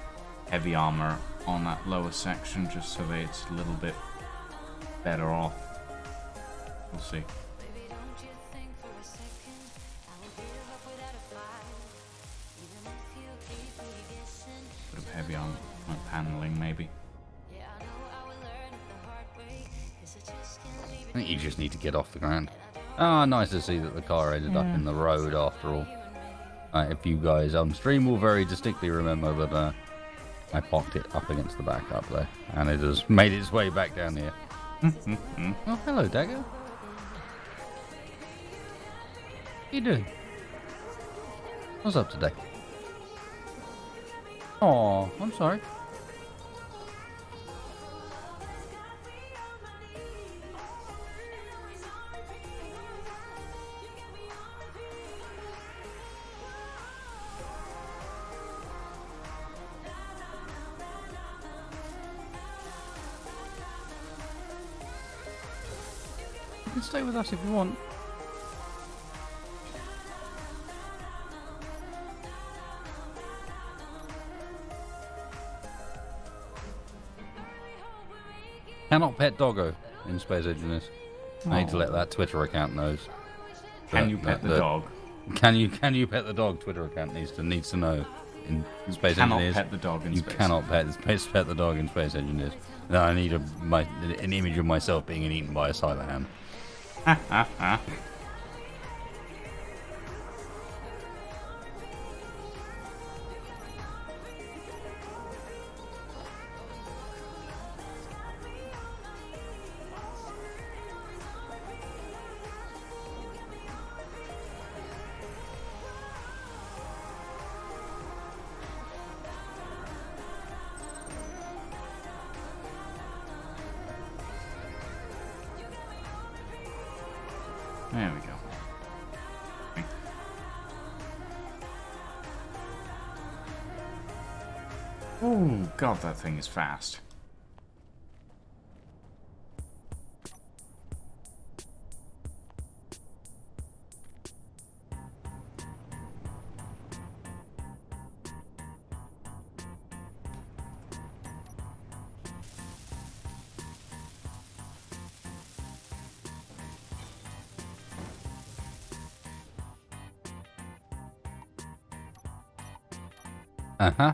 heavy armor on that lower section just so that it's a little bit better off. We'll see. Bit of heavy armor paneling maybe. I think you just need to get off the ground. Ah, nice to see that the car ended up in the road after all. If you guys on stream will very distinctly remember that I popped it up against the back up there, and it has made its way back down here. Oh, hello, Dagger. What you doing? What's up today? Oh, I'm sorry. can stay with us if you want. Cannot pet doggo in Space Engineers. I need to let that Twitter account know. Can you pet the dog? Can you pet the dog? Twitter account needs to know. In Space Cannot Engineers, pet the dog in you space. cannot pet the dog in Space Engineers. No, I need an image of myself being eaten by a silent hand. There we go. Oh, God, that thing is fast. Uh-huh.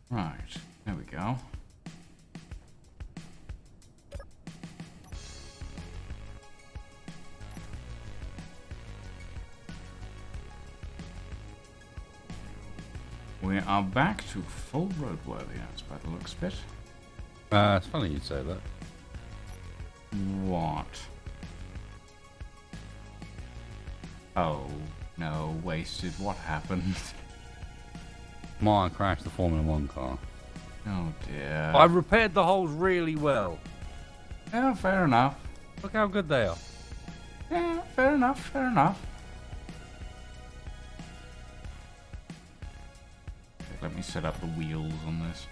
Right, there we go. We are back to full roadworthiness by the looks of it. It's funny you'd say that. What? Oh, no, wasted. What happened? Mine crashed the Formula 1 car. Oh dear. I repaired the holes really well. Yeah, fair enough. Look how good they are. Yeah, fair enough, fair enough. Let me set up the wheels on this.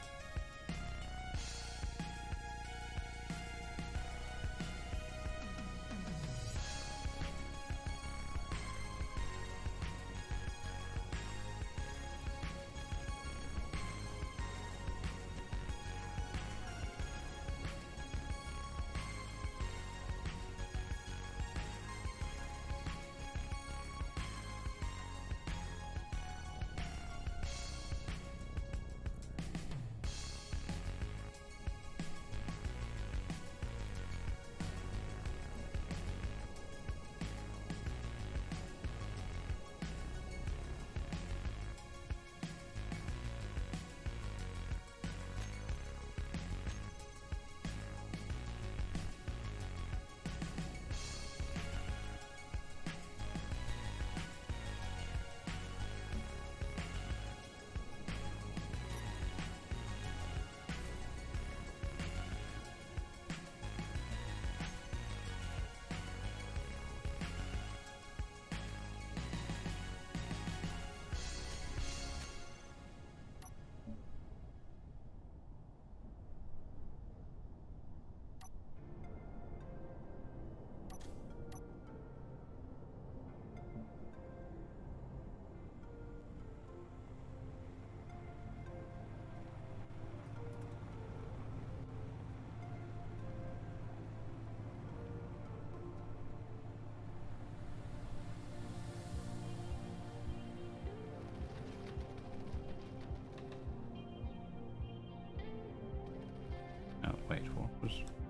Wait, what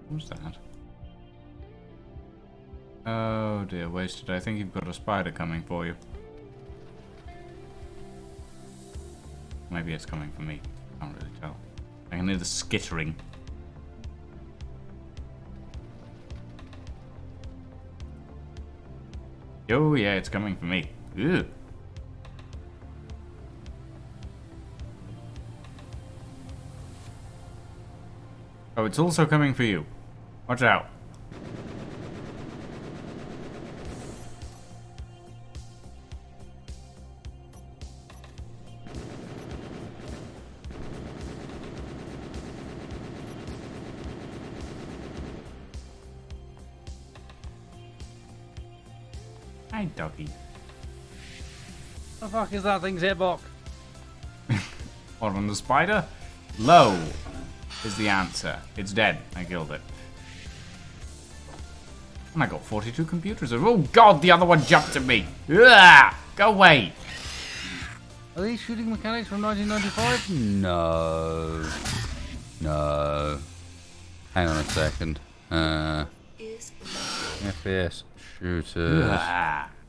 was that? Oh dear, wasted. I think you've got a spider coming for you. Maybe it's coming for me. Can't really tell. I can hear the skittering. Oh yeah, it's coming for me. Ew. Oh, it's also coming for you. Watch out. Hi, doggy. The fuck is that thing's hitbox? What, on the spider? Low is the answer. It's dead. I killed it. And I got 42 computers. Oh god, the other one jumped at me. Ugh! Go away. Are these shooting mechanics from 1995? No. No. Hang on a second. Is FPS shooters.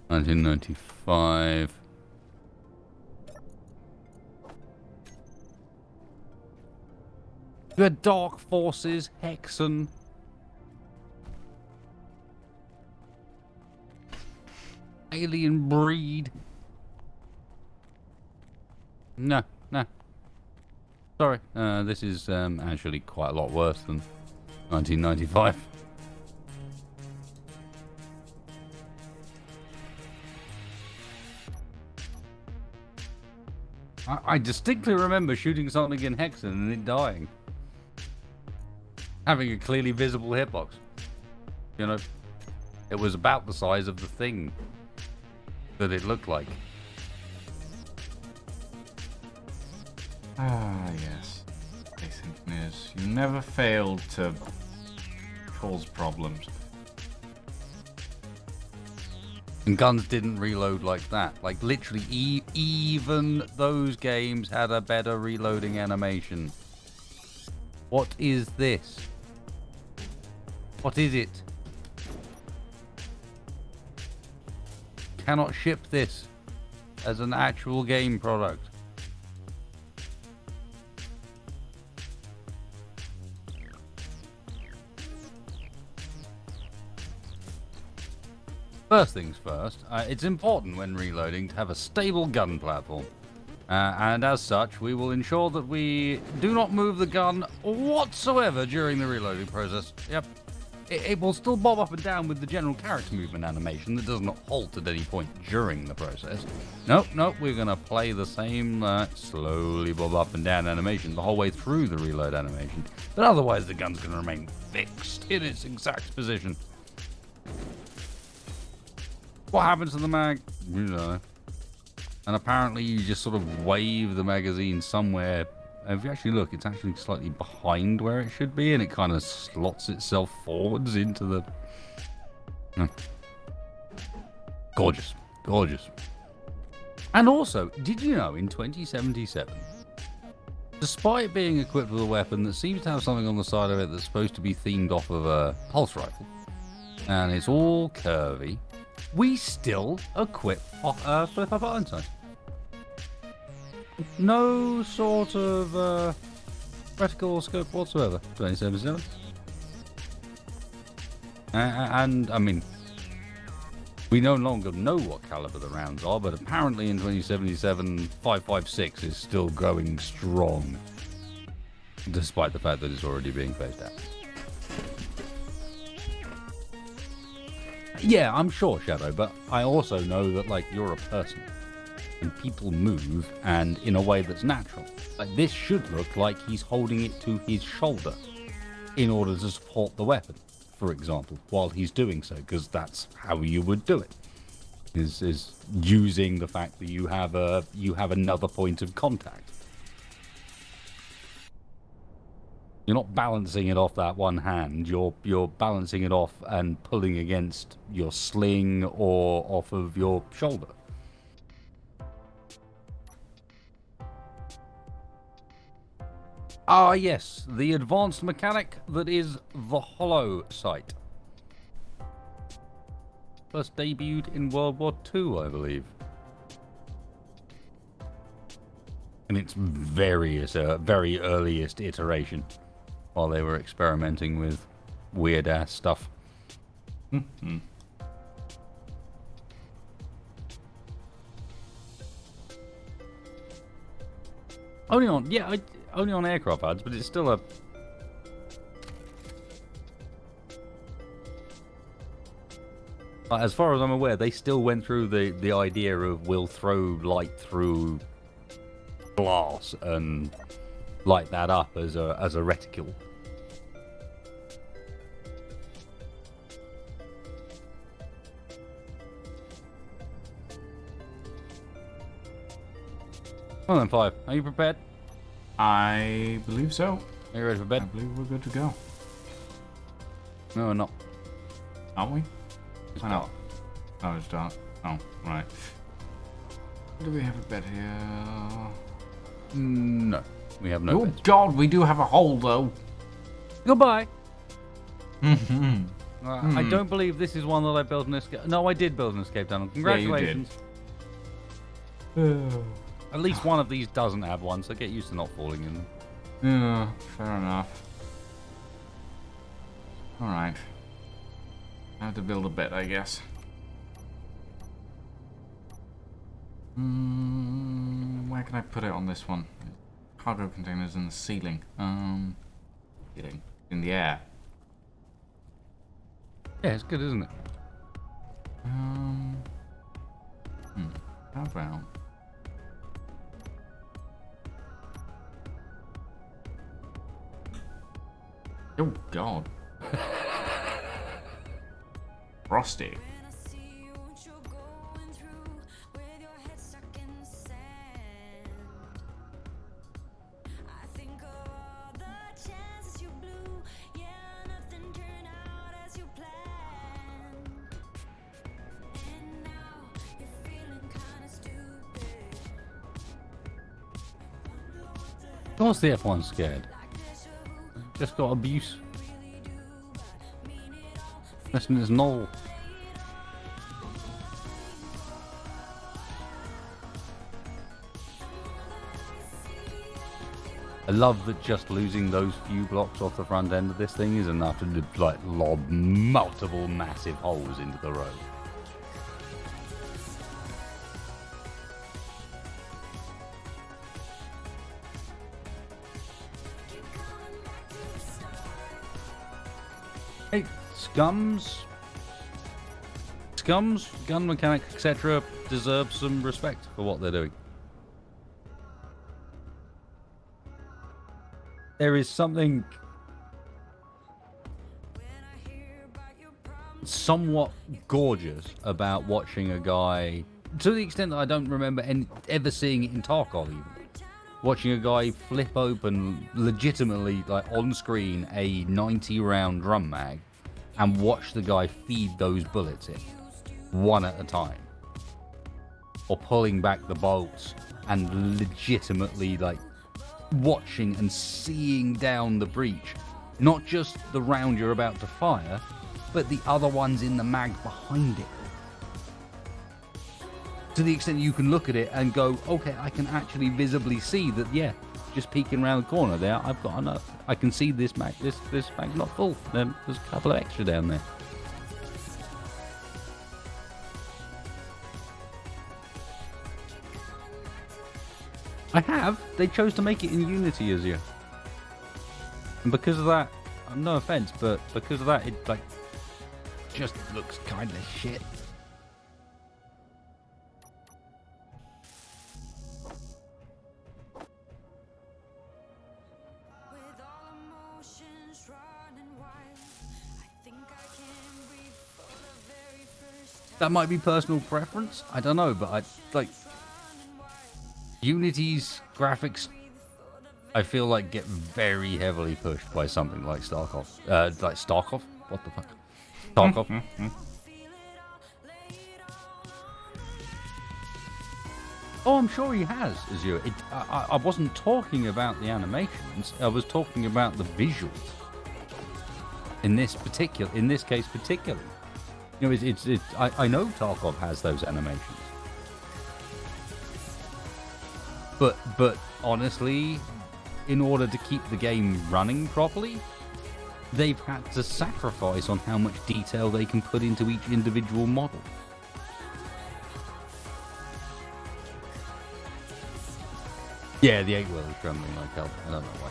1995. You had Dark Forces, Hexen. Alien Breed. No. Sorry, this is actually quite a lot worse than 1995. I distinctly remember shooting something in Hexen and it dying. Having a clearly visible hitbox. You know, it was about the size of the thing that it looked like. Ah, yes. Space engineers. You never failed to cause problems. And guns didn't reload like that. Like, literally, even those games had a better reloading animation. What is this? What is it? Cannot ship this as an actual game product. First things first, it's important when reloading to have a stable gun platform. And as such, we will ensure that we do not move the gun whatsoever during the reloading process. Yep. It will still bob up and down with the general character movement animation that does not halt at any point during the process. Nope, we're going to play the same slowly bob up and down animation the whole way through the reload animation. But otherwise, the gun's going to remain fixed in its exact position. What happens to the mag? You know. And apparently you just sort of wave the magazine somewhere. If you actually look, it's actually slightly behind where it should be, and it kind of slots itself forwards into the... Gorgeous. And also, did you know in 2077, despite being equipped with a weapon that seems to have something on the side of it that's supposed to be themed off of a pulse rifle, and it's all curvy, we still equip flip-up Einstein. No sort of reticle or scope whatsoever. 2077. And I mean, we no longer know what caliber the rounds are, but apparently in 2077, 5.56 is still going strong, despite the fact that it's already being phased out. Yeah, I'm sure, Shadow, but I also know that, like, you're a person. And people move, and in a way that's natural. Like, this should look like he's holding it to his shoulder in order to support the weapon, for example, while he's doing so, because that's how you would do it. Is using the fact that you have another point of contact. You're not balancing it off that one hand. You're balancing it off and pulling against your sling or off of your shoulder. Ah, yes, the advanced mechanic that is the hollow sight. First debuted in World War II, I believe. In its very earliest iteration, while they were experimenting with weird-ass stuff. Mm-hmm. Only on aircraft ads, but it's still a... As far as I'm aware, they still went through the idea of we'll throw light through glass and light that up as a reticule. Well then, 5. Are you prepared? I believe so. Are you ready for bed? I believe we're good to go. No, we're not. Aren't we? It's Why not? Oh, it's dark. Oh, right. Do we have a bed here? No. We have no Oh, beds. God, we do have a hole, though. Goodbye. Mm-hmm. I don't believe this is one that I built an escape. No, I did build an escape tunnel. Congratulations. Yeah, you did. At least one of these doesn't have one, so get used to not falling in them. Yeah, fair enough. Alright. I have to build a bit, I guess. Where can I put it on this one? Cargo containers in the ceiling. Ceiling. In the air. Yeah, it's good, isn't it? How about... Oh, God. Frosty. Of course the F1's scared. Just got abuse. Listen to this knoll. I love that just losing those few blocks off the front end of this thing is enough to like lob multiple massive holes into the road. Hey, scums, gun mechanics, etc. deserve some respect for what they're doing. There is something somewhat gorgeous about watching a guy, to the extent that I don't remember ever seeing it in Tarkov even, watching a guy flip open legitimately, like on screen, a 90-round drum mag and watch the guy feed those bullets in one at a time, or pulling back the bolts and legitimately like watching and seeing down the breach, not just the round you're about to fire, but the other ones in the mag behind it, to the extent you can look at it and go, okay, I can actually visibly see that, yeah, just peeking around the corner there, I've got enough. I can see this mag, this mag's not full. There's a couple of extra down there. I have. They chose to make it in Unity as you. And because of that, no offense, but because of that, it like just looks kind of shit. That might be personal preference. I don't know, but I like Unity's graphics. I feel like get very heavily pushed by something like Starkov. Like Starkov? What the fuck? Starkov. Oh, I'm sure he has, Azure. I wasn't talking about the animations. I was talking about the visuals. In this case particularly. You know, I know Tarkov has those animations. But honestly, in order to keep the game running properly, they've had to sacrifice on how much detail they can put into each individual model. Yeah, the 8-wheel is trembling like hell. I don't know why.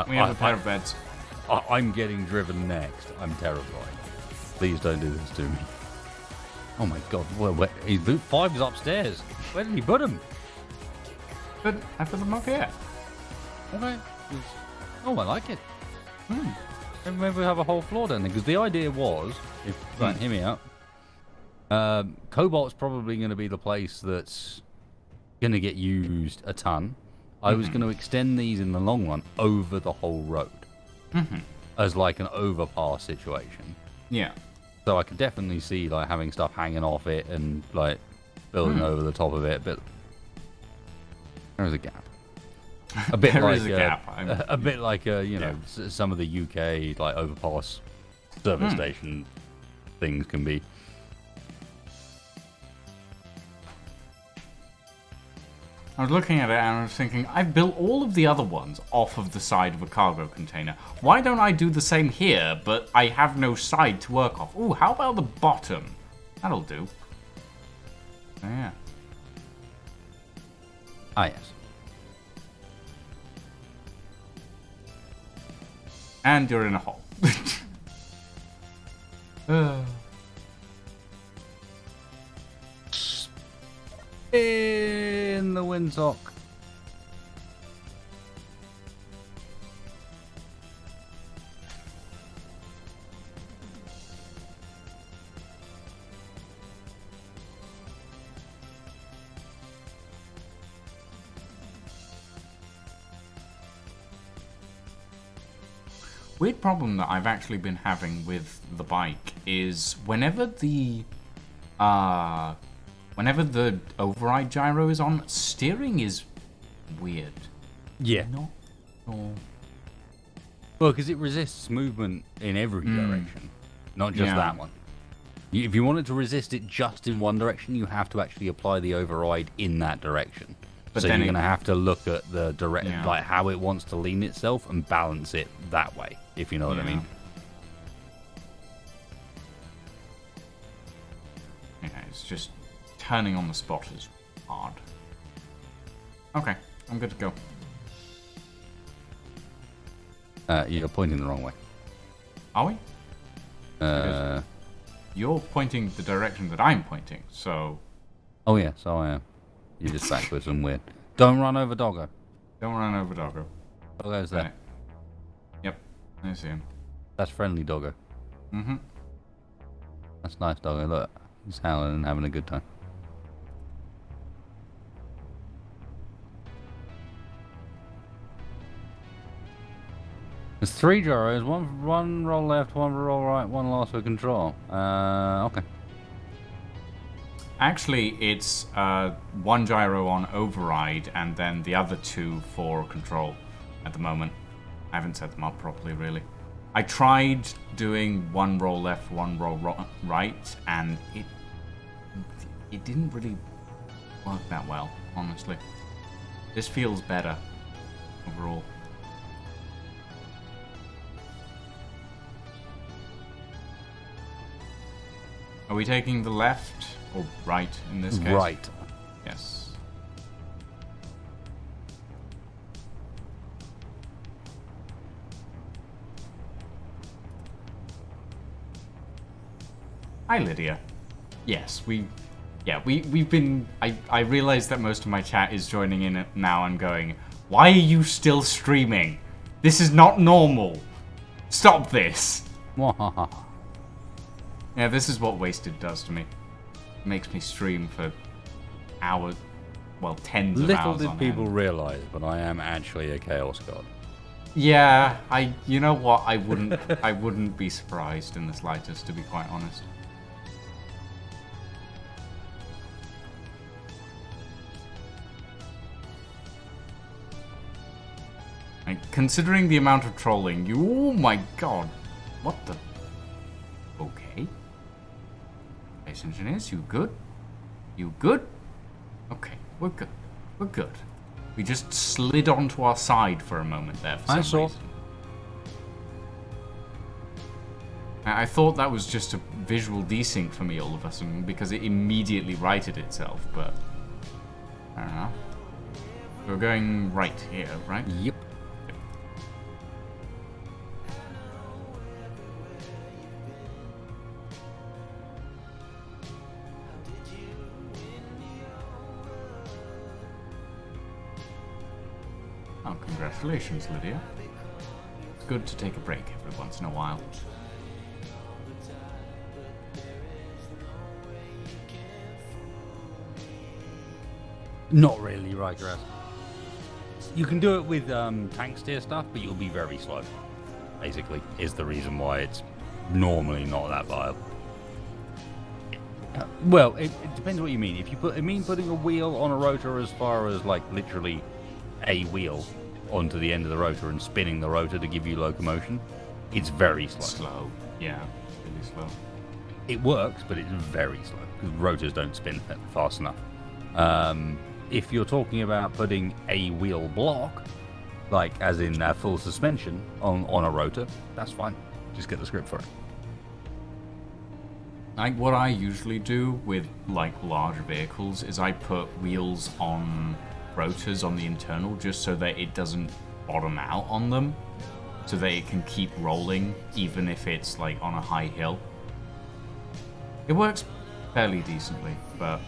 We have a pair of beds. I'm getting driven next. I'm terrified. Please don't do this to me. Oh my god. Where, his boot 5 is upstairs. Where did he put him? But I put them up here. Okay. Oh, I like it. Maybe we have a whole floor down there. Because the idea was, hear me out. Cobalt's probably going to be the place that's going to get used a ton. I was going to extend these in the long run over the whole road. As like an overpass situation. Yeah. So I could definitely see like having stuff hanging off it and like building over the top of it, but there is a gap. A bit There like is a gap. a bit like you know, some of the UK like overpass service station things can be. I was looking at it and I was thinking, I've built all of the other ones off of the side of a cargo container. Why don't I do the same here, but I have no side to work off? Ooh, how about the bottom? That'll do. Oh, yeah. Ah, yes. And you're in a hole. In the windsock. Weird problem that I've actually been having with the bike is whenever the override gyro is on, steering is weird. Yeah. Not sure. Well, because it resists movement in every direction, not just that one. If you wanted to resist it just in one direction, you have to actually apply the override in that direction. But so then you're going to have to look at the Yeah. like how it wants to lean itself and balance it that way, if you know what I mean. Yeah, it's just turning on the spot is hard. Okay, I'm good to go. You're pointing the wrong way. Are we? Uh, You're pointing the direction that I'm pointing, so oh yeah, so I am. You're just backwards and weird. Don't run over Doggo. don't run over Doggo. Doggo's there. Right. Yep, I see him. That's friendly Doggo. Mm-hmm. That's nice Doggo. Look, he's howling and having a good time. There's 3 gyros, one roll left, one roll right, one last for control. Okay. Actually, it's one gyro on override and then the other 2 for control at the moment. I haven't set them up properly, really. I tried doing one roll left, one roll right, and it didn't really work that well, honestly. This feels better overall. Are we taking the left or right in this case? Right. Yes. Hi, Lydia. Yes, we've been... I realize that most of my chat is joining in now and going, why are you still streaming? This is not normal. Stop this. Yeah, this is what Wasted does to me. It makes me stream for hours, well, tens of Little hours did on people end. realize, but I am actually a chaos god. Yeah, you know what? I wouldn't be surprised in the slightest, to be quite honest. Like, considering the amount of trolling, oh my god, what the? Okay. Space engineers, you good? You good? Okay, we're good. We're good. We just slid onto our side for a moment there for some reason. I thought that was just a visual desync for me all of a sudden because it immediately righted itself, but I don't know. We're going right here, right? Yep. Oh, congratulations, Lydia. It's good to take a break every once in a while. Not really, right, Grass. You can do it with tank steer stuff, but you'll be very slow. Basically, is the reason why it's normally not that viable. Well, it depends what you mean. If you putting a wheel on a rotor as far as like literally a wheel onto the end of the rotor and spinning the rotor to give you locomotion, it's very slow. Slow, yeah, really slow. It works, but it's very slow because rotors don't spin fast enough. if you're talking about putting a wheel block, like as in full suspension on a rotor, that's fine. Just get the script for it. What I usually do with like large vehicles is I put wheels on rotors on the internal just so that it doesn't bottom out on them, so that it can keep rolling even if it's like on a high hill. It works fairly decently, but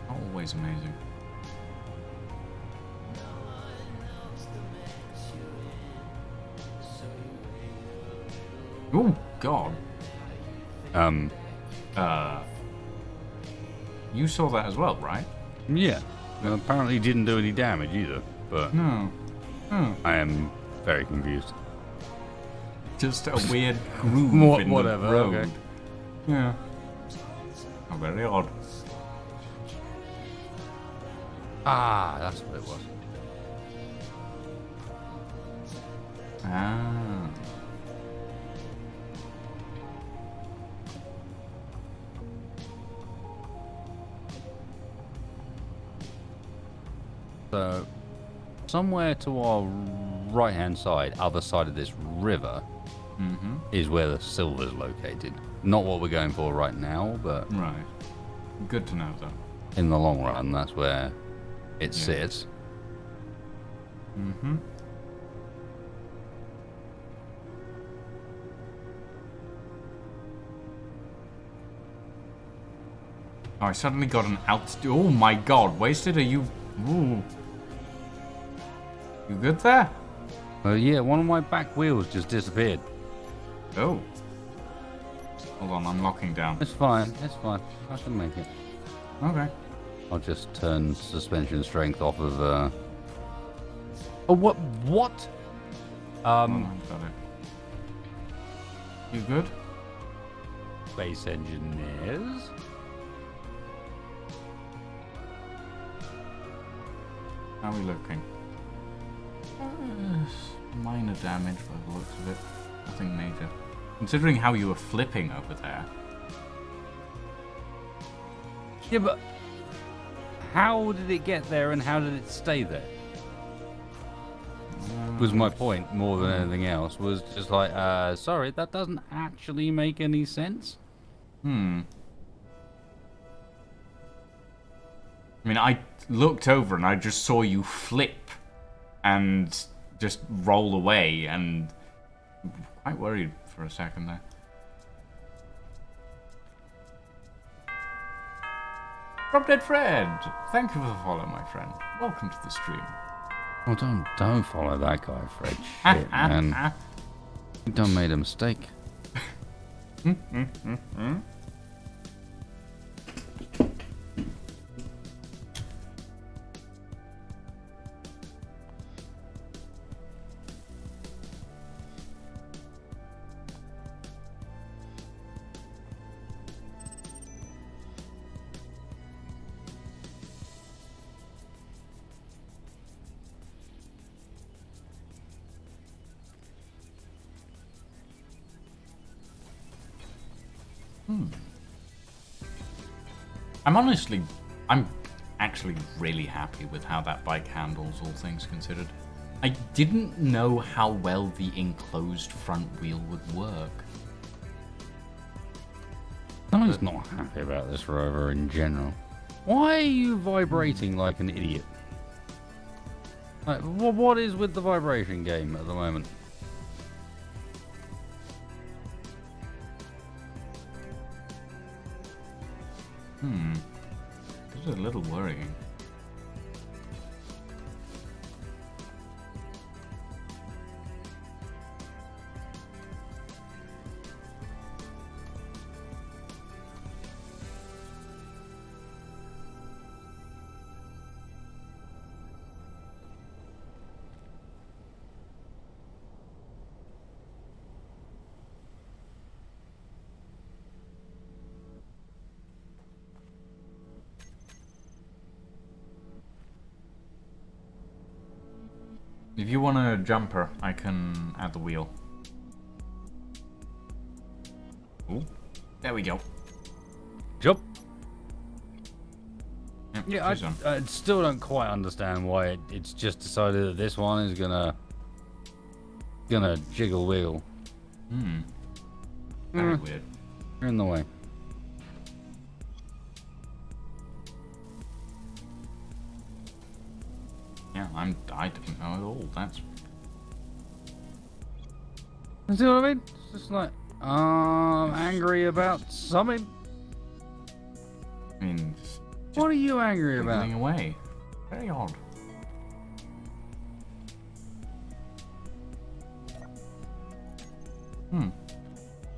not always amazing. Oh God. You saw that as well, right? Yeah. Well, apparently he didn't do any damage either, but No. I am very confused. Just a weird groove in whatever, the road. okay. Yeah. Oh, very odd. Ah, that's what it was. Ah. So, somewhere to our right-hand side, other side of this river, is where the silver's located. Not what we're going for right now, but Right. Good to know, though. in the long run, that's where it sits. Mm-hmm. Oh, I suddenly got an altitude. Oh my God, Wasted, are you... Ooh. You good there? Yeah, one of my back wheels just disappeared. Oh. Hold on, I'm locking down. It's fine, it's fine. I can make it. Okay. I'll just turn suspension strength off of, Oh, what? What? Got it. You good? Space engineers? How are we looking? Minor damage by the looks of it. Nothing major. Considering how you were flipping over there. Yeah, but how did it get there and how did it stay there? Was my point more than anything else. Was just like, sorry, that doesn't actually make any sense. I mean, I looked over and I just saw you flip and just roll away, and quite worried for a second there. Drop Dead Fred, thank you for the follow, my friend. Welcome to the stream. Well, don't follow that guy, Fred. Shit, man. You done made a mistake. I'm actually really happy with how that bike handles, all things considered. I didn't know how well the enclosed front wheel would work. I'm just not happy about this rover in general. Why are you vibrating like an idiot? Like, what is with the vibration game at the moment? This is a little worrying. If you want a jumper, I can add the wheel. Ooh, there we go. Jump. Yep. Yeah, Choose one. I still don't quite understand why it's just decided that this one is gonna jiggle wiggle. Very weird. You're in the way. Yeah, I didn't know at all. That's You see what I mean? It's just like, I'm angry about something. I mean, just What are you angry about? wiggling away. Very odd.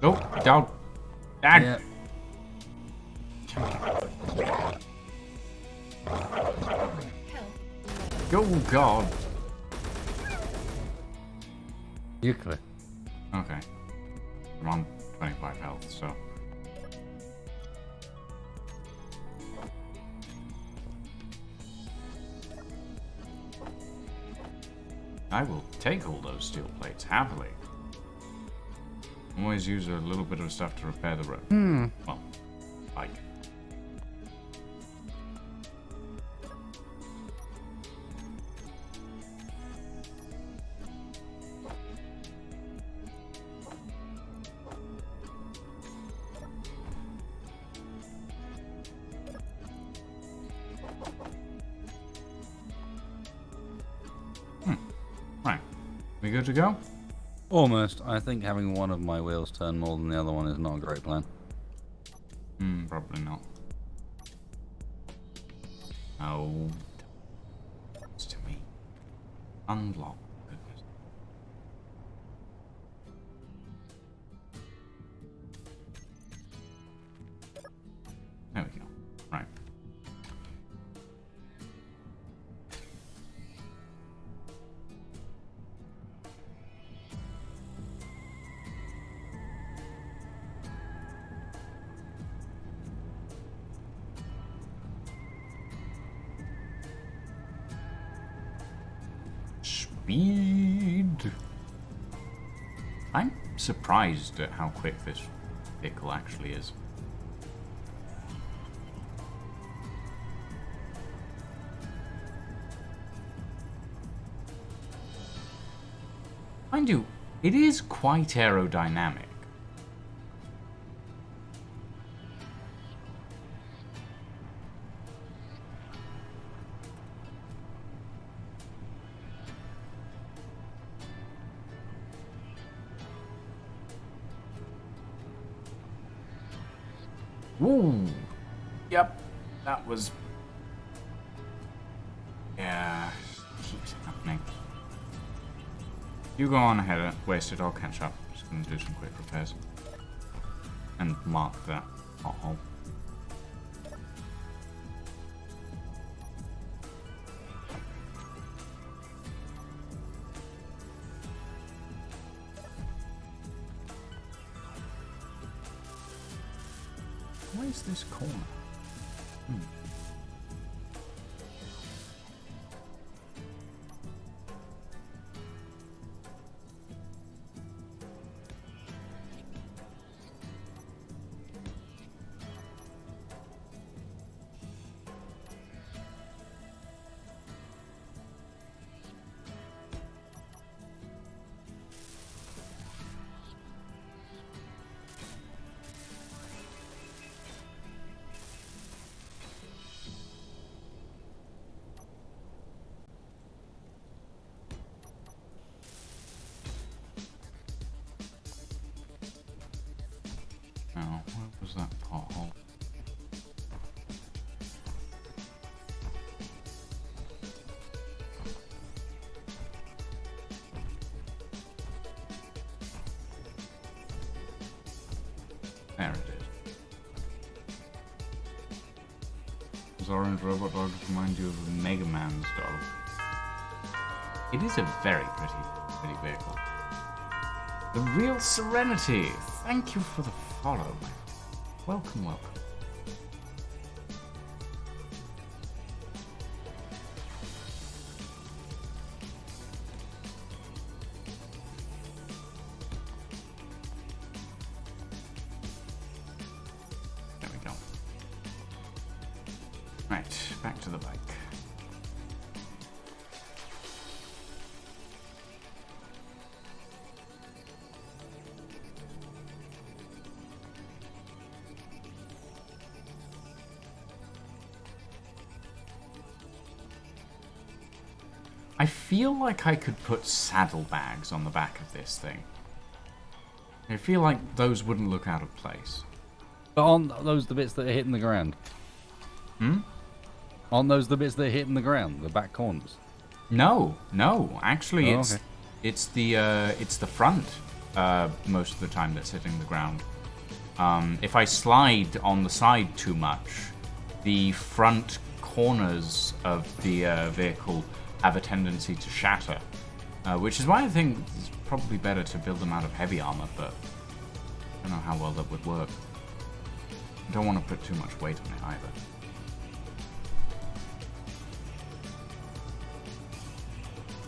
Oh, down. Dad. Yeah. Oh God. You're clear. Okay. I'm on 25 health, so. I will take all those steel plates happily. Always use a little bit of stuff to repair the road. Well, like. Right. We good to go? Almost. I think having one of my wheels turn more than the other one is not a great plan. Probably not. Oh. It's to me. Unlock. Goodness. There we go. Right. Speed. I'm surprised at how quick this vehicle actually is. Mind you, it is quite aerodynamic. Woo! Yep, that was... Yeah, keeps happening. You go on ahead, waste it, I'll catch up. Just gonna do some quick repairs. And mark that pothole. Where's this corner? Now, where was that pothole? There it is. Those orange robot dogs remind you of Mega Man's dog. It is a very pretty vehicle. The Real Serenity! Thank you for the follow, my friend. Welcome, welcome. There we go. Right. Right, back to the bike. I feel like I could put saddlebags on the back of this thing. I feel like those wouldn't look out of place. But aren't those the bits that are hitting the ground? Hmm? Aren't those the bits that are hitting the ground, the back corners? No. Actually, Oh, it's the front most of the time that's hitting the ground. If I slide on the side too much, the front corners of the vehicle have a tendency to shatter, which is why I think it's probably better to build them out of heavy armor, but I don't know how well that would work. I don't want to put too much weight on it either.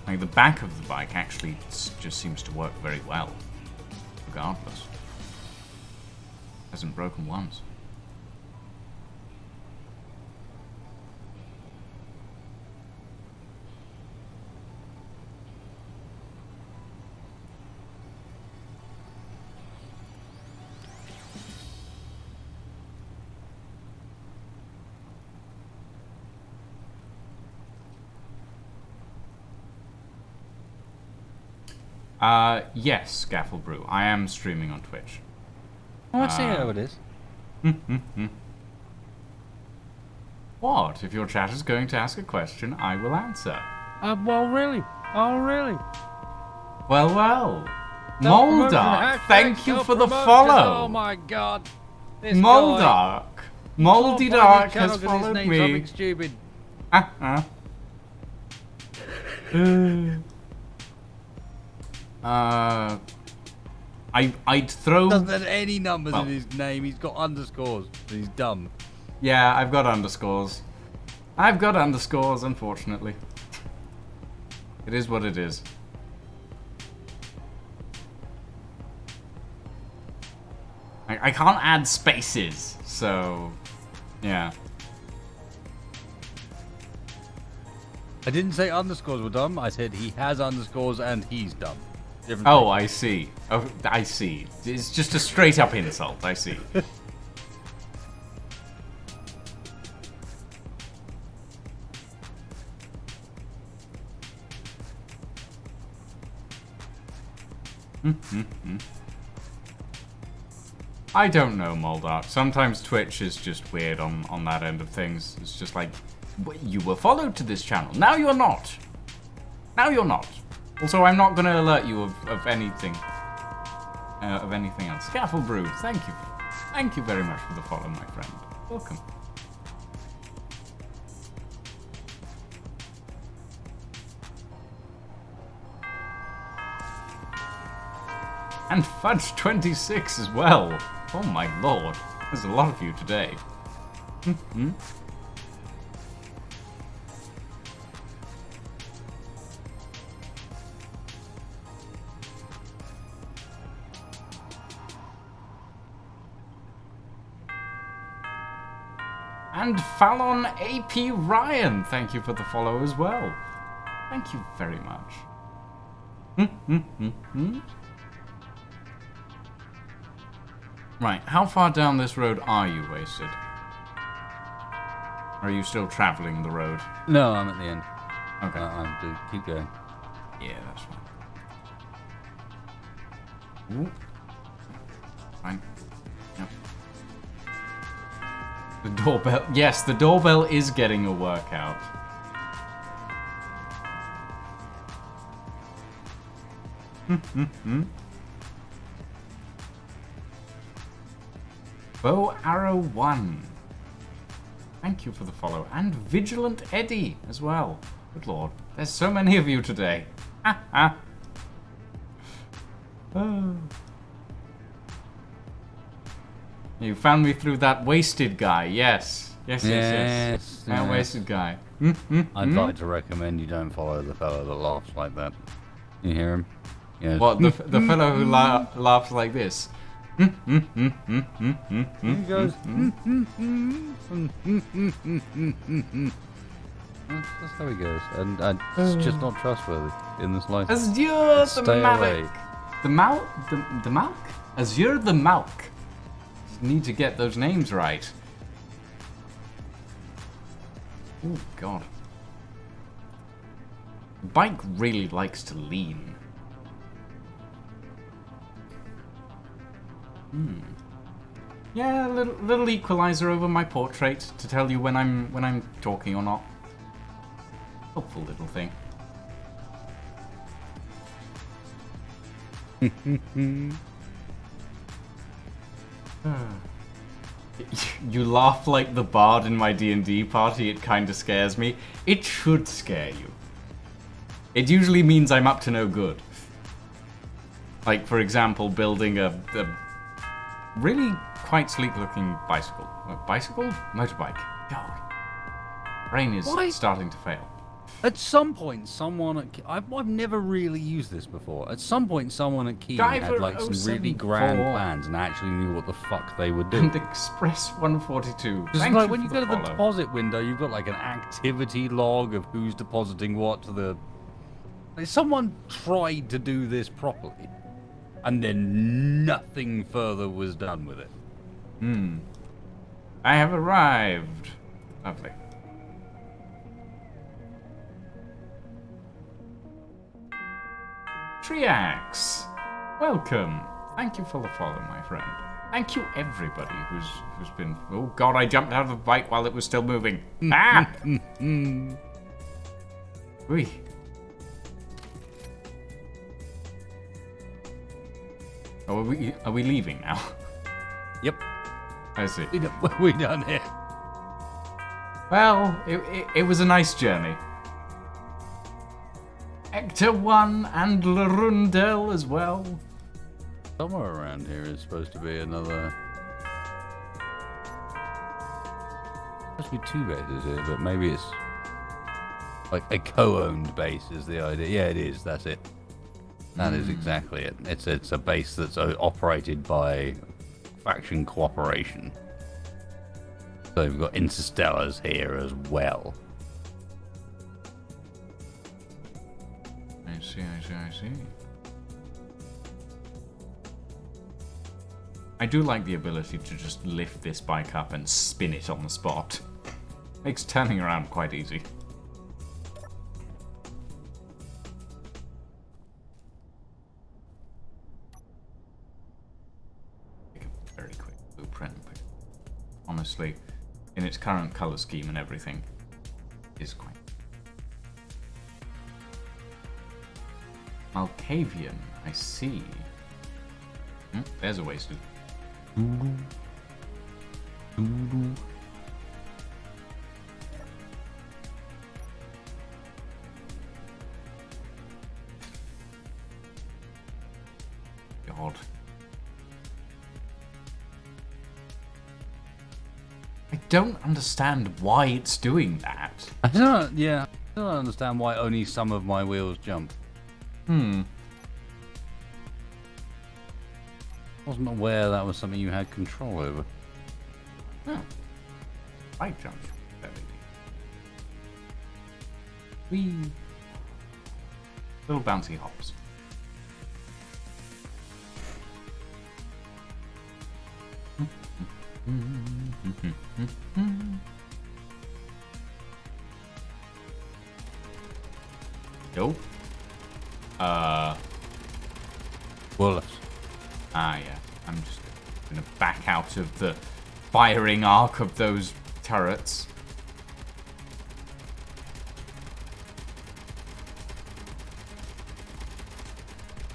Like, the back of the bike actually just seems to work very well, regardless. Hasn't broken once. Yes, Gaffle Brew. I am streaming on Twitch. Oh, I see how it is. What? If your chat is going to ask a question, I will answer. Well, really? Oh, really? Well. No promotion, Moldark, hashtag thank you no for the promotion. follow. Oh my god. This Moldark. Moldy Dark has followed me. Something stupid. I'd throw... Doesn't have any numbers in his name. He's got underscores. And he's dumb. Yeah, I've got underscores. Unfortunately. It is what it is. I can't add spaces, so... Yeah. I didn't say underscores were dumb. I said he has underscores and he's dumb. Different Oh, thing. I see. Oh, I see. It's just a straight up insult. I see. I don't know, Moldark. Sometimes Twitch is just weird on that end of things. It's just like, you were followed to this channel. Now you're not. Now you're not. Also, I'm not going to alert you of anything. Of anything else. Scaffold Brew, thank you. Thank you very much for the follow, my friend. Welcome. And Fudge26 as well. Oh my lord. There's a lot of you today. And Fallon AP Ryan, thank you for the follow as well. Thank you very much. Right, how far down this road are you, Wasted? Or are you still traveling the road? No, I'm at the end. Okay. Keep going. Yeah, that's fine. Ooh. Fine. Yep. The doorbell. Yes, the doorbell is getting a workout. Bow Arrow 1. Thank you for the follow. And Vigilant Eddie as well. Good lord. There's so many of you today. You found me through that wasted guy. Yes. Yes. That wasted guy. I'd like to recommend you don't follow the fellow that laughs like that. You hear him? Yes. What, the fellow who laughs like this? He goes. That's how he goes, and it's just not trustworthy in this life. Azure the Stay away. Malk. The Malk? Azure the Malk. Need to get those names right. Oh god. The bike really likes to lean. Yeah, a little equalizer over my portrait to tell you when I'm talking or not. Helpful little thing. You laugh like the bard in my D&D party. It kind of scares me. It should scare you. It usually means I'm up to no good. Like, for example, building a really quite sleek-looking bicycle. Bicycle? Motorbike. God. Brain is starting to fail. At some point, someone at I've never really used this before. At some point, someone at Key had like some really grand plans and actually knew what the fuck they were doing. And Express 142. Just like when you go to the deposit window, you've got like an activity log of who's depositing what to the. Like, someone tried to do this properly, and then nothing further was done with it. I have arrived. Lovely. Triax, welcome. Thank you for the follow, my friend. Thank you, everybody who's been. Oh God, I jumped out of the bike while it was still moving. Ah! Ui. Oh, are we leaving now? Yep. I see. We done here. Well, it was a nice journey. Hector 1 and Larundel as well. Somewhere around here is supposed to be another. Supposed to be two bases here, but maybe it's like a co-owned base is the idea. Yeah, it is. That's it. That is exactly it. It's a base that's operated by faction cooperation. So we've got Interstellars here as well. I see. I do like the ability to just lift this bike up and spin it on the spot. Makes turning around quite easy. Take a very quick blueprint. Honestly, in its current color scheme and everything, is quite. Malkavian, I see. There's a waste of. God. I don't understand why it's doing that. I don't understand why only some of my wheels jump. Wasn't aware that was something you had control over. Oh. I jumped. Wee. Little bouncy hops. Nope. Bullets. Ah, yeah. I'm just gonna back out of the firing arc of those turrets.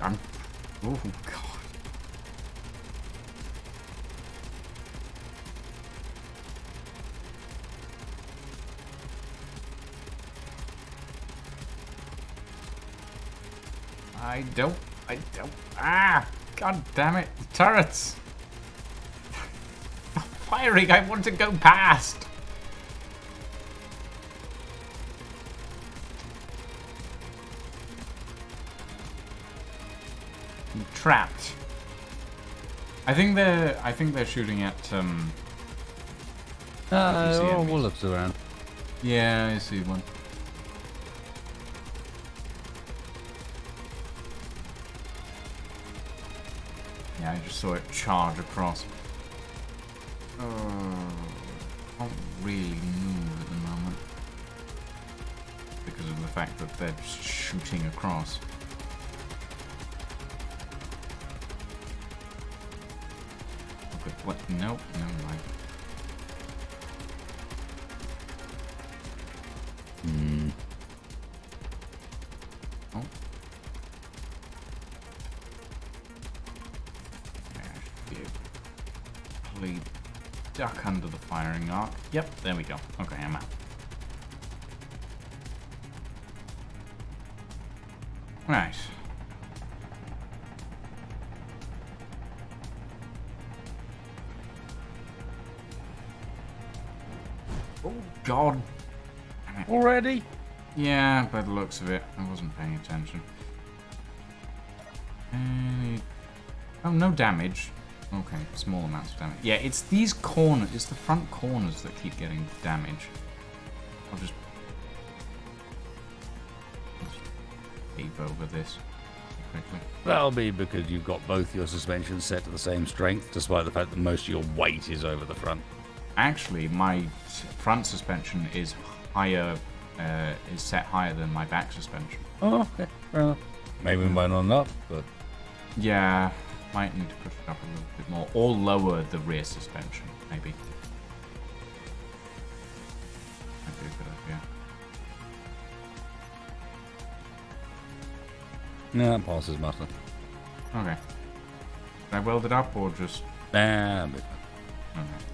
Oh, God. I don't. Ah! God damn it. The turrets! Stop firing! I want to go past! I'm trapped. I think they're shooting at if you see enemies. we'll look around. Yeah, I see one. Yeah, I just saw it charge across. Can't really move at the moment because of the fact that they're just shooting across. Okay, what? Nope, never mind. Oh. Please duck under the firing arc. Yep, there we go. Okay, I'm out. Right. Oh, God. Already? Yeah, by the looks of it. I wasn't paying attention. Oh, no damage. Okay, small amounts of damage. Yeah, it's these corners, it's the front corners that keep getting damage. I'll just leap over this quickly. That'll be because you've got both your suspensions set to the same strength, despite the fact that most of your weight is over the front. Actually, my front suspension is higher, is set higher than my back suspension. Oh, okay. Fair enough. Maybe mine not enough, but... Yeah, might need to push it up a little bit more, or lower the rear suspension, maybe. Might be a good idea. No, that passes muster. Okay. Can I weld it up, or just... Nah, but... Okay.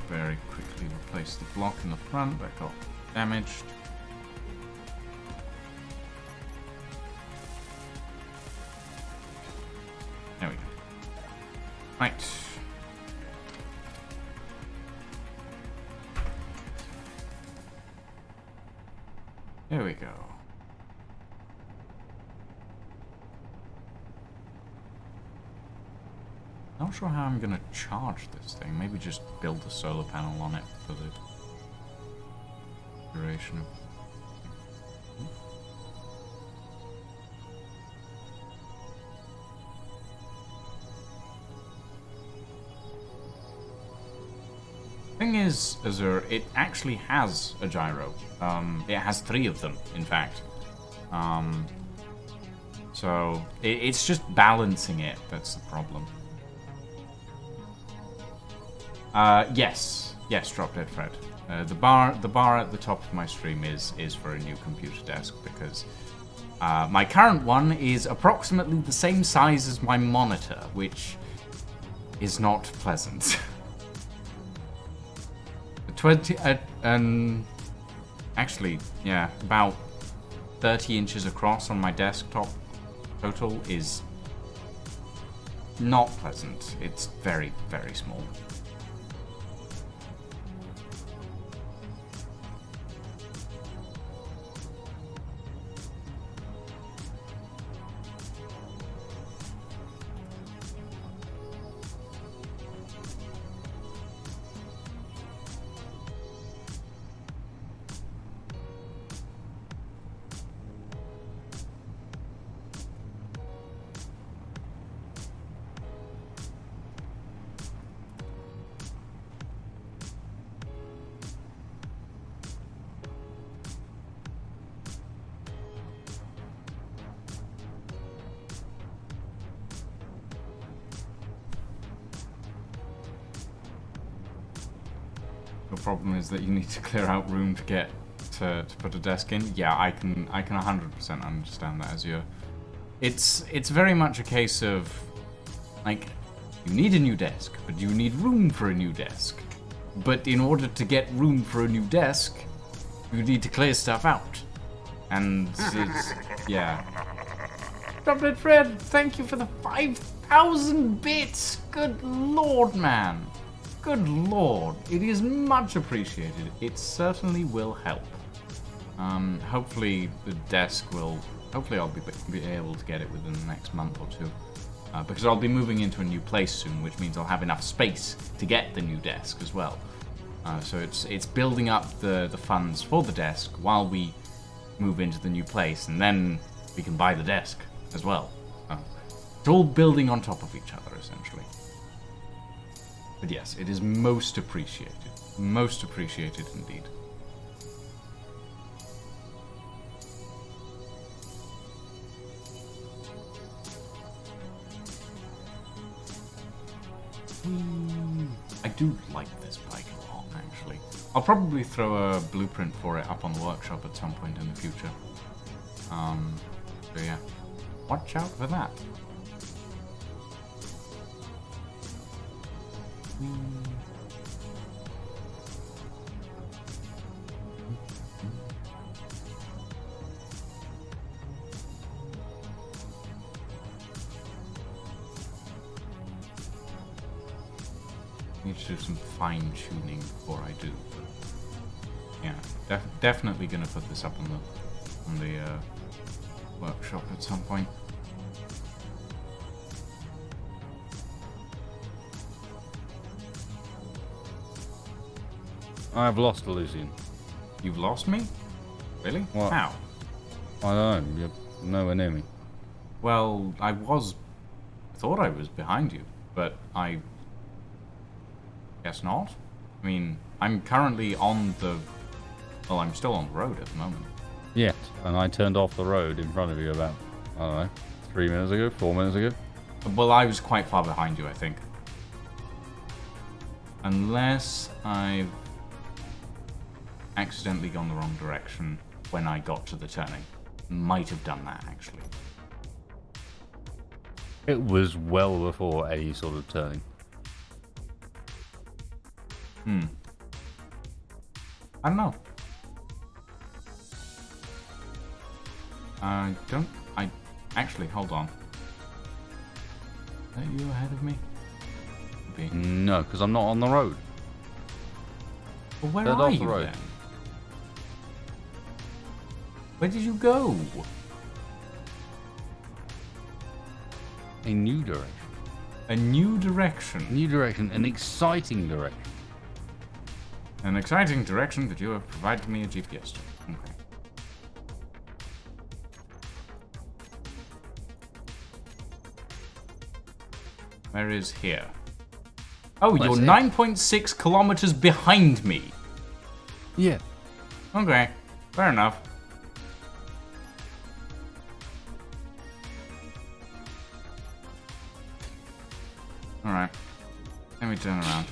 Very quickly replace the block in the front that got damaged. There we go. Right. There we go. Not sure how I'm gonna charge this thing. Maybe just build a solar panel on it for the duration of... Thing is, Azure, it actually has a gyro. It has 3 of them, in fact. So it's just balancing it that's the problem. Yes, Drop Dead Fred. The bar at the top of my stream is for a new computer desk because my current one is approximately the same size as my monitor, which is not pleasant. 20 actually, yeah, about 30 inches across on my desktop total is not pleasant. It's very, very small. The problem is that you need to clear out room to get to put a desk in. Yeah, I can 100% understand that, Azure. It's very much a case of like you need a new desk, but you need room for a new desk. But in order to get room for a new desk, you need to clear stuff out. And it's yeah. Drop Dead Fred, thank you for the 5,000 bits. Good lord, man. Good lord, it is much appreciated. It certainly will help. Hopefully the desk will Hopefully I'll be able to get it within the next month or two. Because I'll be moving into a new place soon, which means I'll have enough space to get the new desk as well. So it's building up the funds for the desk while we move into the new place, and then we can buy the desk as well. It's all building on top of each other, essentially. But yes, it is most appreciated. Most appreciated indeed. I do like this bike a lot, actually. I'll probably throw a blueprint for it up on the workshop at some point in the future. So yeah, watch out for that. Need to do some fine tuning before I do. Yeah, definitely gonna put this up on the workshop at some point. I've lost Lucian. You've lost me? Really? What? How? I don't know. You're nowhere near me. Well, I thought I was behind you, but I guess not. I mean, I'm currently on the... Well, I'm still on the road at the moment. Yet, and I turned off the road in front of you about, I don't know, 3 minutes ago, 4 minutes ago. Well, I was quite far behind you, I think. Unless I've accidentally gone the wrong direction when I got to the turning. Might have done that, actually. It was well before any sort of turning. I don't know. Actually, hold on. Are you ahead of me? Maybe. No, because I'm not on the road. Well, where Turned are off the you road. then? Where did you go? A new direction. A new direction. New direction, an exciting direction. An exciting direction that you have provided me a GPS to. Okay. Where is here? Oh, Let's you're see. 9.6 kilometers behind me. Yeah. Okay, fair enough. Alright. Let me turn around.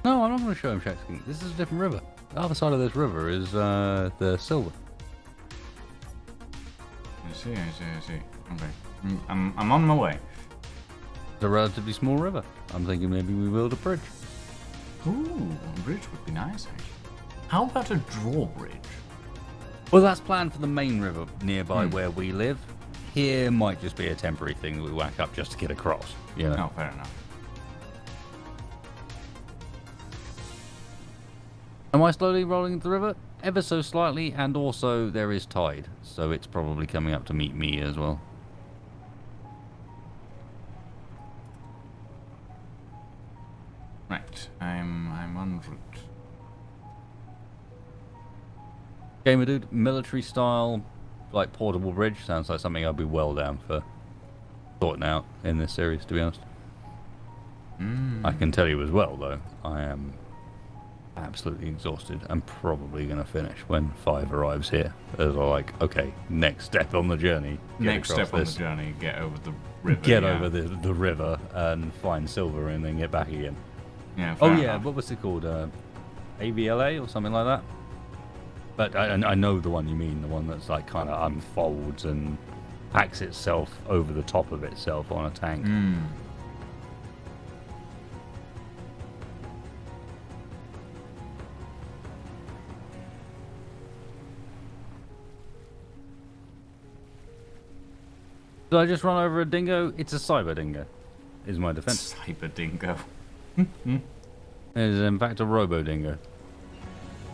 No, I'm not going to show him Shaxkin. This is a different river. The other side of this river is the silver. I see. Okay. I'm on my way. It's a relatively small river. I'm thinking maybe we build a bridge. Ooh, a bridge would be nice, actually. How about a drawbridge? Well, that's planned for the main river nearby where we live. Here might just be a temporary thing that we whack up just to get across. You know? No, fair enough. Am I slowly rolling into the river? Ever so slightly, and also there is tide, so it's probably coming up to meet me as well. Right, I'm en route. Gamer dude, military style, like portable bridge, sounds like something I'd be well down for sorting out in this series, to be honest. I can tell you as well, though, I am absolutely exhausted and probably going to finish when 5 arrives here. As I like, okay, next step on the journey. Next step on the journey, get over the river. Get yeah. over the river and find silver and then get back again. Yeah, Oh fair yeah, enough. what was it called? AVLA or something like that? But I know the one you mean, the one that's like kind of unfolds and hacks itself over the top of itself on a tank. Did I just run over a dingo? It's a cyber dingo, is my defense. Cyber dingo. It is in fact a robo dingo.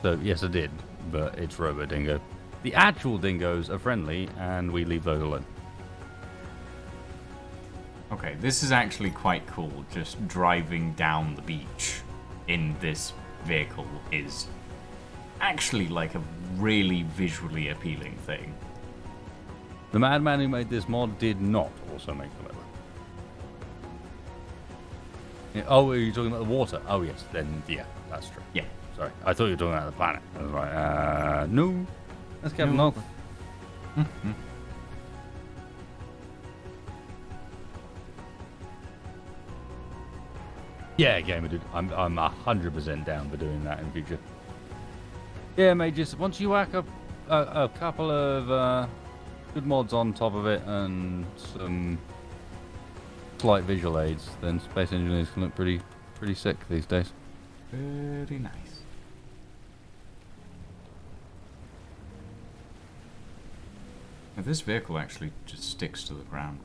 So, yes, I did, but it's Robo Dingo. The actual dingoes are friendly, and we leave those alone. Okay, this is actually quite cool. Just driving down the beach in this vehicle is actually like a really visually appealing thing. The madman who made this mod did not also make the level. Yeah, oh, are you talking about the water? Oh, yes, then, yeah, that's true. Yeah. Sorry, I thought you were talking about the planet. I was like, no, that's Captain Ogden. Yeah, gamer dude, I'm 100% down for doing that in future. Yeah, mate, just once you whack up a couple of good mods on top of it and some slight visual aids, then Space Engineers can look pretty sick these days. Very nice. Now, this vehicle actually just sticks to the ground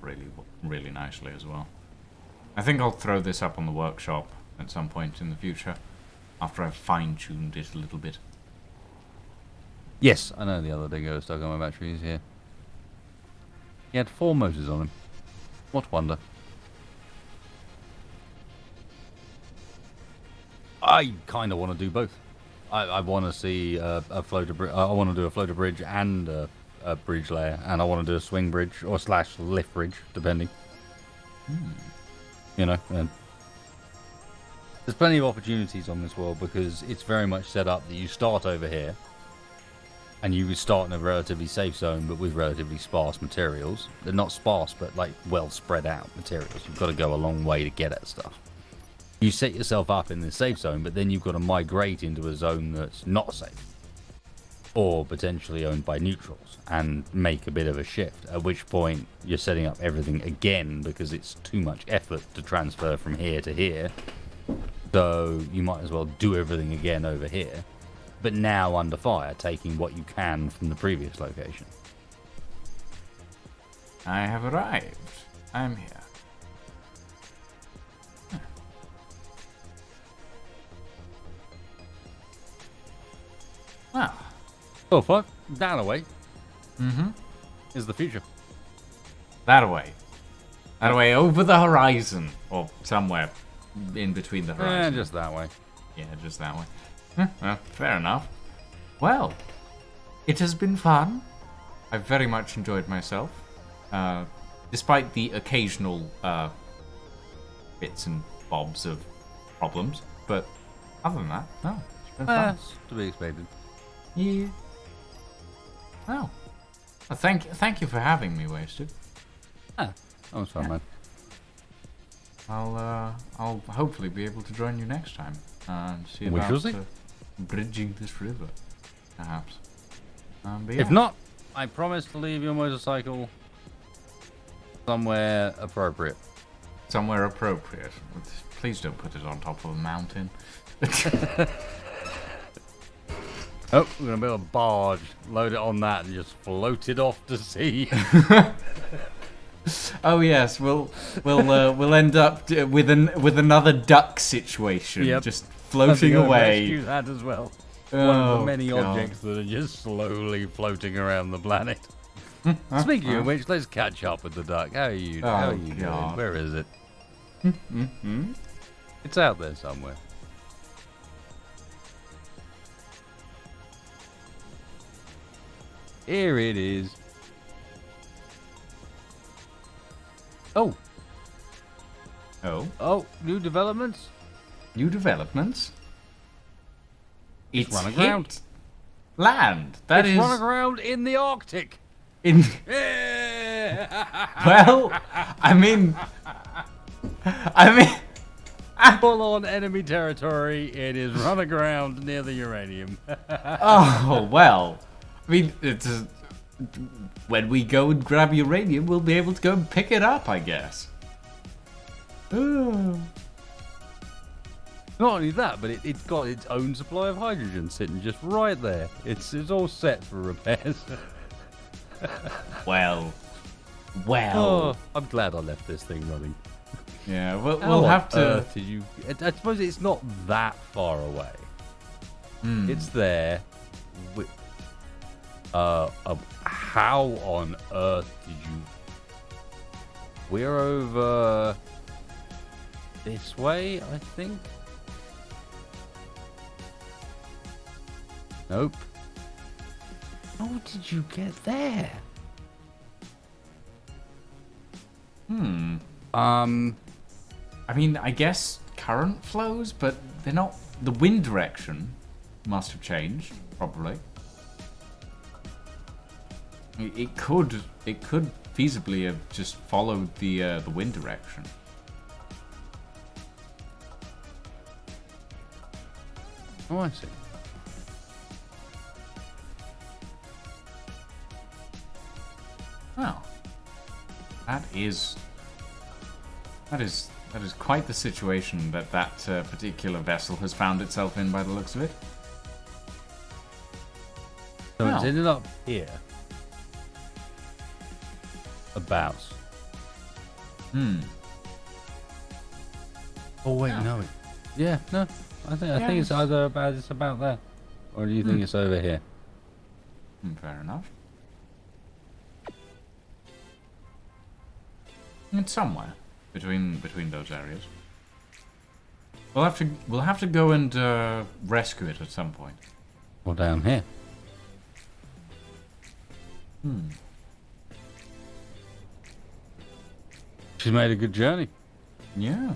really nicely as well. I think I'll throw this up on the workshop at some point in the future, after I've fine-tuned it a little bit. Yes, I know the other dingo stuck on my batteries here. He had 4 motors on him. What wonder. I kind of want to do both. I want to see a floater bridge. I want to do a floater bridge and a bridge layer, and I want to do a swing bridge or / lift bridge, depending. You know, and there's plenty of opportunities on this world because it's very much set up that you start over here, and you would start in a relatively safe zone, but with relatively sparse materials. They're not sparse, but like well spread out materials. You've got to go a long way to get at stuff. You set yourself up in the safe zone, but then you've got to migrate into a zone that's not safe, or potentially owned by neutrals, and make a bit of a shift, at which point you're setting up everything again because it's too much effort to transfer from here to here. So you might as well do everything again over here, but now under fire, taking what you can from the previous location. I have arrived. I'm here. Well, Oh fuck, that away. Is the future. that way. That way over the horizon. Or somewhere in between the horizon. Just that way. Yeah, just that way. Well, fair enough. Well, it has been fun. I've very much enjoyed myself. Despite the occasional bits and bobs of problems. But other than that, no, it's been fun. That's to be expected. Yeah. Well, thank you for having me, Wasted. That was fun, man. I'll hopefully be able to join you next time and see We about shall see. Bridging this river, perhaps. But If yeah. not, I promise to leave your motorcycle somewhere appropriate. Somewhere appropriate. Please don't put it on top of a mountain. Oh, we're gonna build a barge, load it on that, and just float it off to sea. Oh yes, we'll end up with another duck situation, Yep. just floating away. Rescue that as well. Oh, One of the many God. objects that are just slowly floating around the planet. Speaking of which, let's catch up with the duck. How are you? How are you doing? God. Where is it? It's out there somewhere. Here it is. Oh, Oh, new developments. new developments. It's run hit aground. land. That It's is run aground in the Arctic. in. Yeah. Well, I mean, Full on enemy territory. It is run aground near the uranium. oh well. I mean, when we go and grab uranium, we'll be able to go and pick it up, I guess. Oh. Not only that, but it's got its own supply of hydrogen sitting just right there. It's all set for repairs. Well. Oh, I'm glad I left this thing running. Yeah, we'll How have on to. earth did you? I suppose it's not that far away. It's there. How on earth did you? We're over this way, I think. Nope. How did you get there? I mean, I guess current flows, but they're not. The wind direction must have changed, probably. It could feasibly have just followed the wind direction. Oh, I see. Well, that is quite the situation that particular vessel has found itself in, by the looks of it. So it's Well. ended up here. About. Oh wait, Yeah. no. Yeah, no. I think it's either about there, or do you think it's over here? Fair enough. It's somewhere between those areas. We'll have to go and rescue it at some point. Or down here? She's made a good journey. Yeah.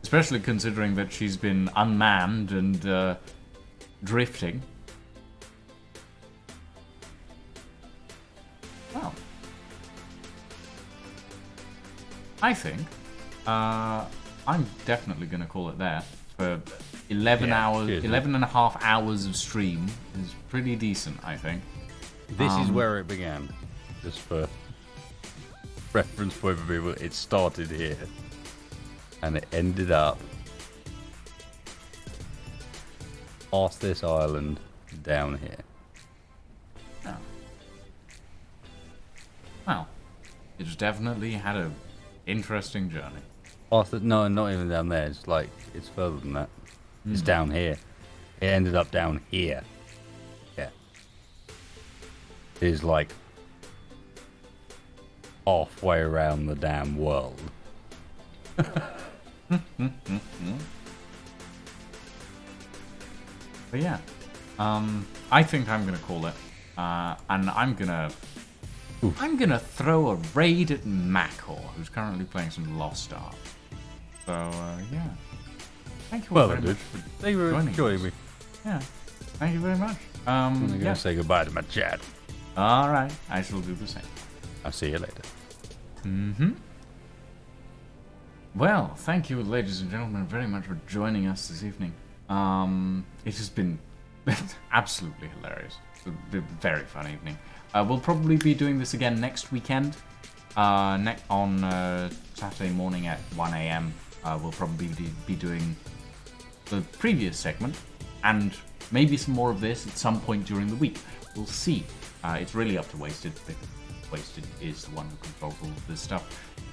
Especially considering that she's been unmanned and drifting. Well, I think I'm definitely going to call it there for 11 hours, cheers, 11 and a half hours of stream is pretty decent, I think. This is where it began. Just for reference point for people, it started here. And it ended up past this island down here. Oh. Well, it's definitely had a interesting journey. No, not even down there. It's like, it's further than that. It's down here. It ended up down here. Yeah. It is like halfway around the damn world. But yeah, I think I'm gonna call it, and I'm gonna throw a raid at Macor, who's currently playing some Lost Ark. So yeah, thank you all very much for Thank you for joining joining us. me. Yeah, thank you very much. I'm Yeah. gonna say goodbye to my chat. All right, I shall do the same. I'll see you later. Well, thank you, ladies and gentlemen, very much for joining us this evening. It has been absolutely hilarious. It's a very fun evening. We'll probably be doing this again next weekend. On Saturday morning at 1 a.m. We'll probably be doing the previous segment, and maybe some more of this at some point during the week. We'll see. It's really up to Wasted. Wasted is the one who controls all of this stuff.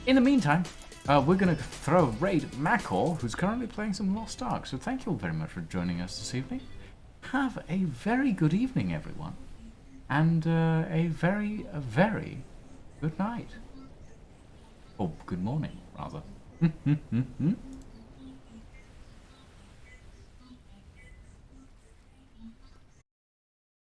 In the meantime, we're going to throw a raid at Macor, who's currently playing some Lost Ark. So thank you all very much for joining us this evening. Have a very good evening, everyone. And a very good night. Or good morning, rather.